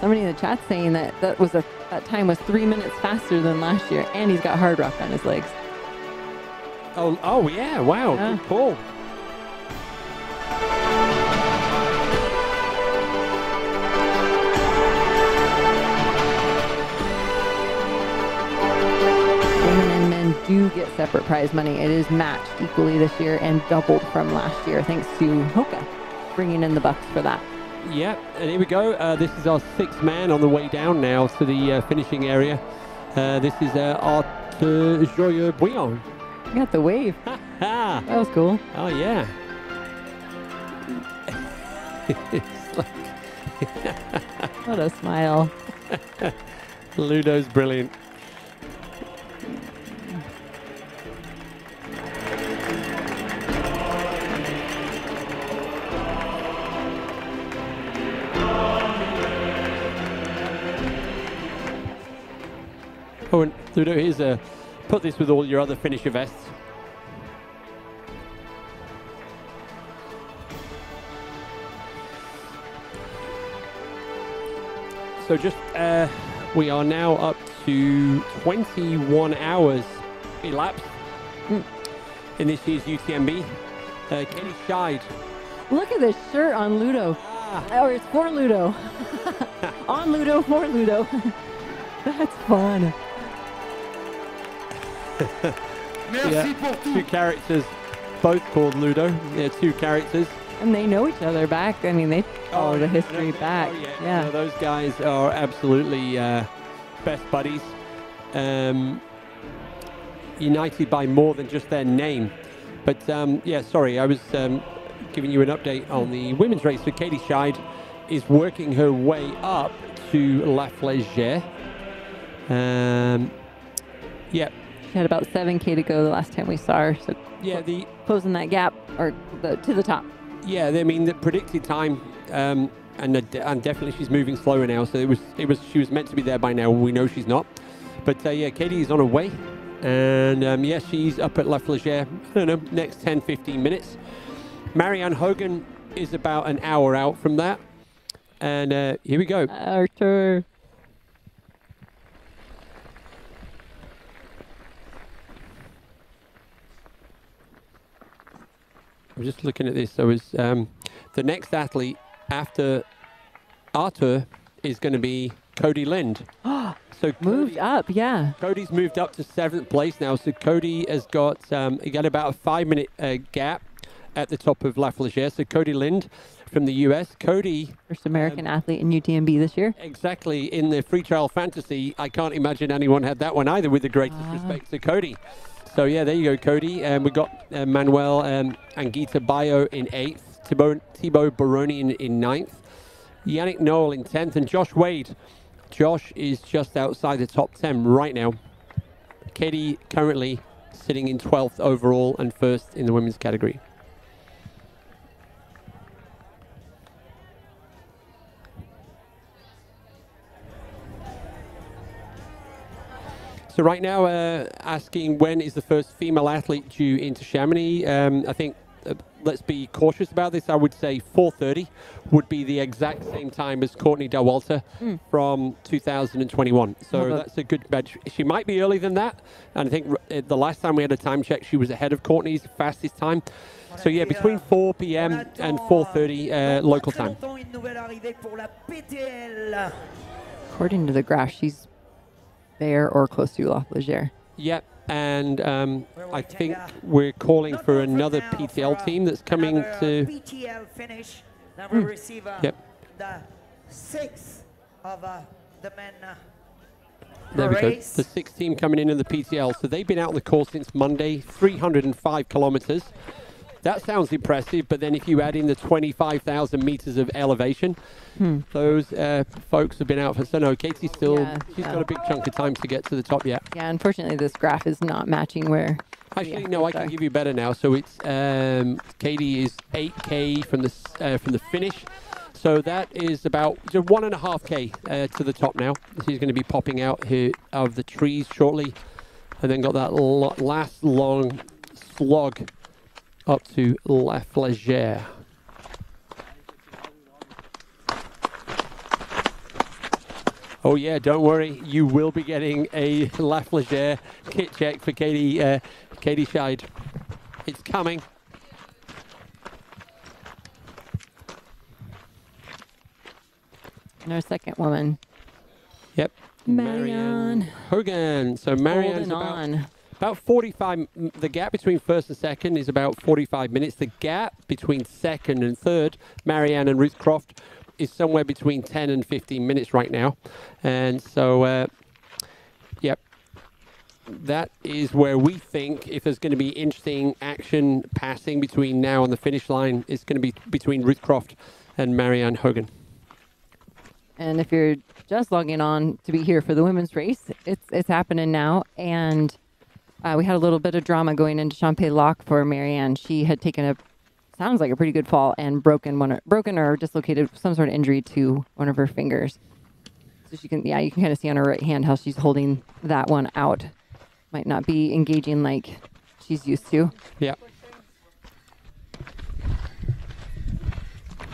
Somebody in the chat saying that that time was 3 minutes faster than last year, and he's got hard rock on his legs. Oh yeah! Wow, Yeah. Good call. Women and men do get separate prize money. It is matched equally this year and doubled from last year, thanks to HOKA bringing in the bucks for that. Yeah, and here we go. This is our sixth man on the way down now to the finishing area. This is Arthur Joyeux-Bouillon. You got the wave. That was cool. Oh, yeah. What a smile. Ludo's brilliant. Oh, and Ludo, here's put this with all your other finisher vests. So just, we are now up to 21 hours elapsed in this year's UTMB. Katie Scheid. Look at this shirt on Ludo. Or it's for Ludo. On Ludo, for Ludo. That's fun. Yeah, two characters, both called Ludo. Yeah, two characters. And they know each other back. I mean, they follow the history back. Yeah. So those guys are absolutely best buddies. United by more than just their name. But yeah, sorry, I was giving you an update on the women's race. So Katie Scheid is working her way up to La Flégère. Yeah. She had about 7K to go the last time we saw her. So yeah, closing that gap or to the top. Yeah, I mean the predicted time, and definitely she's moving slower now. So she was meant to be there by now. We know she's not, but yeah, Katie is on her way, and yeah, she's up at La Flégère. I don't know, next 10-15 minutes. Marianne Hogan is about an hour out from that, and here we go. Arthur. I'm just looking at this. So is the next athlete after Arthur is going to be Cody Lind. So moved up, yeah. Cody's moved up to 7th place now. So Cody has got he got about a 5-minute gap at the top of La Flégère. So Cody Lind from the US. Cody, first American athlete in UTMB this year. Exactly. In the free trial fantasy, I can't imagine anyone had that one either. With the greatest respect to Cody. So yeah, there you go, Cody. And we got Manuel and Gita Bayo in 8th Thibaut Baroni in 9th, Yannick Noel in 10th, and Josh Wade. Josh is just outside the top 10 right now. Katie currently sitting in 12th overall and 1st in the women's category. So right now, asking when is the first female athlete due into Chamonix? I think, let's be cautious about this. I would say 4:30 would be the exact same time as Courtney Dauwalter from 2021. So that's a good bet. She might be earlier than that. And I think the last time we had a time check, she was ahead of Courtney's fastest time. So yeah, between 4 p.m. and 4:30 local time. According to the graph, she's there or close to La Flégère. Yep, and I think we're calling for another PTL team that's coming to. PTL finish. Now we receive the 6th of the men. There we go. The 6th team coming in the PTL. So they've been out on the course since Monday, 305 kilometers. That sounds impressive, but then if you add in the 25,000 meters of elevation, those folks have been out for, so no, Katie's still, she's got a big chunk of time to get to the top yet. Yeah, unfortunately this graph is not matching where... Actually, no, I can give you better now. So it's, Katie is 8K from the finish. So that is about 1.5K to the top now. She's going to be popping out here of the trees shortly. And then got that last long slog up to La Flégère. Oh yeah, don't worry, you will be getting a La Flégère kit check for Katie Scheid. It's coming. And our second woman. Yep. Marianne Hogan. So Marianne's about 45, the gap between first and second is about 45 minutes. The gap between second and third, Marianne and Ruth Croft, is somewhere between 10 and 15 minutes right now. And so, yep, that is where we think if there's going to be interesting action passing between now and the finish line, it's going to be between Ruth Croft and Marianne Hogan. And if you're just logging on to be here for the women's race, it's happening now. And we had a little bit of drama going into Champé Lock for Marianne. She had taken sounds like a pretty good fall and broken or dislocated some sort of injury to one of her fingers. So you can kind of see on her right hand how she's holding that one out. Might not be engaging like she's used to. Yeah.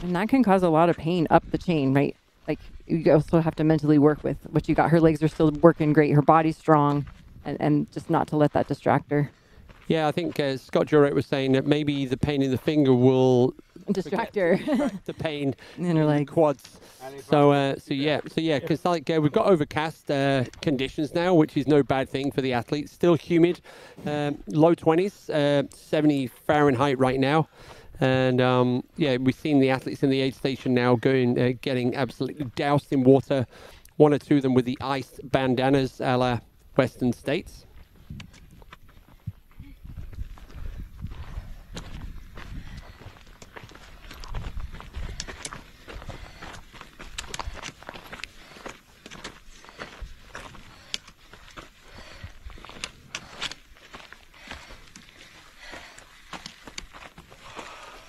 And that can cause a lot of pain up the chain, right? Like you also have to mentally work with what you got. Her legs are still working great. Her body's strong. And just not to let that distract her. Yeah, I think Scott Jurek was saying that maybe the pain in the finger will distract her. The pain in her legs. Quads. So yeah, because like we've got overcast conditions now, which is no bad thing for the athletes. Still humid, low 20s, 70 Fahrenheit right now. And yeah, we've seen the athletes in the aid station now getting absolutely doused in water. One or two of them with the ice bandanas a la Western States.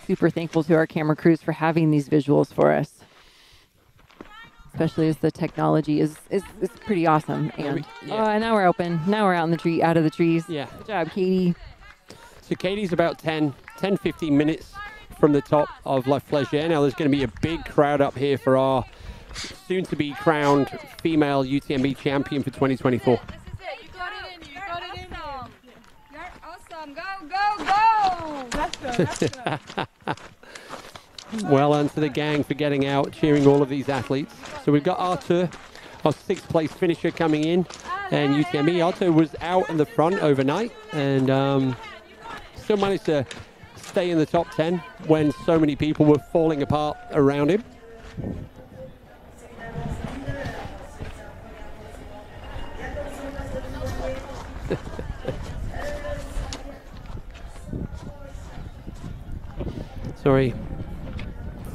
Super thankful to our camera crews for having these visuals for us. Especially as the technology is pretty awesome. And and now we're open. Now we're out in the tree, out of the trees. Yeah. Good job, Katie. So Katie's about 10-15 minutes from the top of La Flégère. Now there's going to be a big crowd up here for our soon-to-be crowned female UTMB champion for 2024. This is it. You got it in you. You got it in you. You're awesome. Go, go, go. Let's go. Let's go. Well done to the gang for getting out, cheering all of these athletes. So we've got Arthur, our 6th place finisher, coming in, and UTMB. Arthur was out in the front overnight and still managed to stay in the top 10 when so many people were falling apart around him. Sorry.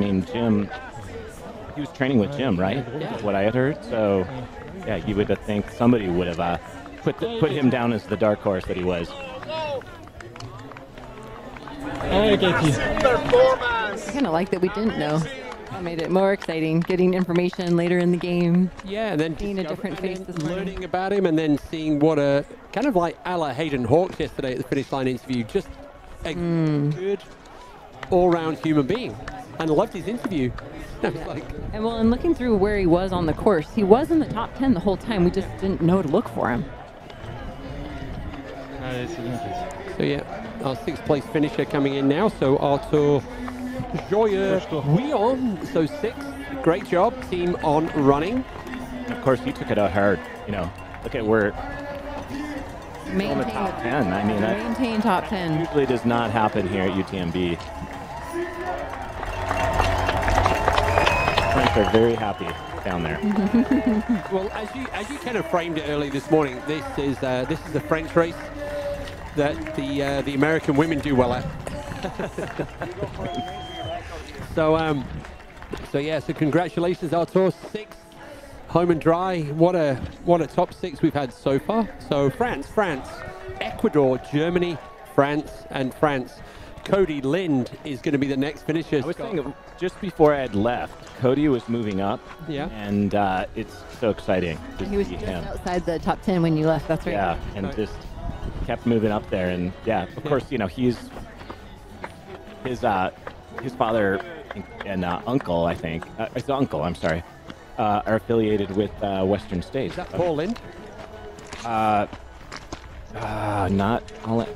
mean, Jim, he was training with Jim, right? Yeah. What I had heard. So, yeah, you would think somebody would have put him down as the dark horse that he was. Hey, Katie. I kind of like that we didn't know. That made it more exciting, getting information later in the game. Yeah, and then seeing a different face this morning. learning about him, and then seeing what a kind of like a la Hayden Hawks yesterday at the finish line interview. Just a good all-round human being, and I loved his interview. I was like, And looking through where he was on the course, he was in the top 10 the whole time. We just didn't know to look for him. so yeah, our 6th place finisher coming in now. So Arthur Joyeux Guillaume, so 6th. Great job, team on running. Of course, you took it out hard. You know, look at where Maintain on the top 10. I mean, maintain top 10. Usually does not happen here at UTMB. French are very happy down there. Well, as you kind of framed it early this morning, this is the French race that the American women do well at. So congratulations, Artur, 6th, home and dry. What a top 6 we've had so far. So France, Ecuador, Germany, France, and France. Cody Lind is going to be the next finisher. I was saying just before I had left, Cody was moving up. Yeah. And it's so exciting to He was see just him. outside the top 10 when you left. That's right. Yeah, and just kept moving up there. And yeah, of course, you know, his father and uncle, I think, his uncle, I'm sorry, are affiliated with Western States. Is that Paul Lind? Not all.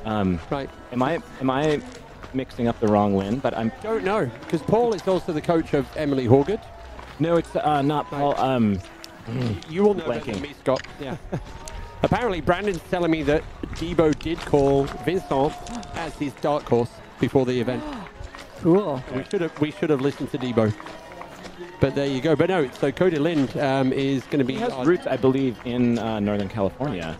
Right. Am I mixing up the wrong Lynn? But I don't know, because Paul is also the coach of Emily Horgood. No, it's not Paul. You will know better than me, Scott. Yeah. Apparently, Brandon's telling me that Debo did call Vincent as his dark horse before the event. Cool. We should have listened to Debo. But there you go. But no, so Cody Lind is going to be... He has roots, I believe, in Northern California.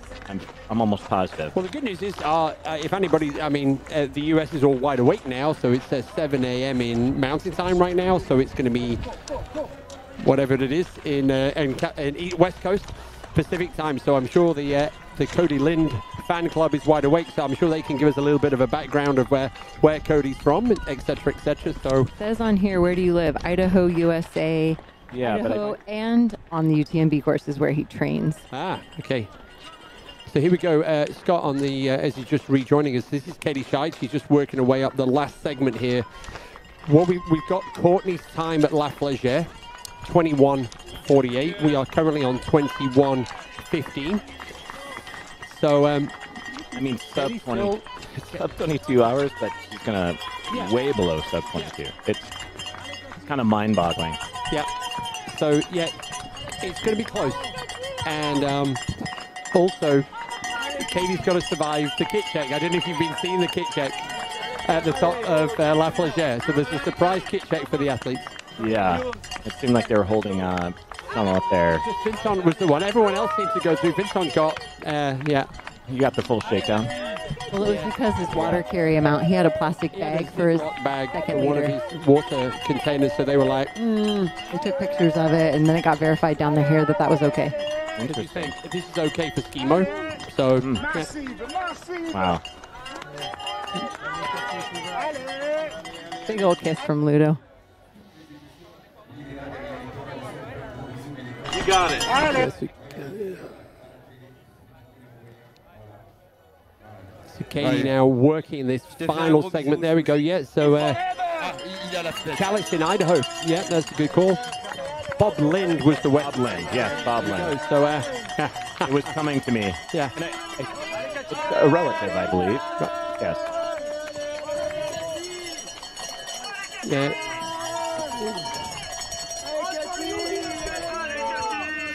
I'm almost positive. Well, the good news is, if anybody... I mean, the US is all wide awake now, so it's 7 a.m. in Mountain Time right now, so it's going to be whatever it is in West Coast Pacific Time. So I'm sure the Cody Lind fan club is wide awake, so I'm sure they can give us a little bit of a background of where Cody's from, etc., etc. So it says on here, where do you live? Idaho, USA. Yeah, Idaho, and on the UTMB course is where he trains. Ah, okay. So here we go, Scott, on the as he's just rejoining us. This is Katie Scheid. She's just working her way up the last segment here. Well, we've got Courtney's time at La Flégère, 21:48. We are currently on 21:15. So, I mean, sub 22 hours, but she's gonna be way below sub 22. kind of mind-boggling. Yeah. So, yeah, it's going to be close. And also, Katie's got to survive the kit check. I don't know if you've been seeing the kit check at the top of La Flégère. So there's a surprise kit check for the athletes. Yeah. It seemed like they were holding some up there. Just Vincent was the one. Everyone else seemed to go through. Vincent got, yeah. He got the full shakedown. Well, it was because his water carry amount. He had a plastic bag for his bag, second one liter. of his water containers. So they were like, They took pictures of it, and then it got verified down there here that was okay. Interesting. This is okay for skimo. So, wow. Big old kiss from Ludo. You got it. So Katie now working this final segment. There we go. Yeah. So Callix in Idaho. Yeah, that's a good call. Bob Lind was the Bob Lind. Yes, Bob Lind. So it was coming to me. Yeah. And a relative, I believe. Yes. Yeah.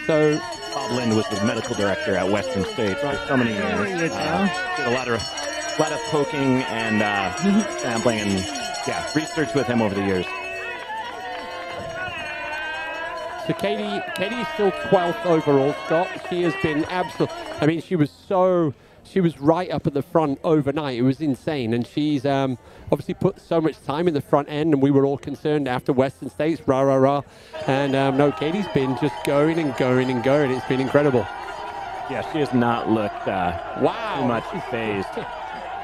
So Bob Lind was the medical director at Western State for so many years. Did a lot of poking and sampling and research with him over the years. So Katie's still 12th overall, Scott. She has been absolute. I mean, she was right up at the front overnight. It was insane. And she's obviously put so much time in the front end, and we were all concerned after Western States, rah, rah, rah. And no, Katie's been just going and going and going. It's been incredible. Yeah, she has not looked too much phased.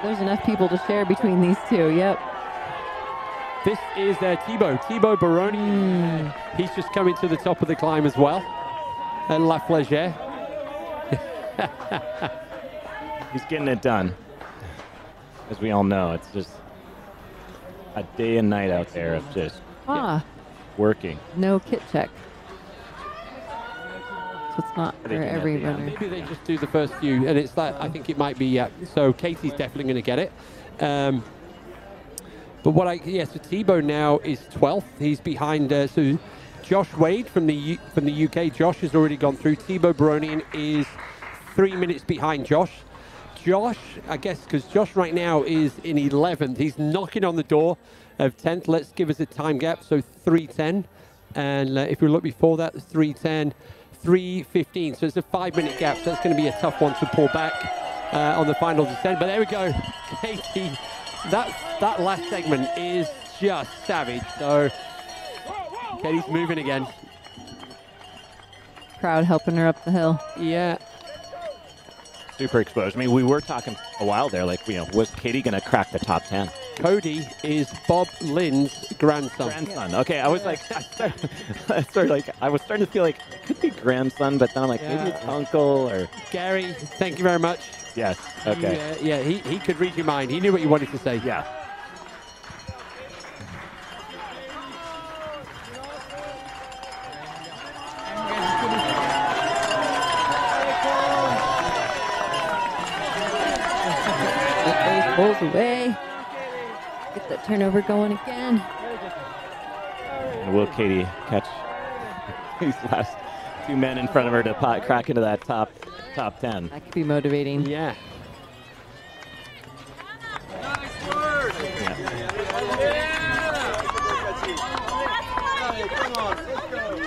There's enough people to share between these two. Yep. This is Thibaut Baroni. He's just coming to the top of the climb as well at La Flégère. He's getting it done. As we all know, it's just a day and night out there of just working. No kit check. So it's not for every runner. Maybe they just do the first few, and it's that. I think it might be. So Katie's definitely going to get it. But so Thibaut now is 12th. He's behind so Josh Wade from the UK. Josh has already gone through. Thibaut Baroni is 3 minutes behind Josh. Josh, I guess, because Josh right now is in 11th. He's knocking on the door of 10th. Let's give us a time gap. So 3:10, and if we look before that, 3:10, 3:15. So it's a 5-minute gap. So that's going to be a tough one to pull back on the final descent. But there we go, Katie. That last segment is just savage. So Katie's moving again. Crowd helping her up the hill. Yeah. Super exposed. I mean, we were talking a while there, like, was Katie going to crack the top 10? Cody is Bob Lind's grandson. Okay, I was like, I was starting to feel like it could be grandson, but then I'm like, maybe it's uncle or Gary. Thank you very much. Yes. Okay. He could read your mind. He knew what you wanted to say. Yeah. Pulls away. Get that turnover going again. And will Katie catch these last two men in front of her to crack into that top 10? That could be motivating. Yeah.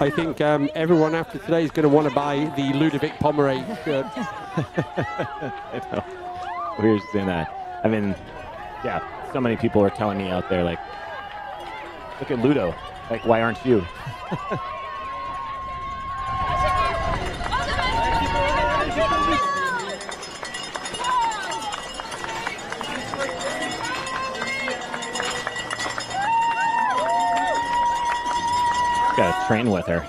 I think everyone after today is going to want to buy the Ludovic Pomeray shirt. I know. We're just doing that. I mean, yeah, so many people are telling me out there, like, look at Ludo. Like, why aren't you? Gotta train with her.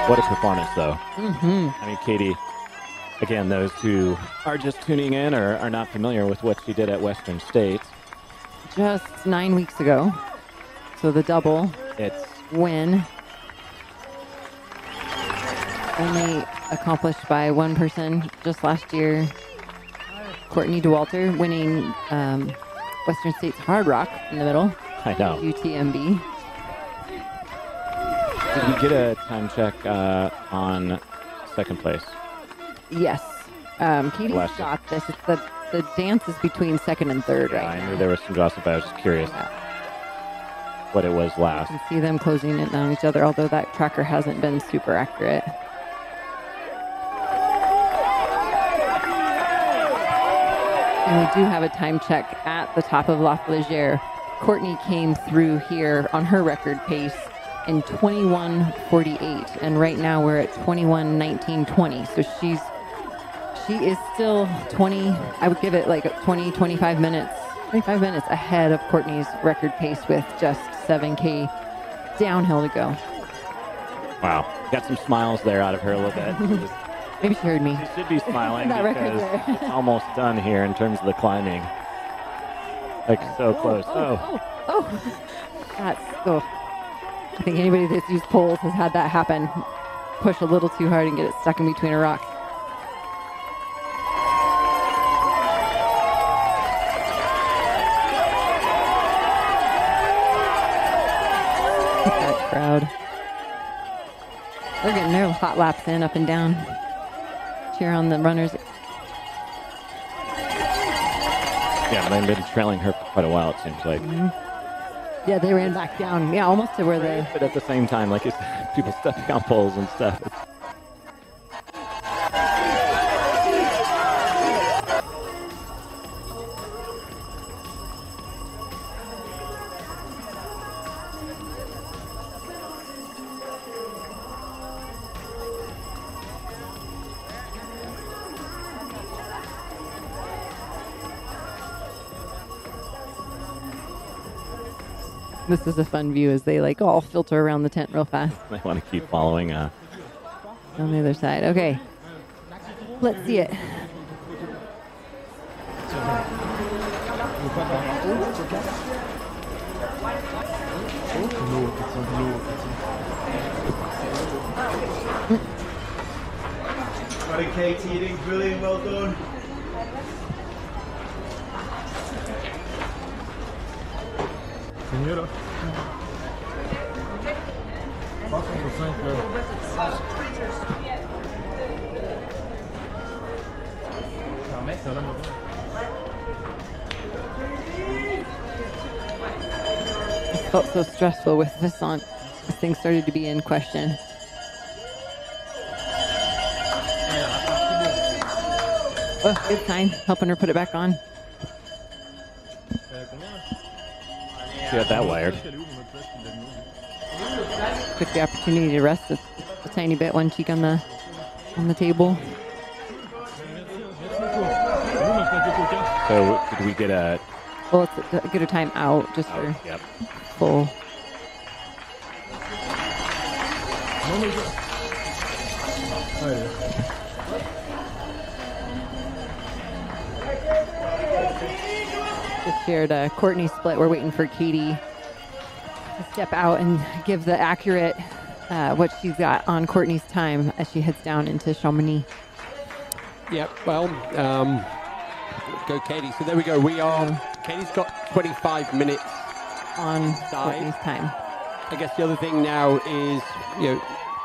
What a performance, though. I mean, Katie, again, those who are just tuning in or are not familiar with what she did at Western States. Just 9 weeks ago. So the double it's win. Only accomplished by one person just last year. Courtney Dauwalter winning Western States Hard Rock in the middle. I know. UTMB. Did we get a time check on second place? Yes. Katie's got this. It's the dance is between second and third right I now. knew there was some drops, but I was just curious what it was last. You can see them closing in on each other, although that tracker hasn't been super accurate. And we do have a time check at the top of La Flégère. Courtney came through here on her record pace in 21:48, and right now we're at 21:19:20. So she is still 20. I would give it like 25 minutes ahead of Courtney's record pace with just 7K downhill to go. Wow, got some smiles there out of her a little bit. Maybe she heard me. She should be smiling That record's because there. it's almost done here in terms of the climbing. Like so close. That's I think anybody that's used poles has had that happen. Push a little too hard and get it stuck in between a rock. Look at that crowd. They're getting their hot laps in, up and down. Cheer on the runners. Yeah, they've been trailing her for quite a while, it seems like. Yeah, they ran back down. Yeah, almost to where the... But at the same time, like you said, people stepping on poles and stuff. This is a fun view as they like all filter around the tent real fast. They want to keep following. On the other side. Okay. Let's see it. Got it, Katie. You did brilliant. Well done. Señora. It felt so stressful with this on. This thing started to be in question. Oh, good sign. Helping her put it back on. She had that wired. Took the opportunity to rest a tiny bit, one cheek on the table. So did we get a... Well, it's get a time out just for full. Just shared a Courtney split. We're waiting for Katie to step out and give the accurate what she's got on Courtney's time as she heads down into Chamonix. Yep, well, go Katie. So there we go. Katie's got 25 minutes on Courtney's time. I guess the other thing now is,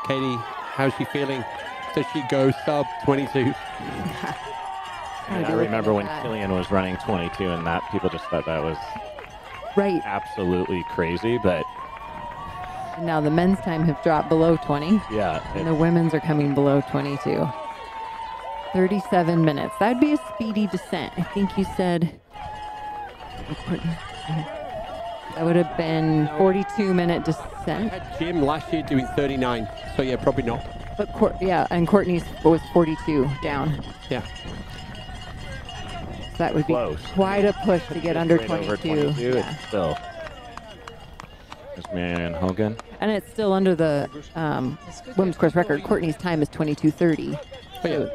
Katie, how's she feeling? Does she go sub 22? I remember when Killian was running 22 and that people just thought that was absolutely crazy, but now the men's time have dropped below 20. Yeah. And the women's are coming below 22. 37 minutes. That'd be a speedy descent. I think you said that would have been 42-minute descent. I had Jim last year doing 39, so yeah, probably not. But and Courtney's was 42 down. Yeah. So that would be quite a push to get under 22. It's still. There's Marianne Hogan. And it's still under the women's course record. Courtney's time is 22:30. So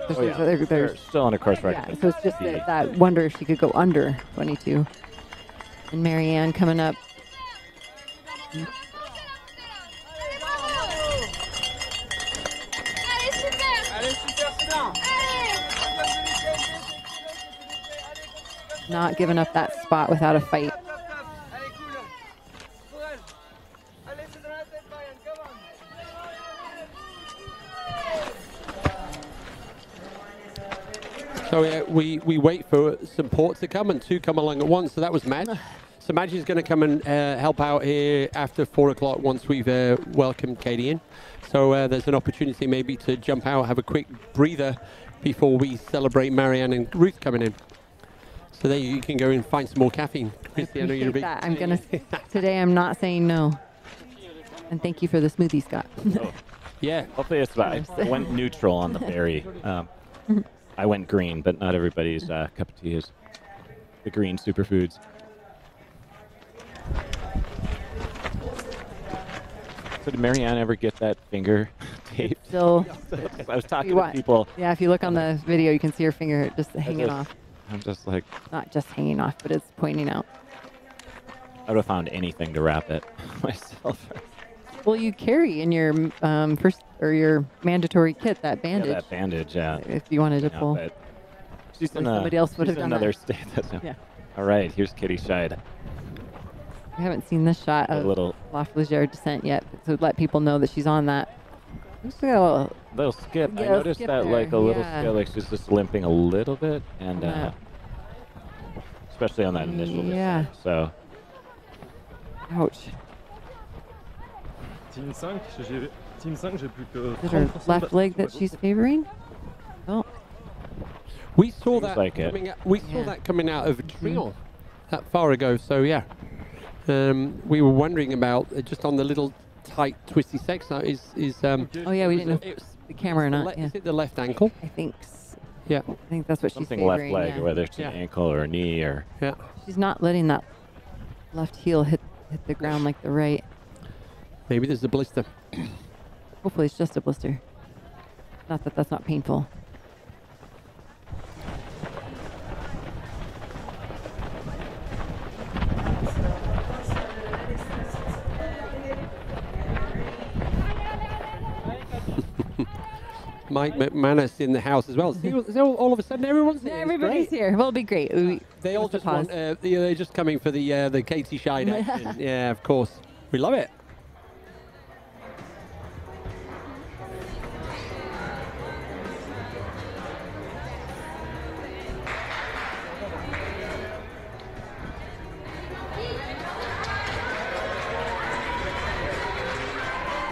there's still under course record. Yeah, so it's just that wonder if she could go under 22. And Marianne coming up. not giving up that spot without a fight. So we wait for some port to come, and 2 come along at once. So that was Madge. So Madge is going to come and help out here after 4 o'clock once we've welcomed Katie in. So there's an opportunity maybe to jump out, have a quick breather before we celebrate Marianne and Ruth coming in. So there you can go and find some more caffeine. Christy, I know you're a big that. I'm gonna today. I'm not saying no. And thank you for the smoothie, Scott. Yeah. Hopefully it's fine. I went neutral on the berry. I went green, but not everybody's cup of tea is the green superfoods. So did Marianne ever get that finger taped? Still, I was talking to people. Yeah, if you look on the video, you can see her finger just hanging off. I'm just like... Not just hanging off, but it's pointing out. I would have found anything to wrap it myself. Well, you carry in your first or your mandatory kit that bandage. Yeah, that bandage, yeah. If you wanted to pull. But she's somebody else would have done another that. state. Yeah. All right, here's Kitty Scheid. I haven't seen this shot of Loft Legere descent yet, so let people know that she's on that. Just got a little skip. I Yeah, noticed skip that, there, like a little yeah. skip, like she's just limping a little bit, and Yeah. especially on that initial Yeah. descent. So, ouch. Team 5, j'ai plus que Is it her 30% left leg that she's favoring? Oh. We saw Seems that like it. coming out, we saw that coming out of Trion that far ago. So yeah, we were wondering about just on the little tight twisty section. Oh yeah, we didn't know if it was the camera or not. Yeah. Is it the left ankle? I think. Yeah. I think that's what something she's left favoring. leg, yeah. whether it's an ankle or a knee or... Yeah. She's not letting that left heel hit the ground like the right. Maybe there's a blister. Hopefully it's just a blister. Not that that's not painful. Mike McManus in the house as well. See, all of a sudden everyone's here. It's Everybody's great. here. Well, it'll be great. They all just want. They're just coming for the Katie Scheid action. Yeah, of course. We love it.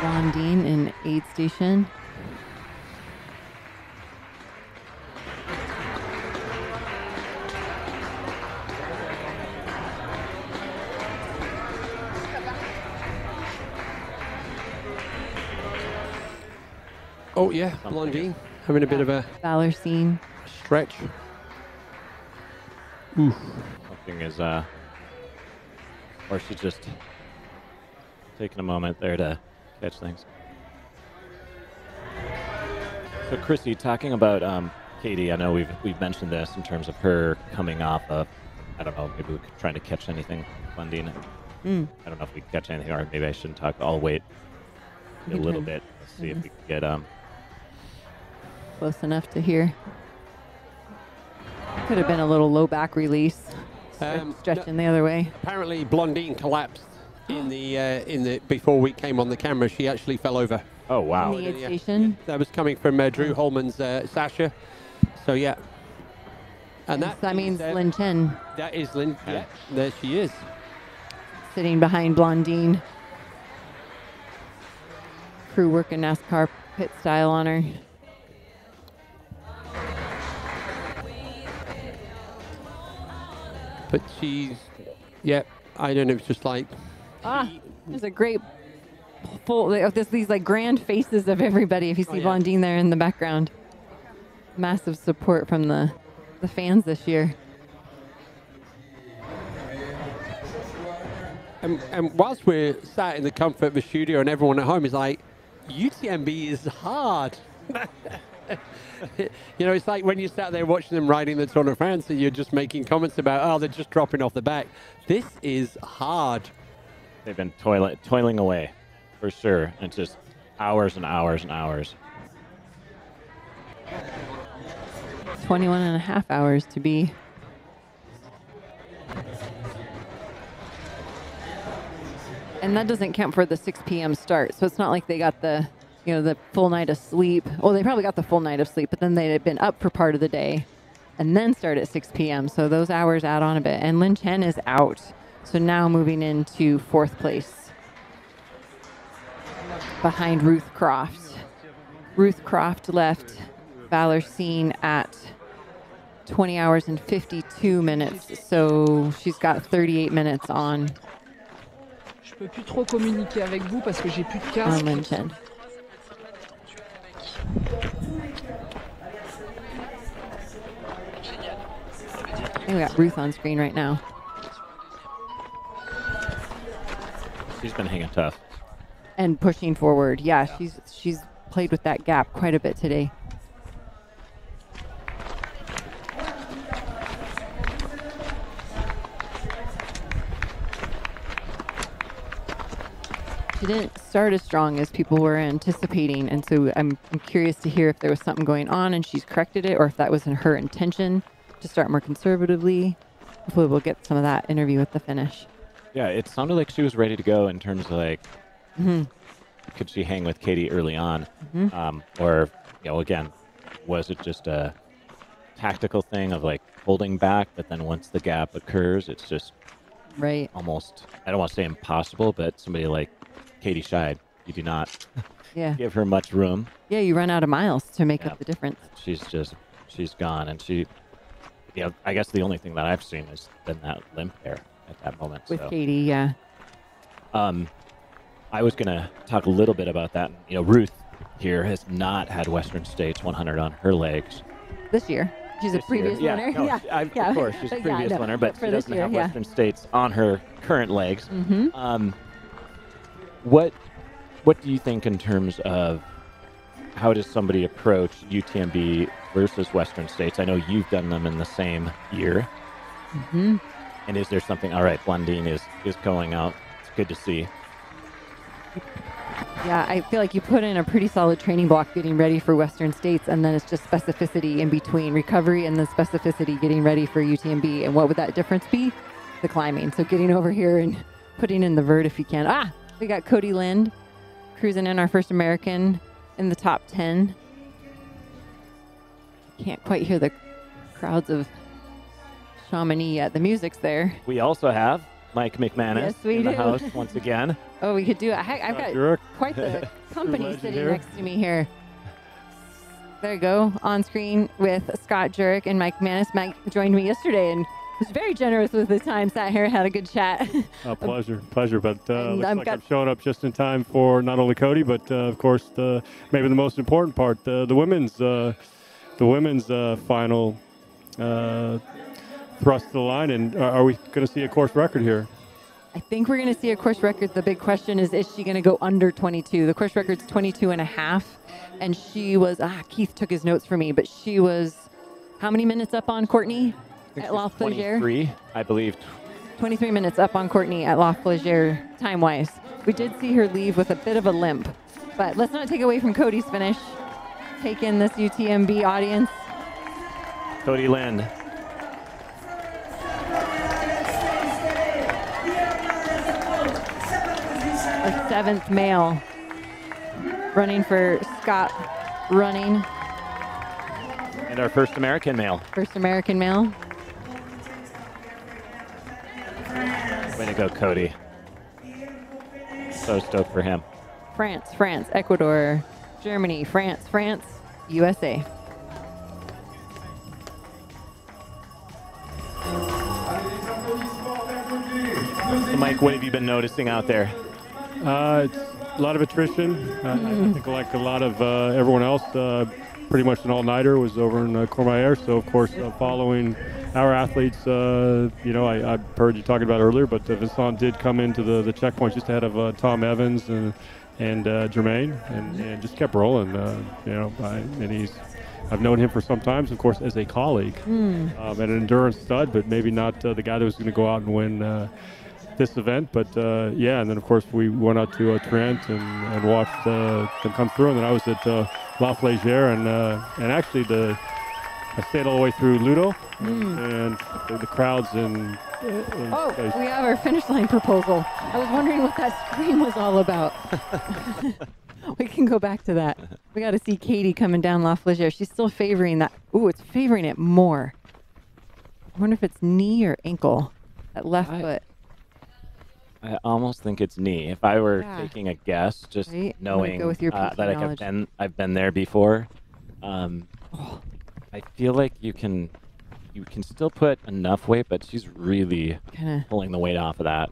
Blondine in aid station. Oh yeah, Blondine having a bit of a Valor scene. stretch. Oof. Something is, or she's just taking a moment there to catch things. So Chrissy, talking about Katie, I know we've mentioned this in terms of her coming off of, I don't know, maybe we could try to catch anything, Blondine. Mm. I don't know if we can catch anything, or maybe I shouldn't talk. I'll wait a little bit. Let's see if we can get Close enough to hear. Could have been a little low back release. Stretching the other way. Apparently, Blondine collapsed in the before we came on the camera. She actually fell over. Oh wow! In the aid station. That was coming from Drew Holman's Sasha. So yeah. And that means Lin Chen. That is Lin. Yeah, there she is. Sitting behind Blondine. Crew working NASCAR pit style on her. But she's, yeah, I don't know, it's just like... There's a great full, there's these like grand faces of everybody if you see Blondine there in the background. Massive support from the fans this year. And whilst we're sat in the comfort of the studio and everyone at home is like, UTMB is hard. You know, it's like when you sat there watching them riding the Tour de France and you're just making comments about, oh, they're just dropping off the back. This is hard. They've been toiling away, for sure. It's just hours and hours and hours. 21 and a half hours to be And that doesn't count for the 6 p.m. start. So it's not like they got the, you know, the full night of sleep. Well, they probably got the full night of sleep, but then they had been up for part of the day and then start at 6 p.m. So those hours add on a bit. And Lin Chen is out. So now moving into 4th place behind Ruth Croft. Ruth Croft left Valersine at 20 hours and 52 minutes. So she's got 38 minutes on. Je peux plus trop communiquer avec vous parce que j'ai plus de casque. On Lin Chen. I think we got Ruth on screen right now. She's been hanging tough. And pushing forward. Yeah, she's played with that gap quite a bit today. She didn't start as strong as people were anticipating, and so I'm curious to hear if there was something going on and she's corrected it, or if that was in her intention to start more conservatively. Hopefully we'll get some of that interview with the finish. Yeah, it sounded like she was ready to go in terms of like, could she hang with Katie early on? Or, you know, again, was it just a tactical thing of like holding back, but then once the gap occurs, it's just almost, I don't want to say impossible, but somebody like Katie Scheid, you do not give her much room. Yeah, you run out of miles to make up the difference. She's gone, and she, you know, I guess the only thing that I've seen has been that limp there at that moment. With Katie, yeah. I was going to talk a little bit about that. You know, Ruth here has not had Western States 100 on her legs. This year. She's a previous winner. Of course, she's a previous winner, but she doesn't have Western States on her current legs. What do you think in terms of how does somebody approach UTMB versus Western States? I know you've done them in the same year. And is there something, all right, Blondine is going out. It's good to see. Yeah, I feel like you put in a pretty solid training block getting ready for Western States, and then it's just specificity in between recovery and then specificity getting ready for UTMB. And what would that difference be? The climbing. So getting over here and putting in the vert if you can. We got Cody Lind cruising in, our first American in the top 10. Can't quite hear the crowds of Chamonix yet. The music's there. We also have Mike McManus in the house once again. Oh, we could do it. I've got quite the company sitting next to me here. There you go, on screen with Scott Jurek and Mike McManus. Mike joined me yesterday and was very generous with his time. Sat here, had a good chat. Pleasure. But looks like I'm showing up just in time for not only Cody, but of course maybe the most important part, the women's final thrust to the line. And are we going to see a course record here? I think we're going to see a course record. The big question is she going to go under 22? The course record's 22 and a half. And she was, Keith took his notes for me, but she was how many minutes up on Courtney at La Flégère? 23, I believe. 23 minutes up on Courtney at La Flégère, time-wise. We did see her leave with a bit of a limp. But let's not take away from Cody's finish. Take in this UTMB audience. Cody Lind. Our 7th male running for Scott Running. And our first American male. First American male. Way to go, Cody. So stoked for him. France, Ecuador, Germany, France, USA. Mike, what have you been noticing out there? It's a lot of attrition. I think like a lot of everyone else, pretty much an all-nighter was over in Courmayeur. So, of course, following our athletes, you know, I heard you talking about earlier, but Vincent did come into the checkpoint just ahead of Tom Evans and Jermaine, and just kept rolling. You know, and I've known him for some time, of course, as a colleague, an endurance stud, but maybe not the guy that was going to go out and win this event. But yeah, and then of course we went out to Trent and watched them come through, and then I was at La Flégère, and actually I stayed all the way through Ludo, and the crowds in Oh, we have our finish line proposal. I was wondering what that screen was all about. We can go back to that. We got to see Katie coming down La Flégère. She's still favoring that. Ooh, it's favoring it more. I wonder if it's knee or ankle, that left foot. I almost think it's knee. If I were Yeah. taking a guess, just Right? I'm gonna knowing go with your that PT I've been there before, I feel like you can still put enough weight, but she's really Kinda. pulling the weight off of that.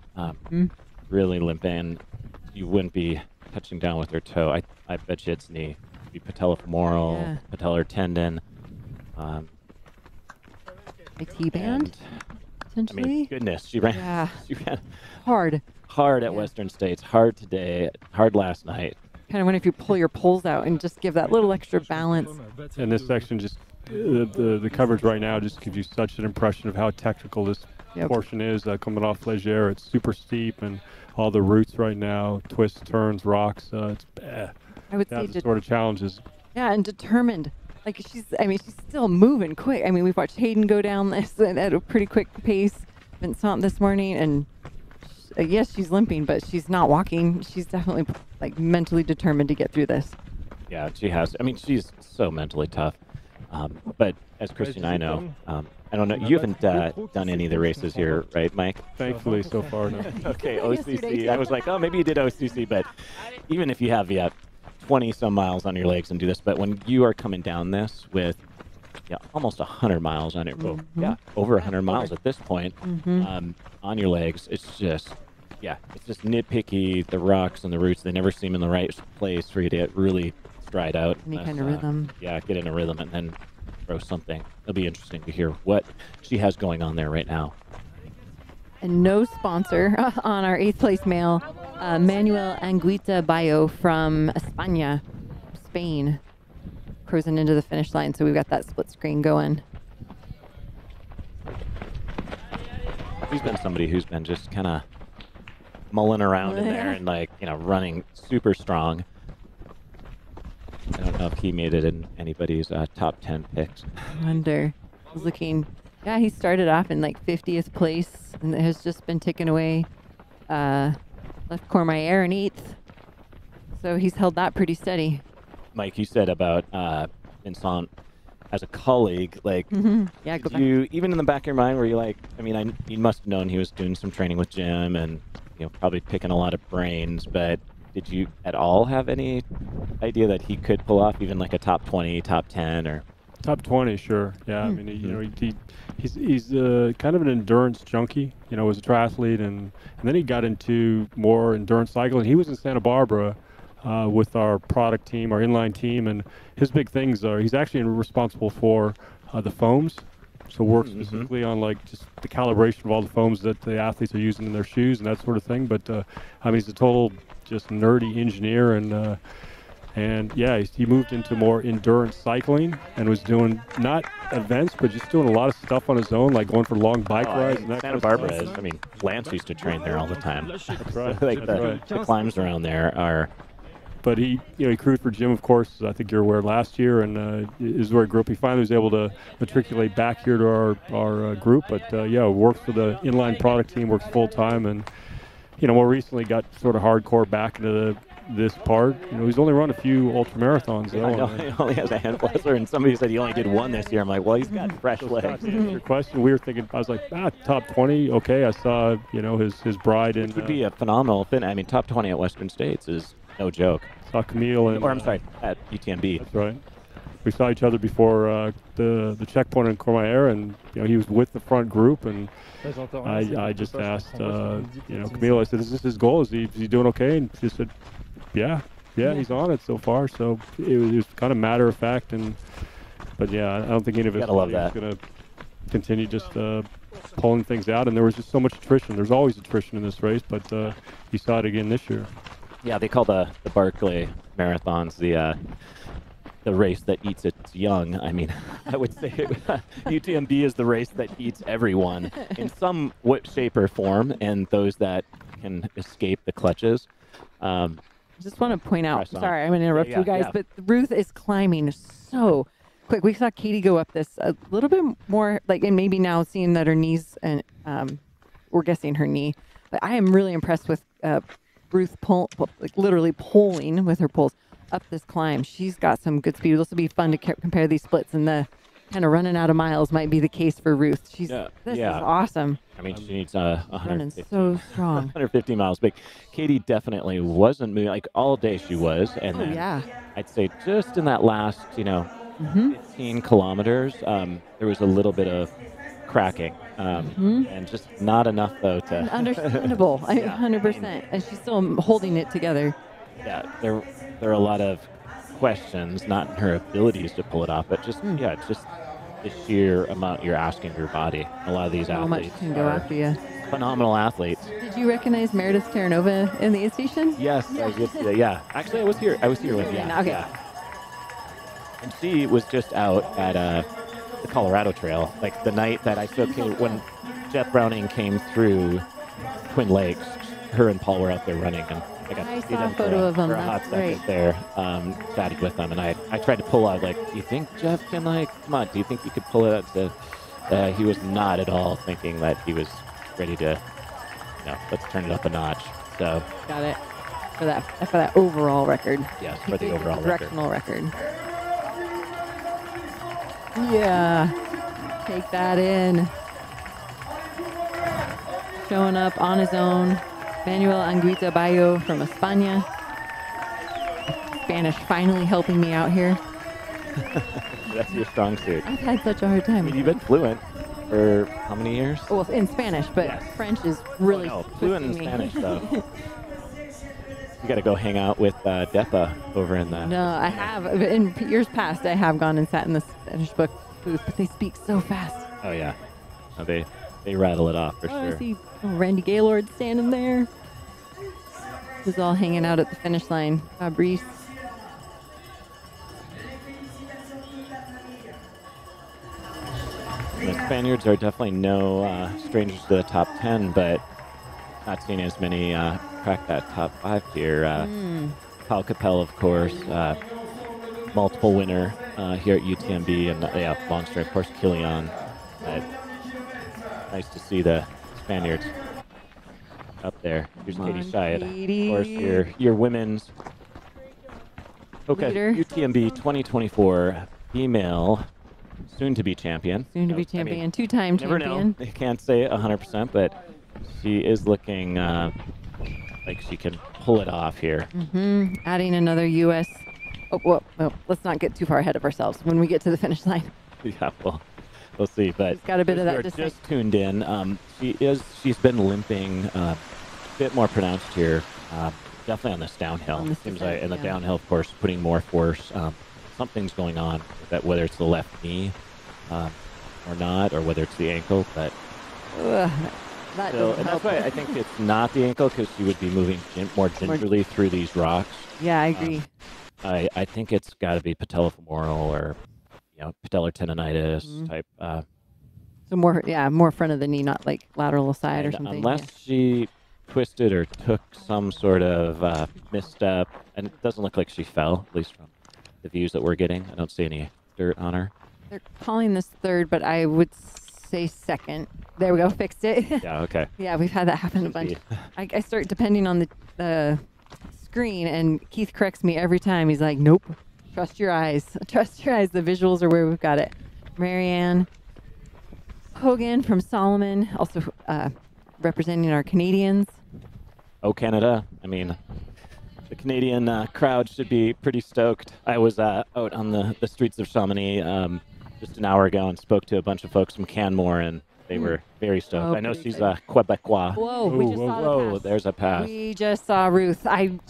Really limping. You wouldn't be touching down with her toe. I bet you it's knee. It'd be patellofemoral, Yeah. patellar tendon. A T-band, I potentially? mean, goodness, she ran. Yeah. She ran Hard. hard at Western States. Hard today. Hard last night. Kind of wonder if you pull your poles out and just give that little extra balance. And this section just, the coverage right now just gives you such an impression of how technical this portion is. Coming off Flégère, it's super steep, and all the routes right now, twists, turns, rocks. It's I would say the sort of challenges. Yeah, and determined. Like she's still moving quick. I mean, we've watched Hayden go down this at a pretty quick pace. Vincent this morning, and yes, she's limping, but she's not walking. She's definitely like mentally determined to get through this. Yeah, she has. I mean, she's so mentally tough. But as Christy and I know, I don't know. You haven't done any of the races here, right, Mike? Thankfully, so far, no. Okay, OCC. I was like, oh, maybe you did OCC, but even if you have 20 some miles on your legs and do this, but when you are coming down this with almost 100 miles on it, over 100 miles at this point on your legs, it's just nitpicky. The rocks and the roots, they never seem in the right place for you to get really stride out. Any kind of rhythm. Yeah, get in a rhythm and then throw something. It'll be interesting to hear what she has going on there right now. And no sponsor on our 8th place male, Manuel Anguita Bayo from España, Spain, cruising into the finish line. So we've got that split screen going. He's been somebody who's been just kind of mulling around in there and running super strong. I don't know if he made it in anybody's top 10 picks. I wonder. I was looking. Yeah, he started off in 50th place and has just been ticking away. Left Courmayeur in 8th. So he's held that pretty steady. Mike, you said about Vincent as a colleague, Yeah, go back. you even in the back of your mind were you like, you must have known he was doing some training with Jim and probably picking a lot of brains, but did you at all have any idea that he could pull off even a top 20, top 10, or top 20? Sure. Yeah. I mean, he's kind of an endurance junkie. Was a triathlete, and then he got into more endurance cycling. He was in Santa Barbara with our product team, our inline team, and his big things are he's actually responsible for the foams. So works specifically on just the calibration of all the foams that the athletes are using in their shoes and that sort of thing. But he's a total just nerdy engineer, and yeah, he moved into more endurance cycling and was doing not events, but just doing a lot of stuff on his own, like going for long bike rides. And that Santa Barbara is. Lance used to train there all the time. That's right. The climbs around there are. But he crewed for Jim, of course. I think you're aware last year, and is where he grew up. He finally was able to matriculate back here to our group. But works for the inline product team, works full time, and more recently got sort of hardcore back into this part. He's only run a few ultra marathons. I know, he only has a handful. And somebody said he only did one this year. I'm like, well, he's got fresh legs. Your question, we were thinking. I was like, top 20. Okay, I saw his bride in. Which would be a phenomenal fit. Top 20 at Western States is no joke. Saw Camille and. Or I'm sorry, at UTMB. That's right. We saw each other before the checkpoint in Courmayeur, and he was with the front group, and I just asked Camille. I said, "Is this his goal? Is he doing okay?" And she said, "Yeah, he's on it so far." So it was kind of matter of fact, but I don't think any of us is going to continue just pulling things out. And there was just so much attrition. There's always attrition in this race, but you saw it again this year. Yeah, they call the Barkley marathons the race that eats its young. I would say UTMB is the race that eats everyone in some shape or form, and those that can escape the clutches. Just want to point out, sorry, I'm going to interrupt you guys, but Ruth is climbing so quick. We saw Katie go up this a little bit more, and maybe now seeing that her knees and we're guessing her knee. But I am really impressed with Ruth literally pulling with her poles up this climb. She's got some good speed. This will be fun to compare these splits, and the kind of running out of miles might be the case for Ruth. This is awesome. I mean, she needs running so strong. 150 miles. But Katie definitely wasn't moving. Like all day she was, and then I'd say just in that last 15 kilometers, there was a little bit of cracking, and just not enough though to understandable. 100%, and she's still holding it together. Yeah, there are a lot of questions, not in her abilities to pull it off, but just just the sheer amount you're asking your body. A lot of these athletes can go after you. Phenomenal athletes. Did you recognize Meredith Terranova in the aid station? Yes, I did. Yeah, actually, I was here. With Okay. And she was just out at the Colorado Trail, like the night that I took when Jeff Browning came through Twin Lakes. Her and Paul were out there running, and I got to see them for a hot second there. Chatted with them, and I tried to pull out, like, do you think Jeff can, come on, do you think you could pull it out? He was not at all thinking that he was ready to, let's turn it up a notch. So got it for that overall record. Yes, for the overall directional record. Yeah, take that in. Showing up on his own. Manuel Anguita Bayo from España. Spanish finally helping me out here. That's your strong suit. I've had such a hard time. I mean, you've been fluent for how many years? Well, in Spanish, but French is really fluent in Spanish, though. You got to go hang out with Depa over in the... No, I have. In years past, I have gone and sat in the Spanish book booth, but they speak so fast. Oh, yeah. No, they rattle it off for sure. I see Randy Gaylord standing there. Who's all hanging out at the finish line. Fabrice. The Spaniards are definitely no strangers to the top 10, but not seeing as many crack that top 5 here. Paul Capel, of course, multiple winner here at UTMB, and long story, of course, Kilian. Nice to see the Spaniards up there. Here's Katie Scheid, of course, your women's HOKA UTMB 2024 female soon-to-be champion. Soon-to-be champion, I mean, two-time never champion. Know. I can't say 100%, but she is looking like she can pull it off here. Adding another U.S. Oh, well, let's not get too far ahead of ourselves when we get to the finish line. Yeah, we'll see. But she's got a bit of that. Just tuned in. She's been limping a bit more pronounced here. Definitely on this downhill. Seems like in the downhill, of course, putting more force. Something's going on with that, whether it's the left knee or not, or whether it's the ankle. But that's why I think it's not the ankle, because she would be moving more gingerly through these rocks. Yeah, I agree. I think it's got to be patellofemoral or patellar tendonitis type. So more front of the knee, not like lateral side or something. Unless she twisted or took some sort of misstep, and it doesn't look like she fell, at least from the views that we're getting. I don't see any dirt on her. They're calling this third, but I would say second. There we go, fixed it. Yeah, okay. Yeah, we've had that happen a bunch. I start depending on the screen, and Keith corrects me every time. He's like, nope, trust your eyes. Trust your eyes. The visuals are where we've got it. Marianne Hogan from Solomon, also representing our Canadians. Oh, Canada. I mean, the Canadian crowd should be pretty stoked. I was out on the streets of Chamonix just an hour ago and spoke to a bunch of folks from Canmore, and they were very stoked. I know she's Quebecois. Whoa, we just saw the pass. There's a pass. We just saw Ruth.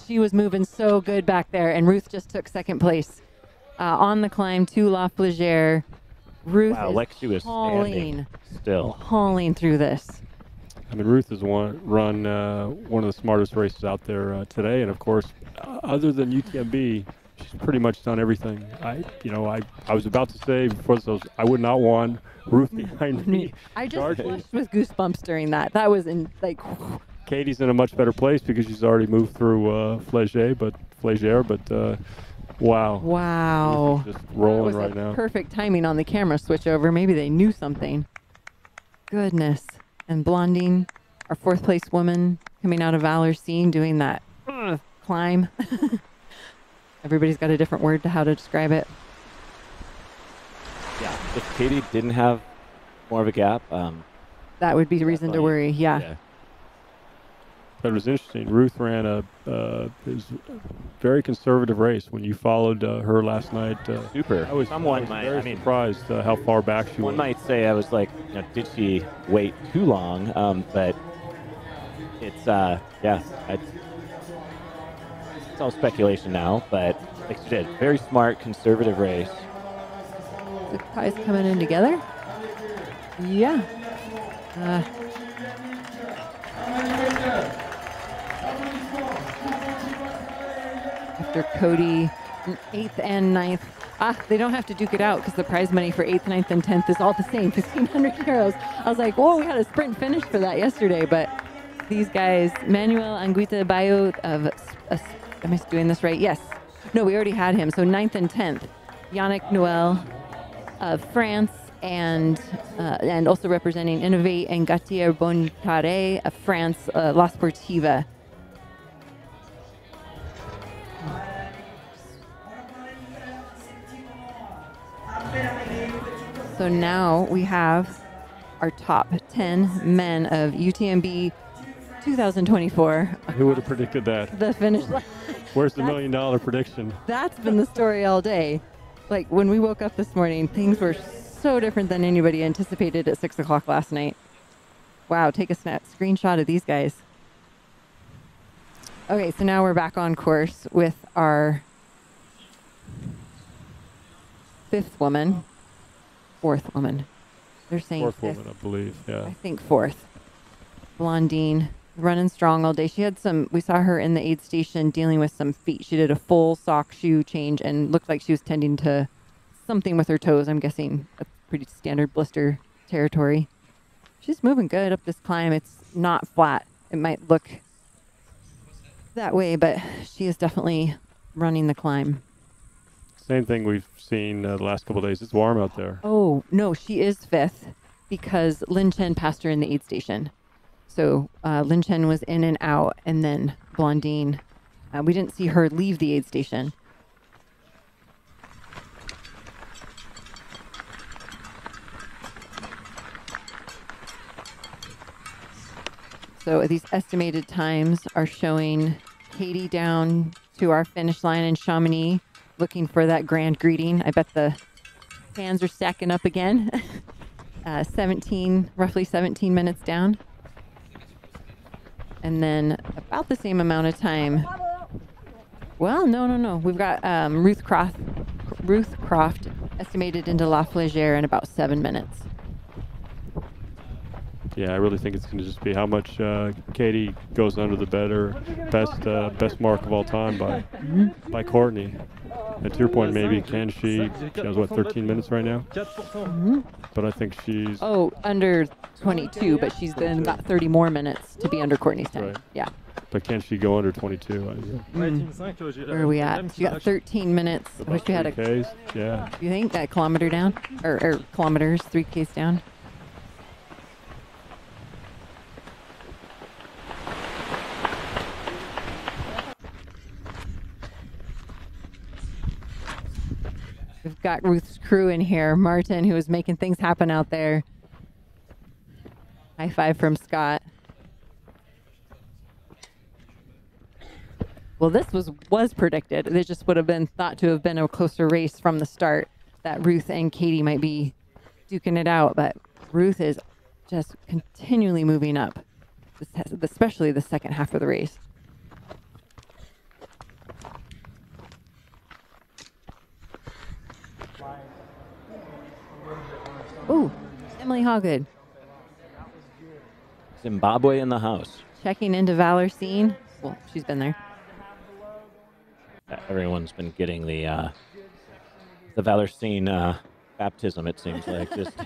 She was moving so good back there, and Ruth just took second place on the climb to La Flégère. Ruth is like she was hauling through this. I mean, Ruth has run one of the smartest races out there today, and of course, other than UTMB, she's pretty much done everything. I was about to say before this, I would not want Ruth behind me. I just flushed with goosebumps during that. That was Katie's in a much better place because she's already moved through Flégère, but wow. Wow. Just rolling that was right now. Perfect timing on the camera switch over. Maybe they knew something. Goodness. And Blondine our 4th place woman coming out of Valor Scene doing that climb. Everybody's got a different word to how to describe it. Yeah, if Katie didn't have more of a gap, that would be reason to worry. Yeah. But it was interesting. Ruth ran a very conservative race. When you followed her last night, super. I was very surprised how far back she One went. might say I was like, did she wait too long? But it's it's all speculation now. But like she did, very smart, conservative race. The ties coming in together. Yeah. After Cody, 8th and 9th. They don't have to duke it out because the prize money for 8th, 9th, and 10th is all the same, 1,500 euros. I was like, whoa, we had a sprint finish for that yesterday. But these guys, Manuel Anguita Bayo of, am I doing this right? Yes. No, we already had him. So 9th and 10th. Yannick Noel of France, and also representing Innovate, and Gautier Boncaré of France, La Sportiva. So now we have our top 10 men of UTMB 2024. Who would have predicted that? The finish line. Where's the $1 million prediction? That's been the story all day. Like, when we woke up this morning, things were so different than anybody anticipated at 6 o'clock last night. Wow, take a screenshot of these guys. Okay, so now we're back on course with our 5th woman. 4th woman. They're saying 4th 5th. woman, I believe, yeah. I think 4th. Blondine, running strong all day. She had we saw her in the aid station dealing with some feet. She did a full sock shoe change and looked like she was tending to something with her toes. I'm guessing a pretty standard blister territory. She's moving good up this climb. It's not flat. It might look that way, but she is definitely running the climb. Same thing we've seen the last couple of days. It's warm out there. Oh, no, she is 5th because Lin Chen passed her in the aid station. So Lin Chen was in and out, and then Blondine, we didn't see her leave the aid station. So these estimated times are showing Katie down to our finish line in Chamonix, looking for that grand greeting. I bet the fans are stacking up again. Roughly 17 minutes down. And then about the same amount of time. Well, no. We've got Ruth Croft estimated into La Flégère in about 7 minutes. Yeah, I really think it's going to just be how much Katie goes under the best mark of all time by Courtney. And to your point, maybe can she has what, 13 minutes right now? But I think she's under 22, but she's then got 30 more minutes to be under Courtney's time. Right. Yeah. But can she go under 22? Where are we at? She got 13 minutes. I wish we had a 3Ks. Yeah. You think that kilometer down, or kilometers, 3Ks down? We've got Ruth's crew in here. Martin, who is making things happen out there. High five from Scott. Well, this was predicted. It just would have been thought to have been a closer race from the start, that Ruth and Katie might be duking it out. But Ruth is just continually moving up, especially the second half of the race. Ooh, Emily Hawgood. Zimbabwe in the house. Checking into Valor Scene. Well, she's been there. Everyone's been getting the Valor Scene baptism, it seems like. Just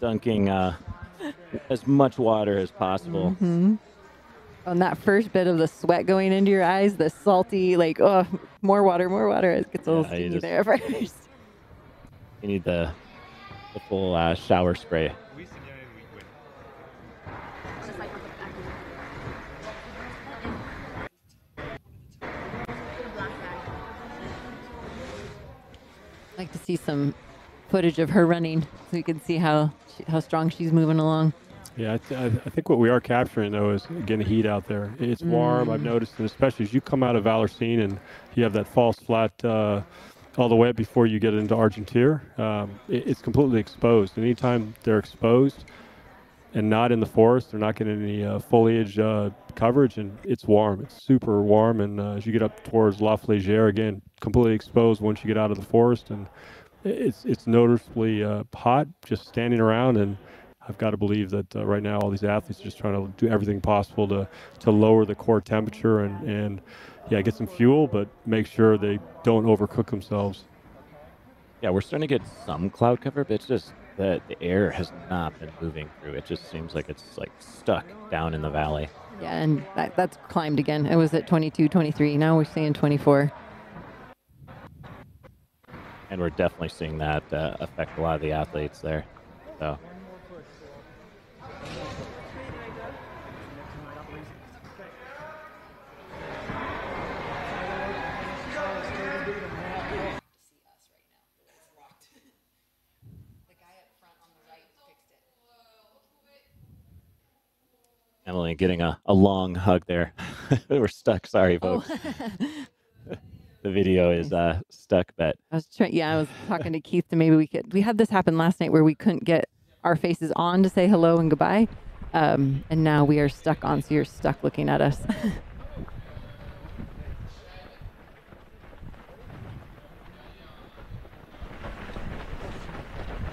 dunking as much water as possible. Mm-hmm. On that first bit of the sweat going into your eyes, the salty, like, oh, more water. It gets a little stinky there first. You need the full shower spray. like to see some footage of her running so you can see how strong she's moving along. Yeah, I think what we are capturing, though, is, again, the heat out there. It's warm, I've noticed, and especially as you come out of Valersine and you have that false flat all the way up before you get into Argentière, it's completely exposed. Anytime they're exposed and not in the forest, they're not getting any foliage coverage, and it's warm. It's super warm, and as you get up towards La Flégère, again, completely exposed once you get out of the forest, and it's noticeably hot just standing around, and I've got to believe that right now all these athletes are just trying to do everything possible to lower the core temperature and yeah, get some fuel, but make sure they don't overcook themselves. Yeah, we're starting to get some cloud cover, but it's just that the air has not been moving through. It just seems like it's like stuck down in the valley. Yeah, and that's climbed again. It was at 22, 23. Now we're seeing 24. And we're definitely seeing that affect a lot of the athletes there. So. Emily getting a long hug there. We're stuck. Sorry, folks. Oh. The video is stuck, but I was talking to Keith to maybe we had this happen last night where we couldn't get our faces on to say hello and goodbye. And now we are stuck on, so you're stuck looking at us.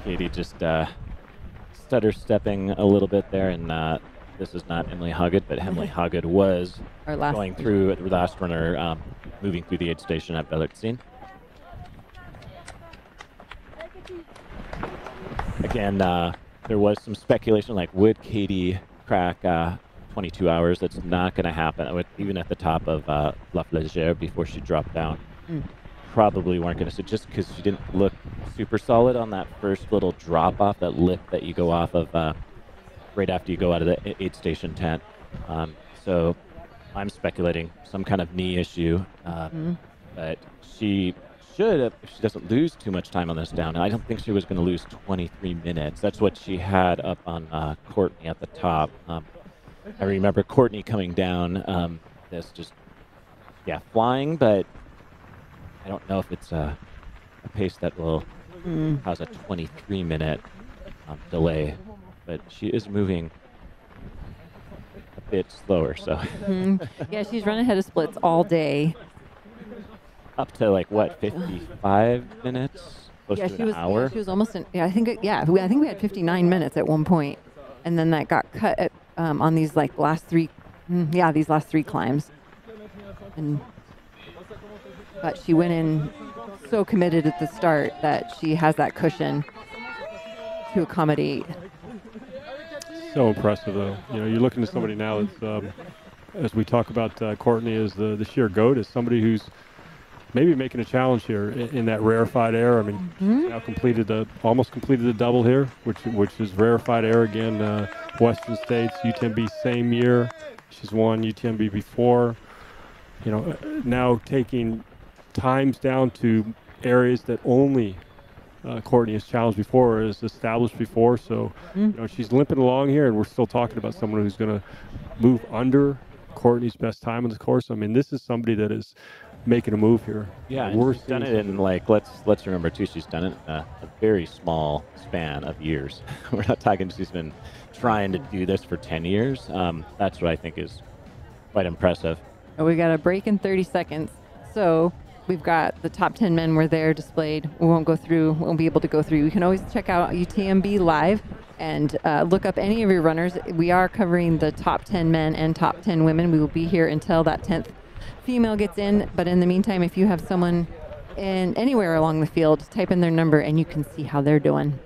Katie just stutter stepping a little bit there, and this is not Emily Hoggett, but Emily Hoggett was going through the last runner, moving through the aid station at Valersine. Again, there was some speculation, like, would Katie crack 22 hours? That's not going to happen, even at the top of La Flégère before she dropped down. Probably weren't going to, just because she didn't look super solid on that first little drop off, that lip that you go off of right after you go out of the aid station tent. So I'm speculating some kind of knee issue, but she should, if she doesn't lose too much time on this down, I don't think she was going to lose 23 minutes. That's what she had up on Courtney at the top. I remember Courtney coming down, this just, flying, but I don't know if it's a pace that will cause a 23-minute delay, but she is moving a bit slower, so. Yeah, she's run ahead of splits all day. Up to like what, 55 minutes? Close to an hour? Yeah, she was almost I think we had 59 minutes at one point, and then that got cut at, on these like last three climbs. But she went in so committed at the start that she has that cushion to accommodate. So impressive, though. You know, you're looking at somebody now that's, as we talk about Courtney, as the sheer goat, as somebody who's maybe making a challenge here in that rarefied air. I mean, now almost completed the double here, which is rarefied air again. Western States, UTMB same year. She's won UTMB before. You know, now taking times down to areas that only Courtney has challenged before, is established before. So, you know, she's limping along here, and we're still talking about someone who's going to move under Courtney's best time on the course. I mean, this is somebody that is making a move here. Yeah, and she's done it in, like, let's remember too, she's done it in a very small span of years. We're not talking she's been trying to do this for 10 years. That's what I think is quite impressive. We got a break in 30 seconds. So we've got the top 10 men were there displayed. We won't be able to go through. You can always check out UTMB live and look up any of your runners. We are covering the top 10 men and top 10 women. We will be here until that 10th female gets in. But in the meantime, if you have someone anywhere along the field, type in their number and you can see how they're doing.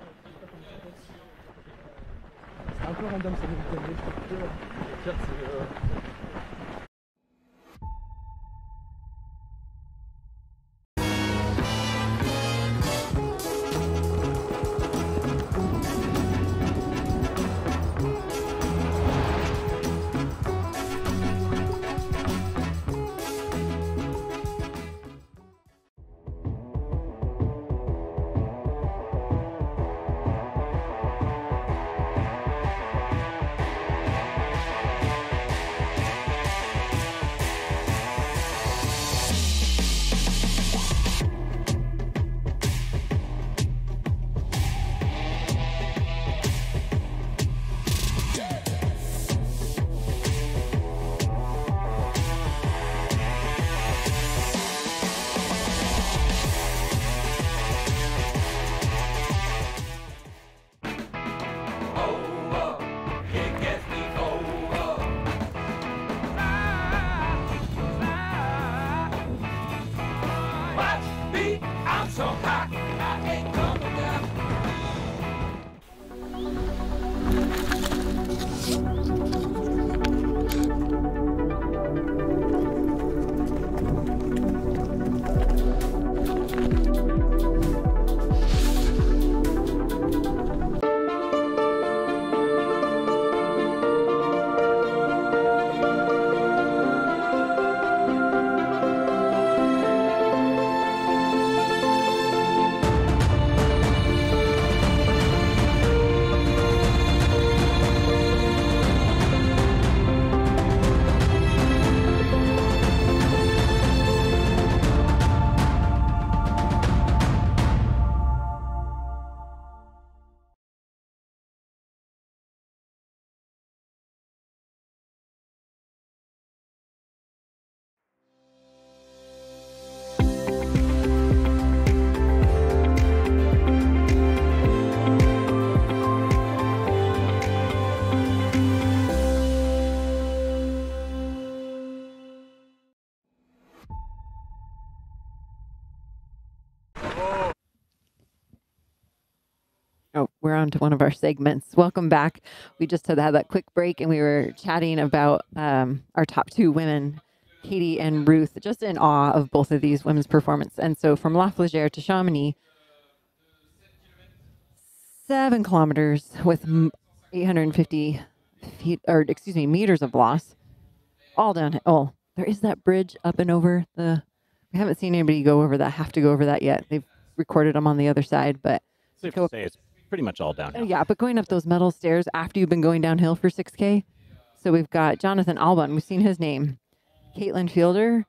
so high, I ain't coming down. Oh, we're on to one of our segments. Welcome back. We just had that quick break and we were chatting about our top two women, Katie and Ruth, just in awe of both of these women's performance. And so from La Flégère to Chamonix, 7 kilometers with 850 feet, or excuse me, meters of loss, all downhill. Oh, there is that bridge up and over the, we haven't seen anybody go over that, have to go over that yet. They've recorded them on the other side, but Safe to say it's pretty much all downhill. yeah, but going up those metal stairs after you've been going downhill for 6K. So we've got Jonathan Albon. We've seen his name. Caitlin Fielder.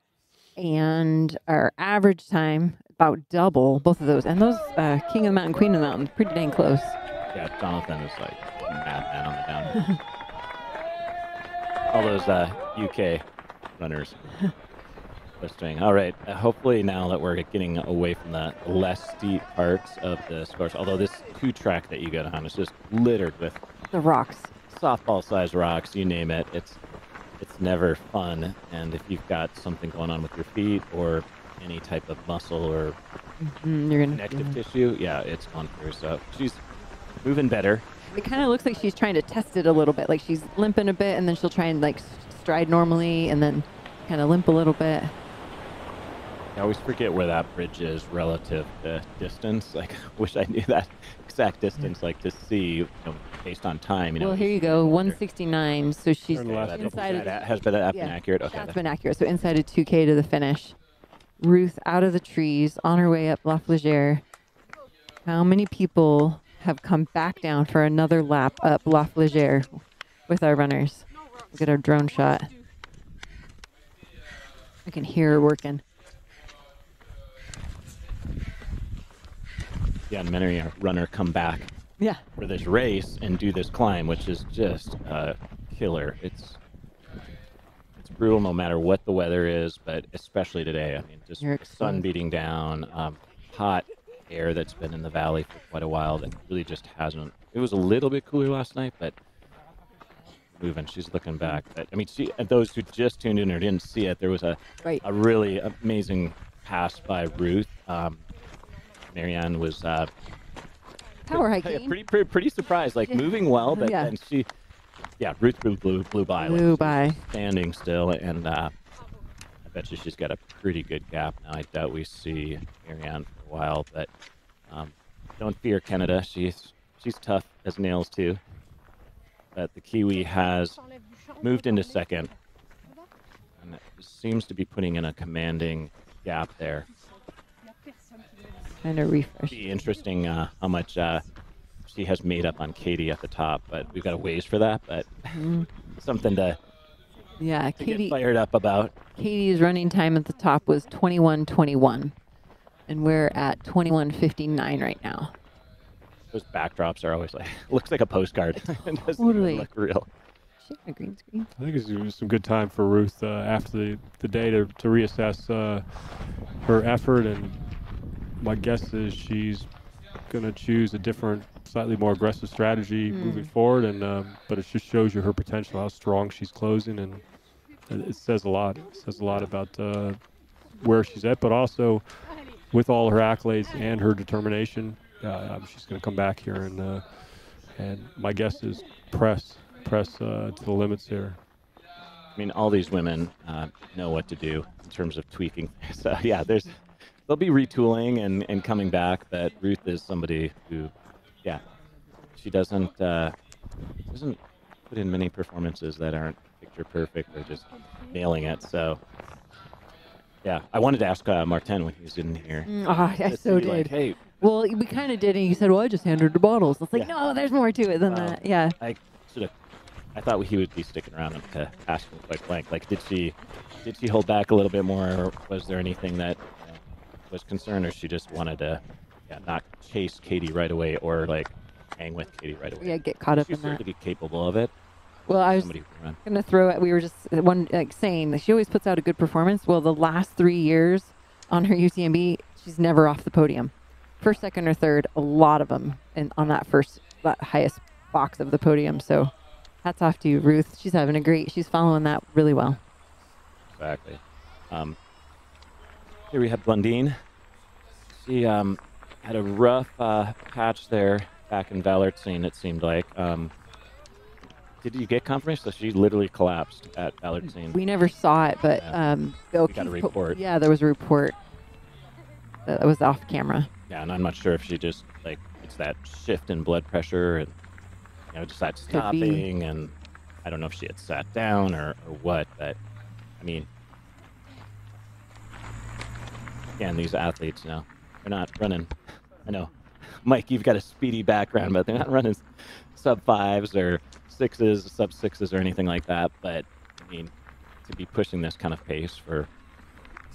And our average time, about double both of those. And those King of the Mountain, Queen of the Mountain, pretty dang close. Yeah, Jonathan is like a madman on the downhill. All those UK runners. All right, hopefully now that we're getting away from the less steep parts of this course, although this 2-track that you go on is just littered with the rocks, softball-sized rocks, you name it. It's never fun, and if you've got something going on with your feet or any type of muscle or connective tissue, yeah, it's gone through. So she's moving better. It kind of looks like she's trying to test it a little bit, like she's limping a bit, and then she'll try and like stride normally, and then kind of limp a little bit. I always forget where that bridge is relative to distance. Like, I wish I knew that exact distance, like to see, based on time. Well, here you go, 169. So she's inside. Has been accurate. Okay, that's been accurate. So inside of 2K to the finish. Ruth out of the trees on her way up La Flégère. How many people have come back down for another lap up La Flégère with our runners? Look at our drone shot. I can hear her working. Yeah, and many a runner come back for this race and do this climb, which is just killer. It's brutal no matter what the weather is, but especially today. I mean, just sun beating down, hot air that's been in the valley for quite a while that really just hasn't. It was a little bit cooler last night, but moving. She's looking back. But, I mean, those who just tuned in or didn't see it, there was a really amazing pass by Ruth. Marianne was power hiking. Pretty surprised, like moving well, but then she, Ruth blew by. Blew by. Standing still, and I bet you she's got a pretty good gap now. I doubt we see Marianne for a while, but don't fear Canada. She's tough as nails too. But the Kiwi has moved into second, and seems to be putting in a commanding gap there. Kind of refresh. Be interesting how much she has made up on Katie at the top, but we've got a ways for that. But something to Katie get fired up about. Katie's running time at the top was 21:21, and we're at 21:59 right now. Those backdrops are always like looks like a postcard. It doesn't Totally. look real. A green screen. I think it's some good time for Ruth after the day to reassess her effort, and my guess is she's going to choose a different, slightly more aggressive strategy moving forward. And but it just shows you her potential, how strong she's closing, and it says a lot. It says a lot about where she's at, but also with all her accolades and her determination, she's going to come back here and my guess is press to the limits here. I mean, all these women know what to do in terms of tweaking. So yeah, they'll be retooling and coming back. But Ruth is somebody who, yeah, she doesn't put in many performances that aren't picture perfect or just nailing it. So yeah, I wanted to ask Martin when he was in here. I so did. Like, hey, well, we kind of did, and you said, "Well, I just handed her bottles." It's like, no, there's more to it than that. Yeah. I thought he would be sticking around to ask him point blank. Like, did she hold back a little bit more, or was there anything that was concerned, or she just wanted to not chase Katie right away, or like hang with Katie right away? Yeah, get caught up in She's that. certainly capable of it. Well, I was Somebody who can run. going to throw it. We were just saying that she always puts out a good performance. Well, the last 3 years on her UTMB, she's never off the podium. First, second, or third, a lot of them on that highest box of the podium. So hats off to you, Ruth. She's following that really well. Exactly. Here we have Blondine. She had a rough patch there back in Vallertine, it seemed like. Did you get confirmation that she literally collapsed at Vallertine? We never saw it, but we got a report. Yeah, there was a report that was off camera. Yeah, and I'm not sure if she just, like, it's that shift in blood pressure and, just that stopping, and I don't know if she had sat down or what, but, I mean, again, these athletes, they're not running. I know, Mike, you've got a speedy background, but they're not running sub-5s or 6s, sub-6s or anything like that, but, I mean, to be pushing this kind of pace for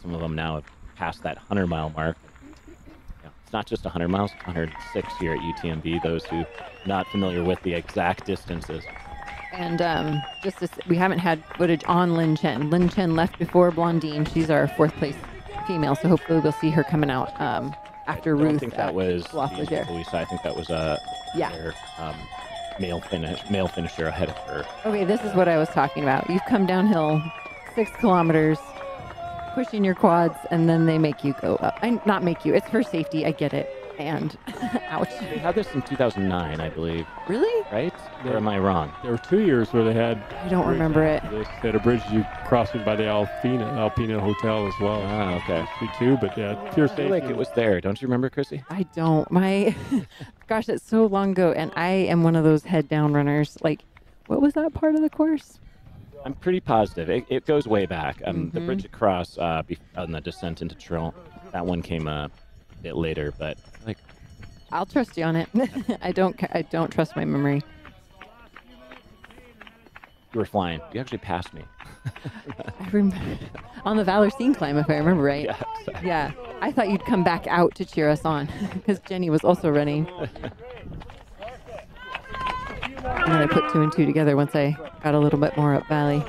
some of them now have passed that 100-mile mark. It's not just 100 miles, 106 here at UTMB, those who are not familiar with the exact distances. And we haven't had footage on Lin Chen. Lin Chen left before Blondine. She's our 4th place female, so hopefully we'll see her coming out after Ruth. I think that was Lafleur. Louisa. I think that was their male finisher ahead of her. Okay, this is what I was talking about. You've come downhill 6 kilometers, pushing your quads, and then they make you go up. Not make you. It's for safety. I get it. And ouch. They had this in 2009, I believe. Really? Right? Or am I wrong? There were 2 years where they had. I don't remember it. They had a bridge you crossing by the Alpina Hotel as well. Ah, okay. Too, but yeah, pure safety. I feel like it was there. Don't you remember, Chrissy? I don't. Gosh, it's so long ago, and I am one of those head down runners. Like, what was that part of the course? I'm pretty positive. It goes way back. The bridge across on the descent into Trill, that one came a bit later, but like, I'll trust you on it. I don't trust my memory. You were flying. You actually passed me. I remember on the Vallerstein climb, if I remember right. Yeah, exactly. Yeah. I thought you'd come back out to cheer us on because Jenny was also running. And then I put 2 and 2 together once I got a little bit more up valley.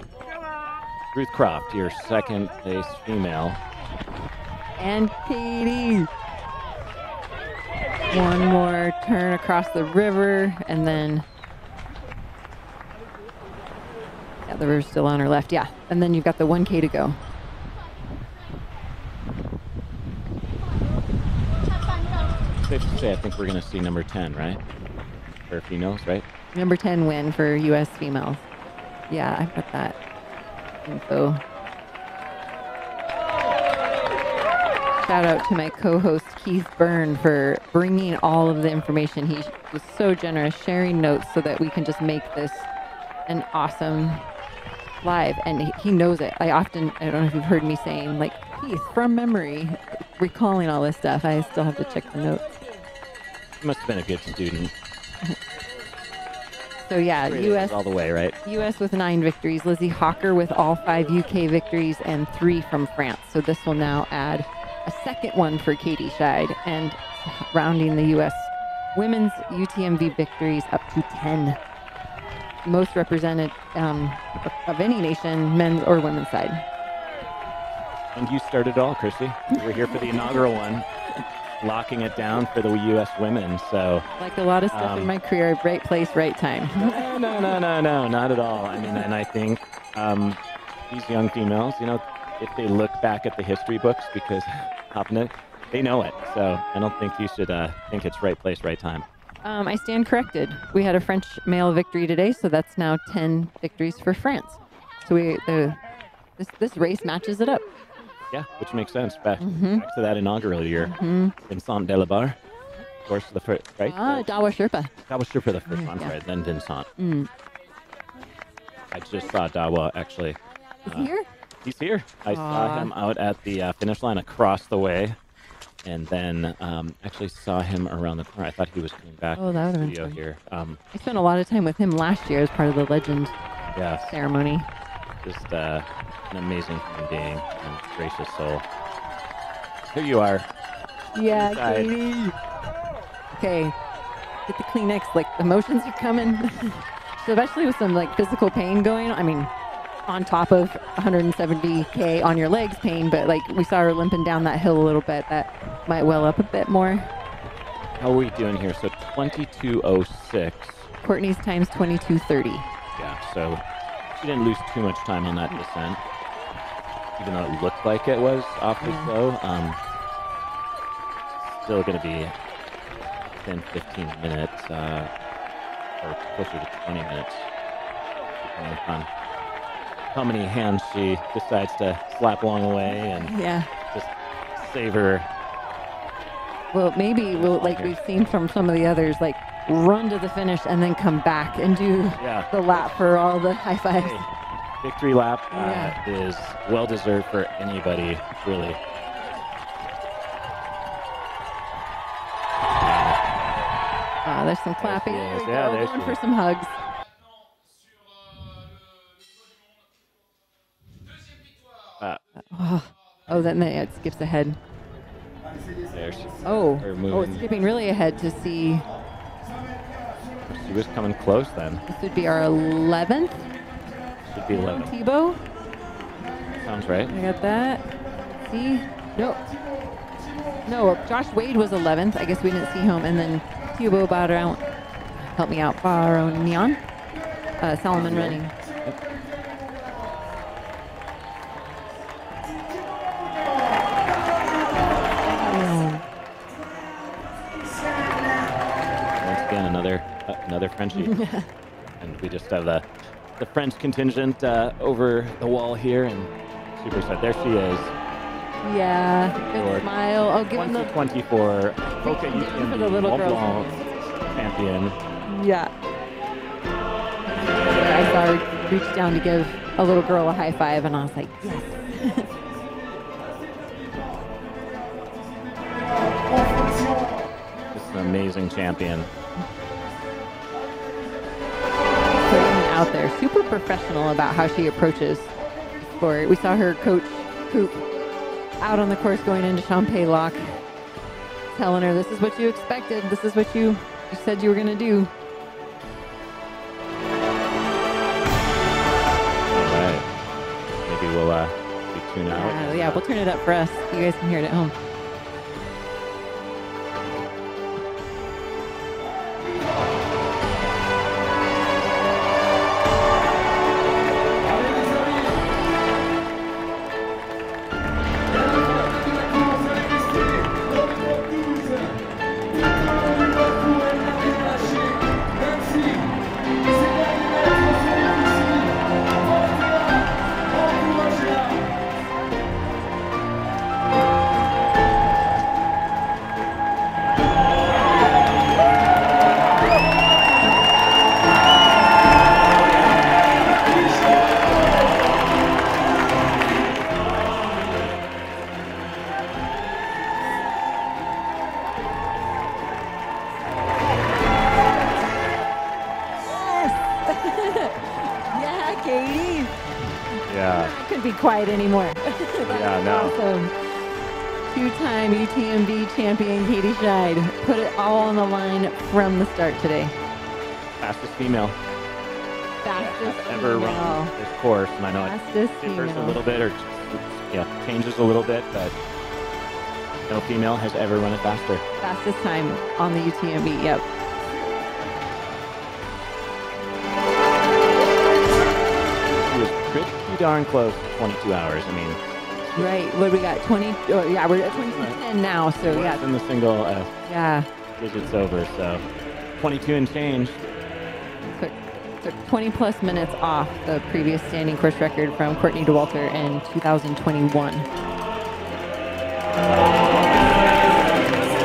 Ruth Croft, your 2nd place female. And Katie. One more turn across the river, and then the river's still on her left. Yeah, and then you've got the 1K to go. Safe to say, I think we're going to see number 10, right? For females, right? Number 10 win for U.S. females. Yeah, I've got that info. Shout out to my co-host Keith Byrne for bringing all of the information. He was so generous, sharing notes so that we can just make this an awesome live. And he knows it. I don't know if you've heard me saying, like, Keith, from memory, recalling all this stuff. I still have to check the notes. You must have been a good student. So yeah, U.S. all the way, right? U.S. with 9 victories. Lizzie Hawker with all 5 U.K. victories and 3 from France. So this will now add a 2nd one for Katie Scheid and rounding the U.S. women's UTMB victories up to 10. Most represented of any nation, men's or women's side. And you started it all, Chrissy. You were here for the inaugural one, locking it down for the U.S. women. So, like a lot of stuff in my career, right place, right time. No, not at all. I mean, and I think these young females, if they look back at the history books, because they know it. So I don't think you should think it's right place, right time. I stand corrected. We had a French male victory today, so that's now 10 victories for France. So this race matches it up. Yeah, which makes sense. Back to that inaugural year. Vincent Delabarre, of course, the first, right? Dawa Sherpa. Dawa Sherpa, the first one, sorry, then Vincent. I just saw Dawa, actually. Is he here? He's here. I saw him out at the finish line across the way, and then actually saw him around the corner. I thought he was coming back Oh, that would have to the been studio fun. here. I spent a lot of time with him last year as part of the Legend ceremony. Just an amazing human being and gracious soul. Here you are. Yeah, Inside. Katie. Okay, get the Kleenex. Like, the motions are coming. So especially with some like physical pain going on. I mean, on top of 170K on your legs pain, but like we saw her limping down that hill a little bit. That might well up a bit more. How are we doing here? So 22:06. Courtney's time's 22:30. Yeah, so she didn't lose too much time on that descent, even though it looked like it was awfully slow. Still going to be 10, 15 minutes, or closer to 20 minutes, depending upon how many hands she decides to slap along the way and just savor. Well, maybe we'll, like we've seen from some of the others, like run to the finish and then come back and do the lap for all the high fives. Hey, victory lap is well deserved for anybody, really. There's some clapping. There she is. There we go. Going for some hugs. Then it skips ahead. There she it's skipping really ahead to see. She was coming close then. This would be our 11th. Should be 11. Thibaut. Sounds right. I got that. See? No, Josh Wade was 11th. I guess we didn't see him. And then Thibaut Baron, help me out, Baronian. Salomon running. Once again, another Frenchie. And we just have the French contingent over the wall here, and super excited. There she is. Yeah, good smile. Oh, give him the 2024 HOKA UTMB Mont-Blanc champion. Yeah. I saw her reach down to give a little girl a high five, and I was like, yes. This is an amazing champion. Putting it out there, super professional about how she approaches sport. We saw her coach Coop out on the course going into Champay Lock, telling her this is what you expected, this is what you said you were going to do. All right. Maybe we'll tune out. Yeah, we'll turn it up for us. You guys can hear it at home. Quiet anymore. Yeah, no. Awesome. Two-time UTMB champion Katie Scheid put it all on the line from the start today. Fastest female. Fastest ever run this course, and I know it differs a little bit, or changes a little bit, but no female has ever run it faster. Fastest time on the UTMB. Yep. She was pretty darn close to 22 hours. I mean, Right. What do we got? 20. Oh, yeah, we're at 22:10 now. So We're yeah. in the single Yeah. digits over. So 22 and change. Took 20 plus minutes off the previous standing course record from Courtney DeWalter in 2021.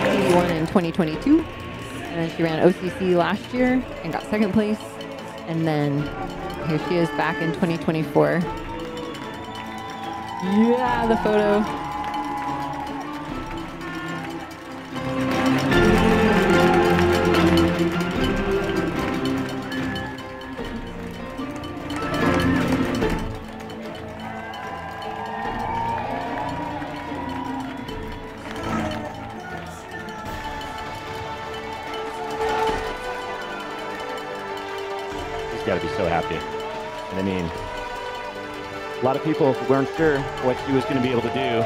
81 in 2022. And then she ran OCC last year and got second place. And then here she is back in 2024. Yeah, the photo. Got to be so happy. And I mean, a lot of people weren't sure what she was going to be able to do.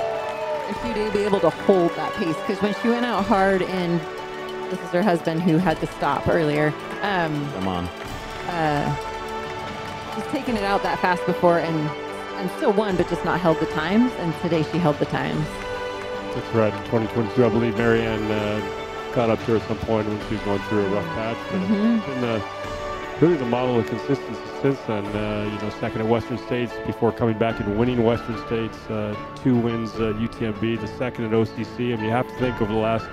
If she'd be able to hold that pace, because when she went out hard, and this is her husband who had to stop earlier. Come on. She's taken it out that fast before and still won, but just not held the times. And today she held the times. That's right. In 2022, I believe Marianne got up here at some point when she was going through a rough patch. But it's been really the model of consistency since then. Second at Western States before coming back and winning Western States. 2 wins at UTMB, the second at OCC. And you have to think over the last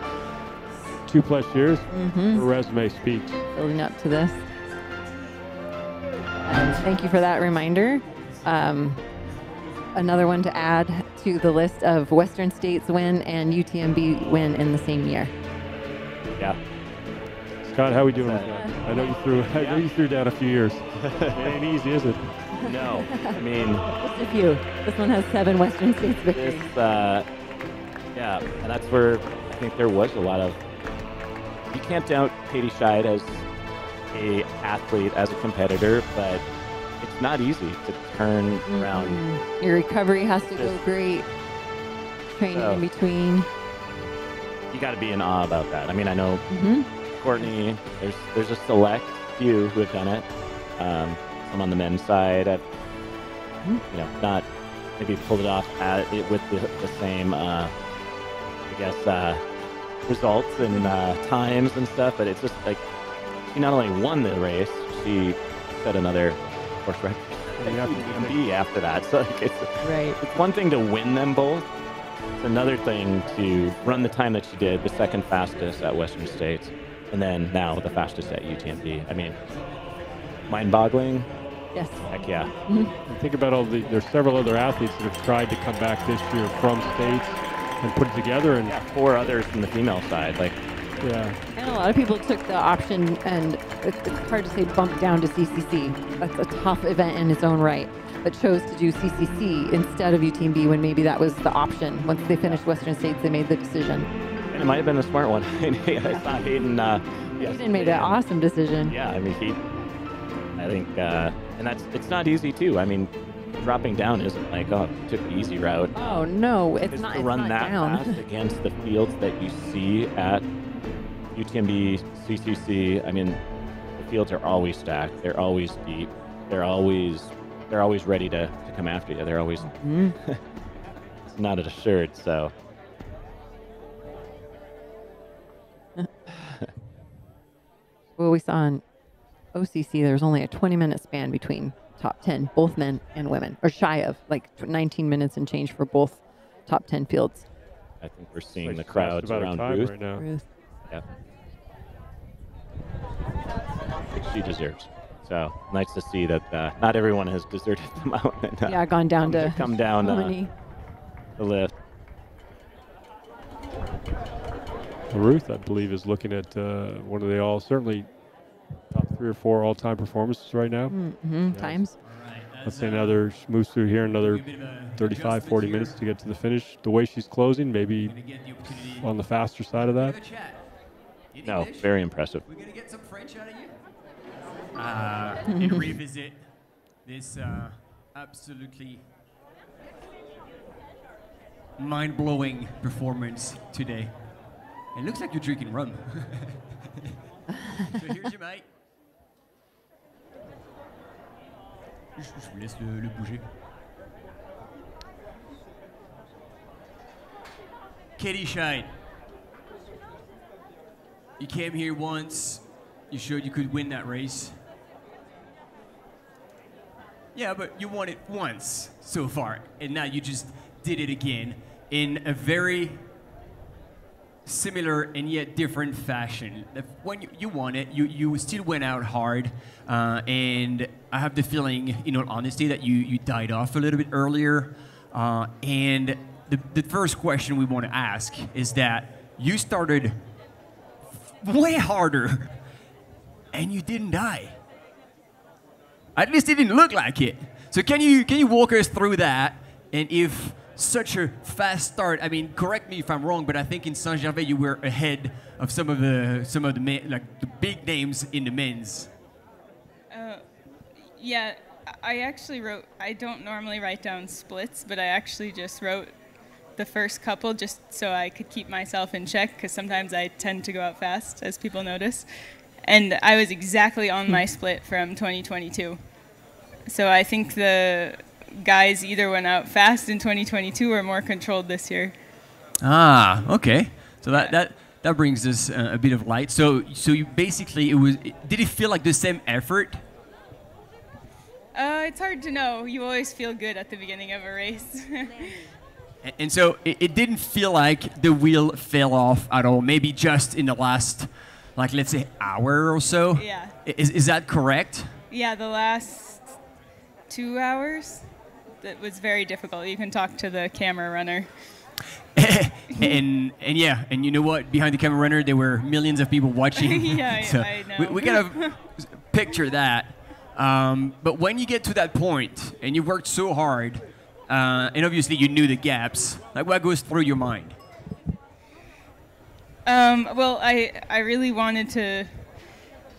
2+ years, her resume speaks. Building up to this. And thank you for that reminder. Another one to add to the list of Western States win and UTMB win in the same year. Yeah. Scott, how are we doing with that? I know you threw down a few years. It ain't easy, is it? No. I mean, just a few. This one has 7 Western States victories. Yeah, and that's where I think there was a lot of. You can't doubt Katie Scheid as a athlete, as a competitor, but it's not easy to turn around. Your recovery has to go great. Training in between. You got to be in awe about that. I mean, I know. Courtney, there's a select few who have done it. Some on the men's side, not maybe pulled it off with the same, results and times and stuff. But it's just like she not only won the race, she set another course record after that. So it's one thing to win them both. It's another thing to run the time that she did, the second fastest at Western States. And then now the fastest at UTMB. I mean, mind-boggling. Yes. Heck yeah. Think about there's several other athletes that have tried to come back this year from states and put it together. And 4 others from the female side. And a lot of people took the option, and it's hard to say bump down to CCC. That's a tough event in its own right, but chose to do CCC instead of UTMB when maybe that was the option. Once they finished Western States, they made the decision. And it might have been a smart one. I saw Hayden. Hayden made an awesome decision. Yeah, I mean, I think, and it's not easy too. I mean, dropping down isn't like, took the easy route. Oh no, it's not. To run that fast against the fields that you see at UTMB, CCC. I mean, the fields are always stacked. They're always deep. They're always ready to come after you. They're always. It's not assured, so. Well, we saw in OCC there was only a 20-minute span between top 10, both men and women, or shy of, like 19 minutes and change for both top 10 fields. I think we're seeing the crowds around Ruth right now. Yeah. Which she deserves. So nice to see that not everyone has deserted the mountain. Gone down to come down the lift. Ruth, I believe, is looking at one of certainly top 3 or 4 all-time performances right now. Times. Let's say another moves through here another 35, 40 minutes to get to the finish. The way she's closing, maybe on the faster side of that. No, very impressive. We're going to get some French out of you. And revisit this absolutely mind-blowing performance today. It looks like you're drinking rum. So here's your mate. Je vous laisse le bouger. Katie Scheid, you came here once. You showed you could win that race. Yeah, but you won it once so far, and now you just did it again in a very similar and yet different fashion. When you won it, you still went out hard, and I have the feeling, in all honesty, that you died off a little bit earlier. And the first question we want to ask is that you started way harder, and you didn't die. At least it didn't look like it. So can you walk us through that? And if such a fast start, I mean, correct me if I'm wrong, but I think in Saint-Gervais you were ahead of some of the like the big names in the men's. Yeah, I actually wrote. I don't normally write down splits, but I actually just wrote the first couple just so I could keep myself in check, because sometimes I tend to go out fast, as people notice. And I was exactly on my split from 2022. So I think the guys either went out fast in 2022 or more controlled this year. Ah, okay. So that brings us a bit of light. So you basically, did it feel like the same effort? It's hard to know. You always feel good at the beginning of a race. And so it didn't feel like the wheel fell off at all. Maybe just in the last, like, let's say, hour or so? Yeah. Is that correct? Yeah, the last 2 hours, that was very difficult. You can talk to the camera runner. and yeah, and you know what? Behind the camera runner, there were millions of people watching. Yeah, so I know. We kind of picture that. But when you get to that point, and you worked so hard, and obviously you knew the gaps, like, what goes through your mind? Well, I really wanted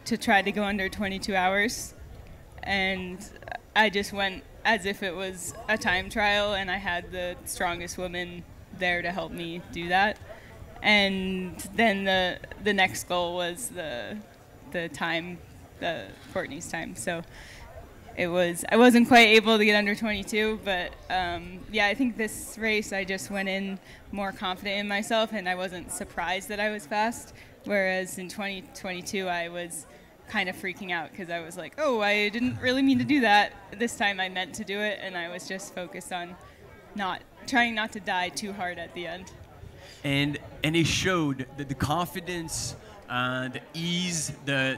to try to go under 22 hours, and I just went as if it was a time trial, and I had the strongest woman there to help me do that. And then the next goal was the time, Courtney's time. So I wasn't quite able to get under 22, but yeah, I think this race I just went in more confident in myself, and I wasn't surprised that I was fast. Whereas in 2022, I was kind of freaking out because I was like, oh, I didn't really mean to do that. This time I meant to do it, and I was just focused on trying not to die too hard at the end. And it showed the confidence, the ease, the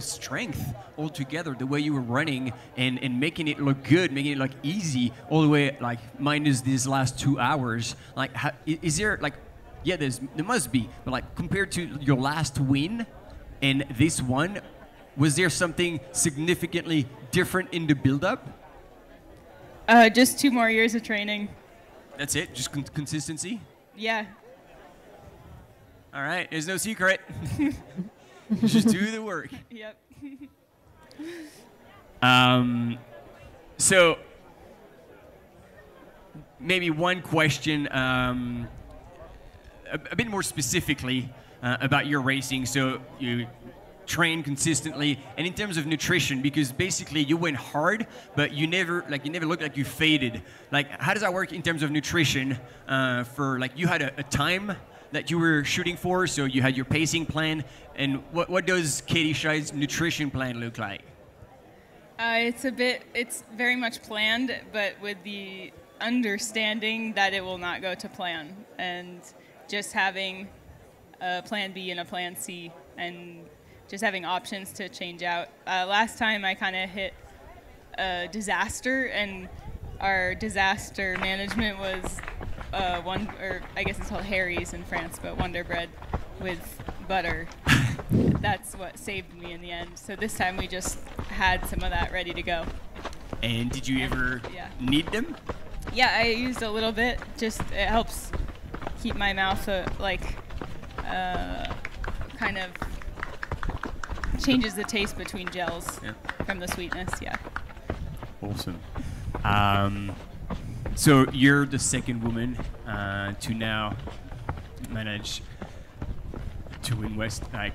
strength all together, the way you were running and making it look good, making it look easy, all the way, like, minus these last 2 hours. Like, is there, like, yeah, there must be, but, like, compared to your last win and this one, was there something significantly different in the build-up? Just 2 more years of training. That's it? Just consistency? Yeah. All right, there's no secret. Just do the work. Yep. So maybe one question, a bit more specifically about your racing. So you train consistently, and in terms of nutrition, because basically you went hard, but you never looked like you faded. Like, how does that work in terms of nutrition? For, like, you had a time that you were shooting for, so you had your pacing plan, and what does Katie Scheid's nutrition plan look like? It's very much planned, but with the understanding that it will not go to plan, and just having a plan B and a plan C, and just having options to change out. Last time I kind of hit a disaster, and our disaster management was I guess it's called Harry's in France, but Wonder Bread with butter. That's what saved me in the end. So this time we just had some of that ready to go. And did you ever need them? Yeah, I used a little bit. Just, it helps keep my mouth kind of changes the taste between gels from the sweetness. Yeah. Awesome. So you're the second woman to now manage to win Western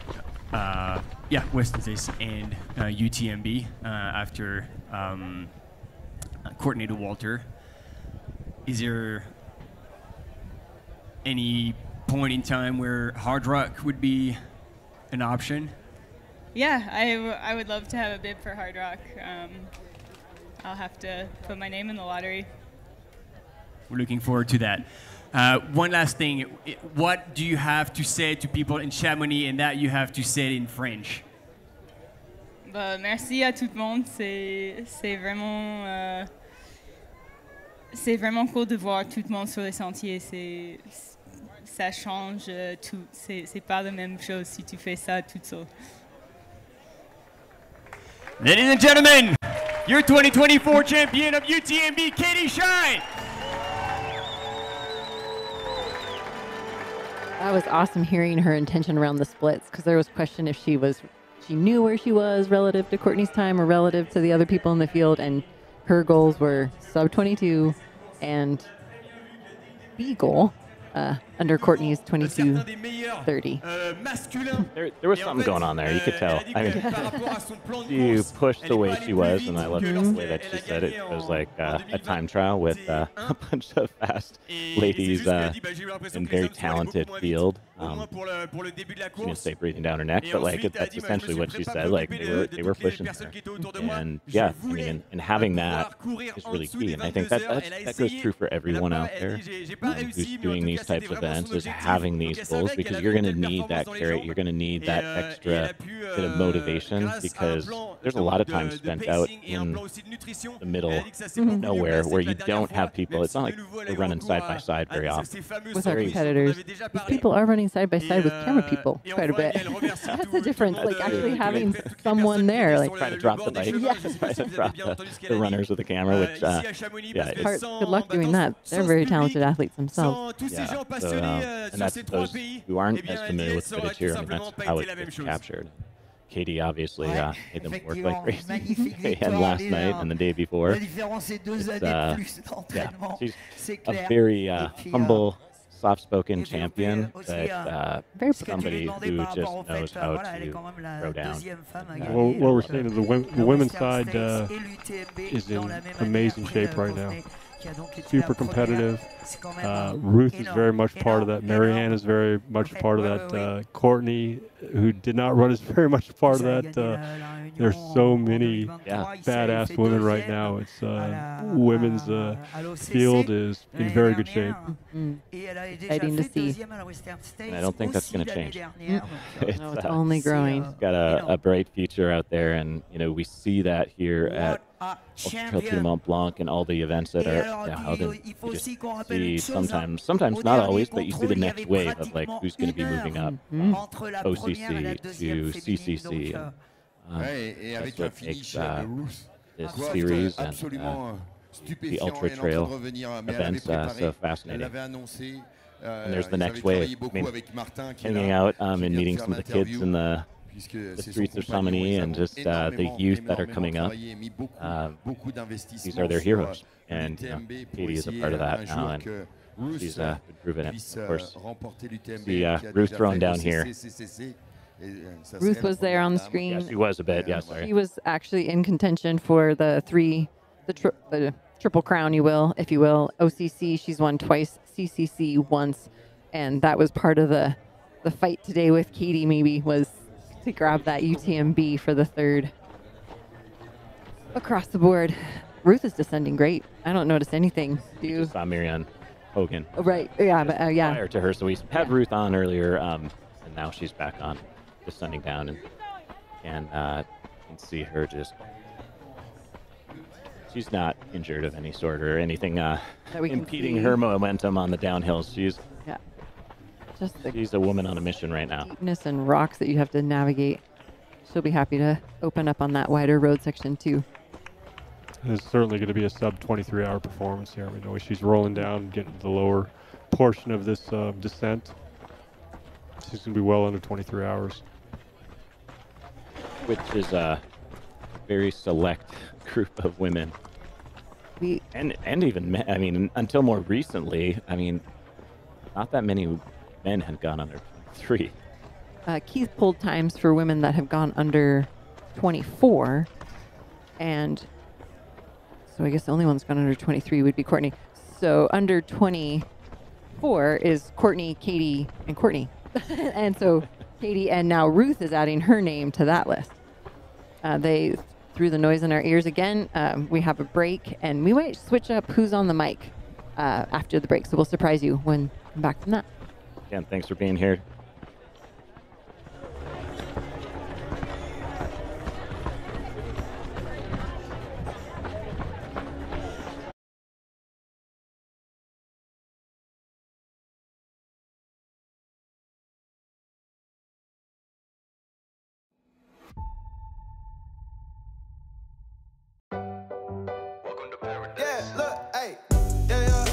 States and UTMB after Courtney DeWalter. Is there any point in time where hard rock would be an option? Yeah, I would love to have a bib for Hard Rock. I'll have to put my name in the lottery. We're looking forward to that. One last thing. What do you have to say to people in Chamonix and that you have to say in French? Bah, merci à tout le monde. C'est vraiment cool de voir tout le monde sur les sentiers. Ça change tout. C'est pas la même chose si tu fais ça tout seul. Ladies and gentlemen, your 2024 champion of UTMB, Katie Shine. That was awesome hearing her intention around the splits, because there was question if she knew where she was relative to Courtney's time or relative to the other people in the field, and her goals were sub 22 and B goal under Courtney's 22:30. There was something going on there. You could tell. I mean, you pushed the way she was, and I loved the way that she said it. It was like a time trial with a bunch of fast ladies in very talented field. She didn't say breathing down her neck, but like that's essentially what she said. Like they were pushing her, and yeah, I mean, and having that is really key. And I think that goes true for everyone out there who's doing these types of events, is having these goals, because you're going to need that carrot. You're going to need that extra bit of motivation, because there's a lot of time spent out in the middle of nowhere where you don't have people. It's not like they're running side by side very often. With our competitors, these people are running side by side with camera people quite a bit. That's the difference, like actually having someone there. Like try to drop the bike, try to drop the runners with the camera, which good luck doing that. They're very talented athletes themselves. Yeah, so, and that's those who aren't as familiar with footage here. I mean, that's how it gets captured. Katie obviously made them work like crazy. And last night and the day before. She's a very humble, soft-spoken champion, but somebody who just knows how to throw down. Well, what we're seeing is the women's side is in amazing shape right now. Super competitive. Ruth is very much part of that. Marianne is very much part of that. Courtney, who did not run, is very much part of that. There's so many badass women right now. It's women's field is in very good shape. Exciting to see. And I don't think that's going to change. No, it's only growing. It's got a bright future out there, and you know we see that here at Ultra Trail Mont-Blanc and all the events that are held. And you just see sometimes not always, but you see the next wave of like who's going to be moving up OCC to CCC. That's what makes this series and the Ultra Trail events so fascinating. And there's the next wave. I mean, hanging out and meeting some of the kids in the streets of Chamonix and just the youth that are coming up. These are their heroes, and Katie is a part of that now, and she's been proving it. Of course, see Ruth throwing down here. Ruth was there on the screen. Yeah, she was a bit. Yeah, sorry. She was actually in contention for the triple crown, if you will. OCC, she's won twice. CCC once, and that was part of the fight today with Katie. Maybe was to grab that UTMB for the third. Across the board, Ruth is descending great. I don't notice anything. Do you? Just saw Marianne Hogan. Oh, right. Yeah, but yeah. Prior to her, so we had Ruth on earlier, and now she's back on, descending down, and you can see her just. She's not injured of any sort or anything impeding her momentum on the downhills. She's she's a woman on a mission right now. Steepness and rocks that you have to navigate. She'll be happy to open up on that wider road section too. It's certainly going to be a sub 23-hour performance here. We know she's rolling down, getting to the lower portion of this descent. She's going to be well under 23 hours. Which is a very select group of women. And even men. I mean, until more recently, I mean, not that many men had gone under 23. Keith pulled times for women that have gone under 24, and so I guess the only one that's gone under 23 would be Courtney. So under 24 4 is Courtney, Katie, and Courtney. And so Katie and now Ruth is adding her name to that list. They threw the noise in our ears again. We have a break, and we might switch up who's on the mic after the break. So we'll surprise you when we come back from that. Again, thanks for being here. Yeah, look, hey, yeah.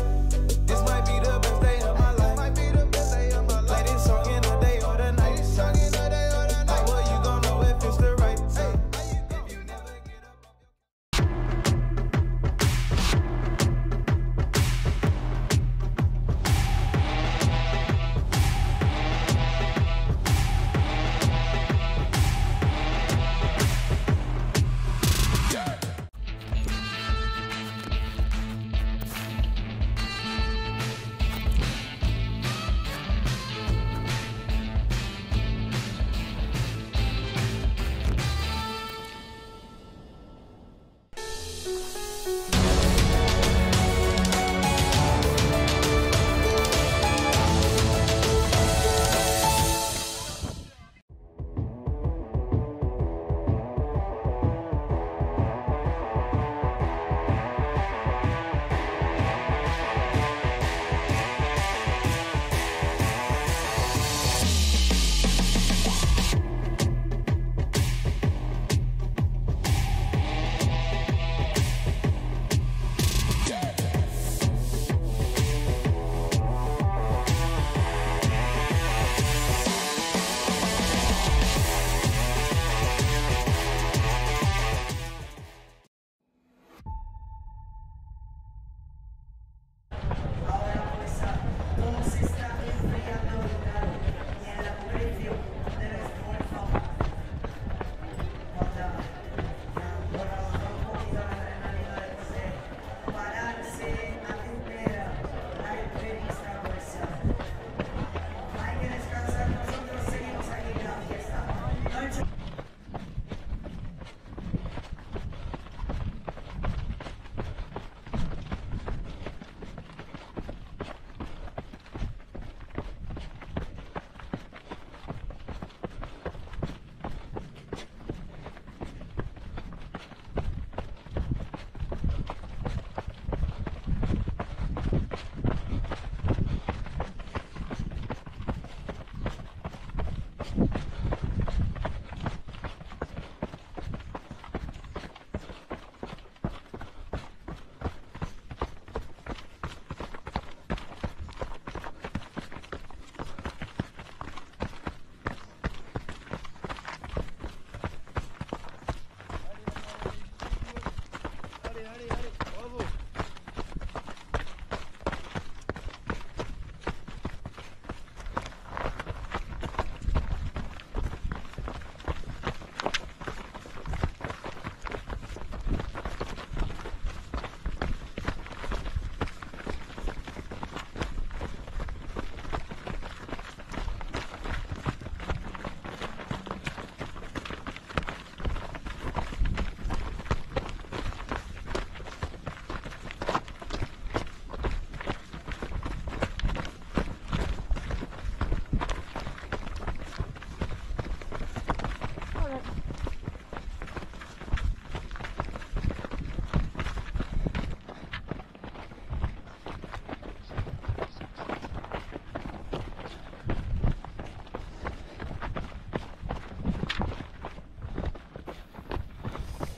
This might be the best day of my life. Play this song in the day or the night. How well you gon' know if it's the right? If you never get up.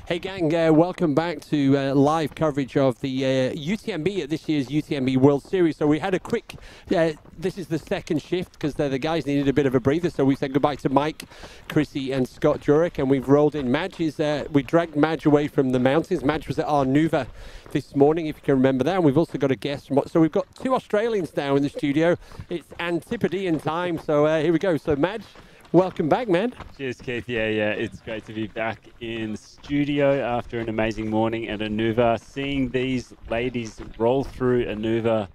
Hey gang, welcome back to live coverage of the UTMB at this year's UTMB World Series. So we had a quick, this is the second shift because the guys needed a bit of a breather. So we said goodbye to Mike, Chrissy and Scott Jurek, and we've rolled in Madge. We dragged Madge away from the mountains. Madge was at Arnuva this morning, if you can remember that. And we've also got a guest. So we've got two Australians now in the studio. It's Antipodean time. So here we go. So Madge, welcome back, man. Cheers, Keith. Yeah, it's great to be back in the studio after an amazing morning at Arnuva. Seeing these ladies roll through Arnuva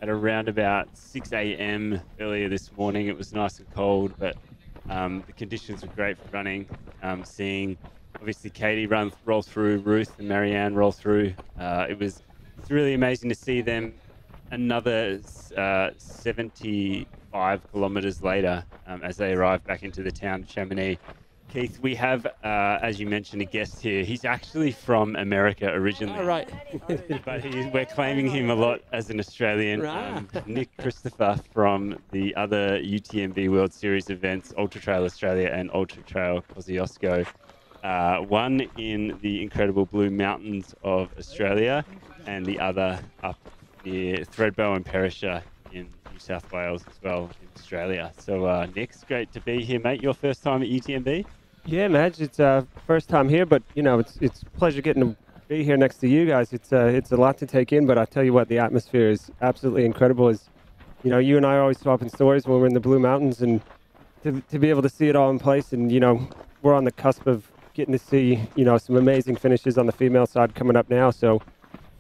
at around about 6 a.m. earlier this morning. It was nice and cold, but the conditions were great for running. Seeing obviously Katie roll through, Ruth and Marianne roll through. It's really amazing to see them another 75 kilometers later as they arrive back into the town of Chamonix. Keith, we have, as you mentioned, a guest here. He's actually from America originally. Oh, right. But we're claiming him a lot as an Australian. Right. Nick Christopher from the other UTMB World Series events, Ultra Trail Australia and Ultra Trail Kosciuszko. One in the incredible Blue Mountains of Australia and the other up near Thredbo and Perisher in New South Wales as well in Australia. So Nick, it's great to be here, mate. Your first time at UTMB? Yeah, Madge, it's first time here, but you know, it's a pleasure getting to be here next to you guys. It's a lot to take in, but I tell you what, the atmosphere is absolutely incredible. As you know, you and I are always swapping stories when we're in the Blue Mountains, and to be able to see it all in place, and you know, we're on the cusp of getting to see, you know, some amazing finishes on the female side coming up now. So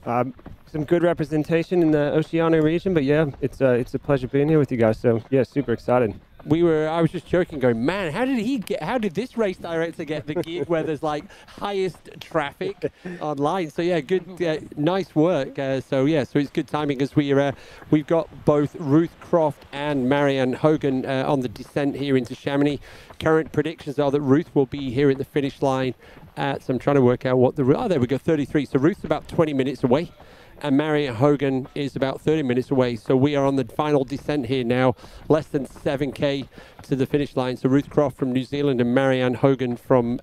some good representation in the Oceania region, but yeah, it's a pleasure being here with you guys. So yeah, super excited. I was just joking, going, man, how did this race director get the gig where there's like highest traffic online? So yeah, good, nice work. So it's good timing as we've got both Ruth Croft and Marianne Hogan on the descent here into Chamonix. Current predictions are that Ruth will be here at the finish line so I'm trying to work out there we go, 33. So Ruth's about 20 minutes away, and Marianne Hogan is about 30 minutes away. So we are on the final descent here now, less than 7K to the finish line. So Ruth Croft from New Zealand and Marianne Hogan from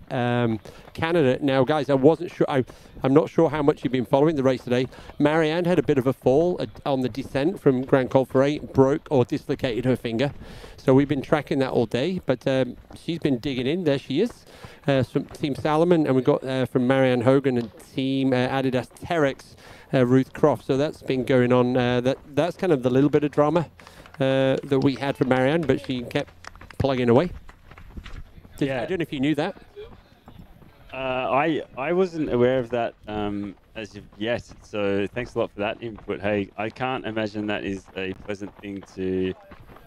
Canada. Now, guys, I wasn't sure. I'm not sure how much you've been following the race today. Marianne had a bit of a fall on the descent from Grand Col Ferret, broke or dislocated her finger. So we've been tracking that all day, but she's been digging in. There she is. From Team Salomon, and we've got from Marianne Hogan and Team Adidas Terex, Ruth Croft. So that's been going on. That's kind of the little bit of drama that we had from Marianne, but she kept plugging away. I don't know if you knew that. I wasn't aware of that as of yet, so thanks a lot for that input. Hey, I can't imagine that is a pleasant thing to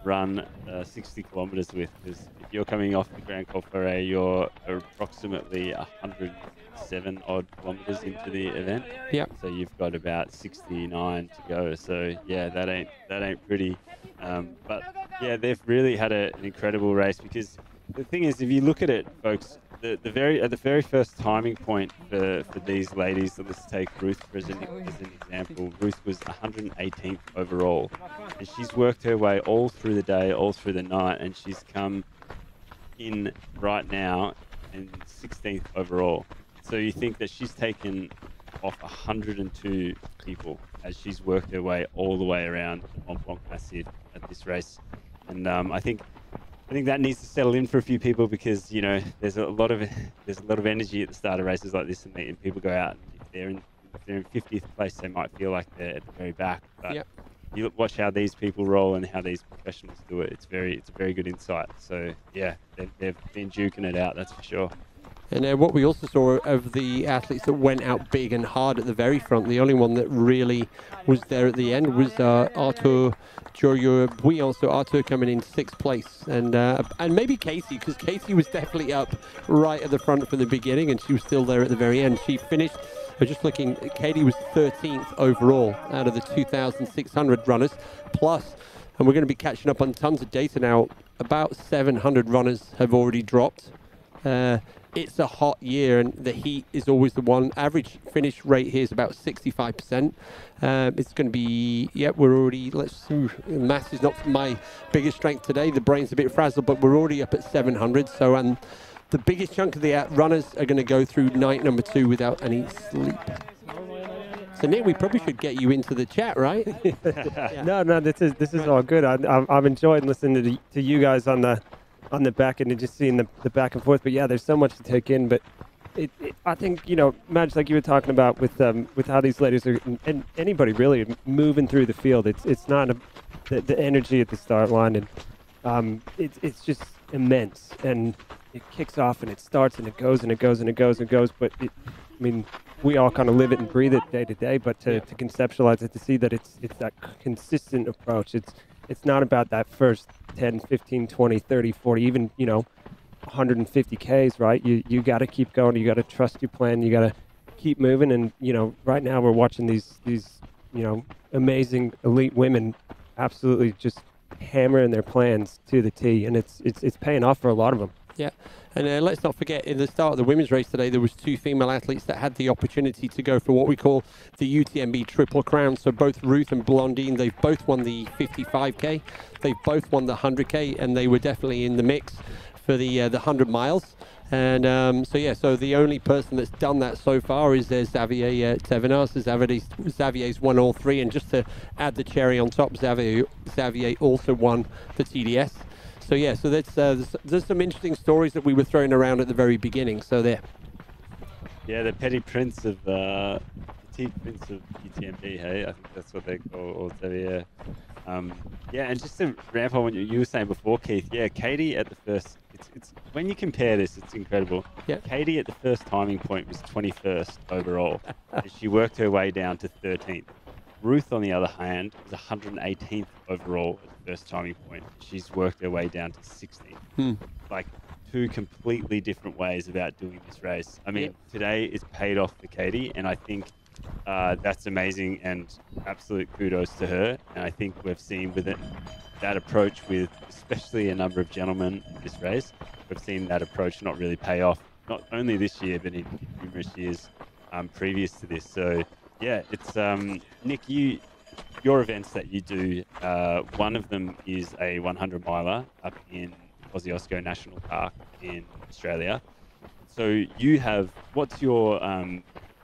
run 60 kilometers with, because if you're coming off the Grand Col Ferret, you're approximately 107 odd kilometers into the event. Yeah. So you've got about 69 to go. So yeah, that ain't pretty. But yeah, they've really had an incredible race, because the thing is, if you look at it, folks, at the very first timing point for these ladies, let's take Ruth as an example. Ruth was 118th overall, and she's worked her way all through the day, all through the night, and she's come in right now in 16th overall. So you think that she's taken off 102 people as she's worked her way all the way around the Mont-Blanc Massif at this race, and I think that needs to settle in for a few people, because you know there's a lot of energy at the start of races like this, and people go out, and if they're in 50th place, they might feel like they're at the very back. But you watch how these people roll and how these professionals do it. It's a very good insight. So yeah, they've been duking it out, that's for sure. And what we also saw of the athletes that went out big and hard at the very front, the only one that really was there at the end was Arthur Jorio-Bouillon. So Arthur coming in 6th place, and maybe Casey, because Casey was definitely up right at the front from the beginning, and she was still there at the very end. She finished, I was just looking, Katie was 13th overall out of the 2,600 runners, plus, and we're going to be catching up on tons of data now, about 700 runners have already dropped. It's a hot year, and the heat is always the one. Average finish rate here is about 65%. It's going to be, we're already, maths is not my biggest strength today. The brain's a bit frazzled, but we're already up at 700. So the biggest chunk of the runners are going to go through night number 2 without any sleep. So Nick, we probably should get you into the chat, right? No, this is all good. I've enjoyed listening to you guys on the back end and just seeing the back and forth. But yeah, there's so much to take in. But I think, you know, Madge, like you were talking about with how these ladies are, and anybody really moving through the field. It's not the energy at the start line, and it's just immense. And it kicks off and it starts and it goes and it goes and it goes and it goes. But I mean, we all kind of live it and breathe it day to day, but to conceptualize it, to see that it's that consistent approach. It's not about that first 10, 15, 20, 30, 40, even, 150 Ks, right? You got to keep going. You got to trust your plan. You got to keep moving. And, right now we're watching these amazing elite women absolutely just hammering their plans to the T, and it's paying off for a lot of them. Yeah, and let's not forget, in the start of the women's race today, there was 2 female athletes that had the opportunity to go for what we call the UTMB Triple Crown. So both Ruth and Blondine, they've both won the 55K, they've both won the 100K, and they were definitely in the mix for the 100 miles. And so the only person that's done that so far is Xavier Thévenard. So Xavier's won all 3, and just to add the cherry on top, Xavier also won the TDS. So there's some interesting stories that we were throwing around at the very beginning. So there. Yeah, the petty prince of the petite prince of UTMB. Hey, I think that's what they call Xavier. Yeah, and just to ramp on what you were saying before, Keith. Yeah, Katie at the first. It's when you compare this, it's incredible. Yeah. Katie at the first timing point was 21st overall, and she worked her way down to 13th. Ruth, on the other hand, was 118th overall at the first timing point. She's worked her way down to 16th. Like 2 completely different ways about doing this race. I mean, today it's paid off for Katie, and I think that's amazing and absolute kudos to her. And I think we've seen with it that approach with especially a number of gentlemen in this race, we've seen that approach not really pay off, not only this year, but in numerous years previous to this. So yeah, it's Nick, your events that you do, one of them is a 100 miler up in Kosciuszko National Park in Australia. So you have, what's your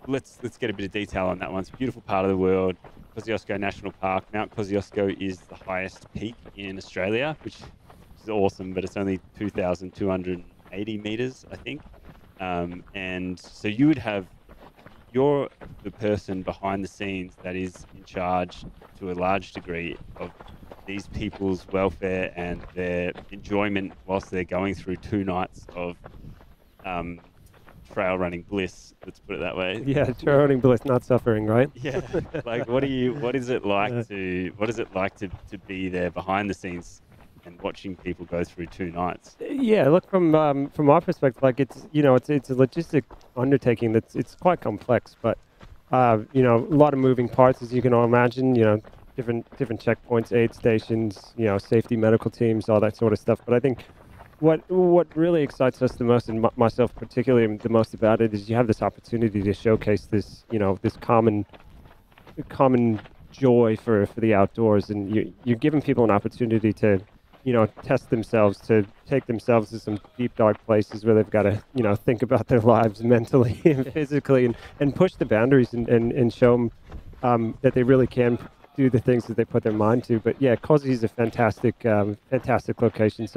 let's get a bit of detail on that one. It's a beautiful part of the world. Kosciuszko National Park. Mount Kosciuszko is the highest peak in Australia, which is awesome, but it's only 2,280 meters, I think. And so you would have, you're the person behind the scenes that is in charge to a large degree of these people's welfare and their enjoyment whilst they're going through 2 nights of trail running bliss, let's put it that way. Yeah, trail running bliss, not suffering, right? Yeah. Like, what is it like to be there behind the scenes and watching people go through 2 nights? Yeah, look, from our perspective, like it's a logistic undertaking it's quite complex, but a lot of moving parts, as you can all imagine. Different checkpoints, aid stations, safety, medical teams, all that sort of stuff. But I think what really excites us the most, and myself particularly the most about it, is you have this opportunity to showcase this this common joy for the outdoors, and you're giving people an opportunity to test themselves, to take themselves to some deep, dark places where they've got to, think about their lives mentally and physically, and push the boundaries and show them that they really can do the things that they put their mind to. But yeah, Kosci is a fantastic location.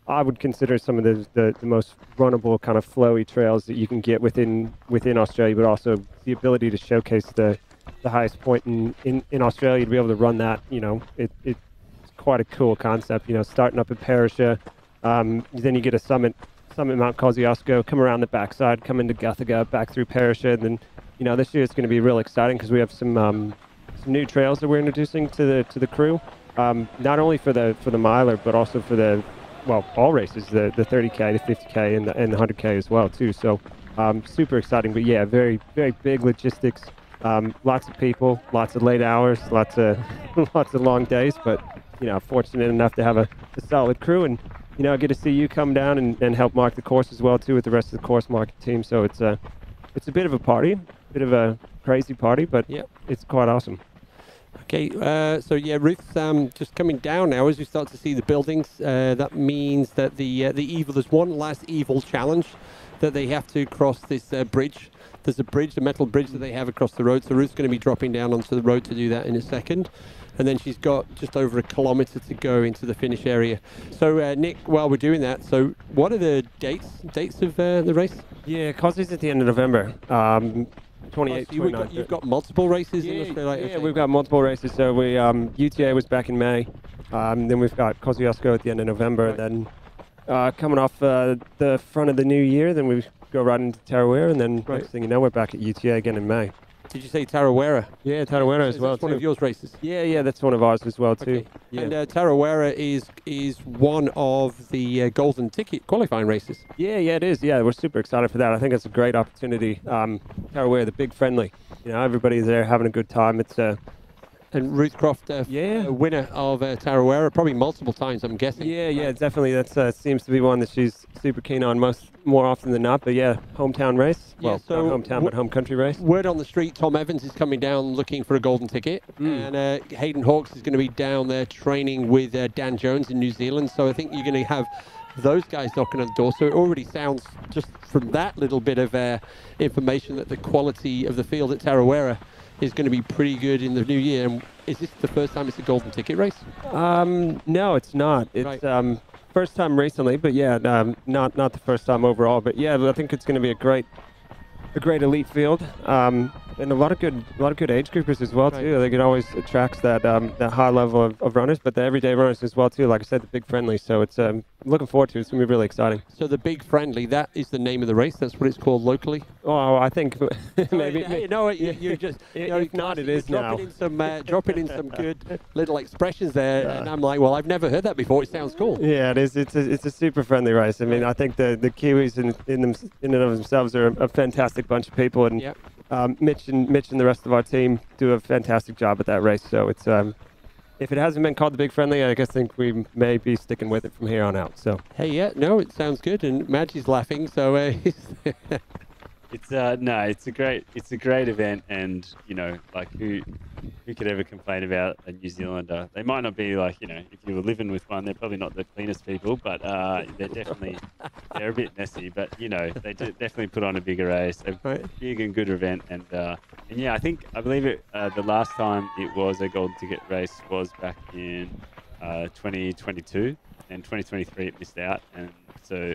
I would consider some of the most runnable, kind of flowy trails that you can get within Australia, but also the ability to showcase the highest point in Australia, to be able to run that, it's quite a cool concept. Starting up at Perisher, then you get a summit Mount Kosciuszko, come around the backside, come into Guthaga, back through Perisher, and then this year it's going to be real exciting because we have some new trails that we're introducing to the crew, not only for the miler, but also for all races, the 30K, the 50K, and the 100K as well too. So super exciting. But yeah, very, very big logistics. Lots of people, lots of late hours, lots of long days. But fortunate enough to have a solid crew, and I get to see you come down and help mark the course as well too with the rest of the course marking team. So it's a bit of a party, a bit of a crazy party, but it's quite awesome. Okay, so yeah, Ruth's just coming down now as we start to see the buildings. That means that there's one last evil challenge that they have to cross this bridge. There's a metal bridge that they have across the road. So Ruth's going to be dropping down onto the road to do that in a second. And then she's got just over 1 kilometer to go into the finish area. So Nick, while we're doing that, so what are the dates of the race? Yeah, Kosci's at the end of November. 28, you've got multiple races in Australia? Yeah, we've got multiple races. So we UTA was back in May. Then we've got Kosciuszko at the end of November. Right. Then coming off the front of the new year, then we've go right into Tarawera, and then next thing you know, we're back at UTA again in May. Did you say Tarawera? Yeah, Tarawera as well. That's one of yours races. Yeah, that's one of ours as well too. Yeah. And Tarawera is one of the golden ticket qualifying races. Yeah, it is. Yeah, we're super excited for that. I think it's a great opportunity. Tarawera, the big friendly. You know, everybody's there having a good time. It's and Ruth Croft, winner of Tarawera, probably multiple times, I'm guessing. Yeah, definitely. That seems to be one that she's super keen on more often than not. But yeah, hometown race. Well, so not hometown, but home country race. Word on the street, Tom Evans is coming down looking for a golden ticket. And Hayden Hawkes is going to be down there training with Dan Jones in New Zealand. So I think you're going to have those guys knocking on the door. So it already sounds, just from that little bit of information, that the quality of the field at Tarawera is going to be pretty good in the new year. And is this the first time it's a golden ticket race? No, it's not. It's first time recently, but yeah, not the first time overall. But yeah, I think it's going to be a great elite field, and a lot of good age groupers as well too. Like, it always attracts that high level of runners, but the everyday runners as well too. Like I said, the big friendly. So it's looking forward to it. It's going to be really exciting. So the big friendly, that is the name of the race. That's what it's called locally. Oh, I think maybe. You know, you just if not, it is now. Dropping in some good little expressions there, and I'm like, well, I've never heard that before. It sounds cool. Yeah, it is. It's a super friendly race. I mean, I think the Kiwis in and of themselves are a fantastic bunch of people, and Mitch and the rest of our team do a fantastic job at that race. So it's if it hasn't been called the big friendly, I think we may be sticking with it from here on out. So hey, it sounds good, and Madgie's laughing. So it's it's a great event, and you know, like who could ever complain about a New Zealander? They might not be like, you know, if you were living with one, they're probably not the cleanest people, but they're a bit messy. But you know, they definitely put on a bigger race, a big and good event, and yeah, I believe it. The last time it was a golden ticket race was back in 2022, and 2023 it missed out, and so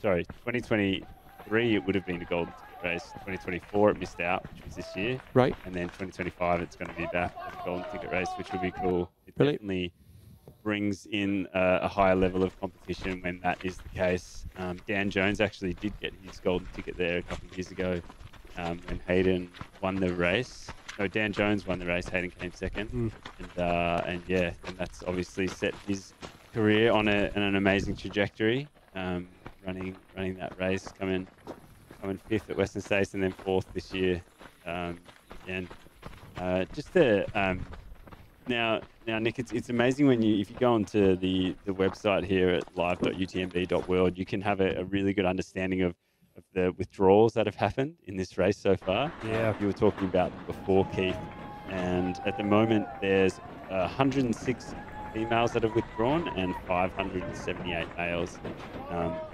2023 it would have been a golden ticket race. 2024 it missed out, which was this year. Right. And then 2025 it's going to be back at a golden ticket race, which will be cool. It definitely brings in a higher level of competition when that is the case. Dan Jones actually did get his golden ticket there a couple of years ago when Hayden won the race. No, Dan Jones won the race, Hayden came second. And that's obviously set his career on an amazing trajectory. Running that race, coming fifth at Western States and then fourth this year. Now, Nick, it's amazing if you go onto the website here at live.utmb.world, you can have a really good understanding of the withdrawals that have happened in this race so far. Yeah. You were talking about them before, Keith, and at the moment there's 106 females that have withdrawn and 578 males,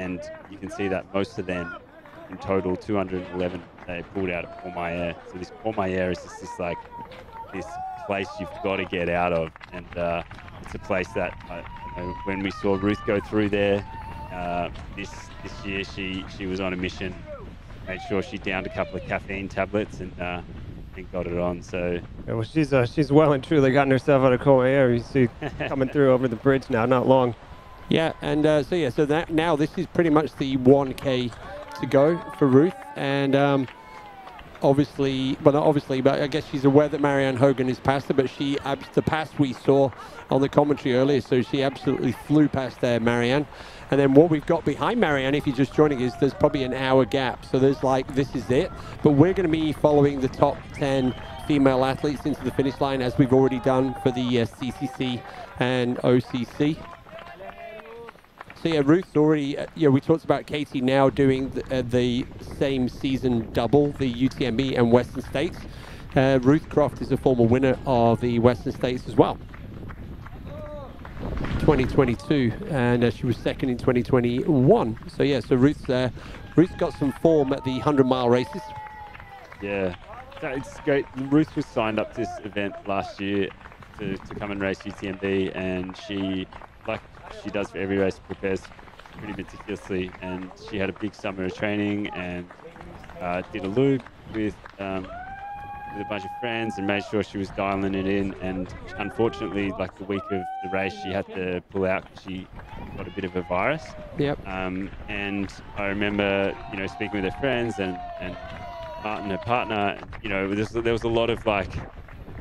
and you can see that most of them, in total 211, they pulled out at Courmayeur. So this Courmayeur is just this place you've got to get out of, and it's a place that when we saw Ruth go through there this year, she was on a mission, made sure she downed a couple of caffeine tablets and got it on. So well, she's well and truly gotten herself out of Courmayeur. You see coming through over the bridge now, not long. Yeah, and so that now this is pretty much the 1K to go for Ruth, and obviously, well, not obviously, but I guess she's aware that Marianne Hogan is past her, but the pass we saw on the commentary earlier, so she absolutely flew past there, Marianne. And then what we've got behind Marianne, if you're just joining us, there's probably an hour gap. So there's this is it. But we're going to be following the top 10 female athletes into the finish line, as we've already done for the CCC and OCC. So yeah, Ruth's already, we talked about Katie now doing the same season double, the UTMB and Western States. Ruth Croft is a former winner of the Western States as well. 2022, and she was second in 2021. So yeah, so Ruth's got some form at the 100-mile races. Yeah, it's great. Ruth was signed up to this event last year to come and race UTMB, and she, like she does for every race, prepares pretty meticulously, and she had a big summer of training and did a loop with with a bunch of friends and made sure she was dialing it in. And unfortunately, like the week of the race, she had to pull out because she got a bit of a virus. Yep. And I remember, you know, speaking with her friends and Martin, her partner, you know, there was a lot of like,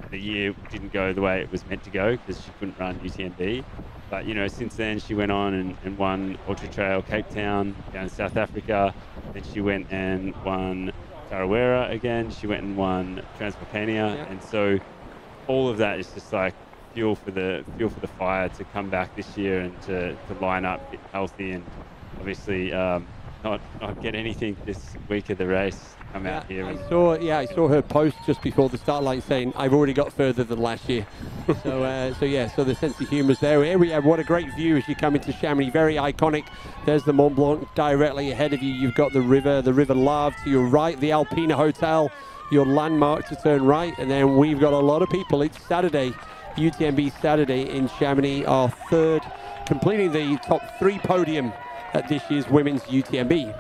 the year didn't go the way it was meant to go because she couldn't run UTMB. But, you know, since then she went on and won Ultra Trail Cape Town down in South Africa. Then she went and won Tarawera again. She went and won Transmontania. Yeah. And so all of that is just like fuel for the fire to come back this year and to line up healthy and obviously not get anything this week of the race. Come out here. I saw her post just before the start line saying, "I've already got further than last year." So the sense of humour's there. Here we have what a great view as you come into Chamonix. Very iconic. There's the Mont Blanc directly ahead of you. You've got the River Lave to your right, the Alpina Hotel, your landmark to turn right, and then we've got a lot of people. It's Saturday, UTMB Saturday in Chamonix, our third, completing the top 3 podium at this year's Women's UTMB.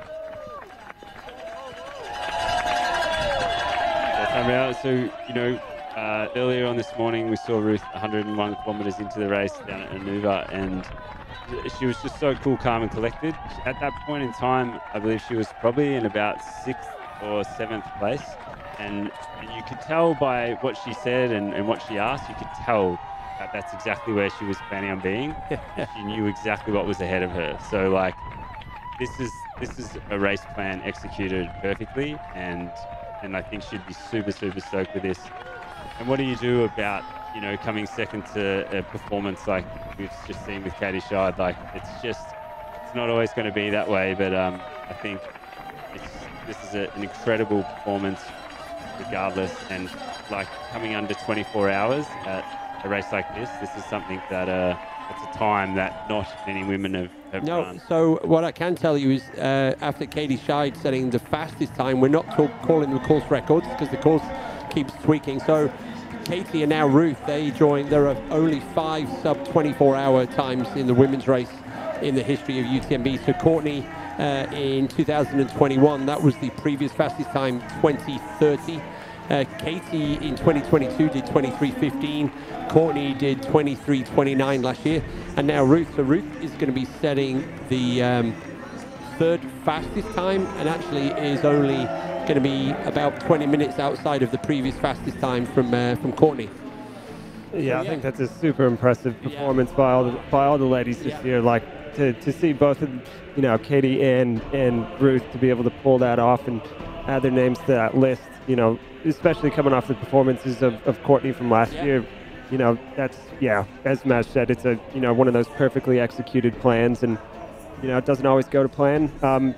So, you know, earlier on this morning, we saw Ruth 101 kilometers into the race down at Anuva, and she was just so cool, calm and collected. At that point in time, I believe she was probably in about 6th or 7th place. And you could tell by what she said and what she asked, you could tell that that's exactly where she was planning on being. She knew exactly what was ahead of her. So, like, this is a race plan executed perfectly, and I think she'd be super, super stoked with this. And what do you do about, you know, coming second to a performance like we've just seen with Katie Scheid? Like, it's not always going to be that way, but I think this is an incredible performance regardless. And like coming under 24 hours at a race like this is something that it's a time that not many women have run. So what I can tell you is after Katie Scheid setting the fastest time, we're not calling the course records because the course keeps tweaking. So Katie and now Ruth, they joined. There are only 5 sub 24-hour times in the women's race in the history of UTMB. So Courtney in 2021, that was the previous fastest time, 20:30. Katie in 2022 did 23:15. Courtney did 23:29 last year, and now Ruth. So Ruth is going to be setting the 3rd fastest time, and actually is only going to be about 20 minutes outside of the previous fastest time from Courtney. Yeah, I think that's a super impressive performance by all the ladies this year. Like to see both of, you know, Katie and Ruth to be able to pull that off and add their names to that list. You know, especially coming off the performances of Courtney from last year. You know, that's, as Maj said, it's one of those perfectly executed plans, and you know, it doesn't always go to plan,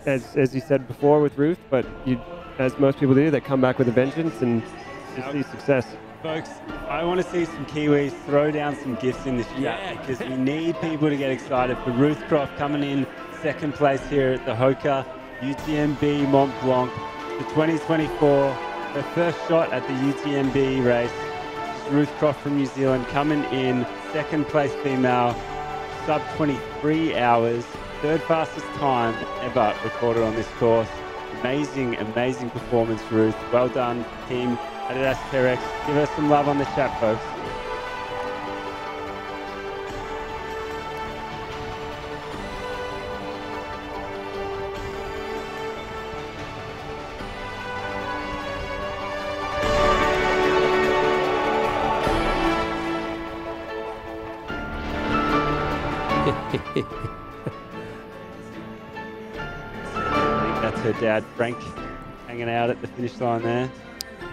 as you said before with Ruth, but as most people do, they come back with a vengeance and just see success. Folks, I want to see some Kiwis throw down some gifts in the chat because we need people to get excited for Ruth Croft coming in 2nd place here at the HOKA UTMB Mont Blanc for 2024. Her first shot at the UTMB race. Ruth Croft from New Zealand coming in 2nd place female, sub 23 hours, 3rd fastest time ever recorded on this course. Amazing, amazing performance, Ruth. Well done, team Adidas Terex. Give us some love on the chat, folks. That's her dad, Frank, hanging out at the finish line there.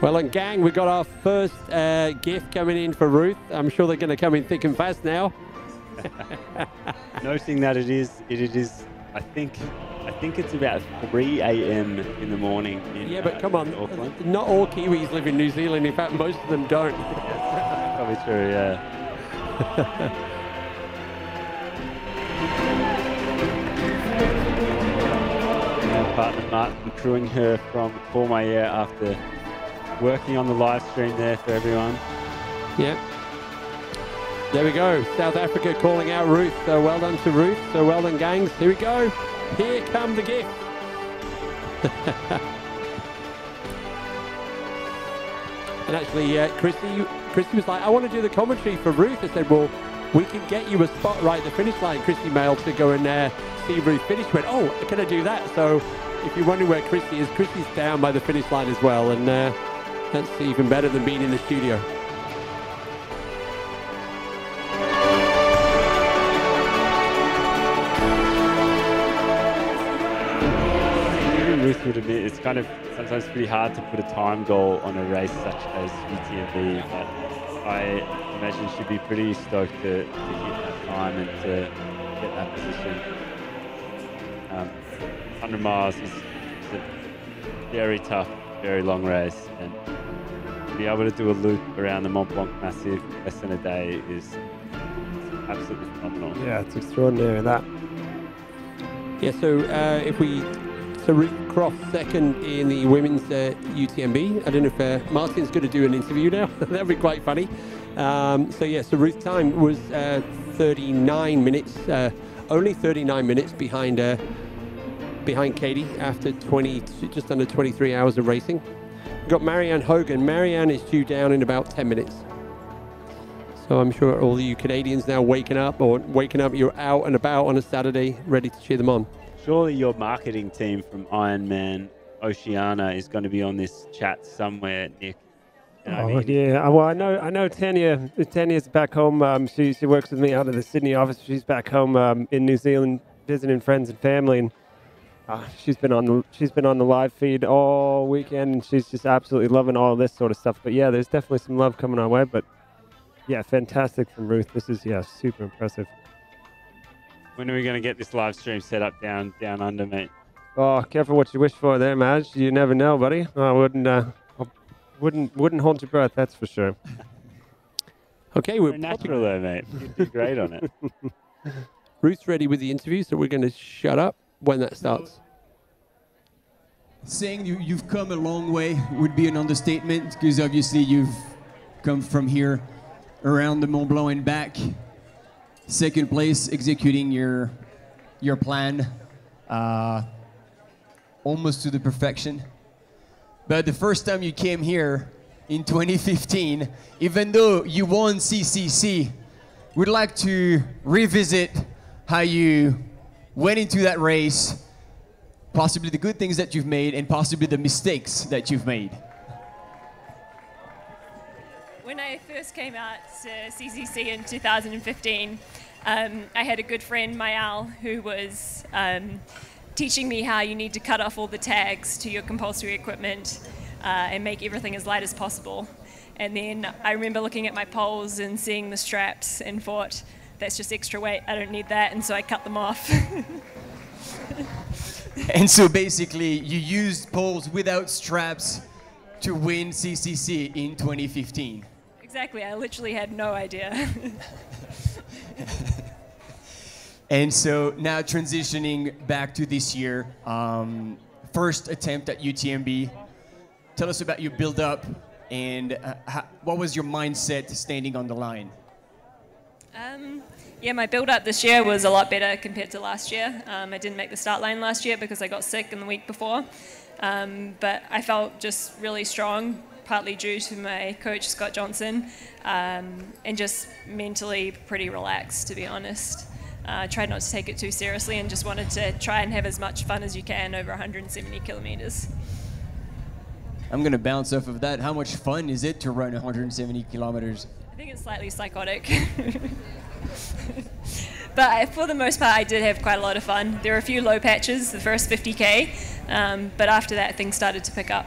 Well, and gang, we got our first gift coming in for Ruth. I'm sure they're going to come in thick and fast now. Noting that it is. I think it's about 3 a.m. in the morning. But come on, Auckland. Not all Kiwis live in New Zealand. In fact, most of them don't. That's probably true. Yeah. Partner Martin crewing her from Courmayeur after working on the live stream there for everyone. Yep. There we go. South Africa calling out Ruth. So well done to Ruth. So well done, gangs. Here we go. Here come the gift. And actually, Christy was like, I want to do the commentary for Ruth. I said, well, we can get you a spot right at the finish line. Christy mailed to go and see Ruth finish. Went, oh, can I do that? So if you're wondering where Christy is, Christy's down by the finish line as well. And that's even better than being in the studio. Ruth would admit it's kind of sometimes pretty hard to put a time goal on a race such as UTMB, but I imagine she'd be pretty stoked to hit that time and to get that position. 100 miles is a very tough, very long race, and to be able to do a loop around the Mont-Blanc Massif less than a day is absolutely phenomenal. Yeah, it's extraordinary, that. Yeah, so So Ruth Croft second in the women's UTMB. I don't know if Martin's going to do an interview now. That'd be quite funny. So Ruth's time was 39 minutes, only 39 minutes behind Katie after just under 23 hours of racing. We've got Marianne Hogan. Marianne is due down in about 10 minutes. So I'm sure all of you Canadians now waking up, you're out and about on a Saturday, ready to cheer them on. Surely your marketing team from Ironman Oceania is going to be on this chat somewhere, Nick. You know what I mean? Yeah. Well, I know Tanya. Tanya's back home. She works with me out of the Sydney office. She's back home in New Zealand visiting friends and family, and she's been on the live feed all weekend, and she's just absolutely loving all this sort of stuff. But yeah, there's definitely some love coming our way. But yeah, fantastic from Ruth. This is super impressive. When are we going to get this live stream set up down under, mate? Oh, careful what you wish for there, Madge. You never know, buddy. I wouldn't hold your breath, that's for sure. Okay, we're natural there, mate. You'd do great on it. Ruth's ready with the interview, so we're going to shut up when that starts. Saying you've come a long way would be an understatement, because obviously you've come from here around the Mont Blanc and back. Second place, executing your plan almost to the perfection. But the first time you came here in 2015, even though you won CCC, we'd like to revisit how you went into that race, possibly the good things that you've made and possibly the mistakes that you've made. When I first came out to CCC in 2015, I had a good friend, Mayal, who was teaching me how you need to cut off all the tags to your compulsory equipment and make everything as light as possible. And then I remember looking at my poles and seeing the straps and thought, that's just extra weight, I don't need that, and so I cut them off. And so basically you used poles without straps to win CCC in 2015. Exactly, I literally had no idea. And so now transitioning back to this year, first attempt at UTMB. Tell us about your build-up and what was your mindset standing on the line? Yeah, my build-up this year was a lot better compared to last year. I didn't make the start line last year because I got sick in the week before. But I felt just really strong, partly due to my coach, Scott Johnson, and just mentally pretty relaxed, to be honest. Tried not to take it too seriously and just wanted to try and have as much fun as you can over 170 kilometers. I'm going to bounce off of that. How much fun is it to run 170 kilometers? I think it's slightly psychotic. But for the most part, I did have quite a lot of fun. There were a few low patches the first 50K, but after that, things started to pick up.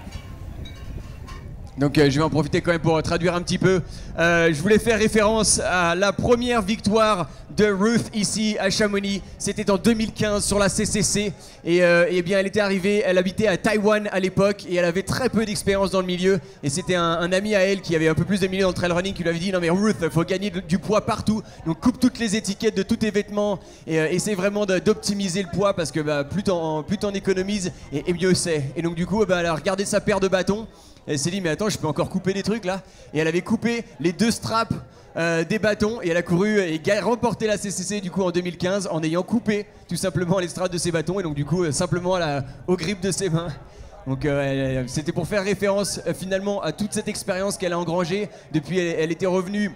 Donc je vais en profiter quand même pour traduire un petit peu. Je voulais faire référence à la première victoire de Ruth ici à Chamonix. C'était en 2015 sur la CCC. Et bien elle était arrivée, elle habitait à Taïwan à l'époque et elle avait très peu d'expérience dans le milieu. Et c'était un ami à elle qui avait un peu plus de milieu dans le trail running qui lui avait dit non mais Ruth, il faut gagner du poids partout. Donc coupe toutes les étiquettes de tous tes vêtements et essaie vraiment d'optimiser le poids parce que plus t'en économises et mieux c'est. Et donc du coup elle a regardé sa paire de bâtons. Elle s'est dit mais attends, je peux encore couper des trucs là. Et elle avait coupé les deux straps des bâtons et elle a couru et remporté la CCC du coup en 2015 en ayant coupé tout simplement les straps de ses bâtons et donc du coup simplement au grip de ses mains. Donc c'était pour faire référence finalement à toute cette expérience qu'elle a engrangée. Depuis, elle était revenue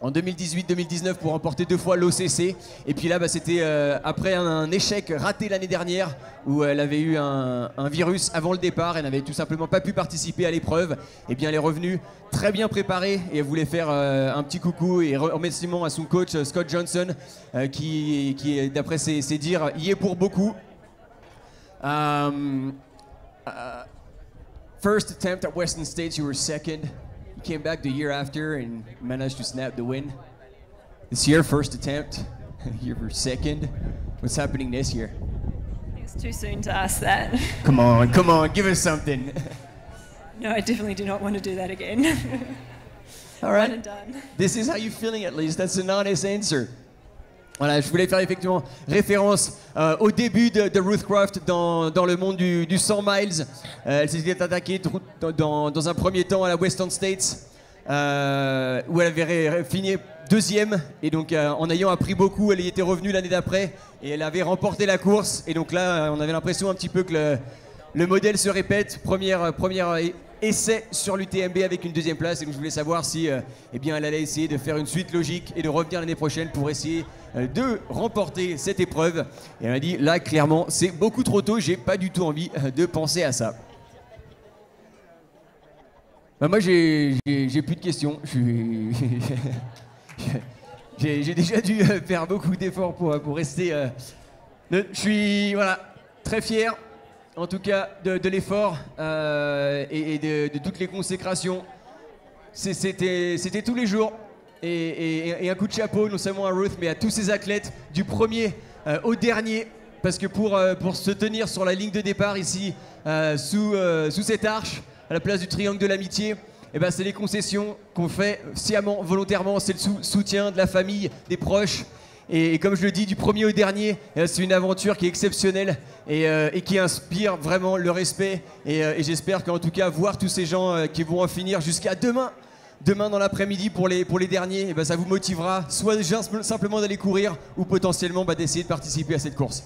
en 2018-2019 pour remporter 2 fois l'OCC. Et puis là, c'était après un échec raté l'année dernière où elle avait eu un virus avant le départ. Elle n'avait tout simplement pas pu participer à l'épreuve. Et bien, elle est revenue très bien préparée et elle voulait faire un petit coucou et remerciement à son coach Scott Johnson qui d'après ses dires, y est pour beaucoup. First attempt at Western States, you were second. You came back the year after and managed to snap the win. This year, first attempt, you were second. What's happening this year? It's too soon to ask that. Come on, give us something. No, I definitely do not want to do that again. All right. One and done. This is how you're feeling at least. That's an honest answer. Voilà, je voulais faire effectivement référence au début de Ruth Croft dans le monde du 100 miles. Elle s'était attaquée dans un premier temps à la Western States où elle avait fini deuxième. Et donc en ayant appris beaucoup, elle y était revenue l'année d'après et elle avait remporté la course. Et donc là, on avait l'impression un petit peu que le modèle se répète. Première essai sur l'UTMB avec une deuxième place. Et donc je voulais savoir si eh bien, elle allait essayer de faire une suite logique et de revenir l'année prochaine pour essayer de remporter cette épreuve. Et elle m'a dit, là, clairement, c'est beaucoup trop tôt. J'ai pas du tout envie de penser à ça. Bah, moi, j'ai plus de questions. J'ai déjà dû faire beaucoup d'efforts pour rester... je suis voilà, très fier, en tout cas, de l'effort et de toutes les consécrations. C'était tous les jours. Et un coup de chapeau, non seulement à Ruth, mais à tous ces athlètes, du premier au dernier. Parce que pour se tenir sur la ligne de départ ici, sous cette arche, à la place du triangle de l'amitié, eh ben, c'est les concessions qu'on fait sciemment, volontairement. C'est le soutien de la famille, des proches. Et comme je le dis, du premier au dernier, c'est une aventure qui est exceptionnelle et qui inspire vraiment le respect. Et j'espère qu'en tout cas, voir tous ces gens qui vont en finir jusqu'à demain dans l'après-midi pour les derniers, et ben ça vous motivera soit simplement d'aller courir ou potentiellement d'essayer de participer à cette course.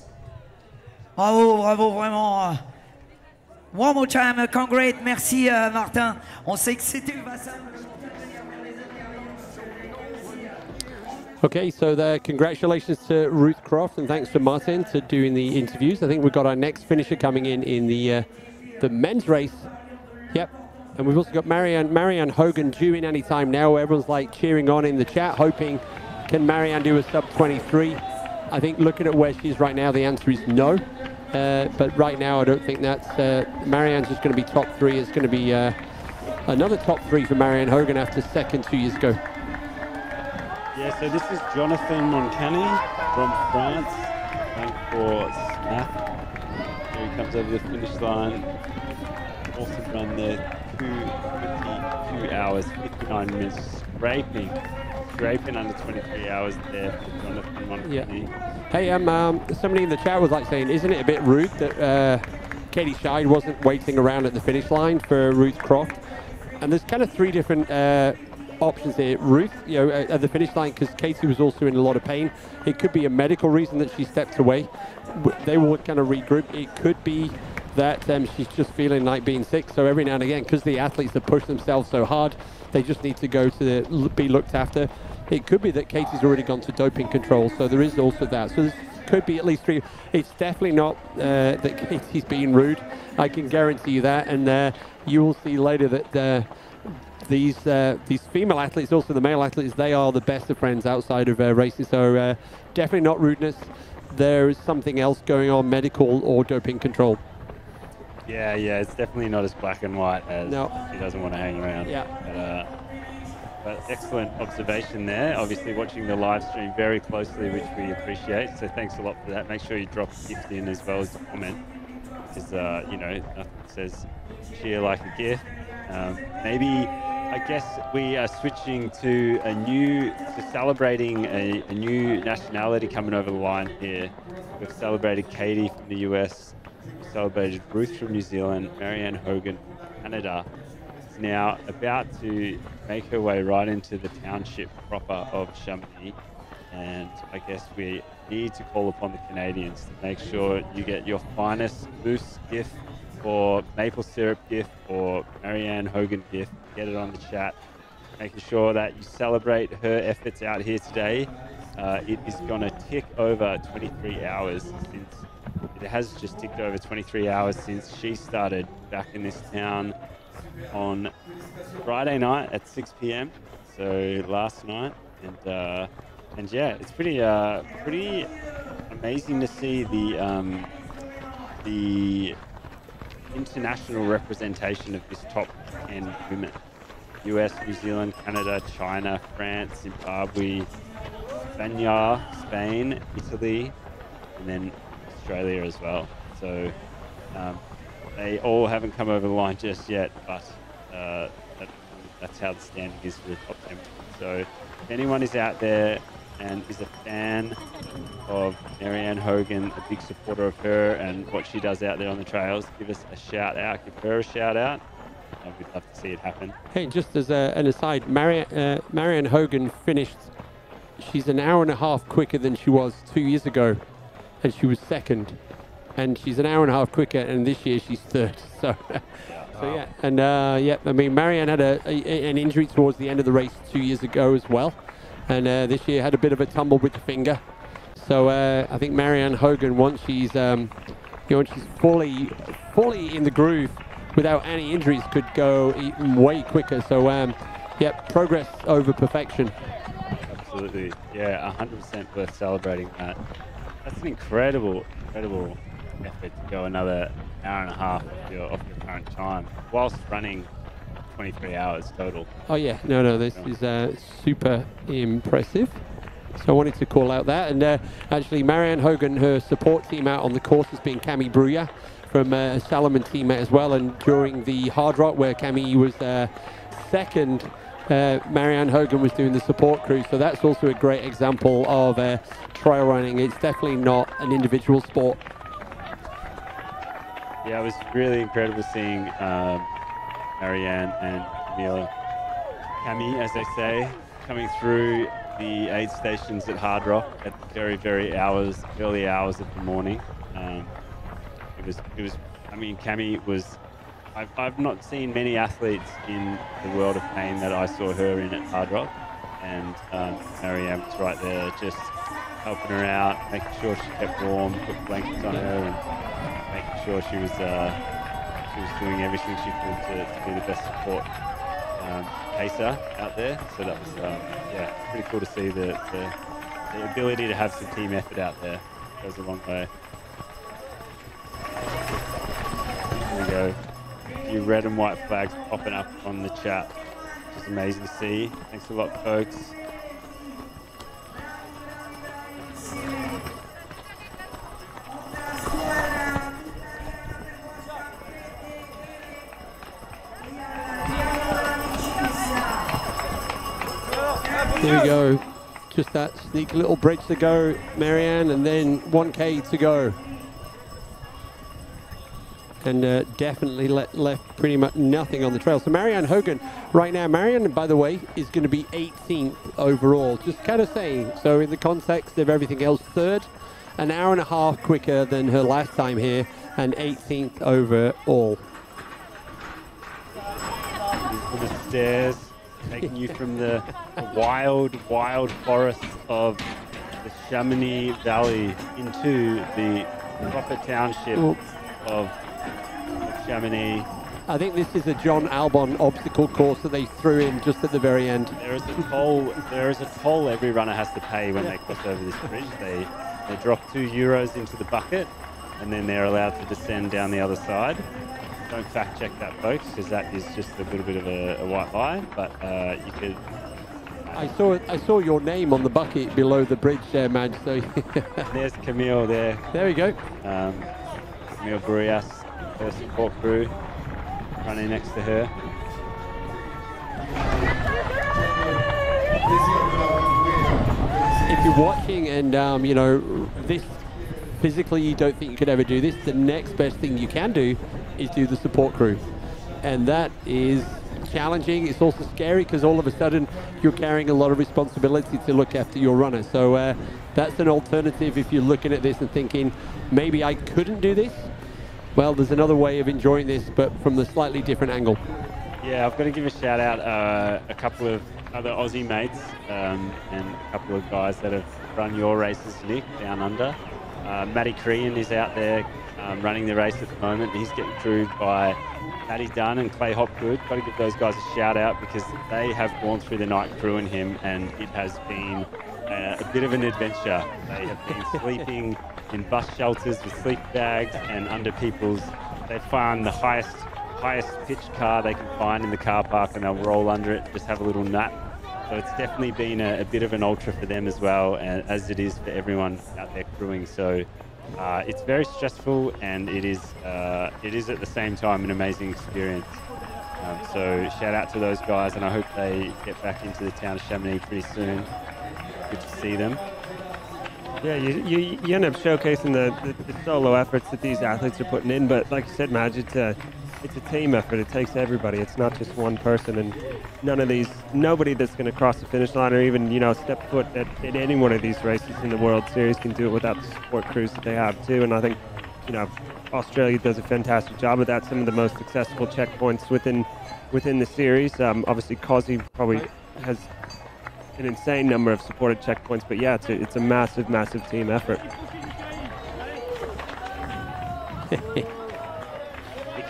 Bravo, vraiment. One more time, congrats, merci Martin. On sait que c'était le bassin. Okay, so congratulations to Ruth Croft and thanks to Martin for doing the interviews. I think we've got our next finisher coming in the men's race. Yep. And we've also got Marianne Hogan due in any time now. Everyone's like cheering on in the chat, hoping, can Marianne do a sub 23? I think looking at where she is right now, the answer is no. But right now, I don't think that's... Marianne's just going to be top 3. It's going to be another top 3 for Marianne Hogan after second 2 years ago. Yeah, so this is Jonathan Moncani from France, going for Smith. Here he comes over the finish line. Awesome run there. 2 hours, 59 minutes, scraping under 23 hours there for Jonathan Moncani. Yeah. Hey, somebody in the chat was like saying, isn't it a bit rude that Katie Scheid wasn't waiting around at the finish line for Ruth Croft? And there's kind of 3 different options here. Ruth, at the finish line, because Katie was also in a lot of pain. It could be a medical reason that she stepped away. They will kind of regroup. It could be that she's just feeling like being sick. So every now and again, because the athletes have pushed themselves so hard, they just need to go to be looked after. It could be that Katie's already gone to doping control. So there is also that. So there could be at least 3. It's definitely not that Katie's being rude. I can guarantee you that. And you will see later that these female athletes, also the male athletes, they are the best of friends outside of racing. So definitely not rudeness. There is something else going on, medical or doping control. Yeah, it's definitely not as black and white as she doesn't want to hang around. Yeah. But excellent observation there. Obviously watching the live stream very closely, which we appreciate. So thanks a lot for that. Make sure you drop a gift in as well as a comment. Because, nothing says cheer like a gift. Maybe, I guess we are switching to celebrating a new nationality coming over the line here. We've celebrated Katie from the US. We celebrated Ruth from New Zealand. Marianne Hogan from Canada is now about to make her way right into the township proper of Chamonix. And I guess we need to call upon the Canadians to make sure you get your finest boost gift or maple syrup GIF or Marianne Hogan GIF, get it on the chat. Making sure that you celebrate her efforts out here today. It is going to tick over 23 hours since it has just ticked over 23 hours since she started back in this town on Friday night at 6 p.m. So last night, and yeah, it's pretty amazing to see the international representation of this top 10 women. US, New Zealand, Canada, China, France, Zimbabwe, Spain, Italy, and then Australia as well. So they all haven't come over the line just yet, but that's how the standing is for the top 10. So if anyone is out there and is a fan of Marianne Hogan, a big supporter of her and what she does out there on the trails, give us a shout out, give her a shout out. We'd love to see it happen. Hey, just as an aside, Marianne Hogan finished, she's an hour and a half quicker than she was 2 years ago, and she was second. And she's an hour and a half quicker, and this year she's third. So, yeah. And yeah, I mean, Marianne had an injury towards the end of the race 2 years ago as well, and this year had a bit of a tumble with the finger. So I think Marianne Hogan, once she's, she's fully in the groove, without any injuries, could go even way quicker. So, yeah, progress over perfection. Absolutely. Yeah, 100% worth celebrating that. That's an incredible effort to go another hour and a half off your current time, whilst running 23 hours total. Oh, yeah. No, this is super impressive. So I wanted to call out that. And actually, Marianne Hogan, her support team out on the course has been Camille Brouillat from Salomon teammate as well. And during the Hard Rock, where Camille was second, Marianne Hogan was doing the support crew. So that's also a great example of trail running. It's definitely not an individual sport. Yeah, it was really incredible seeing Marianne and Camille, as they say, coming through the aid stations at Hard Rock at very early hours of the morning. It was. I mean, Camille was. I've not seen many athletes in the world of pain that I saw her in at Hard Rock, and Marianne was right there, just helping her out, making sure she kept warm, put blankets on her, and making sure she was doing everything she could to be the best support pacer out there. So that was yeah, pretty cool to see the ability to have some team effort out there. Goes a long way. There we go. A few red and white flags popping up on the chat, which is amazing to see. Thanks a lot, folks. There we go. Just that sneaky little bridge to go, Marianne, and then 1K to go. And definitely left pretty much nothing on the trail. So Marianne Hogan, right now, Marianne, by the way, is going to be 18th overall. Just kind of saying, so in the context of everything else, third, an hour and a half quicker than her last time here, and 18th overall. From the stairs, taking you from the wild forests of the Chamonix Valley into the proper township of Chamonix. I think this is a John Albon obstacle course that they threw in just at the very end. There is a toll every runner has to pay when they cross over this bridge. They drop €2 into the bucket, and then they're allowed to descend down the other side. Don't fact check that, folks, because that is just a little bit of a white lie. But you could. I saw your name on the bucket below the bridge there, man. So there's Camille there. There we go. Camille Brouillat, her support crew, running next to her. If you're watching and you know this physically, you don't think you could ever do this, the next best thing you can do is do the support crew, and that is challenging. It's also scary because all of a sudden you're carrying a lot of responsibility to look after your runner. So that's an alternative if you're looking at this and thinking maybe I couldn't do this. well, there's another way of enjoying this, but from the slightly different angle. Yeah, I've got to give a shout out a couple of other Aussie mates and a couple of guys that have run your races, Nick, down under. Matty Crean is out there running the race at the moment. He's getting crewed by Matty Dunn and Clay Hopgood. Got to give those guys a shout out because they have gone through the night crewing him, and it has been a bit of an adventure. They have been sleeping in bus shelters with sleep bags and under people's. They found the highest pitched car they can find in the car park, and they'll roll under it, just have a little nap. So it's definitely been a bit of an ultra for them as well, as it is for everyone out there crewing. So it's very stressful, and it is at the same time an amazing experience. So shout out to those guys, and I hope they get back into the town of Chamonix pretty soon. Good to see them. Yeah, you end up showcasing the solo efforts that these athletes are putting in, but like you said, Madge, it's a team effort. It takes everybody. It's not just one person, and nobody that's going to cross the finish line or even, step foot at any one of these races in the World Series can do it without the support crews that they have too. And I think, Australia does a fantastic job of that. Some of the most accessible checkpoints within the series. Obviously, Cosy probably has an insane number of supported checkpoints, but yeah, it's a massive team effort.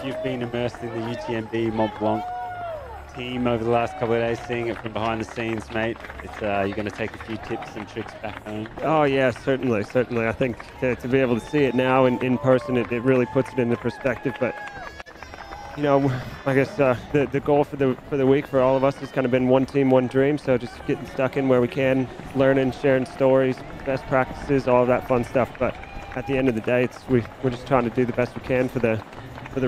You've been immersed in the UTMB Mont-Blanc team over the last couple of days, seeing it from behind the scenes, mate. You're going to take a few tips and tricks back home. Oh yeah, certainly. I think to be able to see it now in person, it really puts it into perspective. But I guess the goal for the week for all of us has kind of been one team, one dream. So just getting stuck in where we can, learning, sharing stories, best practices, all of that fun stuff. But at the end of the day, we're just trying to do the best we can for the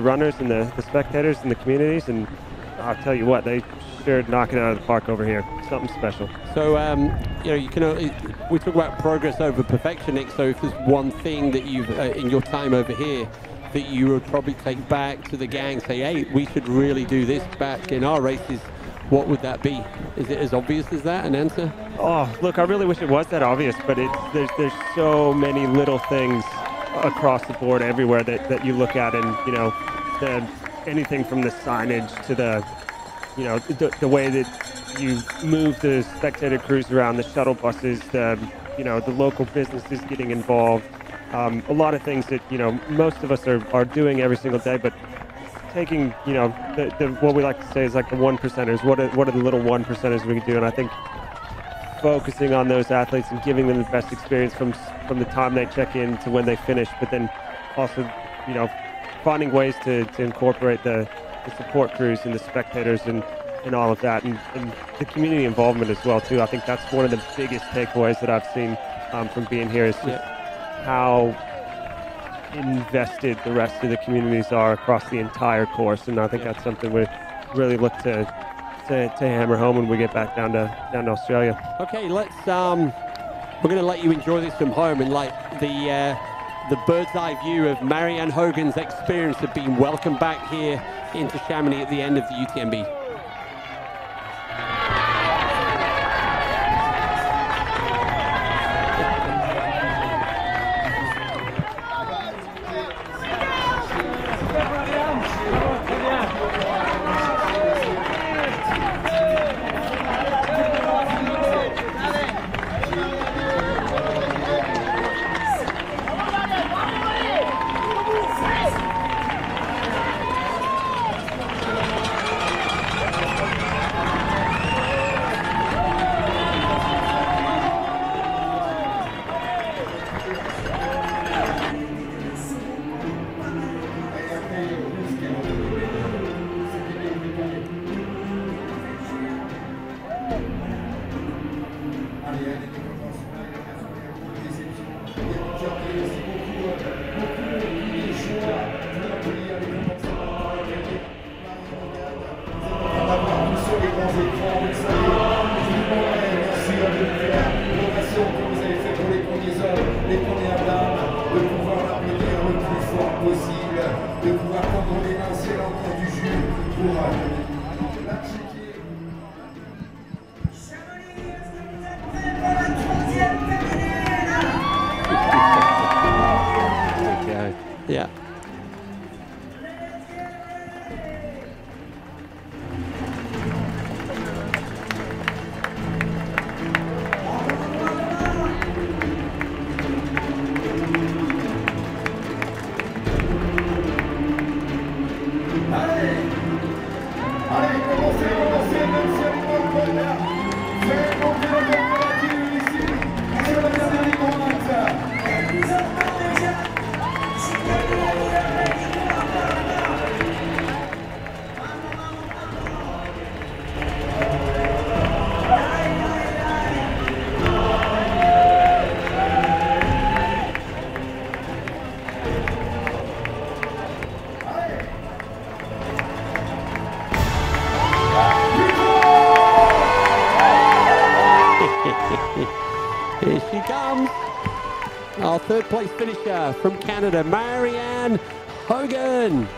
runners and the spectators and the communities, and I'll tell you what, they sure knock it out of the park over here. Something special. So we talk about progress over perfection, Nick. So if there's one thing that you've in your time over here that you would probably take back to the gang, say, hey, we should really do this back in our races, what would that be? Is it as obvious as that, an answer? Oh, look, I really wish it was that obvious, but there's so many little things across the board everywhere that you look at, and anything from the signage to the way that you move the spectator crews around, the shuttle buses, the local businesses getting involved, a lot of things that most of us are doing every single day, but taking what we like to say is like the 1%ers. What are the little 1%ers we can do? And I think focusing on those athletes and giving them the best experience from the time they check in to when they finish, but then also, finding ways to incorporate the support crews and the spectators and all of that, and the community involvement as well too. I think that's one of the biggest takeaways that I've seen from being here is just how invested the rest of the communities are across the entire course, and I think that's something we really look to hammer home when we get back down to Australia. Okay, let's we're going to let you enjoy this from home, and like the bird's eye view of Marianne Hogan's experience of being welcomed back here into Chamonix at the end of the UTMB. our third place finisher from Canada, Marianne Hogan.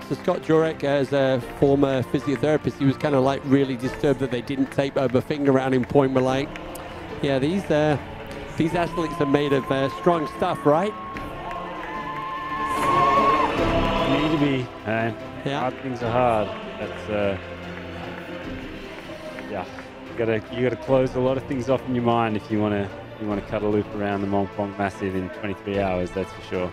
So Scott Jurek, as a former physiotherapist, he was kind of like really disturbed that they didn't tape over finger around in Point Blanc. Yeah, these athletes are made of strong stuff, right? You need to be. Yeah. Hard things are hard. That's yeah. You gotta close a lot of things off in your mind if you wanna cut a loop around the Mont-Blanc Massive in 23 hours. That's for sure.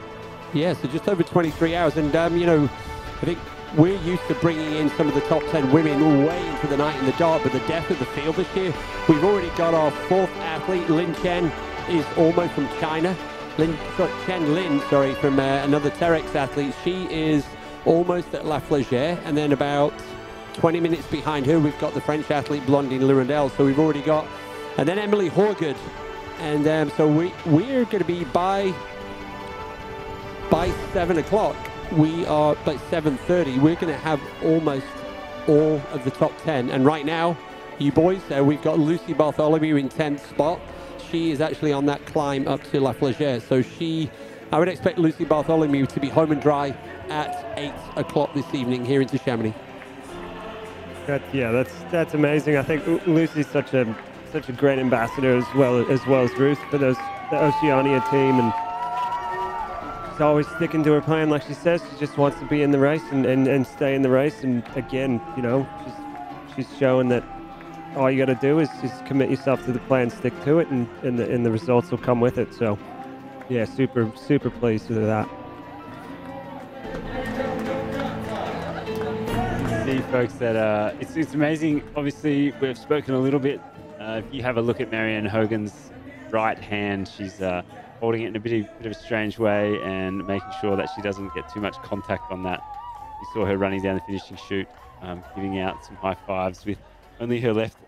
Yeah, so just over 23 hours, and you know, I think we're used to bringing in some of the top 10 women way into the night in the dark, but the depth of the field this year, we've already got our fourth athlete. Lin Chen is almost from China. Chen Lin, from another Terex athlete. She is almost at La Flégère, and then about 20 minutes behind her, we've got the French athlete Blondine Lirandel. So we've already got, and then Emily Horgood, and so we're going to be by 7 o'clock. We are by 7:30. We're going to have almost all of the top 10. And right now, you boys, we've got Lucy Bartholomew in 10th spot. She is actually on that climb up to La Flégère. So I would expect Lucy Bartholomew to be home and dry at 8 o'clock this evening here into Chamonix. That's amazing. I think Lucy's such a great ambassador as well as Ruth for the Oceania team, and she's always sticking to her plan, like she says. She just wants to be in the race and stay in the race. And again, you know, she's showing that all you got to do is just commit yourself to the plan, stick to it, and the results will come with it. So, yeah, super pleased with that. See, folks, that it's amazing. Obviously, we've spoken a little bit. If you have a look at Marianne Hogan's right hand, she's holding it in a bit of a strange way and making sure that she doesn't get too much contact on that. You saw her running down the finishing chute, giving out some high fives with only her left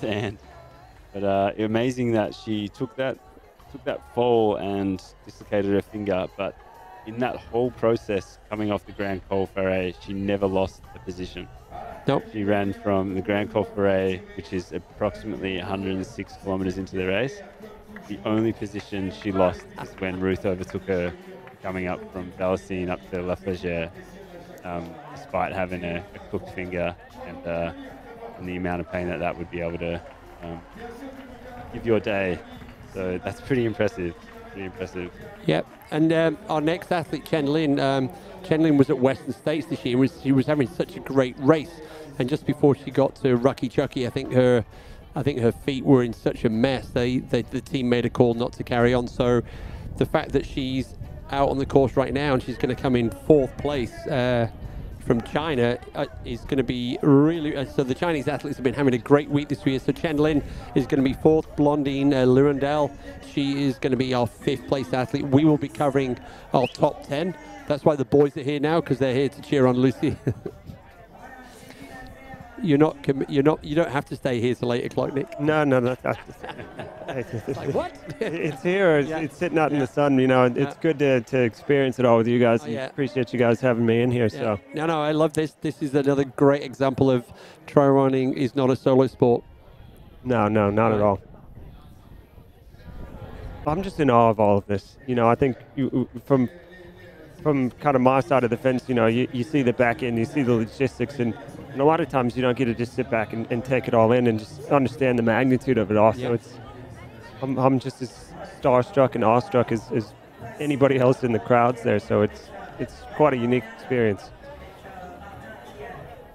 hand. But amazing that she took that fall and dislocated her finger. But in that whole process, coming off the Grand Col Ferret, she never lost a position. Nope. She ran from the Grand Col Ferret, which is approximately 106 kilometers into the race. The only position she lost is when Ruth overtook her coming up from Valacine up to La Flégère, despite having a cooked finger and the amount of pain that would be able to give your day. So that's pretty impressive. Yep, and our next athlete, Chen Lin was at Western States this year. She was having such a great race, and just before she got to Rucky Chucky, I think her feet were in such a mess. The team made a call not to carry on. So the fact that she's out on the course right now and she's going to come in 4th place from China is going to be really. So the Chinese athletes have been having a great week this year. So Chen Lin is going to be 4th. Blondine Lirandel, she is going to be our 5th place athlete. We will be covering our top 10. That's why the boys are here now, because they're here to cheer on Lucy. You don't have to stay here till 8 o'clock, Nick. No. Like what? It's here. It's sitting out in the sun. You know, it's good to experience it all with you guys. Appreciate you guys having me in here. So no, I love this. This is another great example of trail running is not a solo sport. No, not at all. I'm just in awe of all of this. You know, I think from kind of my side of the fence, you know, you see the back end, you see the logistics, and a lot of times you don't get to just sit back and take it all in and just understand the magnitude of it all. So I'm just as starstruck and awestruck as anybody else in the crowds there. So it's quite a unique experience.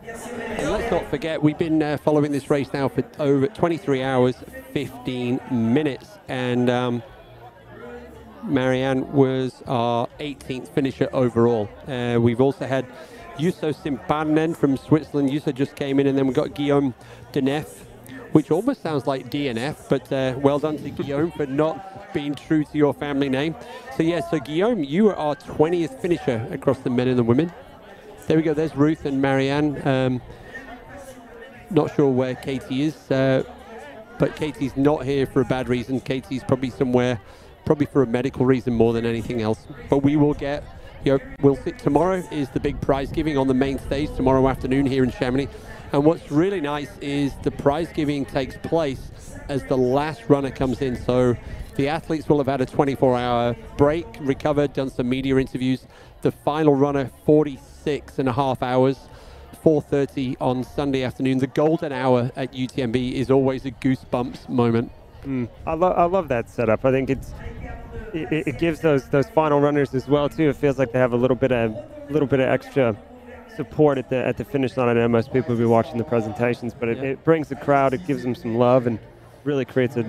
And let's not forget, we've been following this race now for over 23 hours, 15 minutes. And Marianne was our 18th finisher overall. We've also had Jusso Simpanen from Switzerland. Jusso just came in, and then we've got Guillaume Denef, which almost sounds like DNF, but well done to Guillaume for not being true to your family name. So yeah, so Guillaume, you are our 20th finisher across the men and the women. There we go, there's Ruth and Marianne. Not sure where Katie is, but Katie's not here for a bad reason. Katie's probably somewhere, probably for a medical reason more than anything else. But we will get, we'll sit tomorrow is the big prize giving on the main stage tomorrow afternoon here in Chamonix. And what's really nice is the prize giving takes place as the last runner comes in. So the athletes will have had a 24-hour break, recovered, done some media interviews. The final runner, 46.5 hours, 4:30 on Sunday afternoon. The golden hour at UTMB is always a goosebumps moment. I love that setup. I think it gives those final runners as well too. It feels like they have a little bit of extra support at the finish line. I know most people will be watching the presentations, but it brings the crowd, it gives them some love, and really creates a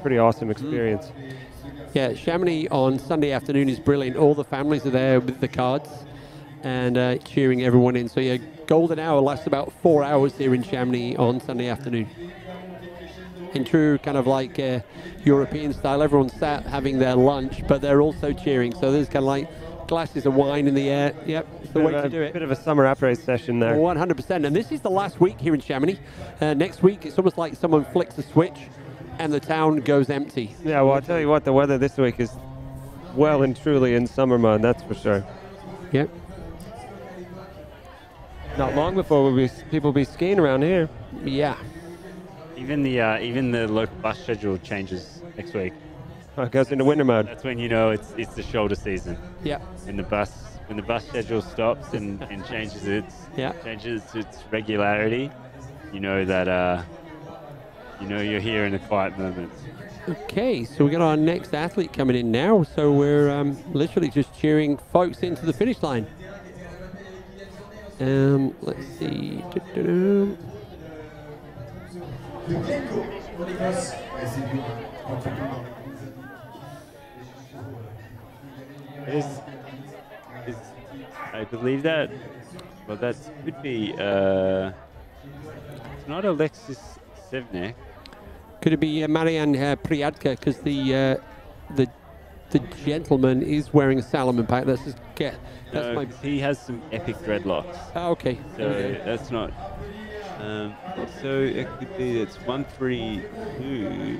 pretty awesome experience. Yeah, Chamonix on Sunday afternoon is brilliant. All the families are there with the cards and cheering everyone in. So yeah, golden hour lasts about 4 hours here in Chamonix on Sunday afternoon. In true kind of like European style, everyone's sat having their lunch, but they're also cheering. So there's kind of like glasses of wine in the air. Yep, it's the way to do it. Bit of a summer après session there. 100%. And this is the last week here in Chamonix. Next week, it's almost like someone flicks a switch and the town goes empty. Yeah, well, I'll tell you what, the weather this week is well and truly in summer mode, that's for sure. Yep. Not long before people will be skiing around here. Yeah. Even the local bus schedule changes next week. Oh, it goes into winter mode. That's when you know it's the shoulder season. Yeah. When the bus schedule stops and changes its regularity, you know that you're here in a quiet moment. Okay, so we got our next athlete coming in now. So we're literally just cheering folks into the finish line. Let's see. I believe that. Well, that could be. It's not Alexis Sevnek. Could it be Marianne Priadka? Because the gentleman is wearing a Salomon pack. Let's just get. He has some epic dreadlocks. Oh, okay. So that's not. So it could be. It's 132.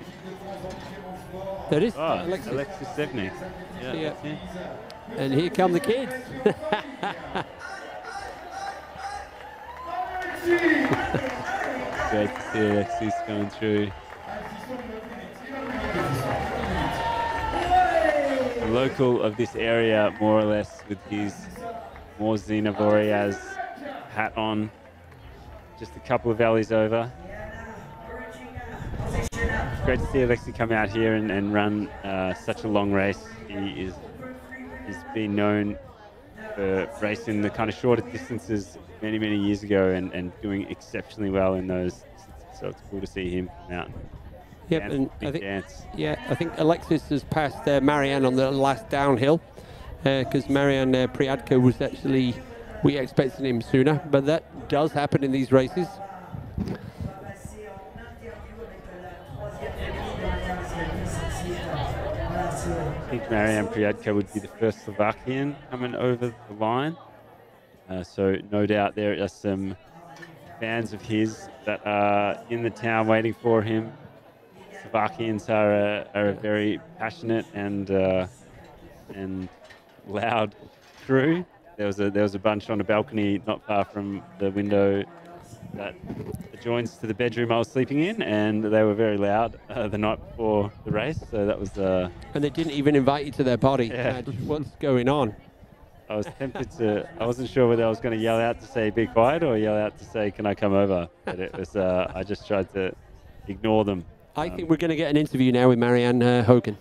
That is Alexis Sevnek. Yeah. And here come the kids. Great to see Alexis coming through. A local of this area, more or less, with his Morzina Boreas hat on, just a couple of valleys over. It's great to see Alexis come out here and run such a long race. He's been known for racing the kind of shorter distances many years ago and doing exceptionally well in those distances. So it's cool to see him come out. Yep, and I think Alexis has passed Marianne on the last downhill because Marianne Priadka was actually, we expected him sooner, but that does happen in these races. I think Marianne Priadka would be the first Slovakian coming over the line. So no doubt there are some fans of his that are in the town waiting for him. Slovakians are a very passionate and loud crew. There was a bunch on a balcony not far from the window that adjoins to the bedroom I was sleeping in, and they were very loud the night before the race. So that was. And they didn't even invite you to their party. Yeah. What's going on? I was tempted to. I wasn't sure whether I was going to yell out to say "be quiet" or yell out to say "can I come over?" But it was. I just tried to ignore them. I think we're going to get an interview now with Marianne Hogan.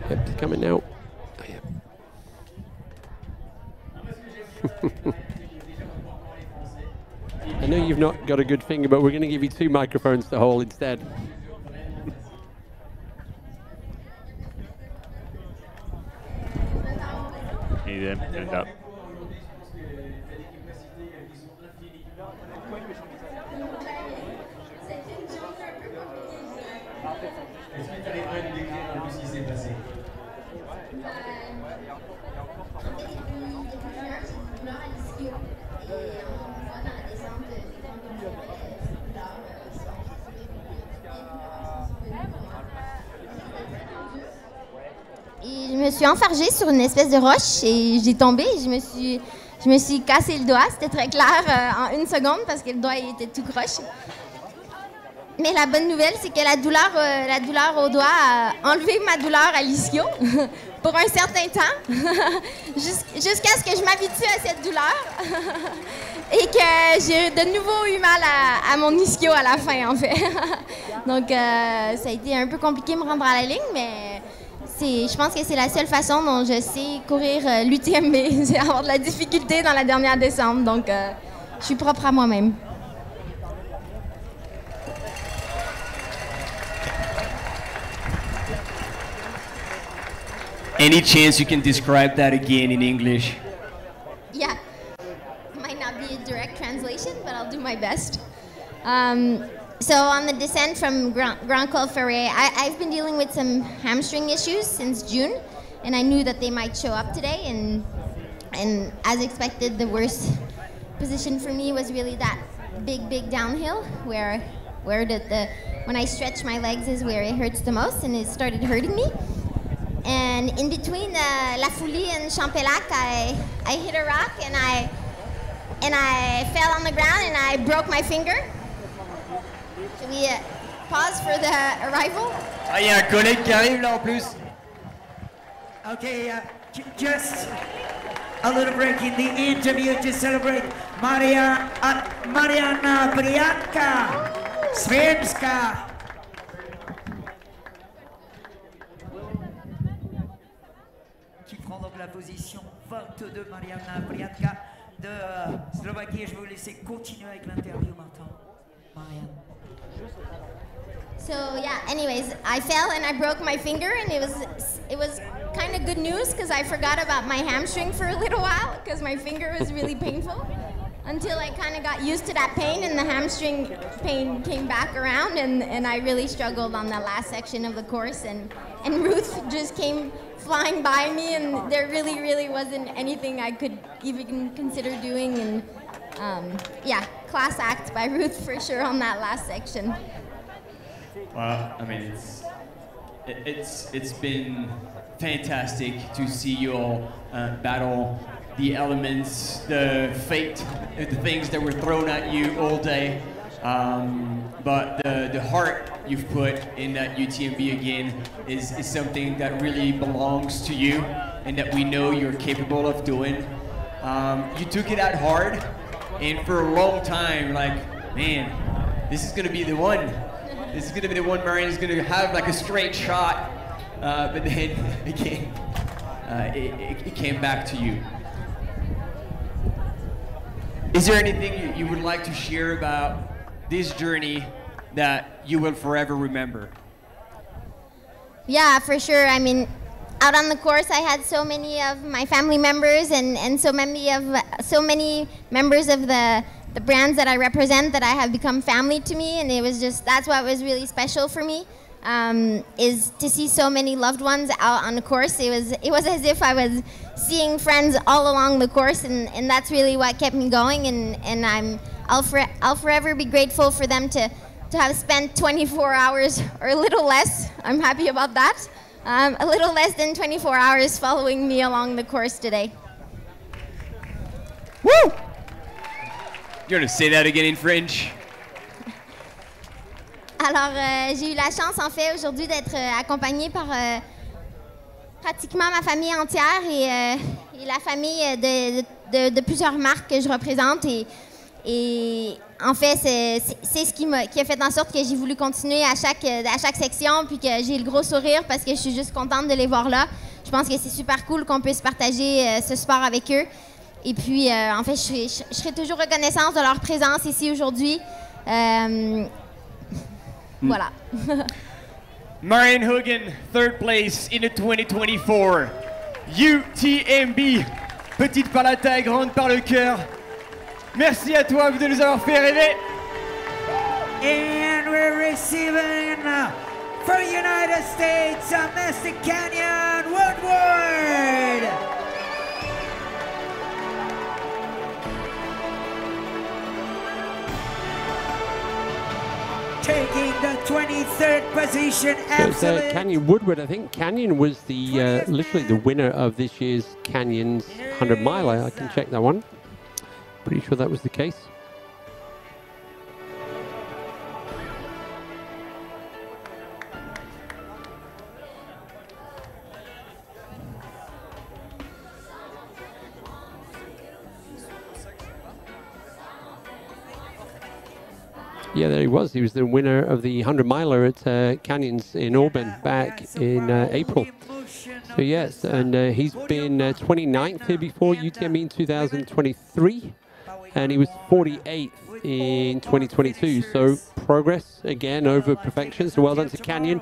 Yep, it's coming now. Oh, yeah. I know you've not got a good finger, but we're going to give you 2 microphones to hold instead. Need them turned up. Et je me suis enfargée sur une espèce de roche et j'ai tombé. Je me suis cassé le doigt. C'était très clair en 1 seconde parce que le doigt était tout croche. Mais la bonne nouvelle, c'est que la douleur au doigt a enlevé ma douleur à l'ischio pour un certain temps, jusqu'à ce que je m'habitue à cette douleur et que j'ai de nouveau eu mal à mon ischio à la fin, en fait. Donc, ça a été un peu compliqué de me rendre à la ligne, mais je pense que c'est la seule façon dont je sais courir l'UTMB, c'est avoir de la difficulté dans la dernière descente. Donc, je suis propre à moi-même. Any chance you can describe that again in English? Yeah, might not be a direct translation, but I'll do my best. So on the descent from Grand Col Ferret, I've been dealing with some hamstring issues since June, and I knew that they might show up today. And as expected, the worst position for me was really that big downhill, where when I stretch my legs is where it hurts the most, and it started hurting me. And in between La Foulie and Champellac, I hit a rock and I fell on the ground and I broke my finger. Should we pause for the arrival? Ah, il y a un collègue qui arrive là en plus. Okay, just a little break in the interview to celebrate Mariana Briatka, Svenska. Qui prend donc la position 22, Mariana Briatka de Slovaquie. Je vais vous laisser continuer avec l'interview maintenant. Mariana. So yeah, anyways, I fell and I broke my finger, and it was kind of good news because I forgot about my hamstring for a little while because my finger was really painful until I kind of got used to that pain, and the hamstring pain came back around, and I really struggled on that last section of the course, and Ruth just came flying by me, and there really wasn't anything I could even consider doing, and yeah, class act by Ruth for sure on that last section. Well, I mean, it's been fantastic to see you all battle the elements, the fate, the things that were thrown at you all day. But the heart you've put in that UTMB again is something that really belongs to you and that we know you're capable of doing. You took it out hard, and for a long time, like, man, this is going to be the one. This is going to be the one Marianne is going to have like a straight shot. But then again, it came back to you. Is there anything you would like to share about this journey that you will forever remember? Yeah, for sure. I mean, out on the course, I had so many of my family members and so many members of the brands that I represent that I have become family to me, and it was just, that's what was really special for me, is to see so many loved ones out on the course. It was as if I was seeing friends all along the course, and that's really what kept me going, and I'll forever be grateful for them to have spent 24 hours or a little less. I'm happy about that. A little less than 24 hours following me along the course today. Woo! You're going to say that again in French? Alors, j'ai eu la chance, en fait, aujourd'hui d'être accompagnée par pratiquement ma famille entière et la famille de plusieurs marques que je représente. Et en fait, c'est ce qui a fait en sorte que j'ai voulu continuer à chaque section, puis que j'ai le gros sourire parce que je suis juste contente de les voir là. Je pense que c'est super cool qu'on puisse partager ce sport avec eux. Et puis, en fait, je serai toujours reconnaissante de leur présence ici aujourd'hui. Voilà. Marianne Hogan, third place in the 2024 UTMB. Petite par la taille, grande par le cœur. Merci à toi de nous avoir fait rêver. And we're receiving for United States, Mystic Canyon Woodward. Taking the 23rd position. So it's Canyon Woodward. I think Canyon was the literally the winner of this year's Canyons 100 miler. I can check that one. Pretty sure that was the case. Yeah, there he was. He was the winner of the 100 miler at Canyons in Auburn back in April. So yes, and he's been 29th here before UTMB in 2023, and he was 48th in 2022. So progress again over perfection. So well done to Canyon,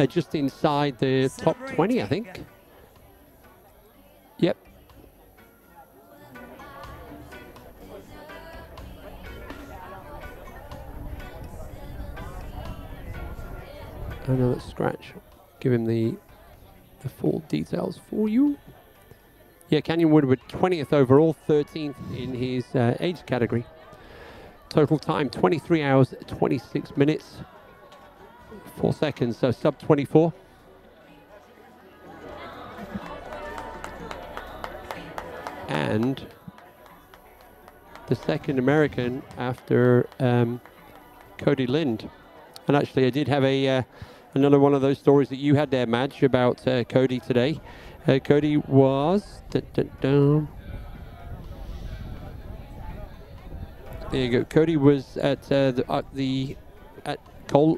just inside the top 20, I think. Yep. Another scratch. Give him the full details for you. Yeah, Canyon Woodward 20th overall, 13th in his age category. Total time 23 hours, 26 minutes, 4 seconds, so sub 24. And the second American after Cody Lind. And actually, I did have a another one of those stories that you had there, Madge, about Cody today. Cody was... There you go. Cody was at at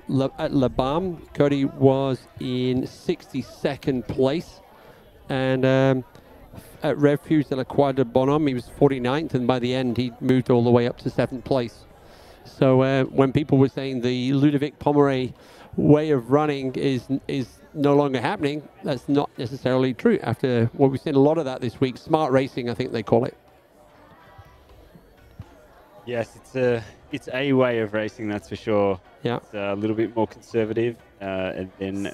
La Bam. Cody was in 62nd place. And at Refuge de la Croix de Bonhomme, he was 49th. And by the end, he moved all the way up to 7th place. So when people were saying the Ludovic Pomeray way of running is no longer happening, that's not necessarily true. After we've seen a lot of that this week, smart racing, I think they call it. Yes, it's a way of racing, that's for sure. Yeah, it's a little bit more conservative, and then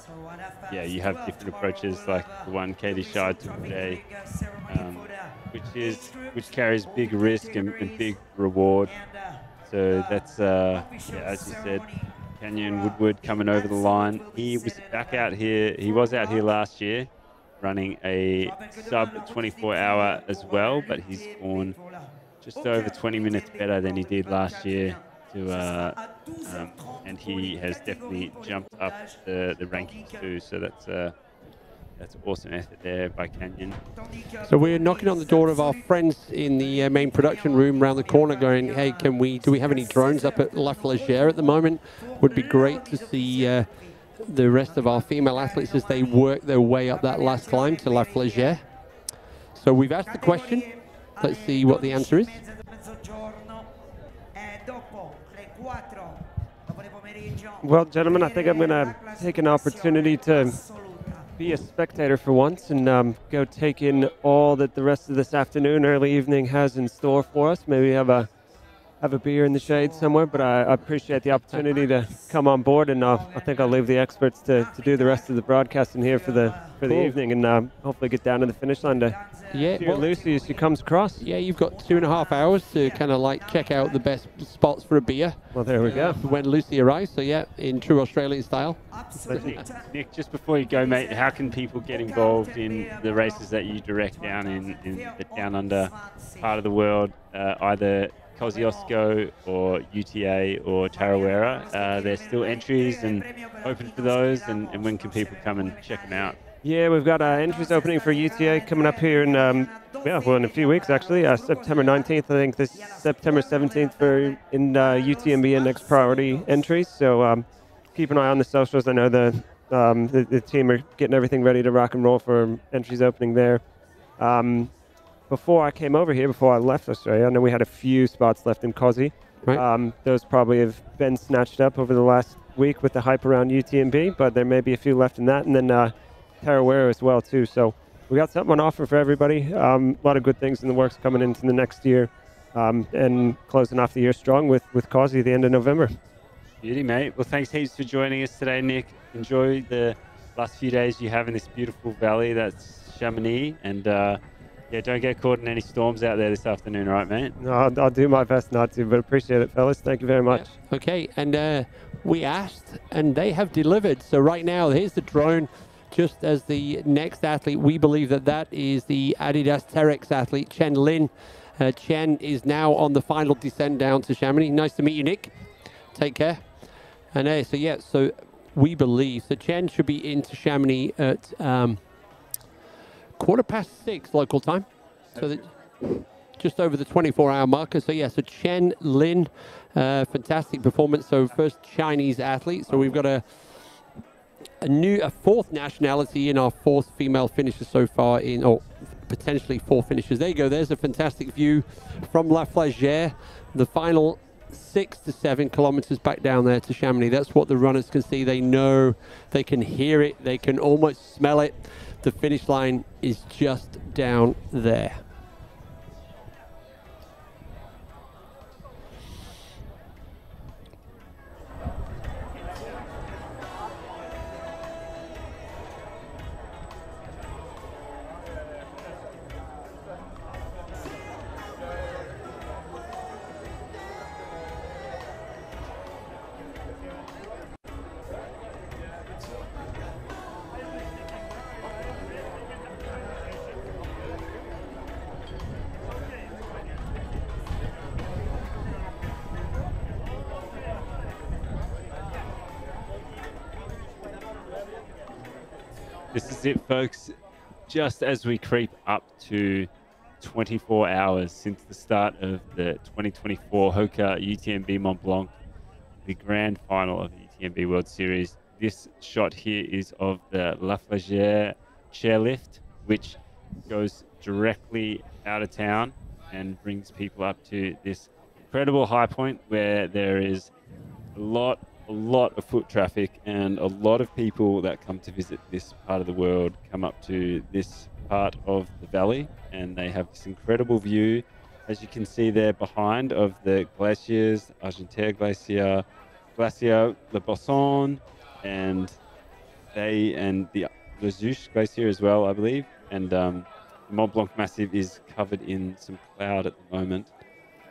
yeah, you have different approaches like the one Katie Scheid took today, which carries big risk and big reward. So that's yeah, as you said, Canyon Woodward coming over the line. He was back out here. He was out here last year, running a sub 24-hour as well, but he's gone just over 20 minutes better than he did last year. And he has definitely jumped up the rankings too. So that's awesome effort there by Canyon. So we're knocking on the door of our friends in the main production room around the corner going, hey, do we have any drones up at La Flégère at the moment? Would be great to see the rest of our female athletes as they work their way up that last climb to La Flégère. So we've asked the question. Let's see what the answer is. Well, gentlemen, I think I'm going to take an opportunity to be a spectator for once and go take in all that the rest of this afternoon, early evening has in store for us. Maybe have a beer in the shade somewhere, but I appreciate the opportunity to come on board, and I think I'll leave the experts to do the rest of the broadcasting here for the evening, and hopefully get down to the finish line to hear Lucy as she comes across. Yeah, you've got 2.5 hours to kind of like check out the best spots for a beer. Well, there we go. When Lucy arrives, so yeah, in true Australian style. Nick, just before you go, mate, how can people get involved in the races that you direct down in the down under part of the world, either Kosciuszko or UTA or Tarawera? There's still entries and open for those, and when can people come and check them out? Yeah, we've got entries opening for UTA coming up here in in a few weeks actually. September 19th, I think this September 17th for in UTMB Index priority entries. So keep an eye on the socials. I know the team are getting everything ready to rock and roll for entries opening there. before I came over here, before I left Australia, I know we had a few spots left in Cozzy. Right. Those probably have been snatched up over the last week with the hype around UTMB, but there may be a few left in that, and then Tarawera as well too. So we got something on offer for everybody. A lot of good things in the works coming into the next year, and closing off the year strong with Cozzy at the end of November. Beauty, mate. Well, thanks heaps for joining us today, Nick. Enjoy the last few days you have in this beautiful valley that's Chamonix, and yeah, don't get caught in any storms out there this afternoon, all right, mate? No, I'll do my best not to, but appreciate it, fellas. Thank you very much. Yeah. Okay, and we asked, and they have delivered. So right now, here's the drone, just as the next athlete. We believe that that is the Adidas Terex athlete, Chen Lin. Chen is now on the final descent down to Chamonix. Nice to meet you, Nick. Take care. And so, yeah, so we believe that Chen should be into Chamonix at 6:15 local time. So that just over the 24-hour marker. So, yeah, so Chen Lin, fantastic performance. So first Chinese athlete. So we've got a fourth nationality in our fourth female finisher so far in, or potentially four finishers. There you go. There's a fantastic view from La Flagère. The final 6 to 7 kilometers back down there to Chamonix. That's what the runners can see. They know, they can hear it, they can almost smell it. The finish line is just down there. This is it, folks. Just as we creep up to 24 hours since the start of the 2024 HOKA UTMB Mont-Blanc, the grand final of the UTMB World Series, this shot here is of the La Flagère chairlift, which goes directly out of town and brings people up to this incredible high point where there is a lot of foot traffic, and a lot of people that come to visit this part of the world come up to this part of the valley, and they have this incredible view, as you can see there behind, of the glaciers, Argentière Glacier, Glacier Le Bosson, and the Zouche Glacier as well, I believe. And the Mont Blanc Massif is covered in some cloud at the moment,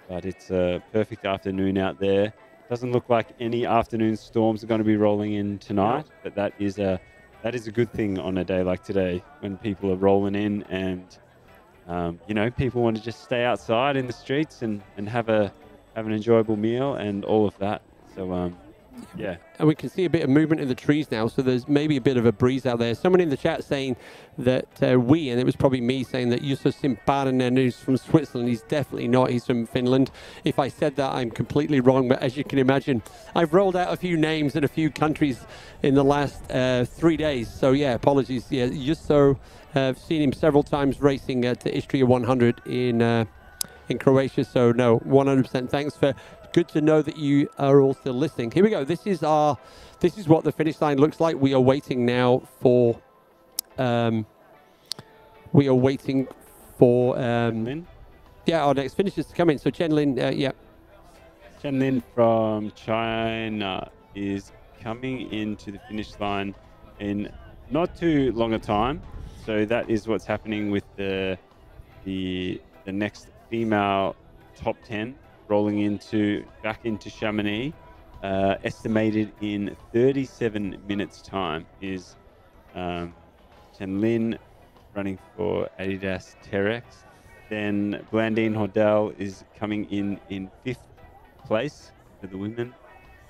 but it's a perfect afternoon out there. Doesn't look like any afternoon storms are going to be rolling in tonight, but that is a good thing on a day like today when people are rolling in, and you know, people want to just stay outside in the streets and have an enjoyable meal and all of that. So yeah. And we can see a bit of movement in the trees now, so there's maybe a bit of a breeze out there. Someone in the chat saying that and it was probably me, saying that Jusso Simparinen is from Switzerland. He's definitely not. He's from Finland. If I said that, I'm completely wrong. But as you can imagine, I've rolled out a few names in a few countries in the last 3 days. So yeah, apologies. Yeah, Jusso, I've seen him several times racing at the Istria 100 in Croatia. So no, 100% thanks for. Good to know that you are all still listening. Here we go. This is what the finish line looks like. We are waiting now for our next finishers to come in. So Chen Lin, yeah. Chen Lin from China is coming into the finish line in not too long a time. So that is what's happening with the next female top 10. Rolling back into Chamonix, estimated in 37 minutes time is Chen Lin running for Adidas Terex. Then Blandine Hordel is coming in 5th place for the women.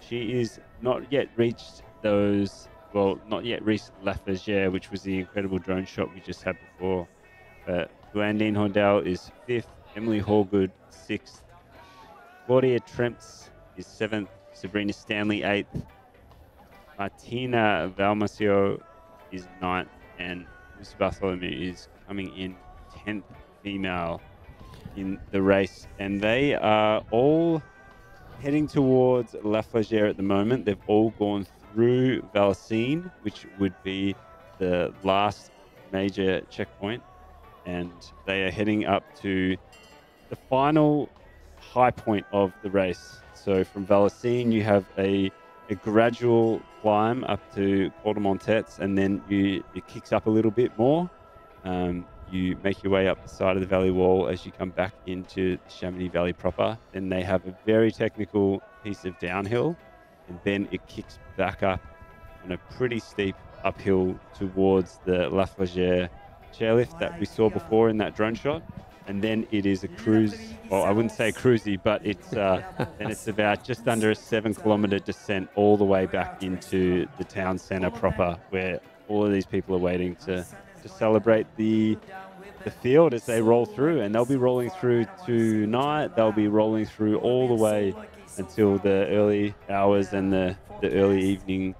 She is not yet reached La Flagère, which was the incredible drone shot we just had before. Blandine Hordel is 5th, Emily Horgood 6th. Claudia Tremps is 7th, Sabrina Stanley 8th, Martina Valmasio is 9th, and Lucy Bartholomew is coming in 10th female in the race, and they are all heading towards La Flagère at the moment. They've all gone through Valsine, which would be the last major checkpoint, and they are heading up to the final high point of the race. So from Valsine, you have a gradual climb up to Col de Montets, and then it kicks up a little bit more. You make your way up the side of the valley wall as you come back into the Chamonix Valley proper. Then they have a very technical piece of downhill, and then it kicks back up on a pretty steep uphill towards the La Flagère chairlift that we saw before in that drone shot. And then it is a cruise, well, I wouldn't say cruisy, but it's and it's about just under a 7-kilometer descent all the way back into the town center proper, where all of these people are waiting to celebrate the field as they roll through. And they'll be rolling through tonight. They'll be rolling through all the way until the early hours and the early evening,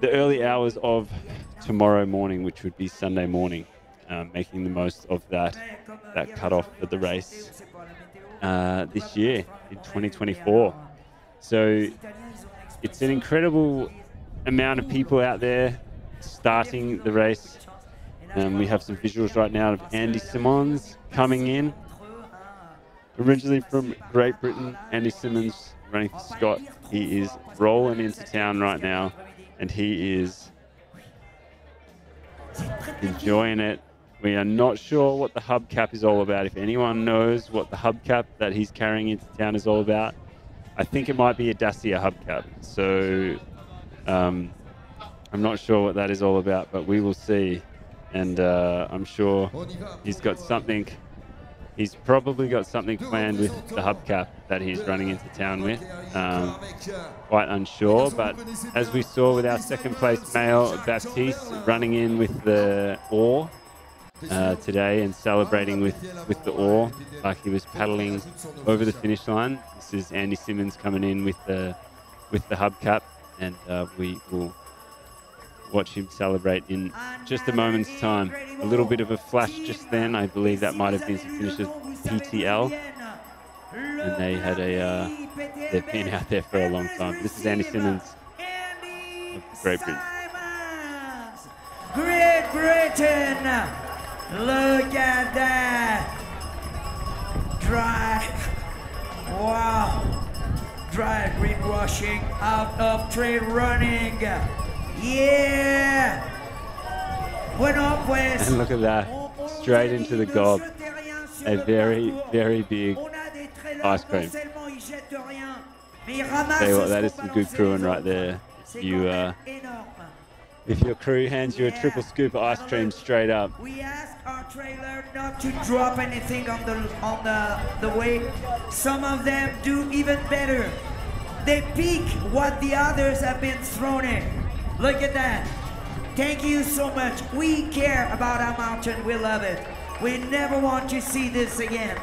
the early hours of tomorrow morning, which would be Sunday morning, making the most of that cutoff for the race this year in 2024. So it's an incredible amount of people out there starting the race. We have some visuals right now of Andy Simmons coming in, originally from Great Britain. Andy Simmons running for Scott. He is rolling into town right now, and he is enjoying it. We are not sure what the hubcap is all about. If anyone knows what the hubcap that he's carrying into town is all about, I think it might be a Dacia hubcap. So I'm not sure what that is all about, but we will see. And I'm sure he's got something. He's probably got something planned with the hubcap that he's running into town with. Quite unsure, but as we saw with our second place male, Baptiste, running in with the oar today and celebrating with the oar, like he was paddling over the finish line. This is Andy Simmons coming in with the hubcap, and we will watch him celebrate in just a moment's time. A little bit of a flash just then. I believe that might have been some finishes PTL, and they had they've been out there for a long time. This is Andy Simmons of Great Britain. Great Britain! Look at that! Drive! Wow! Drive greenwashing out of trail running! Yeah! Bueno, pues. And look at that, straight into the gob. A very, very big ice cream. Tell you what, that is some good crewing right there. If your crew hands you a triple scoop of ice cream straight up. We ask our trailer not to drop anything on the way. Some of them do even better. They pick what the others have been thrown in. Look at that. Thank you so much. We care about our mountain. We love it. We never want to see this again.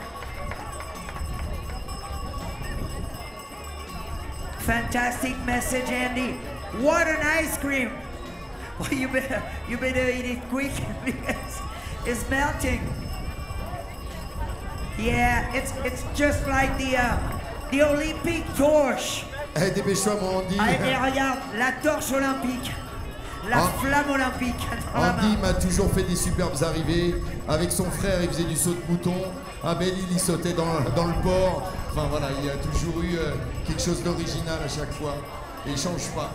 Fantastic message, Andy. What an ice cream. Well, you better eat it quick because it's melting. Yeah, it's just like the Olympic torch. Hey, dépêche-toi, mon Andy. Et regarde, la torche olympique, la flamme olympique. Andy m'a toujours fait des superbes arrivées. Avec son frère, il faisait du saut de mouton. À Belle-Île, il sautait dans le port. Enfin voilà, il y a toujours eu quelque chose d'original à chaque fois. Et il ne change pas.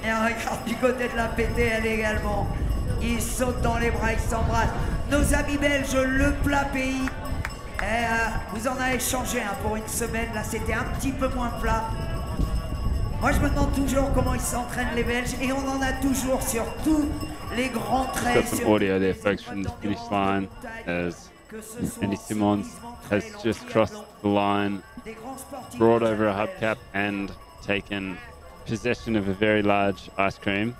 Et regarde du côté de la PTL également. Ils sautent dans les bras, ils s'embrassent. Nos amis belges, le plat pays. Vous en avez changé pour une semaine. Là, c'était un petit peu moins plat. Moi, je me demande toujours comment ils s'entraînent les Belges, et on en a toujours sur tous les grands trails. Got some audio there, folks, from the finish line as Andy Simmons has just crossed the line, brought over a hubcap and taken possession of a very large ice cream.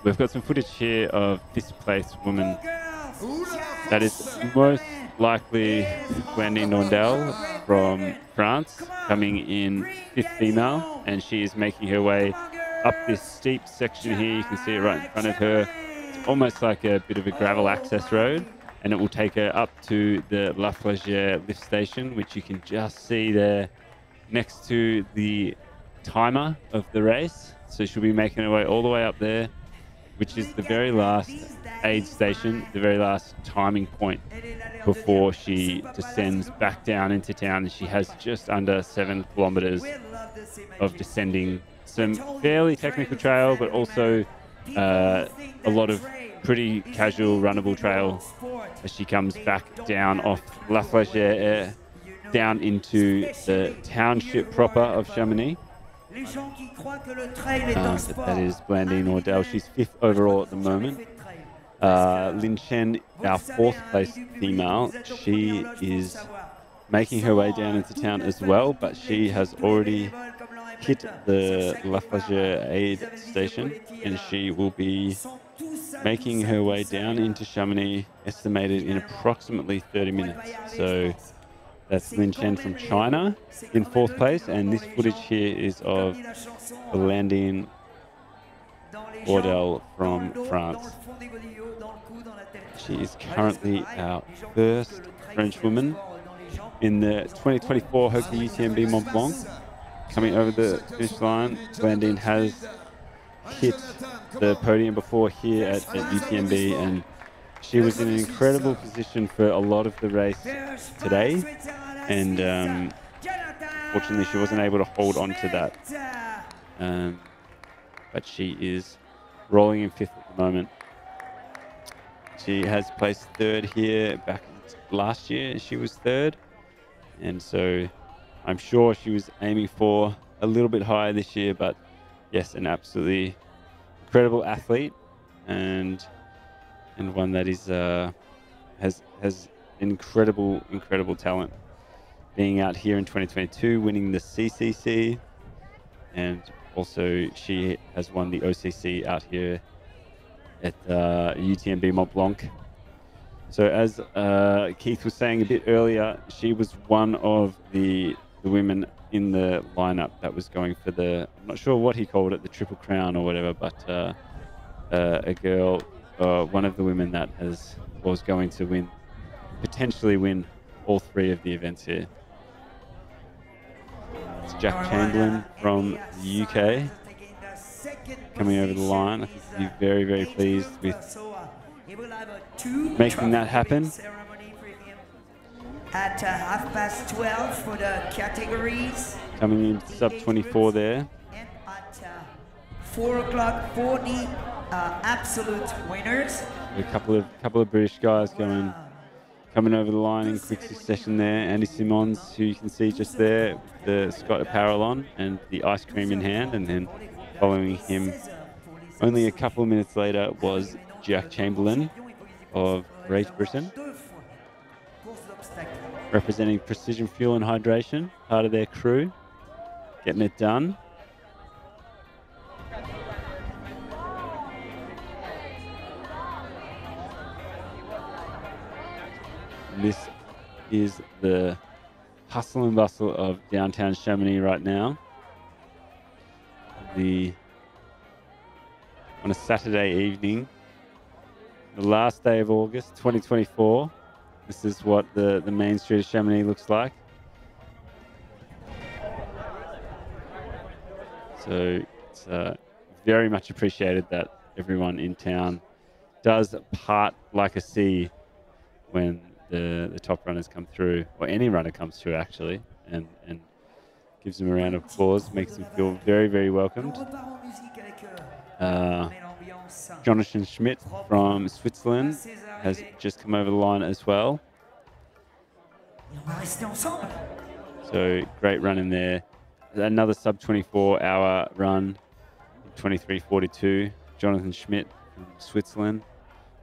We've got some footage here of this place woman that is most likely Wendy Nondel from France, coming in 5th female, and she is making her way up this steep section here. You can see it right in front of her. It's almost like a bit of a gravel access road, and it will take her up to the La Flagère lift station, which you can just see there next to the timer of the race. So she'll be making her way all the way up there, which is the very last aid station, the very last timing point before she descends back down into town. And she has just under 7 kilometers of descending some fairly technical trail, but also a lot of pretty casual runnable trail as she comes back down off La Flagère down into the township proper of Chamonix. That is Blandine Ordell. She's 5th overall at the moment. Lin Chen, our 4th place female, she is making her way down into town as well, but she has already hit the La Flagère aid station, and she will be making her way down into Chamonix, estimated in approximately 30 minutes. So that's Lin Chen from China in 4th place, and this footage here is of Blandine Ordell from France. She is currently our first French woman in the 2024 HOKA UTMB Mont-Blanc. Coming over the finish line, Blandine has hit the podium before here at UTMB, and she was in an incredible position for a lot of the race today, and fortunately she wasn't able to hold on to that. But she is rolling in 5th at the moment. She has placed 3rd here. Back last year she was 3rd, and so I'm sure she was aiming for a little bit higher this year. But yes, an absolutely incredible athlete, and one that is has incredible talent. Being out here in 2022, winning the CCC, and also she has won the OCC out here at UTMB Mont-Blanc. So as Keith was saying a bit earlier, she was one of the women in the lineup that was going for the, I'm not sure what he called it, the Triple Crown or whatever, but a girl, one of the women that was going to potentially win all 3 of the events here. It's Jack Chamberlain from the UK coming over the line. I think he'll be very, very pleased with making that happen. At 12:30 for the categories. Coming in sub 24 there. At 4 o'clock for the absolute winners. A couple of British guys coming over the line in quick succession there. Andy Simons, who you can see just there, with the Scott apparel on and the ice cream in hand, and then following him only a couple of minutes later was Jack Chamberlain of Great Britain, representing Precision Fuel and Hydration, part of their crew, getting it done. This is the hustle and bustle of downtown Chamonix right now. On a Saturday evening, the last day of August 2024. This is what the main street of Chamonix looks like. So it's very much appreciated that everyone in town does part like a sea when the top runners come through, or any runner comes through actually, and gives them a round of applause, makes them feel very, very welcomed. Jonathan Schmidt from Switzerland has just come over the line as well. So great run in there. Another sub 24 hour run, 23:42. Jonathan Schmidt from Switzerland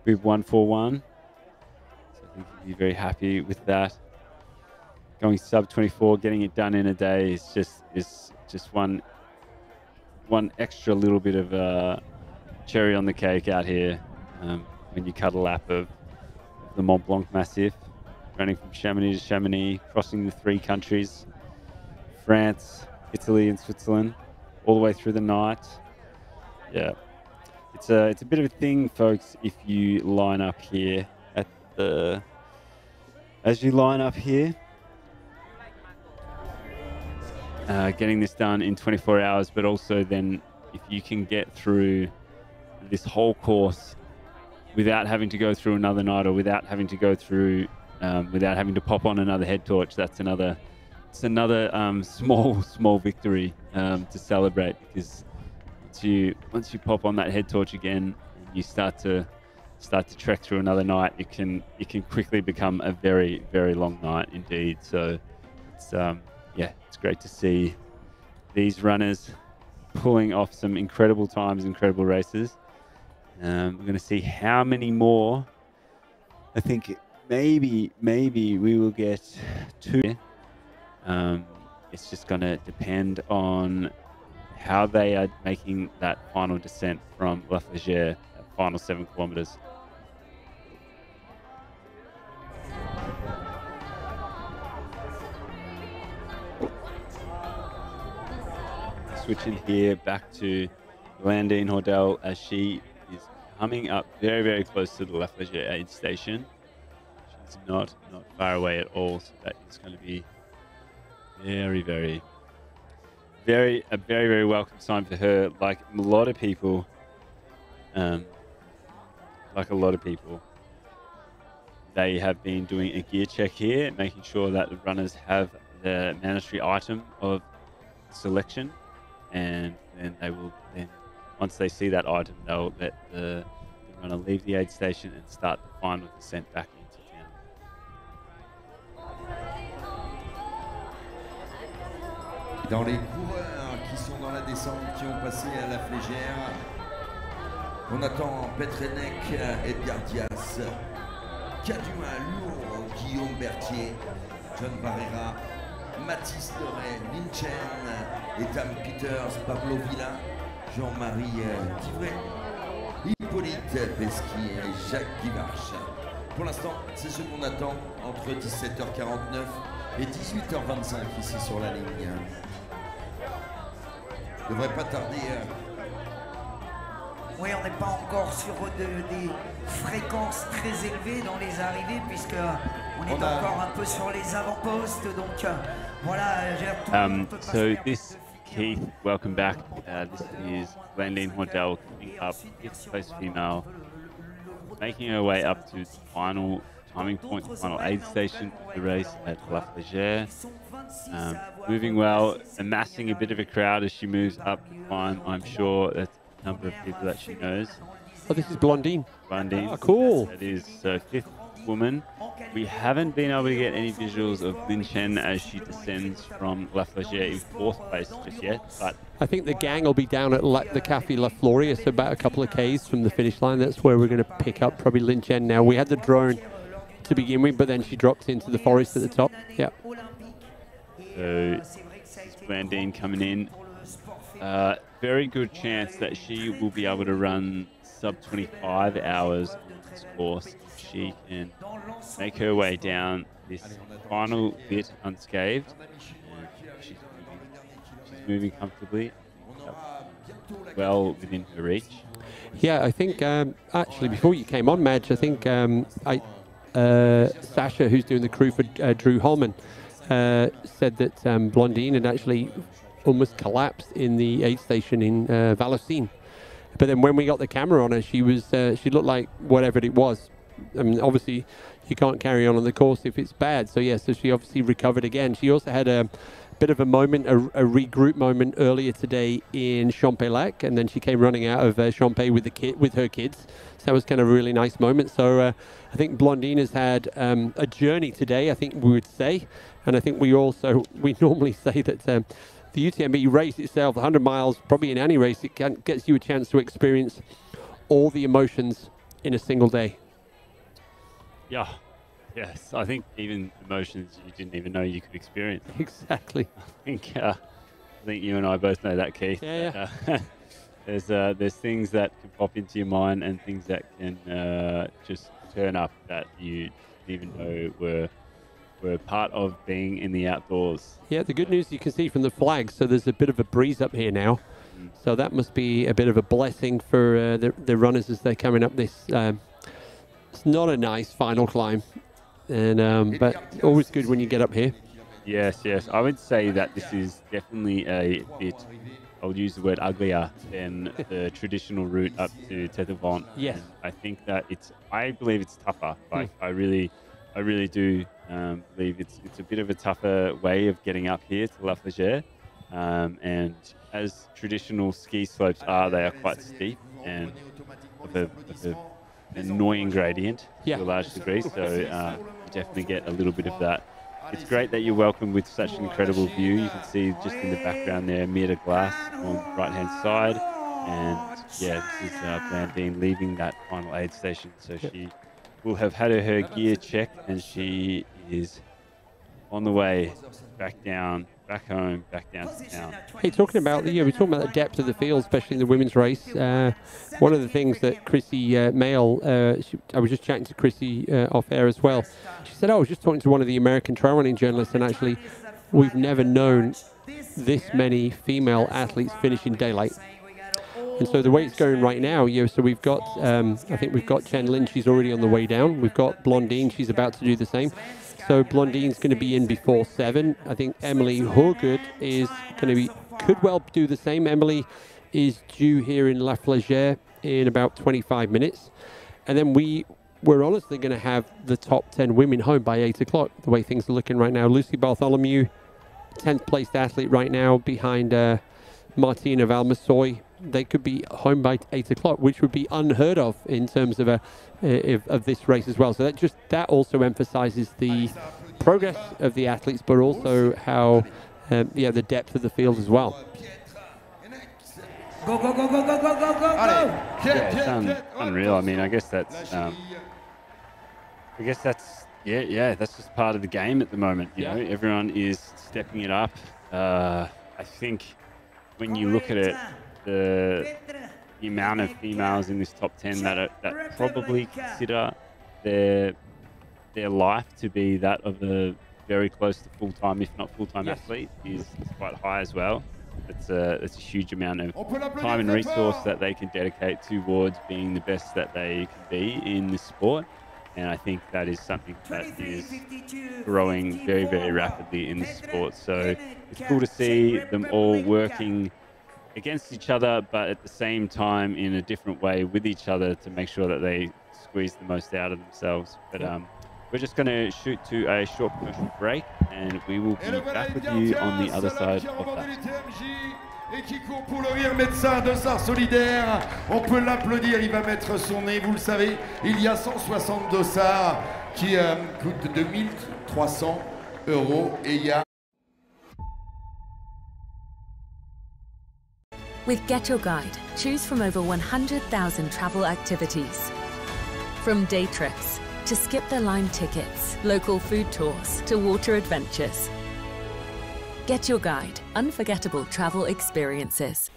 with 1:41. So I think he'd be very happy with that. Going sub 24, getting it done in a day is just one extra little bit of cherry on the cake out here when you cut a lap of the Mont Blanc Massif, running from Chamonix to Chamonix, crossing the 3 countries, France, Italy and Switzerland, all the way through the night. Yeah, it's a bit of a thing, folks, if you line up here at as you line up here. Getting this done in 24 hours, but also then if you can get through this whole course without having to go through another night, or without having to go through, without having to pop on another head torch, it's another small victory to celebrate, because once you pop on that head torch again, and you start to trek through another night, it can quickly become a very, very long night indeed. So it's it's great to see these runners pulling off some incredible times, incredible races. We're going to see how many more. I think maybe we will get 2. It's just going to depend on how they are making that final descent from La Flégère, that final 7 kilometers. Switching here back to Blandine Hordel as she is coming up very, very close to the La Flégère aid station. She's not far away at all, so that is going to be a very, very welcome sign for her. Like a lot of people, they have been doing a gear check here, making sure that the runners have the mandatory item of selection. And then they will once they see that item, they'll let the runner leave the aid station and start the final descent back into town. Dans les coureurs qui sont dans la descente, qui ont passé à la Flégère, on attend Petrenek, Edgar Diaz, Kaduma Lourd, Guillaume Berthier, John Barrera, Mathis Doré, Linchen, Ethan Peters, Pablo Villa, Jean-Marie Tivret, Hippolyte Pesky et Jacques Guivarch. Pour l'instant, c'est ce qu'on attend entre 17h49 et 18h25 ici sur la ligne. Devrait pas tarder. Oui, on n'est pas encore sur des fréquences très élevées dans les arrivées, puisque on est encore un peu sur les avant-postes. Donc voilà, j'ai tout le monde peut So passer. this, Keith, welcome back. This is Blandine Hordel coming up, 5th place female, making her way up to the final timing point, the final aid station of the race at La Flégère. Moving well, amassing a bit of a crowd as she moves up the climb. I'm sure that's a number of people that she knows. Oh, this is Blondine. Blondine. Oh, cool. That is 5th woman. We haven't been able to get any visuals of Lin Chen as she descends from La Flégère in 4th place just yet, but I think the gang will be down at the Café La Floria, so about a couple of Ks from the finish line. That's where we're going to pick up probably Lin Chen now. We had the drone to begin with, but then she dropped into the forest at the top. Yeah. So Blandine coming in. Very good chance that she will be able to run sub 25 hours on this course if she can make her way down this final bit unscathed. She's moving comfortably, well within her reach. Yeah, I think actually before you came on, Madge, I think Sasha, who's doing the crew for Drew Holman, said that Blondine had actually almost collapsed in the aid station in Vallocine. But then when we got the camera on her, she looked like whatever it was. I mean, obviously you can't carry on the course if it's bad. So yeah, so she obviously recovered again. She also had a bit of a moment, a regroup moment earlier today in Champelac, and then she came running out of Champé with her kids. So that was kind of a really nice moment. So I think Blondine has had a journey today, I think we would say. And I think we normally say that the UTMB race itself, 100 miles, probably in any race, it gets you a chance to experience all the emotions in a single day. Yeah. Yes, I think even emotions you didn't even know you could experience. Exactly. I think you and I both know that, Keith. Yeah. There's things that can pop into your mind and things that can just turn up that you didn't even know were part of being in the outdoors. Yeah, the good news you can see from the flags, so there's a bit of a breeze up here now. So that must be a bit of a blessing for the runners as they're coming up this it's not a nice final climb, and but always good when you get up here. Yes, yes. I would say that this is definitely a bit, I would use the word uglier than the traditional route up to Tête au Vent. Yes. And I think that I believe it's tougher. Like, I really do believe it's a bit of a tougher way of getting up here to La Flégère. And as traditional ski slopes are, they are quite steep and of an annoying gradient to a large degree. So you definitely get a little bit of that. It's great that you're welcomed with such an incredible view. You can see just in the background there, Mira Glass on the right-hand side. And yeah, this is Blandine leaving that final aid station. So she will have had her gear checked, and she is on the way back down, back home, back down to town. Hey, talking about we're talking about the depth of the field, especially in the women's race. One of the things that Chrissy Mail, I was just chatting to Chrissy off air as well. She said, I was just talking to one of the American trail running journalists, and actually, we've never known this many female athletes finish in daylight. And so the way it's going right now, so we've got, I think we've got Chen Lin, she's already on the way down. We've got Blondine, she's about to do the same. So Blondine's going to be in before 7. I think Emily Horgood is going to could well do the same. Emily is due here in La Flégère in about 25 minutes. And then we're honestly going to have the top 10 women home by 8 o'clock, the way things are looking right now. Lucy Bartholomew, 10th placed athlete right now behind Martina Valmasoy. They could be home by 8 o'clock, which would be unheard of in terms of of this race as well. So that also emphasizes the progress of the athletes, but also how the depth of the field as well. Go, go, go, go, go, go, go, go, go! Yeah, it's unreal. I mean, I guess that's that's just part of the game at the moment. You know, everyone is stepping it up. I think when you look at it, the amount of females in this top 10 that probably consider their life to be that of a very close to full-time, if not full-time athlete, is quite high as well. It's a huge amount of time and resource that they can dedicate towards being the best that they can be in this sport. And I think that is something that is growing very, very rapidly in this sport. So it's cool to see them all working against each other, but at the same time in a different way with each other to make sure that they squeeze the most out of themselves. But we're just going to shoot to a short commercial break, and we will be back with you on the other side of that. Et qui court pour le rire, médecin de Sars Solidaire. On peut l'applaudir, il va mettre son nez, vous le savez. Il y a 160 dossards qui coûtent 2300 € et il y a... With Get Your Guide, choose from over 100,000 travel activities. From day trips to skip-the-line tickets, local food tours to water adventures. Get Your Guide, unforgettable travel experiences.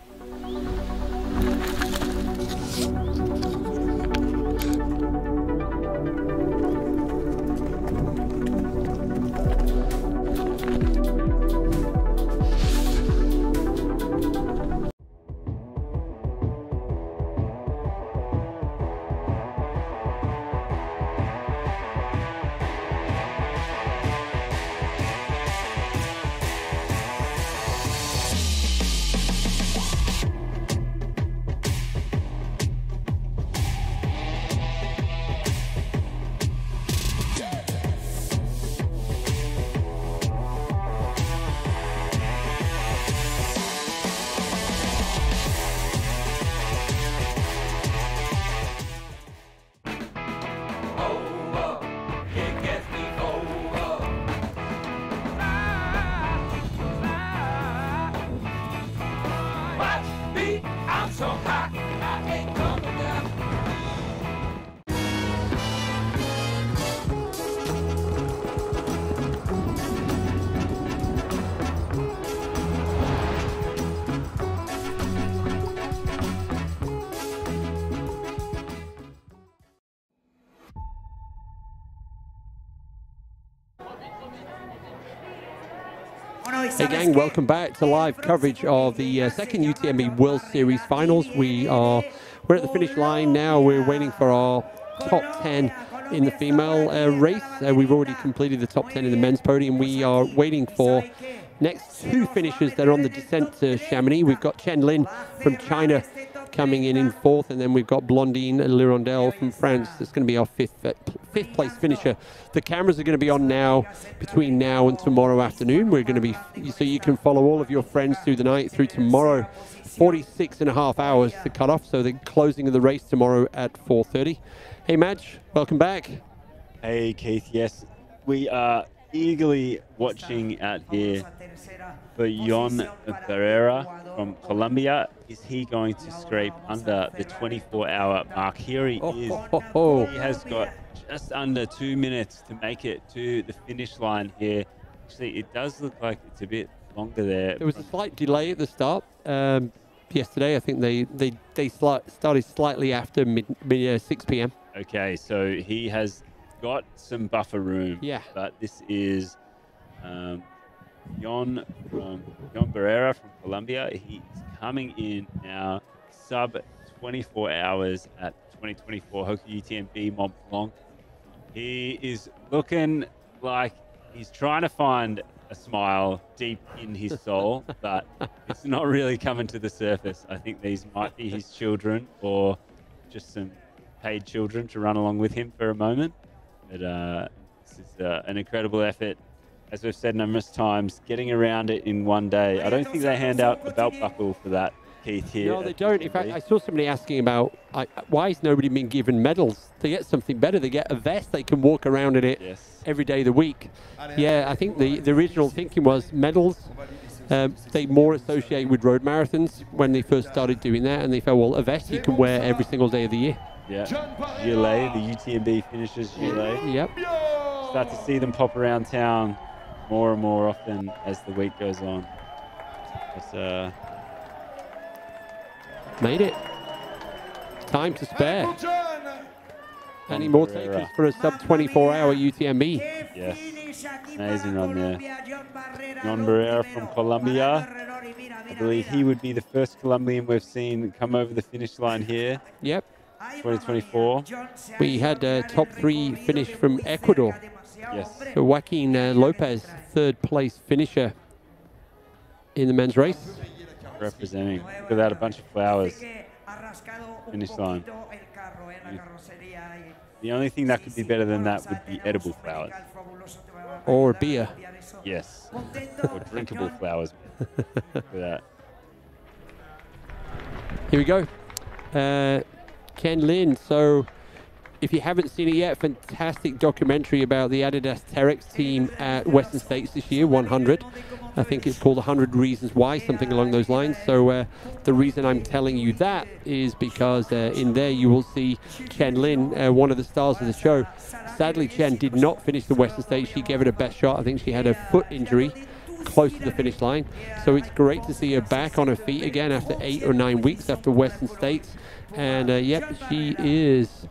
Hey gang, welcome back to live coverage of the second UTMB World Series finals. We're at the finish line now. We're waiting for our top 10 in the female race. We've already completed the top 10 in the men's podium. We are waiting for next 2 finishers that are on the descent to Chamonix. We've got Chen Lin from China coming in 4th, and then we've got Blondine Lirondelle from France. That's going to be our fifth place finisher. The cameras are going to be on now between now and tomorrow afternoon. We're going to be, so you can follow all of your friends through the night through tomorrow. 46.5 hours to cut off, so the closing of the race tomorrow at 4:30. Hey Madge, welcome back. Hey Keith, yes, we are eagerly watching out here for Jon Barrera from Colombia. Is he going to scrape under the 24-hour mark? Here he is. He has got just under 2 minutes to make it to the finish line here. Actually, it does look like it's a bit longer there. There was a slight delay at the start. Yesterday, I think they started slightly after 6 p.m. Okay, so he has got some buffer room. Yeah. But this is Jon Barrera from Colombia. He's coming in now sub 24 hours at 2024 HOKA UTMB Mont-Blanc. He is looking like he's trying to find a smile deep in his soul, but it's not really coming to the surface. I think these might be his children or just some paid children to run along with him for a moment. But this is an incredible effort. As we've said numerous times, getting around it in one day. I don't think they hand out the belt buckle for that, Keith, here. No, they don't. In fact, I saw somebody asking about why has nobody been given medals? They get something better. They get a vest. They can walk around in it every day of the week. Yeah, I think the original thinking was medals. They more associate with road marathons when they first started doing that, and they felt, well, a vest you can wear every single day of the year. Yeah, gilet, the UTMB finishers gilet. Yep. Start to see them pop around town more and more often as the week goes on. It's, made it. Time to spare. Any more takers for a sub 24-hour UTMB? Yes. Amazing run there. Jon Barrera from Colombia. I believe he would be the first Colombian we've seen come over the finish line here. Yep. 2024. We had a top 3 finish from Ecuador. Yes. So Joaquin Lopez, 3rd place finisher in the men's race. Representing. Look at that, a bunch of flowers. Finish line. The only thing that could be better than that would be edible flowers. Or beer. Yes. Or drinkable flowers. Look at that. Here we go. Ken Lin. So if you haven't seen it yet, fantastic documentary about the Adidas Terex team at Western States this year, 100. I think it's called 100 Reasons Why, something along those lines. So the reason I'm telling you that is because in there you will see Chen Lin, one of the stars of the show. Sadly, Chen did not finish the Western States. She gave it her best shot. I think she had a foot injury close to the finish line. So it's great to see her back on her feet again after 8 or 9 weeks after Western States. And yep, she's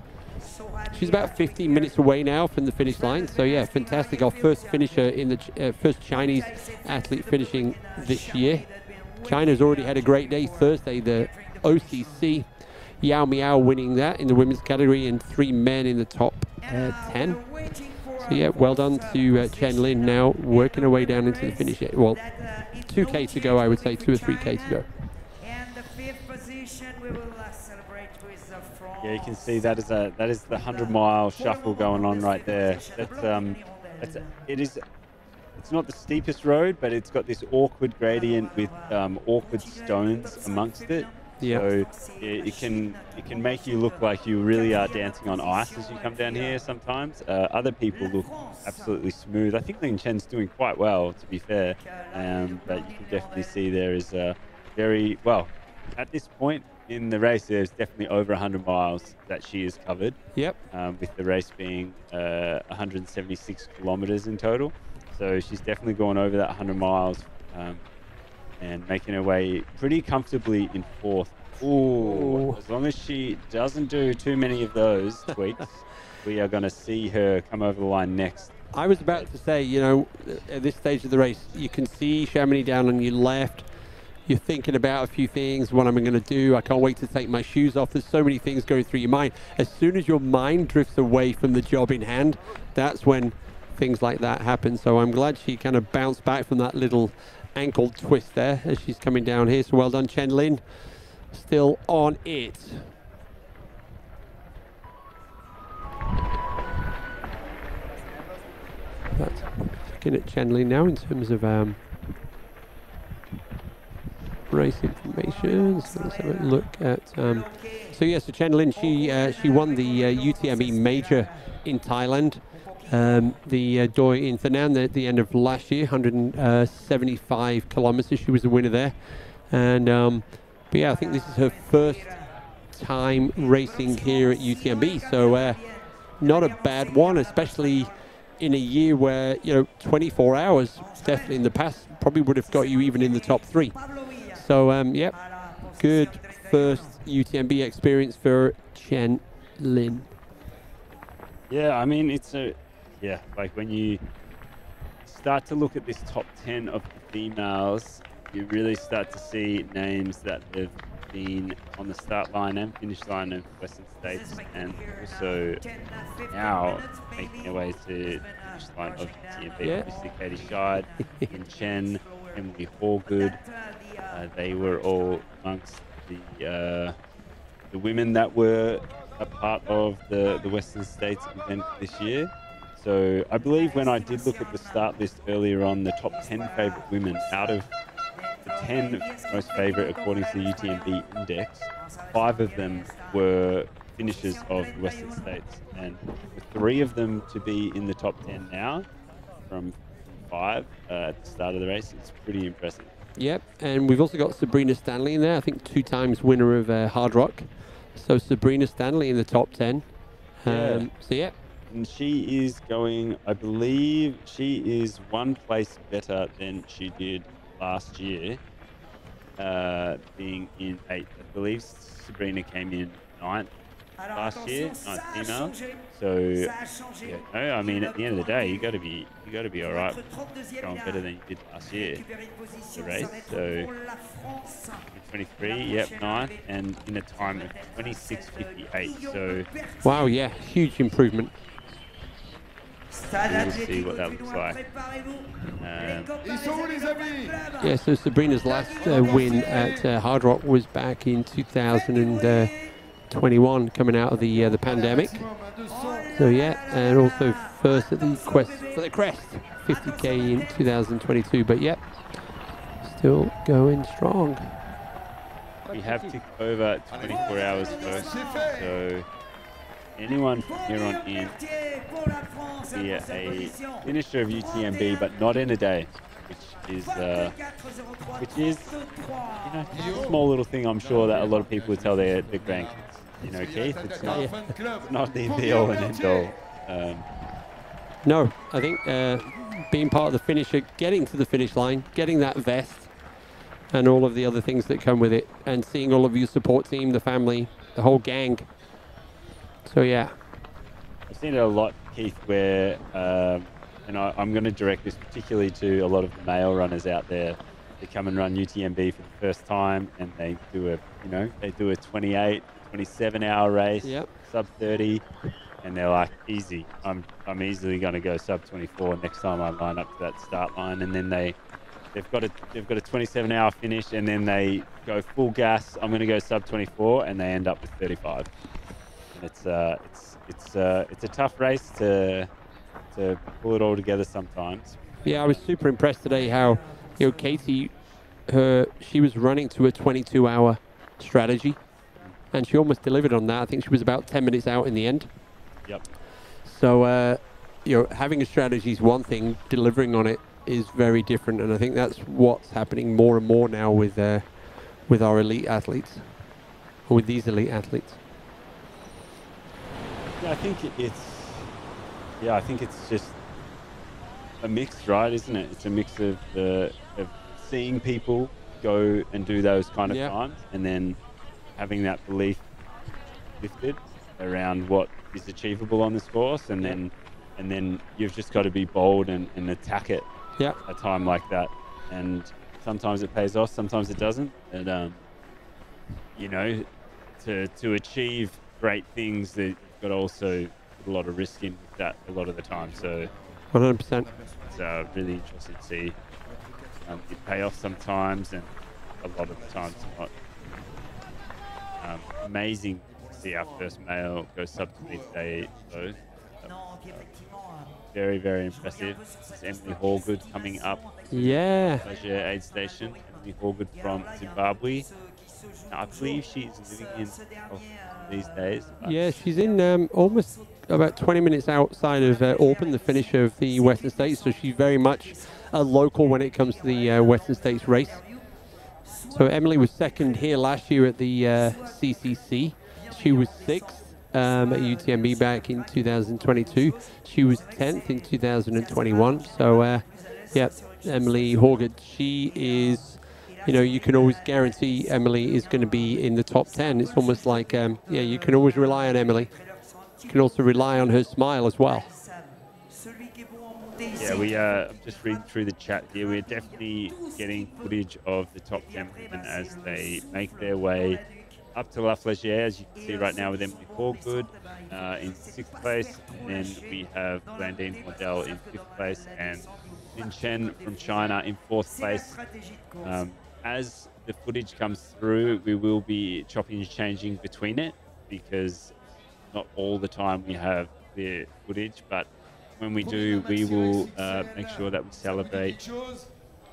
about 15 minutes away now from the finish line. So yeah, fantastic. Our first finisher in the first Chinese athlete finishing this year. China's already had a great day. Thursday, the OCC, Yao Miao winning that in the women's category, and 3 men in the top 10. So yeah, well done to Chen Lin, now working her way down into the finish. Well, 2K to go, I would say, 2 or 3K to go. Yeah, you can see that is the 100-mile shuffle going on right there. It's not the steepest road, but it's got this awkward gradient with awkward stones amongst it. Yeah. So it can make you look like you really are dancing on ice as you come down here sometimes. Other people look absolutely smooth. I think Lin Chen's doing quite well, to be fair. But you can definitely see there is very well at this point in the race. There's definitely over 100 miles that she has covered. Yep. With the race being 176 kilometers in total. So she's definitely gone over that 100 miles and making her way pretty comfortably in 4th. Ooh, as long as she doesn't do too many of those tweaks, we are going to see her come over the line next. I was about to say, you know, at this stage of the race, you can see Chamonix down on your left. you're thinking about a few things. What am I going to do? I can't wait to take my shoes off. There's so many things going through your mind. As soon as your mind drifts away from the job in hand, that's when things like that happen. So I'm glad she kind of bounced back from that little ankle twist there as she's coming down here. So well done, Chen Lin. Still on it. That's looking at Chen Lin now in terms of race information. So let's have a look at. So yes, so Chen Lin, she won the UTMB major in Thailand. The Doi in Thanan at the end of last year, 175 kilometers. She was the winner there, and but yeah, I think this is her first time racing here at UTMB. So not a bad one, especially in a year where 24 hours definitely in the past probably would have got you even in the top 3. So yep, good first UTMB experience for Chen Lin. Yeah, I mean, like when you start to look at this top 10 of the females, you really start to see names that have been on the start line and finish line of Western States, and also now making their way to the finish line of UTMB. Yeah. Obviously, Katie Scheid, Yin Chen, Emily Hallgood. They were all amongst the women that were a part of the Western States event this year. So I believe when I did look at the start list earlier on, the top 10 favorite women out of the 10 most favorite according to the UTMB index, 5 of them were finishers of the Western States, and with 3 of them to be in the top 10 now from 5 at the start of the race, it's pretty impressive. Yep, and we've also got Sabrina Stanley in there, I think 2 times winner of Hard Rock. So Sabrina Stanley in the top 10. So yeah. And she is going, I believe she is 1 place better than she did last year, being in 8th. I believe Sabrina came in 9th last year, 9th female. So yeah, no, I mean at the end of the day, you got to be all right, going better than you did last year. The race, so 23, yep, 9th, and in a time of 26:58. So wow, yeah, huge improvement. We'll see what that looks like. Yeah, so Sabrina's last win at Hard Rock was back in 2021, coming out of the pandemic. So yeah, and also first at the Quest for the Crest, 50k in 2022. But yeah, still going strong. We have ticked over 24 hours first, so anyone from here on in be a finisher of UTMB, but not in a day, which is a small little thing. I'm sure that a lot of people would tell their grandkids. Keith, it's not the be-all and end-all. No, I think being part of the finisher, getting to the finish line, getting that vest, and all of the other things that come with it, and seeing all of your support team, the family, the whole gang. So yeah, I've seen it a lot, Keith, where and I'm going to direct this particularly to a lot of the male runners out there. They come and run UTMB for the first time, and they do a 28, 27-hour race, sub 30, and they're like, easy. I'm easily going to go sub 24 next time I line up to that start line, and then they've got a 27-hour finish, and then they go full gas. I'm going to go sub 24, and they end up with 35. And it's a tough race to pull it all together sometimes. Yeah, I was super impressed today how Katie, she was running to a 22-hour strategy, and she almost delivered on that. I think she was about 10 minutes out in the end. Yep. So having a strategy is one thing, delivering on it is very different, and I think that's what's happening more and more now with our elite athletes, or with these elite athletes. Yeah, I think it's just a mix, right? Isn't it? It's a mix of seeing people go and do those kind of times, and then having that belief lifted around what is achievable on this course, and then you've just got to be bold and attack it. Yeah. A time like that, and sometimes it pays off, sometimes it doesn't. And you know, to achieve great things, that you've got to also put a lot of risk in with that a lot of the time. So 100%. It's really interesting to see it pay off sometimes, and a lot of the times not. Amazing to see our first male go sub 3 today, though. Very, very impressive. It's Emily Hallgood coming up. Yeah. Pleasure aid station. Emily Hallgood from Zimbabwe. Now, I believe she's living in these days. Yeah, she's in almost about 20 minutes outside of Auburn, the finish of the Western States. So she's very much a local when it comes to the Western States race. So Emily was second here last year at the CCC. She was sixth at UTMB back in 2022. She was 10th in 2021. So, yeah, Emily Hallgood, she is, you know, you can always guarantee Emily is going to be in the top 10. It's almost like, yeah, you can always rely on Emily. You can also rely on her smile as well. Yeah, we are just reading through the chat here. We're definitely getting footage of the top 10 women as they make their way up to La Flégère, as you can see right now with Emily Hallgood in 6th place. And then we have Blandine Model in 5th place and Lin Chen from China in 4th place. As the footage comes through, we will be chopping and changing between it, because not all the time we have the footage, but when we do, we will make sure that we celebrate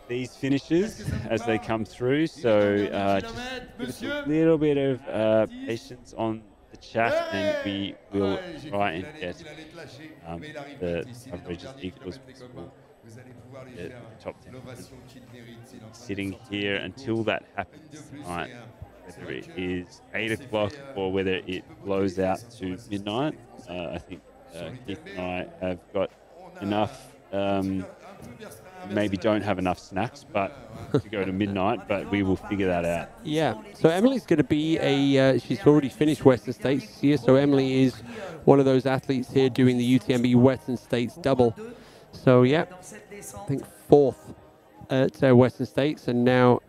these finishes as they come through. So just give us a little bit of patience on the chat, and we will try and get the coverage as equal as possible. The top 10 sitting here until that happens tonight, whether it is 8 o'clock or whether it blows out to midnight. I think Keith and I have got enough, maybe don't have enough snacks, but to go to midnight, but we will figure that out. Yeah, so Emily's going to be she's already finished Western States this year, so Emily is one of those athletes here doing the UTMB Western States double. So yeah, I think 4th at Western States, and now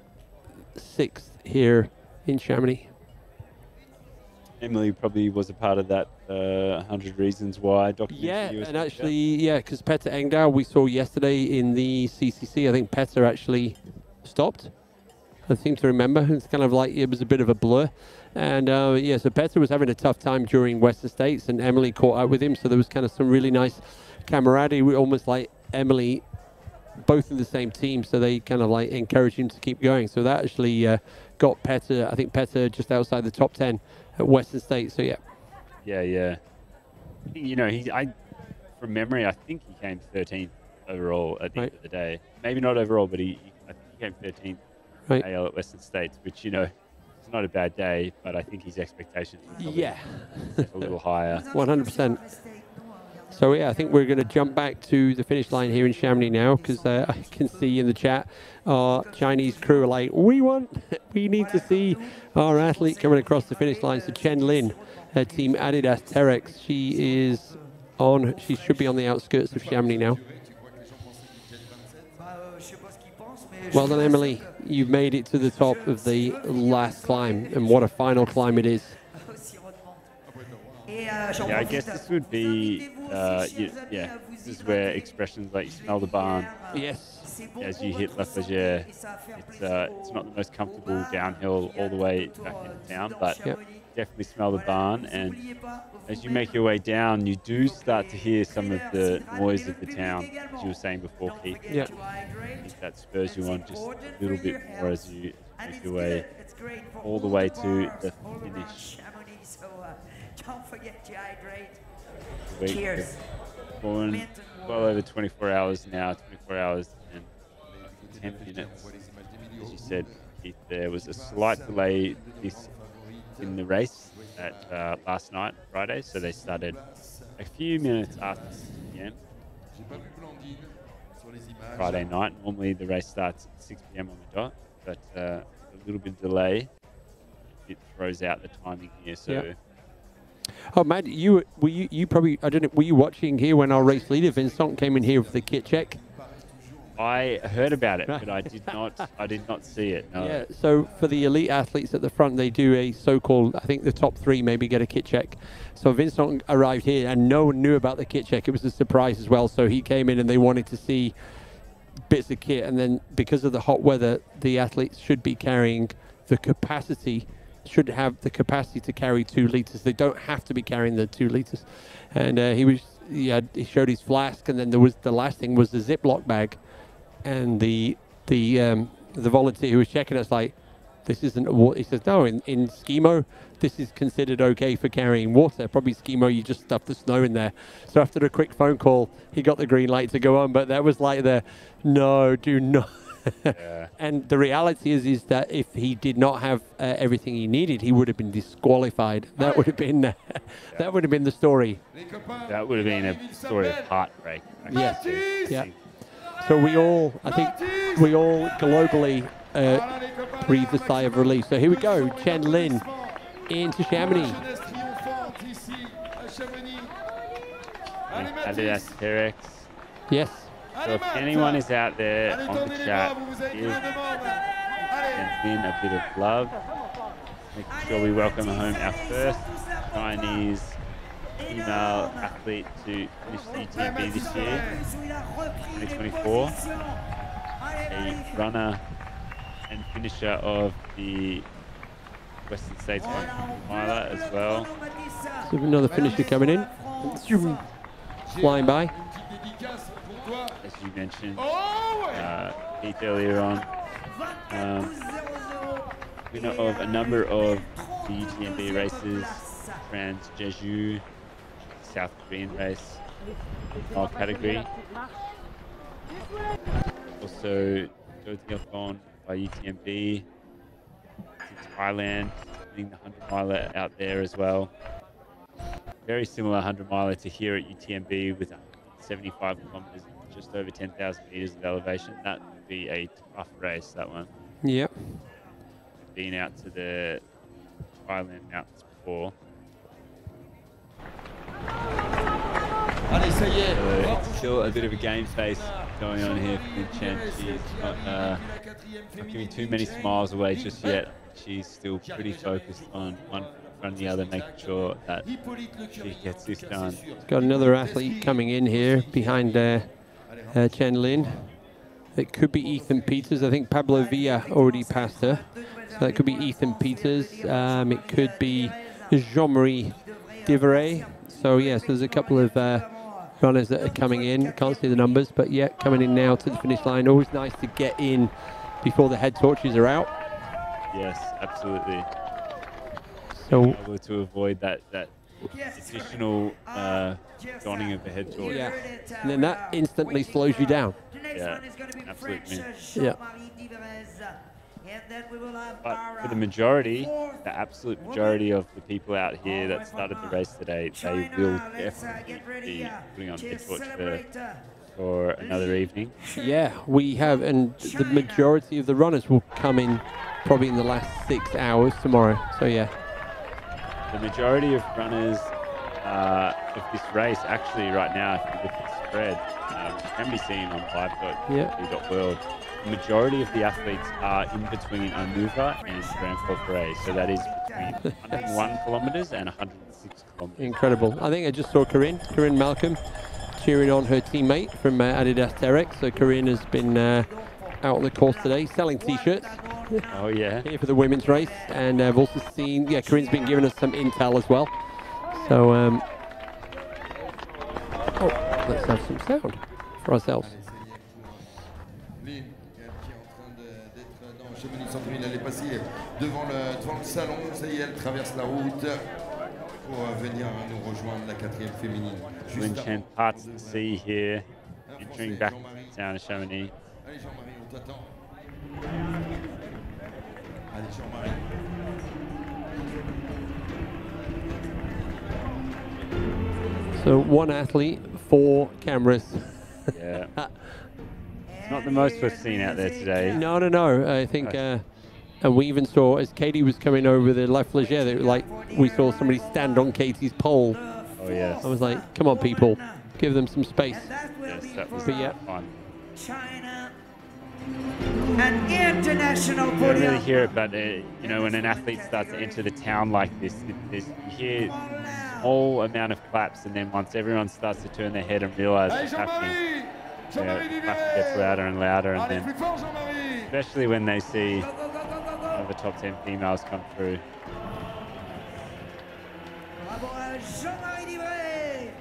6th here in Chamonix. Emily probably was a part of that 100 Reasons Why documentary. Yeah, and actually, yeah, because Petter Engdahl we saw yesterday in the CCC, I think Petter actually stopped. I seem to remember. It's kind of like it was a bit of a blur. And yeah, so Petter was having a tough time during Western States, and Emily caught up with him. So there was kind of some really nice camaraderie, almost like Emily, both in the same team. So they kind of like encouraged him to keep going. So that actually got Petter, I think Petter just outside the top 10 at Western States. So yeah. Yeah. You know, from memory, I think he came 13th overall at the end of the day. Maybe not overall, but I think he came 13th AL at Western States, which, you know, it's not a bad day, but I think his expectations were probably a little higher. 100%. So yeah, I think we're going to jump back to the finish line here in Chamonix now, because I can see in the chat our Chinese crew are like, we need to see our athlete coming across the finish line. So Chen Lin, Team Adidas Terex, she should be on the outskirts of Chamonix now. Well done, Emily. You've made it to the top of the last climb, and what a final climb it is. Yeah, I guess this would be, yeah, this is where expressions like smell the barn. Yes. As you hit La Flégère, it's not the most comfortable downhill all the way back into town, but definitely smell the barn. And as you make your way down, you do start to hear some of the noise of the town, as you were saying before, Keith. Yeah. I think that spurs you on just a little bit more as you make your way all the way to the finish. Don't forget to hydrate. Cheers. Well over 24 hours now, 24 hours and 10 minutes. As you said, Keith, there was a slight delay in the race at last night, Friday, so they started a few minutes after 6 p.m. Friday night. Normally the race starts at 6 p.m. on the dot, but a little bit of delay. It throws out the timing here, so... Yeah. Oh, Matt, you probably, I don't know, were you watching here when our race leader Vincent came in here for the kit check? I heard about it, but I did not see it. No. Yeah, so for the elite athletes at the front, they do a so-called, I think the top 3 maybe get a kit check. So Vincent arrived here and no one knew about the kit check. It was a surprise as well. So he came in and they wanted to see bits of kit. And then because of the hot weather, the athletes should be carrying the capacity, should have the capacity to carry 2 liters. They don't have to be carrying the 2 liters. And he showed his flask, and then there was the last thing was the Ziploc bag. And the volunteer who was checking us like, this isn't water. He says, no, in Skimo, this is considered okay for carrying water. Probably Skimo, you just stuff the snow in there. So after a quick phone call, he got the green light to go on. But that was like no, do not. Yeah. And the reality is that if he did not have everything he needed, he would have been disqualified. That would have been that would have been the story. That would have been a story of heartbreak. Yes. Yeah. So I think we all globally breathed a sigh of relief. So here we go, Chen Lin into Chamonix. Adidas Terex. Yes. So if anyone is out there on the chat, give Chen Lin a bit of love. Make sure we welcome home our first Chinese female athlete to finish the UTMB this year, 2024. A runner and finisher of the Western States 100 miler as well. So another finisher coming in, flying by. As you mentioned, Pete earlier on, winner of a number of the UTMB races, Trans Jeju, South Korean race, mile category. Also, Jo Theophon by UTMB, in Thailand, doing the 100 miler out there as well. Very similar 100 miler to here at UTMB with 75 kilometers, just over 10,000 meters of elevation. That would be a tough race, that one. Yep. Been out to the Thailand mountains before. So it's still a bit of a game face going on here for Chen. She's not giving too many smiles away just yet. She's still pretty focused on one from the other, making sure that she gets this done. Got another athlete coming in here behind Chen Lin. It could be Ethan Peters. I think Pablo Villa already passed her. So that could be Ethan Peters. It could be Jean-Marie Divray. So yes, there's a couple of runners that are coming in. Can't see the numbers, but yeah, coming in now to the finish line. Always nice to get in before the head torches are out. Yes, absolutely. So able to avoid that additional donning of the head torch. Yeah, and then that instantly slows you down. Yeah, absolutely. Yeah. But for the majority, the absolute majority of the people out here that started the race today, they will definitely be putting on head torch for another evening. Yeah, we have, and the majority of the runners will come in probably in the last 6 hours tomorrow. So yeah. The majority of runners of this race, actually right now, if you look at the spread, can be seen on live.world. The majority of the athletes are in between Anuva and Grand Colfray, so that is between 101 kilometers and 106 kilometers. Incredible. I think I just saw Corinne Malcolm cheering on her teammate from Adidas Terex. So Corinne has been out on the course today selling t-shirts. Oh yeah. Here for the women's race, and I've also seen, Corinne's been giving us some intel as well. So, let's have some sound for ourselves. Elle est passée devant le salon, ça y est, elle traverse la route pour venir nous rejoindre la 4e féminine. Lin Chen parts the sea here, entering back down to Chamonix. Allez Jean-Marie, on t'attend. Allez Jean-Marie. So 1 athlete, 4 cameras. Yeah. It's not the most we've seen out there today. No. I think, and we even saw, as Katie was coming over the La Flégère, we saw somebody stand on Katie's pole. Oh, yes. I was like, come on, people, give them some space. Yes, that was but yeah. fun. China, an international You don't really podium. hear it, but you know, when an athlete starts to enter the town like this, you hear a small amount of claps, and then once everyone starts to turn their head and realize what's happening, the clap gets louder and louder, and then especially when they see one of the top 10 females come through.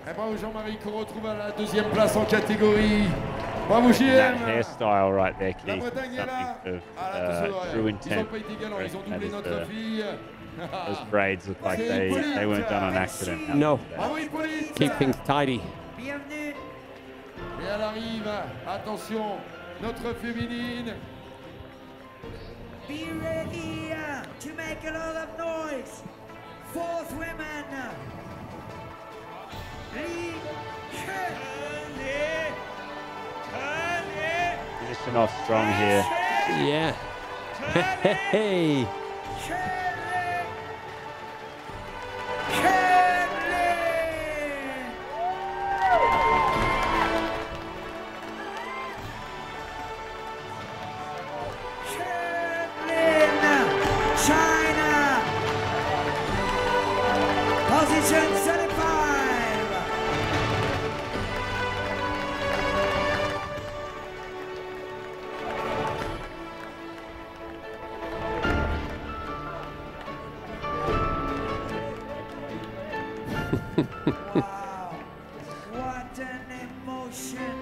Et bravo Jean-Marie qu'on retrouve à la deuxième place en catégorie. Bravo That JM. hairstyle right there, Keith, La is Bretagne est là. something Ah, of attention, true ils intent. n'ont pas été galants, ils ont doublé notre fille. Those braids look like they weren't done on accident. No. Bravo Hippolyte. Keep things tidy. Et elle arrive, attention, notre féminine. Be ready to make a lot of noise. Fourth women. Position off strong here. Yeah. Hey. China. Position 75. Wow. What an emotion.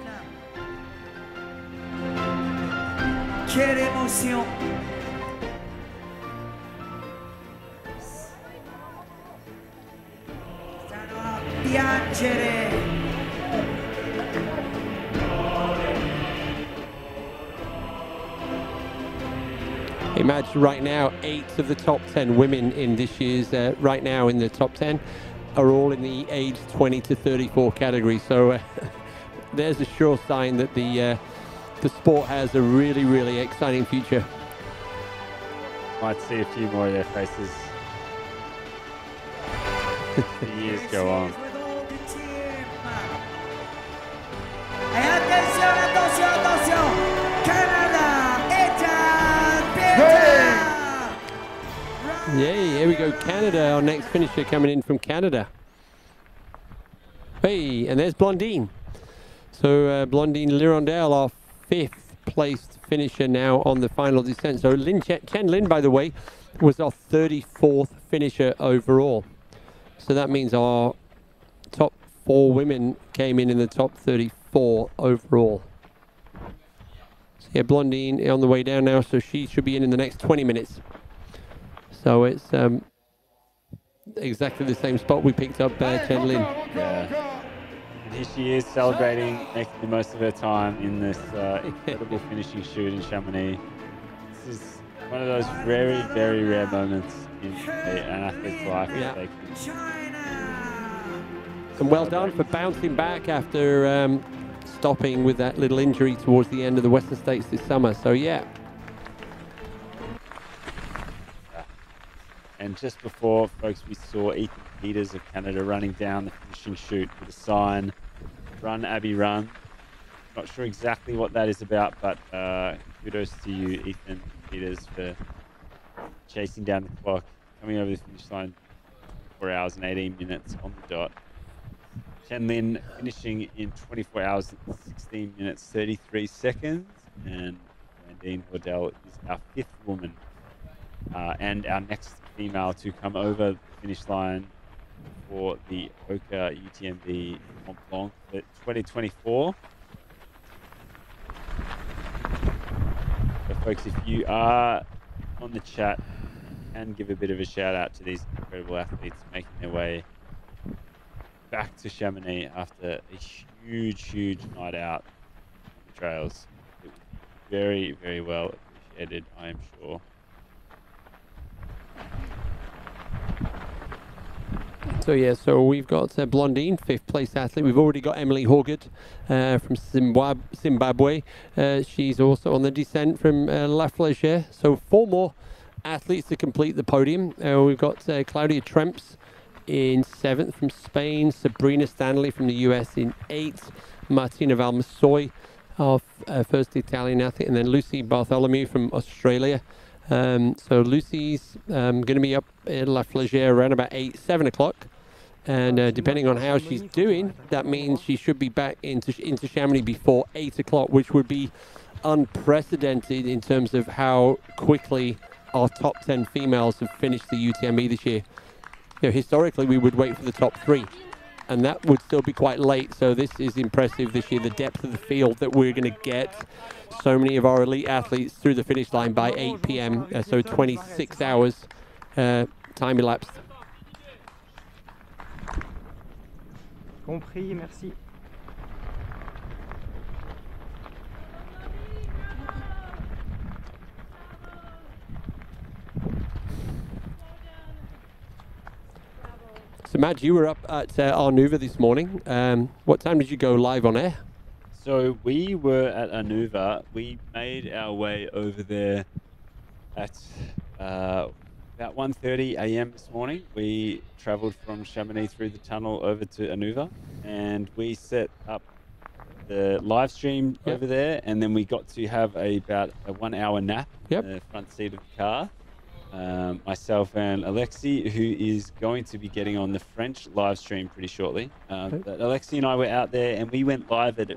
Quelle émotion. Stanno a piangere. Imagine right now, 8 of the top 10 women in this year's, right now in the top 10, are all in the age 20 to 34 category. So there's a sure sign that the sport has a really, really exciting future. Might see a few more of their faces as the years go on. E attenzione, attenzione, attenzione! Canada, Yay, here we go, Canada, our next finisher coming in from Canada. Hey, and there's Blondine. So Blondine Lirondelle, our 5th placed finisher now on the final descent. So Chen Lin, by the way, was our 34th finisher overall. So that means our top 4 women came in the top 34 overall. So yeah, Blondine on the way down now, so she should be in the next 20 minutes. So it's exactly the same spot we picked up Chen Lin. Yeah. And here she is celebrating, making the most of her time in this incredible finishing shoot in Chamonix. This is one of those very, very rare moments in an athlete's life. Yeah. And well done for bouncing back after stopping with that little injury towards the end of the Western States this summer. So yeah. And just before, folks, we saw Ethan Peters of Canada running down the finishing chute with a sign, "Run, Abby, run." Not sure exactly what that is about, but kudos to you, Ethan Peters, for chasing down the clock, coming over the finish line 4 hours and 18 minutes on the dot. Chen Lin finishing in 24 hours and 16 minutes 33 seconds, and Nadine Waddell is our 5th woman and our next female to come over the finish line for the HOKA UTMB Mont-Blanc for 2024. So folks, if you are on the chat, and give a bit of a shout out to these incredible athletes making their way back to Chamonix after a huge night out on the trails. It was very, very well appreciated, I am sure. So yeah, so we've got Blondine, 5th place athlete. We've already got Emily Horgard from Zimbabwe. She's also on the descent from La Flégère. So 4 more athletes to complete the podium. We've got Claudia Tremps in 7th from Spain, Sabrina Stanley from the US in 8th, Martina Valmasoy our first Italian athlete, and then Lucy Bartholomew from Australia. So Lucy's going to be up in La Flégère around about 7 o'clock. And depending on how she's doing, that means she should be back into Chamonix before 8 o'clock, which would be unprecedented in terms of how quickly our top 10 females have finished the UTMB this year. You know, historically, we would wait for the top 3, and that would still be quite late. So this is impressive this year, the depth of the field that we're going to get so many of our elite athletes through the finish line by 8 p.m., so 26 hours time elapsed. Compris, merci. So, Madge, you were up at Arnuva this morning. What time did you go live on air? So we were at Arnuva. We made our way over there at about 1:30 a.m. this morning. We travelled from Chamonix through the tunnel over to Arnuva, and we set up the live stream over there, and then we got to have about a 1 hour nap in the front seat of the car. Myself and Alexi, who is going to be getting on the French live stream pretty shortly. But Alexi and I were out there, and we went live at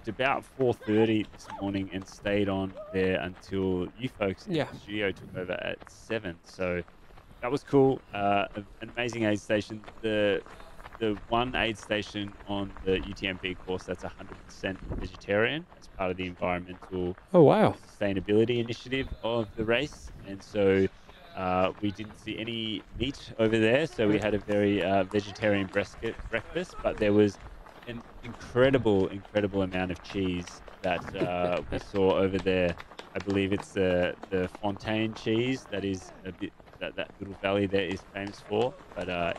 about 4:30 this morning and stayed on there until you folks in the studio took over at 7. So that was cool. An amazing aid station. The one aid station on the UTMB course that's 100% vegetarian as part of the environmental sustainability initiative of the race, and so we didn't see any meat over there, so we had a very vegetarian breakfast, but there was an incredible amount of cheese that we saw over there. I believe it's the Fontaine cheese that is a bit that little valley there is famous for, but that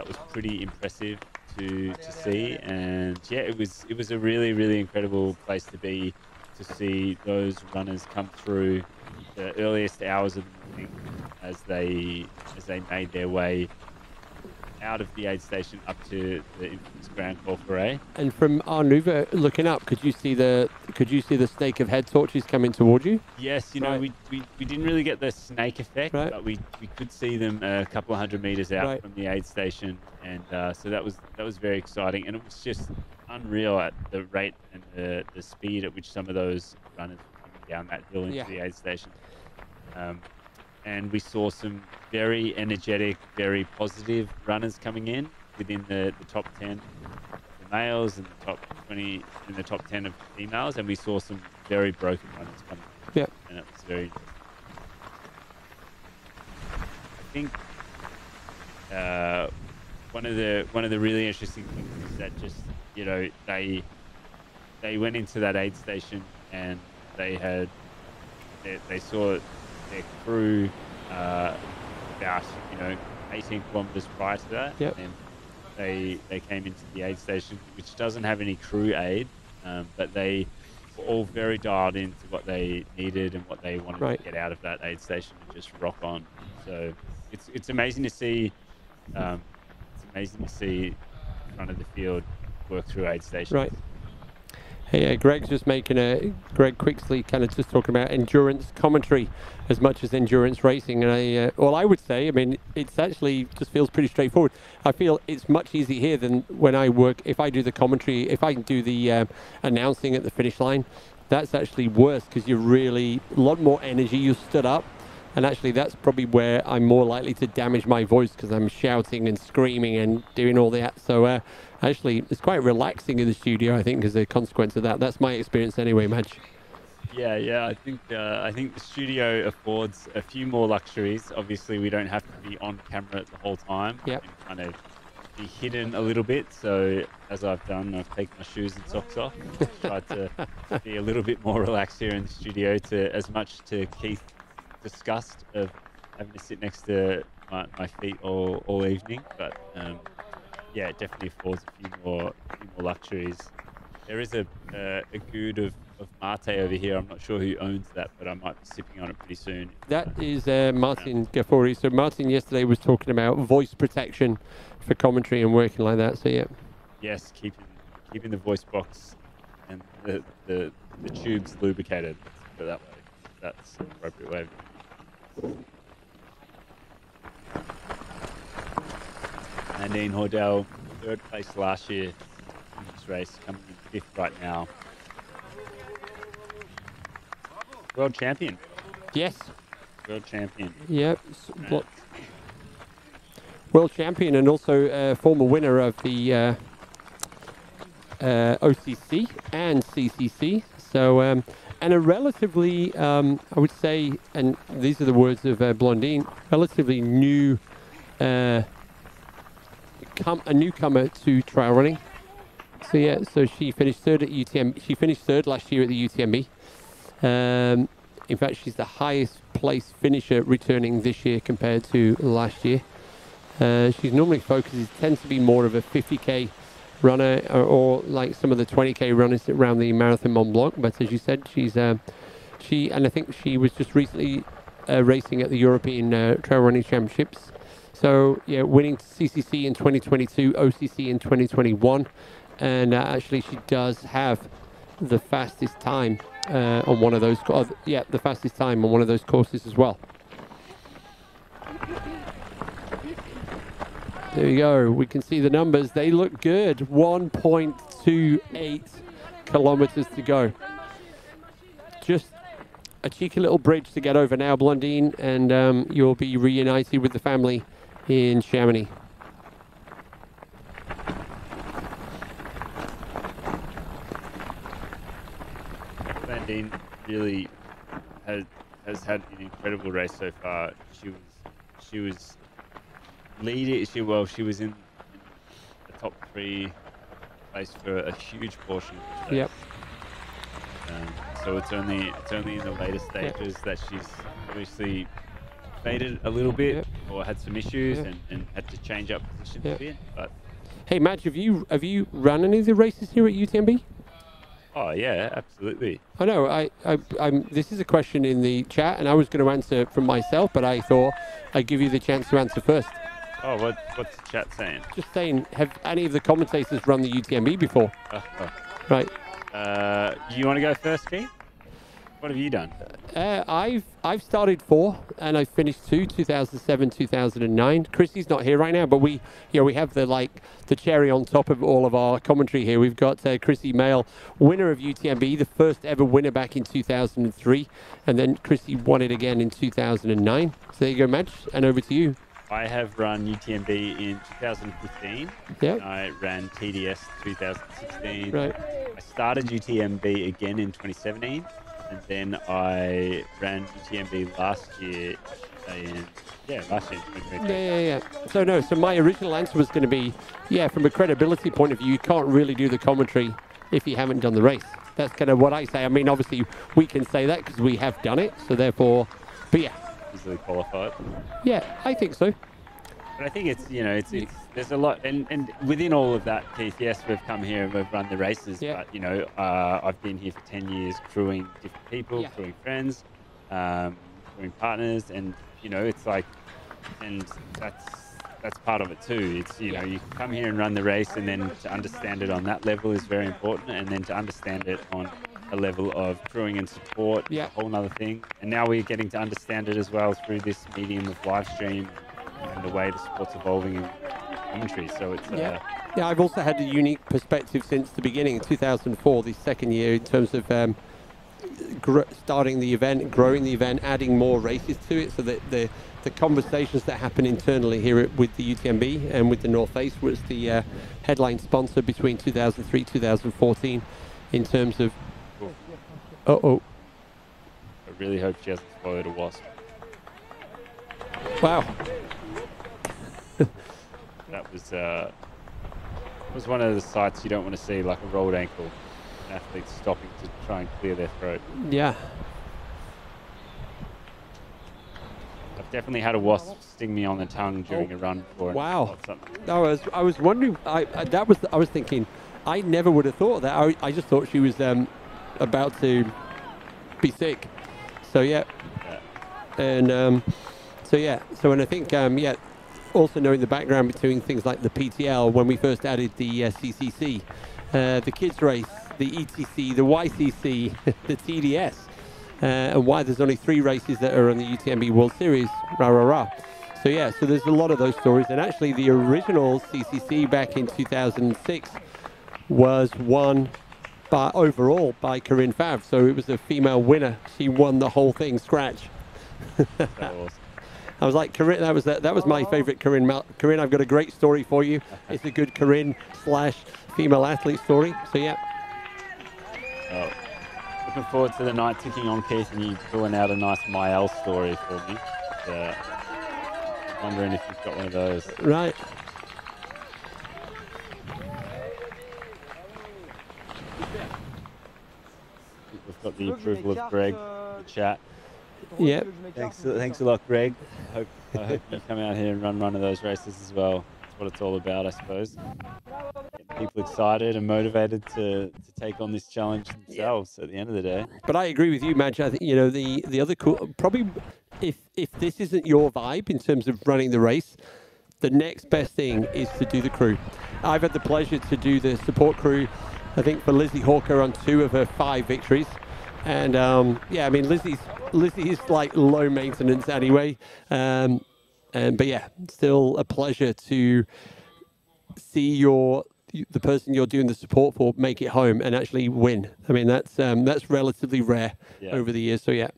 was pretty impressive to see, and yeah, it was a really incredible place to be, to see those runners come through the earliest hours of the morning as they made their way out of the aid station up to the infamous Grand Col Ferret. And from Arnuva, looking up, could you see the snake of head torches coming towards you? Yes, you know, we didn't really get the snake effect, but we could see them a couple of 100 meters out from the aid station, and so that was very exciting, and it was just unreal at the rate and the speed at which some of those runners were coming down that hill into the aid station. And we saw some very energetic, very positive runners coming in within the top 10 of the males and the top 20 in the top 10 of the females, and we saw some very broken runners coming in. Yeah. And it was very interesting. I think one of the really interesting things is that just, you know, they went into that aid station and they saw their crew about 18 kilometers prior to that, and they came into the aid station, which doesn't have any crew aid, but they were all very dialed into what they needed and what they wanted to get out of that aid station and just rock on. So it's amazing to see. It's amazing to see in front of the field work through aid stations. Right. Hey, Greg's just making Greg Quicksley kind of just talking about endurance commentary as much as endurance racing. And I would say, I mean, it's actually just feels pretty straightforward. I feel it's much easier here than when I work. If I do the commentary, if I do the announcing at the finish line, that's actually worse because you're really a lot more energy. You stood up. And actually, that's probably where I'm more likely to damage my voice because I'm shouting and screaming and doing all that. So actually, it's quite relaxing in the studio, I think, as a consequence of that. That's my experience anyway, Madge. Yeah. I think the studio affords a few more luxuries. Obviously, we don't have to be on camera the whole time. Yeah. Kind of be hidden a little bit. So as I've done, I've taken my shoes and socks off. Tried to be a little bit more relaxed here in the studio, as much to Keith's disgust of having to sit next to my feet all evening, but yeah, it definitely affords a few more luxuries. There is a good of mate over here. I'm not sure who owns that, but I might be sipping on it pretty soon. That is Martin Gaffori. So Martin yesterday was talking about voice protection for commentary and working like that. So yeah. Yes, keeping the voice box and the tube's lubricated. Let's put it that way. That's the appropriate way. Nadine Hordell, 3rd place last year in this race, coming in 5th right now. World champion. Yes. World champion. Yep. World champion and also former winner of the OCC and CCC. So, and a relatively, I would say, and these are the words of Blondine, relatively new, a newcomer to trail running. So yeah, so she finished 3rd at UTMB. She finished 3rd last year at the UTMB. In fact, she's the highest place finisher returning this year compared to last year. She's normally tends to be more of a 50k runner or like some of the 20k runners around the Marathon Mont-Blanc. But as you said, she's and I think she was just recently racing at the European Trail Running Championships. So yeah, winning CCC in 2022, OCC in 2021, and actually she does have the fastest time on one of those. The fastest time on one of those courses as well. There we go. We can see the numbers. They look good. 1.28 kilometers to go. Just a cheeky little bridge to get over now, Blondine, and you'll be reunited with the family in Chamonix. Blondine really has had an incredible race so far. She was leading. She was in the top 3 place for a huge portion of the race. Yep. So it's only in the later stages that she's obviously faded a little bit or had some issues and had to change up positions a bit. But hey, Madge, have you run any of the races here at UTMB? oh yeah, absolutely. I know. I'm. This is a question in the chat, and I was going to answer from myself, but I thought I'd give you the chance to answer first. Oh, what's the chat saying? Just saying, have any of the commentators run the UTMB before? Right. You want to go first, Keith? What have you done? I've started 4 and I finished 2, 2007, 2009. Chrissy's not here right now, but we have the cherry on top of all of our commentary here. We've got Chrissy Mail, winner of UTMB, the first ever winner back in 2003, and then Chrissy won it again in 2009. So there you go, Madge, and over to you. I have run UTMB in 2015. Yep. I ran TDS 2016. Right. I started UTMB again in 2017. And then I ran UTMB last year in 2023. Yeah. So my original answer was going to be, from a credibility point of view, you can't really do the commentary if you haven't done the race. That's kind of what I say. I mean, obviously, we can say that because we have done it. So therefore, but yeah. Easily qualified. Yeah, I think so. But I think it's there's a lot, and within all of that, Keith, yes, we've come here and we've run the races, but I've been here for 10 years crewing different people, crewing friends, crewing partners, and it's like, and that's part of it too. It's you come here and run the race, and then to understand it on that level is very important, and then to understand it on a level of crewing and support, a whole nother thing. And now we're getting to understand it as well through this medium of live stream and the way the sport's evolving in commentary. So it's I've also had a unique perspective since the beginning in 2004, the second year, in terms of starting the event, growing the event, adding more races to it, so that the conversations that happen internally here with the UTMB and with the North Face was the headline sponsor between 2003 2014 in terms of I really hope she hasn't swallowed a wasp. Wow. That was one of the sights you don't want to see, like a rolled ankle, an athlete stopping to try and clear their throat. Yeah. I've definitely had a wasp sting me on the tongue during a run before. Wow. I was wondering. I was thinking. I never would have thought of that. I just thought she was about to be sick. So yeah. And I think also knowing the background between things like the PTL, when we first added the CCC, the kids race the ETC, the YCC, the TDS, and why there's only 3 races that are on the UTMB World Series. Rah, rah, rah. So yeah, so there's a lot of those stories. And actually the original CCC back in 2006 was won overall by Corinne Favre. So it was a female winner. She won the whole thing scratch. Awesome. I was like, Corinne, that was my favorite Corinne. Corinne, I've got a great story for you. It's a good Corinne / female athlete story. So yeah. Oh, looking forward to the night ticking on, Keith, and you pulling out a nice Mael story for me. Wondering if you've got one of those. Right. We've got the approval of Greg in the chat. Yep. Thanks a lot, Greg. I hope you come out here and run one of those races as well. That's what it's all about, I suppose. Get people excited and motivated to take on this challenge themselves at the end of the day. But I agree with you, Madge. I think, you know, the other cool, probably if this isn't your vibe in terms of running the race, the next best thing is to do the crew. I've had the pleasure to do the support crew, I think, for Lizzie Hawker on 2 of her 5 victories. And yeah, I mean, Lizzie is like low maintenance anyway. But yeah, still a pleasure to see the person you're doing the support for make it home and actually win. I mean, that's relatively rare over the years. So yeah.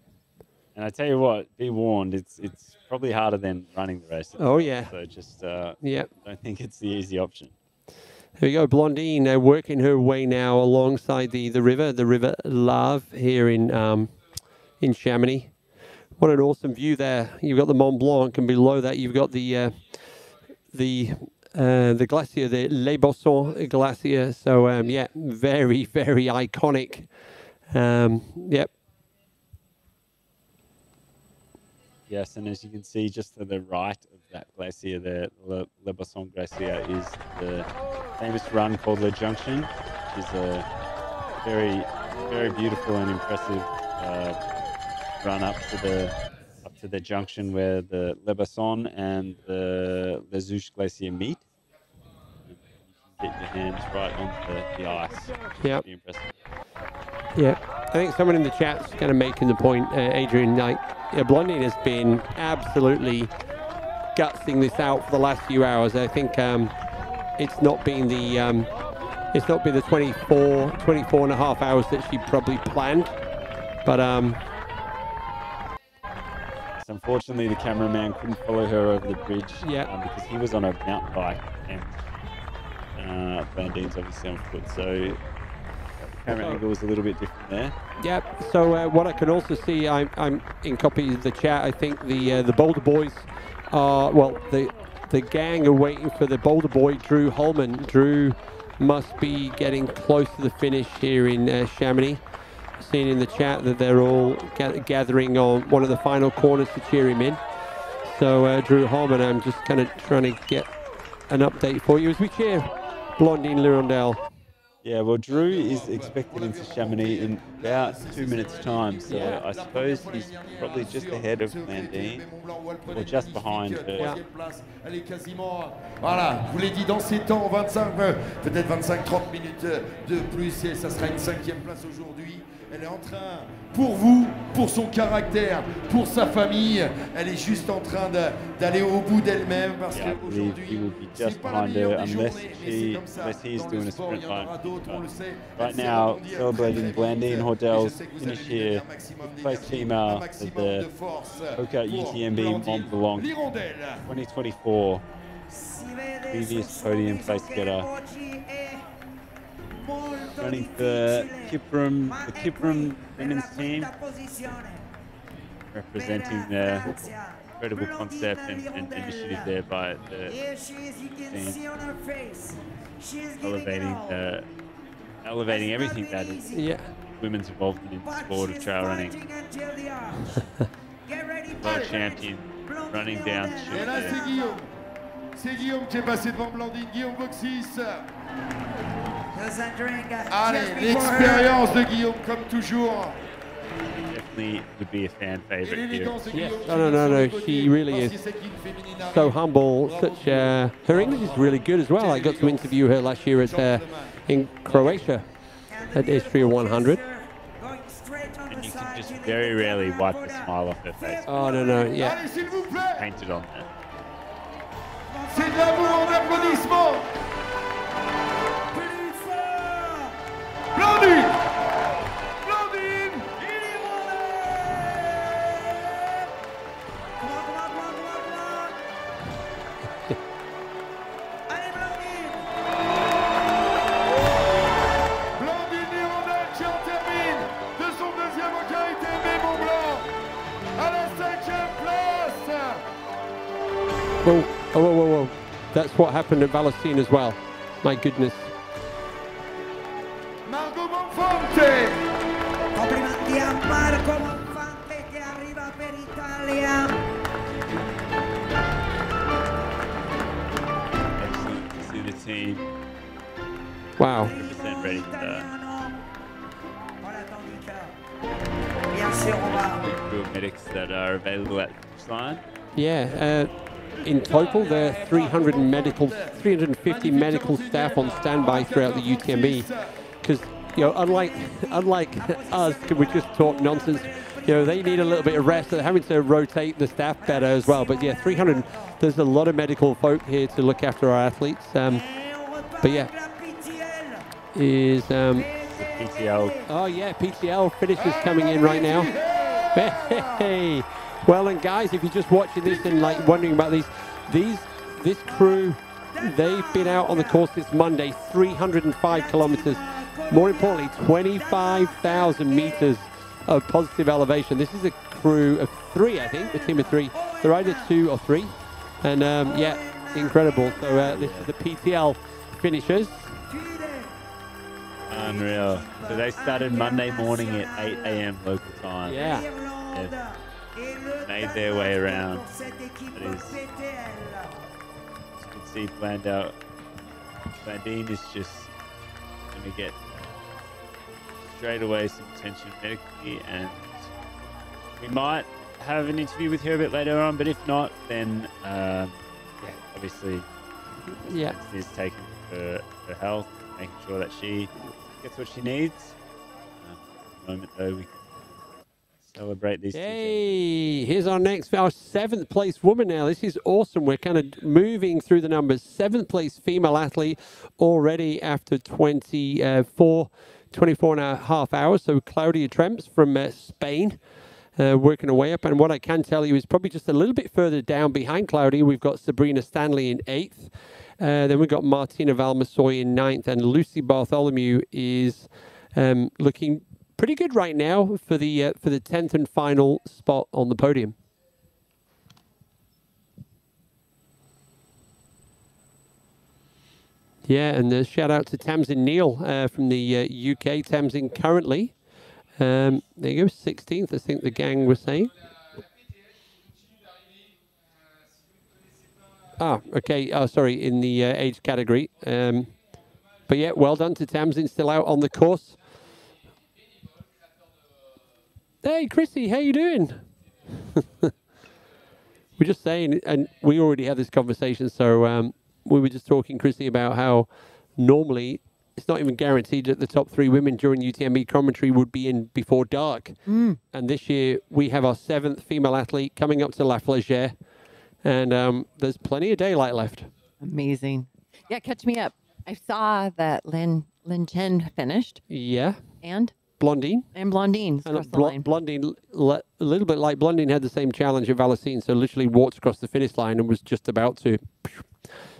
And I tell you what, be warned, it's probably harder than running the race. Oh yeah. So just yeah, don't think it's the easy option. Here we go, Blondine working her way now alongside the River Lave here in Chamonix. What an awesome view there! You've got the Mont Blanc, and below that you've got the glacier, the Les Bossons glacier. So yeah, very very iconic. Yep. Yes, and as you can see, just to the right of that glacier, the Les Bossons glacier is the famous run called Le Junction, which is a very, very beautiful and impressive run up to the junction where the Les Bossons and the Les Ouches glacier meet. You can get your hands right on the ice. Yeah. Pretty impressive. Yeah, I think someone in the chat's kind of making the point, Adrian, like, Blondine has been absolutely gutsing this out for the last few hours. I think it's not been the 24 and a half hours that she probably planned, but unfortunately the cameraman couldn't follow her over the bridge because he was on a mountain bike and Blandine's obviously on foot, so camera angle was a little bit different there. Yep. So what I can also see, I'm in copy of the chat. I think the Boulder Boys are, well, the gang are waiting for the Boulder Boy, Drew Holman. Drew must be getting close to the finish here in Chamonix. Seeing in the chat that they're all gathering on one of the final corners to cheer him in. So Drew Holman, I'm just kind of trying to get an update for you as we cheer Blondine Lirondelle. Yeah, well, Drew is expected into Chamonix in about 2 minutes' time, so I suppose he's probably just ahead of Blandine, or just behind her. Elle est quasiment, voilà, je vous l'ai dit, dans ces temps, 25, peut-être 25-30 minutes de plus, et ça sera une 5e place aujourd'hui. Elle est en train, pour vous, pour son caractère, pour sa famille, elle est juste en train d'aller au bout d'elle-même, parce qu'aujourd'hui, c'est pas la meilleure des journées, mais c'est comme ça. Dans le sport, il y en aura d'autres, on le sait. Right now, celebrating Blandine Hordell's finish here, place female at the HOKA UTMB Mont-Blanc 2024. Previous podium place getter. Running the Kiprum women's team, representing the incredible concept and initiative there by the team, elevating everything that is women's involvement in the sport of trail running. World champion running down the chute. Et là, c'est Guillaume. C'est Guillaume qui est passé devant Blandine. Guillaume Boxis. Allez, l'expérience de Guillaume, comme toujours. Definitely would be a fan favorite here. Yes. No. She really is so humble. Such her English is really good as well. I got to interview her last year in Croatia. at Istria 100. And you can just very rarely wipe the smile off her face. Oh, no, yeah. Painted on there. C'est de l'amour en applaudissements. Blondine. Blondine. Blondine Hirondelle qui en termine de son deuxième HOKA UTMB Mont-Blanc à la 5e place. Whoa. That's what happened at Valocine as well. My goodness. Marco Monfante. Complimenti a Marco Monfante che arriva per Italia. Excellent to see the team. Wow. 100% ready for that. Bien sûr, on va. The crew medics that are available at the line. Yeah, in total, there are 350 medical staff on standby throughout the UTMB. Because, unlike us, we just talk nonsense. They need a little bit of rest. They're having to rotate the staff better as well. But yeah, 300. There's a lot of medical folk here to look after our athletes. But yeah, is PTL. Oh yeah, PTL finishers coming in right now. Hey. Well, and guys, if you're just watching this and wondering about this crew, they've been out on the course this Monday, 305 kilometers. More importantly, 25,000 meters of positive elevation. This is a crew of 3, I think, a team of 3. They're either 2 or 3, and yeah, incredible. So this is the PTL finishers. Unreal. So they started Monday morning at 8 a.m. local time. Yeah. They've made their way around. That is, as you can see, Blandine is just going to get straight away some attention medically, and we might have an interview with her a bit later on, but if not, then yeah, obviously is taking her health, making sure that she gets what she needs. At the moment, though, we can celebrate these. Hey, here's our 7th place woman now. This is awesome. We're kind of moving through the numbers. 7th place female athlete already after 24 and a half hours. So Claudia Tremps from Spain, working her way up. And what I can tell you is probably just a little bit further down behind Claudia, we've got Sabrina Stanley in 8th. Then we've got Martina Valmasoy in 9th, and Lucy Bartholomew is looking pretty good right now for the 10th and final spot on the podium. Yeah, and a shout out to Tamsin Neal from the UK. Tamsin currently, there you go, 16th, I think the gang was saying. Ah, okay. Oh, sorry, in the age category. But yeah, well done to Tamsin, still out on the course. Hey, Chrissy, how you doing? We're just saying, and we already had this conversation, so we were just talking, Chrissy, about how normally it's not even guaranteed that the top 3 women during UTMB commentary would be in before dark. And this year, we have our 7th female athlete coming up to La Flégère, and there's plenty of daylight left. Amazing. Yeah, catch me up. I saw that Lin Chen finished. Yeah. And? Blondine. And Blondine. Blondine, a little bit like Blondine, had the same challenge at Valocine, so literally walked across the finish line and was just about to.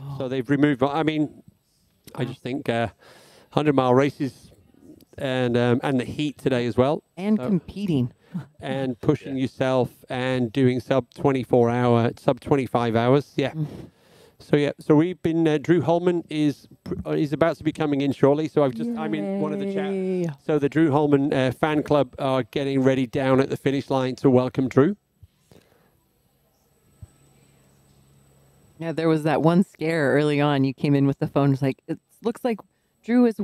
Oh. So they've removed, I mean, I just think 100-mile races and the heat today as well. And competing. And pushing yourself and doing sub 25 hours. Yeah. So yeah, so we've been, Drew Holman is about to be coming in shortly. So I'm in one of the chat. So the Drew Holman fan club are getting ready down at the finish line to welcome Drew. Yeah, there was that one scare early on. You came in with the phone. It's like, it looks like Drew is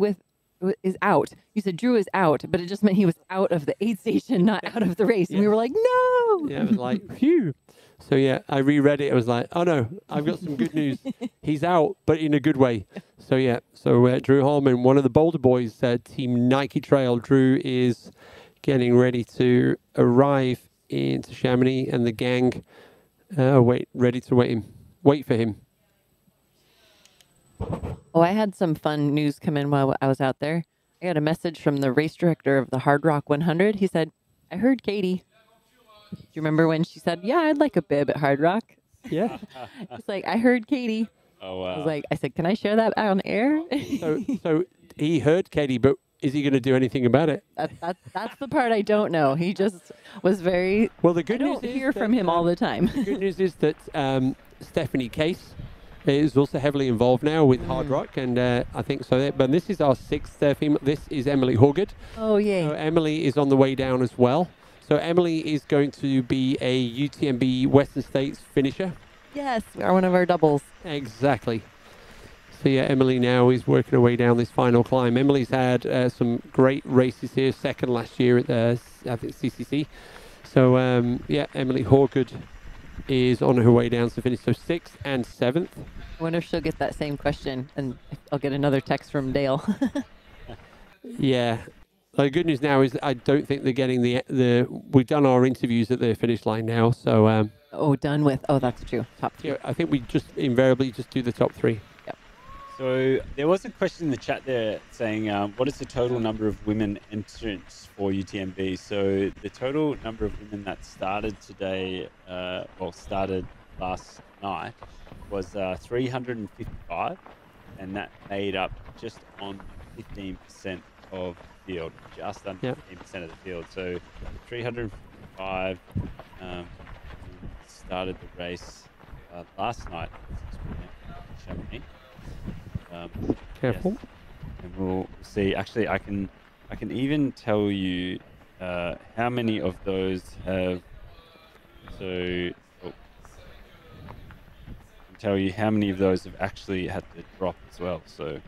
out. You said Drew is out, but it just meant he was out of the aid station, not out of the race. And we were like, no. Yeah, it was like, phew. So yeah, I reread it. I was like, oh no, I've got some good news. He's out, but in a good way. So yeah, so Drew Holman, one of the Boulder boys, Team Nike Trail. Drew is getting ready to arrive into Chamonix, and the gang ready to wait for him. Oh, I had some fun news come in while I was out there. I got a message from the race director of the Hard Rock 100. He said, I heard Katie. Do you remember when she said, yeah, I'd like a bib at Hard Rock? Yeah. It's like, I heard Katie. Oh, wow. I said, can I share that on air? So he heard Katie, but is he going to do anything about it? That's the part I don't know. He just was very... Well, the good I news don't is hear from him all the time. The good news is that Stephanie Case is also heavily involved now with Hard Rock, and I think so. But this is our sixth female. This is Emily Horgood. Oh, yay. So Emily is on the way down as well. So Emily is going to be a UTMB Western States finisher. Yes, one of our doubles. Exactly. So yeah, Emily now is working her way down this final climb. Emily's had some great races here, second last year at I think CCC. So yeah, Emily Horgood is on her way down to finish. So 6th and 7th. I wonder if she'll get that same question, and I'll get another text from Dale. Yeah. The good news now is that I don't think they're getting the. We've done our interviews at the finish line now, so. Done with. Oh, that's true. Top 3. Yeah, I think we just invariably just do the top 3. Yep. So there was a question in the chat there saying, what is the total number of women entrants for UTMB? So the total number of women that started today, started last night, was 355, and that made up just on 15% of the field, just under 15% of the field. So 355 started the race last night. Careful. Yes. And we'll see. Actually, I can even tell you how many of those have. So, tell you how many of those have actually had to drop as well. So, I'm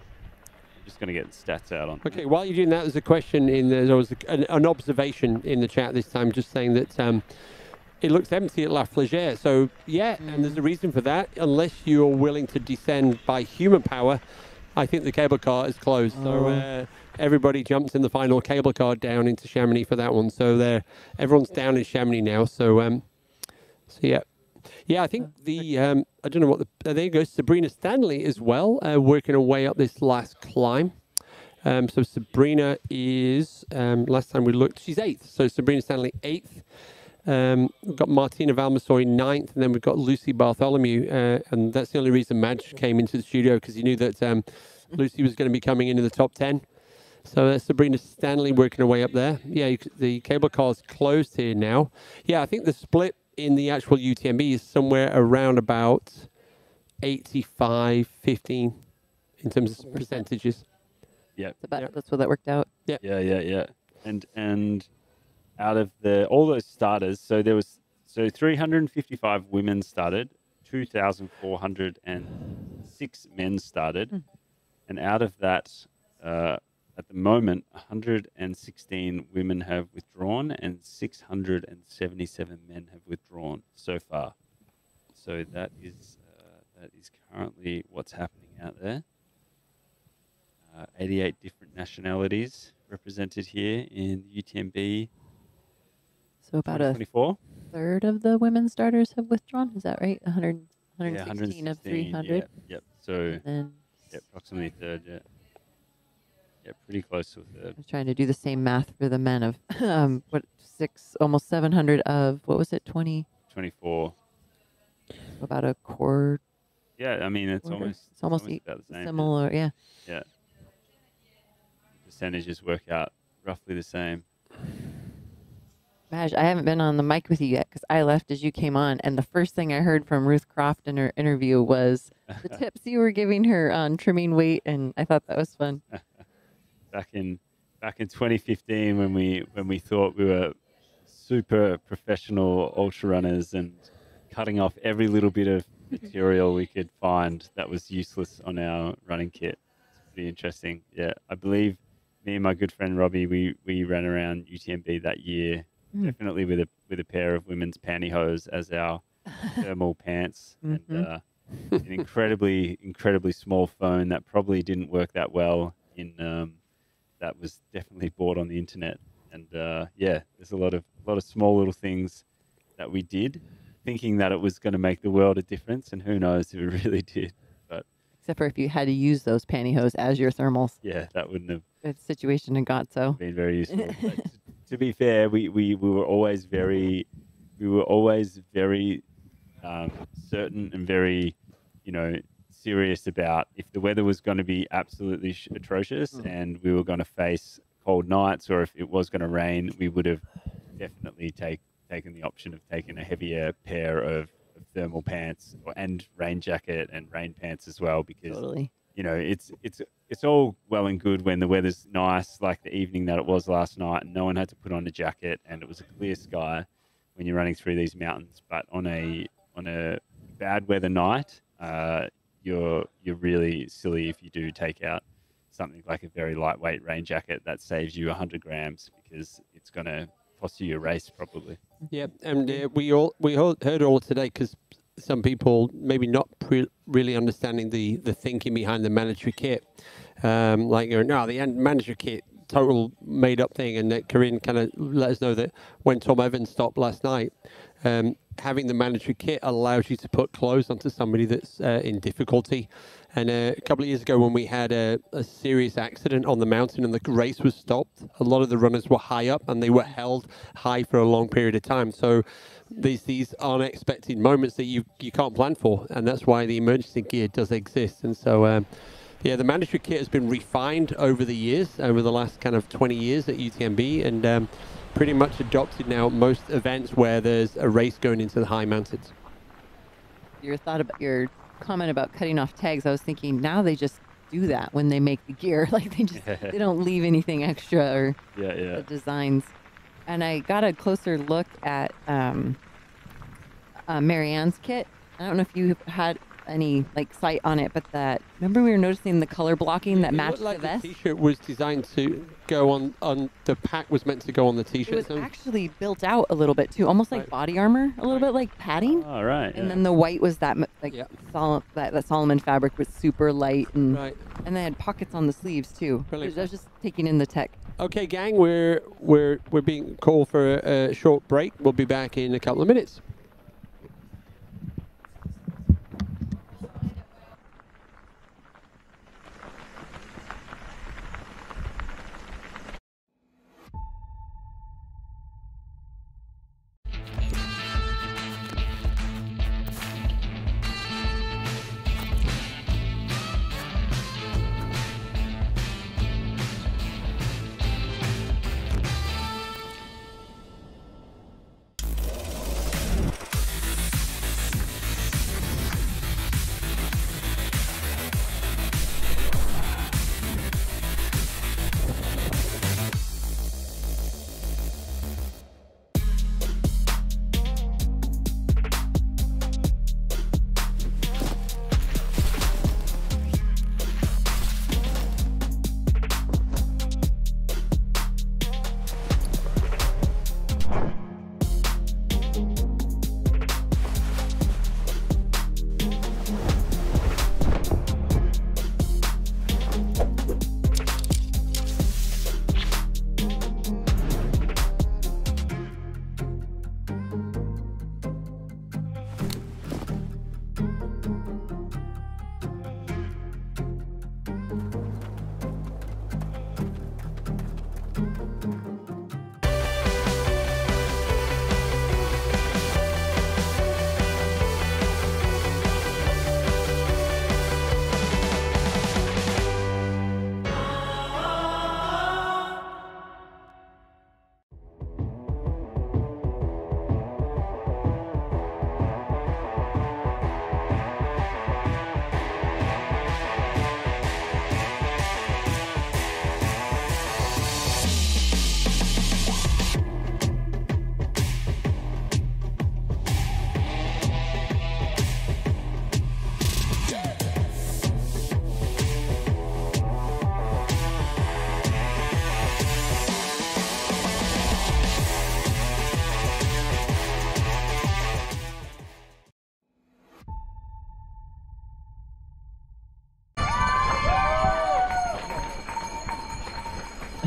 just going to get the stats out on. Okay. While you're doing that, there's a question in there. There was an observation in the chat this time, just saying that. It looks empty at La Flégère. So, yeah, and there's a reason for that. Unless you're willing to descend by human power, I think the cable car is closed. So, everybody jumps in the final cable car down into Chamonix for that one. So, everyone's down in Chamonix now. So, yeah. Yeah, I think I don't know what there goes Sabrina Stanley as well, working her way up this last climb. So, Sabrina is, last time we looked, she's 8th. So, Sabrina Stanley 8th. We've got Martina Valmasori 9th, and then we've got Lucy Bartholomew, and that's the only reason Madge came into the studio, because he knew that Lucy was going to be coming into the top 10. So Sabrina Stanley working her way up there. Yeah, the cable car's closed here now. Yeah, I think the split in the actual UTMB is somewhere around about 85-15 in terms of percentages. Yeah, that's what that worked out. Yeah. And out of all those starters, so 355 women started, 2,406 men started, and out of that, at the moment, 116 women have withdrawn, and 677 men have withdrawn so far. So that is currently what's happening out there. 88 different nationalities represented here in the UTMB. So about 2024. A third of the women starters have withdrawn. Is that right? 116 116 of 300. Yep. So then approximately a third. Yeah. Yeah, pretty close to a third. I'm trying to do the same math for the men of almost 700 of what was it? 24. About a quarter. Yeah, I mean it's almost about the same. Similar. Yeah. Yeah. Percentages work out roughly the same. Maj, I haven't been on the mic with you yet because I left as you came on, and the first thing I heard from Ruth Croft in her interview was the tips you were giving her on trimming weight, and I thought that was fun. Back in 2015, when we thought we were super professional ultra runners and cutting off every little bit of material we could find that was useless on our running kit. It's pretty interesting. Yeah, I believe me and my good friend Robbie, we ran around UTMB that year. Definitely with a pair of women's pantyhose as our thermal pants and an incredibly small phone that probably didn't work that well in that was definitely bought on the internet. And yeah, there's a lot of small little things that we did, thinking that it was going to make the world a difference, and who knows if it really did. But except for if you had to use those pantyhose as your thermals. yeah, that wouldn't have The situation had got so. been very useful. But to be fair, we were always very certain and very, serious about if the weather was going to be absolutely atrocious and we were going to face cold nights, or if it was going to rain, we would have definitely taken the option of taking a heavier pair of thermal pants and rain jacket and rain pants as well, because it's all well and good when the weather's nice, like the evening that it was last night, and no one had to put on a jacket and it was a clear sky when you're running through these mountains. But on a bad weather night, you're really silly if you do take out something like a very lightweight rain jacket that saves you 100 grams, because it's going to cost you your race probably. Yeah, and we heard all today, because some people maybe not really understanding the thinking behind the mandatory kit. Like, the mandatory kit, total made up thing, and Corinne kind of let us know that when Tom Evans stopped last night, having the mandatory kit allows you to put clothes onto somebody that's in difficulty. And a couple of years ago, when we had a serious accident on the mountain and the race was stopped, a lot of the runners were high up and they were held high for a long period of time. So these unexpected moments that you can't plan for, and that's why the emergency gear does exist. And so, yeah, the mandatory kit has been refined over the years, over the last kind of 20 years at UTMB, and pretty much adopted now most events where there's a race going into the high mountains. Your comment about cutting off tags, I was thinking now they just do that when they make the gear. Like they don't leave anything extra or the designs. And I got a closer look at Marianne's kit. I don't know if you had any sight on it, but remember we were noticing the color blocking that matched the vest? The t-shirt was designed to go on the pack was meant to go on the t-shirt. It was actually built out a little bit too, almost like body armor, a little bit like padding. Oh, right. And then the white was that that Solomon fabric was super light, and and they had pockets on the sleeves too. Brilliant. I was just taking in the tech. Okay, gang, we're being called for a short break. We'll be back in a couple of minutes.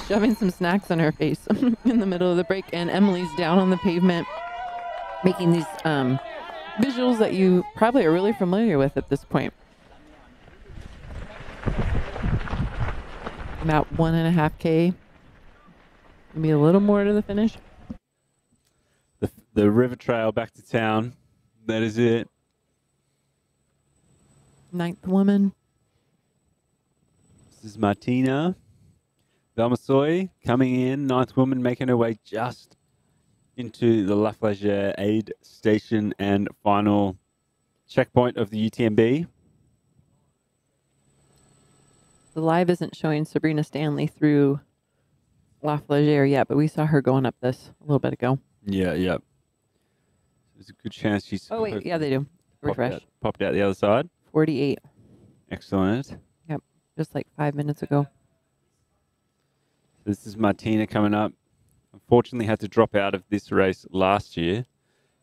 shoving some snacks on her face in the middle of the break, and Emily's down on the pavement making these visuals that you probably are really familiar with at this point. About 1.5K, maybe a little more to the finish. The river trail back to town. That is it. 9th woman. This is Martina Valmasoy coming in. 9th woman making her way just into the La Flagère aid station and final checkpoint of the UTMB. The live isn't showing Sabrina Stanley through La Flagère yet, but we saw her going up this a little bit ago. Yeah, yeah. There's a good chance she's... Oh, wait, yeah, they do. Refresh. Popped out the other side. 48. Excellent. Yep, just like 5 minutes ago. This is Martina coming up. Unfortunately, had to drop out of this race last year.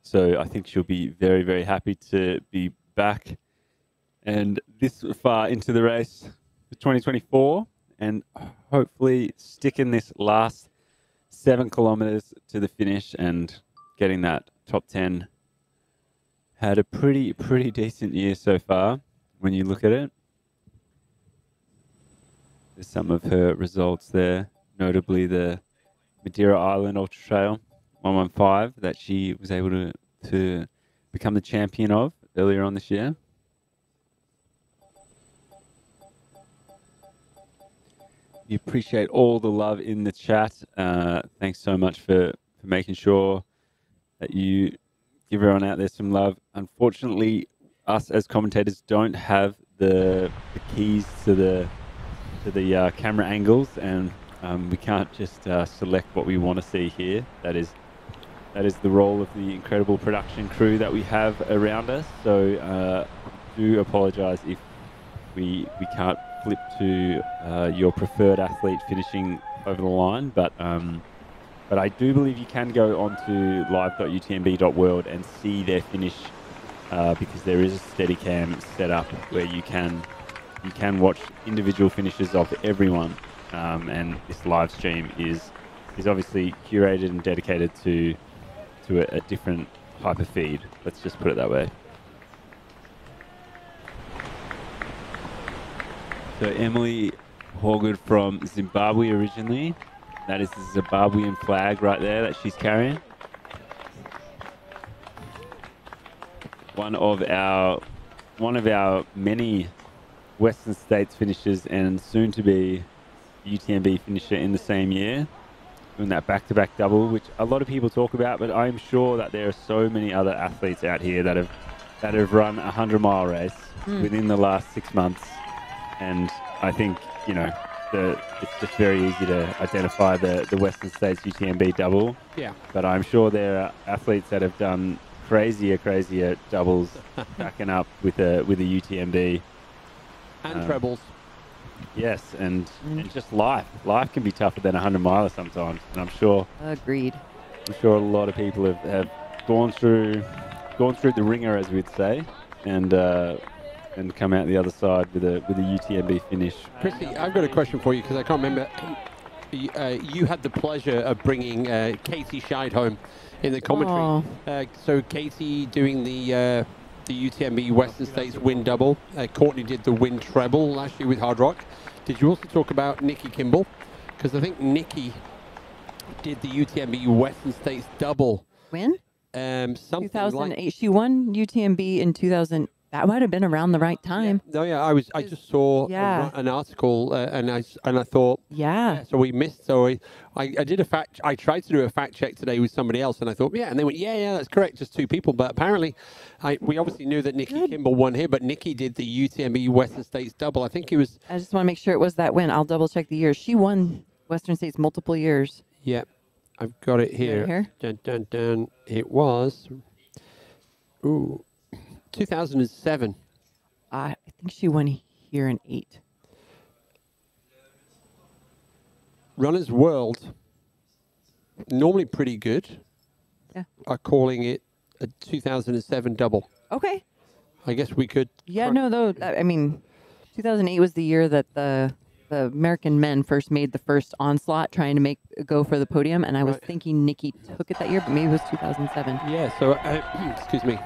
So I think she'll be very, very happy to be back and this far into the race for 2024 and hopefully sticking this last 7 kilometers to the finish and getting that top 10. Had a pretty decent year so far when you look at it. There's some of her results there, notably the Madeira Island Ultra Trail 115 that she was able to become the champion of earlier on this year. We appreciate all the love in the chat. Thanks so much for making sure that you give everyone out there some love. Unfortunately, us as commentators don't have the keys to the camera angles, and we can't just select what we want to see here. That is the role of the incredible production crew that we have around us. So do apologise if we can't flip to your preferred athlete finishing over the line, but I do believe you can go onto live.utmb.world and see their finish because there is a Steadicam set up where you can watch individual finishes of everyone, and this live stream is obviously curated and dedicated to a different hyper feed. Let's just put it that way. So Emily Horgood from Zimbabwe originally. That is the Zimbabwean flag right there that she's carrying. One of our many Western States finishers and soon to be UTMB finisher in the same year, doing that back-to-back double, which a lot of people talk about, but I'm sure that there are so many other athletes out here that have run a 100-mile race within the last 6 months, and I think it's just very easy to identify the Western States UTMB double. Yeah. But I'm sure there are athletes that have done crazier doubles backing up with a UTMB. And trebles. Yes, and just life. Life can be tougher than a 100-miler sometimes, and I'm sure. Agreed. I'm sure a lot of people have gone through the ringer, as we'd say, and come out the other side with a UTMB finish. Chrissy, I've got a question for you because I can't remember. You had the pleasure of bringing Katie Scheid home in the commentary. So Katie doing the UTMB Western States win double. Courtney did the win treble last year with Hard Rock. Did you also talk about Nikki Kimball? Because I think Nikki did the UTMB Western States double. When? Something 2008. like... She won UTMB in 2000. That might have been around the right time. No, yeah, I just saw an article and I thought, so we missed. So I did I tried to do a fact check today with somebody else, and I thought, and they went, yeah, that's correct, just 2 people. But apparently, we obviously knew that Nikki Kimball won here, but Nikki did the UTMB Western States double. I think it was. I just want to make sure it was that win. I'll double check the years. She won Western States multiple years. Yeah, I've got it here. Dun, dun, dun. It was. 2007. I think she won here in 8. Runners World, normally pretty good, are calling it a 2007 double. Okay. I guess we could... Yeah, no, though, I mean, 2008 was the year that the the American men first made the first onslaught trying to go for the podium, and I was thinking Nikki took it that year, but maybe it was 2007. Yeah, so, excuse me.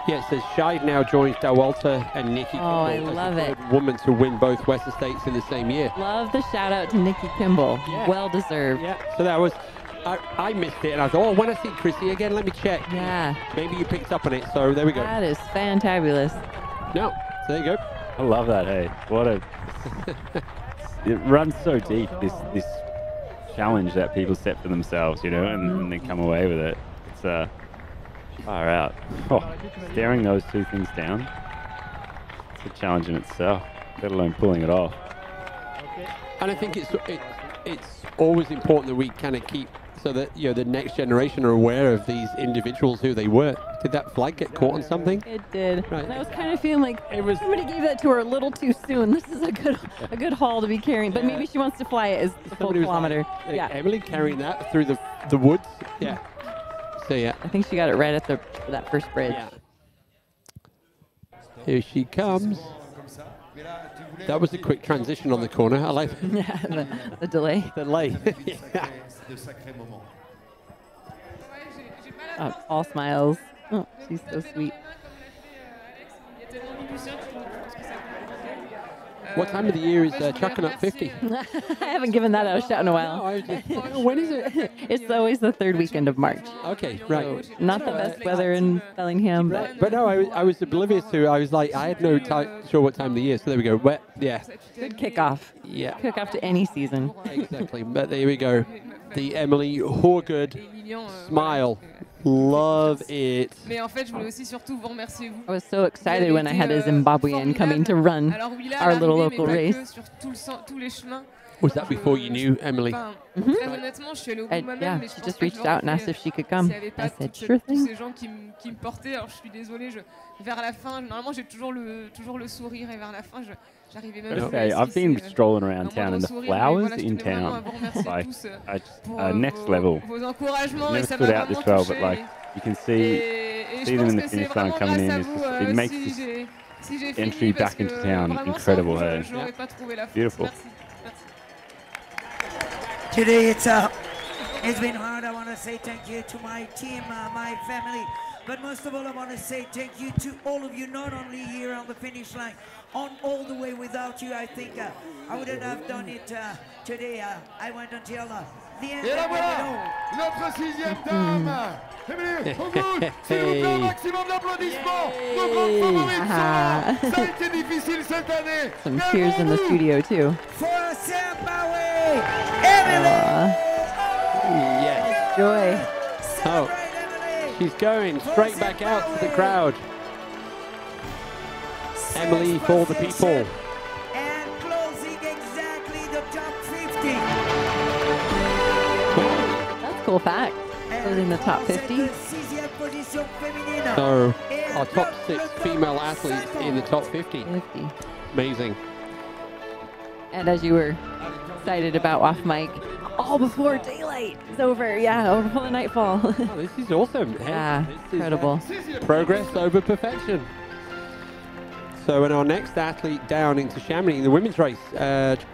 Yeah, it says Scheid now joins Dawalter and Nikki Kimball I love as the it. third woman to win both Western States in the same year. Love the shout out to Nikki Kimball. Yeah. Well deserved. Yeah, so that was, I missed it, and I thought, oh, when I see Chrissy again, let me check. Yeah. Maybe you picked up on it, so there we go. That is fantabulous. No, so there you go. I love that. Hey, what a! It runs so deep. This challenge that people set for themselves, you know, and then come away with it. It's far out. Oh, staring those two things down. It's a challenge in itself, let alone pulling it off. And I think it's always important that we kind of keep so that the next generation are aware of these individuals who they were. Did that flag get caught on something? It did. Right. And I was kind of feeling like somebody gave that to her a little too soon. This is a good haul to be carrying, but maybe she wants to fly it as the full kilometer. Like, yeah. Emily carrying that through the woods. Yeah. So yeah. I think she got it right at that first bridge. Yeah. Here she comes. That was a quick transition on the corner. I like yeah, the delay. Delay. Yeah. Oh, all smiles. Oh, she's so sweet. What time of the year is Chucking Up 50? I haven't given that out a shout in a while. No, when is it? It's always the third weekend of March. Okay, right. So not the best weather in Bellingham, but no, I was oblivious to. I was like, I had no sure what time of the year. So there we go. But yeah, good kickoff. Yeah, kickoff to any season. Exactly. But there we go. The Emily Horgood smile. Love it. Mais en fait, je voulais aussi surtout vous remercier vous. I was so excited when I had a Zimbabwean coming to run our little local race. Was that before you knew Emily? Très honnêtement, je suis allée au bout de moi-même, mais je she just reached out and asked if she could come. I said, sure tous thing. ces gens qui me portaient, alors je suis désolée, vers la fin, normalement j'ai toujours le sourire et vers la fin, j'arrivais même Okay, I've been strolling around town and the flowers in town, like, next level. Vos encouragements Never et ça stood m'a out this vraiment well, touchée. but like you can see them in the finish line coming in. It makes this entry back into town incredible. Hey, beautiful. Today it's been hard. I want to say thank you to my team, my family, but most of all I want to say thank you to all of you, not only here on the finish line, on all the way. Without you, I think I wouldn't have done it today. I went until the end. Et là voilà, notre sixième dame, Emily Horgood, s'il vous plaît, un maximum d'applaudissements. Nos grandes favorites sont là. Ça a été difficile cette année. Some tears in the studio too. For Zimbabwe, Emily. Yes. Joy. Oh, she's going straight back out to the crowd. Emily for the people. And closing exactly the top 50. That's a cool fact. Closing the top 50. So our top 6 female athletes in the top 50. Amazing. And as you were excited about off mic, all before daylight is over. Yeah, over before the nightfall. Oh, this is awesome. Yeah, incredible. Progress over perfection. So, and our next athlete down into Chamonix in the women's race,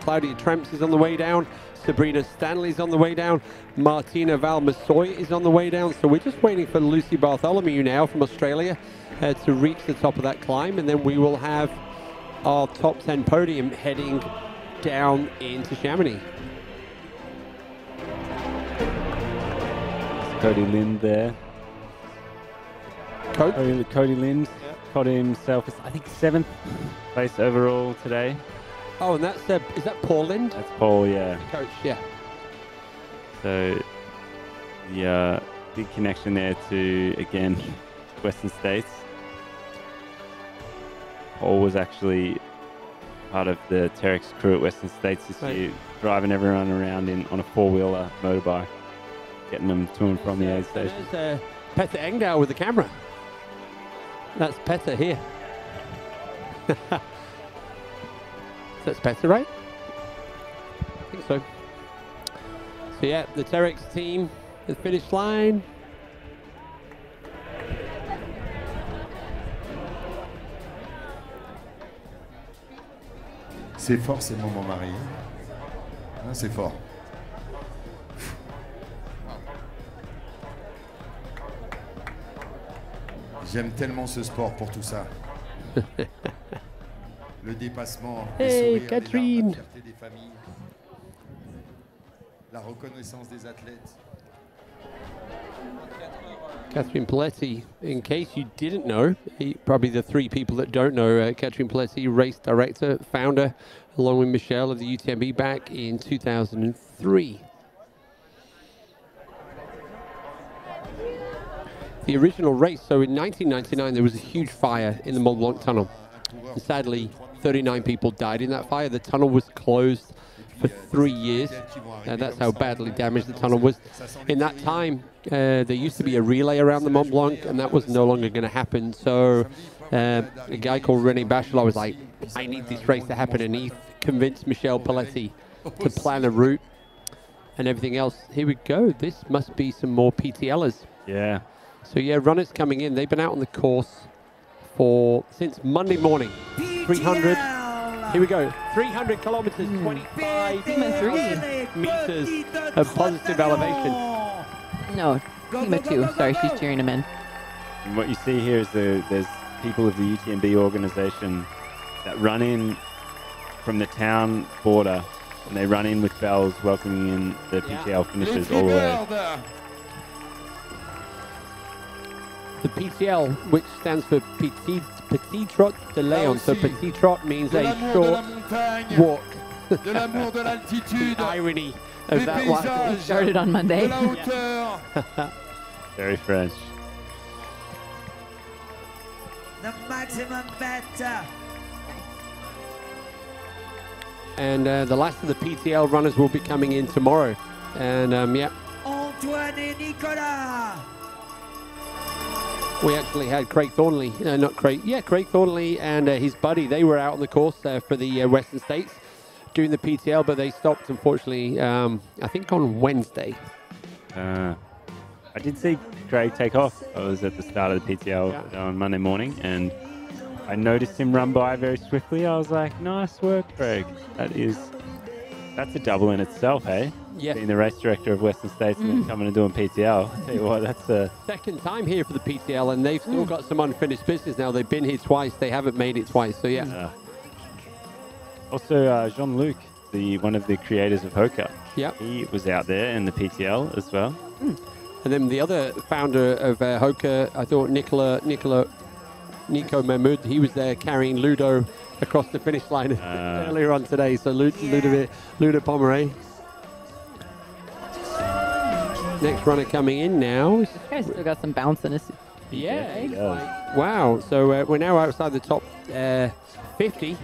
Claudia Tremps is on the way down. Sabrina Stanley's on the way down. Martina Valmasoy is on the way down. So we're just waiting for Lucy Bartholomew now from Australia to reach the top of that climb. And then we will have our top 10 podium heading down into Chamonix. Cody Lind there. Cody Lind got himself, I think, 7th place overall today. Oh, and that's is that Paul Lind? That's Paul, yeah. Coach, yeah. So, the big connection there to, again, Western States. Paul was actually part of the Terex crew at Western States this year, driving everyone around on a 4-wheeler motorbike, getting them to and from the aid station. There's Petter Engdahl with the camera. That's Petter here. That's Petter, right? I think so. So yeah, the Terex team, the finish line. C'est fort ces moments, Marie. Hein, c'est fort. J'aime tellement ce sport pour tout ça. Le dépassement, les Hey, sourires, Catherine. les larmes, la fierté des familles, la reconnaissance des athlètes. Catherine Paletti, in case you didn't know, probably the three people that don't know, Catherine Paletti, race director, founder, along with Michelle of the UTMB back in 2003. The original race, so in 1999, there was a huge fire in the Mont-Blanc tunnel. And sadly, 39 people died in that fire. The tunnel was closed for 3 years. That's how badly damaged the tunnel was. In that time, there used to be a relay around the Mont Blanc, and that was no longer going to happen. So a guy called René Bachelot was like, I need this race to happen, and he convinced Michelle Paletti to plan a route and everything else. Here we go. This must be some more PTLers. Yeah. So yeah, runners coming in. They've been out on the course since Monday morning. 300. Here we go. 300 kilometers, 25 meters of positive elevation. No, team of two. Sorry, she's cheering him in. And what you see here is there's people of the UTMB organization that run in from the town border, and they run in with bells welcoming in the PTL finishers all the way. The PTL, which stands for Petit Trot de Léon. So Petit Trot means a short walk. The irony of that one. It started on Monday. Very French. The maximum better. And the last of the PTL runners will be coming in tomorrow. And yeah. Antoine Nicolas. We actually had Craig Thornley, Craig Thornley and his buddy. They were out on the course for the Western States doing the PTL, but they stopped, unfortunately, I think on Wednesday. I did see Craig take off. I was at the start of the PTL on Monday morning, and I noticed him run by very swiftly. I was like, nice work, Craig. That's a double in itself, hey? Yeah. Being the race director of Western States and then coming and doing PTL. I'll tell you what, that's a... Second time here for the PTL, and they've still got some unfinished business now. They've been here twice. They haven't made it twice, so yeah. Also, Jean-Luc, one of the creators of HOKA. Yeah. He was out there in the PTL as well. And then the other founder of HOKA, I thought Nico Mahmoud, he was there carrying Ludo across the finish line earlier on today. So Ludo Pomeray. Next runner coming in now. This guy's still got some bounce in his... Yeah. Wow. So we're now outside the top 50.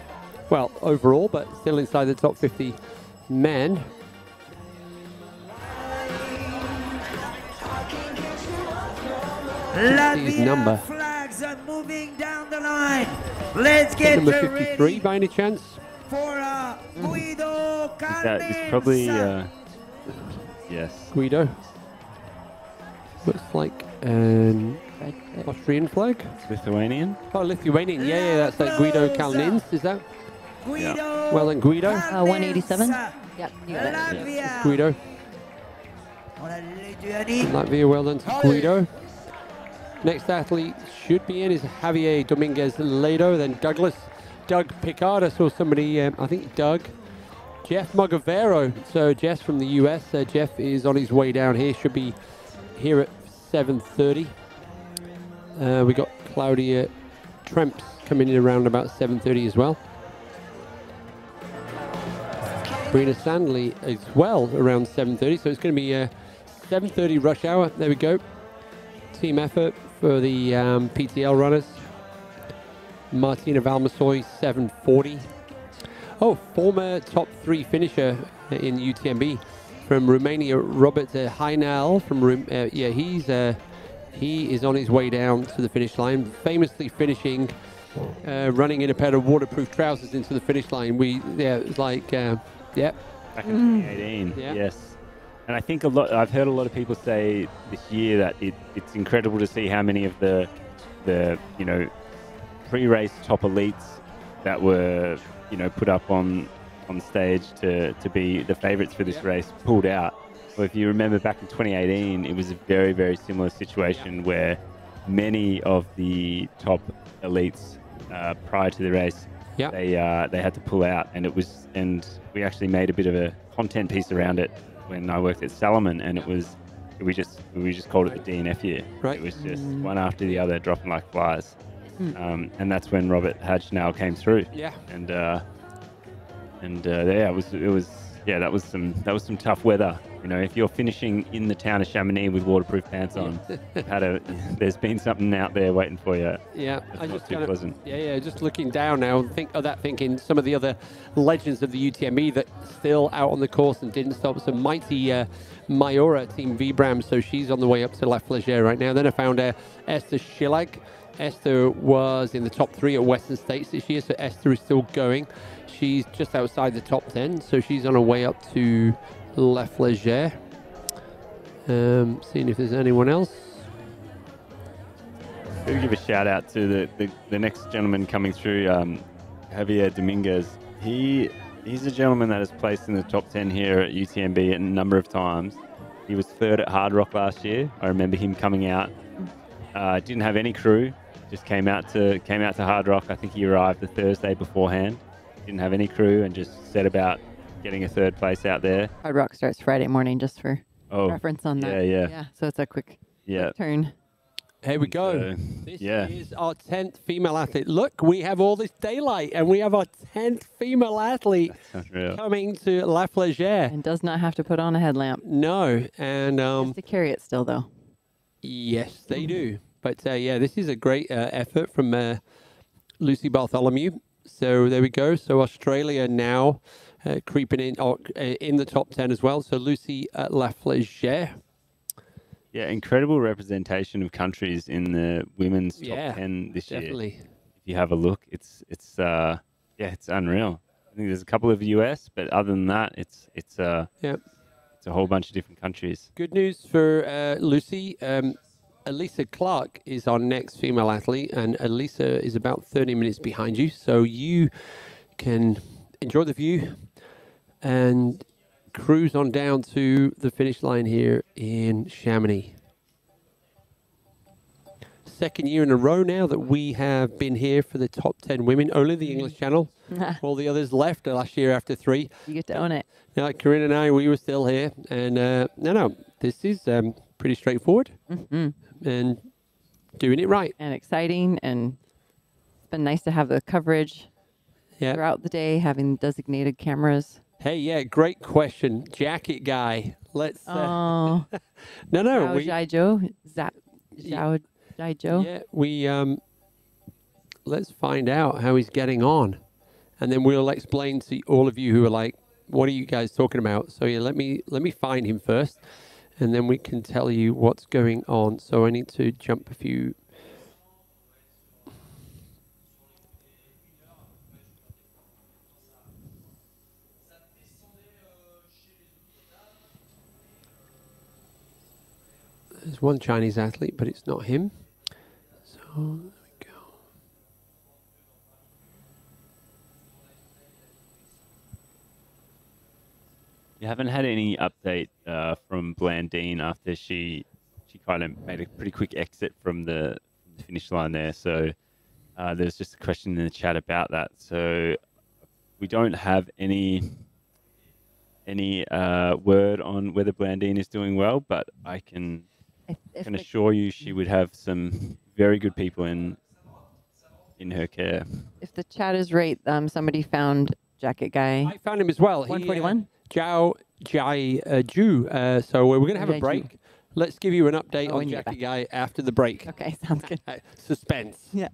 Well, overall, but still inside the top 50 men. His number. Flags are moving down the line. Let's get number ready 53 by any chance? for Guido Cannins. It's probably... yes. Guido. Looks like an Austrian flag. Lithuanian? Oh, Lithuanian. Yeah, that's like Guido Kalnins. Is that? Guido. Well, then Guido. 187. Yep. You got it. Latvia. Guido. Latvia, well done to Guido. Next athlete should be in is Javier Dominguez Lado, then Doug Picard. I saw somebody, I think Doug. Jeff Mogavero. So Jeff from the US. Jeff is on his way down here. Should be here at 7:30. We got Claudia Tremps coming in around about 7:30 as well. Brina Sandley as well around 7:30. So it's going to be a 7:30 rush hour. There we go. Team effort for the PTL runners. Martina Valmasoy 7:40. Oh, former top 3 finisher in UTMB from Romania, Robert Heinal from he is on his way down to the finish line, famously finishing running in a pair of waterproof trousers into the finish line. It was like back in 2018. Yes. And I think I've heard a lot of people say this year that it's incredible to see how many of the pre-race top elites that were, put up on stage to be the favourites for this race pulled out. Well, if you remember back in 2018, it was a very, very similar situation where many of the top elites prior to the race, they had to pull out, and we actually made a bit of a content piece around it when I worked at Salomon, and we just called it the DNF year. Right. It was just one after the other dropping like flies. And that's when Robert Hajnal came through. Yeah. That was some tough weather. If you're finishing in the town of Chamonix with waterproof pants on, there's been something out there waiting for you. Yeah, I just wasn't. Just looking down now and thinking some of the other legends of the UTMB that still out on the course and didn't stop. So mighty Mayora, Team Vibram, so she's on the way up to La Flégère right now. Then I found Esther Schillag. Esther was in the top 3 at Western States this year, so Esther is still going. She's just outside the top 10, so she's on her way up to La Flégère. Seeing if there's anyone else. Got to give a shout out to the next gentleman coming through, Javier Dominguez. He's a gentleman that has placed in the top 10 here at UTMB a number of times. He was 3rd at Hard Rock last year. I remember him coming out. Didn't have any crew. Just came out to Hard Rock. I think he arrived the Thursday beforehand. Didn't have any crew and just set about getting a 3rd place out there. Hard Rock starts Friday morning, just for reference on that. Yeah. So it's a quick turn. Here we go. This is our 10th female athlete. Look, we have all this daylight, and we have our 10th female athlete coming to La Flégère. And does not have to put on a headlamp. No, and has to carry it still, though. Yes, they do. But this is a great effort from Lucy Bartholomew. So there we go. So Australia now creeping in the top 10 as well. So Lucy at La Flégère. Yeah, incredible representation of countries in the women's top 10 this year. Definitely. If you have a look, it's unreal. I think there's a couple of the US, but other than that, it's a whole bunch of different countries. Good news for Lucy. Elisa Clark is our next female athlete, and Elisa is about 30 minutes behind you, so you can enjoy the view and cruise on down to the finish line here in Chamonix. Second year in a row now that we have been here for the top 10 women. Only the English Channel. All the others left last year after 3. You get to own it. Yeah, Corinne and I, we were still here. And this is pretty straightforward. And doing it right. And exciting. And it's been nice to have the coverage throughout the day, having designated cameras. Hey, great question. Jacket guy. Let's... No. Zhao Zhao. Yeah, we... let's find out how he's getting on. And then we'll explain to all of you who are like, what are you guys talking about? So let me find him first. And then we can tell you what's going on. So I need to jump a few... There's one Chinese athlete, but it's not him. So there we go. You haven't had any update from Blandine after she kind of made a pretty quick exit from the finish line there. So there's just a question in the chat about that. So we don't have any word on whether Blandine is doing well, but I can assure you she would have some very good people in her care. If the chat is right, somebody found Jacket Guy. I found him as well. 141? Zhao Jai Ju. So we're going to have a break. Let's give you an update on Jacket Guy after the break. Okay, sounds good. Suspense. Yeah.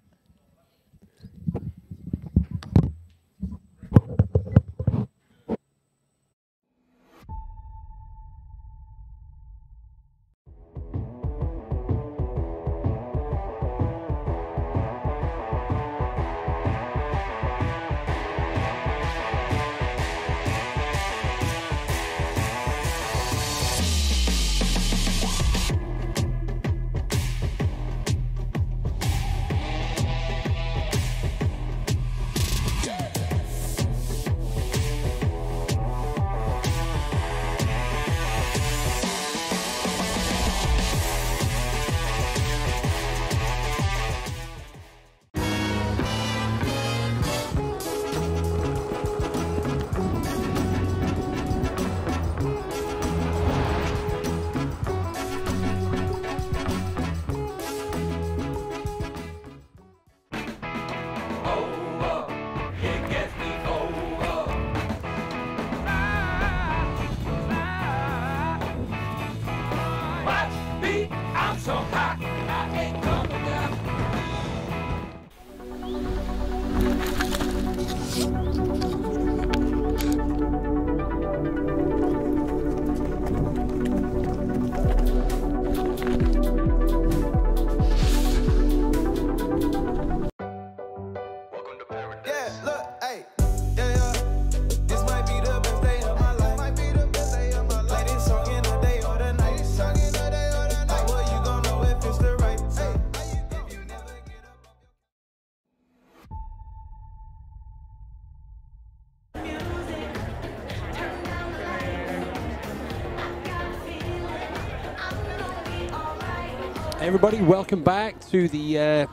Everybody, welcome back to the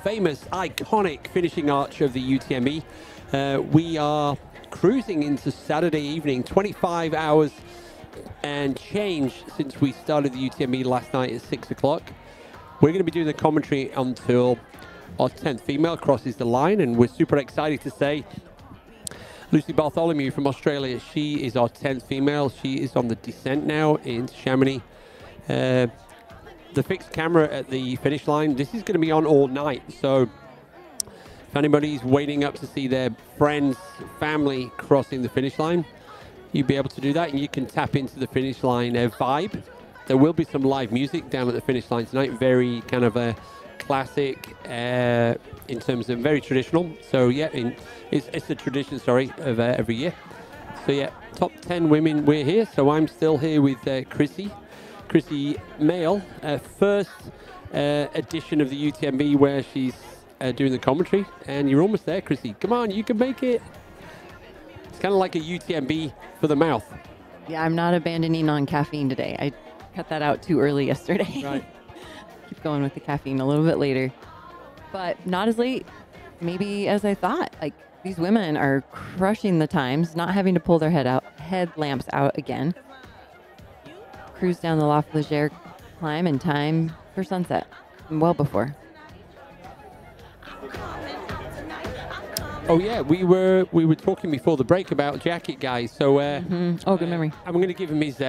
famous, iconic finishing arch of the UTMB. We are cruising into Saturday evening, 25 hours and change since we started the UTMB last night at 6 o'clock. We're going to be doing the commentary until our 10th female crosses the line, and we're super excited to say Lucy Bartholomew from Australia, she is our 10th female. She is on the descent now into Chamonix. The fixed camera at the finish line, this is going to be on all night. So if anybody's waiting up to see their friends, family crossing the finish line, you'll be able to do that, and you can tap into the finish line vibe. There will be some live music down at the finish line tonight, very kind of a classic in terms of very traditional. So yeah, it's a tradition, sorry, of every year. So yeah, top 10 women, we're here. So I'm still here with Chrissy Mail, first edition of the UTMB where she's doing the commentary, and you're almost there, Chrissy. Come on, you can make it. It's kind of like a UTMB for the mouth. Yeah, I'm not abandoning on caffeine today. I cut that out too early yesterday. Right. Keep going with the caffeine a little bit later, but not as late maybe as I thought. Like, these women are crushing the times, not having to pull their headlamps out again. Cruise down the La Flégère climb in time for sunset, well before. Oh yeah, we were talking before the break about jacket guys. So oh, good memory. I'm going to give him his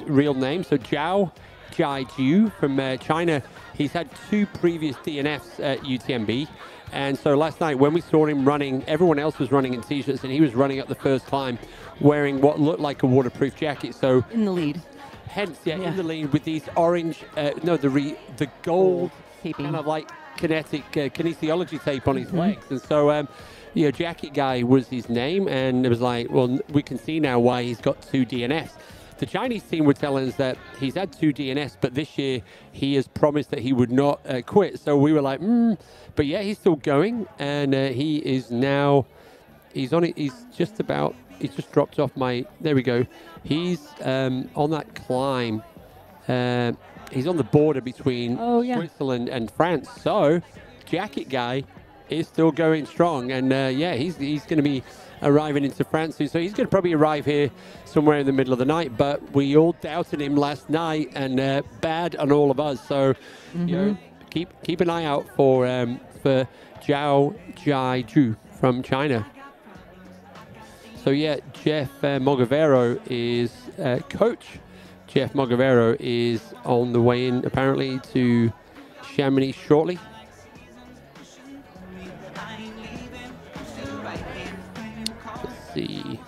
real name. So Zhao Jiaju from China. He's had 2 previous DNFs at UTMB. And so last night when we saw him running, everyone else was running in t-shirts, and he was running up the first climb wearing what looked like a waterproof jacket. So in the lead. Hence, yeah, in the lead with these orange, the gold kind of like kinesiology tape on his legs. And so, Jacket Guy was his name, and it was like, well, we can see now why he's got 2 DNFs. The Chinese team were telling us that he's had 2 DNFs, but this year he has promised that he would not quit. So we were like, but yeah, he's still going, and he is now, he's on it, he's just dropped off my, there we go. He's on that climb. He's on the border between Switzerland and France. So, Jacket Guy is still going strong. And yeah, he's going to be arriving into France soon. So he's going to probably arrive here somewhere in the middle of the night. But we all doubted him last night, and bad on all of us. So, you know, keep an eye out for Zhao Jiaju from China. So yeah, Jeff Mogavero is coach. Jeff Mogavero is on the way in apparently to Chamonix shortly. Let's see.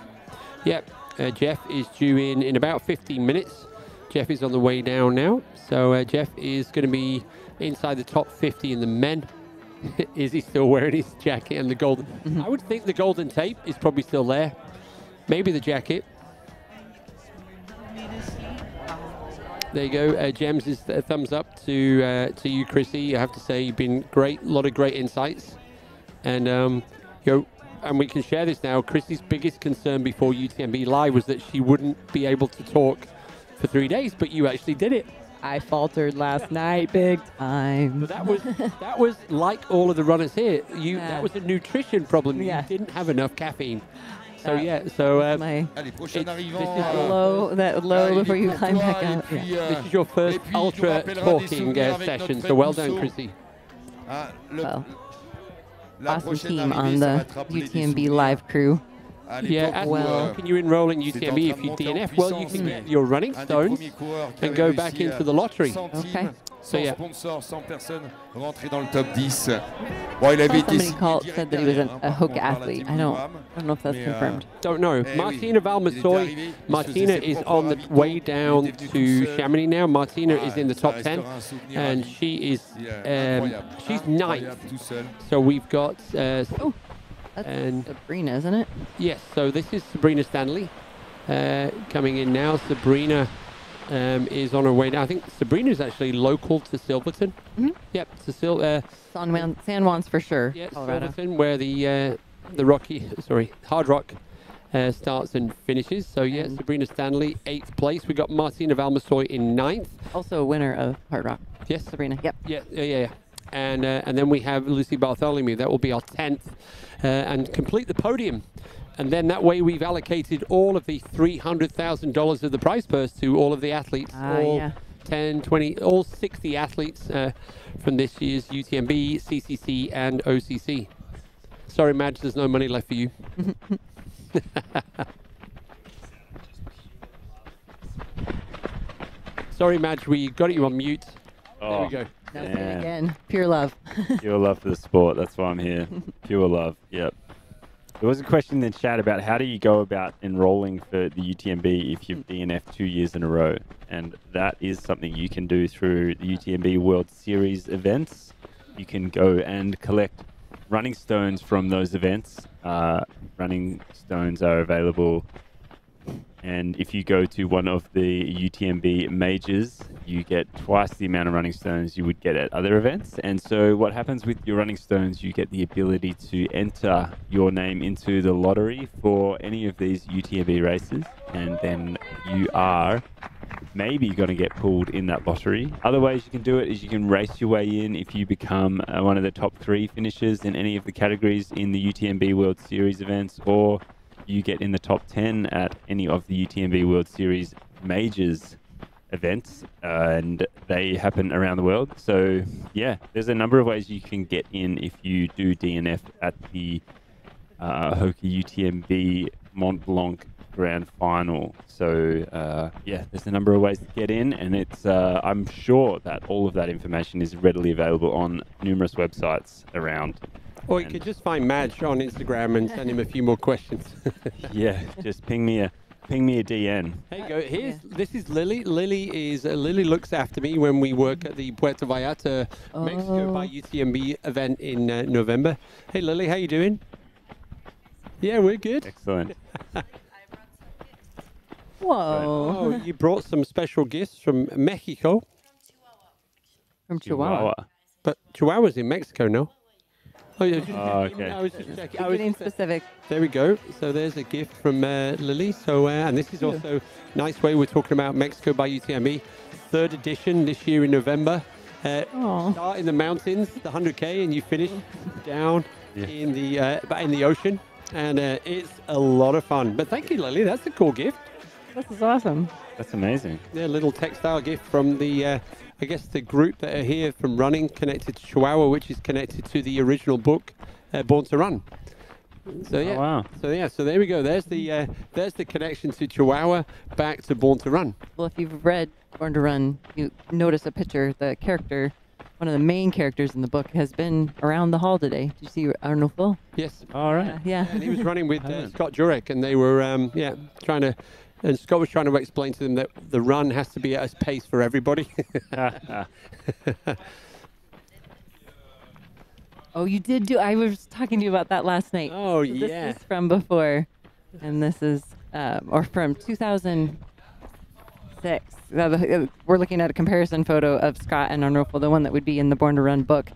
Yep, Jeff is due in about 15 minutes. Jeff is on the way down now. So Jeff is going to be inside the top 50 in the men. Is he still wearing his jacket and the golden? I would think the golden tape is probably still there. Maybe the jacket. There you go. Gems is a thumbs up to you, Chrissy. I have to say you've been great. A lot of great insights, and and we can share this now. Chrissy's biggest concern before UTMB Live was that she wouldn't be able to talk for 3 days, but you actually did it. I faltered last night big time. But that was like all of the runners here. That was a nutrition problem. You didn't have enough caffeine. So yeah, so this is low before you climb back out. Yeah. This is your first ultra talking session. So well done, Chrissy. Well, awesome team on the UTMB Live crew. Yeah, well, can you enroll in UTMB if you DNF? Well, you can get your running stones and go back into the lottery. Okay. So yeah. Somebody said that he was a HOKA athlete. I don't know if that's confirmed. Don't know. Martina Valmasoy. Martina is on the way down to Chamonix now. Martina is in the top 10, and she is she's 9th. So we've got that's Sabrina, isn't it? Yes. So this is Sabrina Stanley coming in now. Sabrina is on her way down. I think Sabrina is actually local to Silverton. Yep, to San Juan's for sure. Yeah, Colorado. Silverton, where the Hard Rock starts and finishes. So yeah, Sabrina Stanley, 8th place. We got Martina Valmasoy in 9th. Also a winner of Hard Rock. Yes. Sabrina, yep. Yeah. And then we have Lucy Bartholomew. That will be our 10th and complete the podium. And then that way we've allocated all of the $300,000 of the prize purse to all of the athletes. All 10, 20, all 60 athletes from this year's UTMB, CCC, and OCC. Sorry, Madge, there's no money left for you. Sorry, Madge, we got you on mute. There we go. That's it again. Pure love. Pure love for the sport. That's why I'm here. Pure love. Yep. There was a question in the chat about how do you go about enrolling for the UTMB if you've DNF 2 years in a row, and that is something you can do through the UTMB World Series events. You can go and collect running stones from those events. Running stones are available, and if you go to one of the UTMB majors, you get twice the amount of running stones you would get at other events. And so what happens with your running stones, you get the ability to enter your name into the lottery for any of these UTMB races, and then you are maybe going to get pulled in that lottery. Other ways you can do it is you can race your way in if you become one of the top 3 finishers in any of the categories in the UTMB World Series events, or you get in the top 10 at any of the UTMB World Series majors events, and they happen around the world. So yeah, there's a number of ways you can get in if you do DNF at the HOKA UTMB Mont-Blanc Grand Final. So yeah, there's a number of ways to get in, and it's I'm sure that all of that information is readily available on numerous websites around. Or you could just find Madge on Instagram and send him a few more questions. Yeah, just ping me a DN. There you go. This is Lily. Lily looks after me when we work at the Puerto Vallarta, Mexico by UTMB event in November. Hey Lily, how you doing? Yeah, we're good. Excellent. Whoa. Oh, you brought some special gifts from Mexico. From Chihuahua. But Chihuahua's in Mexico now. Oh, yeah. Okay. I was just checking. Getting specific. There we go. So there's a gift from Lily. So and this is also a nice way we're talking about Mexico by UTMB, 3rd edition this year in November. Start in the mountains, the 100K, and you finish down in the ocean, and it's a lot of fun. But thank you, Lily. That's a cool gift. This is awesome. That's amazing. Yeah, a little textile gift from the, I guess, the group that are here from running, connected to Chihuahua, which is connected to the original book, Born to Run. So yeah, wow. So there we go. There's the connection to Chihuahua back to Born to Run. Well, if you've read Born to Run, you notice a picture. The character, one of the main characters in the book, has been around the hall today. Did you see Arnold Phil? Yes. All right. Yeah. And he was running with Scott Jurek, and they were trying to. And Scott was trying to explain to them that the run has to be at a pace for everybody. Oh, you did do. I was talking to you about that last night. Oh, so This is from before, and this is or from 2006. We're looking at a comparison photo of Scott and Arnold, the one that would be in the Born to Run book,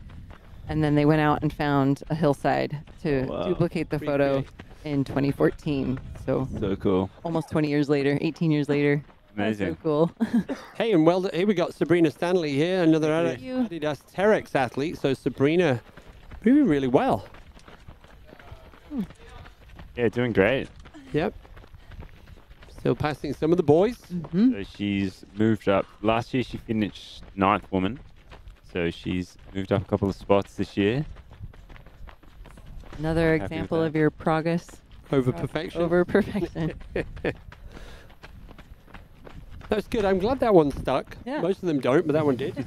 and then they went out and found a hillside to duplicate the photo in 2014. So cool. Almost 20 years later, 18 years later. Amazing. That's so cool. Hey, and here we got Sabrina Stanley here, another Adidas Terex athlete. So Sabrina, moving really well. Yeah, doing great. Yep. Still passing some of the boys. So she's moved up. Last year she finished 9th woman. So she's moved up a couple of spots this year. Another Happy example with of your progress. Over perfection. Over perfection. That's good. I'm glad that one stuck. Yeah. Most of them don't, but that one did.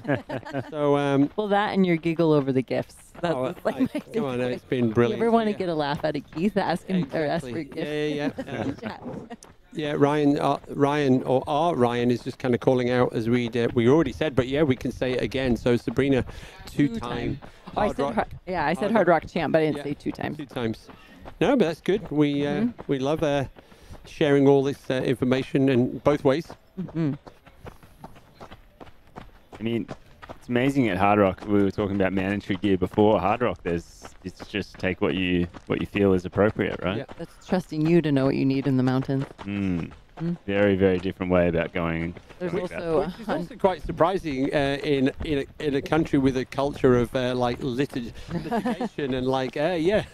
So, well, that and your giggle over the gifts. That's like my come on, it's been brilliant. You ever want to get a laugh out of Keith? Ask him or ask for gifts. Yeah. Yeah, Ryan is just kind of calling out as we already said, but yeah, we can say it again. So Sabrina, two-time. I said Hard Rock champ, but I didn't say 2 times. 2 times. No, but that's good. We love sharing all this information in both ways. I mean, It's amazing at Hard Rock. We were talking about mandatory gear before. Hard Rock, it's just take what you feel is appropriate, right? Yeah, that's trusting you to know what you need in the mountains. Very, very different way about going. There's going also about it. It's also quite surprising in a country with a culture of like litigation and like Yeah.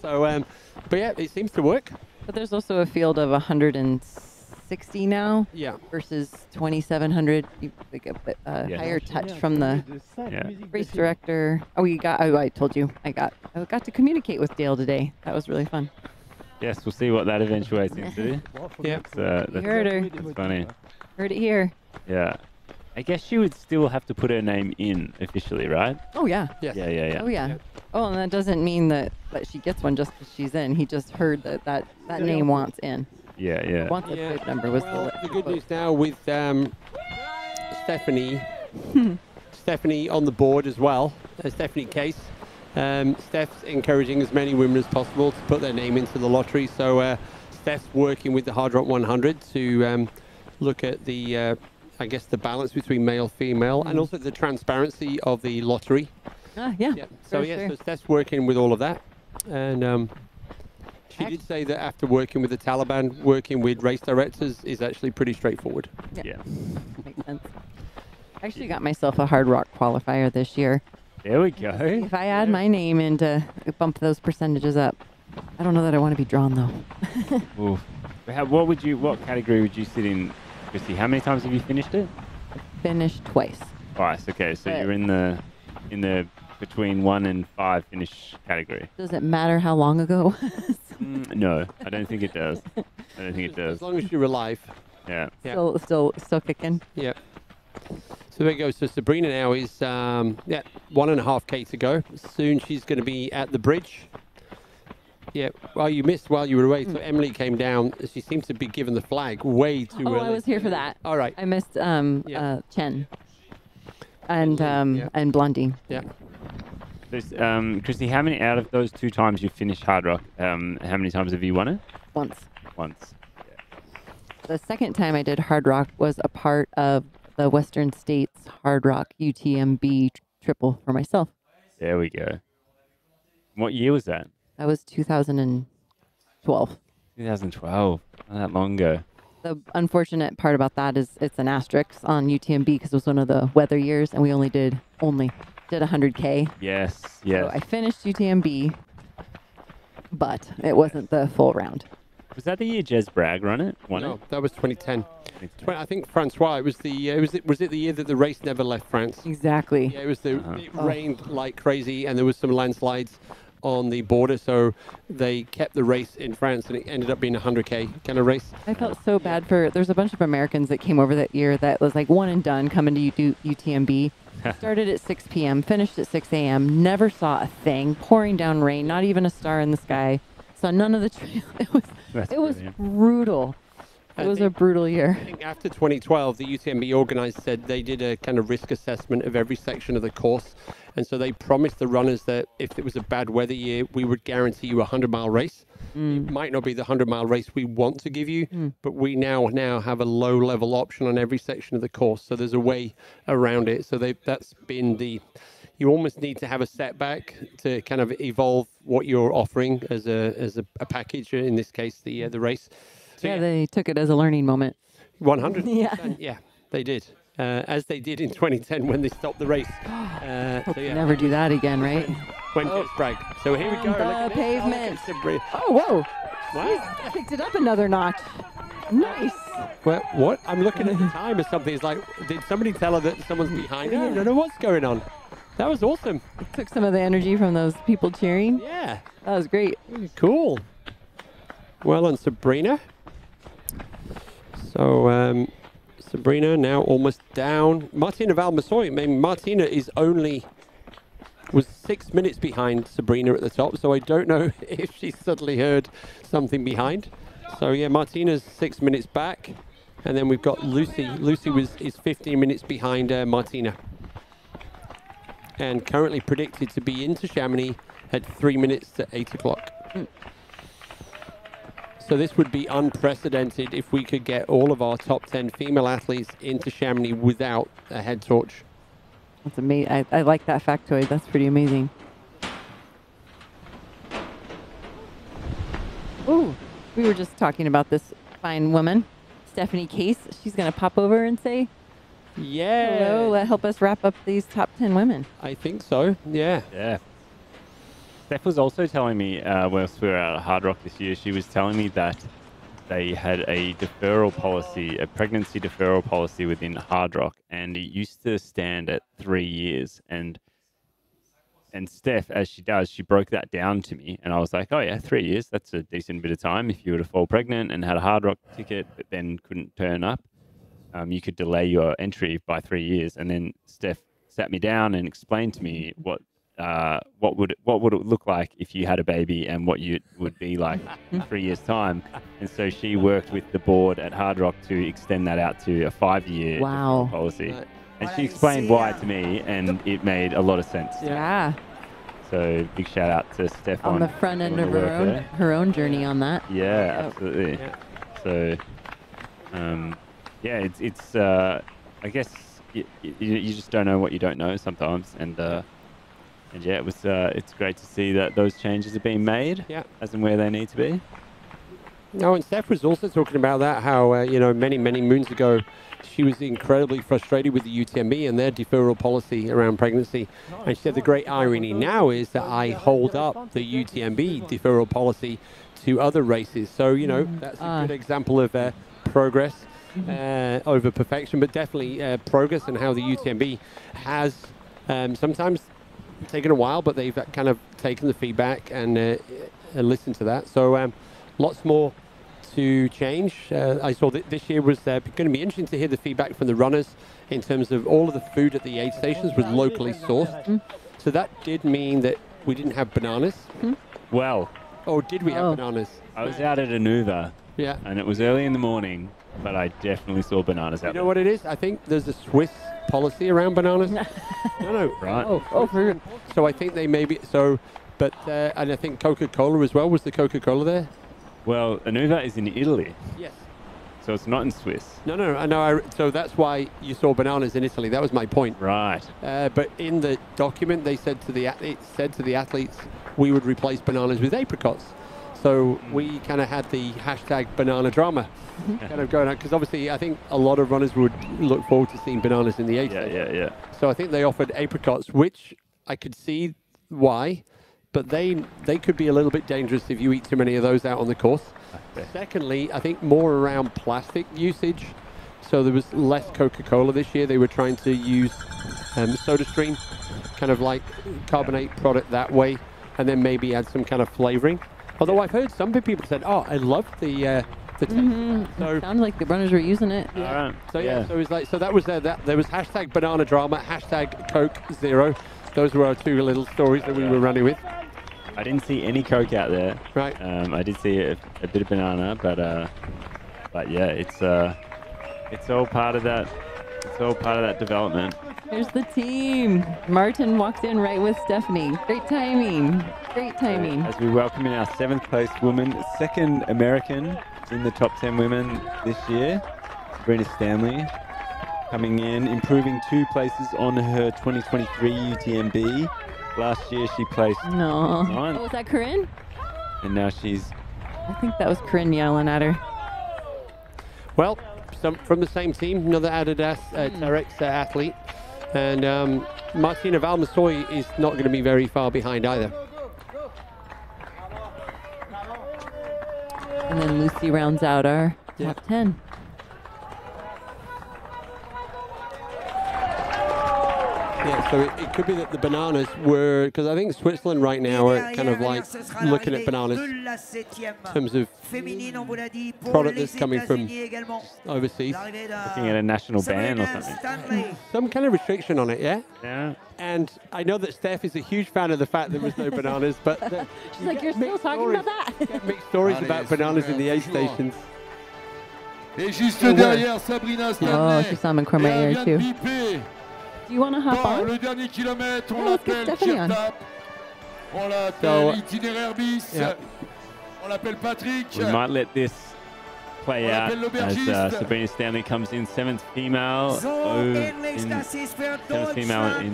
So but yeah, it seems to work. But there's also a field of 160 now. Yeah. Versus 2,700. Like a higher touch from the race director. Oh, I told you. I got to communicate with Dale today. That was really fun. Yes, we'll see what that eventuates into. Yeah. That's heard her. That's funny. Heard it here. Yeah. I guess she would still have to put her name in officially, right? Oh, yeah. Yeah. Oh, yeah. Oh, and that doesn't mean that she gets one just because she's in. He just heard that name wants in. Yeah. Wants a bib number was the good news now with Stephanie on the board as well. Stephanie Case. Steph's encouraging as many women as possible to put their name into the lottery. So Steph's working with the Hard Rock 100 to look at the, I guess, the balance between male, female, and also the transparency of the lottery. Yeah. So so Steph's working with all of that. And she did say that after working with the Taliban, working with race directors is actually pretty straightforward. Yeah. Makes sense. I actually got myself a Hard Rock qualifier this year. There we go. If I add my name in to bump those percentages up, I don't know that I want to be drawn though. Oof. What category would you sit in, Christy? How many times have you finished it? Finished twice. Twice. Okay, so you're in the between 1 and 5 finish category. Does it matter how long ago? No, I don't think it does. As long as you're alive. Yeah. Still kicking. Yeah. So there you go. So Sabrina now is 1.5K to go. Soon she's going to be at the bridge. Yeah. Well, you missed while you were away. So Emily came down. She seems to be given the flag way too early. I was here for that. All right. I missed Chen and Blondie. Yeah. Christy, how many out of those 2 times you finished Hard Rock, how many times have you won it? Once. Yeah. The second time I did Hard Rock was a part of the Western States Hard Rock UTMB triple for myself. There we go. What year was that? That was 2012. 2012. Not that long ago. The unfortunate part about that is it's an asterisk on UTMB because it was one of the weather years and we only did 100K. Yes. So I finished UTMB, but it wasn't the full round. Was that the year Jez Bragg won it? No, that was 2010. I think Francois. It was was it the year that the race never left France? Exactly. Yeah, it was it rained like crazy and there was some landslides on the border, so they kept the race in France and it ended up being a 100K kind of race. I felt so bad there's a bunch of Americans that came over that year that was like one and done coming to UTMB. Started at 6 p.m., finished at 6 a.m., never saw a thing, pouring down rain, not even a star in the sky. Saw none of the trail. It was brutal. It was a brutal year. I think after 2012, the UTMB organizers said they did a kind of risk assessment of every section of the course. And so they promised the runners that if it was a bad weather year, we would guarantee you a 100-mile race. It might not be the 100-mile race we want to give you, but we now have a low-level option on every section of the course. So there's a way around it. So that's been you almost need to have a setback to kind of evolve what you're offering as a package, in this case, the race. So, they took it as a learning moment. 100%. Yeah, they did. As they did in 2010 when they stopped the race. Never do that again, right? When Jez Bragg. So here we go. Look at this. Pavement. Oh, whoa. Wow. She's picked it up another notch. Nice. Well, what? I'm looking at the time or something. It's like, did somebody tell her that someone's behind her? I don't know what's going on. That was awesome. It took some of the energy from those people cheering. Yeah. That was great. Cool. Well done, Sabrina. So, Sabrina now almost down. Martina Valmasoy. I mean, Martina was 6 minutes behind Sabrina at the top, so I don't know if she suddenly heard something behind. So yeah, Martina's 6 minutes back, and then we've got Lucy. Lucy is 15 minutes behind Martina, and currently predicted to be into Chamonix at 3 minutes to 8 o'clock. So this would be unprecedented if we could get all of our top 10 female athletes into Chamonix without a head torch. That's amazing. I like that factoid. That's pretty amazing. Ooh, we were just talking about this fine woman, Stephanie Case. She's going to pop over and say hello, help us wrap up these top 10 women. I think so, yeah. Yeah. Steph was also telling me, whilst we were out at Hard Rock this year, she was telling me that they had a deferral policy, a pregnancy deferral policy within Hard Rock, and it used to stand at 3 years. And Steph, as she does, she broke that down to me, and I was like, oh yeah, 3 years, that's a decent bit of time. If you were to fall pregnant and had a Hard Rock ticket but then couldn't turn up, you could delay your entry by 3 years. And then Steph sat me down and explained to me what would it look like if you had a baby and what you would be like in 3 years' time. And so she worked with the board at Hard Rock to extend that out to a 5-year policy. And she explained why to me, and it made a lot of sense. Yeah. So big shout out to Steph on the front end of her own journey on that. Yeah, absolutely. Yeah. So, yeah, it's I guess you just don't know what you don't know sometimes, and yeah, it's great to see that those changes are being made, as and where they need to be. No, and Steph was also talking about that, how, many moons ago, she was incredibly frustrated with the UTMB and their deferral policy around pregnancy. And she said the great irony now is that I hold up the UTMB deferral policy to other races. So, that's a good example of progress over perfection, but definitely progress, and how the UTMB has sometimes taken a while, but they've kind of taken the feedback and listened to that. So lots more to change. I saw that this year was going to be interesting to hear the feedback from the runners in terms of all of the food at the aid stations was locally sourced. So that did mean that we didn't have bananas. Well. Or did we have bananas? I was out at Anuva. Yeah. And it was early in the morning, but I definitely saw bananas out there. You know what it is? I think there's a Swiss policy around bananas. No. Right. For real. So I think they may be, but and I think Coca-Cola as well. Was the Coca-Cola there? Well, Anuva is in Italy. Yes. So it's not in Swiss. No, I know. So that's why you saw bananas in Italy. That was my point. Right. But in the document, they said to the athletes, we would replace bananas with apricots. So we kind of had the hashtag banana drama kind of going on, because obviously I think a lot of runners would look forward to seeing bananas in the aid station. Yeah. So I think they offered apricots, which I could see why, but they could be a little bit dangerous if you eat too many of those out on the course. Okay. Secondly, I think more around plastic usage. So there was less Coca-Cola this year. They were trying to use SodaStream, kind of like carbonate product that way, and then maybe add some kind of flavoring. Although I've heard some people said, "Oh, I love the taste." So sounds like the runners were using it. Yeah. So so it was like, so that was that there was hashtag banana drama, hashtag Coke Zero. Those were our two little stories that we were running with. I didn't see any Coke out there. Right. I did see a bit of banana, but yeah, it's all part of that. It's all part of that development. Here's the team. Martin walks in right with Stephanie. Great timing. Great timing. As we welcome in our 7th place woman, second American in the top 10 women this year, Sabrina Stanley, coming in, improving 2 places on her 2023 UTMB. Last year she placed 9th. Oh, was that Corinne? And now she's... I think that was Corinne yelling at her. Well, from the same team, another Adidas Terex athlete. And Martina Valmasoy is not going to be very far behind either. And then Lucy rounds out our top 10. Yeah, so it could be that the bananas were, because I think Switzerland right now are kind of like looking at bananas in terms of product that's coming from overseas. Looking at a national ban or something. Some kind of restriction on it, yeah? Yeah. And I know that Steph is a huge fan of the fact there was no bananas, but... She's like, you're still talking about that? Mixed stories about bananas in the aid stations. Et juste derrière, Sabrina Stanley. Oh, she saw him in Cormier too. Do you want to hop on? Le dernier kilomètre, on l'appelle Kirtap. On l'appelle itinéraire bis. On l'appelle Patrick. We might let this play out as Sabrina Stanley comes in, seventh female in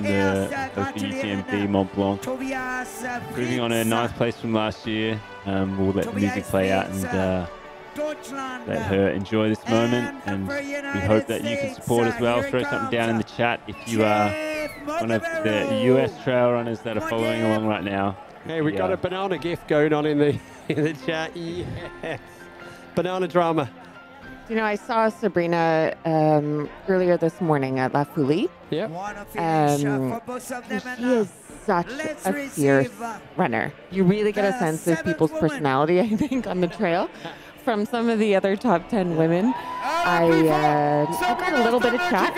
the HOKA UTMB Mont-Blanc. Improving on her ninth place from last year. We'll let the music play out and let her enjoy this moment, and we hope that you can support as well. Throw something down in the chat if you are one of the US trail runners that are following along right now. Hey, we got a banana gift going on in the chat. Yes. Banana drama. You know, I saw Sabrina earlier this morning at La Folie. Yep. She is such a fierce runner. You really get a sense of people's personality, I think, on the trail. From some of the other top 10 women, I got a little bit of chat.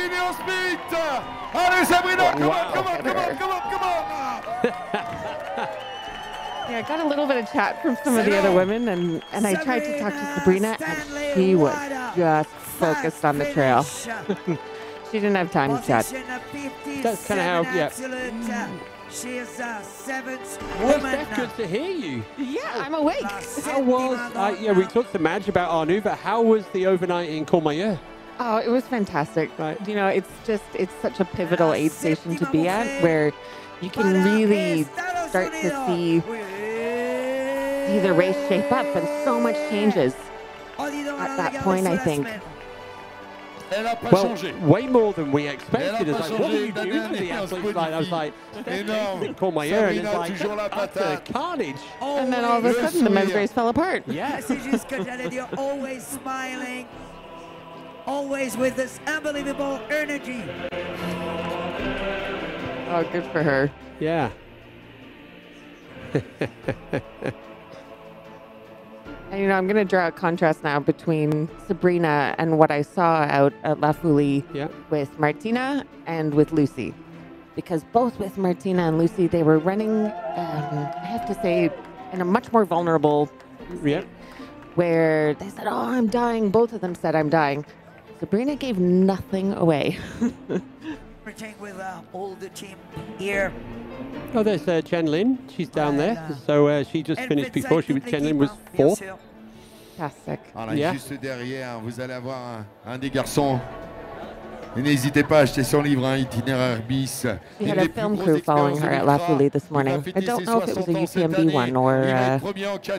Yeah, I got a little bit of chat from some of the other women, and I tried to talk to Sabrina, and she was just focused on the trail. She didn't have time to chat. That's kind of how, yeah. She is the seventh Hey, woman. Steph, good to hear you. Yeah, I'm awake. How was, yeah, we talked to Madge about Arnu, but how was the overnight in Courmayeur? Oh, it was fantastic. Right. You know, it's such a pivotal aid station to be at, where you can really start to see the race shape up, and so much changes at that point, I think. Well, way more than we expected. It's like, what do you do for the athletes? Like, I was like, Courmayeur, and it's like, utter carnage. And then all of a sudden, the men's race fell apart. Yeah. You're always smiling, always with this unbelievable energy. Oh, good for her. Yeah. And, you know, I'm going to draw a contrast now between Sabrina and what I saw out at La Folie with Martina and with Lucy. Because both with Martina and Lucy, they were running, I have to say, in a much more vulnerable where they said, oh, I'm dying. Both of them said, I'm dying. Sabrina gave nothing away. With all the team here. Oh, there's Chen Lin. She's down there. So she just finished before. Chen Lin was fourth. Fantastic. Voilà, juste derrière, vous allez avoir un des garçons. Et n'hésitez pas à acheter son livre, Itinéraire bis. She had a film crew following her at La Folie this morning. I don't know if it was a UTMB one or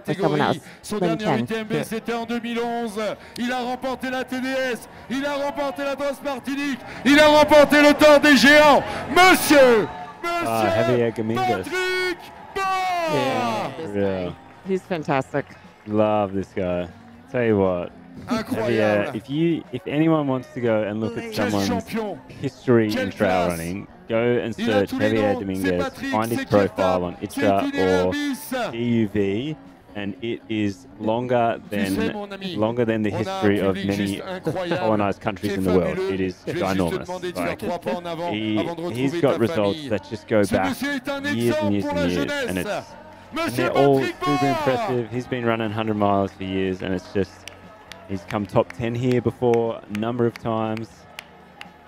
someone else. Son Lin dernier Chen. UTMB, c'était en 2011. Il a remporté la TDS. Il a remporté la Transmartinique. Il a remporté le Tour des Géants. Monsieur Javier Dominguez. Yeah. He's fantastic. Love this guy. Tell you what, Javier, if anyone wants to go and look at someone's history in trail running, go and search Javier Dominguez, find his profile on ITRA or DUV, and it is longer than the history of many colonized countries in the world. It is ginormous. Like, he's got results that just go back years and years and years, and they're all super impressive. He's been running 100 miles for years, and it's just, he's come top 10 here before a number of times.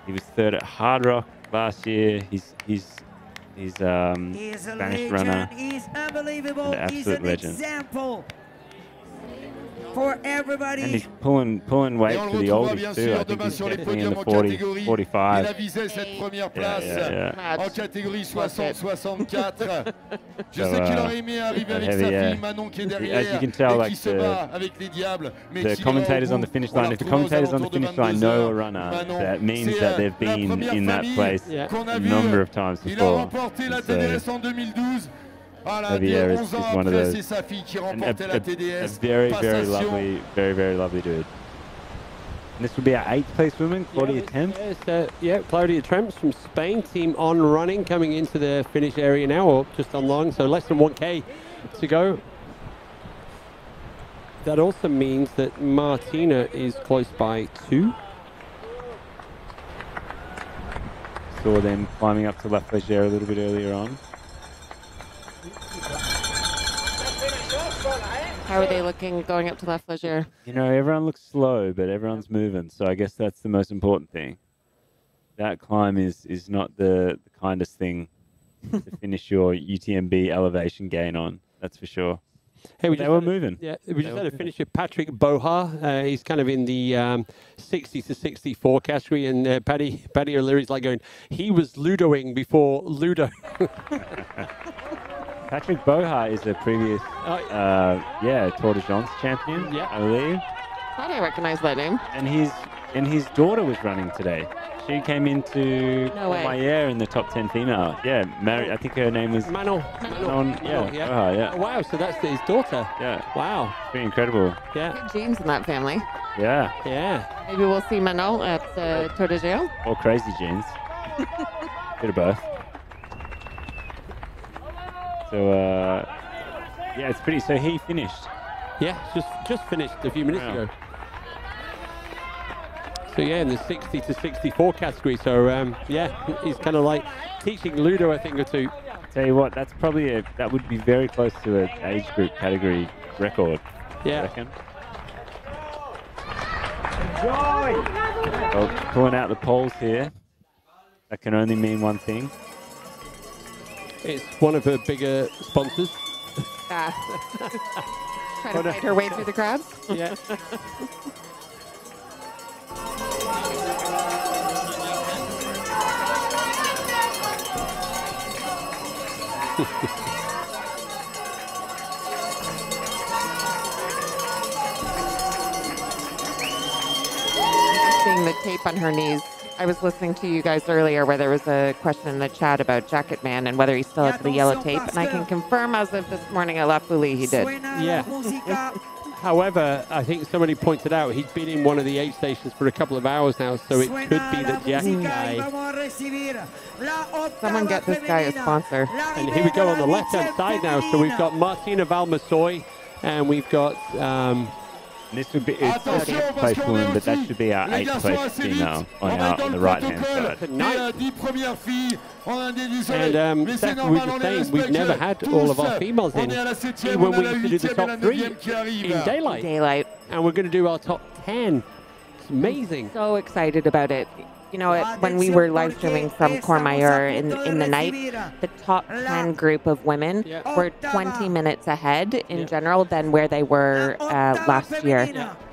He was third at Hard Rock last year. He's a Spanish runner. He's unbelievable. An absolute legend. Example for everybody. And he's pulling weight for the oldies too. I think he's definitely in the 40, 45. Il a visé cette première place en catégorie 60-64. Je sais qu'il aurait aimé arriver avec sa fille Manon qui est derrière et qui se bat avec les diables. The commentators on the finish line, if the commentators on the finish line know a runner, that means that they've been in that place a number of times before. Il a remporté la TDS en 2012. Javier is one of those, a very, very lovely dude. And this would be our 8th place woman, Claudia Temps. Claudia Temps from Spain, team on running, coming into the finish area now, or just on long, so less than 1K to go. That also means that Martina is close by 2. Saw them climbing up to La Flégère a little bit earlier on. How are they looking going up to La Flégère? You know, everyone looks slow, but everyone's moving. So I guess that's the most important thing. That climb is not the kindest thing to finish your UTMB elevation gain on. That's for sure. Hey, They were moving. Yeah, we just had a finish with Patrick Boha. He's kind of in the 60 to 64 category, and Paddy O'Leary's like going, he was ludoing before Ludo. Patrick Boha is a previous, Tour de France champion, I believe. Thought I recognized that name. And his daughter was running today. She came into Mayer in the top 10 female. Yeah, I think her name was Manon. Yeah. Oh, wow, so that's his daughter. Yeah. Wow. Pretty incredible. Yeah. Good genes in that family. Yeah. Yeah. Maybe we'll see Manon at Tour de Géant. Or crazy genes. Bit of both. So, it's pretty. So he finished. Yeah, just finished a few minutes ago. So yeah, in the 60 to 64 category. So he's kind of like teaching Ludo a thing or two. Tell you what, that's probably that would be very close to an age group category record. Yeah. I reckon. Well, pulling out the poles here. That can only mean one thing. It's one of her bigger sponsors. Try to fight her way through the crowds. Yeah. Seeing the tape on her knees. I was listening to you guys earlier where there was a question in the chat about Jacket Man and whether he still had the yellow tape, and I can confirm as of this morning at La Folie he did. Yeah. However, I think somebody pointed out he's been in one of the aid stations for a couple of hours now, so it could be that Jack guy. Someone get this guy a sponsor. And here we go on the left-hand side now. So we've got Martina Valmasoy, and we've got... this would be it's a 10th place woman, but that should be our 8th place female on the right-hand side. And Steph, we were just saying, we've never had all of our females in when we used to do the top 3 in daylight. And we're going to do our top 10. It's amazing. So excited about it. You know, when we were live streaming from Courmayeur in the night, the top 10 group of women were 20 minutes ahead in general than where they were last year.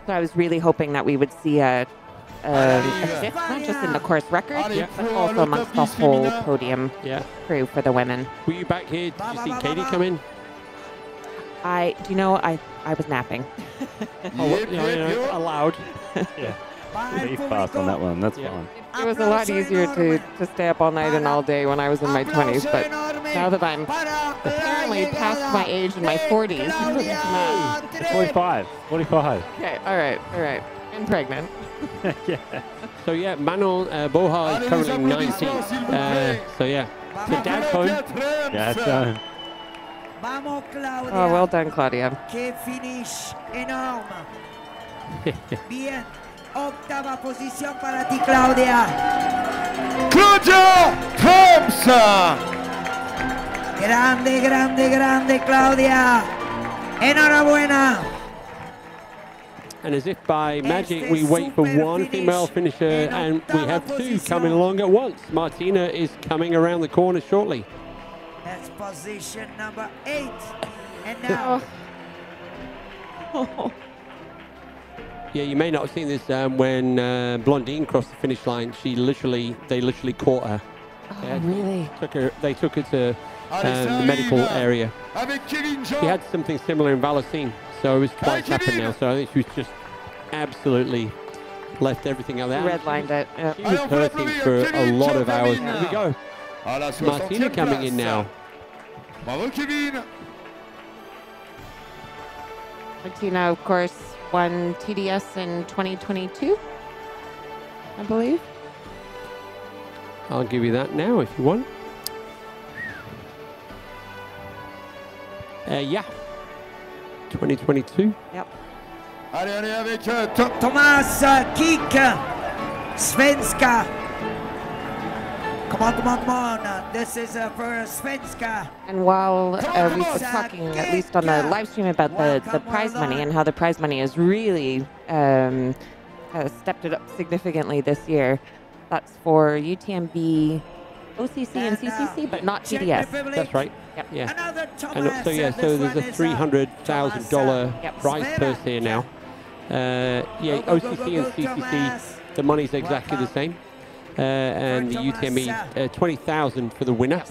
So I was really hoping that we would see a shift, not just in the course record, but also amongst the whole podium crew for the women. Were you back here? Did you see Katie come in? I was napping. Allowed. Yeah. Leave fast on that one. That's fine. It was a lot easier to stay up all night and all day when I was in my 20s, but now that I'm apparently past my age in my 40s. 45. Okay, all right. And pregnant. Yeah. So yeah, Manon Boha is currently 19. So yeah, so dad's home. Yeah, it's home. Oh, well done, Claudia. Que finish enorme. Bien. Octava posición para ti, Claudia. Claudia Thompson. Grande, Claudia. Enhorabuena. And as if by magic, we wait for one female finisher, and we have 2 coming along at once. Martina is coming around the corner shortly. That's position number 8. And now... Yeah, you may not have seen this when Blondine crossed the finish line. They literally caught her. Oh, really? They took her to the medical area. She had something similar in Valocine, so it was twice happened now. So I think she was just absolutely left everything out there. Redlined it. Yep. She was hurting for a lot of hours. Here we go. Martina coming in now. Martina, of course, won TDS in 2022, I believe. I'll give you that now if you want. Yeah. 2022. Yep. Allez, avec Thomas Kick, Svenska. Come on. This is for Svenska. And while we were talking, at least on the live stream, about the prize money and how the prize money has really stepped it up significantly this year, that's for UTMB OCC and CCC, but not TDS. That's right. Yep. Yeah. And so yeah, so there's a $300,000 prize purse here now. Yeah, OCC and CCC, the money's exactly the same. And the UTMB, 20,000 for the winner,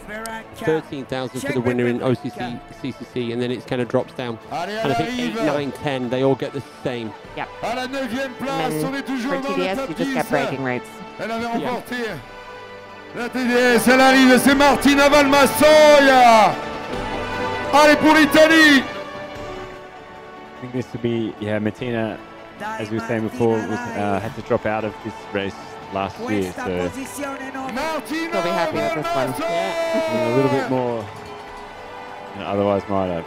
13,000 for the winner in OCC, CCC, and then it kind of drops down. And I think 8, 9, 10, they all get the same. Yep. And then for TDS, you just get bragging rights. Elle avait remporté la TDS, elle arrive, c'est Martina Valmassoia. Allez pour l'Italie. I think this would be, yeah, Martina, as we were saying before, was, had to drop out of this race last year, so They'll be happy with this one. a little bit more than otherwise might have.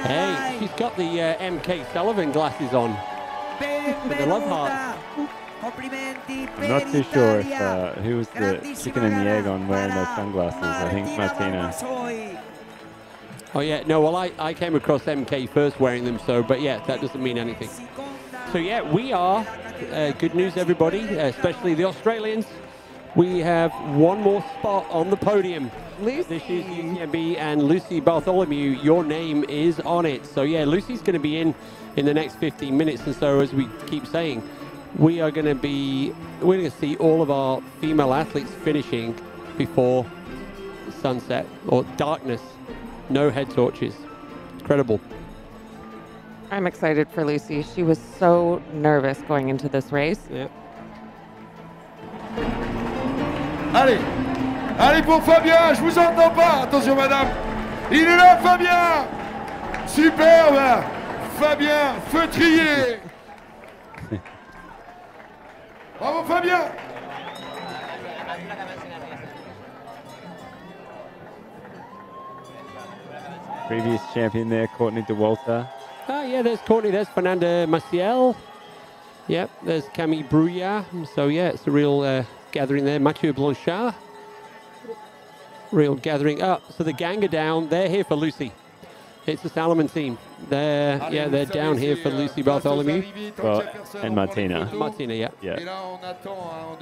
Hey, she's got the MK Sullivan glasses on with the love heart. I'm not too sure if who was the chicken and the egg on wearing those sunglasses. I think it's Martina. Oh yeah, no, well I came across MK first wearing them, so, but yeah, that doesn't mean anything. So yeah, we are, good news everybody, especially the Australians. We have one more spot on the podium. Lucy. This is UTMB, and Lucy Bartholomew, your name is on it. So yeah, Lucy's going to be in the next 15 minutes, and so as we keep saying, we're going to see all of our female athletes finishing before sunset or darkness. No head torches. Incredible. I'm excited for Lucy. She was so nervous going into this race. Yeah. Allez, allez pour Fabien, je vous entends pas. Attention madame, il est là Fabien. Superbe, Fabien Feutrier. Bravo Fabien. Previous champion there, Courtney DeWalter. Ah, yeah, there's Courtney, there's Fernanda Maciel. Yep, there's Camille Brouillard. So yeah, it's a real gathering there. Mathieu Blanchard. Real gathering up. So the gang are down. They're here for Lucy. It's the Salomon team. They're down here for Lucy Bartholomew. Well, and Martina. Martina, yeah. Yeah.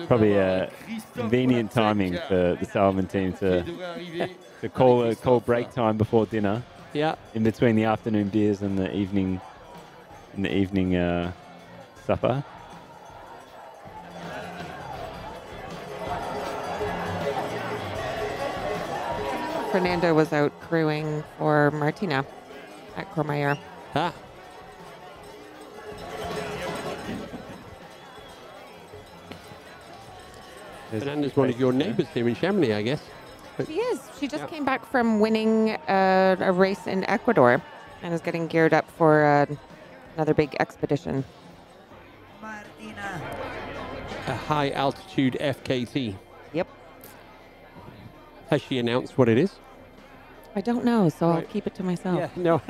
Probably convenient timing for the Salomon team to call break time before dinner. Yeah. In between the afternoon beers and the evening supper. Fernando was out crewing for Martina at Courmayeur. Ah. Fernanda's one of your neighbours here in Chamonix, I guess. She is. She just came back from winning a race in Ecuador and is getting geared up for another big expedition. A high altitude FKT. Yep. Has she announced what it is? I don't know, so I'll keep it to myself. Yeah, no.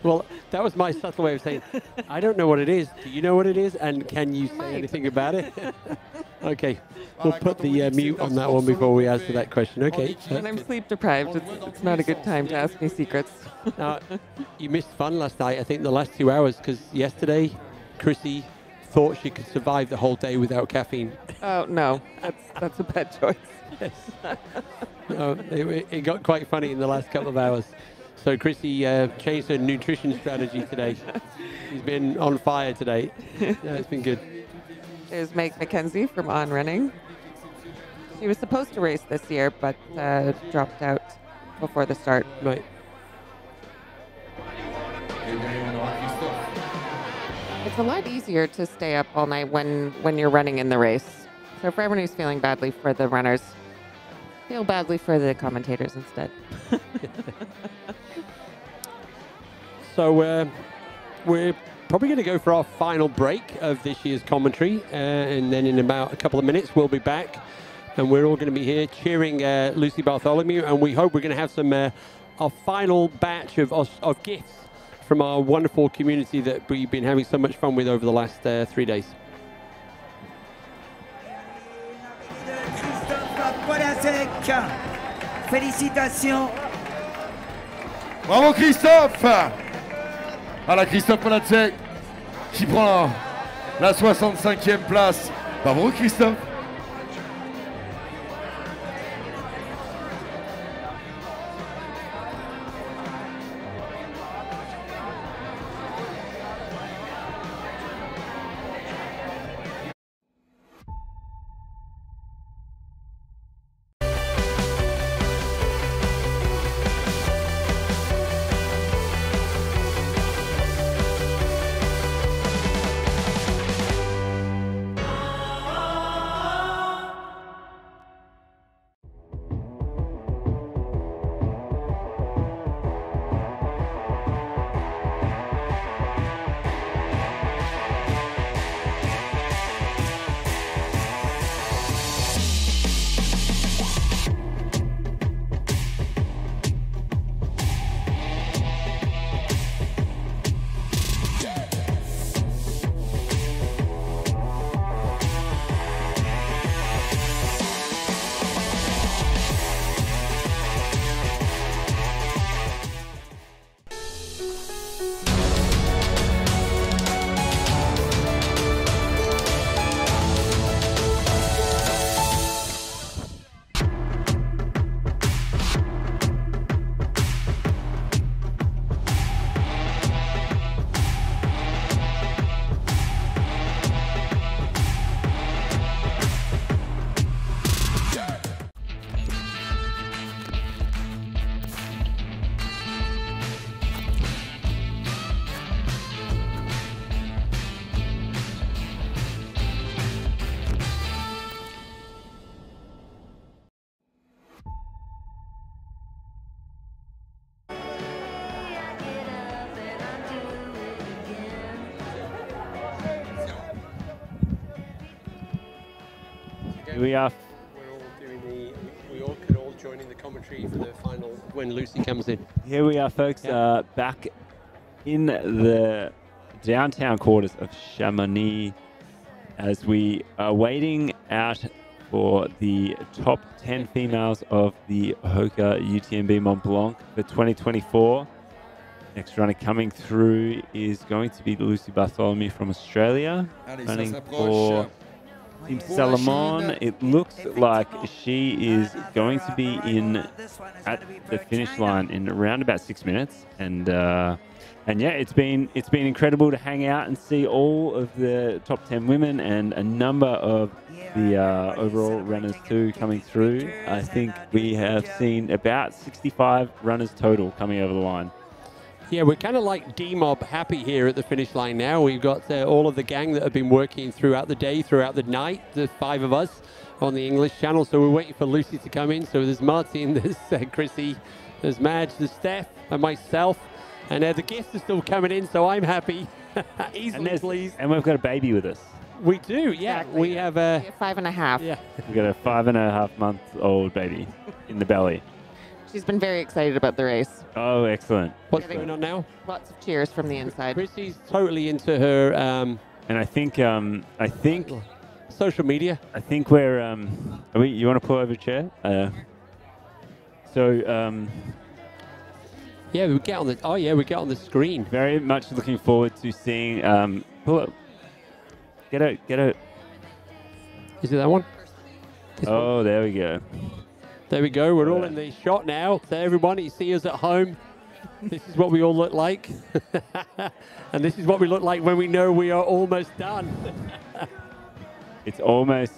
Well, that was my subtle way of saying, I don't know what it is. Do you know what it is? And can you say anything about it? Okay, we'll put the mute on that one before we answer that question. Okay. When I'm sleep deprived, it's not a good time to ask me secrets. You missed fun last night, I think, the last 2 hours, because yesterday, Chrissy thought she could survive the whole day without caffeine. Oh, no. That's a bad choice. Yes. It got quite funny in the last couple of hours. So Chrissy changed her nutrition strategy today. She's been on fire today. Yeah, it's been good. There's Meg McKenzie from On Running. She was supposed to race this year, but dropped out before the start. Right. It's a lot easier to stay up all night when you're running in the race. So for everyone who's feeling badly for the runners, feel badly for the commentators instead. So we're probably going to go for our final break of this year's commentary, and then in about a couple of minutes we'll be back, and we're all going to be here cheering Lucy Bartholomew, and we hope we're going to have some our final batch of gifts from our wonderful community that we've been having so much fun with over the last 3 days. Félicitations. Bravo Christophe. Voilà Christophe Polacek qui prend la 65e place. Bravo Christophe. We are. We all can all join in the commentary for the final when Lucy comes in. Here we are, folks, back in the downtown quarters of Chamonix as we are waiting out for the top 10 females of the HOKA UTMB Mont-Blanc for 2024. Next runner coming through is going to be Lucy Bartholomew from Australia, running for Team Salomon. It looks like she is going to be at the finish line in around about 6 minutes, and yeah, it's been incredible to hang out and see all of the top 10 women and a number of the overall runners too coming through. I think we have seen about 65 runners total coming over the line. Yeah, we're kind of like D-Mob happy here at the finish line now. We've got all of the gang that have been working throughout the day, throughout the night, the 5 of us on the English channel. So we're waiting for Lucy to come in. So there's Martin, there's Chrissy, there's Madge, there's Steph, and myself. And the gifts are still coming in, so I'm happy. Easily pleased. And we've got a baby with us. We do, yeah. Exactly. We have a 5.5. Yeah. We've got a 5.5-month-old baby in the belly. She's been very excited about the race. Oh, excellent. What's going on now? Lots of cheers from the inside. Chrissy's totally into her... and I think social media. I think we're... you want to pull over a chair? Yeah, we get on the... Oh, yeah, we get on the screen. Very much looking forward to seeing... pull up. Get out. Is it that one? Oh, there we go. There we go. We're all in the shot now. So everyone, you see us at home. This is what we all look like. And this is what we look like when we know we are almost done. It's almost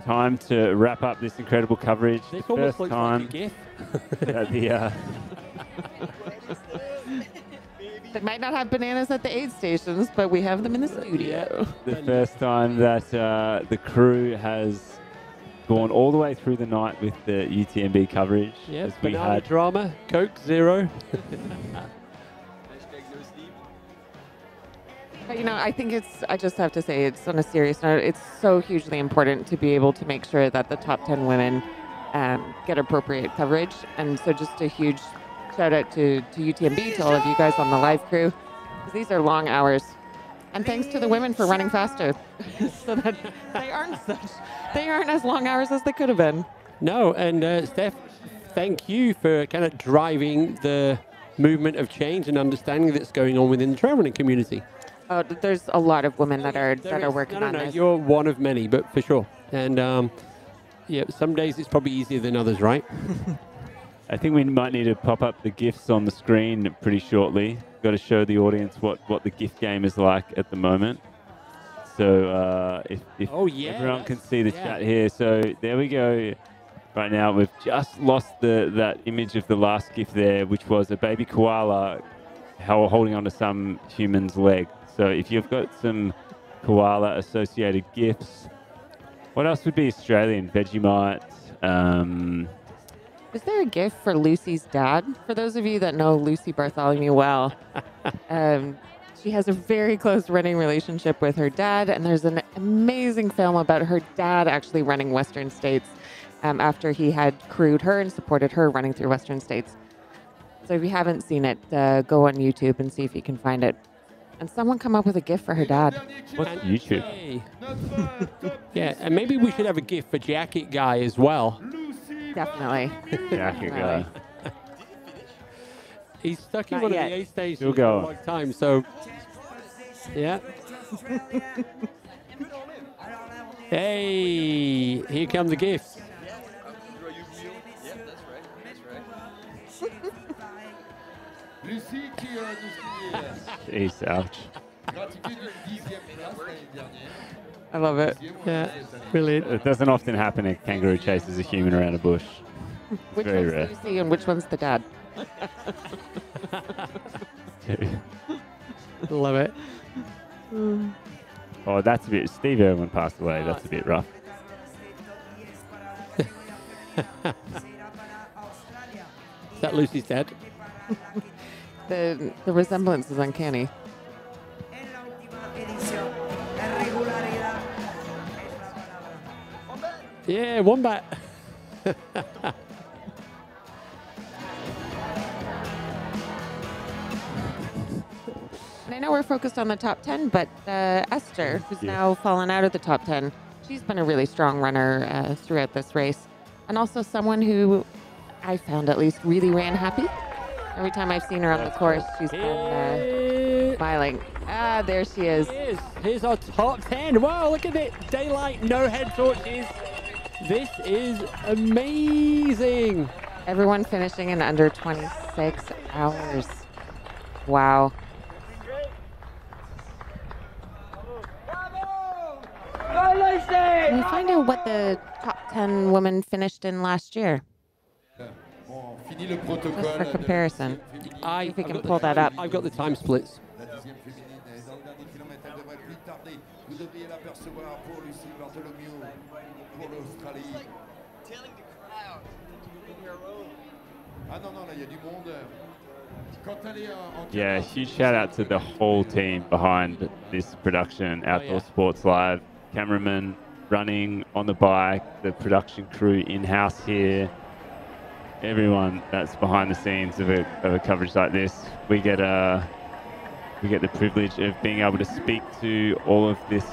time to wrap up this incredible coverage. This the almost first looks time like a GIF. They might not have bananas at the aid stations, but we have them in the studio. The first time that the crew has gone all the way through the night with the UTMB coverage. Yes, banana drama, Coke Zero. But, I think I just have to say, it's on a serious note, it's so hugely important to be able to make sure that the top 10 women get appropriate coverage. And so just a huge shout out to UTMB, to all of you guys on the live crew, because these are long hours. And thanks to the women for running faster, so that they aren't as long hours as they could have been. No, and Steph, thank you for kind of driving the movement of change and understanding that's going on within the trail running community. Oh, there's a lot of women that are working on this. You're one of many, but for sure. And yeah, some days it's probably easier than others, right? I think we might need to pop up the GIFs on the screen pretty shortly. Got to show the audience what the GIF game is like at the moment. So if everyone can see the chat here. So there we go. Right now we've just lost that image of the last GIF there, which was a baby koala holding onto some human's leg. So if you've got some koala associated GIFs, what else would be Australian? Vegemite. Is there a GIF for Lucy's dad? For those of you that know Lucy Bartholomew well, she has a very close running relationship with her dad, and there's an amazing film about her dad actually running Western States after he had crewed her and supported her running through Western States. So if you haven't seen it, go on YouTube and see if you can find it. And someone come up with a GIF for her dad. What's YouTube? Yeah, and maybe we should have a GIF for Jacket Guy as well. Definitely. Jacket Guy. He's stuck in one of the aid stations Still for a going. long time, so yeah. Hey, here come the gifts. Jeez, ouch. I love it. Yeah, brilliant. It doesn't often happen a kangaroo chases a human around a bush. It's Which very one's rare. Lucy and which one's the dad? Love it. Oh, that's a bit... Steve Irwin passed away. That's a bit rough. Is that Lucy's dad? The resemblance is uncanny. Yeah, wombat. And I know we're focused on the top 10, but Esther, who's now fallen out of the top 10, she's been a really strong runner throughout this race. And also someone who I found at least really ran happy. Every time I've seen her on the course, she's been smiling. Ah, there she is. Here's our top 10. Wow, look at it. Daylight, no head torches. This is amazing. Everyone finishing in under 26 hours. Wow. Can we find out what the top 10 women finished in last year? Just for comparison. See if we can pull that up. I've got the time splits. Yeah, huge shout out to the whole team behind this production, Outdoor Sports Live, cameraman, running, on the bike, the production crew in-house here, everyone that's behind the scenes of a coverage like this. We get the privilege of being able to speak to all of this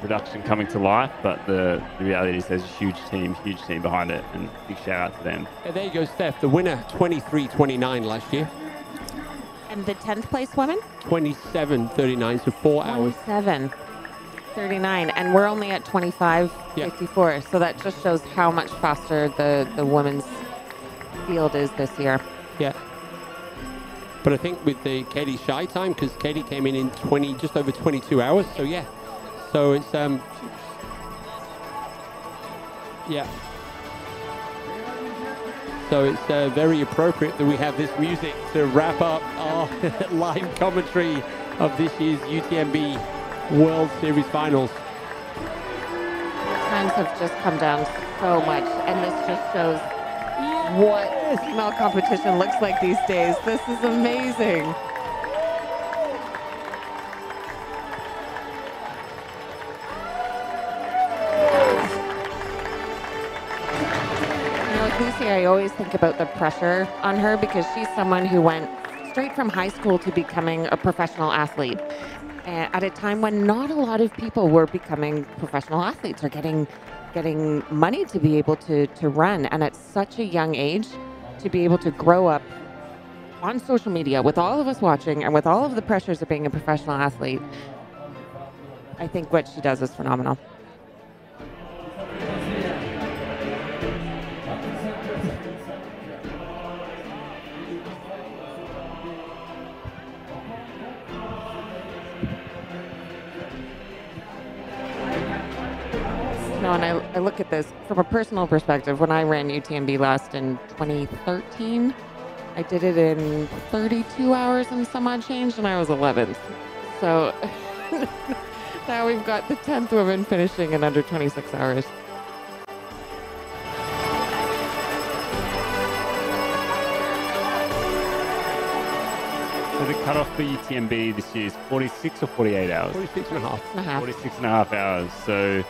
production coming to life, but the reality is there's a huge team behind it, and big shout out to them. And there you go, Steph, the winner, 23:29 last year. And the 10th place woman? 27:39, so 4 hours. 27:39, and we're only at 25:54, so that just shows how much faster the women's field is this year. Yeah. But I think with the Katie Shy time, because Katie came in just over 22 hours, so yeah. So it's, yeah. So it's very appropriate that we have this music to wrap up our live commentary of this year's UTMB World Series Finals. Times have just come down so much, and this just shows what female competition looks like these days. This is amazing. Lucy, I always think about the pressure on her because she's someone who went straight from high school to becoming a professional athlete at a time when not a lot of people were becoming professional athletes or getting money to be able to run. And at such a young age, to be able to grow up on social media with all of us watching and with all of the pressures of being a professional athlete, I think what she does is phenomenal. And I look at this from a personal perspective. When I ran UTMB last in 2013, I did it in 32 hours and some odd change, and I was 11th. So now we've got the 10th woman finishing in under 26 hours. So the cutoff for UTMB this year is 46 or 48 hours? 46 and a half. 46 and a half hours. So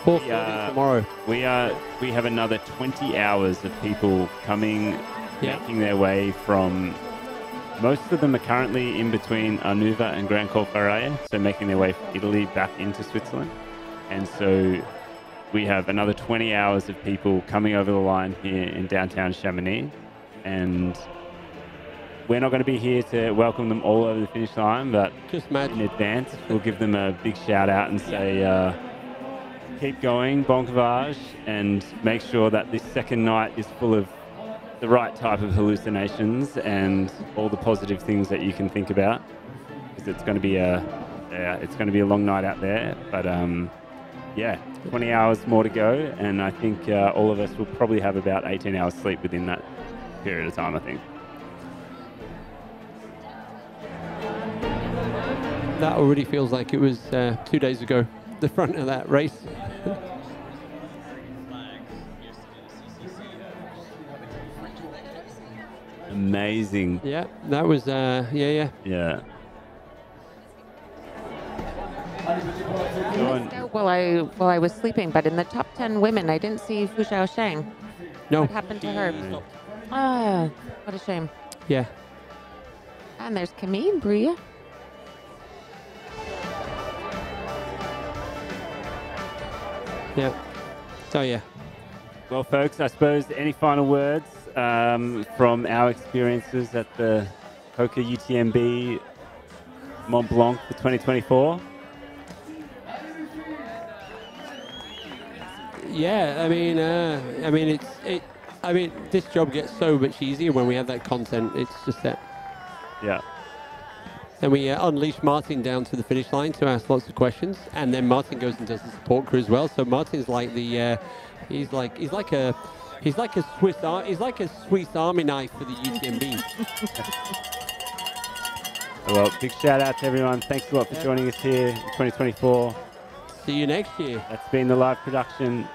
tomorrow. We have another 20 hours of people coming, making their way from. Most of them are currently in between Arnuva and Grand Col Ferraia, so making their way from Italy back into Switzerland. And so we have another 20 hours of people coming over the line here in downtown Chamonix, and we're not going to be here to welcome them all over the finish line, but just in advance, we'll give them a big shout out and say, keep going, bon courage, and make sure that this second night is full of the right type of hallucinations and all the positive things that you can think about, because it's going to be a long night out there. But 20 hours more to go, and I think all of us will probably have about 18 hours sleep within that period of time, I think. That already feels like it was 2 days ago, the front of that race. Amazing. Yeah, that was, Yeah. while I was sleeping, but in the top 10 women, I didn't see Fu Xiaosheng. No. What happened to her? Ah, what a shame. Yeah. And there's Camille Bria. Yeah. So yeah. Well, folks, I suppose any final words from our experiences at the HOKA UTMB Mont-Blanc for 2024? Yeah, I mean, this job gets so much easier when we have that content. It's just that. Yeah. Then we unleash Martin down to the finish line to ask lots of questions, and then Martin goes and does the support crew as well. So Martin's like the, he's like a Swiss Army knife for the UTMB. Well, big shout out to everyone. Thanks a lot for joining us here in 2024. See you next year. That's been the live production.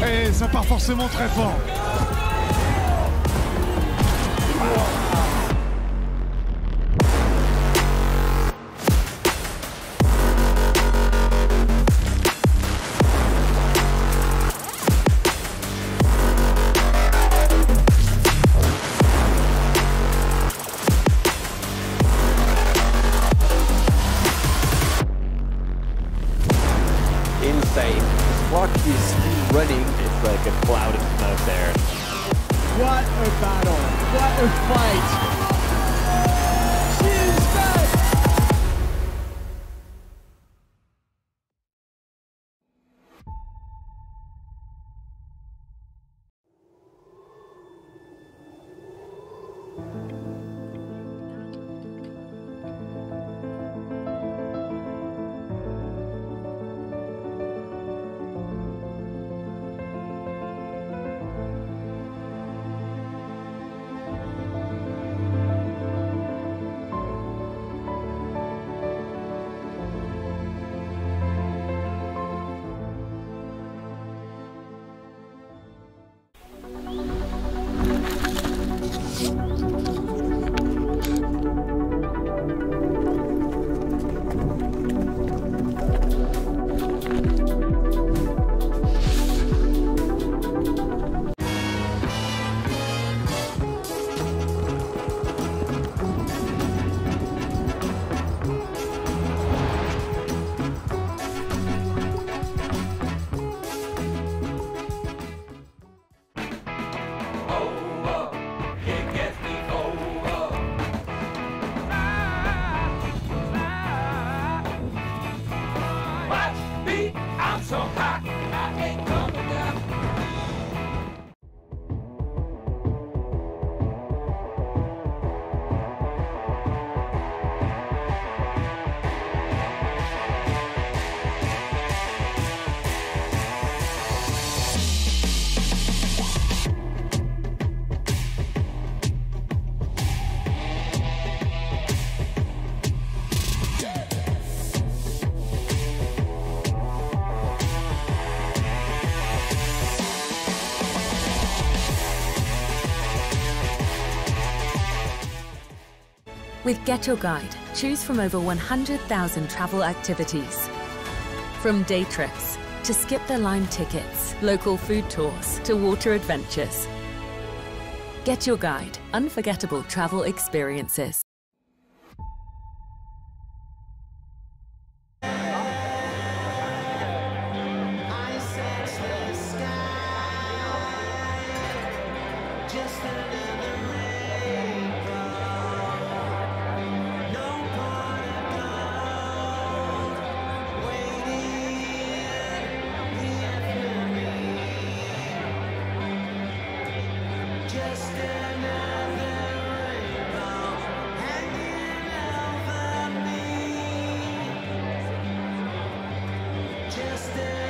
Et ça part forcément très fort. Insane. Clock is still running. It's like a cloud of smoke there. What a battle. What a fight. She's back. I'm so hot, I ain't coming down. With Get Your Guide, choose from over 100,000 travel activities. From day trips to skip the line tickets, local food tours to water adventures. Get Your Guide, unforgettable travel experiences. Just another rainbow. just